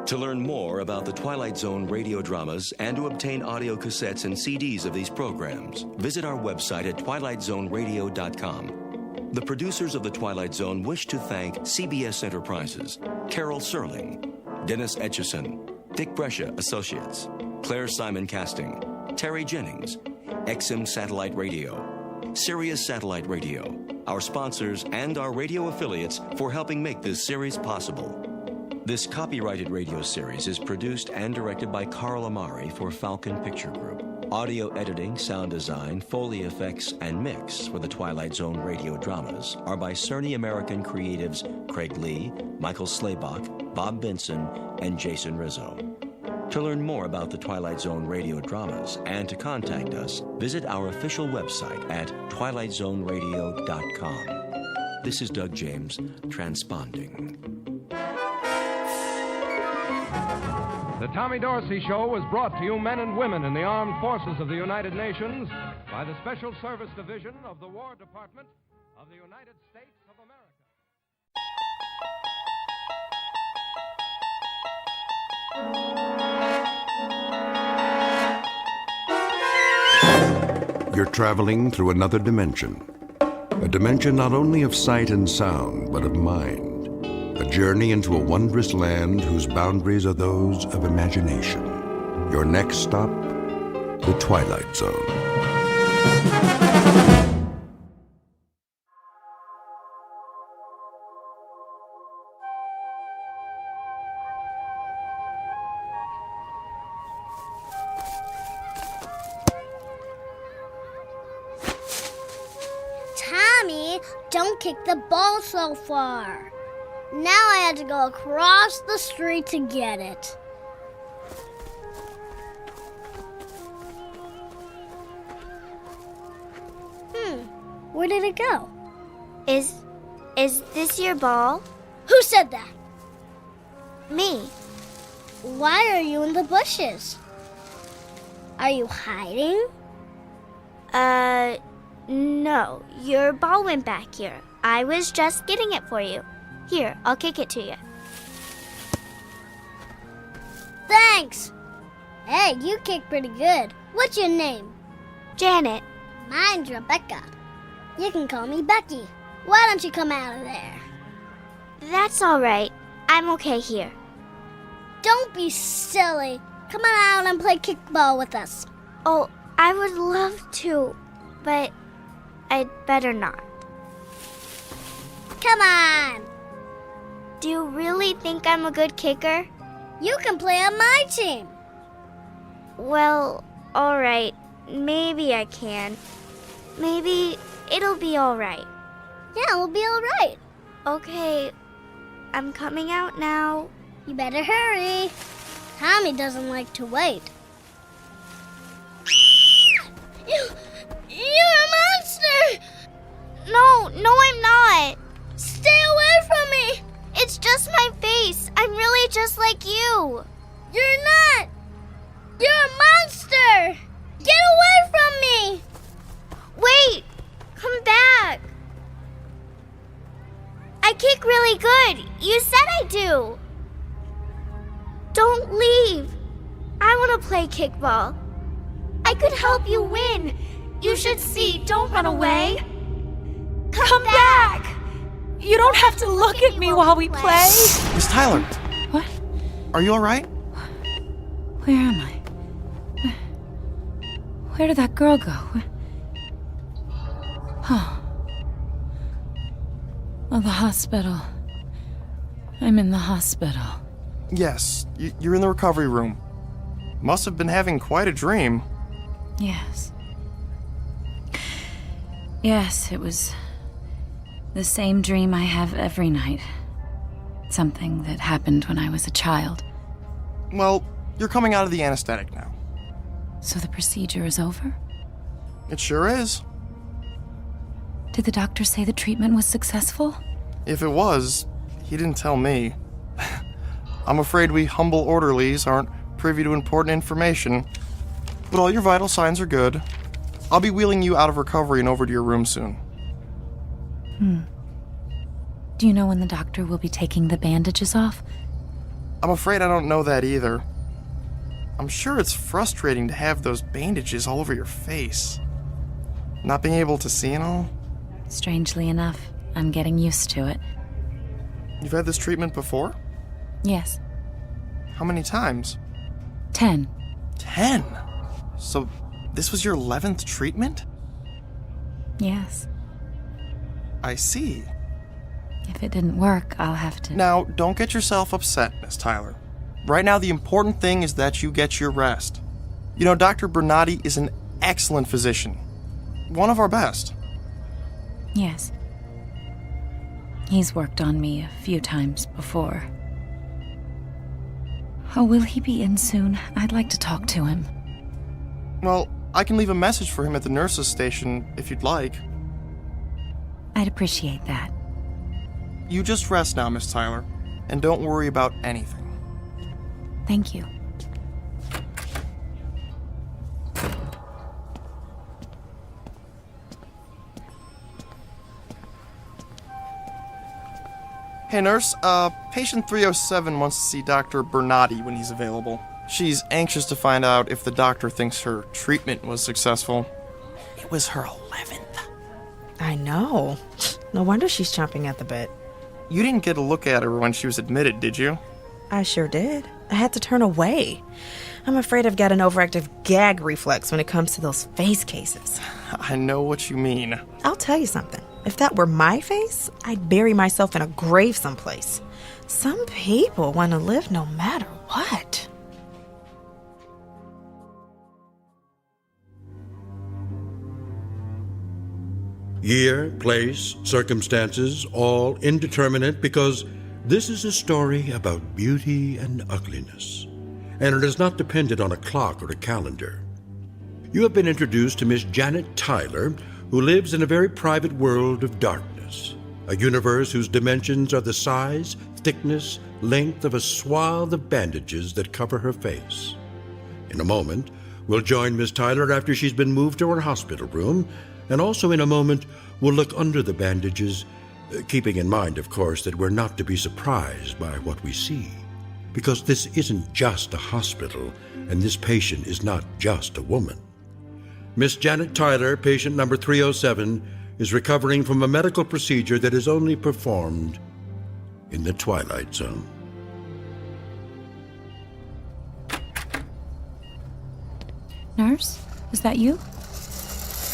To learn more about the Twilight Zone radio dramas and to obtain audio cassettes and CDs of these programs, visit our website at twilightzoneradio.com. The producers of The Twilight Zone wish to thank CBS Enterprises, Carol Serling, Dennis Etchison, Dick Brescia Associates, Claire Simon Casting, Terry Jennings, XM Satellite Radio, Sirius Satellite Radio, our sponsors, and our radio affiliates for helping make this series possible. This copyrighted radio series is produced and directed by Carl Amari for Falcon Picture Group. Audio editing, sound design, Foley effects, and mix for the Twilight Zone radio dramas are by Cerny American creatives Craig Lee, Michael Slaybach, Bob Benson, and Jason Rizzo. To learn more about the Twilight Zone radio dramas and to contact us, visit our official website at twilightzoneradio.com. This is Doug James, transponding. The Tommy Dorsey Show was brought to you, men and women in the armed forces of the United Nations, by the Special Service Division of the War Department of the United States of America. You're traveling through another dimension. A dimension not only of sight and sound, but of mind. A journey into a wondrous land whose boundaries are those of imagination. Your next stop, the Twilight Zone. Tommy, don't kick the ball so far. Now I had to go across the street to get it. Where did it go? Is this your ball? Who said that? Me. Why are you in the bushes? Are you hiding? No. Your ball went back here. I was just getting it for you. Here, I'll kick it to you. Thanks. Hey, you kick pretty good. What's your name? Janet. Mine's Rebecca. You can call me Becky. Why don't you come out of there? That's all right. I'm okay here. Don't be silly. Come on out and play kickball with us. Oh, I would love to, but I'd better not. Come on. Do you really think I'm a good kicker? You can play on my team. Well, all right. Maybe I can. Maybe it'll be all right. Yeah, it'll be all right. Okay, I'm coming out now. You better hurry. Tommy doesn't like to wait. You're a monster! No, I'm not. Stay away from me! It's just my face. I'm really just like you. You're not! You're a monster! Get away from me! Wait! Come back! I kick really good. You said I do. Don't leave. I want to play kickball. I could help you win. You should see. Don't run away. Come back! You don't have to look at me while we play. Miss Tyler. What? Are you all right? Where am I? Where did that girl go? Oh, the hospital. I'm in the hospital. Yes, you're in the recovery room. Must have been having quite a dream. Yes. Yes, it was the same dream I have every night. Something that happened when I was a child. Well, you're coming out of the anesthetic now. So the procedure is over? It sure is. Did the doctor say the treatment was successful? If it was, he didn't tell me. I'm afraid we humble orderlies aren't privy to important information. But all your vital signs are good. I'll be wheeling you out of recovery and over to your room soon. Do you know when the doctor will be taking the bandages off? I'm afraid I don't know that either. I'm sure it's frustrating to have those bandages all over your face. Not being able to see and all. Strangely enough, I'm getting used to it. You've had this treatment before? Yes. How many times? 10. 10? So this was your 11th treatment? Yes. I see. If it didn't work, I'll have to... Now, don't get yourself upset, Miss Tyler. Right now, the important thing is that you get your rest. You know, Dr. Bernardi is an excellent physician. One of our best. Yes. He's worked on me a few times before. Oh, will he be in soon? I'd like to talk to him. Well, I can leave a message for him at the nurse's station if you'd like. I'd appreciate that. You just rest now, Miss Tyler, and don't worry about anything. Thank you. Hey, nurse, patient 307 wants to see Dr. Bernardi when he's available. She's anxious to find out if the doctor thinks her treatment was successful. It was her 11th. I know. No wonder she's chomping at the bit. You didn't get a look at her when she was admitted, did you? I sure did. I had to turn away. I'm afraid I've got an overactive gag reflex when it comes to those face cases. I know what you mean. I'll tell you something. If that were my face, I'd bury myself in a grave someplace. Some people want to live no matter what. Year, place, circumstances, all indeterminate because this is a story about beauty and ugliness, and it is not dependent on a clock or a calendar. You have been introduced to Miss Janet Tyler, who lives in a very private world of darkness, a universe whose dimensions are the size, thickness, length of a swath of bandages that cover her face. In a moment, we'll join Miss Tyler after she's been moved to her hospital room, and also in a moment, we'll look under the bandages, keeping in mind, of course, that we're not to be surprised by what we see, because this isn't just a hospital, and this patient is not just a woman. Miss Janet Tyler, patient number 307, is recovering from a medical procedure that is only performed in the Twilight Zone. Nurse, is that you?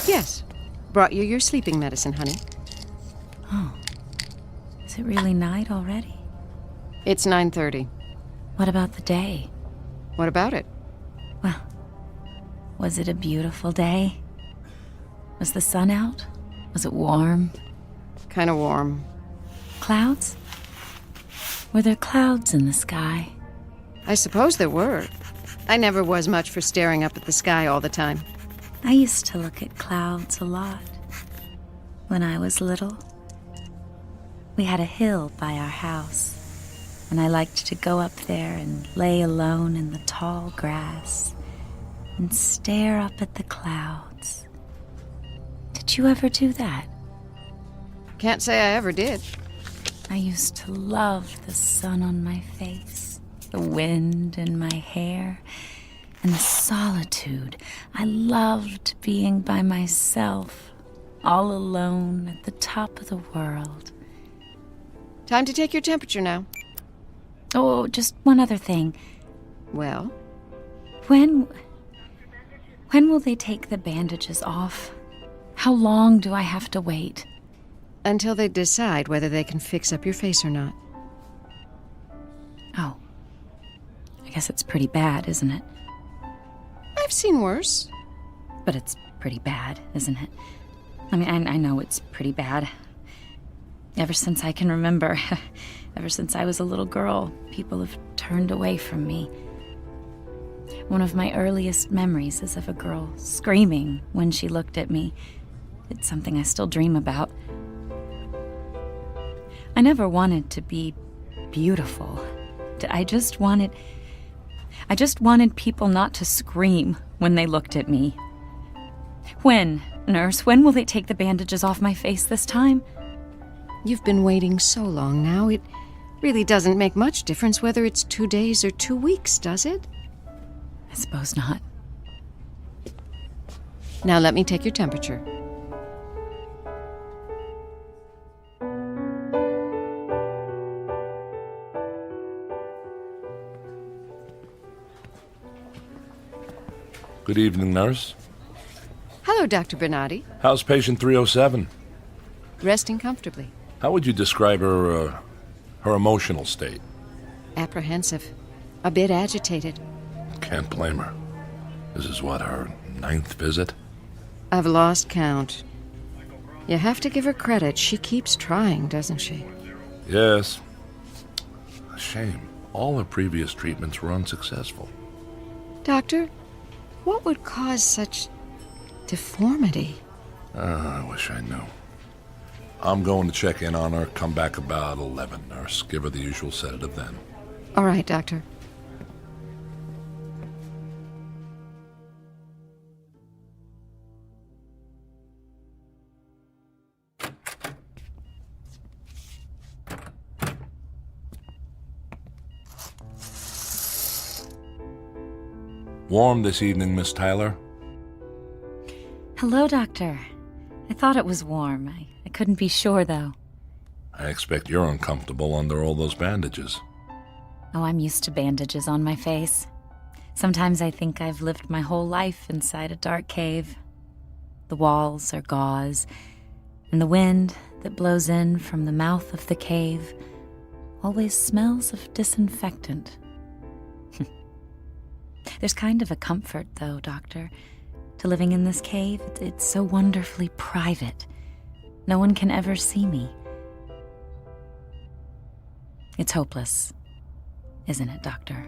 Yes. Brought you your sleeping medicine, honey. Oh. Is it really night already? It's 9:30. What about the day? What about it? Well, was it a beautiful day? Was the sun out? Was it warm? Kind of warm. Clouds? Were there clouds in the sky? I suppose there were. I never was much for staring up at the sky all the time. I used to look at clouds a lot when I was little. We had a hill by our house, and I liked to go up there and lay alone in the tall grass and stare up at the clouds. Did you ever do that? Can't say I ever did. I used to love the sun on my face, the wind in my hair, and the solitude. I loved being by myself, all alone at the top of the world. Time to take your temperature now. Oh, just one other thing. Well? When will they take the bandages off? How long do I have to wait? Until they decide whether they can fix up your face or not. Oh. I guess it's pretty bad, isn't it? I've seen worse. But it's pretty bad, isn't it? I mean, I know it's pretty bad. Ever since I can remember, ever since I was a little girl, people have turned away from me. One of my earliest memories is of a girl screaming when she looked at me. It's something I still dream about. I never wanted to be beautiful. I just wanted people not to scream when they looked at me. When, nurse, when will they take the bandages off my face this time? You've been waiting so long now, it really doesn't make much difference whether it's 2 days or 2 weeks, does it? I suppose not. Now let me take your temperature. Good evening, nurse. Hello, Dr. Bernardi. How's patient 307? Resting comfortably. How would you describe her emotional state? Apprehensive. A bit agitated. Can't blame her. This is what, her 9th visit? I've lost count. You have to give her credit. She keeps trying, doesn't she? Yes. A shame. All her previous treatments were unsuccessful. Doctor, what would cause such deformity? I wish I knew. I'm going to check in on her. Come back about 11, nurse. Give her the usual sedative then. All right, Doctor. Warm this evening, Miss Tyler? Hello, Doctor. I thought it was warm. I couldn't be sure, though. I expect you're uncomfortable under all those bandages. Oh, I'm used to bandages on my face. Sometimes I think I've lived my whole life inside a dark cave. The walls are gauze, and the wind that blows in from the mouth of the cave always smells of disinfectant. There's kind of a comfort, though, Doctor, to living in this cave. It's so wonderfully private. No one can ever see me. It's hopeless, isn't it, Doctor?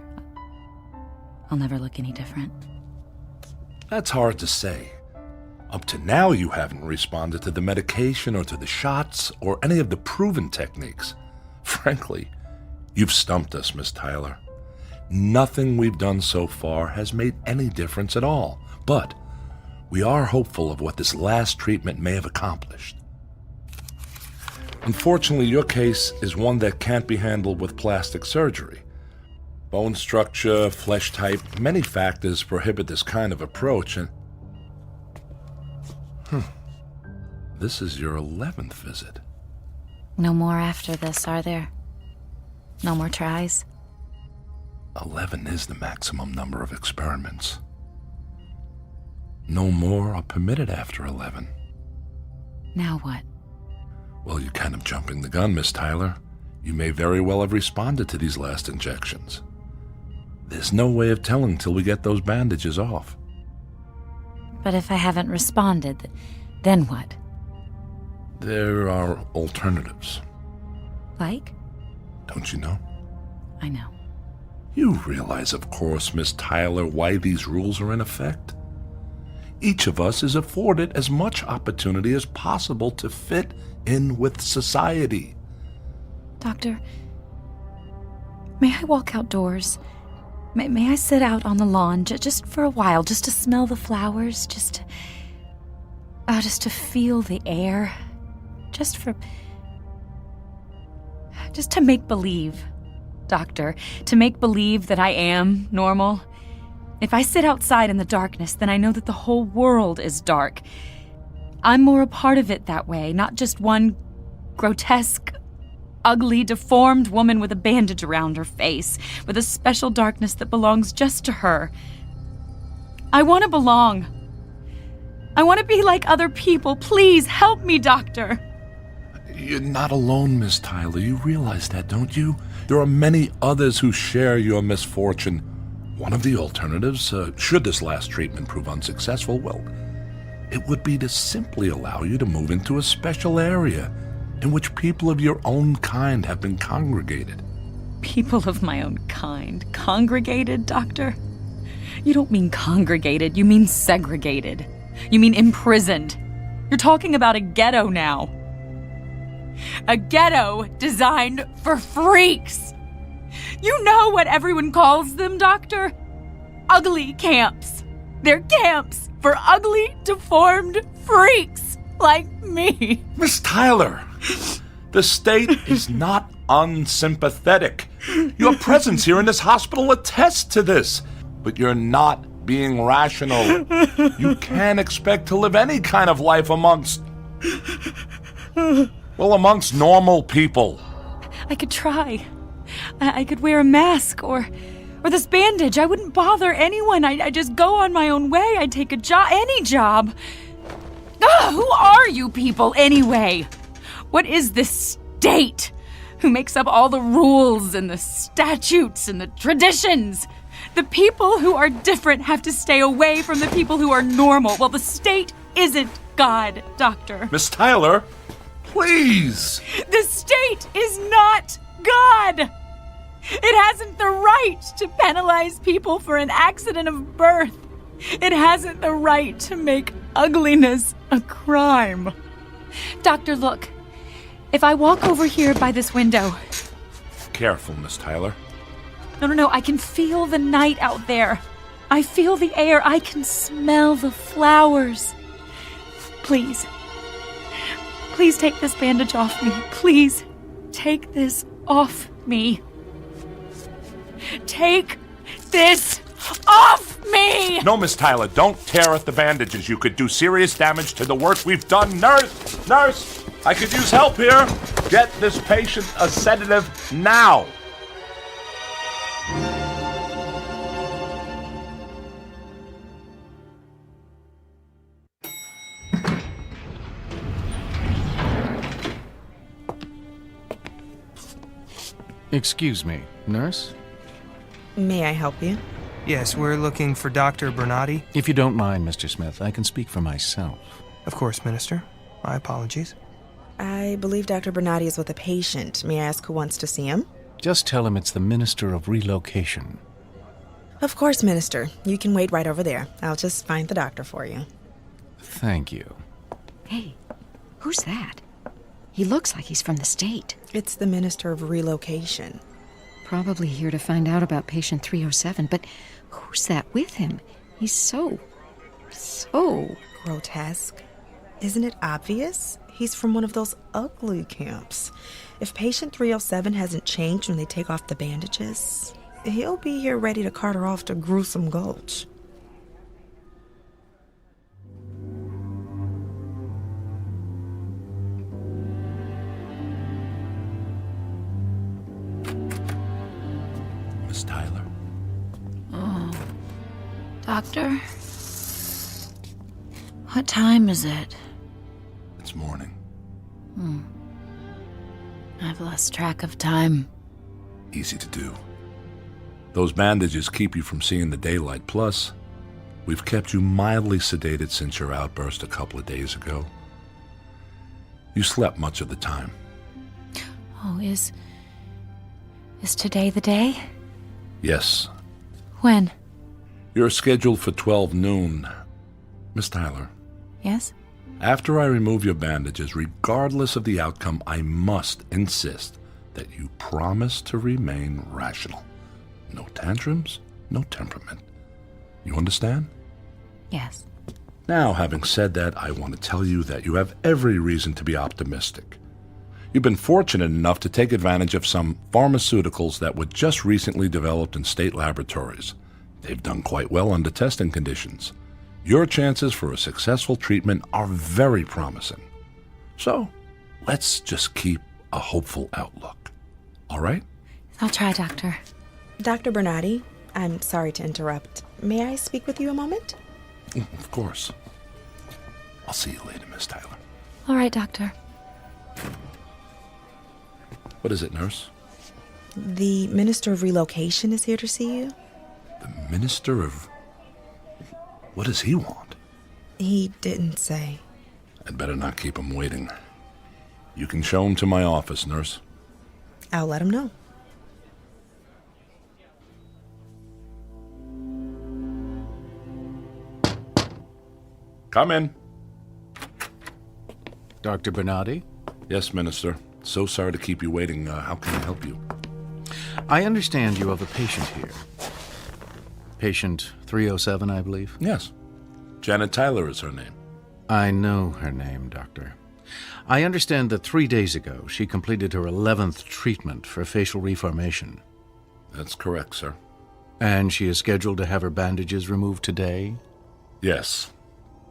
I'll never look any different. That's hard to say. Up to now, you haven't responded to the medication or to the shots or any of the proven techniques. Frankly, you've stumped us, Miss Tyler. Nothing we've done so far has made any difference at all, but we are hopeful of what this last treatment may have accomplished. Unfortunately, your case is one that can't be handled with plastic surgery. Bone structure, flesh type, many factors prohibit this kind of approach, and this is your 11th visit. No more after this, are there? No more tries? 11 is the maximum number of experiments. No more are permitted after 11. Now what? Well, you're kind of jumping the gun, Miss Tyler. You may very well have responded to these last injections. There's no way of telling till we get those bandages off. But if I haven't responded, then what? There are alternatives. Like? Don't you know? I know. You realize, of course, Miss Tyler, why these rules are in effect? Each of us is afforded as much opportunity as possible to fit in with society. Doctor, may I walk outdoors? May I sit out on the lawn just for a while, just to smell the flowers, just to feel the air, just to make believe, Doctor, to make believe that I am normal. If I sit outside in the darkness, then I know that the whole world is dark. I'm more a part of it that way, not just one grotesque, ugly, deformed woman with a bandage around her face, with a special darkness that belongs just to her. I want to belong. I want to be like other people. Please help me, Doctor. You're not alone, Miss Tyler. You realize that, don't you? There are many others who share your misfortune. One of the alternatives, should this last treatment prove unsuccessful, well, it would be to simply allow you to move into a special area in which people of your own kind have been congregated. People of my own kind? Congregated, Doctor? You don't mean congregated, you mean segregated. You mean imprisoned. You're talking about a ghetto now. A ghetto designed for freaks. You know what everyone calls them, Doctor? Ugly camps. They're camps for ugly, deformed freaks like me. Miss Tyler, the state is not unsympathetic. Your presence here in this hospital attests to this. But you're not being rational. You can't expect to live any kind of life amongst normal people. I could try. I could wear a mask or this bandage. I wouldn't bother anyone. I'd just go on my own way. I'd take a job, any job. Ugh, who are you people anyway? What is this state? Who makes up all the rules and the statutes and the traditions? The people who are different have to stay away from the people who are normal. Well, the state isn't God, Doctor. Miss Tyler, please. The state is not God. It hasn't the right to penalize people for an accident of birth. It hasn't the right to make ugliness a crime. Doctor, look. If I walk over here by this window... Careful, Miss Tyler. No, I can feel the night out there. I feel the air. I can smell the flowers. Please. Please take this bandage off me. Please take this off me. Take this off me! No, Miss Tyler, don't tear at the bandages. You could do serious damage to the work we've done. Nurse, I could use help here. Get this patient a sedative now. Excuse me, nurse? May I help you? Yes, we're looking for Dr. Bernardi. If you don't mind, Mr. Smith, I can speak for myself. Of course, Minister. My apologies. I believe Dr. Bernardi is with a patient. May I ask who wants to see him? Just tell him it's the Minister of Relocation. Of course, Minister. You can wait right over there. I'll just find the doctor for you. Thank you. Hey, who's that? He looks like he's from the state. It's the Minister of Relocation. Probably here to find out about patient 307, but who's that with him? He's so grotesque. Isn't it obvious? He's from one of those ugly camps. If patient 307 hasn't changed when they take off the bandages, he'll be here ready to cart her off to Gruesome Gulch. Miss Tyler. Oh, Doctor? What time is it? It's morning. I've lost track of time. Easy to do. Those bandages keep you from seeing the daylight. Plus, we've kept you mildly sedated since your outburst a couple of days ago. You slept much of the time. Oh, is today the day? Yes. When? You're scheduled for 12 noon. Miss Tyler. Yes? After I remove your bandages, regardless of the outcome, I must insist that you promise to remain rational. No tantrums, no temperament. You understand? Yes. Now, having said that, I want to tell you that you have every reason to be optimistic. You've been fortunate enough to take advantage of some pharmaceuticals that were just recently developed in state laboratories. They've done quite well under testing conditions. Your chances for a successful treatment are very promising. So, let's just keep a hopeful outlook. All right? I'll try, Doctor. Dr. Bernardi, I'm sorry to interrupt. May I speak with you a moment? Of course. I'll see you later, Miss Tyler. All right, Doctor. What is it, nurse? The Minister of Relocation is here to see you. The Minister of... What does he want? He didn't say. I'd better not keep him waiting. You can show him to my office, nurse. I'll let him know. Come in. Dr. Bernardi? Yes, Minister. So sorry to keep you waiting. How can I help you? I understand you have a patient here. Patient 307, I believe? Yes. Janet Tyler is her name. I know her name, Doctor. I understand that 3 days ago she completed her 11th treatment for facial reformation. That's correct, sir. And she is scheduled to have her bandages removed today? Yes.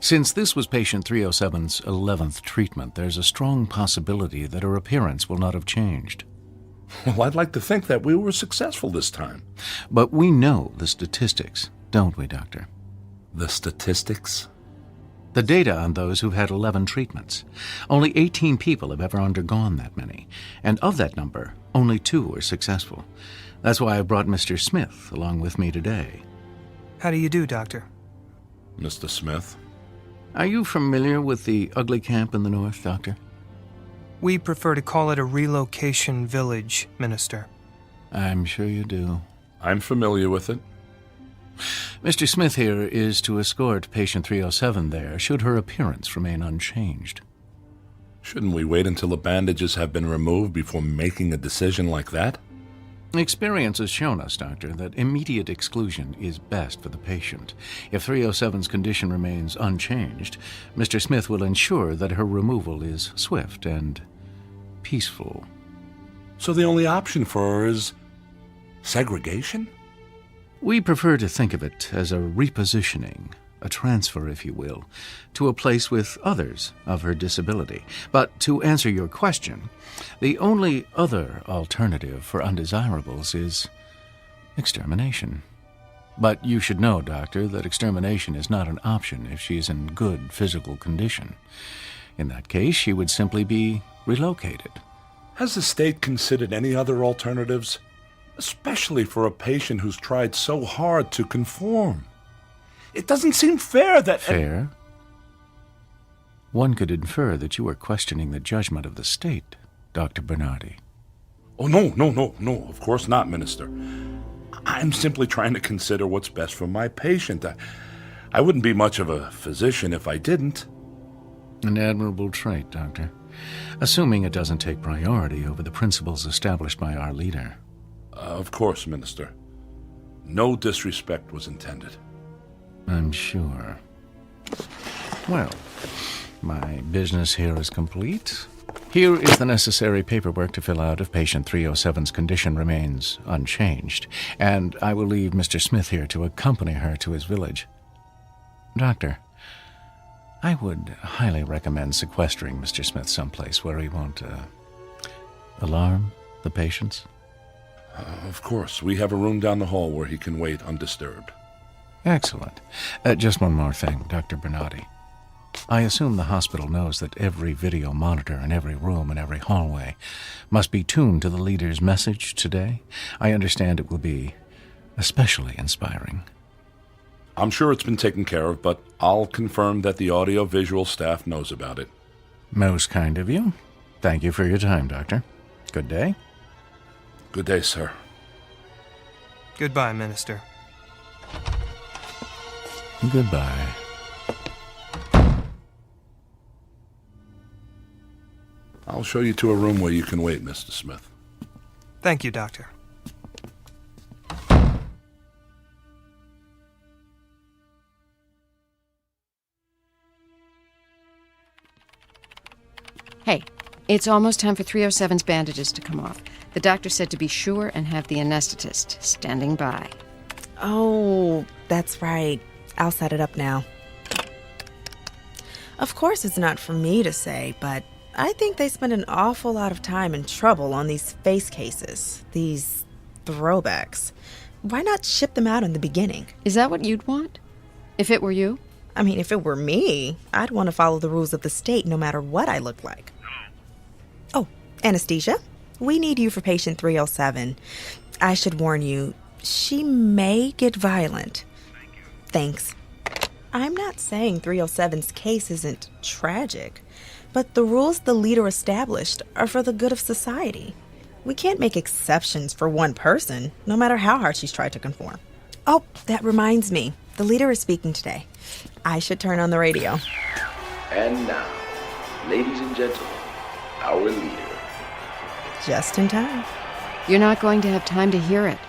Since this was patient 307's 11th treatment, there's a strong possibility that her appearance will not have changed. Well, I'd like to think that we were successful this time. But we know the statistics, don't we, Doctor? The statistics? The data on those who've had 11 treatments. Only 18 people have ever undergone that many. And of that number, only 2 were successful. That's why I brought Mr. Smith along with me today. How do you do, Doctor? Mr. Smith? Are you familiar with the ugly camp in the north, Doctor? We prefer to call it a relocation village, Minister. I'm sure you do. I'm familiar with it. Mr. Smith here is to escort patient 307 there, should her appearance remain unchanged. Shouldn't we wait until the bandages have been removed before making a decision like that? Experience has shown us, Doctor, that immediate exclusion is best for the patient. If 307's condition remains unchanged, Mr. Smith will ensure that her removal is swift and peaceful. So the only option for her is segregation? We prefer to think of it as a repositioning, a transfer, if you will, to a place with others of her disability. But to answer your question, the only other alternative for undesirables is extermination. But you should know, Doctor, that extermination is not an option if she is in good physical condition. In that case, she would simply be relocated. Has the state considered any other alternatives? Especially for a patient who's tried so hard to conform. It doesn't seem fair that... Fair? One could infer that you are questioning the judgment of the state, Dr. Bernardi. Oh, no, of course not, Minister. I'm simply trying to consider what's best for my patient. I wouldn't be much of a physician if I didn't. An admirable trait, Doctor. Assuming it doesn't take priority over the principles established by our leader. Of course, Minister. No disrespect was intended. I'm sure. Well, my business here is complete. Here is the necessary paperwork to fill out if patient 307's condition remains unchanged, and I will leave Mr. Smith here to accompany her to his village. Doctor, I would highly recommend sequestering Mr. Smith someplace where he won't, alarm the patients. Of course. We have a room down the hall where he can wait undisturbed. Excellent. Just one more thing, Dr. Bernardi. I assume the hospital knows that every video monitor in every room and every hallway must be tuned to the leader's message today. I understand it will be especially inspiring. I'm sure it's been taken care of, but I'll confirm that the audio-visual staff knows about it. Most kind of you. Thank you for your time, Doctor. Good day. Good day, sir. Goodbye, Minister. Goodbye. I'll show you to a room where you can wait, Mr. Smith. Thank you, Doctor. Hey, it's almost time for 307's bandages to come off. The doctor said to be sure and have the anesthetist standing by. Oh, that's right. I'll set it up now. Of course, it's not for me to say, but I think they spend an awful lot of time and trouble on these face cases, these throwbacks. Why not ship them out in the beginning? Is that what you'd want? If it were you? I mean, if it were me, I'd want to follow the rules of the state no matter what I look like. Oh, anesthesia? We need you for patient 307. I should warn you, she may get violent. Thanks. I'm not saying 307's case isn't tragic, but the rules the leader established are for the good of society. We can't make exceptions for one person, no matter how hard she's tried to conform. Oh, that reminds me. The leader is speaking today. I should turn on the radio. And now, ladies and gentlemen, our leader. Just in time. You're not going to have time to hear it.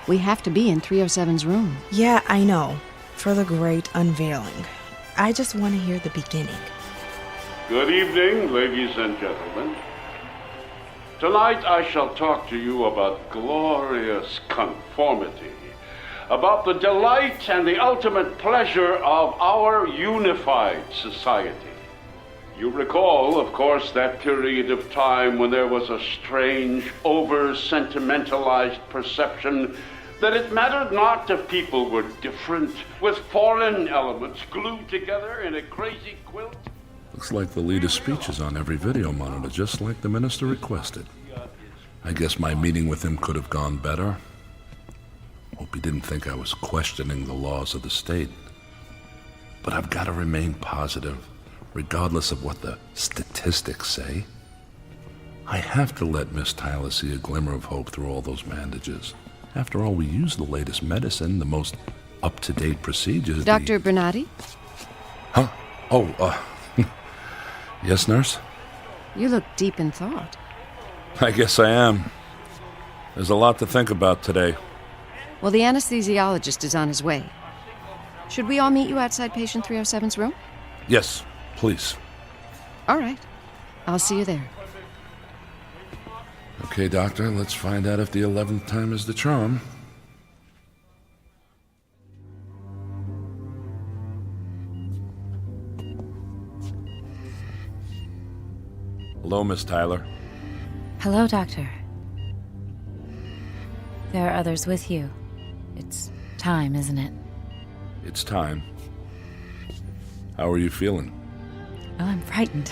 We have to be in 307's room. Yeah, I know. For the great unveiling. I just want to hear the beginning. Good evening, ladies and gentlemen. Tonight I shall talk to you about glorious conformity, about the delight and the ultimate pleasure of our unified society. You recall, of course, that period of time when there was a strange, over-sentimentalized perception that it mattered not if people were different, with foreign elements glued together in a crazy quilt. Looks like the leader's speech is on every video monitor, just like the minister requested. I guess my meeting with him could have gone better. Hope he didn't think I was questioning the laws of the state. But I've got to remain positive, regardless of what the statistics say. I have to let Miss Tyler see a glimmer of hope through all those bandages. After all, we use the latest medicine, the most up-to-date procedures. Dr. Bernardi? Huh? Oh, yes, nurse? You look deep in thought. I guess I am. There's a lot to think about today. Well, the anesthesiologist is on his way. Should we all meet you outside patient 307's room? Yes, please. All right. I'll see you there. Okay, doctor, let's find out if the 11th time is the charm. Hello, Miss Tyler. Hello, Doctor. There are others with you. It's time, isn't it? It's time. How are you feeling? Oh, I'm frightened.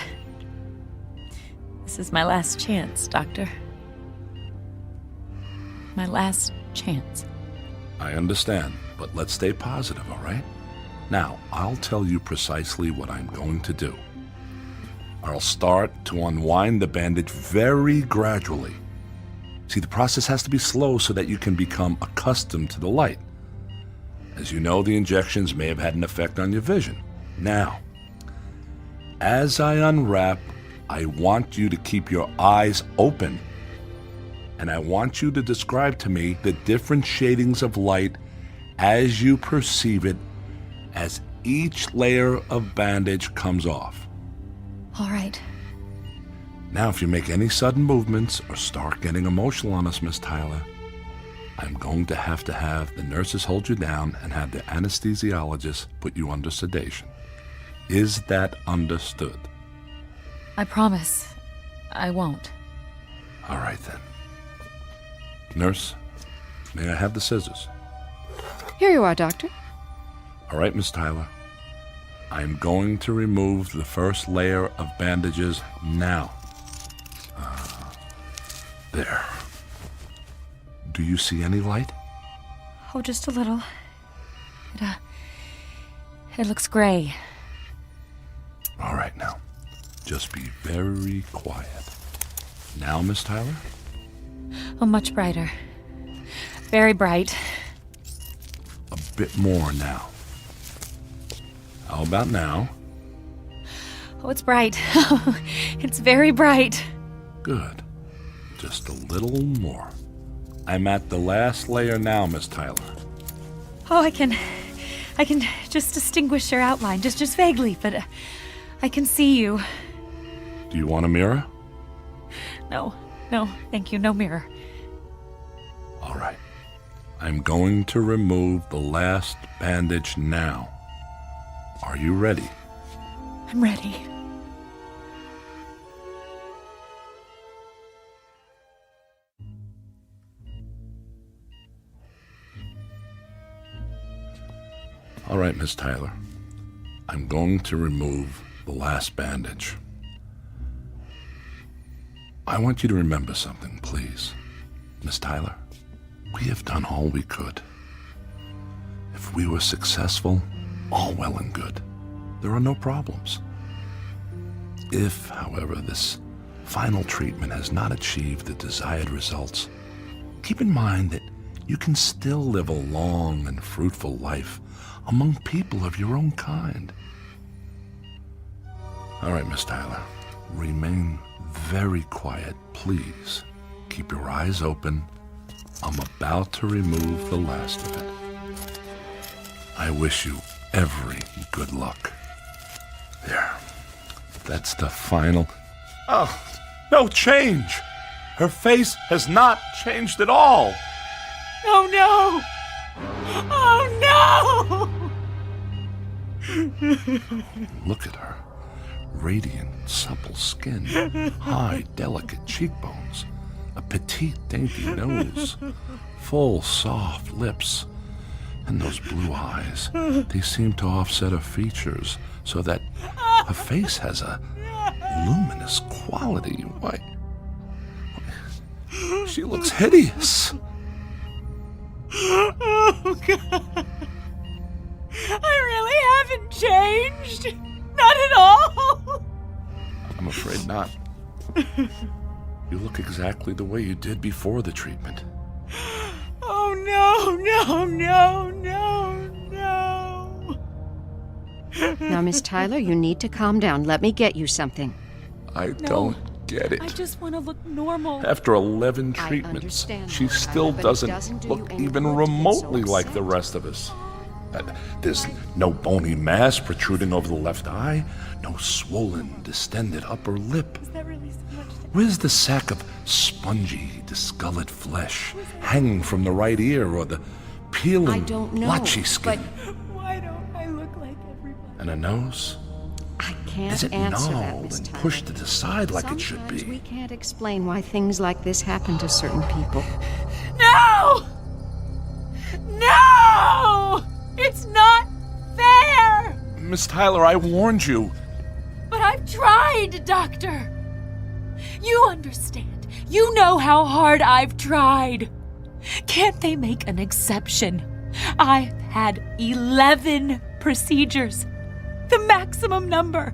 This is my last chance, Doctor. My last chance. I understand, but let's stay positive, all right? Now, I'll tell you precisely what I'm going to do. I'll start to unwind the bandage very gradually. See, the process has to be slow so that you can become accustomed to the light. As you know, the injections may have had an effect on your vision. Now, as I unwrap, I want you to keep your eyes open. And I want you to describe to me the different shadings of light as you perceive it as each layer of bandage comes off. All right. Now, if you make any sudden movements or start getting emotional on us, Miss Tyler, I'm going to have the nurses hold you down and have the anesthesiologist put you under sedation. Is that understood? I promise I won't. All right, then. Nurse, may I have the scissors? Here you are, Doctor. All right, Miss Tyler. I'm going to remove the first layer of bandages now. There. Do you see any light? Oh, just a little. It looks gray. All right, now. Just be very quiet. Now, Miss Tyler? Oh, much brighter. Very bright. A bit more now. How about now? Oh, it's bright. It's very bright. Good. Just a little more. I'm at the last layer now, Miss Tyler. Oh, I can just distinguish your outline, just vaguely, but I can see you. Do you want a mirror? No, thank you, no mirror. All right. I'm going to remove the last bandage now. Are you ready? I'm ready. All right, Miss Tyler. I'm going to remove the last bandage. I want you to remember something, please. Miss Tyler, we have done all we could. If we were successful, all well and good. There are no problems. If, however, this final treatment has not achieved the desired results, keep in mind that you can still live a long and fruitful life among people of your own kind. All right, Miss Tyler, remain very quiet, please. Keep your eyes open. I'm about to remove the last of it. I wish you every good luck. There. That's the final. Oh, no change. Her face has not changed at all. Oh no! Oh no! Look at her. Radiant, supple skin, high, delicate cheekbones, a petite, dainty nose, full, soft lips, and those blue eyes. They seem to offset her features so that her face has a luminous quality. Why, she looks hideous. Oh, God. I really haven't changed. Not at all. I'm afraid not. You look exactly the way you did before the treatment. Oh, no, no, no, no, no. Now, Miss Tyler, you need to calm down. Let me get you something. I don't get it. I just want to look normal. After 11 treatments, she still doesn't look even remotely like the rest of us. There's no bony mass protruding over the left eye, no swollen, distended upper lip. Is that really so much? Where's the sack of spongy, discolored flesh hanging from the right ear or the peeling, blotchy skin? But why don't I look like everybody? And a nose? I can't Is it answer that, gnawed Miss and Tyler. pushed to the side like it should Sometimes be? we can't explain why things like this happen to certain people. No! No! It's not fair! Miss Tyler, I warned you. But I've tried, Doctor. You understand. You know how hard I've tried. Can't they make an exception? I've had 11 procedures. The maximum number.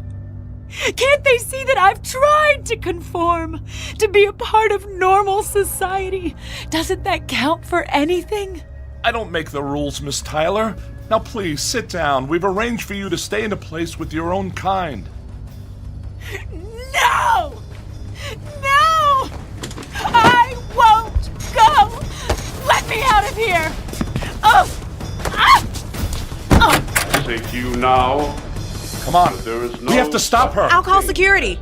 Can't they see that I've tried to conform, to be a part of normal society? Doesn't that count for anything? I don't make the rules, Miss Tyler. Now please, sit down. We've arranged for you to stay in a place with your own kind. No! No! I won't go! Let me out of here! Oh! Ah! Oh! Say to you now. Come on. There is no We have to stop her. I'll call security.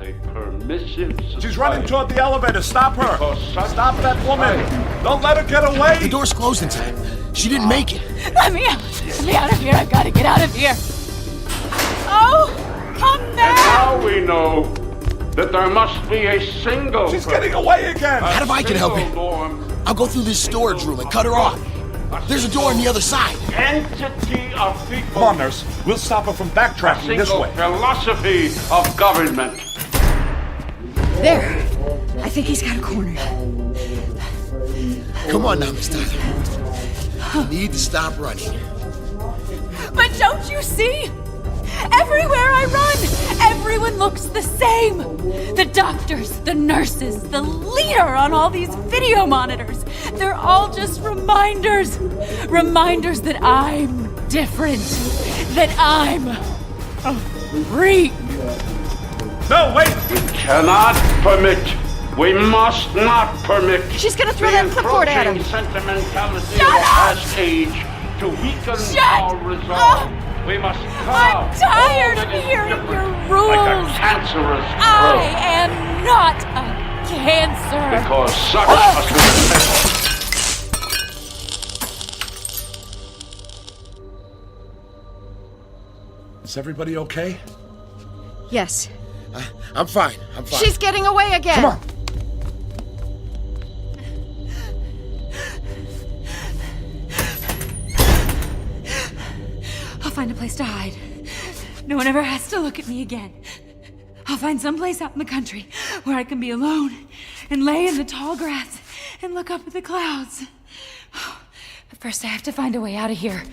She's running toward the elevator. Stop her. Stop that woman. Don't let her get away. The door's closed in time. She didn't make it. Let me out! Let me out of here! I've got to get out of here! Oh! Come back! And now we know that there must be a single. She's getting away again. How if I can help you? I'll go through this storage room and cut her off. There's a door on the other side. Entity of people. Come on, nurse. We'll stop her from backtracking this way. Philosophy of government. There. I think he's got a corner. Come on now, Miss Tyler. You need to stop running. But don't you see? Everywhere I run, everyone looks the same. The doctors, the nurses, the leader on all these video monitors. They're all just reminders. Reminders that I'm different. That I'm a freak. No, wait! We cannot permit. We must not permit. She's gonna throw that clipboard at him. Sentimentality of past age to weaken our resolve. We must I'm tired of hearing your rules. like a cancerous I growth. am not a cancer. Because such must be the symbol. Is everybody okay? Yes. I'm fine. I'm fine. She's getting away again. Come on. I'll find a place to hide. No one ever has to look at me again. I'll find some place out in the country where I can be alone and lay in the tall grass and look up at the clouds. But first I have to find a way out of here.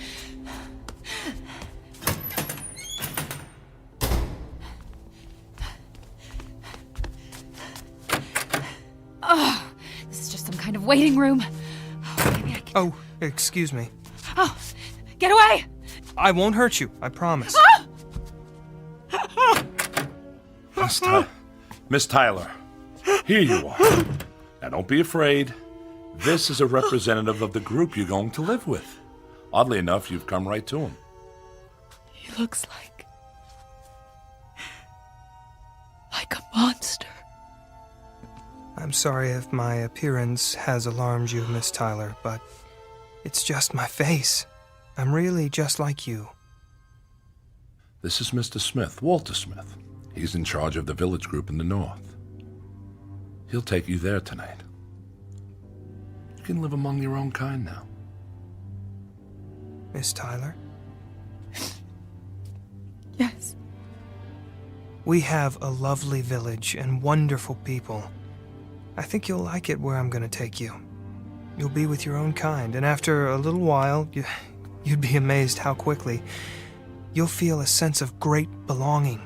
Oh, this is just some kind of waiting room. Oh, maybe I can... Oh, Excuse me. Oh, get away! I won't hurt you, I promise. Miss Tyler, here you are. Now don't be afraid. This is a representative of the group you're going to live with. Oddly enough, you've come right to him. He looks like a monster. I'm sorry if my appearance has alarmed you, Miss Tyler, but it's just my face. I'm really just like you. This is Mr. Smith, Walter Smith. He's in charge of the village group in the north. He'll take you there tonight. You can live among your own kind now. Miss Tyler? Yes. We have a lovely village and wonderful people. I think you'll like it where I'm going to take you. You'll be with your own kind, and after a little while, you'd be amazed how quickly you'll feel a sense of great belonging.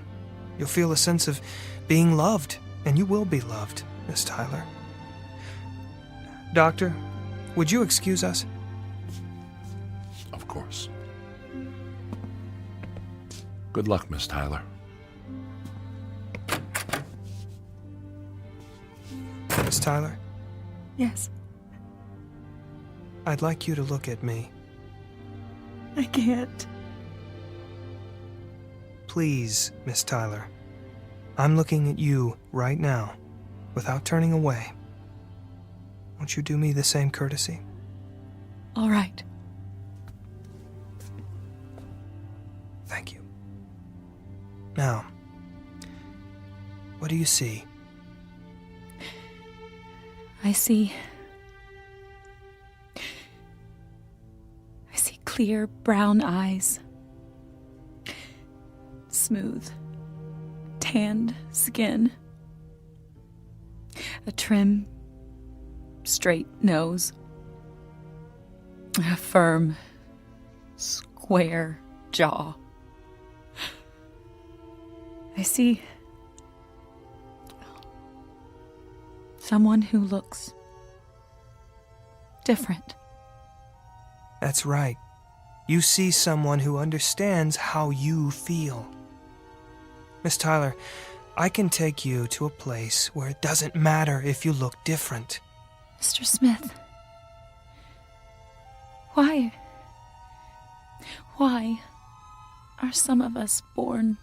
You'll feel a sense of being loved, and you will be loved, Miss Tyler. Doctor, would you excuse us? Of course. Good luck, Miss Tyler. Miss Tyler? Yes. I'd like you to look at me. I can't. Please, Miss Tyler. I'm looking at you right now, without turning away. Won't you do me the same courtesy? All right. Thank you. Now, what do you see? I see clear brown eyes, smooth, tanned skin, a trim, straight nose, a firm, square jaw. I see someone who looks different. That's right. You see someone who understands how you feel. Miss Tyler, I can take you to a place where it doesn't matter if you look different. Mr. Smith, why are some of us born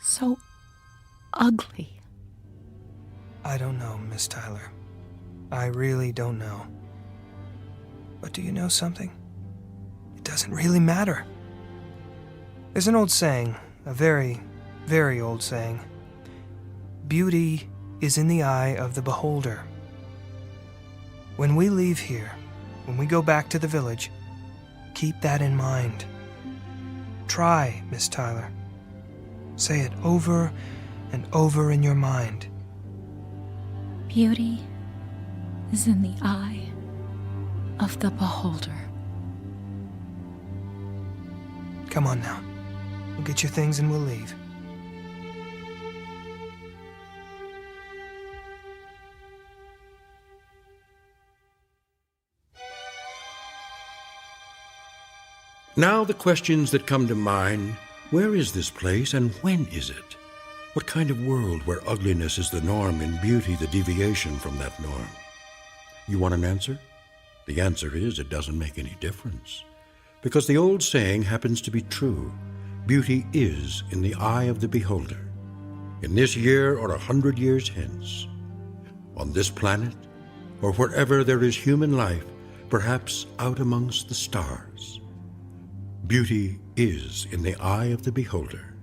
so ugly? I don't know, Miss Tyler. I really don't know. But do you know something? It doesn't really matter. There's an old saying, a very, very old saying. Beauty is in the eye of the beholder. When we leave here, when we go back to the village, keep that in mind. Try, Miss Tyler. Say it over and over in your mind. Beauty is in the eye of the beholder. Come on now. We'll get your things and we'll leave. Now the questions that come to mind: where is this place and when is it? What kind of world where ugliness is the norm and beauty the deviation from that norm? You want an answer? The answer is it doesn't make any difference. Because the old saying happens to be true. Beauty is in the eye of the beholder. In this year or 100 years hence. On this planet, or wherever there is human life, perhaps out amongst the stars. Beauty is in the eye of the beholder.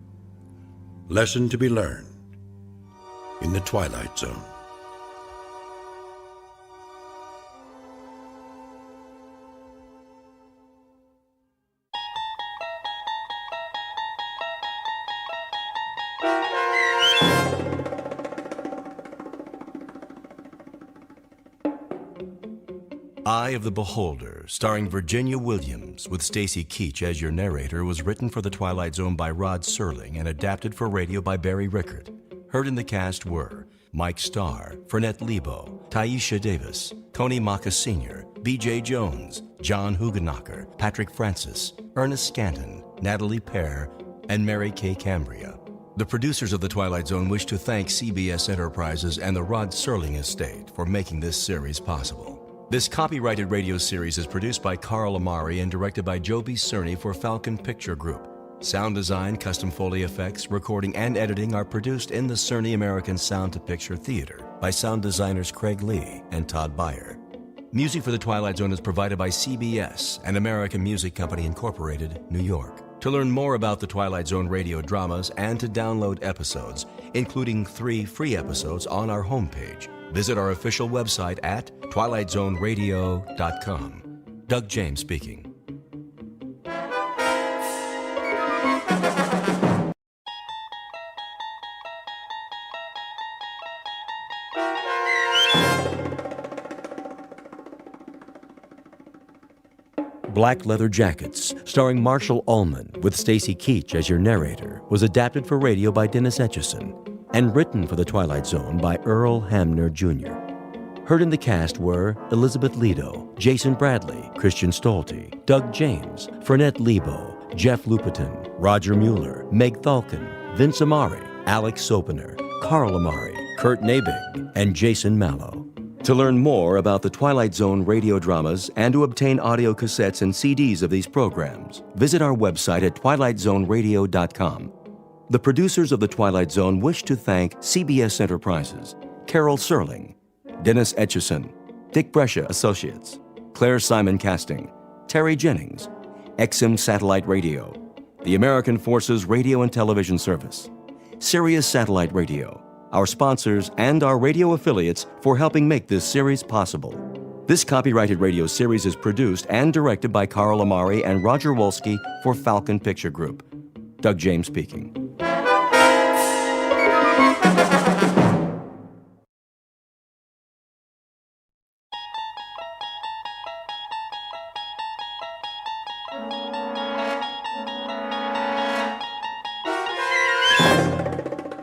Lesson to be learned in the Twilight Zone. Eye of the Beholder, starring Virginia Williams, with Stacy Keach as your narrator, was written for The Twilight Zone by Rod Serling and adapted for radio by Barry Rickert. Heard in the cast were Mike Starr, Fernette Lebo, Taisha Davis, Coney Maka Sr., B.J. Jones, John Hugenacher, Patrick Francis, Ernest Scanton, Natalie Pear, and Mary Kay Cambria. The producers of The Twilight Zone wish to thank CBS Enterprises and the Rod Serling Estate for making this series possible. This copyrighted radio series is produced by Carl Amari and directed by Joby Cerny for Falcon Picture Group. Sound design, custom Foley effects, recording, and editing are produced in the Cerny American Sound to Picture Theater by sound designers Craig Lee and Todd Beyer. Music for The Twilight Zone is provided by CBS and American Music Company Incorporated, New York. To learn more about the Twilight Zone radio dramas and to download episodes, including 3 free episodes on our homepage, visit our official website at twilightzoneradio.com. Doug James speaking. Black Leather Jackets, starring Marshall Ullman with Stacy Keach as your narrator, was adapted for radio by Dennis Etchison and written for The Twilight Zone by Earl Hamner Jr. Heard in the cast were Elizabeth Lido, Jason Bradley, Christian Stolte, Doug James, Fernette Lebo, Jeff Lupetin, Roger Mueller, Meg Thalken, Vince Amari, Alex Sopener, Carl Amari, Kurt Nabig, and Jason Mallow. To learn more about the Twilight Zone radio dramas and to obtain audio cassettes and CDs of these programs, visit our website at twilightzoneradio.com. The producers of The Twilight Zone wish to thank CBS Enterprises, Carol Serling, Dennis Etchison, Dick Brescia Associates, Claire Simon Casting, Terry Jennings, XM Satellite Radio, the American Forces Radio and Television Service, Sirius Satellite Radio, our sponsors, and our radio affiliates for helping make this series possible. This copyrighted radio series is produced and directed by Carl Amari and Roger Wolski for Falcon Picture Group. Doug James speaking.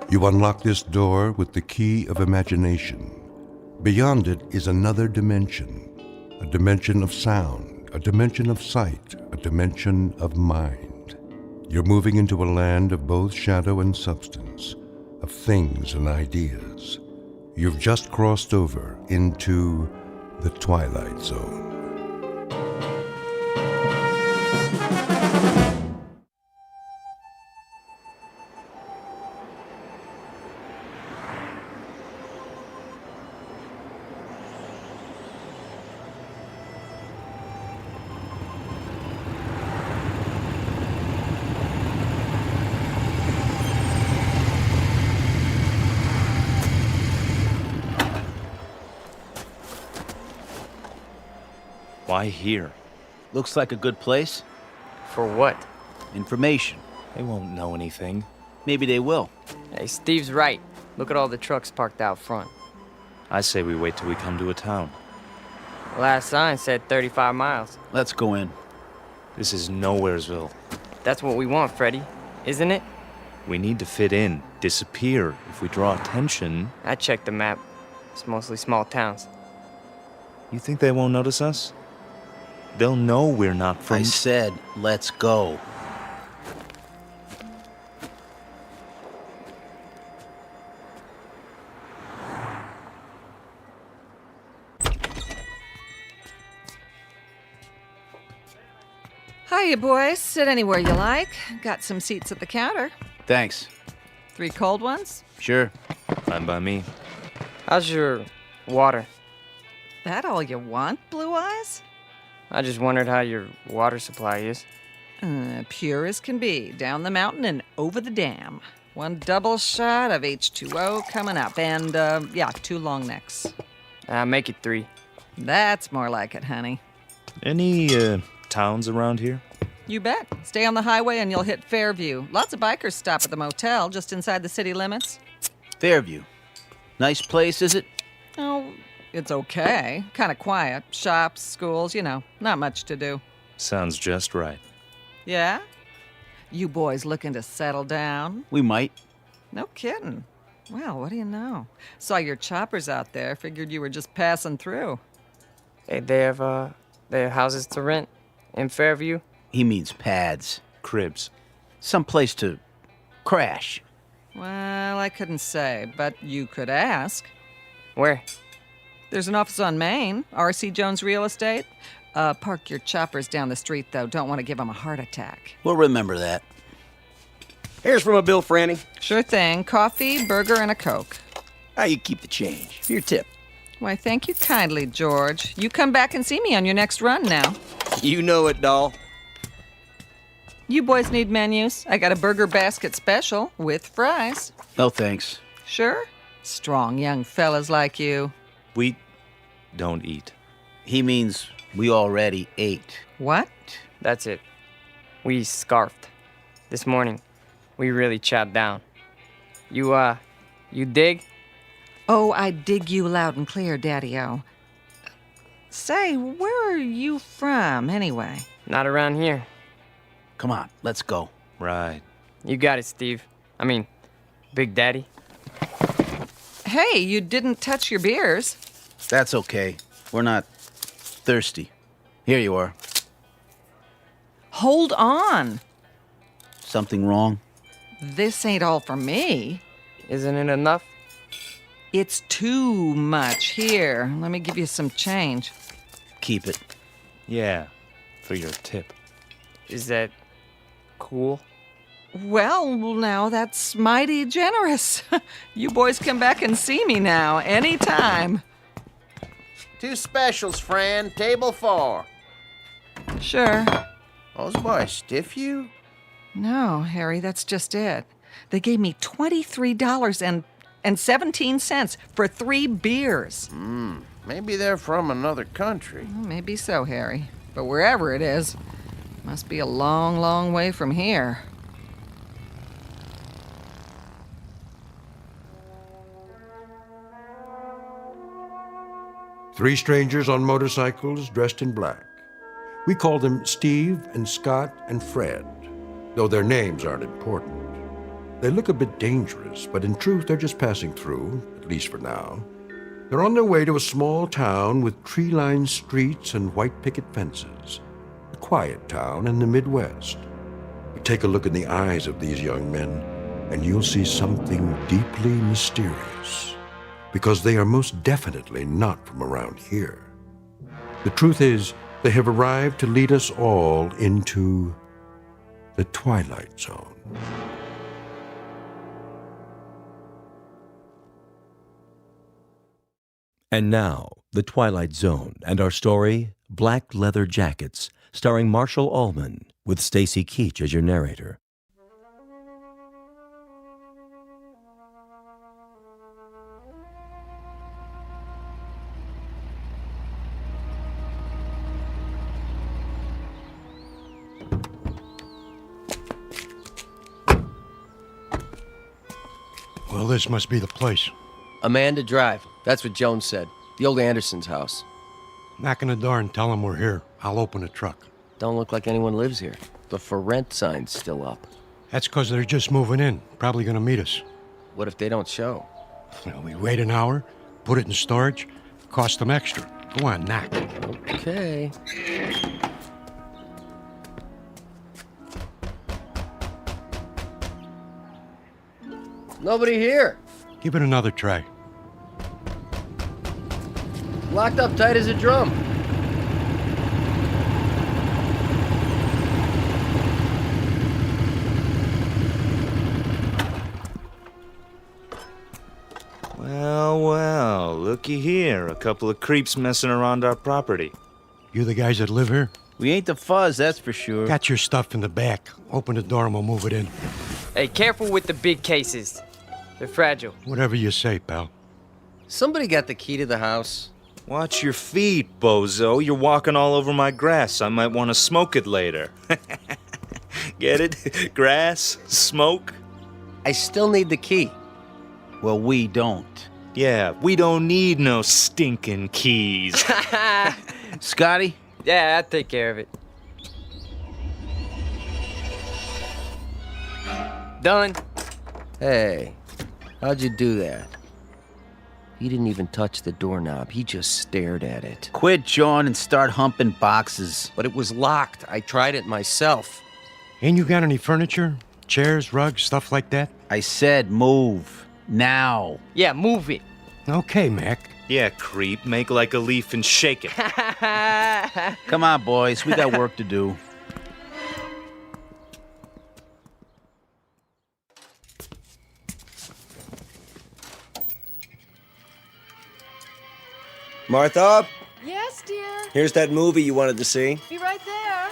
You unlock this door with the key of imagination. Beyond it is another dimension, a dimension of sound, a dimension of sight, a dimension of mind. You're moving into a land of both shadow and substance, of things and ideas. You've just crossed over into the Twilight Zone. Why here? Looks like a good place. For what? Information. They won't know anything. Maybe they will. Hey, Steve's right. Look at all the trucks parked out front. I say we wait till we come to a town. Last sign said 35 miles. Let's go in. This is Nowheresville. That's what we want, Freddy, isn't it? We need to fit in, disappear. If we draw attention... I checked the map. It's mostly small towns. You think they won't notice us? They'll know we're not from... I said, let's go. Hiya, boys. Sit anywhere you like. Got some seats at the counter. Thanks. 3 cold ones? Sure. Fine by me. How's your water? That all you want, Blue Eyes? I just wondered how your water supply is. Pure as can be. Down the mountain and over the dam. 1 double shot of H2O coming up. And, 2 long necks. Make it 3. That's more like it, honey. Any, towns around here? You bet. Stay on the highway and you'll hit Fairview. Lots of bikers stop at the motel just inside the city limits. Fairview. Nice place, is it? Oh, it's okay. Kind of quiet. Shops, schools, not much to do. Sounds just right. Yeah? You boys looking to settle down? We might. No kidding. Well, what do you know? Saw your choppers out there. Figured you were just passing through. Hey, they have houses to rent in Fairview? He means pads. Cribs. Some place to crash. Well, I couldn't say, but you could ask. Where? There's an office on Main, R.C. Jones Real Estate. Park your choppers down the street, though. Don't want to give them a heart attack. We'll remember that. Here's from a bill, Franny. Sure thing. Coffee, burger, and a Coke. How you keep the change? For your tip. Why, thank you kindly, George. You come back and see me on your next run now. You know it, doll. You boys need menus? I got a burger basket special with fries. No thanks. Sure? Strong young fellas like you. We don't eat. He means we already ate. What? That's it. We scarfed. This morning, we really chowed down. You dig? Oh, I dig you loud and clear, Daddy-O. Say, where are you from, anyway? Not around here. Come on, let's go. Right. You got it, Steve. I mean, Big Daddy. Hey, you didn't touch your beers. That's okay. We're not thirsty. Here you are. Hold on. Something wrong? This ain't all for me. Isn't it enough? It's too much. Here, let me give you some change. Keep it. Yeah, for your tip. Is that cool? Well, now that's mighty generous. You boys come back and see me now, anytime. 2 specials, Fran. Table 4. Sure. Those boys stiff you? No, Harry, that's just it. They gave me $23.17 for 3 beers. Maybe they're from another country. Well, maybe so, Harry. But wherever it is, must be a long, long way from here. Three strangers on motorcycles dressed in black. We call them Steve and Scott and Fred, though their names aren't important. They look a bit dangerous, but in truth, they're just passing through, at least for now. They're on their way to a small town with tree-lined streets and white picket fences. A quiet town in the Midwest. But take a look in the eyes of these young men, and you'll see something deeply mysterious. Because they are most definitely not from around here. The truth is, they have arrived to lead us all into the Twilight Zone. And now, The Twilight Zone and our story, Black Leather Jackets, starring Marshall Allman, with Stacy Keach as your narrator. Well, this must be the place. Amanda Drive. That's what Jones said. The old Anderson's house. Knock on the door and tell them we're here. I'll open the truck. Don't look like anyone lives here. The for rent sign's still up. That's because they're just moving in. Probably gonna meet us. What if they don't show? Well, we wait an hour, put it in storage, cost them extra. Go on, knock. Okay. Nobody here. Give it another try. Locked up tight as a drum. Well, looky here. A couple of creeps messing around our property. You the guys that live here? We ain't the fuzz, that's for sure. Got your stuff in the back. Open the door and we'll move it in. Hey, careful with the big cases. They're fragile. Whatever you say, pal. Somebody got the key to the house. Watch your feet, bozo. You're walking all over my grass. I might want to smoke it later. Get it? Grass? Smoke? I still need the key. Well, we don't. Yeah, we don't need no stinking keys. Scotty? Yeah, I'll take care of it. Done. Hey, How'd you do that? He didn't even touch the doorknob. He just stared at it. Quit jawing and start humping boxes. But it was locked. I tried it myself. Ain't you got any furniture? Chairs, rugs, stuff like that? I said move. Now. Yeah, move it. Okay, Mac. Yeah, creep. Make like a leaf and shake it. Come on, boys. We got work to do. Martha? Yes, dear. Here's that movie you wanted to see. Be right there.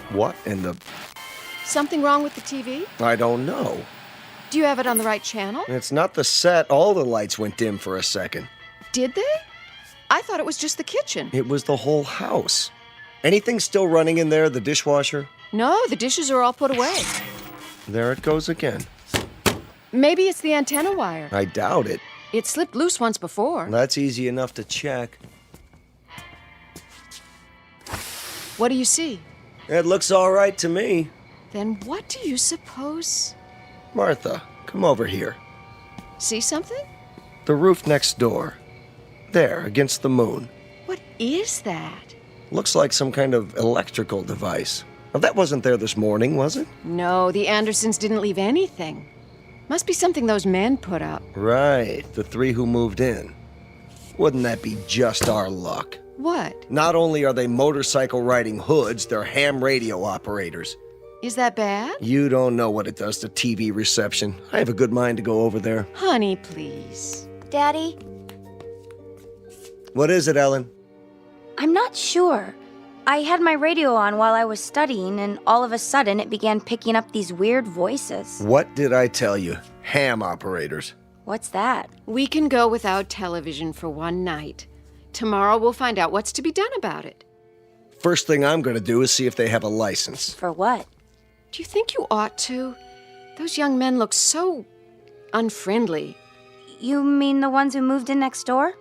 What in the... Something wrong with the TV? I don't know. Do you have it on the right channel? It's not the set. All the lights went dim for a second. Did they? I thought it was just the kitchen. It was the whole house. Anything still running in there, the dishwasher? No, the dishes are all put away. There it goes again. Maybe it's the antenna wire. I doubt it. It slipped loose once before. That's easy enough to check. What do you see? It looks all right to me. Then what do you suppose? Martha, come over here. See something? The roof next door. There, against the moon. What is that? Looks like some kind of electrical device. Well, that wasn't there this morning, was it? No, the Andersons didn't leave anything. Must be something those men put up. Right, the three who moved in. Wouldn't that be just our luck? What? Not only are they motorcycle-riding hoods, they're ham radio operators. Is that bad? You don't know what it does to TV reception. I have a good mind to go over there. Honey, please. Daddy? What is it, Ellen? I'm not sure. I had my radio on while I was studying, and all of a sudden it began picking up these weird voices. What did I tell you? Ham operators. What's that? We can go without television for one night. Tomorrow we'll find out what's to be done about it. First thing I'm going to do is see if they have a license. For what? Do you think you ought to? Those young men look so unfriendly. You mean the ones who moved in next door?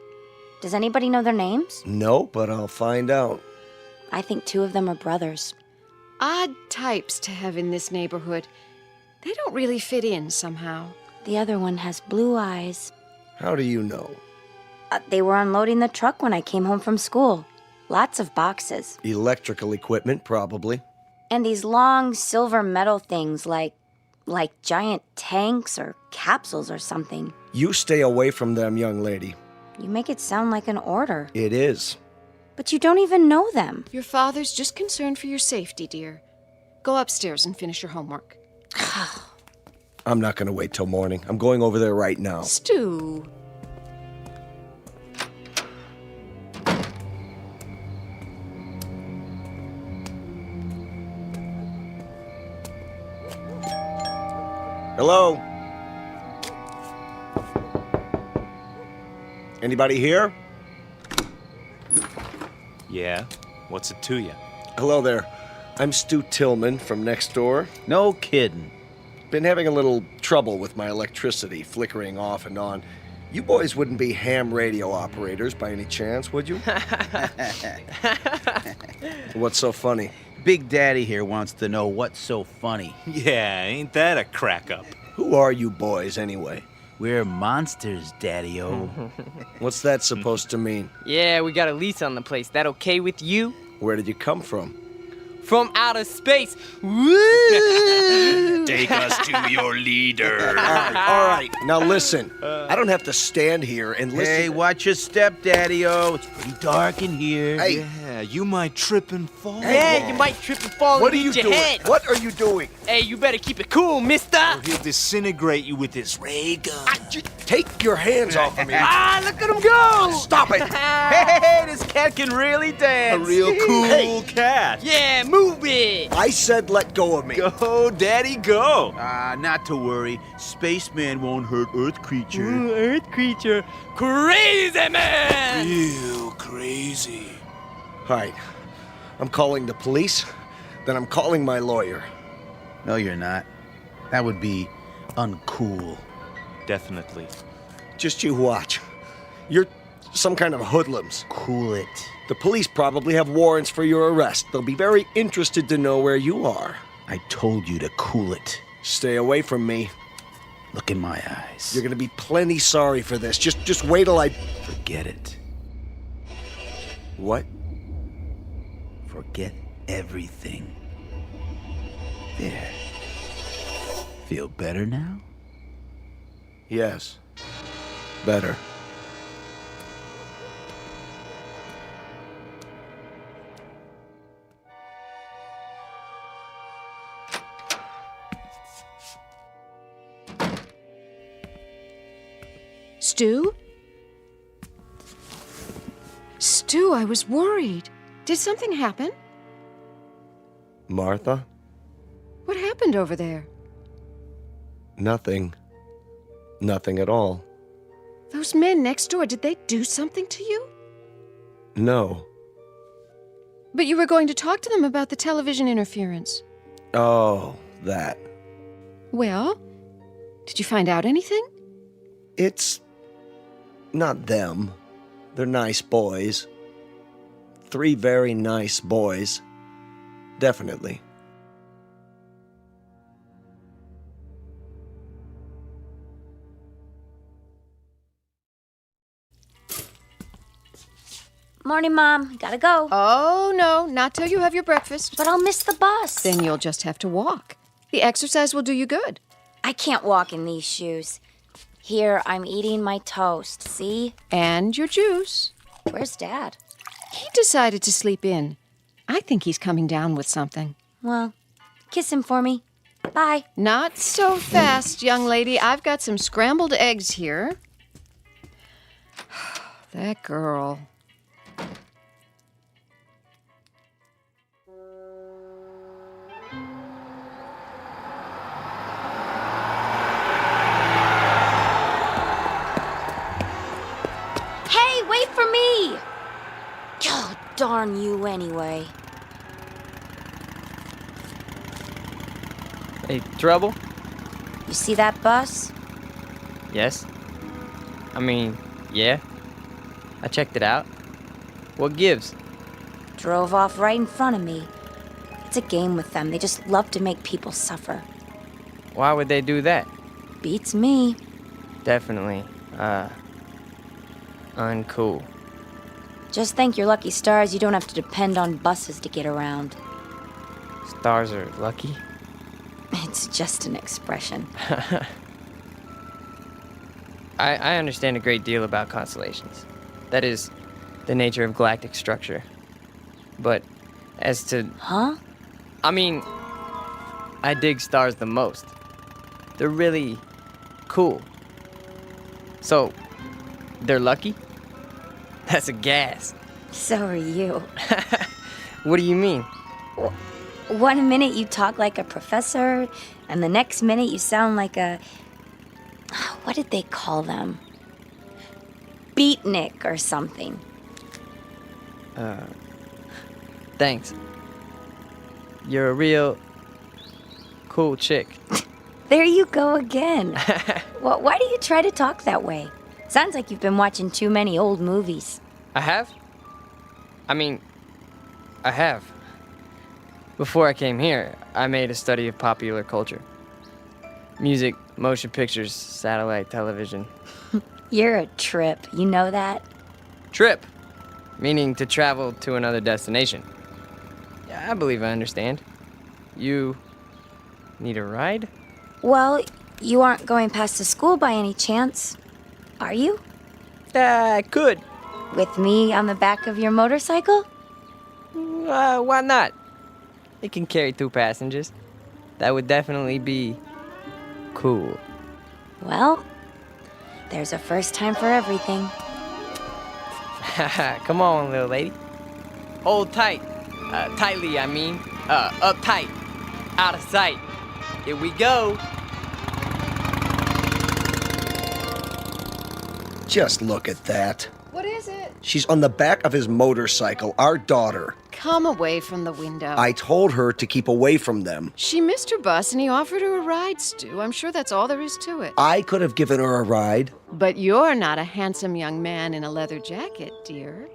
Does anybody know their names? No, but I'll find out. I think 2 of them are brothers. Odd types to have in this neighborhood. They don't really fit in somehow. The other one has blue eyes. How do you know? They were unloading the truck when I came home from school. Lots of boxes. Electrical equipment, probably. And these long silver metal things like giant tanks or capsules or something. You stay away from them, young lady. You make it sound like an order. It is. But you don't even know them. Your father's just concerned for your safety, dear. Go upstairs and finish your homework. I'm not going to wait till morning. I'm going over there right now. Stu. Hello? Anybody here? Yeah? What's it to you? Hello there. I'm Stu Tillman from next door. No kidding. Been having a little trouble with my electricity, flickering off and on. You boys wouldn't be ham radio operators by any chance, would you? What's so funny? Big Daddy here wants to know what's so funny. Yeah, ain't that a crack-up? Who are you boys, anyway? We're monsters, Daddy-o. What's that supposed to mean? Yeah, we got a lease on the place. That okay with you? Where did you come from? From outer space. Woo! Take us to your leader. All right. Now listen. I don't have to stand here and listen. Hey, watch your step, Daddy-o. It's pretty dark in here. Hey. Yeah, you might trip and fall. Yeah, you might trip and fall What and are you hit your doing? head. What are you doing? Hey, you better keep it cool, mister. Or he'll disintegrate you with his ray gun. Take your hands off of me. Look at him go. Stop it. Hey, this cat can really A dance. real cool Hey. cat. Yeah, move it. I said let go of me. Go, Daddy, go. Not to worry. Spaceman won't hurt Earth creature. Earth creature. Crazy man. Real crazy. All right. I'm calling the police, then I'm calling my lawyer. No, you're not. That would be uncool. Definitely. Just you watch. You're some kind of hoodlums. Cool it. The police probably have warrants for your arrest. They'll be very interested to know where you are. I told you to cool it. Stay away from me. Look in my eyes. You're gonna be plenty sorry for this. Just wait till I... Forget it. What? Forget everything. There. Feel better now? Yes. Better. Stu? Stu, I was worried. Did something happen? Martha? What happened over there? Nothing. Nothing at all. Those men next door, did they do something to you? No. But you were going to talk to them about the television interference. Oh, that. Well, did you find out anything? It's... not them. They're nice boys. 3 very nice boys. Definitely. Morning, Mom. Gotta go. Oh, no, not till you have your breakfast. But I'll miss the bus. Then you'll just have to walk. The exercise will do you good. I can't walk in these shoes. Here, I'm eating my toast, see? And your juice. Where's Dad? He decided to sleep in. I think he's coming down with something. Well, kiss him for me. Bye. Not so fast, young lady. I've got some scrambled eggs here. That girl. Hey, wait for me! Oh, darn you anyway. Hey, trouble? You see that bus? Yes. I mean, yeah. I checked it out. What gives? Drove off right in front of me. It's a game with them. They just love to make people suffer. Why would they do that? Beats me. Definitely, uncool. Just thank your lucky stars you don't have to depend on buses to get around. Stars are lucky? It's just an expression. I understand a great deal about constellations. That is, the nature of galactic structure. But as to... Huh? I mean, I dig stars the most. They're really cool. So, they're lucky? That's a gas. So are you. What do you mean? One minute you talk like a professor, and the next minute you sound like a... What did they call them? Beatnik or something. Thanks. You're a real cool chick. There you go again. Well, why do you try to talk that way? Sounds like you've been watching too many old movies. I have? I mean, I have. Before I came here, I made a study of popular culture. Music, motion pictures, satellite television. You're a trip, you know that? Trip, meaning to travel to another destination. Yeah, I believe I understand. You need a ride? Well, you aren't going past the school by any chance, are you? I could. With me on the back of your motorcycle? Why not? It can carry 2 passengers. That would definitely be cool. Well, there's a first time for everything. Come on, little lady. Hold tight. Tightly, I mean. Uptight. Out of sight. Here we go. Just look at that. What is it? She's on the back of his motorcycle, our daughter. Come away from the window. I told her to keep away from them. She missed her bus and he offered her a ride, Stu. I'm sure that's all there is to it. I could have given her a ride. But you're not a handsome young man in a leather jacket, dear.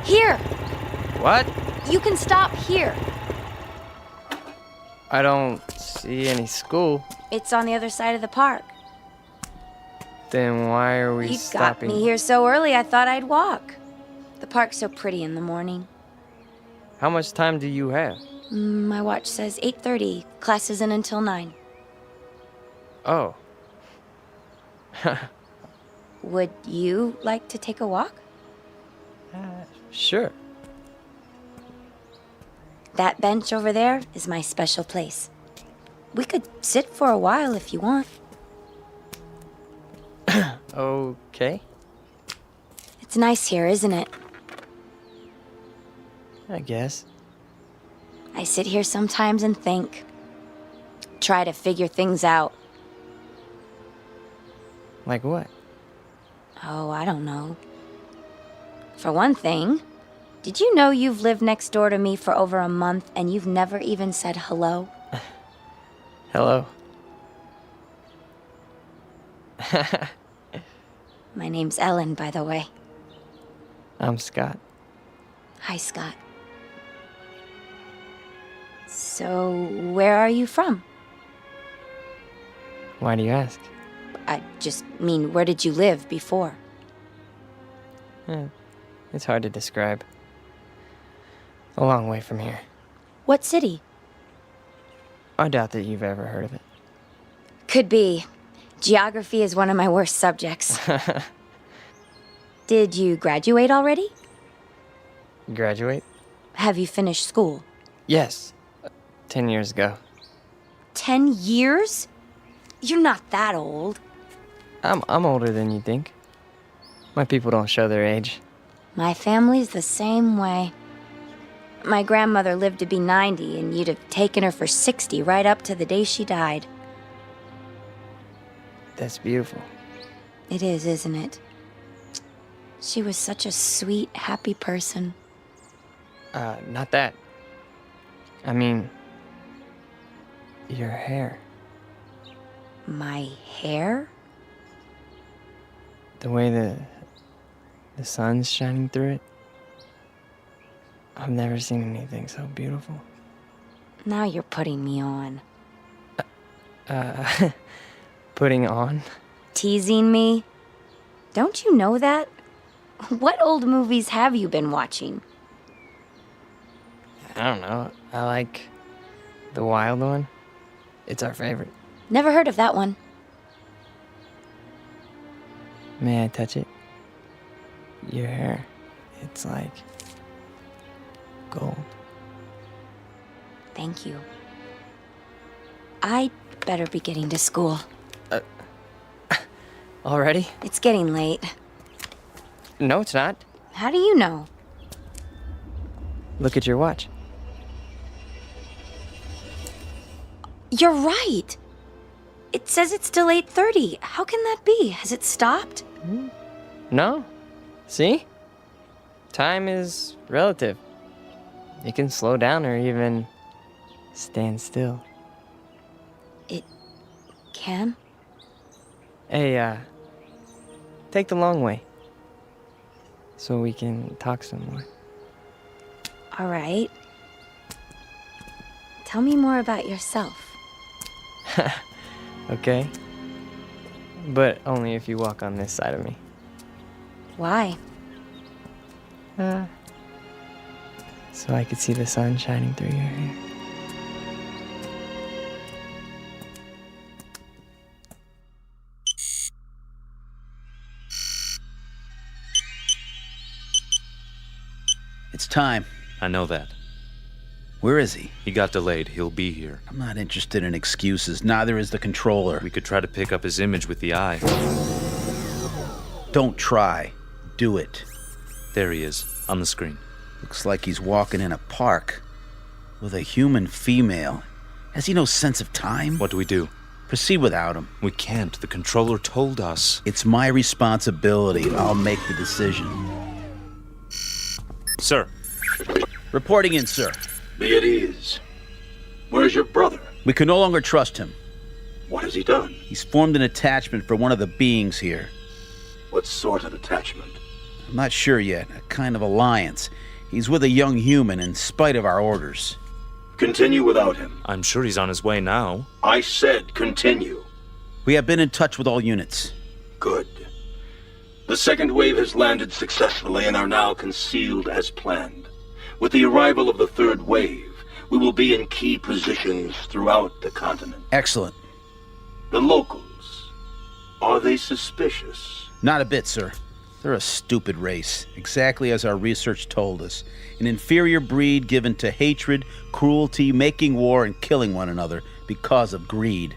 Here! What? You can stop here. I don't see any school. It's on the other side of the park. Then why are we You stopping? got me here so early, I thought I'd walk. The park's so pretty in the morning. How much time do you have? My watch says 8:30. Class isn't until 9. Oh. Would you like to take a walk? Sure. That bench over there is my special place. We could sit for a while if you want. Okay. It's nice here, isn't it? I guess. I sit here sometimes and think. Try to figure things out. Like what? Oh, I don't know. For one thing, did you know you've lived next door to me for over a month and you've never even said hello? Hello. My name's Ellen, by the way. I'm Scott. Hi, Scott. So, where are you from? Why do you ask? I just mean, where did you live before? It's hard to describe. A long way from here. What city? I doubt that you've ever heard of it. Could be. Geography is one of my worst subjects. Did you graduate already? Graduate? Have you finished school? Yes. 10 years ago. 10 years? You're not that old. I'm older than you think. My people don't show their age. My family's the same way. My grandmother lived to be 90, and you'd have taken her for 60 right up to the day she died. That's beautiful. It is, isn't it? She was such a sweet, happy person. Not that. I mean, your hair. My hair? The way the sun's shining through it. I've never seen anything so beautiful. Now you're putting me on. Putting on? Teasing me? Don't you know that? What old movies have you been watching? I don't know. I like the wild one. It's our favorite. Never heard of that one. May I touch it? Your hair. It's like gold. Thank you. I'd better be getting to school. Already? It's getting late. No, it's not. How do you know? Look at your watch. You're right. It says it's still 8:30. How can that be? Has it stopped? No. See? Time is relative. It can slow down or even stand still. It can? Hey, take the long way. So we can talk some more. All right. Tell me more about yourself. Okay? But only if you walk on this side of me. Why? So I could see the sun shining through your hair. It's time. I know that. Where is he? He got delayed. He'll be here. I'm not interested in excuses. Neither is the controller. We could try to pick up his image with the eye. Don't try. Do it. There he is, on the screen. Looks like he's walking in a park with a human female. Has he no sense of time? What do we do? Proceed without him. We can't. The controller told us. It's my responsibility. I'll make the decision. Sir. Reporting in, sir. Be at ease. Where's your brother? We can no longer trust him. What has he done? He's formed an attachment for one of the beings here. What sort of attachment? I'm not sure yet. A kind of alliance. He's with a young human in spite of our orders. Continue without him. I'm sure he's on his way now. I said continue. We have been in touch with all units. Good. The second wave has landed successfully and are now concealed as planned. With the arrival of the third wave, we will be in key positions throughout the continent. Excellent. The locals, are they suspicious? Not a bit, sir. They're a stupid race, exactly as our research told us. An inferior breed given to hatred, cruelty, making war, and killing one another because of greed.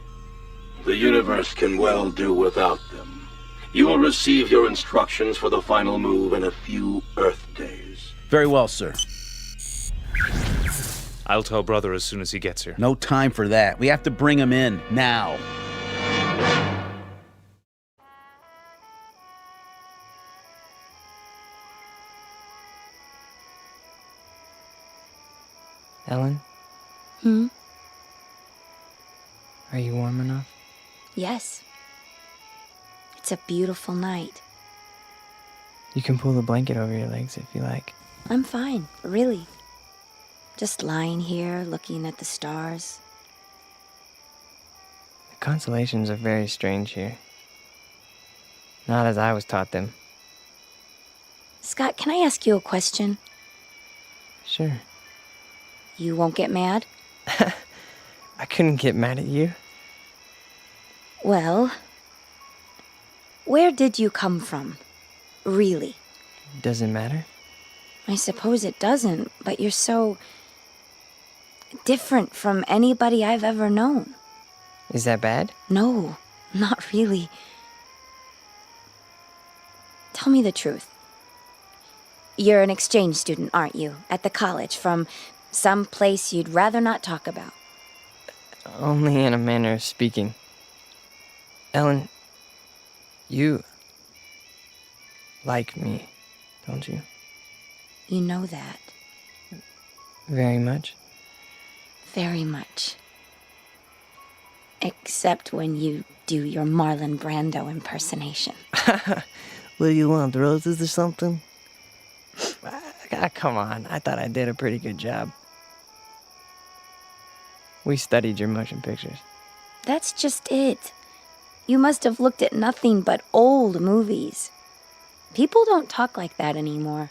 The universe can well do without them. You will receive your instructions for the final move in a few Earth days. Very well, sir. I'll tell brother as soon as he gets here. No time for that. We have to bring him in, now. Ellen? Hmm? Are you warm enough? Yes. It's a beautiful night. You can pull the blanket over your legs if you like. I'm fine, really. Just lying here, looking at the stars. The constellations are very strange here. Not as I was taught them. Scott, can I ask you a question? Sure. You won't get mad? I couldn't get mad at you. Well, where did you come from? Really? Doesn't matter. I suppose it doesn't, but you're so different from anybody I've ever known. Is that bad? No, not really. Tell me the truth. You're an exchange student, aren't you? At the college, from some place you'd rather not talk about. Only in a manner of speaking. Ellen, you like me, don't you? You know that. Very much? Very much. Except when you do your Marlon Brando impersonation. What do you want, roses or something? Come on, I thought I did a pretty good job. We studied your motion pictures. That's just it. You must have looked at nothing but old movies. People don't talk like that anymore.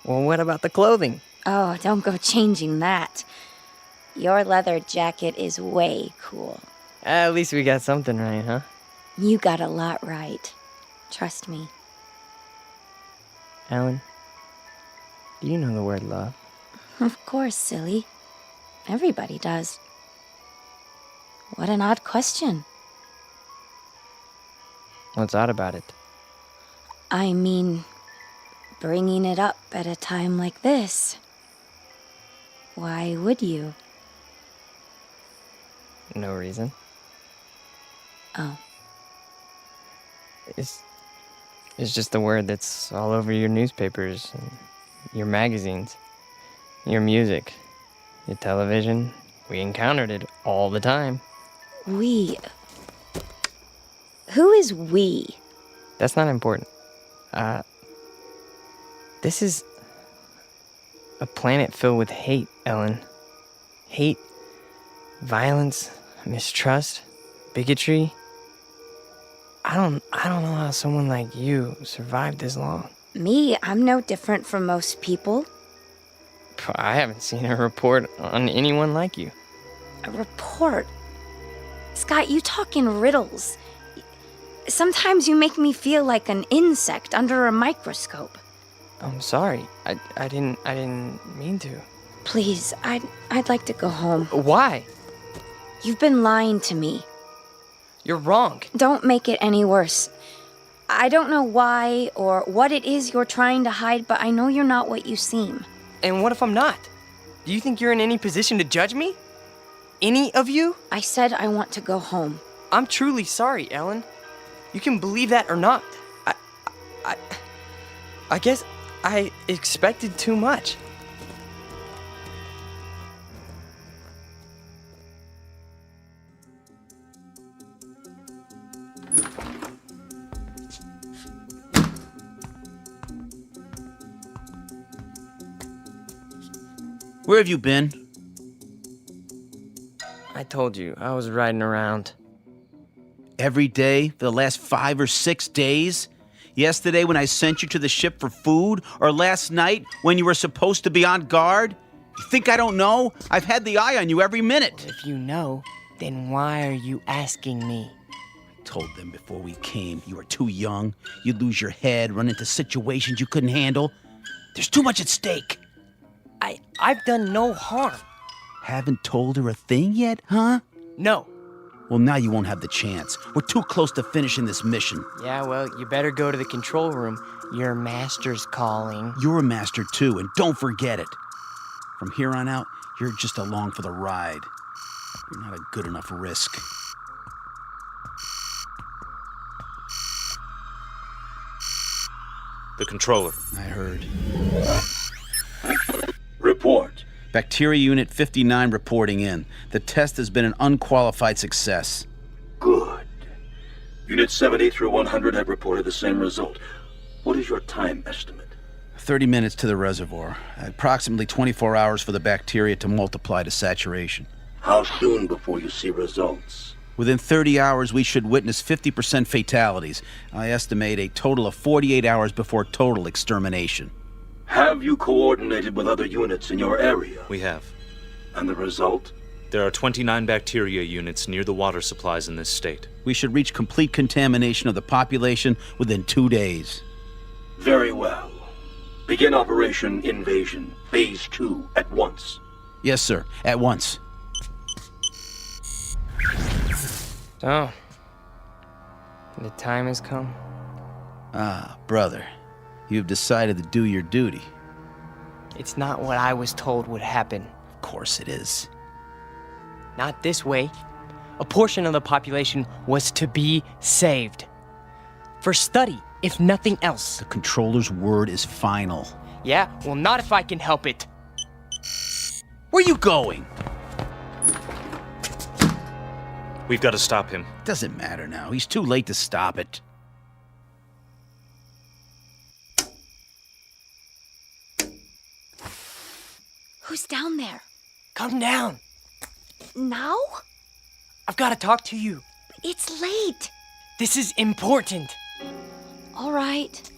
Well, what about the clothing? Oh, don't go changing that. Your leather jacket is way cool. At least we got something right, huh? You got a lot right. Trust me. Ellen, do you know the word love? Of course, silly. Everybody does. What an odd question. What's odd about it? I mean, bringing it up at a time like this. Why would you? No reason. Oh. It's just a word that's all over your newspapers, and your magazines, your music, your television. We encountered it all the time. We. Who is we? That's not important. This is a planet filled with hate, Ellen. Hate, violence, mistrust, bigotry. I don't know how someone like you survived this long. Me? I'm no different from most people. I haven't seen a report on anyone like you. A report? Scott, you talk in riddles. Sometimes you make me feel like an insect under a microscope. I'm sorry. I didn't mean to. Please, I'd like to go home. Why? You've been lying to me. You're wrong. Don't make it any worse. I don't know why or what it is you're trying to hide, but I know you're not what you seem. And what if I'm not? Do you think you're in any position to judge me? Any of you? I said I want to go home. I'm truly sorry, Ellen. You can believe that or not. I guess I expected too much. Where have you been? I told you, I was riding around. Every day for the last 5 or 6 days? Yesterday when I sent you to the ship for food? Or last night when you were supposed to be on guard? You think I don't know? I've had the eye on you every minute. If you know, then why are you asking me? I told them before we came you were too young. You'd lose your head, run into situations you couldn't handle. There's too much at stake. I've done no harm. Haven't told her a thing yet, huh? No. Well, now you won't have the chance. We're too close to finishing this mission. Yeah, well, you better go to the control room. Your master's calling. You're a master too, and don't forget it. From here on out, you're just along for the ride. You're not a good enough risk. The controller. I heard. Report. Bacteria Unit 59 reporting in. The test has been an unqualified success. Good. Unit 70 through 100 have reported the same result. What is your time estimate? 30 minutes to the reservoir. Approximately 24 hours for the bacteria to multiply to saturation. How soon before you see results? Within 30 hours, we should witness 50% fatalities. I estimate a total of 48 hours before total extermination. Have you coordinated with other units in your area? We have. And the result? There are 29 bacteria units near the water supplies in this state. We should reach complete contamination of the population within 2 days. Very well. Begin Operation Invasion, Phase 2, at once. Yes, sir. At once. So, the time has come. Ah, brother. You've decided to do your duty. It's not what I was told would happen. Of course it is. Not this way. A portion of the population was to be saved. For study, if nothing else. The controller's word is final. Yeah, well, not if I can help it. Where are you going? We've got to stop him. Doesn't matter now. He's too late to stop it. Who's down there? Come down. Now? I've got to talk to you. It's late. This is important. All right.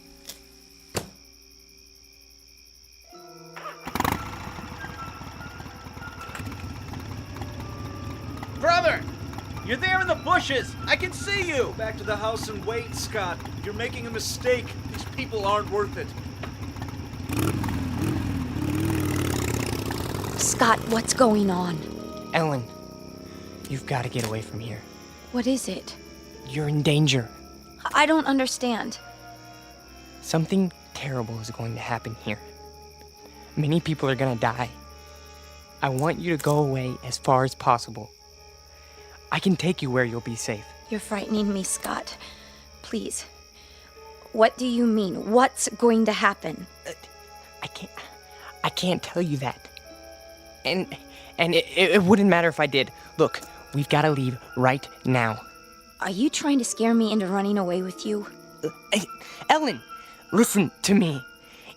Brother! You're there in the bushes! I can see you! Back to the house and wait, Scott. You're making a mistake. These people aren't worth it. Scott, what's going on? Ellen, you've got to get away from here. What is it? You're in danger. I don't understand. Something terrible is going to happen here. Many people are going to die. I want you to go away as far as possible. I can take you where you'll be safe. You're frightening me, Scott. Please. What do you mean? What's going to happen? I can't tell you that. And it wouldn't matter if I did. Look, we've got to leave right now. Are you trying to scare me into running away with you? Ellen, listen to me.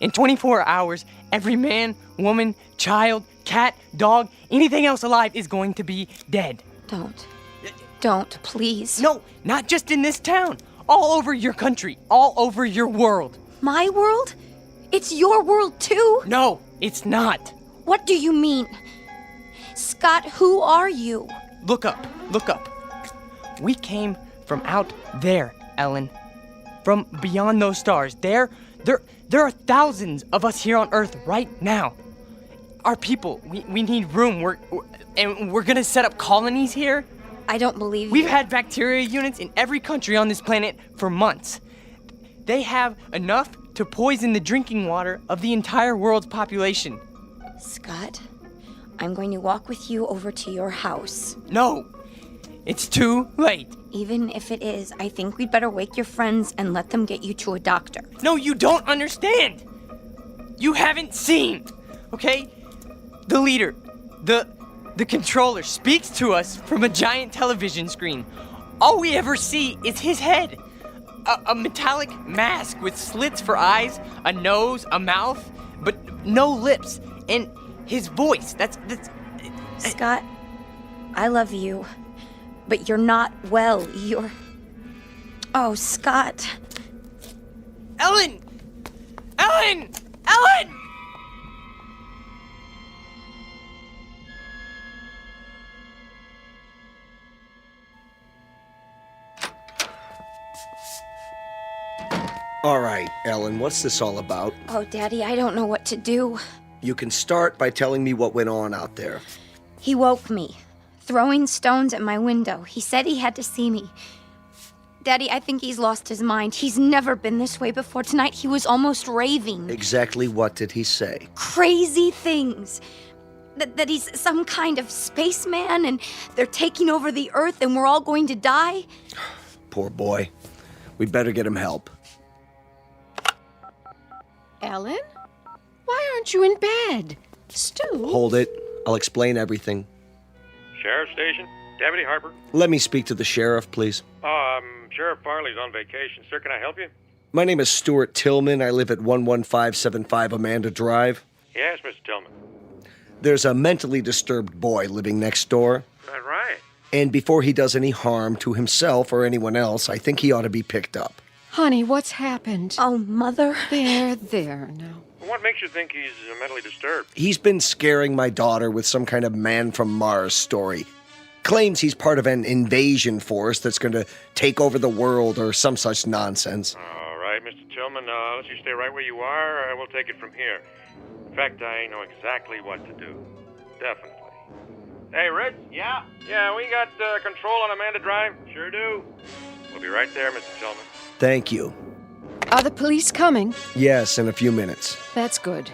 In 24 hours, every man, woman, child, cat, dog, anything else alive is going to be dead. Don't, please. No, not just in this town. All over your country. All over your world. My world? It's your world too? No, it's not. What do you mean? Scott, who are you? Look up. We came from out there, Ellen. From beyond those stars. There are thousands of us here on Earth right now. Our people, we need room. We're gonna set up colonies here. I don't believe We've you. had bacteria units in every country on this planet for months. They have enough to poison the drinking water of the entire world's population. Scott, I'm going to walk with you over to your house. No! It's too late. Even if it is, I think we'd better wake your friends and let them get you to a doctor. No, you don't understand! You haven't seen, okay? The leader, the controller speaks to us from a giant television screen. All we ever see is his head. A metallic mask with slits for eyes, a nose, a mouth, but no lips. And his voice, that's... Scott, I love you, but you're not well. You're... Oh, Scott. Ellen! Ellen! Ellen! All right, Ellen, what's this all about? Oh, Daddy, I don't know what to do. You can start by telling me what went on out there. He woke me, throwing stones at my window. He said he had to see me. Daddy, I think he's lost his mind. He's never been this way before. Tonight, he was almost raving. Exactly what did he say? Crazy things. That he's some kind of spaceman and they're taking over the Earth and we're all going to die. Poor boy. We'd better get him help. Ellen? Why aren't you in bed? Stu? Hold it. I'll explain everything. Sheriff Station? Deputy Harper? Let me speak to the sheriff, please. Sheriff Farley's on vacation. Sir, can I help you? My name is Stuart Tillman. I live at 11575 Amanda Drive. Yes, Mr. Tillman. There's a mentally disturbed boy living next door. That right? And before he does any harm to himself or anyone else, I think he ought to be picked up. Honey, what's happened? Oh, Mother. There now. What makes you think he's mentally disturbed? He's been scaring my daughter with some kind of man from Mars story. Claims he's part of an invasion force that's going to take over the world or some such nonsense. All right, Mr. Tillman, let you stay right where you are. We'll take it from here. In fact, I know exactly what to do. Definitely. Hey, Red? Yeah? Yeah, we got control on Amanda Drive? Sure do. We'll be right there, Mr. Tillman. Thank you. Are the police coming? Yes, in a few minutes. That's good.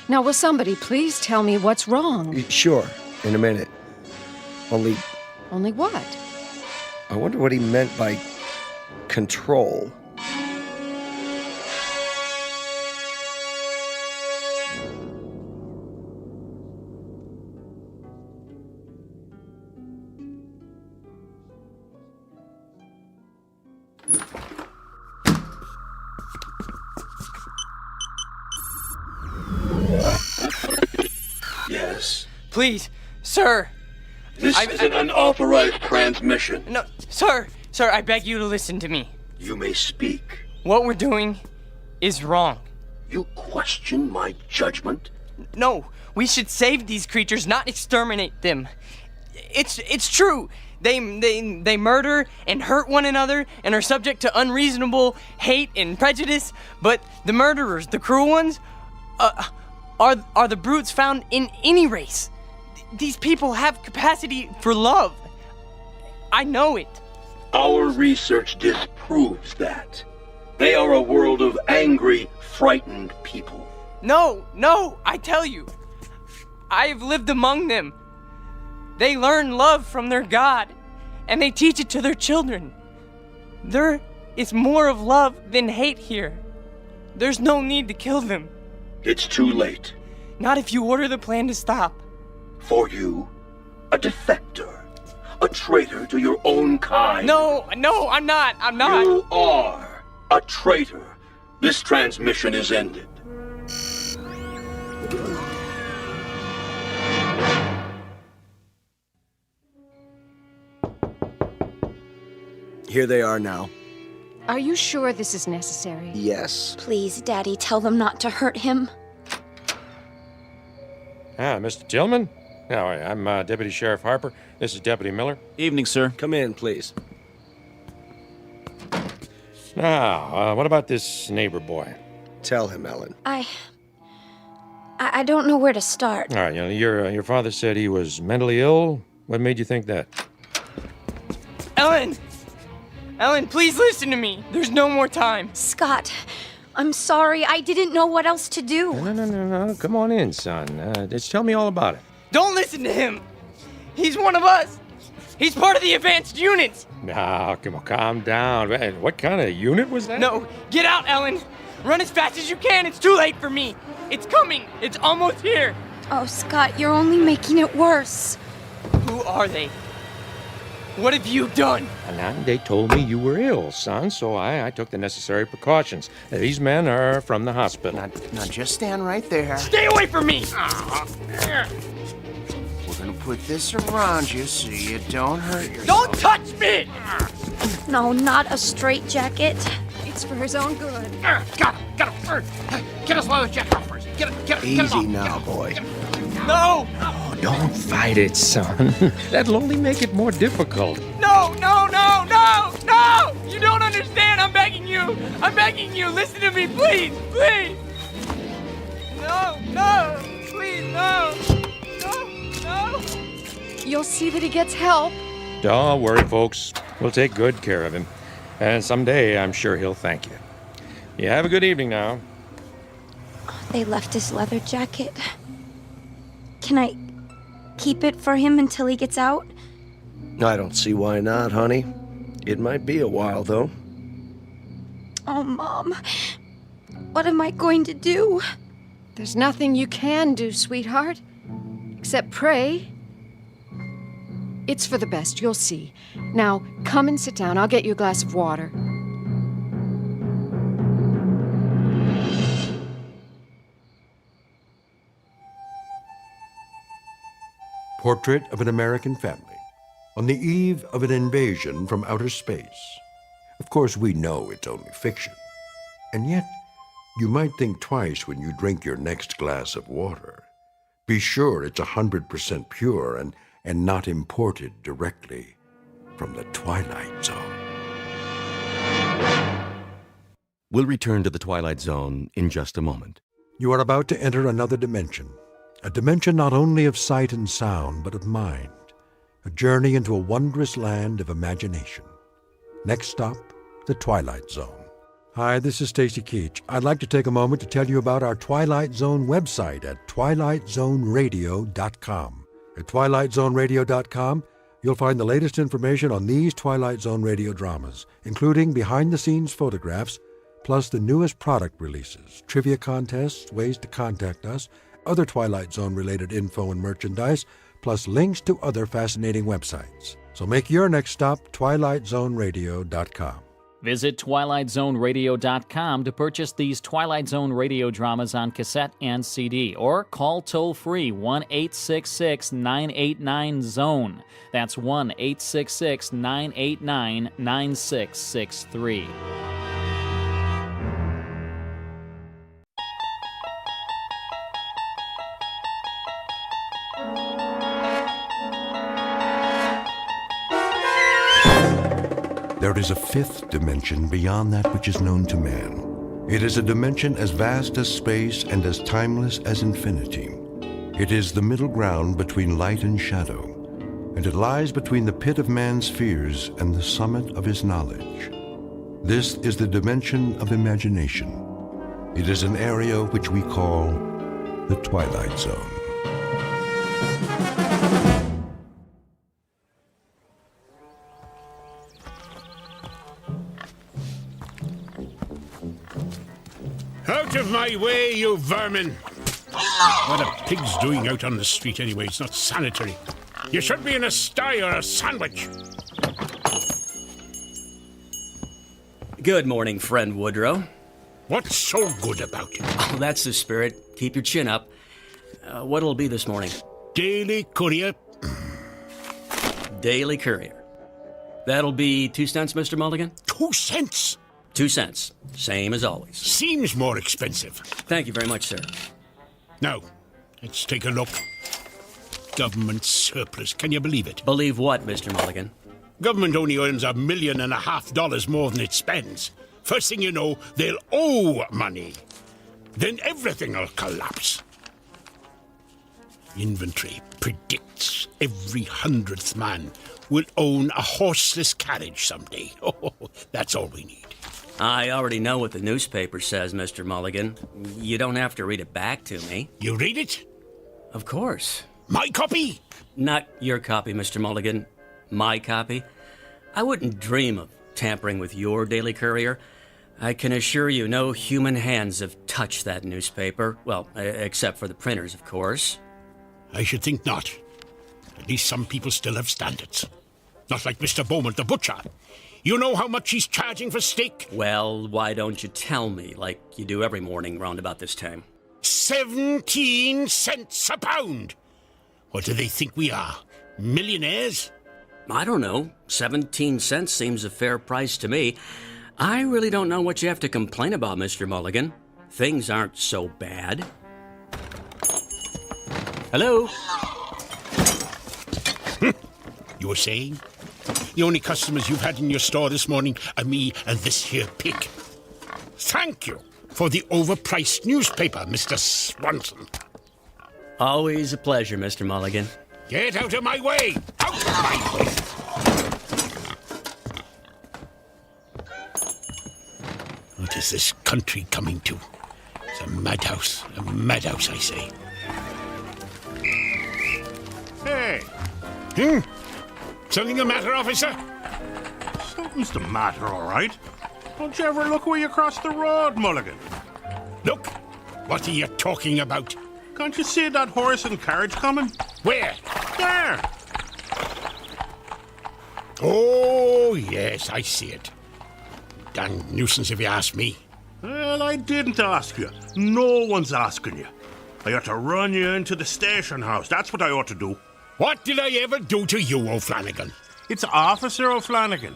Now, will somebody please tell me what's wrong? Sure, in a minute. Only what? I wonder what he meant by control. Yes. Please, sir. This is an unauthorized transmission. No, sir, I beg you to listen to me. You may speak. What we're doing is wrong. You question my judgment? No, we should save these creatures, not exterminate them. It's true. They murder and hurt one another and are subject to unreasonable hate and prejudice, but the murderers, the cruel ones, are the brutes found in any race. These people have capacity for love. I know it. Our research disproves that. They are a world of angry, frightened people. No, I tell you. I've lived among them. They learn love from their God, and they teach it to their children. There is more of love than hate here. There's no need to kill them. It's too late. Not if you order the plan to stop. For you, a defector, a traitor to your own kind. No, I'm not. You are a traitor. This transmission is ended. Here they are now. Are you sure this is necessary? Yes. Please, Daddy, tell them not to hurt him. Mr. Tillman? No, I'm Deputy Sheriff Harper. This is Deputy Miller. Evening, sir. Come in, please. Now, what about this neighbor boy? Tell him, Ellen. I don't know where to start. All right, your father said he was mentally ill. What made you think that? Ellen, please listen to me. There's no more time. Scott, I'm sorry. I didn't know what else to do. No. Come on in, son. Just tell me all about it. Don't listen to him. He's one of us. He's part of the advanced units. Now, come on, calm down. Man, what kind of unit was that? No, get out, Ellen. Run as fast as you can. It's too late for me. It's coming. It's almost here. Oh, Scott, you're only making it worse. Who are they? What have you done? And they told me you were ill, son, so I took the necessary precautions. These men are from the hospital. Now, just stand right there. Stay away from me! We're gonna put this around you so you don't hurt yourself. Don't touch me! No, not a straitjacket. It's for his own good. Got him. Get us leather jacket off first. Get it Easy off. now, boy. No! Oh, don't fight it, son. That'll only make it more difficult. No! You don't understand. I'm begging you. Listen to me, please. No. Please, no. You'll see that he gets help. Don't worry, folks. We'll take good care of him. And someday, I'm sure he'll thank you. You have a good evening now. They left his leather jacket. Can I keep it for him until he gets out? I don't see why not, honey. It might be a while, though. Oh, Mom. What am I going to do? There's nothing you can do, sweetheart, except pray. It's for the best, you'll see. Now, come and sit down. I'll get you a glass of water. Portrait of an American family on the eve of an invasion from outer space. Of course, we know it's only fiction. And yet, you might think twice when you drink your next glass of water. Be sure it's 100% pure and not imported directly from the Twilight Zone. We'll return to the Twilight Zone in just a moment. You are about to enter another dimension. A dimension not only of sight and sound, but of mind. A journey into a wondrous land of imagination. Next stop, the Twilight Zone. Hi, this is Stacy Keach. I'd like to take a moment to tell you about our Twilight Zone website at twilightzoneradio.com. At twilightzoneradio.com, you'll find the latest information on these Twilight Zone radio dramas, including behind-the-scenes photographs, plus the newest product releases, trivia contests, ways to contact us, other Twilight Zone-related info and merchandise, plus links to other fascinating websites. So make your next stop twilightzoneradio.com. Visit twilightzoneradio.com to purchase these Twilight Zone radio dramas on cassette and CD, or call toll-free 1-866-989-ZONE. That's 1-866-989-9663. There is a fifth dimension beyond that which is known to man. It is a dimension as vast as space and as timeless as infinity. It is the middle ground between light and shadow, and it lies between the pit of man's fears and the summit of his knowledge. This is the dimension of imagination. It is an area which we call the Twilight Zone. Out of my way, you vermin! What are pigs doing out on the street anyway? It's not sanitary. You should be in a sty or a sandwich. Good morning, friend Woodrow. What's so good about it? Oh, that's the spirit. Keep your chin up. What'll it be this morning? Daily Courier. Daily Courier. That'll be 2 cents, Mr. Mulligan? 2 cents? 2 cents. Same as always. Seems more expensive. Thank you very much, sir. Now, let's take a look. Government surplus. Can you believe it? Believe what, Mr. Mulligan? Government only earns $1.5 million more than it spends. First thing you know, they'll owe money. Then everything will collapse. Inventory predicts every 100th man will own a horseless carriage someday. Oh, that's all we need. I already know what the newspaper says, Mr. Mulligan. You don't have to read it back to me. You read it? Of course. My copy? Not your copy, Mr. Mulligan. My copy. I wouldn't dream of tampering with your Daily Courier. I can assure you no human hands have touched that newspaper. Well, except for the printers, of course. I should think not. At least some people still have standards. Not like Mr. Beaumont, the butcher. You know how much he's charging for steak? Well, why don't you tell me, like you do every morning round about this time? 17 cents a pound! What do they think we are? Millionaires? I don't know. 17 cents seems a fair price to me. I really don't know what you have to complain about, Mr. Mulligan. Things aren't so bad. Hello? You were saying? The only customers you've had in your store this morning are me and this here pig. Thank you for the overpriced newspaper, Mr. Swanson. Always a pleasure, Mr. Mulligan. Get out of my way! Out of my way! What is this country coming to? It's a madhouse, I say. Hey! Something the matter, officer? Something's the matter, all right. Don't you ever look where you cross the road, Mulligan? Look! What are you talking about? Can't you see that horse and carriage coming? Where? There! Oh, yes, I see it. Damn nuisance if you ask me. Well, I didn't ask you. No one's asking you. I ought to run you into the station house. That's what I ought to do. What did I ever do to you, O'Flanagan? It's Officer O'Flanagan.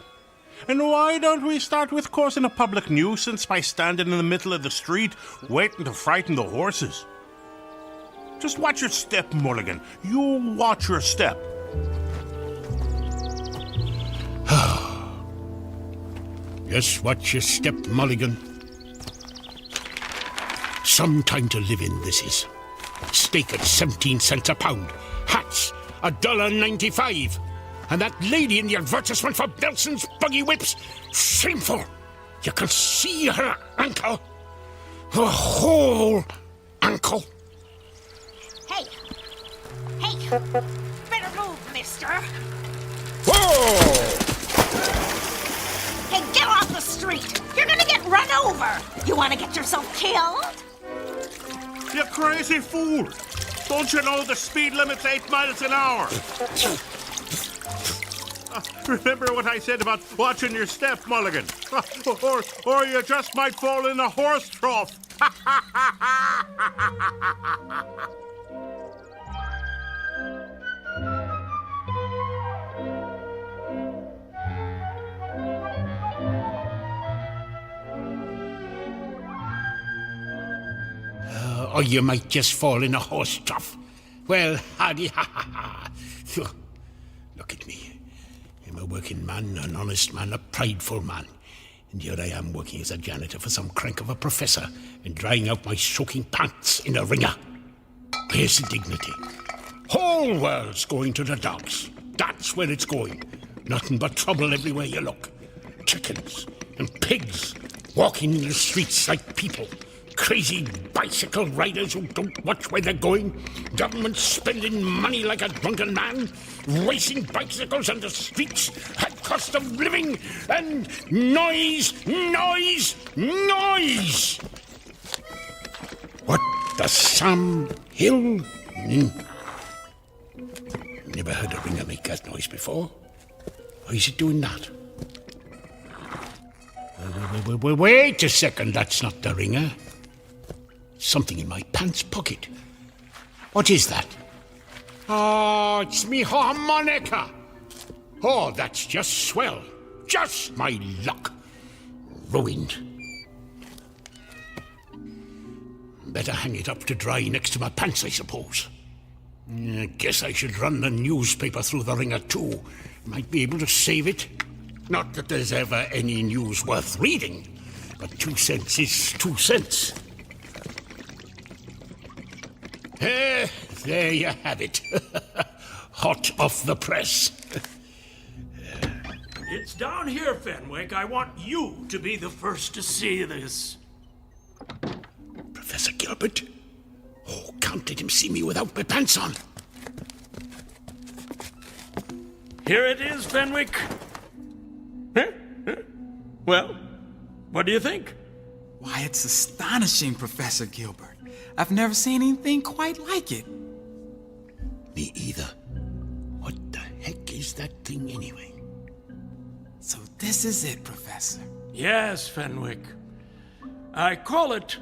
And why don't we start with causing a public nuisance by standing in the middle of the street waiting to frighten the horses? Just watch your step, Mulligan. You watch your step. Just watch your step, Mulligan. Some time to live in, this is. Steak at 17 cents a pound. Hats, $1.95. And that lady in the advertisement for Belson's buggy whips. Shameful. You can see her ankle. Her whole ankle. Hey! Better move, mister! Whoa! Hey, get off the street! You're gonna get run over! You wanna get yourself killed? You crazy fool! Don't you know the speed limit's 8 miles an hour? Remember what I said about watching your step, Mulligan. Or you just might fall in a horse trough. Or you might just fall in a horse trough. Well, howdy, ha ha ha. Look at me. I'm a working man, an honest man, a prideful man. And here I am working as a janitor for some crank of a professor and drying out my soaking pants in a wringer. Where's the dignity? Whole world's going to the dogs. That's where it's going. Nothing but trouble everywhere you look. Chickens and pigs walking in the streets like people. Crazy bicycle riders who don't watch where they're going. Government spending money like a drunken man. Racing bicycles on the streets at cost of living. And noise. What the Sam Hill? Never heard a ringer make that noise before. Why is it doing that? Wait a second, that's not the ringer. Something in my pants pocket. What is that? Oh, it's me harmonica. Oh, that's just swell. Just my luck. Ruined. Better hang it up to dry next to my pants, I suppose. I guess I should run the newspaper through the ringer too. Might be able to save it. Not that there's ever any news worth reading, but 2 cents is 2 cents. There you have it. Hot off the press. It's down here, Fenwick. I want you to be the first to see this. Professor Gilbert? Oh, can't let him see me without my pants on. Here it is, Fenwick. Huh? Well, what do you think? Why, it's astonishing, Professor Gilbert. I've never seen anything quite like it. Me either. What the heck is that thing anyway? So this is it, Professor. Yes, Fenwick. I call it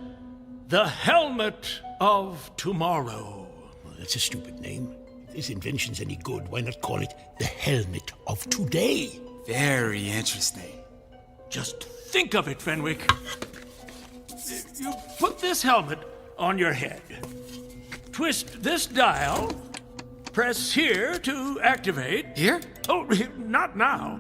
the Helmet of Tomorrow. Well, that's a stupid name. If this invention's any good, why not call it the Helmet of Today? Very interesting. Just think of it, Fenwick. You put this helmet on your head. Twist this dial. Press here to activate. Here? Oh, not now.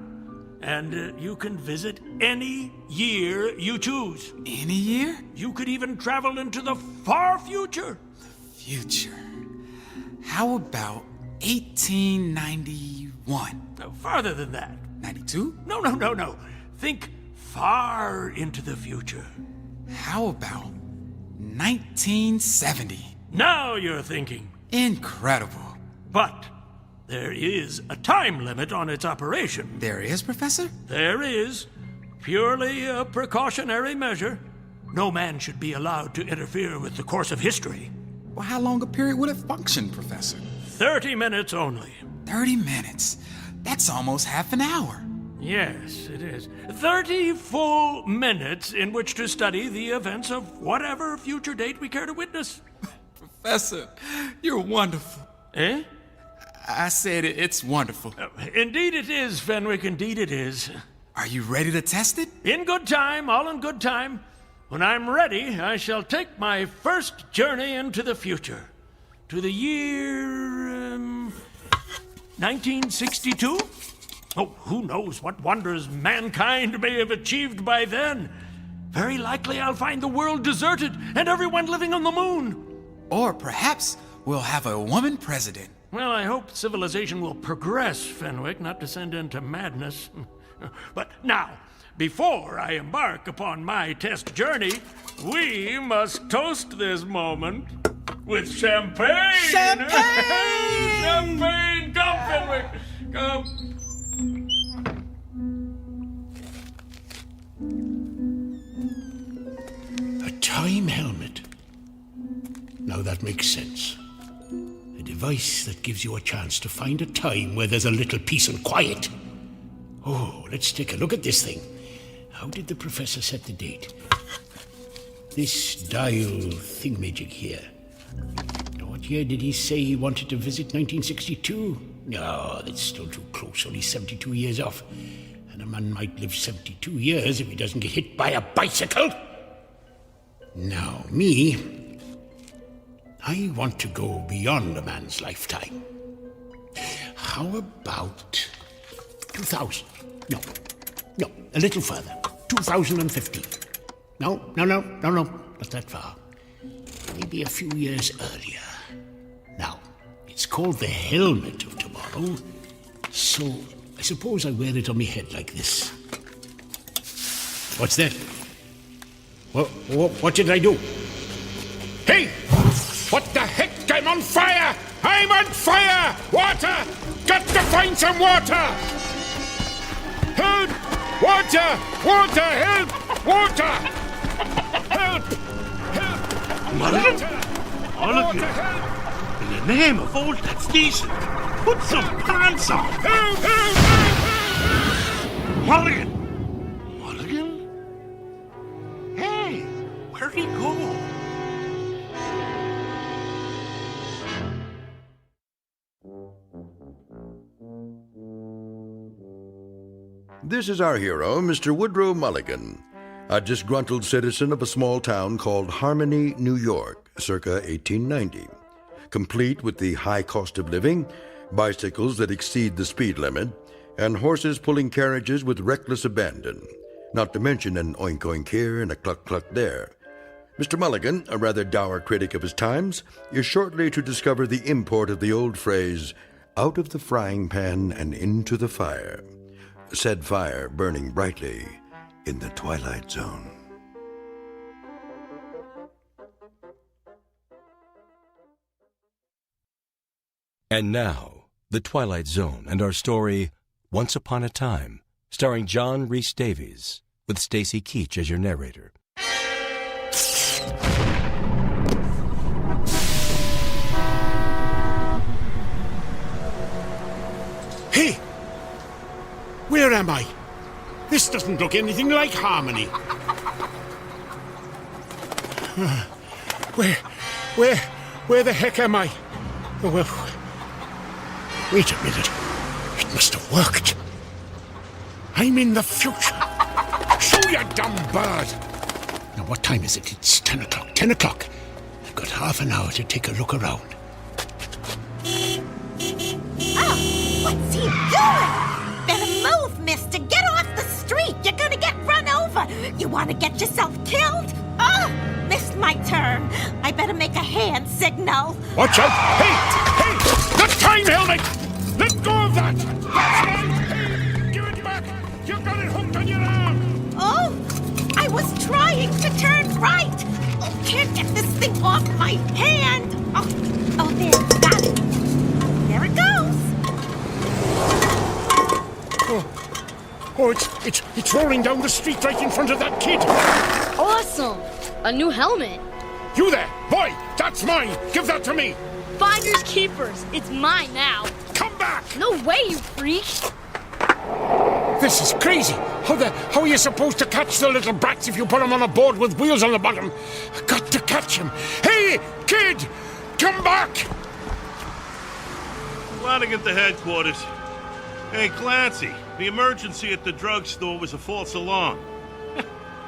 And you can visit any year you choose. Any year? You could even travel into the far future. Future. How about 1891? No, farther than that. 92? No. Think far into the future. How about 1970? Now you're thinking. Incredible. But there is a time limit on its operation. There is, Professor? There is. Purely a precautionary measure. No man should be allowed to interfere with the course of history. Well, how long a period would it function, Professor? 30 minutes only. 30 minutes? That's almost half an hour. Yes, it is. 30 full minutes in which to study the events of whatever future date we care to witness. Professor, you're wonderful. Eh? I said it's wonderful. Indeed it is, Fenwick, indeed it is. Are you ready to test it? In good time, all in good time. When I'm ready, I shall take my first journey into the future. To the year... 1962? Oh, who knows what wonders mankind may have achieved by then. Very likely I'll find the world deserted and everyone living on the moon. Or perhaps we'll have a woman president. Well, I hope civilization will progress, Fenwick, not descend into madness. But now, before I embark upon my test journey, we must toast this moment with champagne! Champagne! Champagne! Come, Fenwick! Come! A time helmet. Now that makes sense. A device that gives you a chance to find a time where there's a little peace and quiet. Oh, let's take a look at this thing. How did the professor set the date? This dial thingamajig here. What year did he say he wanted to visit 1962? No, that's still too close, only 72 years off. And a man might live 72 years if he doesn't get hit by a bicycle. Now, me, I want to go beyond a man's lifetime. How about 2000? No, a little further. 2015. No, not that far. Maybe a few years earlier. Now, it's called the Helmet of Tomorrow, so I suppose I wear it on my head like this. What's that? What did I do? Hey! What the heck? I'm on fire! I'm on fire! Water! Got to find some water! Help! Water! Water! Help! Water! Help! Help! Mulligan! In the name of all that's decent, put some pants on! Help! Mulligan! Hey, where'd he go? This is our hero, Mr. Woodrow Mulligan, a disgruntled citizen of a small town called Harmony, New York, circa 1890. Complete with the high cost of living, bicycles that exceed the speed limit, and horses pulling carriages with reckless abandon, not to mention an oink-oink here and a cluck-cluck there. Mr. Mulligan, a rather dour critic of his times, is shortly to discover the import of the old phrase, out of the frying pan and into the fire. said fire burning brightly in the Twilight Zone. And now, The Twilight Zone and our story, Once Upon a Time, starring John Rhys Davies, with Stacy Keach as your narrator. Hey! Where am I? This doesn't look anything like Harmony. Where the heck am I? Oh, well, wait a minute. It must have worked. I'm in the future. Shoo, you dumb bird! Now, what time is it? It's 10 o'clock. 10 o'clock. I've got half an hour to take a look around. Oh, what's he doing? Better move, mister. Get off the street. You're gonna get run over. You want to get yourself killed? Oh, missed my turn. I better make a hand signal. Watch out! Hey! The time helmet! Let go of that! That's mine! Hey! Give it back! You've got it hooked on your arm! Oh, I was trying to turn right. Oh, can't get this thing off my hand. Oh, there, got it. There it goes. Oh, it's rolling down the street right in front of that kid. Awesome! A new helmet. You there, boy! That's mine! Give that to me! Finders keepers. It's mine now. Come back! No way, you freak! This is crazy. How are you supposed to catch the little brats if you put them on a board with wheels on the bottom? I got to catch him. Hey, kid! Come back! Flanagan to headquarters. Hey, Clancy, the emergency at the drugstore was a false alarm.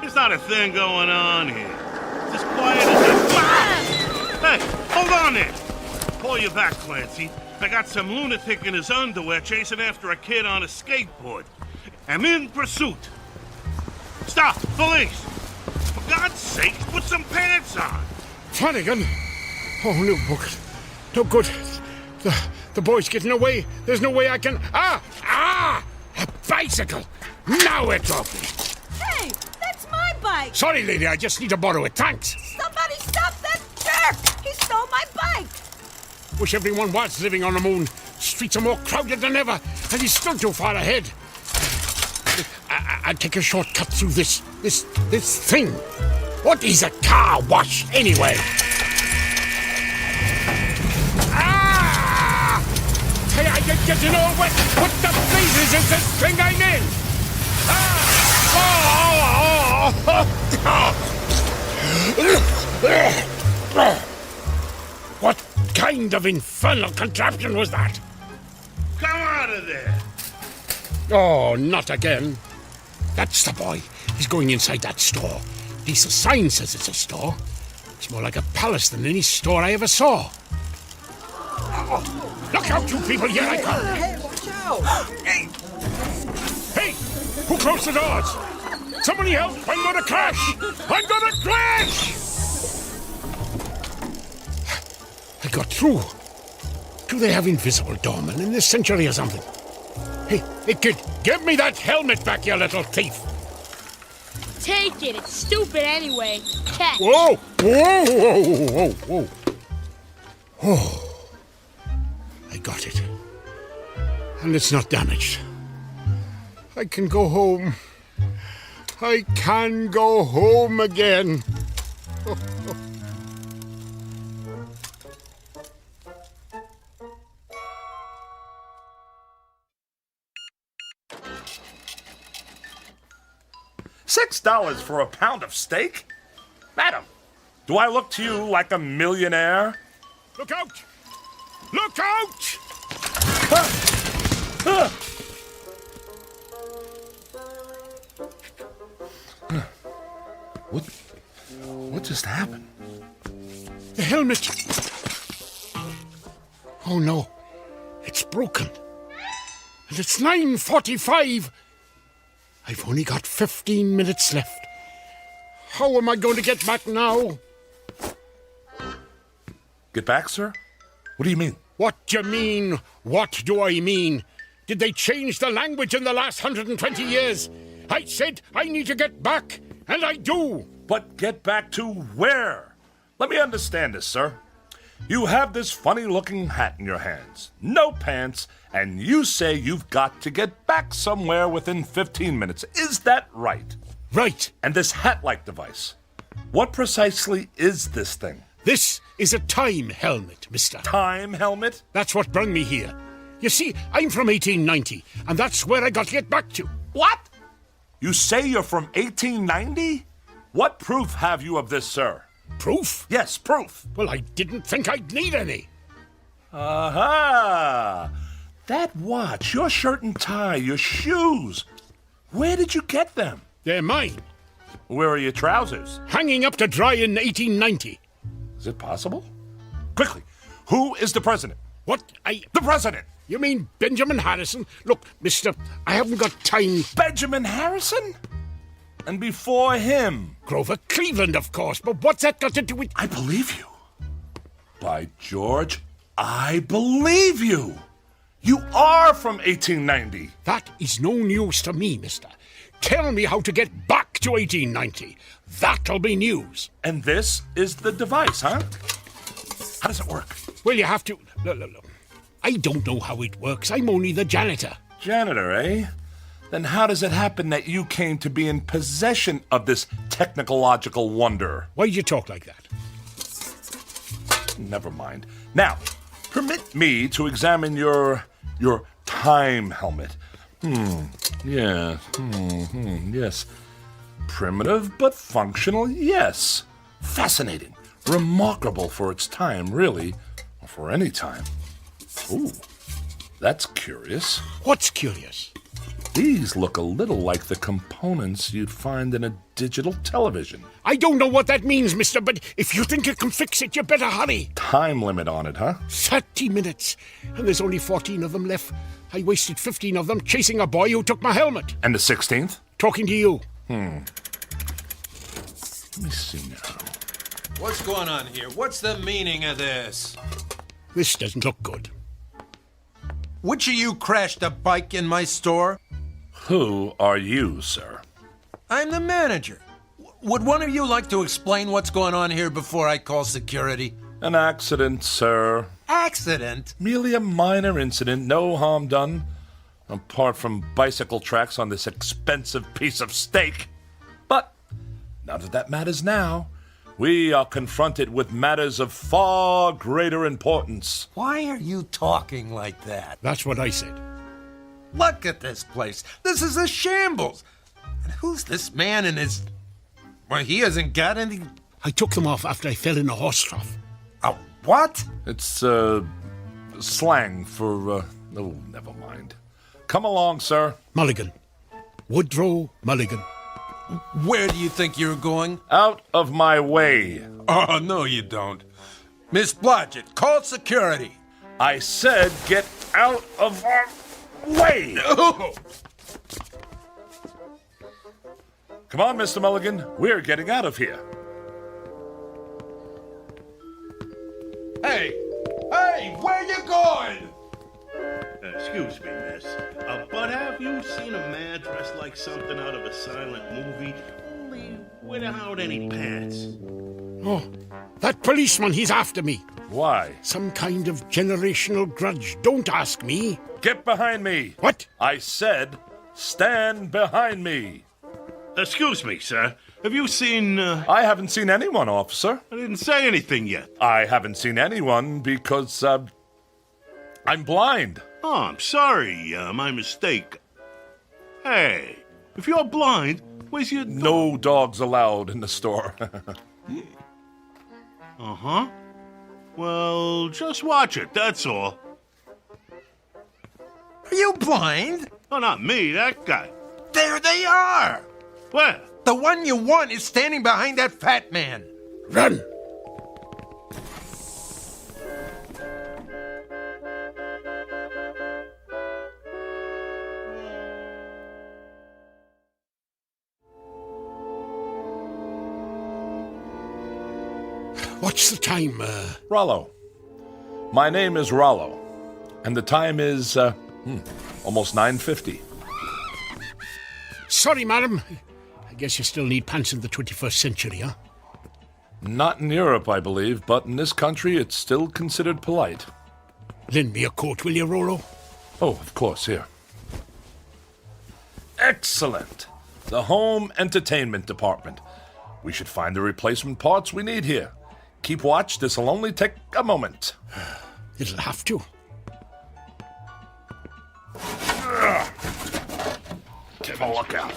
There's not a thing going on here. It's as quiet as a... Hey, hold on there! Pull you back, Clancy. I got some lunatic in his underwear chasing after a kid on a skateboard. I'm in pursuit. Stop! Police! For God's sake, put some pants on! Flanagan? Oh, no, no good. The boy's getting away. There's no way I can... Ah! A bicycle! Now it's off me. Hey, that's my bike. Sorry, lady, I just need to borrow it. Thanks. Somebody stop that jerk! He stole my bike. Wish everyone was living on the moon. Streets are more crowded than ever, and he's still too far ahead. I'd take a shortcut through this thing. What is a car wash, anyway? Ah! Hey, I didn't get to know what the blazes is this thing I'm in? What kind of infernal contraption was that? Come out of there! Oh, not again. That's the boy. He's going inside that store. At least the sign says it's a store. It's more like a palace than any store I ever saw. Oh, look out, you people! Here I come! Hey, watch out! Hey! Who closed the doors? Somebody help! I'm gonna crash! I'm gonna crash! I got through. Do they have invisible doormen in this century or something? Hey, kid, give me that helmet back, you little thief! Take it. It's stupid anyway. Catch. Whoa! Whoa! Oh, I got it. And it's not damaged. I can go home. I can go home again. $6 for a pound of steak? Madam, do I look to you like a millionaire? Look out! Look out! What just happened? The helmet! Oh no, it's broken. And it's 9:45. I've only got 15 minutes left. How am I going to get back now? Get back, sir? What do you mean? What do you mean? What do I mean? Did they change the language in the last 120 years? I said I need to get back, and I do. But get back to where? Let me understand this, sir. You have this funny-looking hat in your hands, no pants, and you say you've got to get back somewhere within 15 minutes. Is that right? Right. And this hat-like device, what precisely is this thing? This is a time helmet, mister. Time helmet? That's what brought me here. You see, I'm from 1890, and that's where I got to get back to. What? You say you're from 1890? What proof have you of this, sir? Proof? Yes, proof. Well, I didn't think I'd need any. Aha! That watch, your shirt and tie, your shoes. Where did you get them? They're mine. Where are your trousers? Hanging up to dry in 1890. Is it possible? Quickly, who is the president? What? The president! You mean Benjamin Harrison? Look, mister, I haven't got time. Benjamin Harrison? And before him? Grover Cleveland, of course, but what's that got to do with... I believe you. By George, I believe you. You are from 1890. That is no news to me, mister. Tell me how to get back to 1890. That'll be news. And this is the device, huh? How does it work? Well, you have to... Look. I don't know how it works. I'm only the janitor. Janitor, eh? Then how does it happen that you came to be in possession of this technological wonder? Why'd you talk like that? Never mind. Now, permit me to examine your time helmet. Yes. Primitive but functional, yes. Fascinating. Remarkable for its time, really. Or for any time. Ooh, that's curious. What's curious? These look a little like the components you'd find in a digital television. I don't know what that means, mister, but if you think you can fix it, you better hurry. Time limit on it, huh? 30 minutes. And there's only 14 of them left. I wasted 15 of them chasing a boy who took my helmet. And the 16th? Talking to you. Let me see now. What's going on here? What's the meaning of this? This doesn't look good. Which of you crashed a bike in my store? Who are you, sir? I'm the manager. Would one of you like to explain what's going on here before I call security? An accident, sir. Accident? Merely a minor incident, no harm done. Apart from bicycle tracks on this expensive piece of steak. But none of that matters now. We are confronted with matters of far greater importance. Why are you talking like that? That's what I said. Look at this place. This is a shambles. And who's this man in his... Well, he hasn't got any... I took them off after I fell in a horse trough. A what? It's, slang for, oh, never mind. Come along, sir. Mulligan. Woodrow Mulligan. Where do you think you're going? Out of my way. Oh, no, you don't. Miss Blodgett, call security. I said get out of our way. No. Come on, Mr. Mulligan. We're getting out of here. Hey, where you going? Excuse me, miss. But have you seen a man dressed like something out of a silent movie, only without any pants? Oh, that policeman, he's after me. Why? Some kind of generational grudge. Don't ask me. Get behind me. What? I said, stand behind me. Excuse me, sir. Have you seen... I haven't seen anyone, officer. I didn't say anything yet. I haven't seen anyone because, I'm blind. Oh, I'm sorry. My mistake. Hey, if you're blind, where's your... No dogs allowed in the store. Uh-huh. Well, just watch it, that's all. Are you blind? Oh, not me, that guy. There they are. Where? The one you want is standing behind that fat man. Run! What's the time, Rollo. My name is Rollo, and the time is, Almost 9:50. Sorry, madam. I guess you still need pants in the 21st century, huh? Not in Europe, I believe, but in this country it's still considered polite. Lend me a coat, will you, Rollo? Oh, of course, here. Excellent! The home entertainment department. We should find the replacement parts we need here. Keep watch, this'll only take a moment. It'll have to. Give a look out.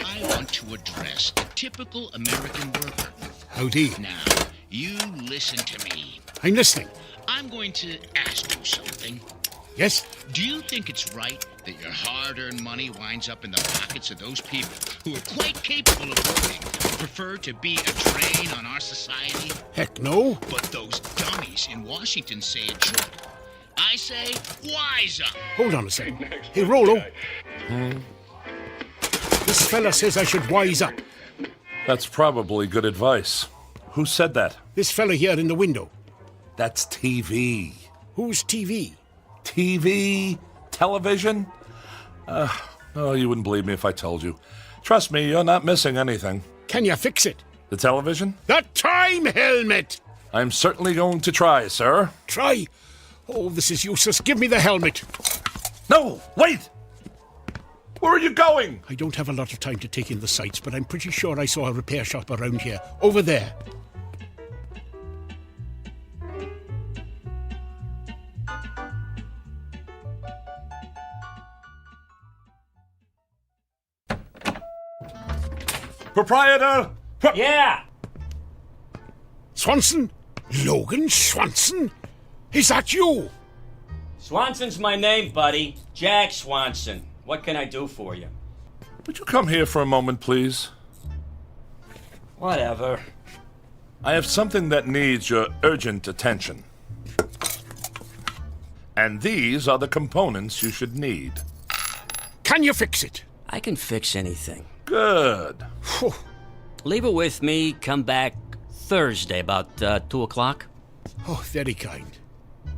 I want to address the typical American worker. Howdy. Now, you listen to me. I'm listening. I'm going to ask you something. Yes? Do you think it's right that your hard-earned money winds up in the pockets of those people who are quite capable of working but prefer to be a drain on our society? Heck no. But those dummies in Washington say it should. I say, wise up. Hold on a second. Hey, Rollo. This fella says I should wise up. That's probably good advice. Who said that? This fella here in the window. That's TV. Who's TV? TV? Television? Oh, you wouldn't believe me if I told you. Trust me, you're not missing anything. Can you fix it? The television? The time helmet! I'm certainly going to try, sir. Try? Oh, this is useless. Give me the helmet. No, wait! Where are you going? I don't have a lot of time to take in the sights, but I'm pretty sure I saw a repair shop around here. Over there. Proprietor! Yeah! Swanson? Logan Swanson? Is that you? Swanson's my name, buddy. Jack Swanson. What can I do for you? Would you come here for a moment, please? Whatever. I have something that needs your urgent attention. And these are the components you should need. Can you fix it? I can fix anything. Good. Leave it with me. Come back Thursday about 2 o'clock. Oh, very kind.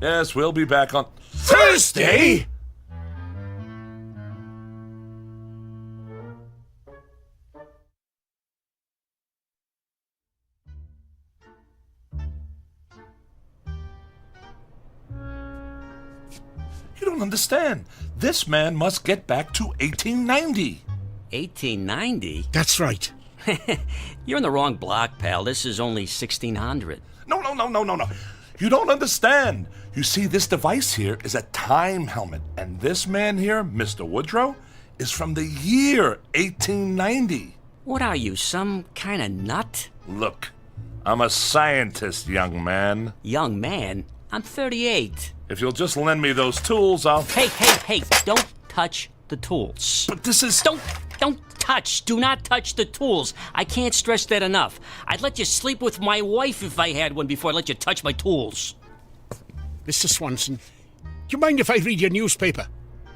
Yes, we'll be back on Thursday? You don't understand. This man must get back to 1890. 1890? That's right. You're in the wrong block, pal. This is only 1600. No. You don't understand. You see, this device here is a time helmet. And this man here, Mr. Woodrow, is from the year 1890. What are you, some kind of nut? Look, I'm a scientist, young man. Young man? I'm 38. If you'll just lend me those tools, I'll... Hey, don't touch the tools. But this is... Don't touch. Do not touch the tools. I can't stress that enough. I'd let you sleep with my wife if I had one before I let you touch my tools. Mr. Swanson, do you mind if I read your newspaper?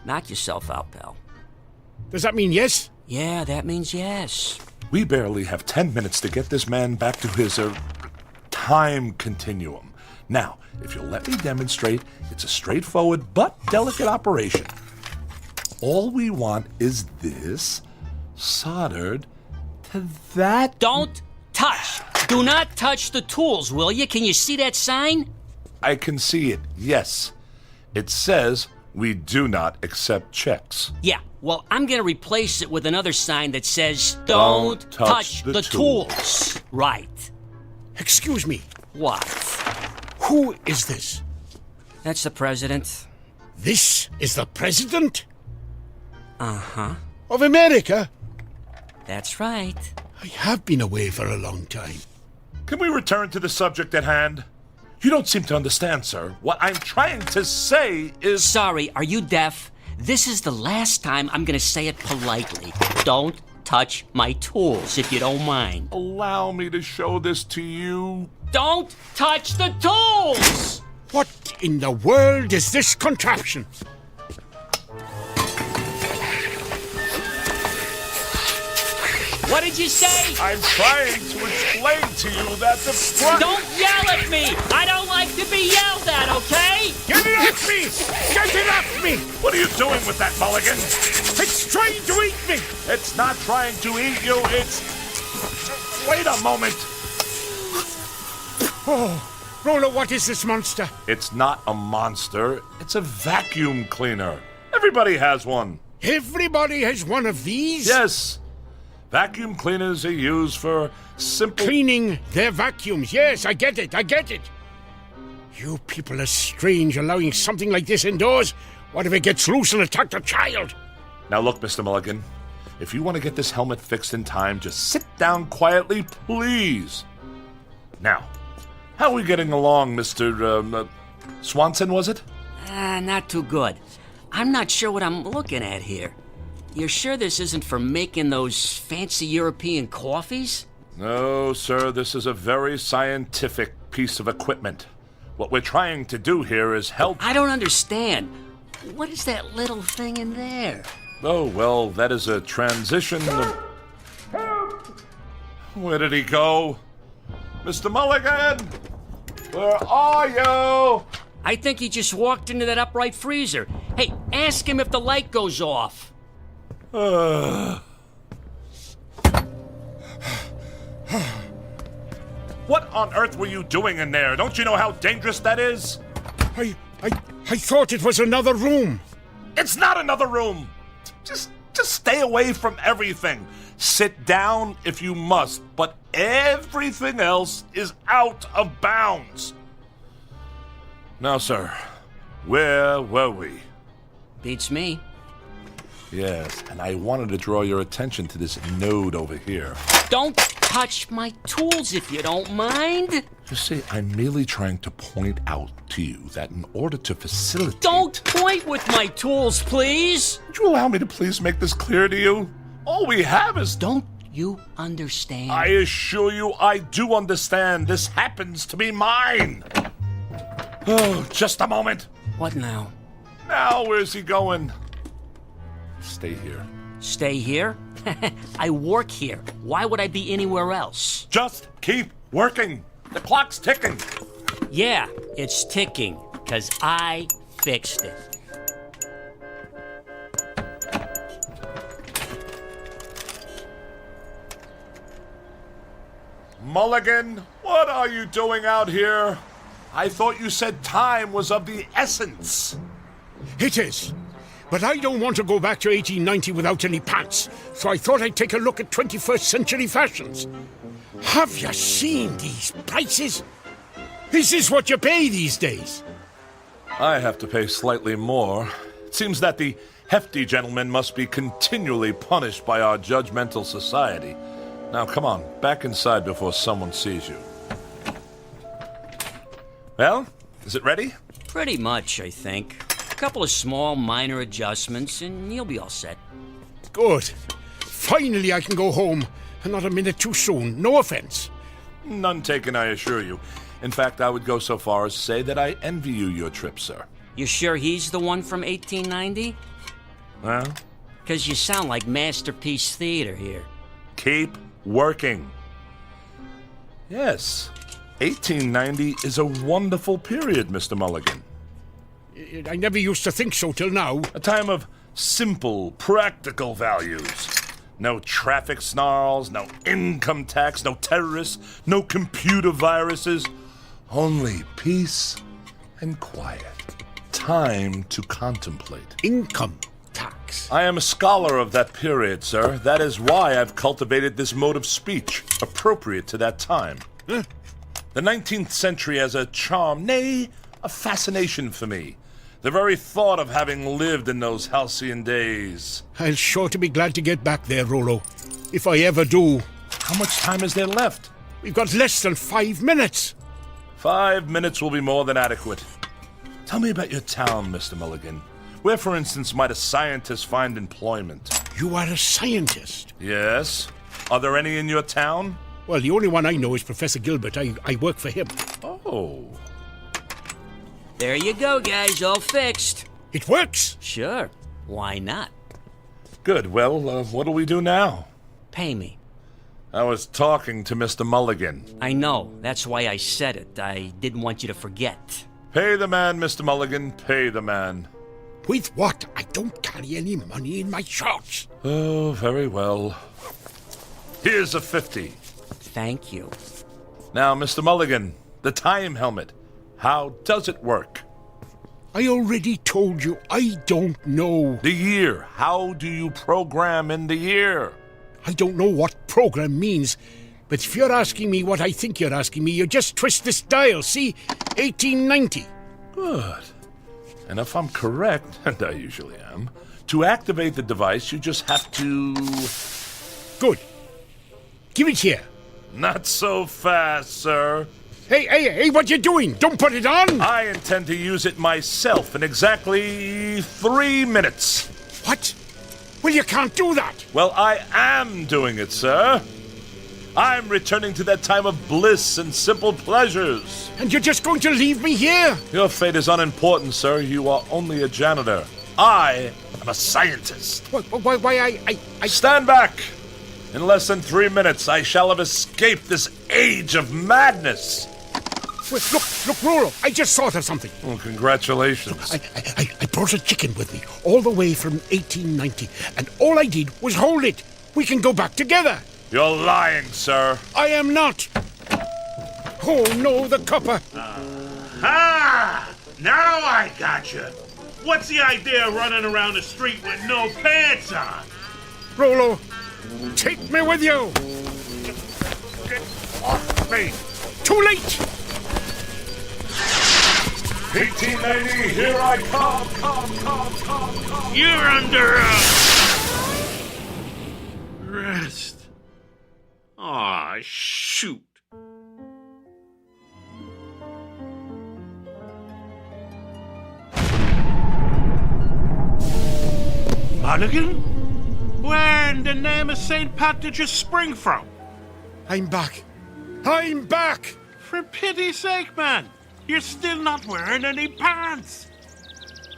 Knock yourself out, pal. Does that mean yes? Yeah, that means yes. We barely have 10 minutes to get this man back to his, time continuum. Now, if you'll let me demonstrate, it's a straightforward but delicate operation. All we want is this soldered to that... Don't touch! Do not touch the tools, will you? Can you see that sign? I can see it, yes. It says we do not accept checks. Yeah, well, I'm gonna replace it with another sign that says, Don't touch the tools. Right. Excuse me. What? Who is this? That's the president. This is the president? Uh-huh. Of America? That's right. I have been away for a long time. Can we return to the subject at hand? You don't seem to understand, sir. What I'm trying to say is... Sorry, are you deaf? This is the last time I'm gonna say it politely. Don't touch my tools, if you don't mind. Allow me to show this to you. Don't touch the tools! What in the world is this contraption? What did you say? I'm trying to explain to you that the front... Don't yell at me! I don't like to be yelled at, okay? Get it off me! Get it off me! What are you doing with that mulligan? It's trying to eat me! It's not trying to eat you, it's... Wait a moment. Oh, Rolo, what is this monster? It's not a monster. It's a vacuum cleaner. Everybody has one. Everybody has one of these? Yes. Vacuum cleaners are used for simple... Cleaning their vacuums. Yes, I get it. You people are strange, allowing something like this indoors. What if it gets loose and attacks a child? Now look, Mr. Mulligan. If you want to get this helmet fixed in time, just sit down quietly, please. Now, how are we getting along, Mr. Swanson, was it? Not too good. I'm not sure what I'm looking at here. You're sure this isn't for making those fancy European coffees? No, sir, this is a very scientific piece of equipment. What we're trying to do here is help... I don't understand. What is that little thing in there? Oh, well, that is a transition of... Where did he go? Mr. Mulligan! Where are you? I think he just walked into that upright freezer. Hey, ask him if the light goes off. What on earth were you doing in there? Don't you know how dangerous that is? I thought it was another room. It's not another room. Just stay away from everything. Sit down if you must, but everything else is out of bounds. Now, sir, where were we? Beats me. Yes, and I wanted to draw your attention to this node over here. Don't touch my tools if you don't mind. You see, I'm merely trying to point out to you that in order to facilitate... Don't point with my tools, please! Would you allow me to please make this clear to you? All we have is... Don't you understand? I assure you I do understand. This happens to be mine. Oh, just a moment. What now? Now, where's he going? Stay here. Stay here? I work here. Why would I be anywhere else? Just keep working. The clock's ticking. Yeah, it's ticking, 'cause I fixed it. Mulligan, what are you doing out here? I thought you said time was of the essence. It is. But I don't want to go back to 1890 without any pants, so I thought I'd take a look at 21st century fashions. Have you seen these prices? Is this what you pay these days? I have to pay slightly more. It seems that the hefty gentleman must be continually punished by our judgmental society. Now, come on, back inside before someone sees you. Well, is it ready? Pretty much, I think. A couple of small, minor adjustments, and you'll be all set. Good. Finally, I can go home, and not a minute too soon. No offense. None taken, I assure you. In fact, I would go so far as to say that I envy you your trip, sir. You sure he's the one from 1890? Well? 'Cause you sound like Masterpiece Theater here. Keep working. Yes, 1890 is a wonderful period, Mr. Mulligan. I never used to think so till now. A time of simple, practical values. No traffic snarls, no income tax, no terrorists, no computer viruses. Only peace and quiet. Time to contemplate. Income tax. I am a scholar of that period, sir. That is why I've cultivated this mode of speech, appropriate to that time. Huh? The 19th century has a charm, nay, a fascination for me. The very thought of having lived in those halcyon days. I'll sure to be glad to get back there, Rolo. If I ever do. How much time is there left? We've got less than 5 minutes. 5 minutes will be more than adequate. Tell me about your town, Mr. Mulligan. Where, for instance, might a scientist find employment? You are a scientist? Yes. Are there any in your town? Well, the only one I know is Professor Gilbert. I work for him. Oh. There you go, guys, all fixed. It works? Sure. Why not? Good. Well, what'll we do now? Pay me. I was talking to Mr. Mulligan. I know. That's why I said it. I didn't want you to forget. Pay the man, Mr. Mulligan. Pay the man. With what? I don't carry any money in my shorts. Oh, very well. Here's a 50. Thank you. Now, Mr. Mulligan, the time helmet. How does it work? I already told you, I don't know. The year. How do you program in the year? I don't know what program means, but if you're asking me what I think you're asking me, you just twist this dial, see? 1890. Good. And if I'm correct, and I usually am, to activate the device, you just have to... Good. Give it here. Not so fast, sir. Hey, what you doing? Don't put it on! I intend to use it myself in exactly 3 minutes. What? Well, you can't do that. Well, I am doing it, sir. I'm returning to that time of bliss and simple pleasures. And you're just going to leave me here? Your fate is unimportant, sir. You are only a janitor. I am a scientist. Why, I... Stand back! In less than 3 minutes, I shall have escaped this age of madness. Wait, look, Rolo, I just thought of something. Well, congratulations. I brought a chicken with me, all the way from 1890, and all I did was hold it. We can go back together. You're lying, sir. I am not. Oh, no, the copper. Now I gotcha. What's the idea of running around the street with no pants on? Rolo, take me with you. Get off me. Too late. 1890, here I come. You're under arrest. Aw, shoot. Mulligan? Where in the name of St. Pat did you spring from? I'm back. I'm back! For pity's sake, man. You're still not wearing any pants.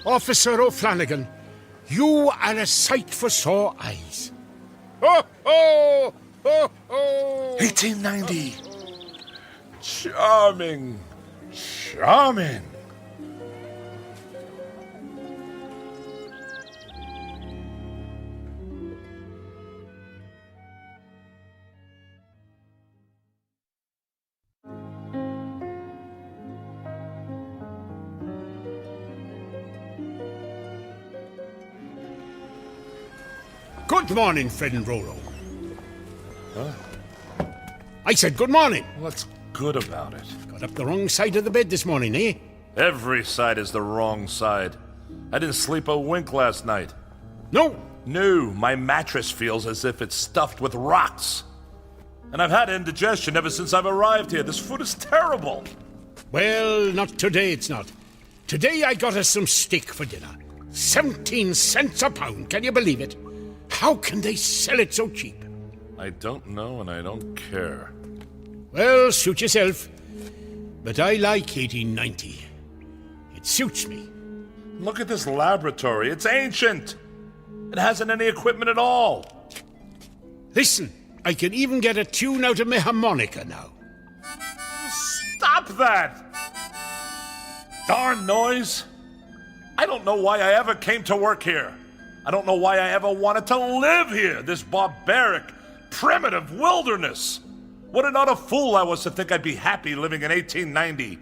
Officer O'Flanagan, you are a sight for sore eyes. Ho, ho! Ho, ho! 1890. Charming. Charming. Good morning, Fred and Rolo. Huh? I said good morning. What's good about it? Got up the wrong side of the bed this morning, eh? Every side is the wrong side. I didn't sleep a wink last night. No? No, my mattress feels as if it's stuffed with rocks. And I've had indigestion ever since I've arrived here. This food is terrible. Well, not today, it's not. Today I got us some steak for dinner. 17 cents a pound, can you believe it? How can they sell it so cheap? I don't know and I don't care. Well, suit yourself. But I like 1890. It suits me. Look at this laboratory. It's ancient. It hasn't any equipment at all. Listen, I can even get a tune out of my harmonica now. Stop that! Darn noise! I don't know why I ever came to work here. I don't know why I ever wanted to live here, this barbaric, primitive wilderness. What an utter fool I was to think I'd be happy living in 1890.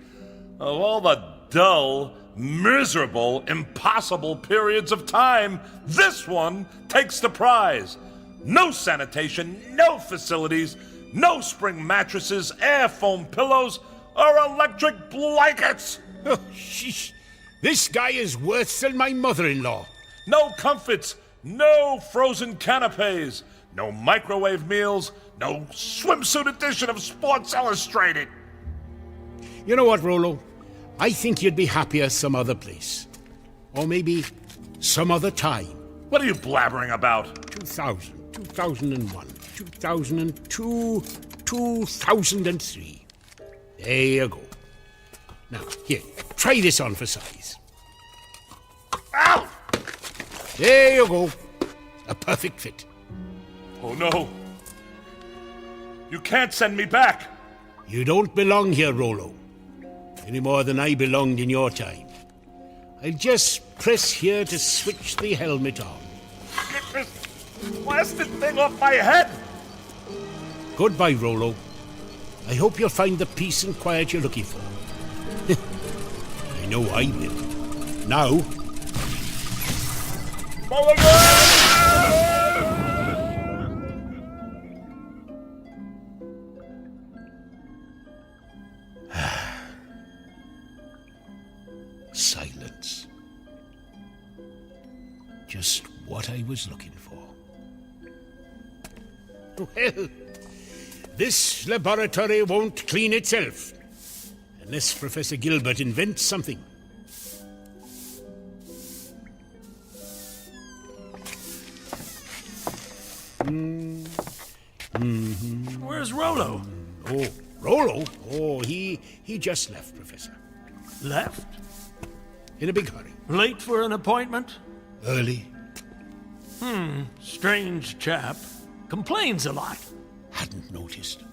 Of all the dull, miserable, impossible periods of time, this one takes the prize. No sanitation, no facilities, no spring mattresses, air foam pillows, or electric blankets. Oh, sheesh. This guy is worse than my mother-in-law. No comforts, no frozen canapes, no microwave meals, no swimsuit edition of Sports Illustrated. You know what, Rolo? I think you'd be happier some other place. Or maybe some other time. What are you blabbering about? 2000, 2001, 2002, 2003. There you go. Now, here, try this on for size. Ow! There you go. A perfect fit. Oh, no. You can't send me back. You don't belong here, Rollo. Any more than I belonged in your time. I'll just press here to switch the helmet on. Get this blasted thing off my head! Goodbye, Rollo. I hope you'll find the peace and quiet you're looking for. I know I will. Now... Silence. Just what I was looking for. Well, this laboratory won't clean itself unless Professor Gilbert invents something. Where's Rollo? Oh, Rollo? Oh, he just left, Professor. Left? In a big hurry. Late for an appointment? Early. Strange chap. Complains a lot. Hadn't noticed.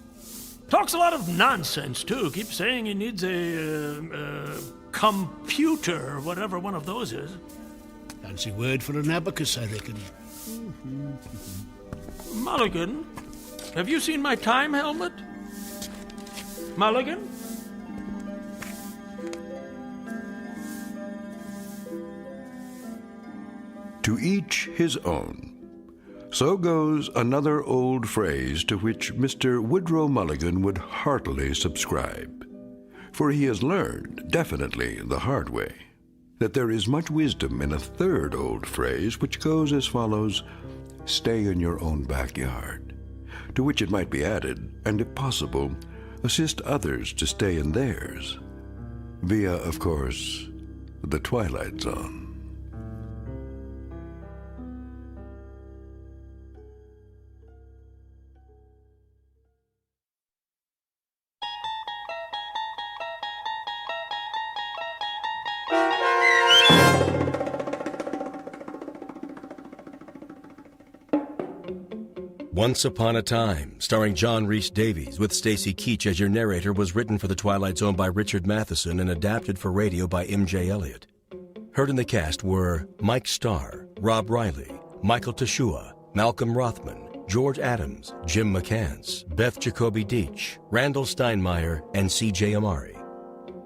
Talks a lot of nonsense, too. Keeps saying he needs a computer, whatever one of those is. Fancy word for an abacus, I reckon. Mulligan, have you seen my time helmet? Mulligan? To each his own. So goes another old phrase to which Mr. Woodrow Mulligan would heartily subscribe. For he has learned, definitely the hard way, that there is much wisdom in a third old phrase which goes as follows: stay in your own backyard. To which it might be added, and if possible, assist others to stay in theirs. Via, of course, the Twilight Zone. Once Upon a Time, starring John Rhys Davies with Stacy Keach as your narrator, was written for The Twilight Zone by Richard Matheson and adapted for radio by M.J. Elliott. Heard in the cast were Mike Starr, Rob Riley, Michael Teshua, Malcolm Rothman, George Adams, Jim McCants, Beth Jacoby Deach, Randall Steinmeier, and C.J. Amari.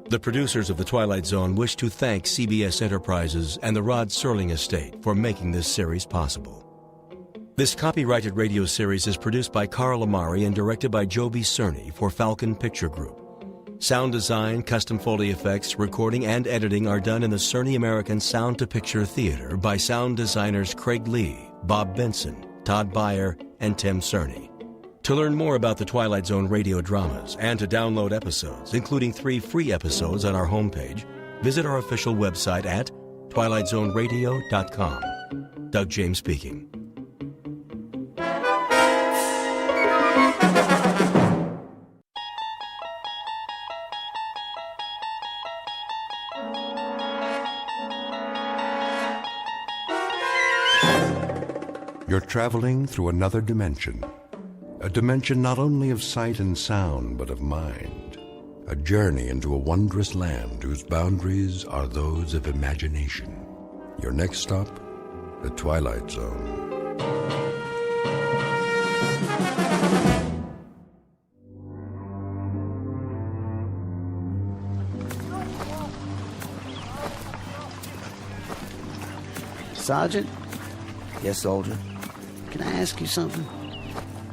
The producers of The Twilight Zone wish to thank CBS Enterprises and the Rod Serling Estate for making this series possible. This copyrighted radio series is produced by Carl Amari and directed by Joby Cerny for Falcon Picture Group. Sound design, custom Foley effects, recording, and editing are done in the Cerny American Sound to Picture Theater by sound designers Craig Lee, Bob Benson, Todd Beyer, and Tim Cerny. To learn more about the Twilight Zone radio dramas and to download episodes, including 3 free episodes on our homepage, visit our official website at twilightzoneradio.com. Doug James speaking. You're traveling through another dimension. A dimension not only of sight and sound, but of mind. A journey into a wondrous land whose boundaries are those of imagination. Your next stop, the Twilight Zone. Sergeant? Yes, soldier? Can I ask you something?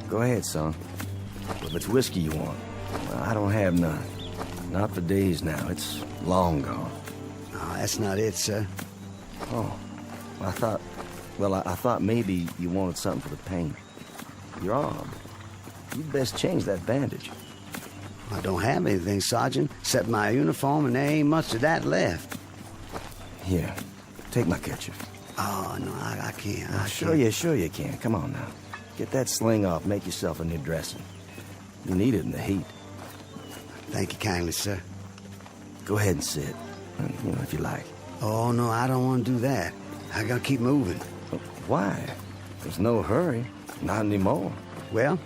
Go ahead, son. If it's whiskey you want, well, I don't have none. Not for days now. It's long gone. Oh, that's not it, sir. Oh, I thought maybe you wanted something for the pain. Your arm. You'd best change that bandage. I don't have anything, Sergeant, except my uniform, and there ain't much of that left. Here, take my kerchief. Oh, no, I can't. Sure you can. Come on now. Get that sling off. Make yourself a new dressing. You need it in the heat. Thank you kindly, sir. Go ahead and sit. If you like. Oh, no, I don't want to do that. I gotta keep moving. Why? There's no hurry. Not anymore. Well,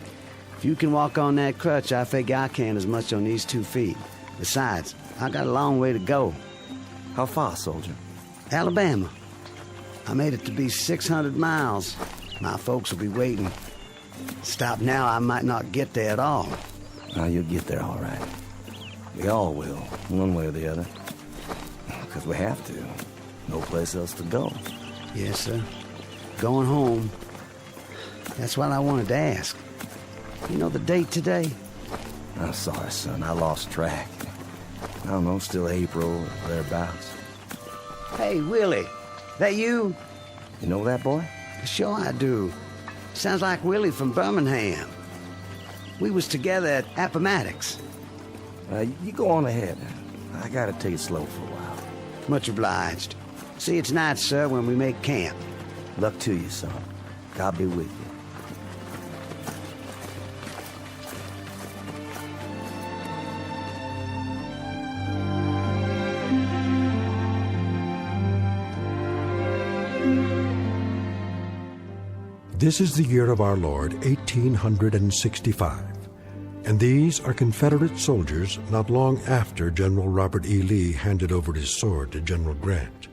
If you can walk on that crutch, I figure I can as much on these 2 feet. Besides, I got a long way to go. How far, soldier? Alabama. I made it to be 600 miles. My folks will be waiting. Stop now, I might not get there at all. Now, you'll get there all right. We all will, one way or the other. Because we have to. No place else to go. Yes, sir. Going home. That's what I wanted to ask. You know the date today? I'm sorry, son. I lost track. I don't know, still April or thereabouts. Hey, Willie. That you? You know that boy? Sure I do. Sounds like Willie from Birmingham. We was together at Appomattox. You go on ahead. I gotta take it slow for a while. Much obliged. See you tonight, sir, when we make camp. Luck to you, son. God be with you. This is the year of our Lord, 1865, and these are Confederate soldiers not long after General Robert E. Lee handed over his sword to General Grant.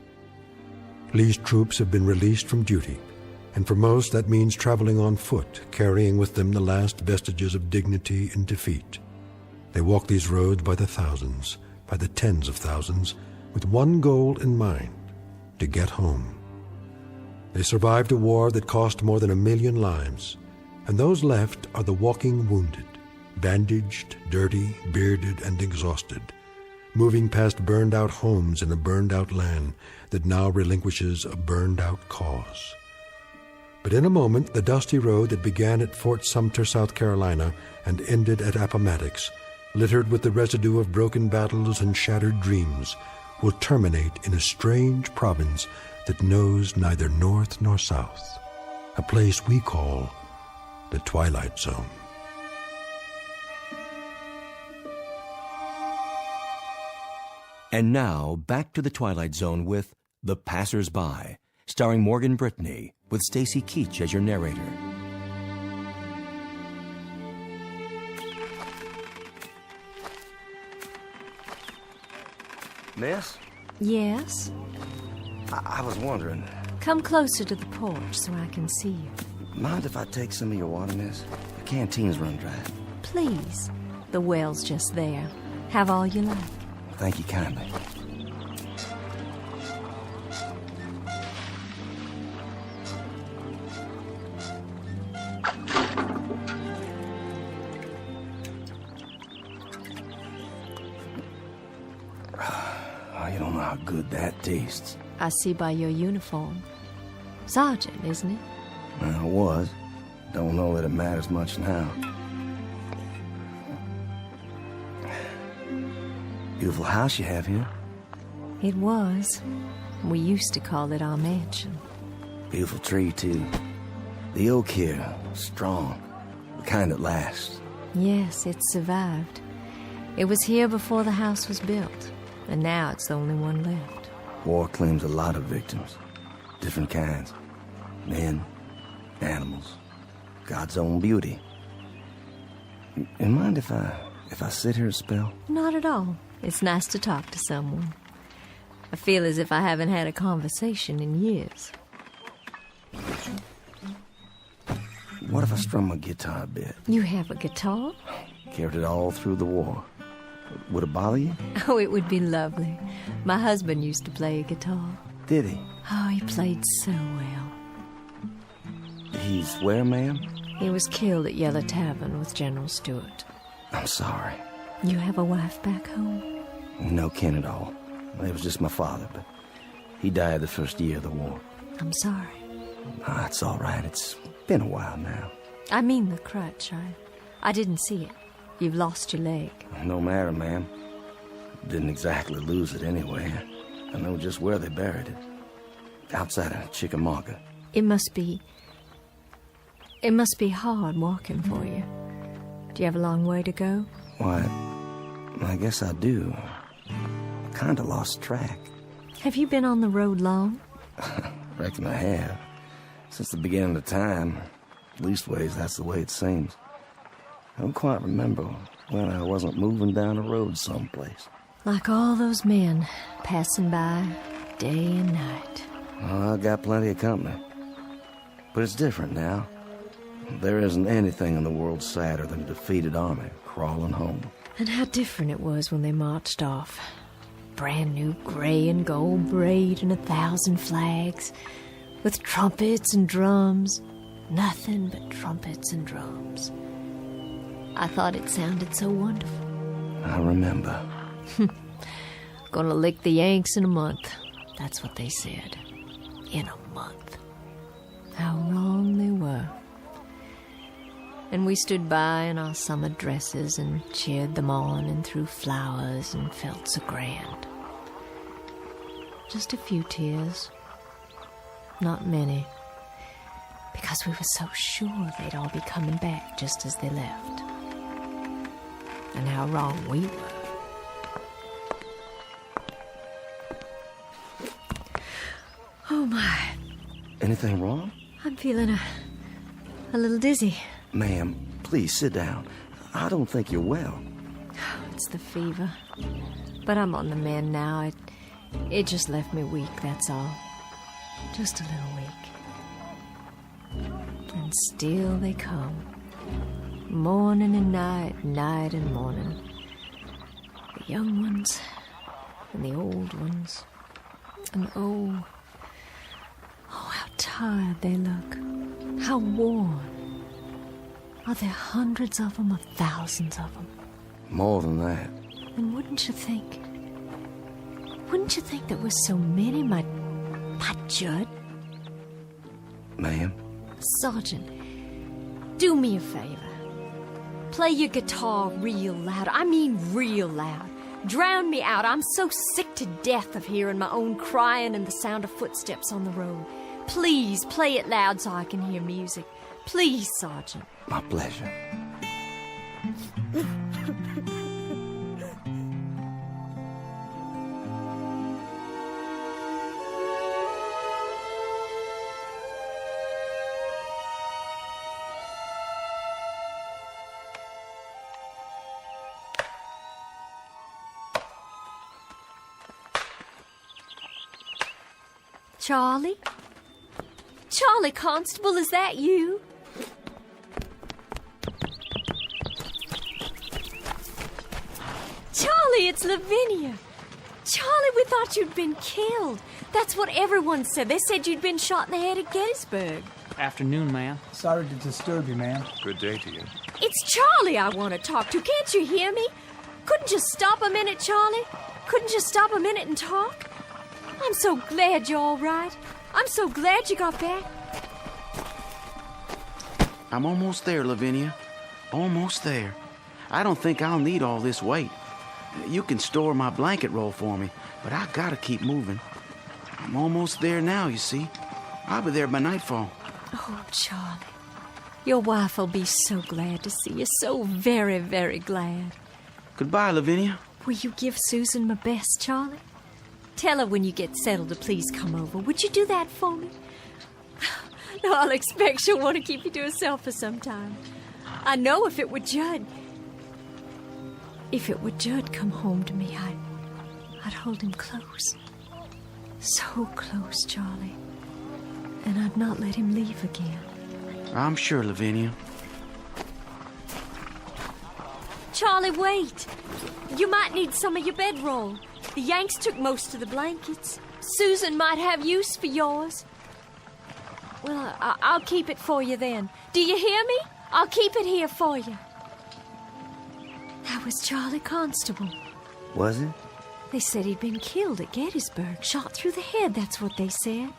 Lee's troops have been released from duty, and for most that means traveling on foot, carrying with them the last vestiges of dignity in defeat. They walk these roads by the thousands, by the tens of thousands, with one goal in mind, to get home. They survived a war that cost more than 1 million lives, and those left are the walking wounded, bandaged, dirty, bearded, and exhausted, moving past burned-out homes in a burned-out land that now relinquishes a burned-out cause. But in a moment, the dusty road that began at Fort Sumter, South Carolina, and ended at Appomattox, littered with the residue of broken battles and shattered dreams, will terminate in a strange province that knows neither north nor south, a place we call the Twilight Zone. And now, back to the Twilight Zone with The Passers-By, starring Morgan Brittany, with Stacy Keach as your narrator. Miss? Yes? I was wondering, Come closer to the porch so I can see you. mind if I take some of your water, miss? The canteen's run dry. Please. The well's just there. Have all you like. Thank you kindly. Oh, you don't know how good that tastes. I see by your uniform. Sergeant, isn't it? I was. Don't know that it matters much now. Beautiful house you have here. It was. We used to call it our mansion. Beautiful tree, too. The oak here, strong. The kind that lasts. Yes, it survived. It was here before the house was built, and now it's the only one left. War claims a lot of victims. Different kinds. Men, animals, God's own beauty. You mind if I sit here a spell? Not at all. It's nice to talk to someone. I feel as if I haven't had a conversation in years. What if I strum my guitar a bit? You have a guitar? Carried it all through the war. Would it bother you? Oh, it would be lovely. My husband used to play a guitar. Did he? Oh, he played so well. He's where, ma'am? He was killed at Yellow Tavern with General Stewart. I'm sorry. You have a wife back home? No kin at all. It was just my father, but he died the first year of the war. I'm sorry. Ah, it's all right. It's been a while now. I mean the crutch. I didn't see it. You've lost your leg. No matter, ma'am. Didn't exactly lose it anyway. I know just where they buried it. Outside of Chickamauga. It must be hard walking for you. Do you have a long way to go? Why, I guess I do. I kind of lost track. Have you been on the road long? Reckon I have. Since the beginning of time. Leastways, that's the way it seems. I don't quite remember when I wasn't moving down a road someplace. Like all those men passing by day and night. Oh, I got plenty of company. But it's different now. There isn't anything in the world sadder than a defeated army crawling home. And how different it was when they marched off. Brand new gray and gold braid and 1,000 flags, with trumpets and drums. Nothing but trumpets and drums. I thought it sounded so wonderful. I remember. Gonna lick the Yanks in a month. That's what they said. In a month. How wrong they were. And we stood by in our summer dresses and cheered them on and threw flowers and felt so grand. Just a few tears. Not many. Because we were so sure they'd all be coming back just as they left. And how wrong we were. Oh my. Anything wrong? I'm feeling a little dizzy. Ma'am, please sit down. I don't think you're well. It's the fever. But I'm on the mend now. It just left me weak, that's all. Just a little weak. And still they come. Morning and night, night and morning. The young ones and the old ones. And oh, how tired they look. How worn. Are there hundreds of them or thousands of them? More than that. And wouldn't you think that with so many might Judd? Ma'am? Sergeant, do me a favor. Play your guitar real loud. I mean real loud. Drown me out. I'm so sick to death of hearing my own crying and the sound of footsteps on the road. Please play it loud so I can hear music. Please, Sergeant. My pleasure. Charlie? Charlie Constable, is that you? Charlie, it's Lavinia. Charlie, we thought you'd been killed. That's what everyone said. They said you'd been shot in the head at Gettysburg. Afternoon, ma'am. Sorry to disturb you, ma'am. Good day to you. It's Charlie I want to talk to. Can't you hear me? Couldn't you stop a minute, Charlie? Couldn't you stop a minute and talk? I'm so glad you're all right. I'm so glad you got back. I'm almost there, Lavinia. Almost there. I don't think I'll need all this weight. You can store my blanket roll for me, but I gotta keep moving. I'm almost there now, you see. I'll be there by nightfall. Oh, Charlie. Your wife will be so glad to see you. So very, very glad. Goodbye, Lavinia. Will you give Susan my best, Charlie? Tell her when you get settled to please come over. Would you do that for me? No, I'll expect she'll want to keep you to herself for some time. I know if it were Judd come home to me, I'd hold him close. So close, Charlie. And I'd not let him leave again. I'm sure, Lavinia. Charlie, wait. You might need some of your bedroll. The Yanks took most of the blankets. Susan might have use for yours. Well, I'll keep it for you then. Do you hear me? I'll keep it here for you. That was Charlie Constable. Was it? They said he'd been killed at Gettysburg, shot through the head, that's what they said.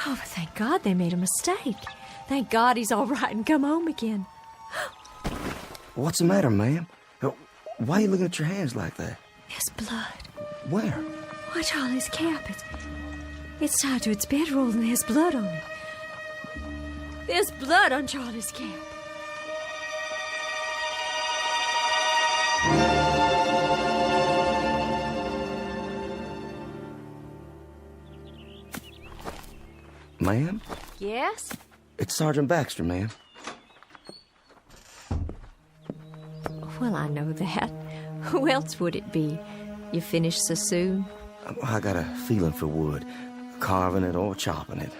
Oh, but thank God they made a mistake. Thank God he's all right and come home again. What's the matter, ma'am? Why are you looking at your hands like that? There's blood. Where? Why, Charlie's cap. It's tied to its bedroll and there's blood on it. There's blood on Charlie's cap. Ma'am? Yes? It's Sergeant Baxter, ma'am. Well, I know that. Who else would it be? You finish so soon? I got a feeling for wood, carving it or chopping it.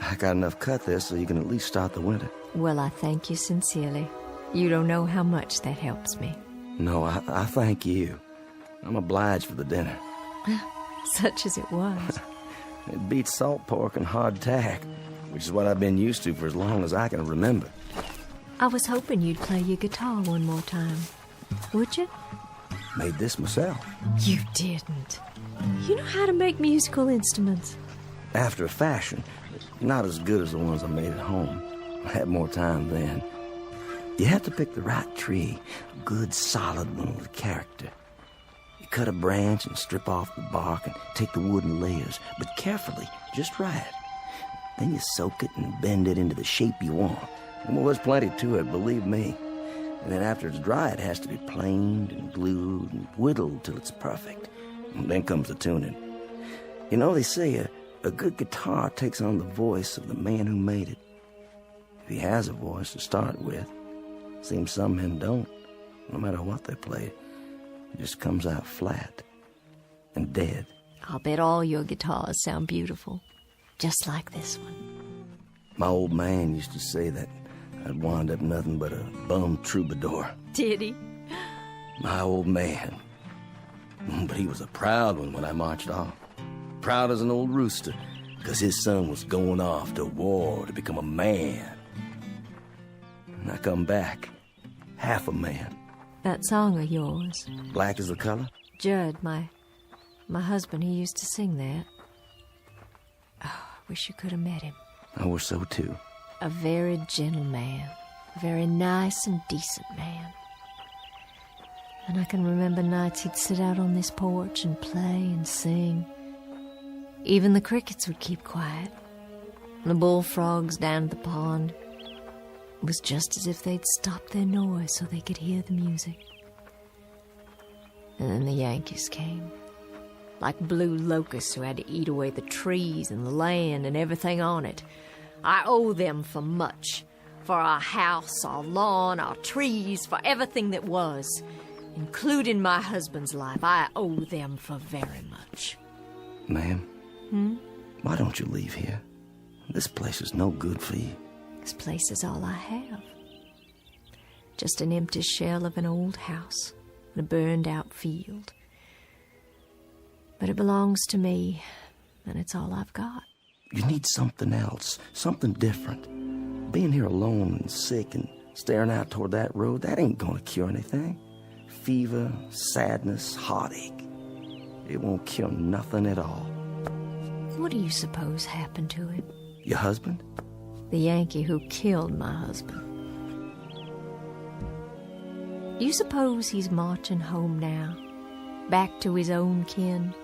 I got enough cut there so you can at least start the winter. Well, I thank you sincerely. You don't know how much that helps me. No, I thank you. I'm obliged for the dinner. Such as it was. It beats salt pork and hardtack, which is what I've been used to for as long as I can remember. I was hoping you'd play your guitar one more time. Would you? Made this myself. You didn't. You know how to make musical instruments. After a fashion, not as good as the ones I made at home. I had more time then. You have to pick the right tree, a good solid one with character. You cut a branch and strip off the bark and take the wood in layers, but carefully, just right. Then you soak it and bend it into the shape you want. Well, there's plenty to it, believe me. And then after it's dry, it has to be planed and glued and whittled till it's perfect. And then comes the tuning. You know, they say a good guitar takes on the voice of the man who made it. If he has a voice to start with. Seems some men don't. No matter what they play, it just comes out flat and dead. I'll bet all your guitars sound beautiful. Just like this one. My old man used to say that I'd wind up nothing but a bum troubadour. Did he? My old man. But he was a proud one when I marched off. Proud as an old rooster, because his son was going off to war to become a man. And I come back, half a man. That song of yours. Black is the color? Judd, my husband, he used to sing that. Oh, I wish you could have met him. I wish so too. A very gentle man. A very nice and decent man. And I can remember nights he'd sit out on this porch and play and sing. Even the crickets would keep quiet. The bullfrogs down at the pond. It was just as if they'd stopped their noise so they could hear the music. And then the Yankees came. Like blue locusts who had to eat away the trees and the land and everything on it. I owe them for much. For our house, our lawn, our trees, for everything that was. Including my husband's life, I owe them for very much. Ma'am? Why don't you leave here? This place is no good for you. This place is all I have. Just an empty shell of an old house and a burned-out field. But it belongs to me, and it's all I've got. You need something else, something different. Being here alone and sick and staring out toward that road, that ain't gonna cure anything. Fever, sadness, heartache. It won't cure nothing at all. What do you suppose happened to him? Your husband? The Yankee who killed my husband. You suppose he's marching home now, back to his own kin?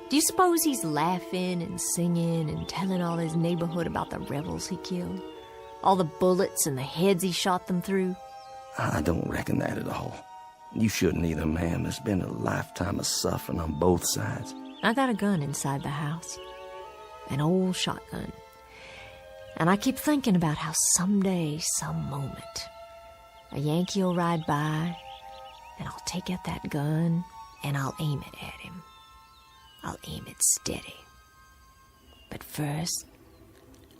Do you suppose he's laughing and singing and telling all his neighborhood about the rebels he killed? All the bullets and the heads he shot them through? I don't reckon that at all. You shouldn't either, ma'am. There's been a lifetime of suffering on both sides. I got a gun inside the house. An old shotgun. And I keep thinking about how someday, some moment, a Yankee will ride by, and I'll take out that gun, and I'll aim it at him. I'll aim it steady. But first,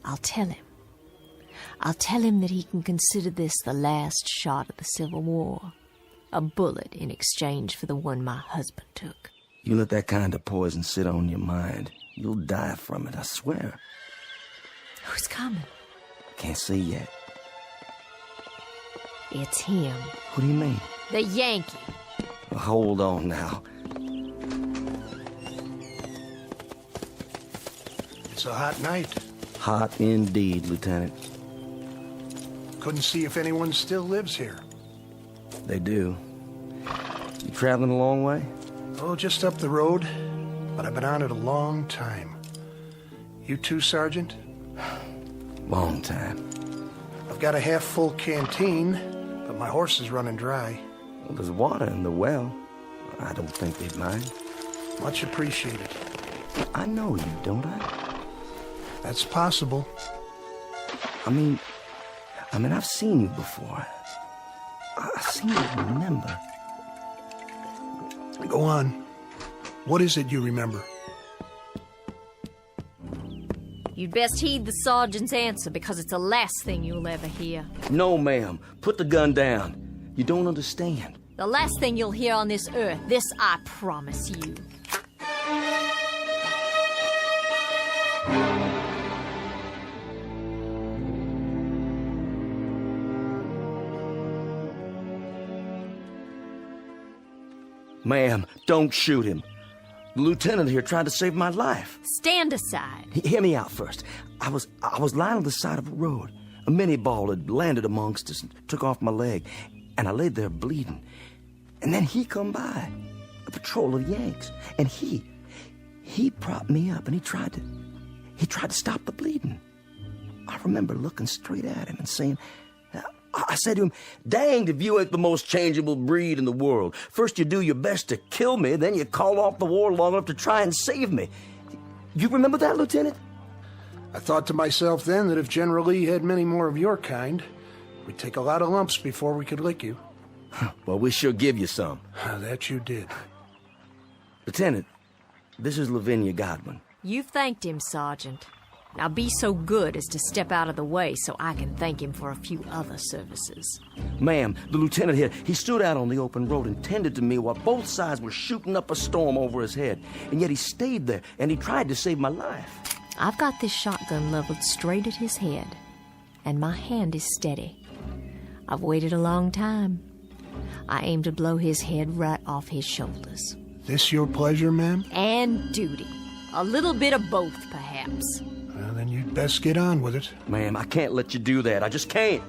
I'll tell him. I'll tell him that he can consider this the last shot of the Civil War. A bullet in exchange for the one my husband took. You let that kind of poison sit on your mind, you'll die from it, I swear. Who's coming? Can't see yet. It's him. What do you mean? The Yankee. Well, hold on now. It's a hot night. Hot indeed, Lieutenant. Couldn't see if anyone still lives here. They do. You traveling a long way? Oh, just up the road. But I've been on it a long time. You too, Sergeant? Long time. I've got a half-full canteen, but my horse is running dry. Well, there's water in the well. I don't think they'd mind. Much appreciated. I know you, don't I? That's possible. I mean, I've seen you before. I seem to remember. Go on. What is it you remember? You'd best heed the sergeant's answer because it's the last thing you'll ever hear. No, ma'am. Put the gun down. You don't understand. The last thing you'll hear on this earth. This I promise you. Ma'am, don't shoot him. The lieutenant here tried to save my life. Stand aside. Hear me out first. I was lying on the side of a road. A mini ball had landed amongst us and took off my leg, and I laid there bleeding. And then he come by, a patrol of Yanks, and he propped me up and he tried to stop the bleeding. I remember looking straight at him and saying, I said to him, "Danged if you ain't the most changeable breed in the world. First you do your best to kill me, then you call off the war long enough to try and save me." You remember that, Lieutenant? I thought to myself then that if General Lee had many more of your kind, we'd take a lot of lumps before we could lick you. Well, we sure give you some. That you did. Lieutenant, this is Lavinia Godwin. You've thanked him, Sergeant. Now be so good as to step out of the way so I can thank him for a few other services. Ma'am, the lieutenant here, he stood out on the open road and tended to me while both sides were shooting up a storm over his head. And yet he stayed there, and he tried to save my life. I've got this shotgun leveled straight at his head, and my hand is steady. I've waited a long time. I aim to blow his head right off his shoulders. This your pleasure, ma'am? And duty. A little bit of both, perhaps. Well, then you'd best get on with it. Ma'am, I can't let you do that. I just can't.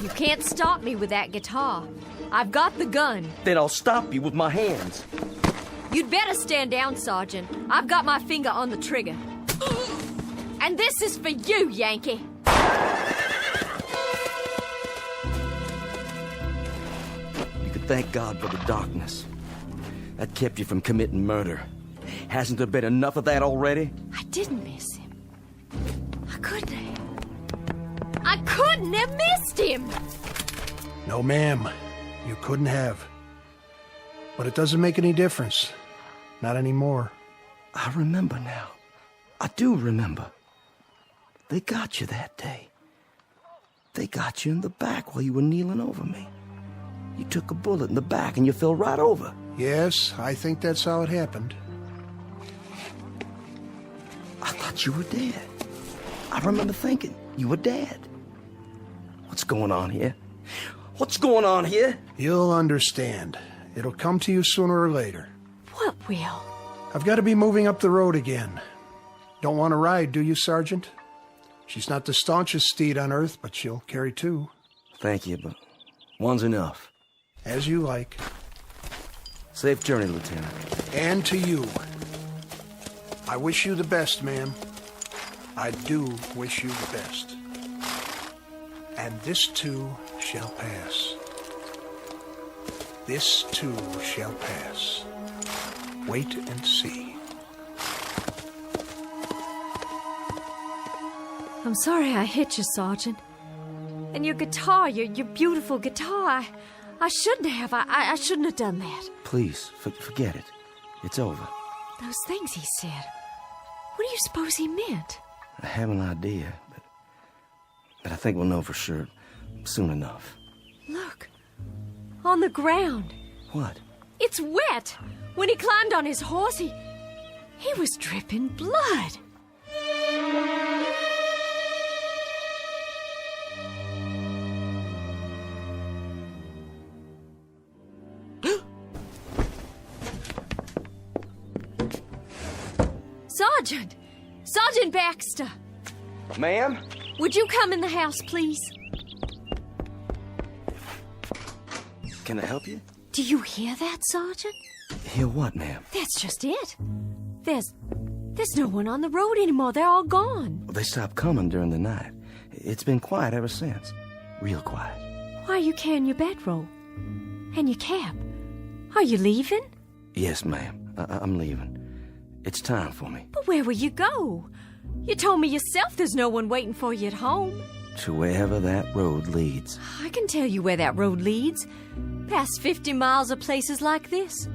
You can't stop me with that guitar. I've got the gun. Then I'll stop you with my hands. You'd better stand down, Sergeant. I've got my finger on the trigger. And this is for you, Yankee. You could thank God for the darkness. That kept you from committing murder. Hasn't there been enough of that already? I didn't miss him. I couldn't have. I couldn't have missed him! No, ma'am. You couldn't have. But it doesn't make any difference. Not anymore. I remember now. I do remember. They got you that day. They got you in the back while you were kneeling over me. You took a bullet in the back and you fell right over. Yes, I think that's how it happened. I thought you were dead. I remember thinking you were dead. What's going on here? What's going on here? You'll understand. It'll come to you sooner or later. What will? I've got to be moving up the road again. Don't want to ride, do you, Sergeant? She's not the staunchest steed on earth, but she'll carry two. Thank you, but one's enough. As you like. Safe journey, Lieutenant. And to you. I wish you the best, ma'am. I do wish you the best. And this too shall pass. This too shall pass. Wait and see. I'm sorry I hit you, Sergeant. And your guitar, your beautiful guitar, I shouldn't have. I shouldn't have done that. Please, forget it. It's over. Those things he said. What do you suppose he meant? I have an idea, but I think we'll know for sure soon enough. Look. On the ground. What? It's wet. When he climbed on his horse, he was dripping blood. Sergeant! Sergeant Baxter! Ma'am? Would you come in the house, please? Can I help you? Do you hear that, Sergeant? Hear what, ma'am? That's just it. There's no one on the road anymore. They're all gone. They stopped coming during the night. It's been quiet ever since. Real quiet. Why are you carrying your bedroll? And your cap? Are you leaving? Yes, ma'am. I'm leaving. It's time for me. But where will you go? You told me yourself there's no one waiting for you at home. To wherever that road leads. I can tell you where that road leads. Past 50 miles of places like this.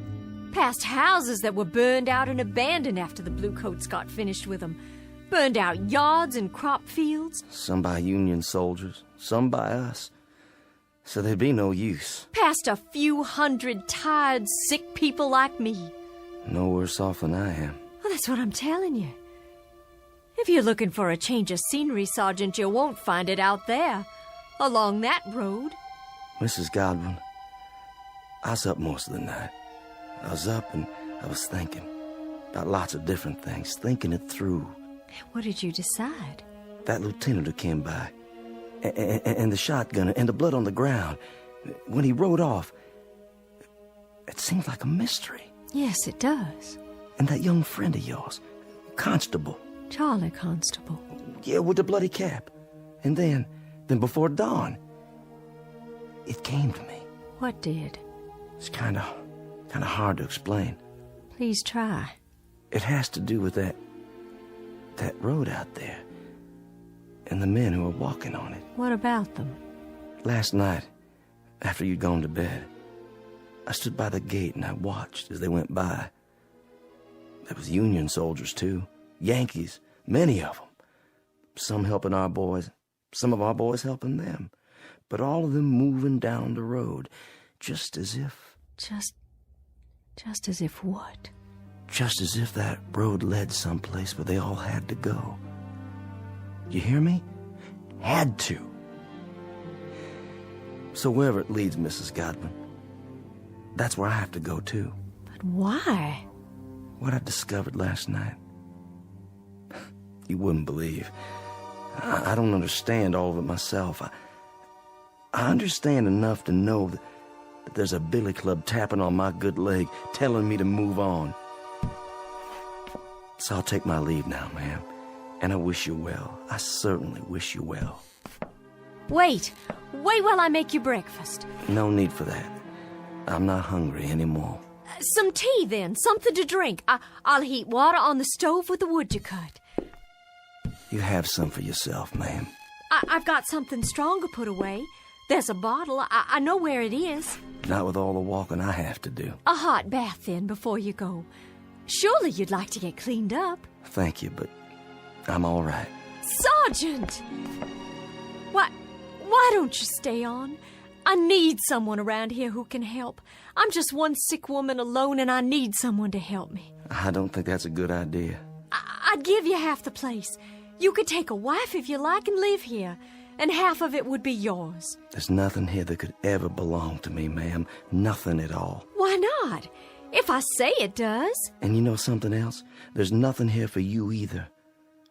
Past houses that were burned out and abandoned after the Bluecoats got finished with them. Burned out yards and crop fields. Some by Union soldiers, some by us. So there'd be no use. Past a few hundred tired, sick people like me. No worse off than I am. Well, that's what I'm telling you. If you're looking for a change of scenery, Sergeant, you won't find it out there, along that road. Mrs. Godwin, I was up most of the night. I was up and I was thinking about lots of different things, thinking it through. What did you decide? That lieutenant who came by, and the shotgun, and the blood on the ground. When he rode off, it seems like a mystery. Yes, it does. And that young friend of yours, Constable. Charlie Constable. Yeah, with the bloody cap. And then before dawn, it came to me. What did? It's kind of hard to explain. Please try. It has to do with that road out there, and the men who are walking on it. What about them? Last night, after you'd gone to bed, I stood by the gate and I watched as they went by. There was Union soldiers, too. Yankees, many of them. Some helping our boys, some of our boys helping them. But all of them moving down the road, just as if... Just as if what? Just as if that road led someplace where they all had to go. You hear me? Had to. So wherever it leads, Mrs. Godwin, that's where I have to go, too. But why? What I discovered last night. You wouldn't believe. I don't understand all of it myself. I understand enough to know that there's a billy club tapping on my good leg, telling me to move on. So I'll take my leave now, ma'am. And I wish you well. I certainly wish you well. Wait while I make you breakfast. No need for that. I'm not hungry anymore. Some tea, then. Something to drink. I'll heat water on the stove with the wood you cut. You have some for yourself, ma'am. I've got something stronger put away. There's a bottle. I know where it is. Not with all the walking I have to do. A hot bath, then, before you go. Surely you'd like to get cleaned up. Thank you, but I'm all right. Sergeant! Why don't you stay on? I need someone around here who can help. I'm just one sick woman alone, and I need someone to help me. I don't think that's a good idea. I'd give you half the place. You could take a wife if you like and live here, and half of it would be yours. There's nothing here that could ever belong to me, ma'am. Nothing at all. Why not? If I say it does. And you know something else? There's nothing here for you either.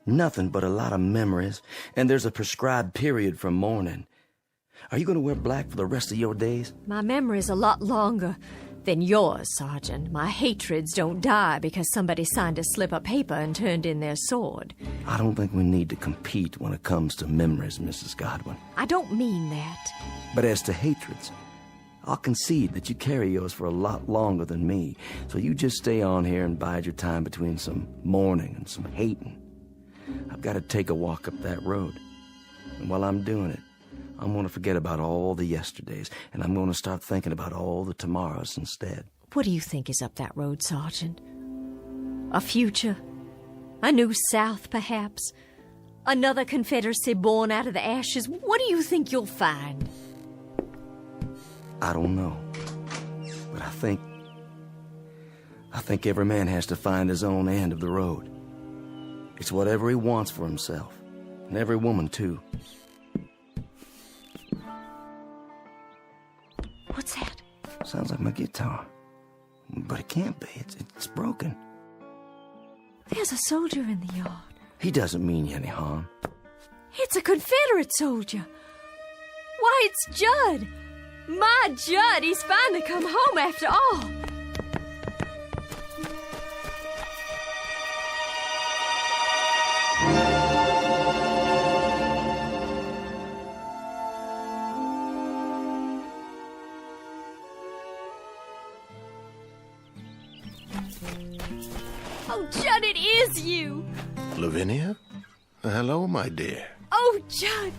Nothing but a lot of memories, and there's a prescribed period for mourning. Are you going to wear black for the rest of your days? My memory's a lot longer than yours, Sergeant. My hatreds don't die because somebody signed a slip of paper and turned in their sword. I don't think we need to compete when it comes to memories, Mrs. Godwin. I don't mean that. But as to hatreds, I'll concede that you carry yours for a lot longer than me, so you just stay on here and bide your time between some mourning and some hating. I've got to take a walk up that road, and while I'm doing it, I'm going to forget about all the yesterdays, and I'm going to start thinking about all the tomorrows instead. What do you think is up that road, Sergeant? A future? A new South, perhaps? Another Confederacy born out of the ashes? What do you think you'll find? I don't know, but I think every man has to find his own end of the road. It's whatever he wants for himself, and every woman, too. What's that? Sounds like my guitar. But it can't be. It's broken. There's a soldier in the yard. He doesn't mean you any harm. It's a Confederate soldier. Why, it's Judd. My Judd, he's finally come home after all. Oh, Judd, it is you. Lavinia? Hello, my dear. Oh, Judd,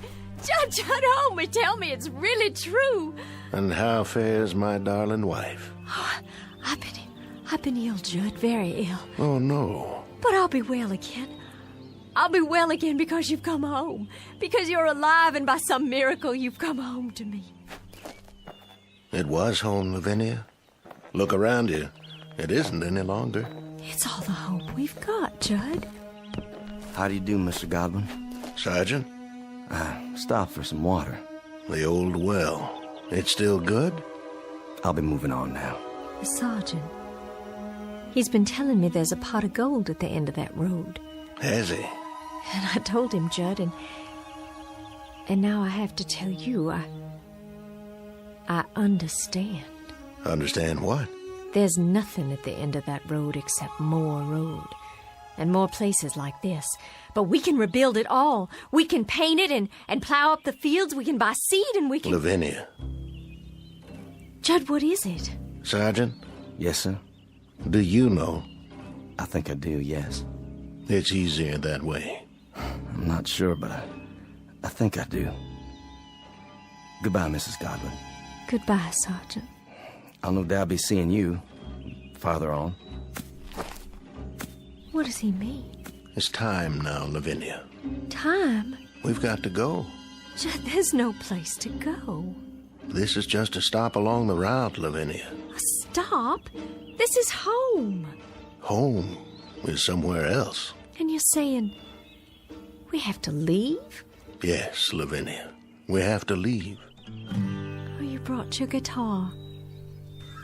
Judd Holmes, tell me it's really true. And how fares my darling wife? Oh, I've been ill, Judd, very ill. Oh, no. But I'll be well again. I'll be well again because you've come home. Because you're alive and by some miracle you've come home to me. It was home, Lavinia. Look around you. It isn't any longer. It's all the hope we've got, Judd. How do you do, Mr. Godwin? Sergeant? I stopped for some water. The old well. It's still good? I'll be moving on now. The sergeant. He's been telling me there's a pot of gold at the end of that road. Has he? And I told him, Judd, and now I have to tell you, I understand. Understand what? There's nothing at the end of that road except more road. And more places like this. But we can rebuild it all. We can paint it and plow up the fields. We can buy seed and we can... Lavinia. Judd, what is it? Sergeant? Yes, sir? Do you know? I think I do, yes. It's easier that way. I'm not sure, but I think I do. Goodbye, Mrs. Godwin. Goodbye, Sergeant. I'll no doubt be seeing you farther on. What does he mean? It's time now, Lavinia. Time? We've got to go. Judd, there's no place to go. This is just a stop along the route, Lavinia. A stop? This is home. Home is somewhere else. And you're saying we have to leave? Yes, Lavinia. We have to leave. Oh, you brought your guitar.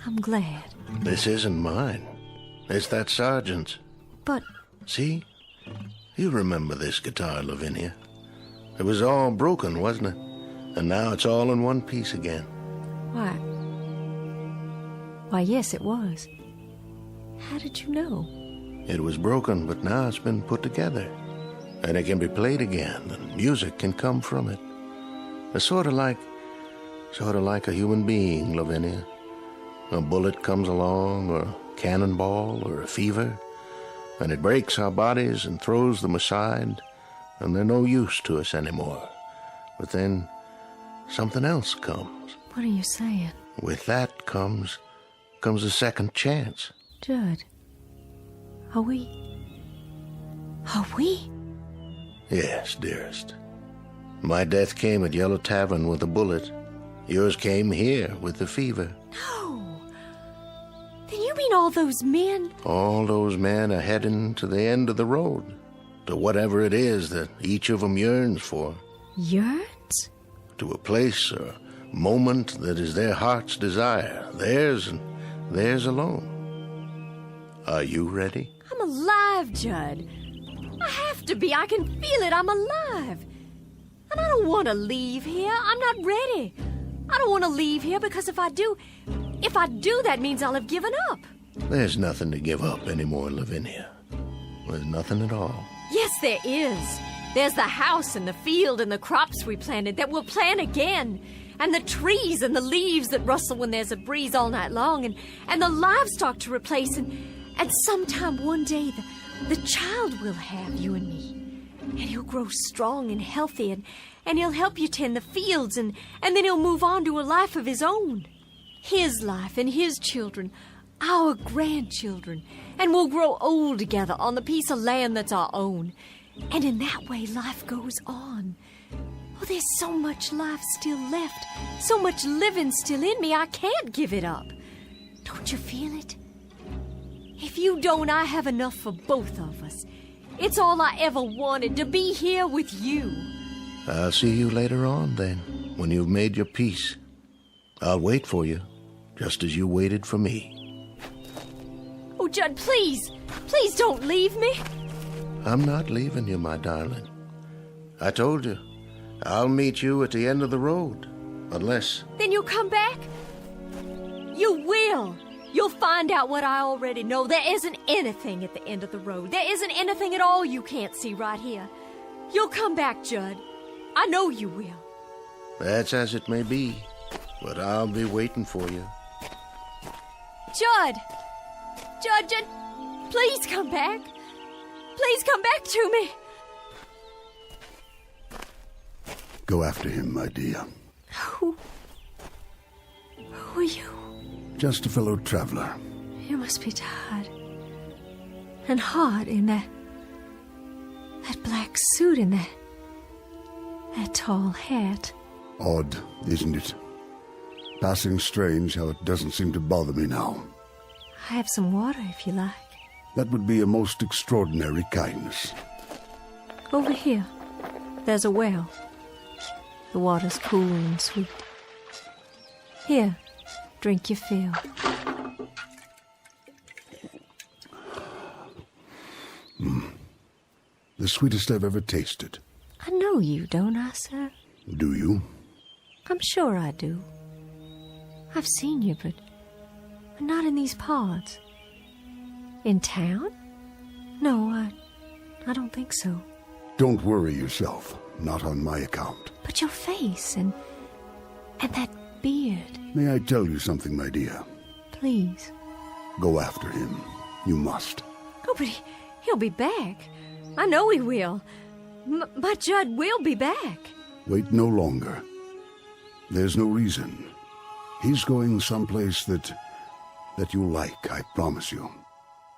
I'm glad. This isn't mine. It's that sergeant's. But... See? You remember this guitar, Lavinia. It was all broken, wasn't it? And now it's all in one piece again. Why, yes, it was. How did you know? It was broken, but now it's been put together. And it can be played again, and music can come from it. It's sort of like a human being, Lavinia. A bullet comes along, or a cannonball, or a fever, and it breaks our bodies and throws them aside, and they're no use to us anymore. But then something else comes. What are you saying? With that comes a second chance. Judd, are we? Yes, dearest. My death came at Yellow Tavern with a bullet. Yours came here with the fever. No. Then you mean all those men? All those men are heading to the end of the road, to whatever it is that each of them yearns for. Yearns? To a place or moment that is their heart's desire, theirs and theirs alone. Are you ready? I'm alive, Judd. I have to be. I can feel it. I'm alive. And I don't want to leave here. I'm not ready. I don't want to leave here because if I do, that means I'll have given up. There's nothing to give up anymore, Lavinia. There's nothing at all. Yes, there is. There's the house and the field and the crops we planted that we'll plant again. And the trees and the leaves that rustle when there's a breeze all night long. And the livestock to replace. And sometime one day, the child will have you and me. And he'll grow strong and healthy. And he'll help you tend the fields. And then he'll move on to a life of his own. His life and his children. Our grandchildren. And we'll grow old together on the piece of land that's our own. And in that way, life goes on. Oh, there's so much life still left. So much living still in me, I can't give it up. Don't you feel it? If you don't, I have enough for both of us. It's all I ever wanted, to be here with you. I'll see you later on, then, when you've made your peace. I'll wait for you, just as you waited for me. Oh, Judd, please. Please don't leave me. I'm not leaving you, my darling. I told you, I'll meet you at the end of the road, unless... Then you'll come back? You will. You'll find out what I already know. There isn't anything at the end of the road. There isn't anything at all you can't see right here. You'll come back, Judd. I know you will. That's as it may be, but I'll be waiting for you. Judd, please come back. Please come back to me. Go after him, my dear. Who are you? Just a fellow traveler. You must be tired. And hot in that black suit and that tall hat. Odd, isn't it? Passing strange how it doesn't seem to bother me now. I have some water if you like. That would be a most extraordinary kindness. Over here, there's a well. The water's cool and sweet. Here, drink your fill. The sweetest I've ever tasted. I know you, don't I, sir? Do you? I'm sure I do. I've seen you, but not in these parts. In town? No, I don't think so. Don't worry yourself. Not on my account. But your face and that beard. May I tell you something, my dear? Please. Go after him. You must. Oh, but he'll be back. I know he will. My Judd will be back. Wait no longer. There's no reason. He's going someplace that you'll like, I promise you.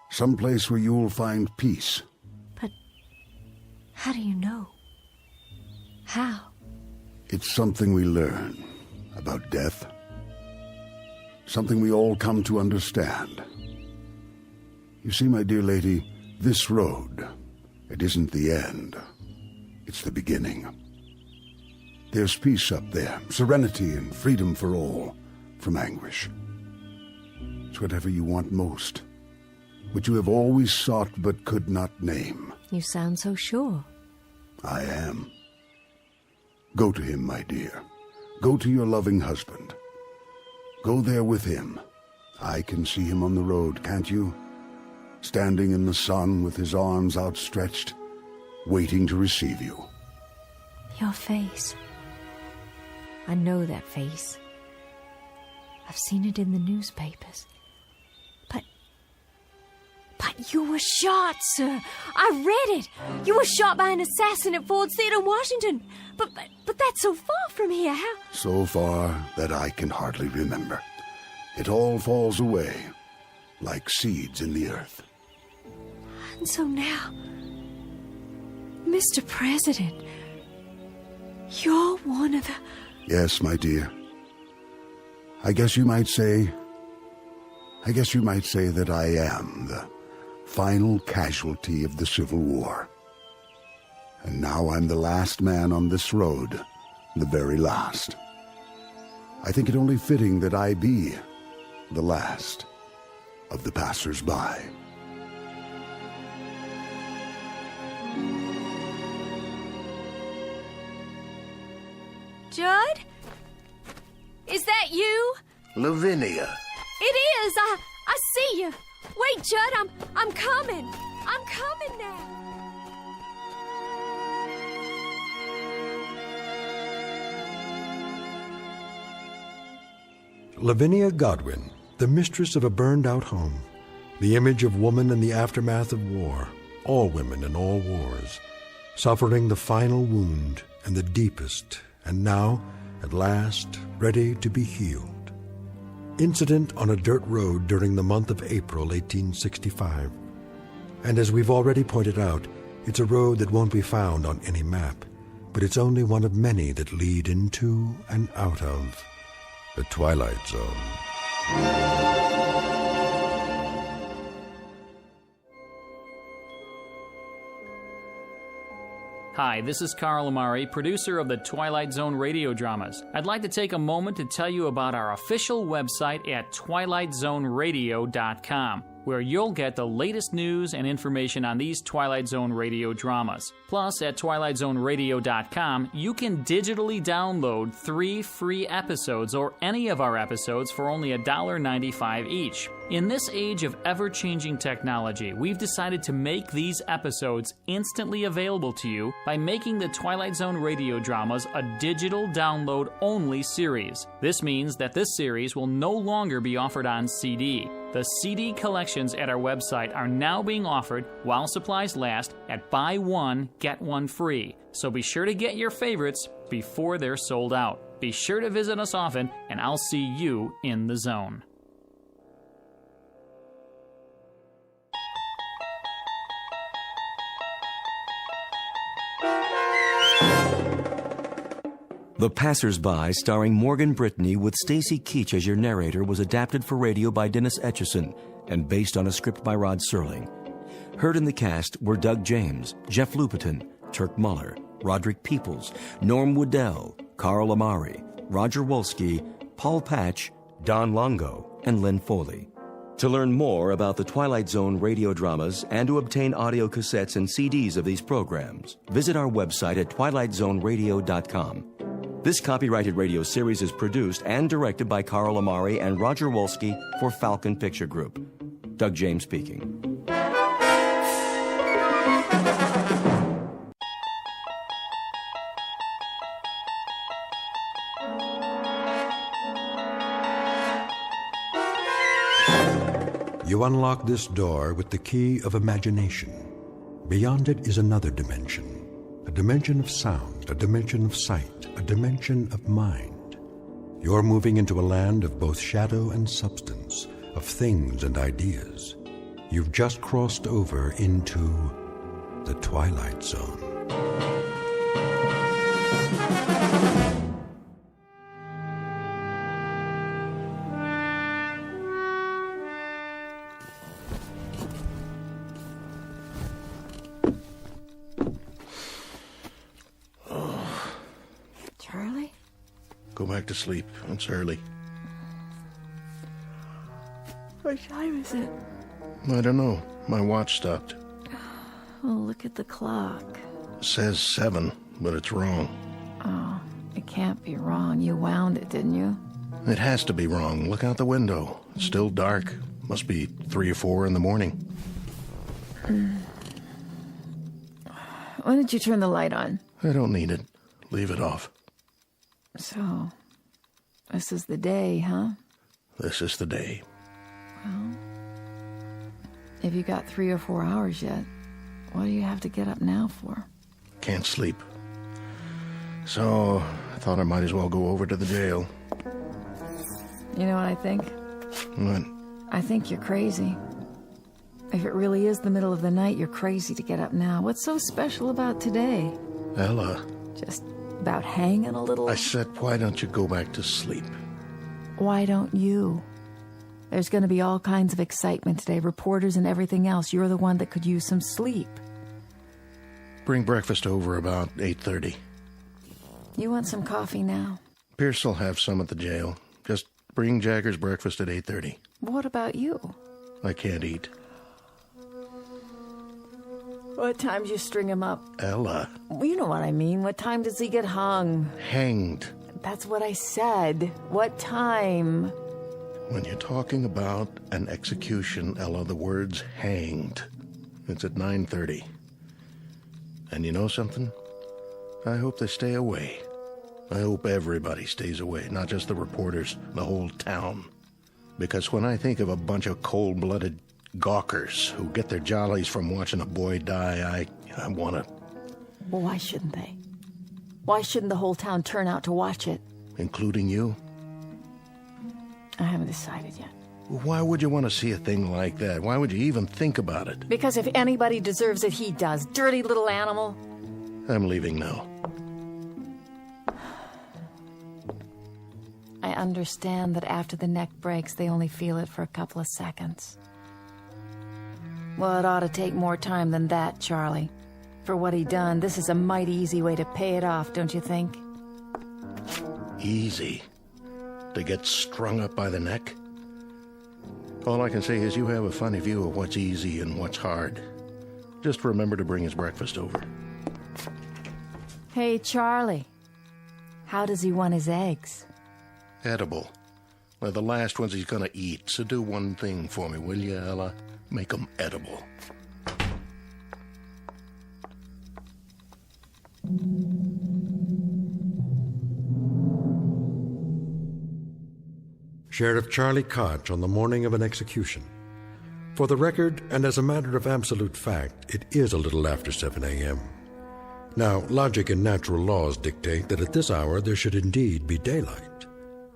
Someplace where you'll find peace. But how do you know? How? It's something we learn about death. Something we all come to understand. You see, my dear lady, this road, it isn't the end. It's the beginning. There's peace up there, serenity and freedom for all, from anguish. It's whatever you want most, what you have always sought but could not name. You sound so sure. I am. Go to him, my dear. Go to your loving husband. Go there with him. I can see him on the road, can't you? Standing in the sun with his arms outstretched, waiting to receive you. Your face. I know that face. I've seen it in the newspapers. But you were shot, sir. I read it. You were shot by an assassin at Ford's Theater in Washington. But that's so far from here. How? So far that I can hardly remember. It all falls away, like seeds in the earth. And so now, Mr. President, you're one of the... Yes, my dear. I guess you might say that I am the final casualty of the Civil War. And now I'm the last man on this road, the very last. I think it only fitting that I be the last of the passers-by. Judd? Is that you? Lavinia. It is. I see you. Wait, Judd, I'm coming. I'm coming now. Lavinia Godwin, the mistress of a burned-out home, the image of woman in the aftermath of war, all women in all wars, suffering the final wound and the deepest, and now, at last, ready to be healed. Incident on a dirt road during the month of April 1865. And as we've already pointed out, it's a road that won't be found on any map, but it's only one of many that lead into and out of the Twilight Zone. Hi, this is Carl Amari, producer of the Twilight Zone radio dramas. I'd like to take a moment to tell you about our official website at twilightzoneradio.com, where you'll get the latest news and information on these Twilight Zone radio dramas. Plus, at twilightzoneradio.com, you can digitally download 3 free episodes or any of our episodes for only $1.95 each. In this age of ever-changing technology, we've decided to make these episodes instantly available to you by making the Twilight Zone radio dramas a digital download-only series. This means that this series will no longer be offered on CD. The CD collections at our website are now being offered while supplies last at buy one, get one free. So be sure to get your favorites before they're sold out. Be sure to visit us often, and I'll see you in the zone. The Passers-By, starring Morgan Brittany with Stacy Keach as your narrator, was adapted for radio by Dennis Etchison and based on a script by Rod Serling. Heard in the cast were Doug James, Jeff Lupetin, Turk Muller, Roderick Peoples, Norm Woodell, Carl Amari, Roger Wolski, Paul Patch, Don Longo, and Lynn Foley. To learn more about the Twilight Zone radio dramas and to obtain audio cassettes and CDs of these programs, visit our website at twilightzoneradio.com. This copyrighted radio series is produced and directed by Carl Amari and Roger Wolski for Falcon Picture Group. Doug James speaking. You unlock this door with the key of imagination. Beyond it is another dimension. A dimension of sound, a dimension of sight, a dimension of mind. You're moving into a land of both shadow and substance, of things and ideas. You've just crossed over into the Twilight Zone. Go back to sleep. It's early. What time is it? I don't know. My watch stopped. Oh, look at the clock. It says 7, but it's wrong. Oh, it can't be wrong. You wound it, didn't you? It has to be wrong. Look out the window. It's still dark. Must be 3 or 4 in the morning. When did you turn the light on? I don't need it. Leave it off. So, this is the day, huh? This is the day. Well, if you got 3 or 4 hours yet, what do you have to get up now for? Can't sleep. So, I thought I might as well go over to the jail. You know what I think? What? I think you're crazy. If it really is the middle of the night, you're crazy to get up now. What's so special about today? Ella. Just about hanging a little? I said, why don't you go back to sleep? Why don't you? There's going to be all kinds of excitement today, reporters and everything else. You're the one that could use some sleep. Bring breakfast over about 8:30. You want some coffee now? Pierce will have some at the jail. Just bring Jagger's breakfast at 8:30. What about you? I can't eat. What time do you string him up? Ella. Well, you know what I mean. What time does he get hung? Hanged. That's what I said. What time? When you're talking about an execution, Ella, the word's hanged. It's at 9:30. And you know something? I hope they stay away. I hope everybody stays away, not just the reporters, the whole town. Because when I think of a bunch of cold-blooded gawkers who get their jollies from watching a boy die, I want to... Well, why shouldn't they? Why shouldn't the whole town turn out to watch it? Including you? I haven't decided yet. Why would you want to see a thing like that? Why would you even think about it? Because if anybody deserves it, he does. Dirty little animal. I'm leaving now. I understand that after the neck breaks, they only feel it for a couple of seconds. Well, it ought to take more time than that, Charlie. For what he done, this is a mighty easy way to pay it off, don't you think? Easy? To get strung up by the neck? All I can say is you have a funny view of what's easy and what's hard. Just remember to bring his breakfast over. Hey, Charlie. How does he want his eggs? Edible. They're the last ones he's gonna eat, so do one thing for me, will you, Ella? Make them edible. Sheriff Charlie Koch on the morning of an execution. For the record, and as a matter of absolute fact, it is a little after 7 a.m. Now, logic and natural laws dictate that at this hour there should indeed be daylight.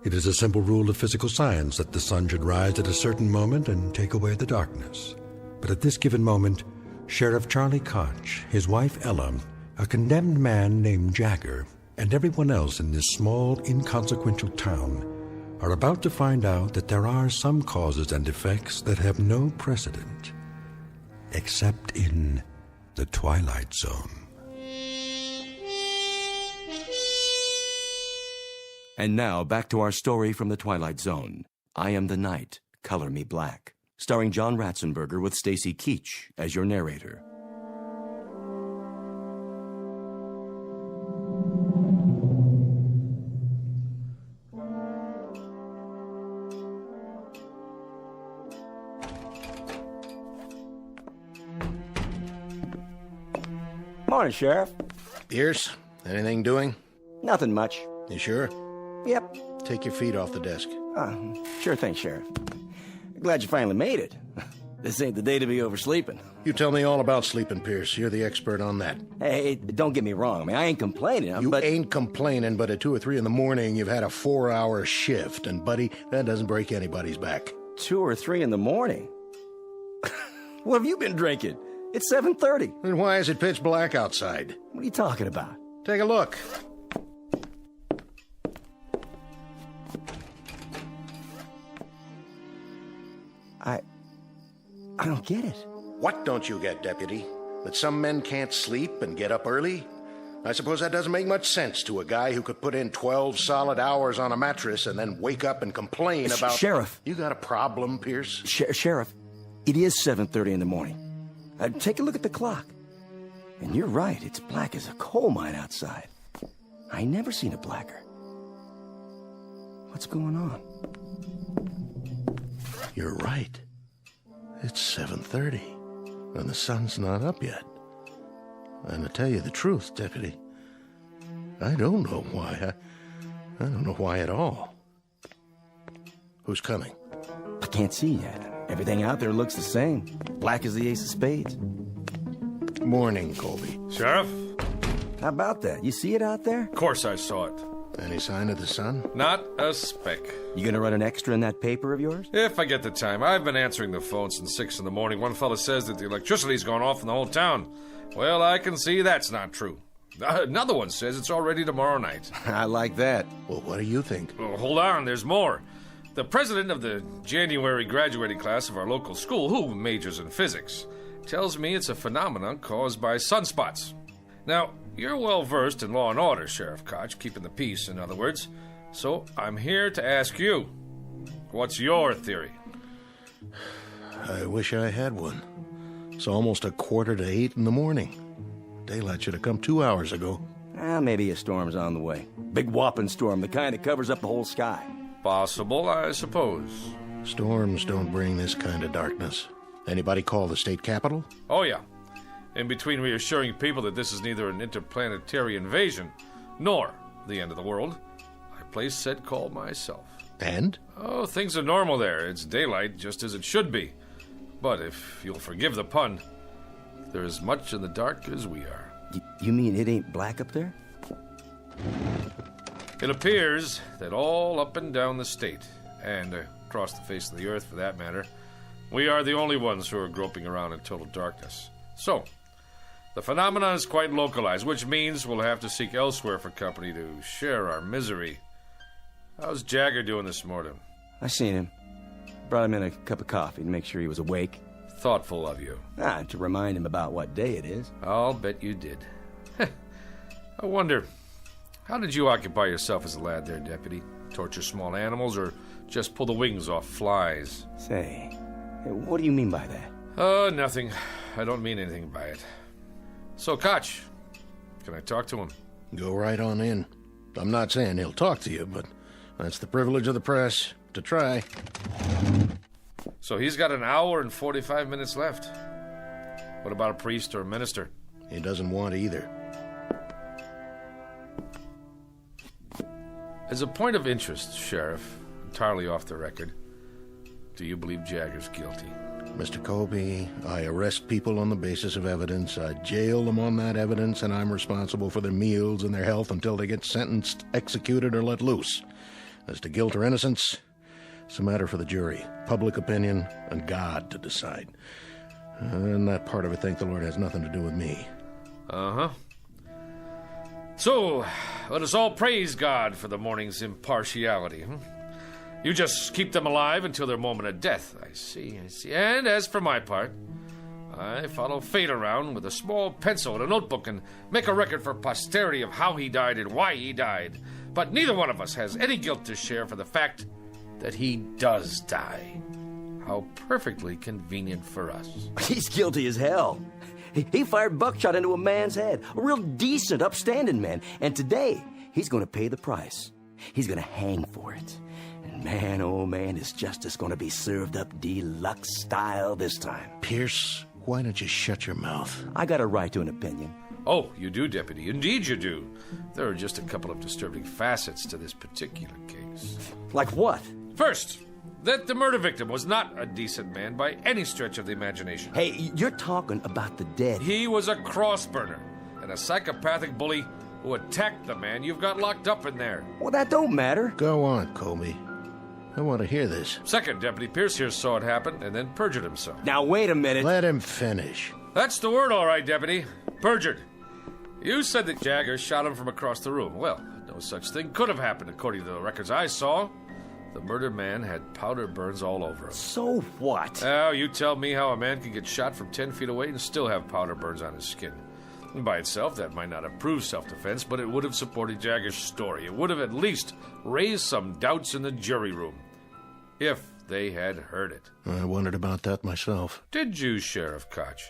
It is a simple rule of physical science that the sun should rise at a certain moment and take away the darkness. But at this given moment, Sheriff Charlie Koch, his wife Ella, a condemned man named Jagger, and everyone else in this small, inconsequential town are about to find out that there are some causes and effects that have no precedent, except in the Twilight Zone. And now, back to our story from the Twilight Zone. I Am the Night, Color Me Black, starring John Ratzenberger with Stacy Keach as your narrator. Morning, Sheriff. Pierce, anything doing? Nothing much. You sure? Yep. Take your feet off the desk. Sure thing, Sheriff. Glad you finally made it. This ain't the day to be oversleeping. You tell me all about sleeping, Pierce. You're the expert on that. Hey, don't get me wrong. I mean, I ain't complaining. You ain't complaining, but at 2 or 3 in the morning, you've had a 4-hour shift. And, buddy, that doesn't break anybody's back. 2 or 3 in the morning? What have you been drinking? It's 7:30. Then why is it pitch black outside? What are you talking about? Take a look. I don't get it. What don't you get, Deputy? That some men can't sleep and get up early? I suppose that doesn't make much sense to a guy who could put in 12 solid hours on a mattress and then wake up and complain about... Sheriff. You got a problem, Pierce? Sheriff, it is 7:30 in the morning. Take a look at the clock. And you're right, it's black as a coal mine outside. I never seen it blacker. What's going on? You're right. It's 7:30, and the sun's not up yet. And to tell you the truth, Deputy, I don't know why. I don't know why at all. Who's coming? I can't see yet. Everything out there looks the same. Black as the ace of spades. Morning, Colby. Sheriff? How about that? You see it out there? Of course I saw it. Any sign of the sun? Not a speck. You gonna run an extra in that paper of yours? If I get the time. I've been answering the phone since 6 in the morning. One fella says that the electricity's gone off in the whole town. Well, I can see that's not true. Another one says it's already tomorrow night. I like that. Well, what do you think? Well, hold on, there's more. The president of the January graduating class of our local school, who majors in physics, tells me it's a phenomenon caused by sunspots. Now, you're well versed in law and order, Sheriff Koch, keeping the peace, in other words. So I'm here to ask you, what's your theory? I wish I had one. It's almost 7:45 in the morning. Daylight should have come 2 hours ago. Maybe a storm's on the way. Big whopping storm, the kind that covers up the whole sky. Possible, I suppose. Storms don't bring this kind of darkness. Anybody call the state capitol? Oh, yeah. In between reassuring people that this is neither an interplanetary invasion nor the end of the world, I placed said call myself. And? Oh, things are normal there. It's daylight, just as it should be. But if you'll forgive the pun, they're as much in the dark as we are. You mean it ain't black up there? It appears that all up and down the state, and across the face of the earth for that matter, we are the only ones who are groping around in total darkness. So, the phenomenon is quite localized, which means we'll have to seek elsewhere for company to share our misery. How's Jagger doing this morning? I seen him. Brought him in a cup of coffee to make sure he was awake. Thoughtful of you. To remind him about what day it is. I'll bet you did. I wonder, how did you occupy yourself as a lad there, Deputy? Torture small animals or just pull the wings off flies? Say, what do you mean by that? Nothing. I don't mean anything by it. So, Koch, can I talk to him? Go right on in. I'm not saying he'll talk to you, but that's the privilege of the press, to try. So he's got 1 hour and 45 minutes left. What about a priest or a minister? He doesn't want either. As a point of interest, Sheriff, entirely off the record. Do you believe Jagger's guilty? Mr. Colby, I arrest people on the basis of evidence. I jail them on that evidence, and I'm responsible for their meals and their health until they get sentenced, executed, or let loose. As to guilt or innocence, it's a matter for the jury, public opinion, and God to decide. And that part of it, thank the Lord, has nothing to do with me. Uh-huh. So, let us all praise God for the morning's impartiality. You just keep them alive until their moment of death. I see. And as for my part, I follow fate around with a small pencil and a notebook and make a record for posterity of how he died and why he died. But neither one of us has any guilt to share for the fact that he does die. How perfectly convenient for us. He's guilty as hell. He fired buckshot into a man's head. A real decent, upstanding man. And today, he's going to pay the price. He's going to hang for it. And man, oh man, his justice going to be served up deluxe style this time. Pierce, why don't you shut your mouth? I got a right to an opinion. Oh, you do, Deputy. Indeed you do. There are just a couple of disturbing facets to this particular case. Like what? First, that the murder victim was not a decent man by any stretch of the imagination. Hey, you're talking about the dead. He was a crossburner and a psychopathic bully who attacked the man you've got locked up in there. Well, that don't matter. Go on, Colby. I want to hear this. Second, Deputy Pierce here saw it happen and then perjured himself. Now, wait a minute. Let him finish. That's the word, all right, Deputy. Perjured. You said that Jagger shot him from across the room. Well, no such thing could have happened according to the records I saw. The murdered man had powder burns all over him. So what? Oh, you tell me how a man can get shot from 10 feet away and still have powder burns on his skin. By itself, that might not have proved self-defense, but it would have supported Jagger's story. It would have at least raised some doubts in the jury room, if they had heard it. I wondered about that myself. Did you, Sheriff Koch?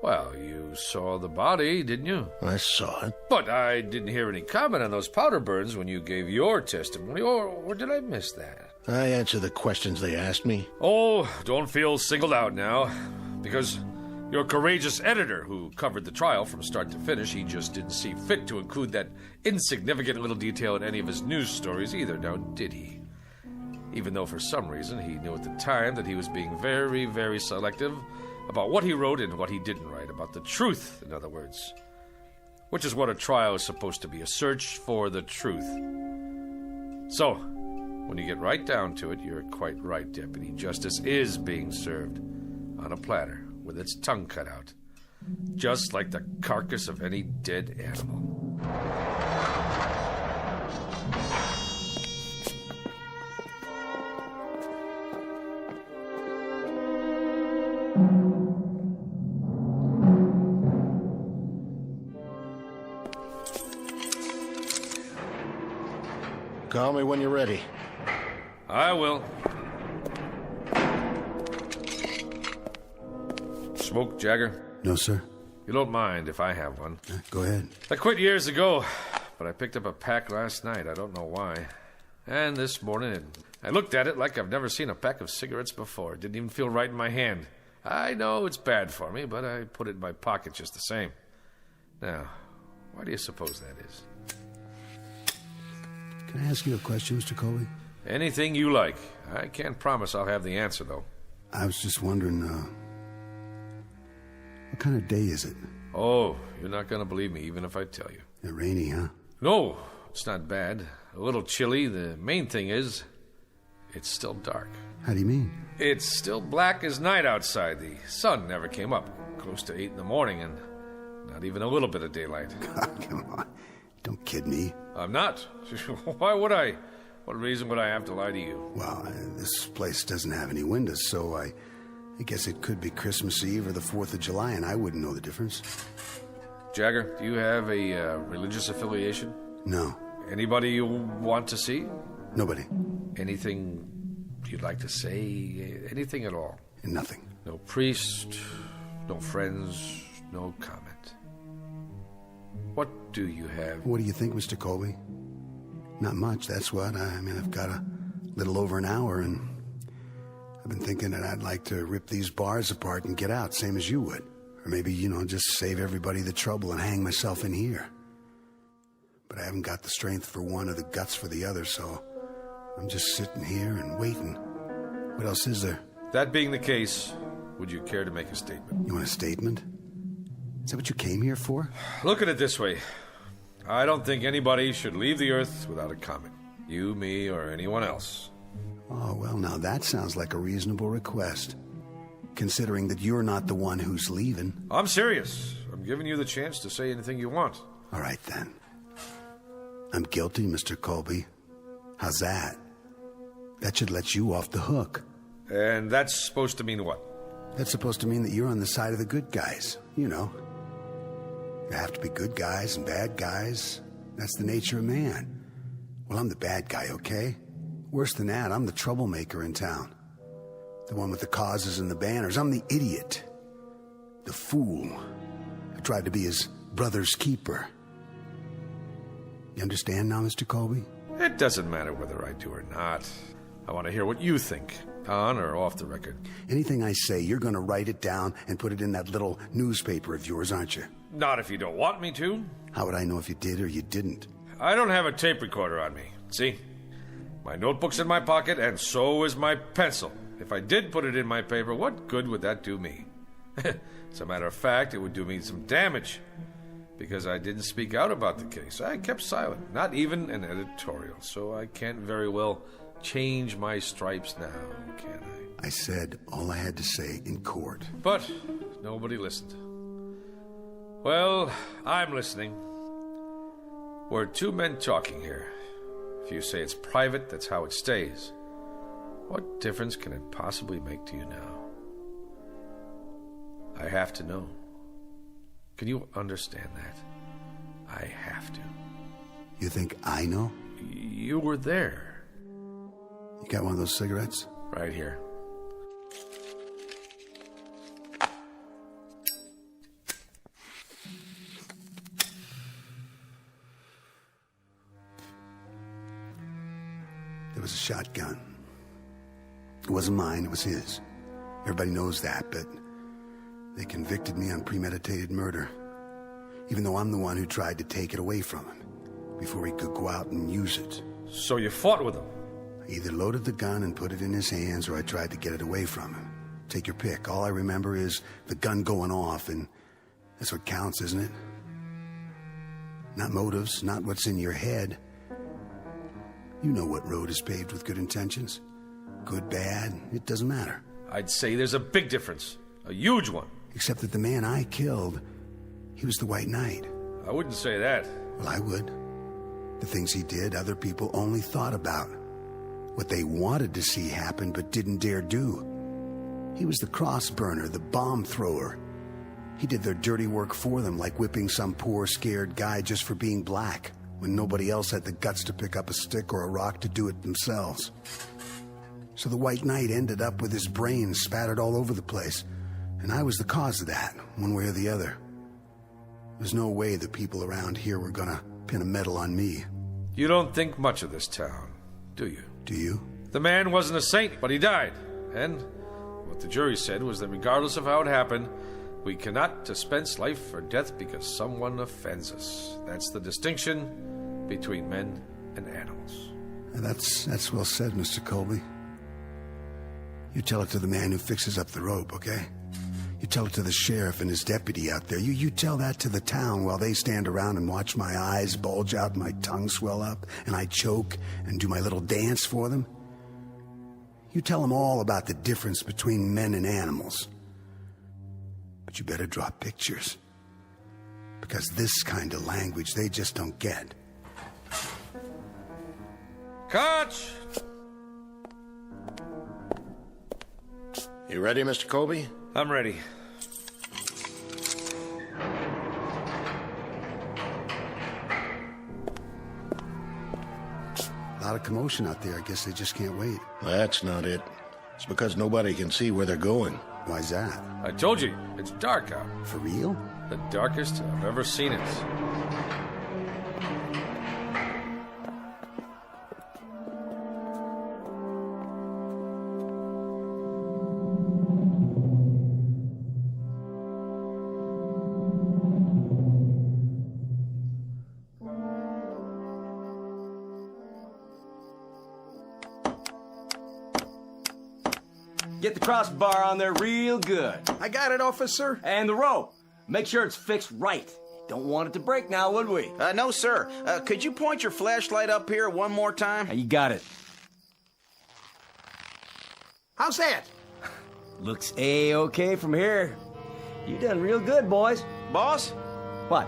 Well, you saw the body, didn't you? I saw it. But I didn't hear any comment on those powder burns when you gave your testimony, or did I miss that? I answered the questions they asked me. Oh, don't feel singled out now, because your courageous editor who covered the trial from start to finish, he just didn't see fit to include that insignificant little detail in any of his news stories either, now did he? Even though for some reason he knew at the time that he was being very, very selective about what he wrote and what he didn't write, about the truth, in other words. Which is what a trial is supposed to be, a search for the truth. So, when you get right down to it, you're quite right, Deputy. Justice is being served on a platter with its tongue cut out, just like the carcass of any dead animal. Call me when you're ready. I will. Smoke, Jagger? No, sir. You don't mind if I have one? Go ahead. I quit years ago, but I picked up a pack last night. I don't know why. And this morning, I looked at it like I've never seen a pack of cigarettes before. It didn't even feel right in my hand. I know it's bad for me, but I put it in my pocket just the same. Now, why do you suppose that is? Can I ask you a question, Mr. Colby? Anything you like. I can't promise I'll have the answer, though. I was just wondering, what kind of day is it? Oh, you're not going to believe me, even if I tell you. Rainy, huh? No, it's not bad. A little chilly. The main thing is, it's still dark. How do you mean? It's still black as night outside. The sun never came up. Close to 8 in the morning, and not even a little bit of daylight. God, come on. Don't kid me. I'm not. Why would I? What reason would I have to lie to you? Well, this place doesn't have any windows, so I guess it could be Christmas Eve or the 4th of July, and I wouldn't know the difference. Jagger, do you have a religious affiliation? No. Anybody you want to see? Nobody. Anything you'd like to say? Anything at all? Nothing. No priest, no friends, no comment. What do you have? What do you think, Mr. Colby? Not much, that's what. I mean, I've got a little over an hour, and I've been thinking that I'd like to rip these bars apart and get out, same as you would. Or maybe, just save everybody the trouble and hang myself in here. But I haven't got the strength for one or the guts for the other, so I'm just sitting here and waiting. What else is there? That being the case, would you care to make a statement? You want a statement? Is that what you came here for? Look at it this way. I don't think anybody should leave the Earth without a comment. You, me, or anyone else. Oh, well, now that sounds like a reasonable request. Considering that you're not the one who's leaving. I'm serious. I'm giving you the chance to say anything you want. All right, then. I'm guilty, Mr. Colby. How's that? That should let you off the hook. And that's supposed to mean what? That's supposed to mean that you're on the side of the good guys. You know. There have to be good guys and bad guys. That's the nature of man. Well, I'm the bad guy, okay? Worse than that, I'm the troublemaker in town. The one with the causes and the banners. I'm the idiot. The fool. I tried to be his brother's keeper. You understand now, Mr. Colby? It doesn't matter whether I do or not. I want to hear what you think, on or off the record. Anything I say, you're going to write it down and put it in that little newspaper of yours, aren't you? Not if you don't want me to. How would I know if you did or you didn't? I don't have a tape recorder on me. See? My notebook's in my pocket, and so is my pencil. If I did put it in my paper, what good would that do me? As a matter of fact, it would do me some damage. Because I didn't speak out about the case. I kept silent. Not even an editorial. So I can't very well change my stripes now, can I? I said all I had to say in court. But nobody listened. Well, I'm listening. We're two men talking here. If you say it's private, that's how it stays. What difference can it possibly make to you now? I have to know. Can you understand that? I have to. You think I know? You were there. You got one of those cigarettes? Right here. There was a shotgun. It wasn't mine, it was his. Everybody knows that, but they convicted me on premeditated murder. Even though I'm the one who tried to take it away from him before he could go out and use it. So you fought with him? I either loaded the gun and put it in his hands or I tried to get it away from him. Take your pick. All I remember is the gun going off, and that's what counts, isn't it? Not motives, not what's in your head. You know what road is paved with good intentions. Good, bad, it doesn't matter. I'd say there's a big difference. A huge one. Except that the man I killed, he was the White Knight. I wouldn't say that. Well, I would. The things he did, other people only thought about. What they wanted to see happen but didn't dare do. He was the cross burner, the bomb thrower. He did their dirty work for them, like whipping some poor, scared guy just for being black, when nobody else had the guts to pick up a stick or a rock to do it themselves. So the White Knight ended up with his brains spattered all over the place. And I was the cause of that, one way or the other. There's no way the people around here were gonna pin a medal on me. You don't think much of this town, do you? Do you? The man wasn't a saint, but he died. And what the jury said was that regardless of how it happened, we cannot dispense life or death because someone offends us. That's the distinction between men and animals. That's well said, Mr. Colby. You tell it to the man who fixes up the rope, okay? You tell it to the sheriff and his deputy out there. You tell that to the town while they stand around and watch my eyes bulge out and my tongue swell up and I choke and do my little dance for them. You tell them all about the difference between men and animals. But you better draw pictures. Because this kind of language they just don't get. Catch! You ready, Mr. Colby? I'm ready. A lot of commotion out there. I guess they just can't wait. That's not it. It's because nobody can see where they're going. Why's that? I told you, it's dark out. For real? The darkest I've ever seen it. Get the crossbar on there real good. I got it, officer. And the rope. Make sure it's fixed right. Don't want it to break now, would we? No, sir. Could you point your flashlight up here one more time? You got it. How's that? Looks A-okay from here. You done real good, boys. Boss? What?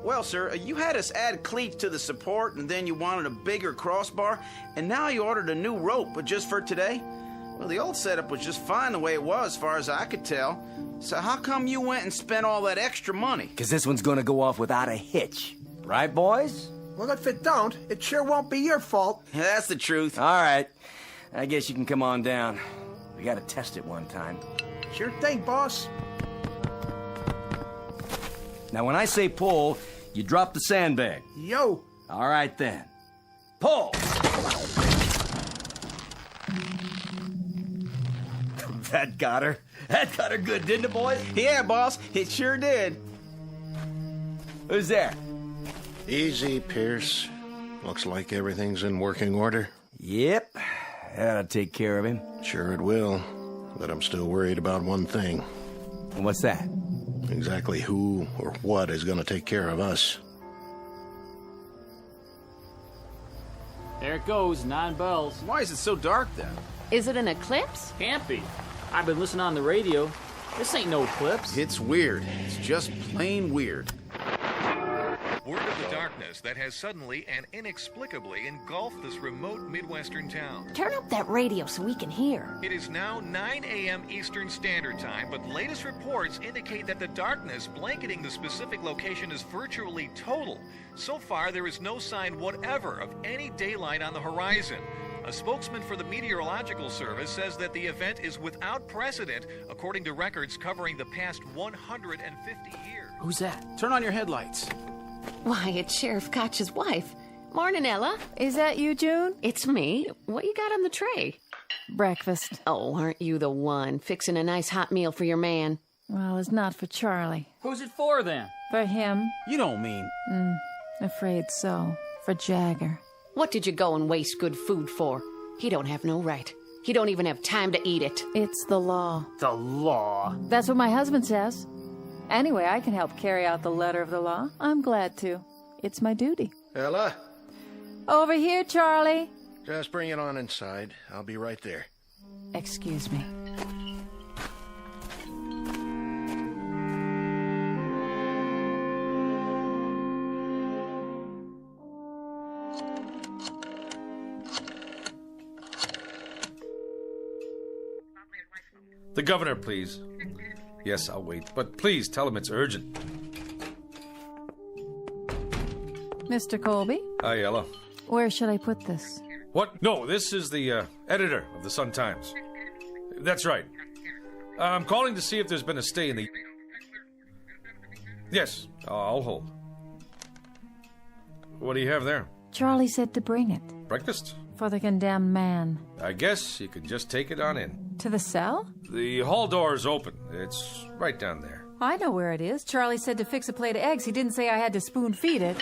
Well, sir, you had us add cleats to the support, and then you wanted a bigger crossbar, and now you ordered a new rope, but just for today? Well, the old setup was just fine the way it was, as far as I could tell. So how come you went and spent all that extra money? Because this one's gonna go off without a hitch. Right, boys? Well, if it don't, it sure won't be your fault. Yeah, that's the truth. All right. I guess you can come on down. We gotta test it one time. Sure thing, boss. Now, when I say pull, you drop the sandbag. Yo. All right, then. Pull! That got her. That got her good, didn't it, boys? Yeah, boss. It sure did. Who's there? Easy, Pierce. Looks like everything's in working order. Yep. That'll take care of him. Sure it will. But I'm still worried about one thing. What's that? Exactly who or what is going to take care of us. There it goes, 9 bells. Why is it so dark then? Is it an eclipse? Can't be. I've been listening on the radio. This ain't no eclipse. It's weird. It's just plain weird. Word of the darkness that has suddenly and inexplicably engulfed this remote Midwestern town. Turn up that radio so we can hear. It is now 9 a.m. Eastern Standard Time, but latest reports indicate that the darkness blanketing the specific location is virtually total. So far, there is no sign whatever of any daylight on the horizon. A spokesman for the Meteorological Service says that the event is without precedent, according to records covering the past 150 years. Who's that? Turn on your headlights. Why, it's Sheriff Koch's wife. Morning, Ella. Is that you, June? It's me. What you got on the tray? Breakfast. Oh, aren't you the one? Fixing a nice hot meal for your man. Well, it's not for Charlie. Who's it for, then? For him. You don't mean... Afraid so. For Jagger. What did you go and waste good food for? He don't have no right. He don't even have time to eat it. It's the law. The law? That's what my husband says. Anyway, I can help carry out the letter of the law. I'm glad to. It's my duty. Ella? Over here, Charlie. Just bring it on inside. I'll be right there. Excuse me. The governor, please. Yes, I'll wait, but please tell him it's urgent. Mr. Colby? Hi, Ella. Where should I put this? What? No, this is the editor of the Sun-Times. That's right. I'm calling to see if there's been a stay in the... Yes, I'll hold. What do you have there? Charlie said to bring it. Breakfast? For the condemned man. I guess you could just take it on in. To the cell? The hall door is open. It's right down there. I know where it is. Charlie said to fix a plate of eggs. He didn't say I had to spoon feed it.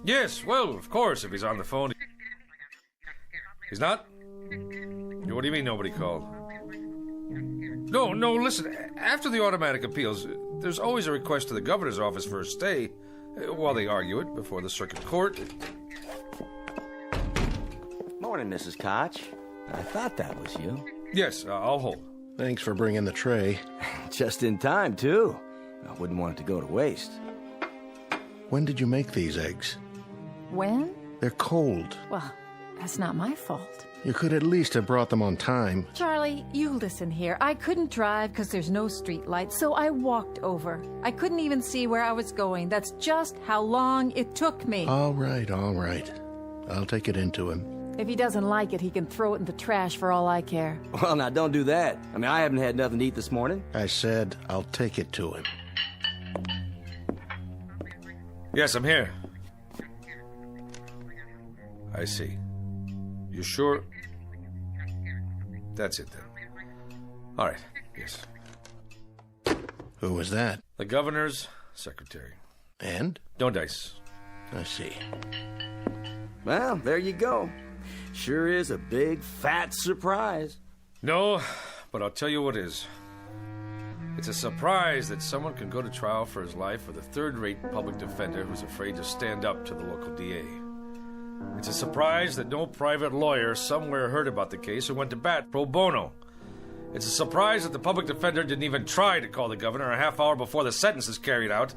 Yes, well, of course, if he's on the phone. He's not? What do you mean nobody called? No, listen. After the automatic appeals, there's always a request to the governor's office for a stay while they argue it before the circuit court. Morning, Mrs. Koch. I thought that was you. Yes, I'll hold. Thanks for bringing the tray. Just in time, too. I wouldn't want it to go to waste. When did you make these eggs? When? They're cold. Well, that's not my fault. You could at least have brought them on time. Charlie, you listen here. I couldn't drive because there's no street light, so I walked over. I couldn't even see where I was going. That's just how long it took me. All right. I'll take it into him. If he doesn't like it, he can throw it in the trash for all I care. Well, now, don't do that. I mean, I haven't had nothing to eat this morning. I said I'll take it to him. Yes, I'm here. I see. You sure? That's it, then. All right, yes. Who was that? The governor's secretary. And? No dice. I see. Well, there you go. Sure is a big, fat surprise. No, but I'll tell you what is. It's a surprise that someone can go to trial for his life with a third-rate public defender who's afraid to stand up to the local DA. It's a surprise that no private lawyer somewhere heard about the case and went to bat pro bono. It's a surprise that the public defender didn't even try to call the governor a half hour before the sentence is carried out.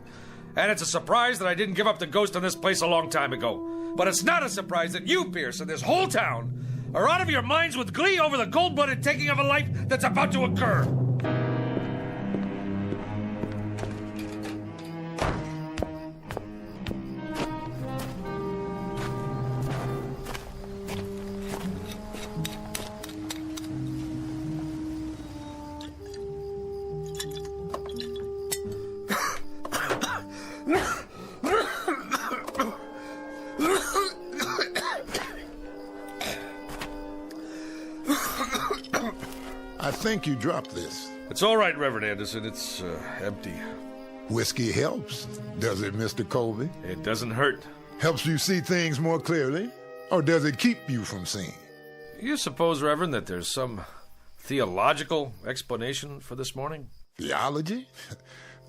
And it's a surprise that I didn't give up the ghost on this place a long time ago. But it's not a surprise that you, Pierce, and this whole town are out of your minds with glee over the cold-blooded taking of a life that's about to occur. I think you dropped this. It's all right, Reverend Anderson. It's empty. Whiskey helps, does it, Mr. Colby? It doesn't hurt. Helps you see things more clearly? Or does it keep you from seeing? You suppose, Reverend, that there's some theological explanation for this morning? Theology?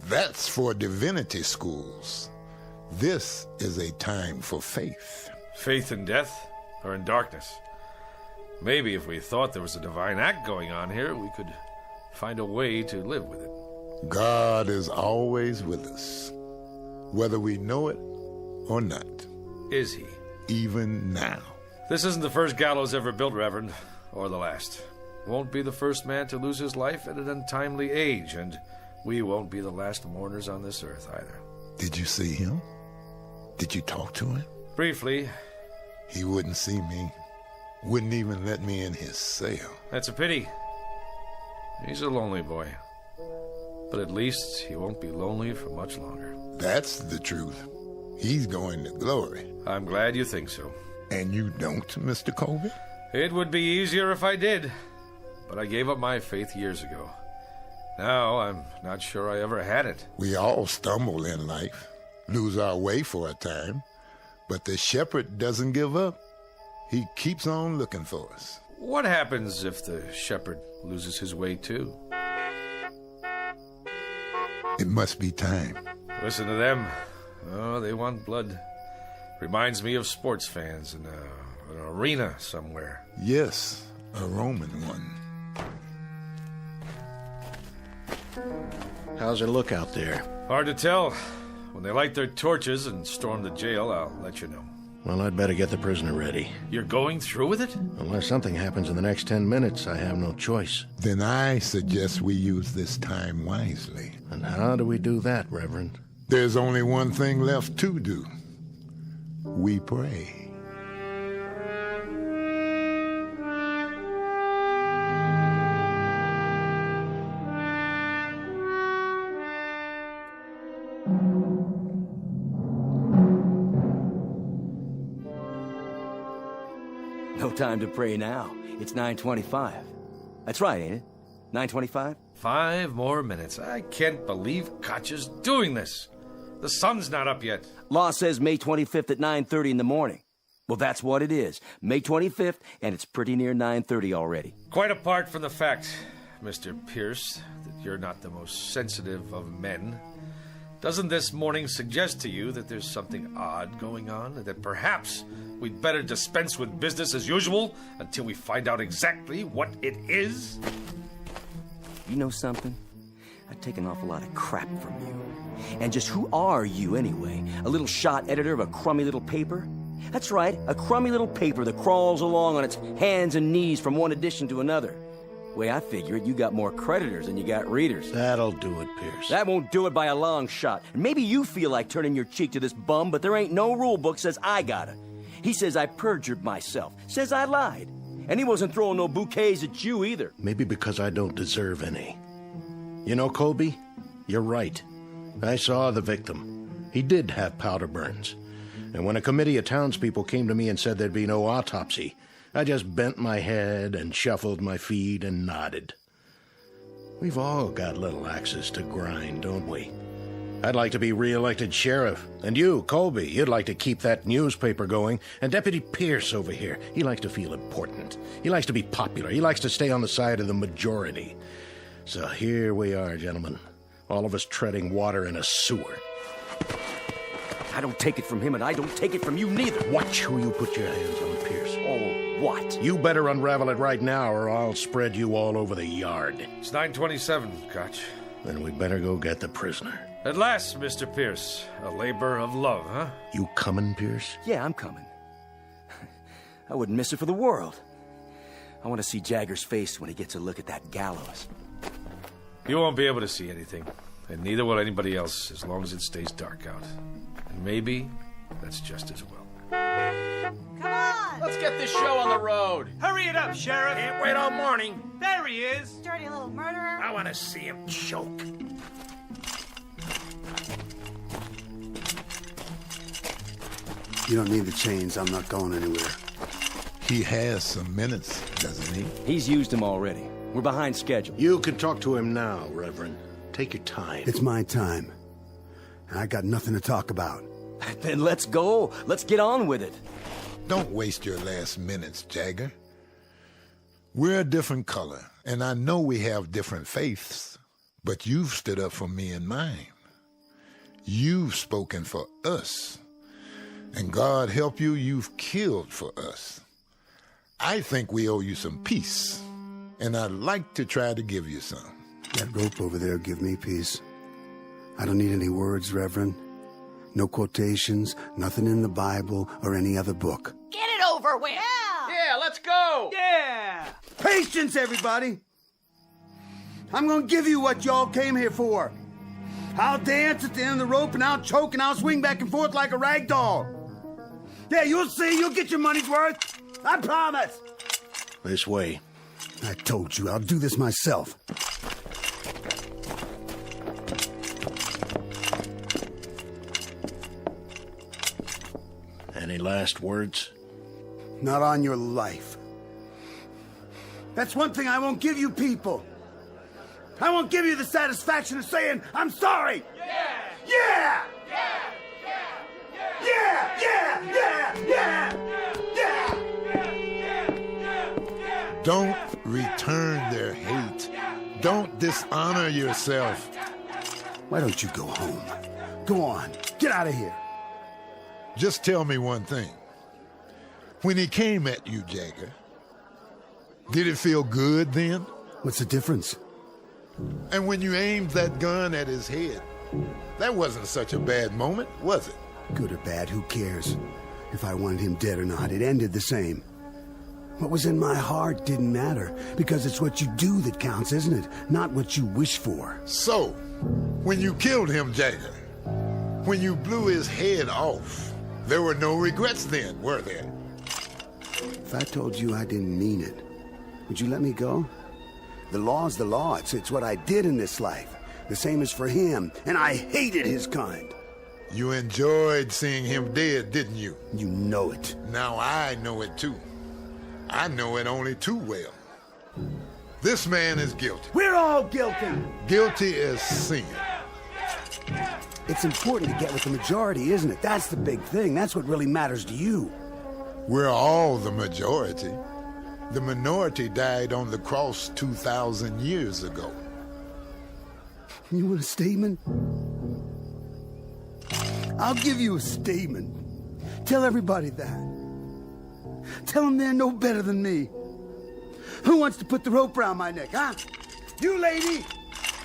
That's for divinity schools. This is a time for faith. Faith in death or in darkness? Maybe if we thought there was a divine act going on here, we could find a way to live with it. God is always with us, whether we know it or not. Is he? Even now. This isn't the first gallows ever built, Reverend, or the last. Won't be the first man to lose his life at an untimely age, and we won't be the last mourners on this earth either. Did you see him? Did you talk to him? Briefly. He wouldn't see me. Wouldn't even let me in his cell. That's a pity. He's a lonely boy. But at least he won't be lonely for much longer. That's the truth. He's going to glory. I'm glad you think so. And you don't, Mr. Colby? It would be easier if I did. But I gave up my faith years ago. Now I'm not sure I ever had it. We all stumble in life, lose our way for a time. But the shepherd doesn't give up. He keeps on looking for us. What happens if the shepherd loses his way too? It must be time. Listen to them. Oh, they want blood. Reminds me of sports fans in an arena somewhere. Yes, a Roman one. How's it look out there? Hard to tell. When they light their torches and storm the jail, I'll let you know. Well, I'd better get the prisoner ready. You're going through with it? Unless something happens in the next 10 minutes, I have no choice. Then I suggest we use this time wisely. And how do we do that, Reverend? There's only one thing left to do. We pray. No time to pray now. It's 9:25. That's right, ain't it? 9:25? 5 more minutes. I can't believe Koch's doing this. The sun's not up yet. Law says May 25th at 9:30 in the morning. Well, that's what it is. May 25th, and it's pretty near 9:30 already. Quite apart from the fact, Mr. Pierce, that you're not the most sensitive of men, doesn't this morning suggest to you that there's something odd going on, and that perhaps we'd better dispense with business as usual until we find out exactly what it is? You know something? I take an awful lot of crap from you. And just who are you, anyway? A little shot editor of a crummy little paper? That's right, a crummy little paper that crawls along on its hands and knees from one edition to another. The way I figure it, you got more creditors than you got readers. That'll do it, Pierce. That won't do it by a long shot. And maybe you feel like turning your cheek to this bum, but there ain't no rule book says I gotta. He says I perjured myself, says I lied. And he wasn't throwing no bouquets at you either. Maybe because I don't deserve any. You know, Colby, you're right. I saw the victim. He did have powder burns. And when a committee of townspeople came to me and said there'd be no autopsy, I just bent my head and shuffled my feet and nodded. We've all got little axes to grind, don't we? I'd like to be re-elected sheriff. And you, Colby, you'd like to keep that newspaper going. And Deputy Pierce over here, he likes to feel important. He likes to be popular. He likes to stay on the side of the majority. So here we are, gentlemen. All of us treading water in a sewer. I don't take it from him, and I don't take it from you neither. Watch who you put your hands on, Pierce. Oh, what? You better unravel it right now, or I'll spread you all over the yard. It's 9:27, Koch. Then we better go get the prisoner. At last, Mr. Pierce. A labor of love, huh? You coming, Pierce? Yeah, I'm coming. I wouldn't miss it for the world. I want to see Jagger's face when he gets a look at that gallows. You won't be able to see anything, and neither will anybody else as long as it stays dark out. And maybe that's just as well. Come on! Let's get this show on the road. Hurry it up, Sheriff! Can't wait all morning. There he is! Dirty little murderer. I want to see him choke. You don't need the chains. I'm not going anywhere. He has some minutes, doesn't he? He's used them already. We're behind schedule. You can talk to him now, Reverend. Take your time. It's my time. And I got nothing to talk about. Then let's go. Let's get on with it. Don't waste your last minutes, Jagger. We're a different color, and I know we have different faiths, but you've stood up for me and mine. You've spoken for us. And God help you, you've killed for us. I think we owe you some peace, and I'd like to try to give you some. That rope over there give me peace. I don't need any words, Reverend. No quotations, nothing in the Bible or any other book. Get it over with! Yeah, let's go! Yeah! Patience, everybody! I'm gonna give you what y'all came here for. I'll dance at the end of the rope, and I'll choke, and I'll swing back and forth like a rag doll. Yeah, you'll see. You'll get your money's worth. I promise. This way. I told you, I'll do this myself. Any last words? Not on your life. That's one thing I won't give you people. I won't give you the satisfaction of saying, I'm sorry. Yeah! Yeah! Yeah! Yeah! Yeah! Yeah! Yeah! Don't return their hate. Don't dishonor yourself. Why don't you go home? Go on. Get out of here. Just tell me one thing. When he came at you, Jagger, did it feel good then? What's the difference? And when you aimed that gun at his head, that wasn't such a bad moment, was it? Good or bad, who cares? If I wanted him dead or not, it ended the same. What was in my heart didn't matter, because it's what you do that counts, isn't it? Not what you wish for. So, when you killed him, Jagger, when you blew his head off, there were no regrets then, were there? If I told you I didn't mean it, would you let me go? The law's the law. It's what I did in this life. The same as for him, and I hated his kind. You enjoyed seeing him dead, didn't you? You know it. Now I know it too. I know it only too well. This man is guilty. We're all guilty. Guilty as sin. It's important to get with the majority, isn't it? That's the big thing. That's what really matters to you. We're all the majority. The minority died on the cross 2,000 years ago. You want a statement? I'll give you a statement. Tell everybody that. Tell them they're no better than me. Who wants to put the rope around my neck, huh? You, lady!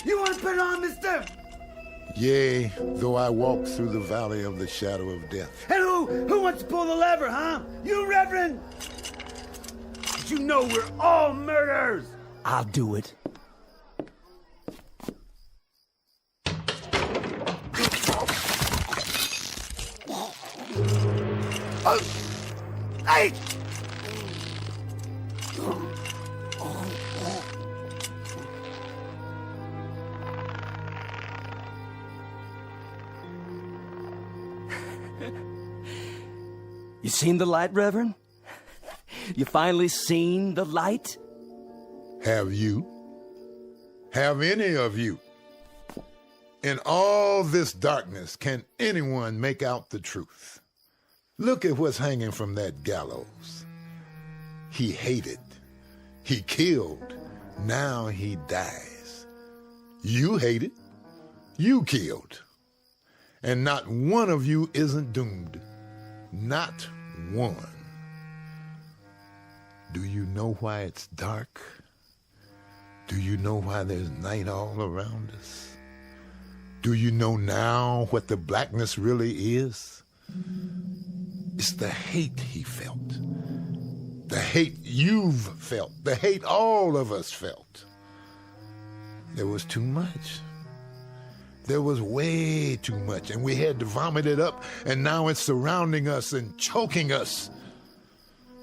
You want to put it on, mister? Yea, though I walk through the valley of the shadow of death. And who wants to pull the lever, huh? You, Reverend? But you know we're all murderers! I'll do it. Hey! You seen the light, Reverend? You finally seen the light? Have you? Have any of you? In all this darkness, can anyone make out the truth? Look at what's hanging from that gallows. He hated. He killed. Now he dies. You hated. You killed. And not one of you isn't doomed. Not one. Do you know why it's dark? Do you know why there's night all around us? Do you know now what the blackness really is? It's the hate he felt. The hate you've felt. The hate all of us felt. There was too much. There was way too much, and we had to vomit it up, and now it's surrounding us and choking us.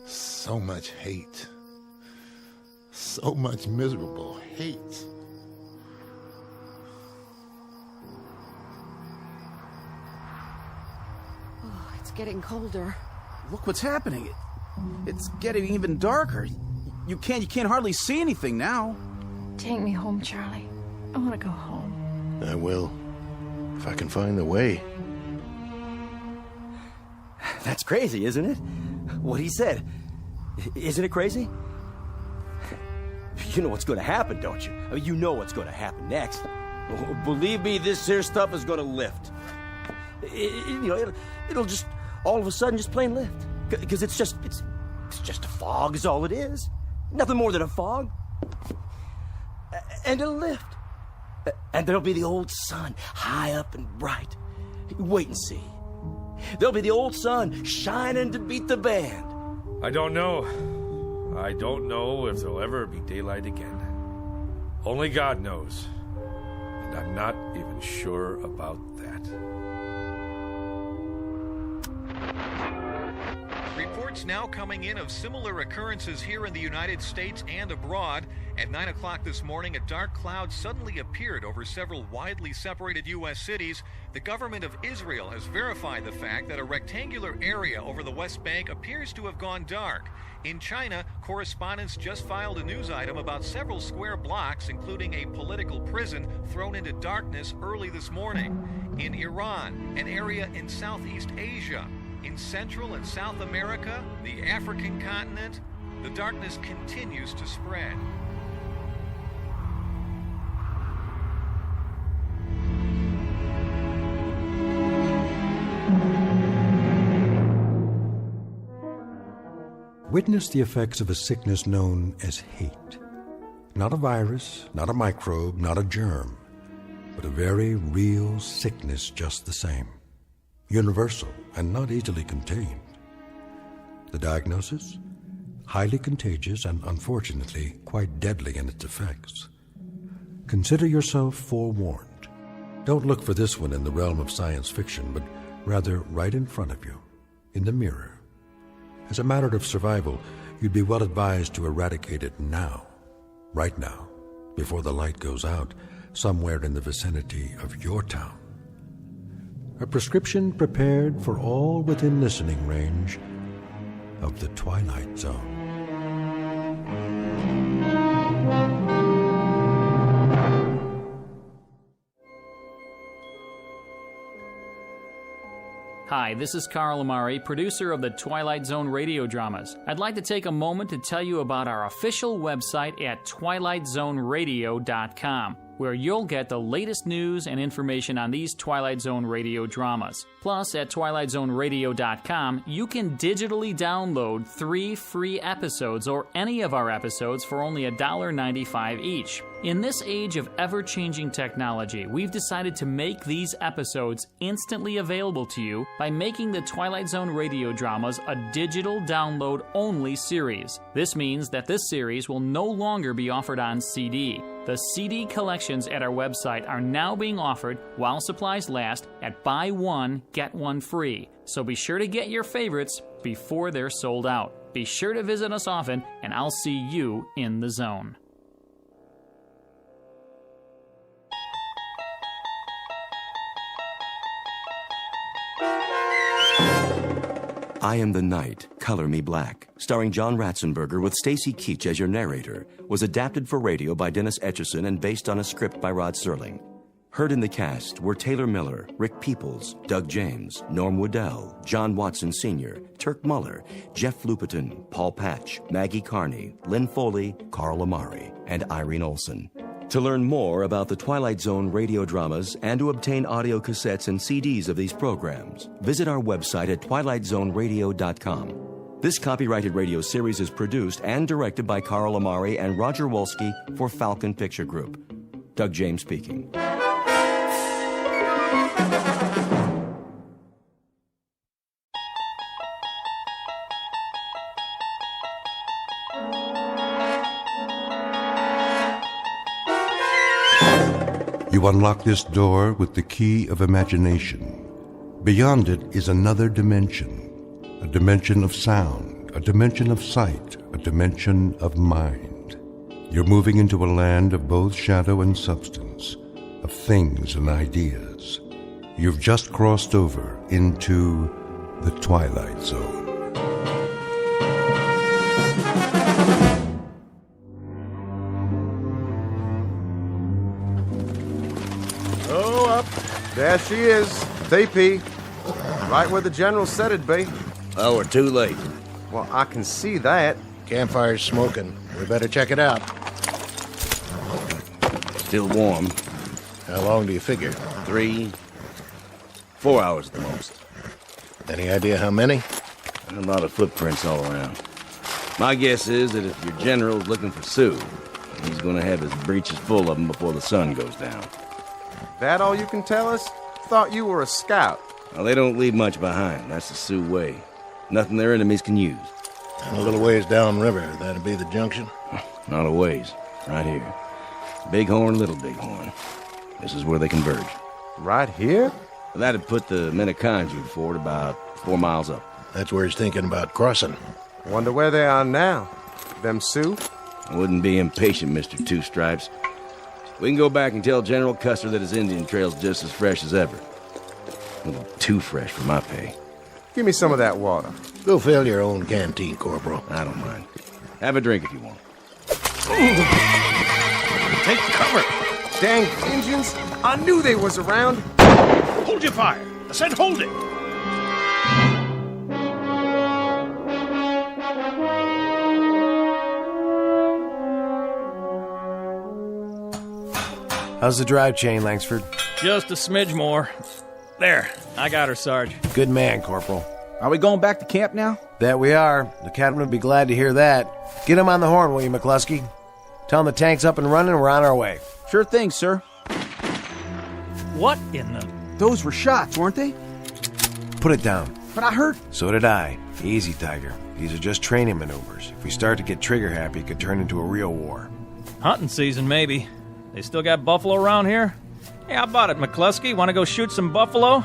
So much hate. So much miserable hate. Oh, it's getting colder. Look what's happening. It's getting even darker. You can't hardly see anything now. Take me home, Charlie. I want to go home. I will, if I can find the way. That's crazy, isn't it? What he said. Isn't it crazy? You know what's going to happen, don't you? I mean, you know what's going to happen next. Believe me, this here stuff is going to lift. It'll just all of a sudden just plain lift. Because it's just a fog is all it is. Nothing more than a fog. And it'll lift. And there'll be the old sun, high up and bright. Wait and see. There'll be the old sun shining to beat the band. I don't know. I don't know if there'll ever be daylight again. Only God knows. And I'm not even sure about that. Reports now coming in of similar occurrences here in the United States and abroad. At 9 o'clock this morning, a dark cloud suddenly appeared over several widely separated U.S. cities. The government of Israel has verified the fact that a rectangular area over the West Bank appears to have gone dark. In China, correspondents just filed a news item about several square blocks, including a political prison, thrown into darkness early this morning. In Iran, an area in Southeast Asia, in Central and South America, the African continent, the darkness continues to spread. Witness the effects of a sickness known as hate. Not a virus, not a microbe, not a germ, but a very real sickness just the same. Universal and not easily contained. The diagnosis? Highly contagious and unfortunately quite deadly in its effects. Consider yourself forewarned. Don't look for this one in the realm of science fiction, but rather right in front of you, in the mirror. As a matter of survival, you'd be well advised to eradicate it now, right now, before the light goes out, somewhere in the vicinity of your town. A prescription prepared for all within listening range of the Twilight Zone. Hi, this is Carl Amari, producer of the Twilight Zone radio dramas. I'd like to take a moment to tell you about our official website at twilightzoneradio.com, where you'll get the latest news and information on these Twilight Zone radio dramas. Plus, at twilightzoneradio.com, you can digitally download 3 free episodes or any of our episodes for only $1.95 each. In this age of ever-changing technology, we've decided to make these episodes instantly available to you by making the Twilight Zone radio dramas a digital download-only series. This means that this series will no longer be offered on CD. The CD collections at our website are now being offered while supplies last at buy one, get one free. So be sure to get your favorites before they're sold out. Be sure to visit us often, and I'll see you in the zone. I Am the Night, Color Me Black, starring John Ratzenberger with Stacy Keach as your narrator, was adapted for radio by Dennis Etchison and based on a script by Rod Serling. Heard in the cast were Taylor Miller, Rick Peoples, Doug James, Norm Woodell, John Watson Sr., Turk Muller, Jeff Lupetin, Paul Patch, Maggie Carney, Lynn Foley, Carl Amari, and Irene Olson. To learn more about the Twilight Zone radio dramas and to obtain audio cassettes and CDs of these programs, visit our website at twilightzoneradio.com. This copyrighted radio series is produced and directed by Carl Amari and Roger Wolski for Falcon Picture Group. Doug James speaking. You unlock this door with the key of imagination. Beyond it is another dimension, a dimension of sound, a dimension of sight, a dimension of mind. You're moving into a land of both shadow and substance, of things and ideas. You've just crossed over into the Twilight Zone. Oh, up. There she is. TP. Right where the General said it'd be. Oh, we're too late. Well, I can see that. Campfire's smoking. We better check it out. Still warm. How long do you figure? 3, 4 hours at the most. Any idea how many? A lot of footprints all around. My guess is that if your general's looking for Sue, he's going to have his breeches full of them before the sun goes down. That all you can tell us? Thought you were a scout. Well, they don't leave much behind. That's the Sioux way. Nothing their enemies can use. And a little ways downriver, that'd be the junction? Not a ways. Right here. Bighorn, Little Bighorn. This is where they converge. Right here? That'd put the Minneconjou fort about 4 miles up. That's where he's thinking about crossing. Wonder where they are now. Them Sioux? I wouldn't be impatient, Mr. Two Stripes. We can go back and tell General Custer that his Indian trail's just as fresh as ever. A little too fresh for my pay. Give me some of that water. Go fill your own canteen, Corporal. I don't mind. Have a drink if you want. Take cover! Dang Indians! I knew they was around! Hold your fire! I said hold it! How's the drive chain, Langsford? Just a smidge more. There, I got her, Sarge. Good man, Corporal. Are we going back to camp now? That we are. The captain would be glad to hear that. Get him on the horn, will you, McCluskey? Tell him the tank's up and running and we're on our way. Sure thing, sir. What in the... Those were shots, weren't they? Put it down. But I heard... So did I. Easy, Tiger. These are just training maneuvers. If we start to get trigger-happy, it could turn into a real war. Hunting season, maybe. They still got buffalo around here? Hey, how about it, McCluskey? Want to go shoot some buffalo?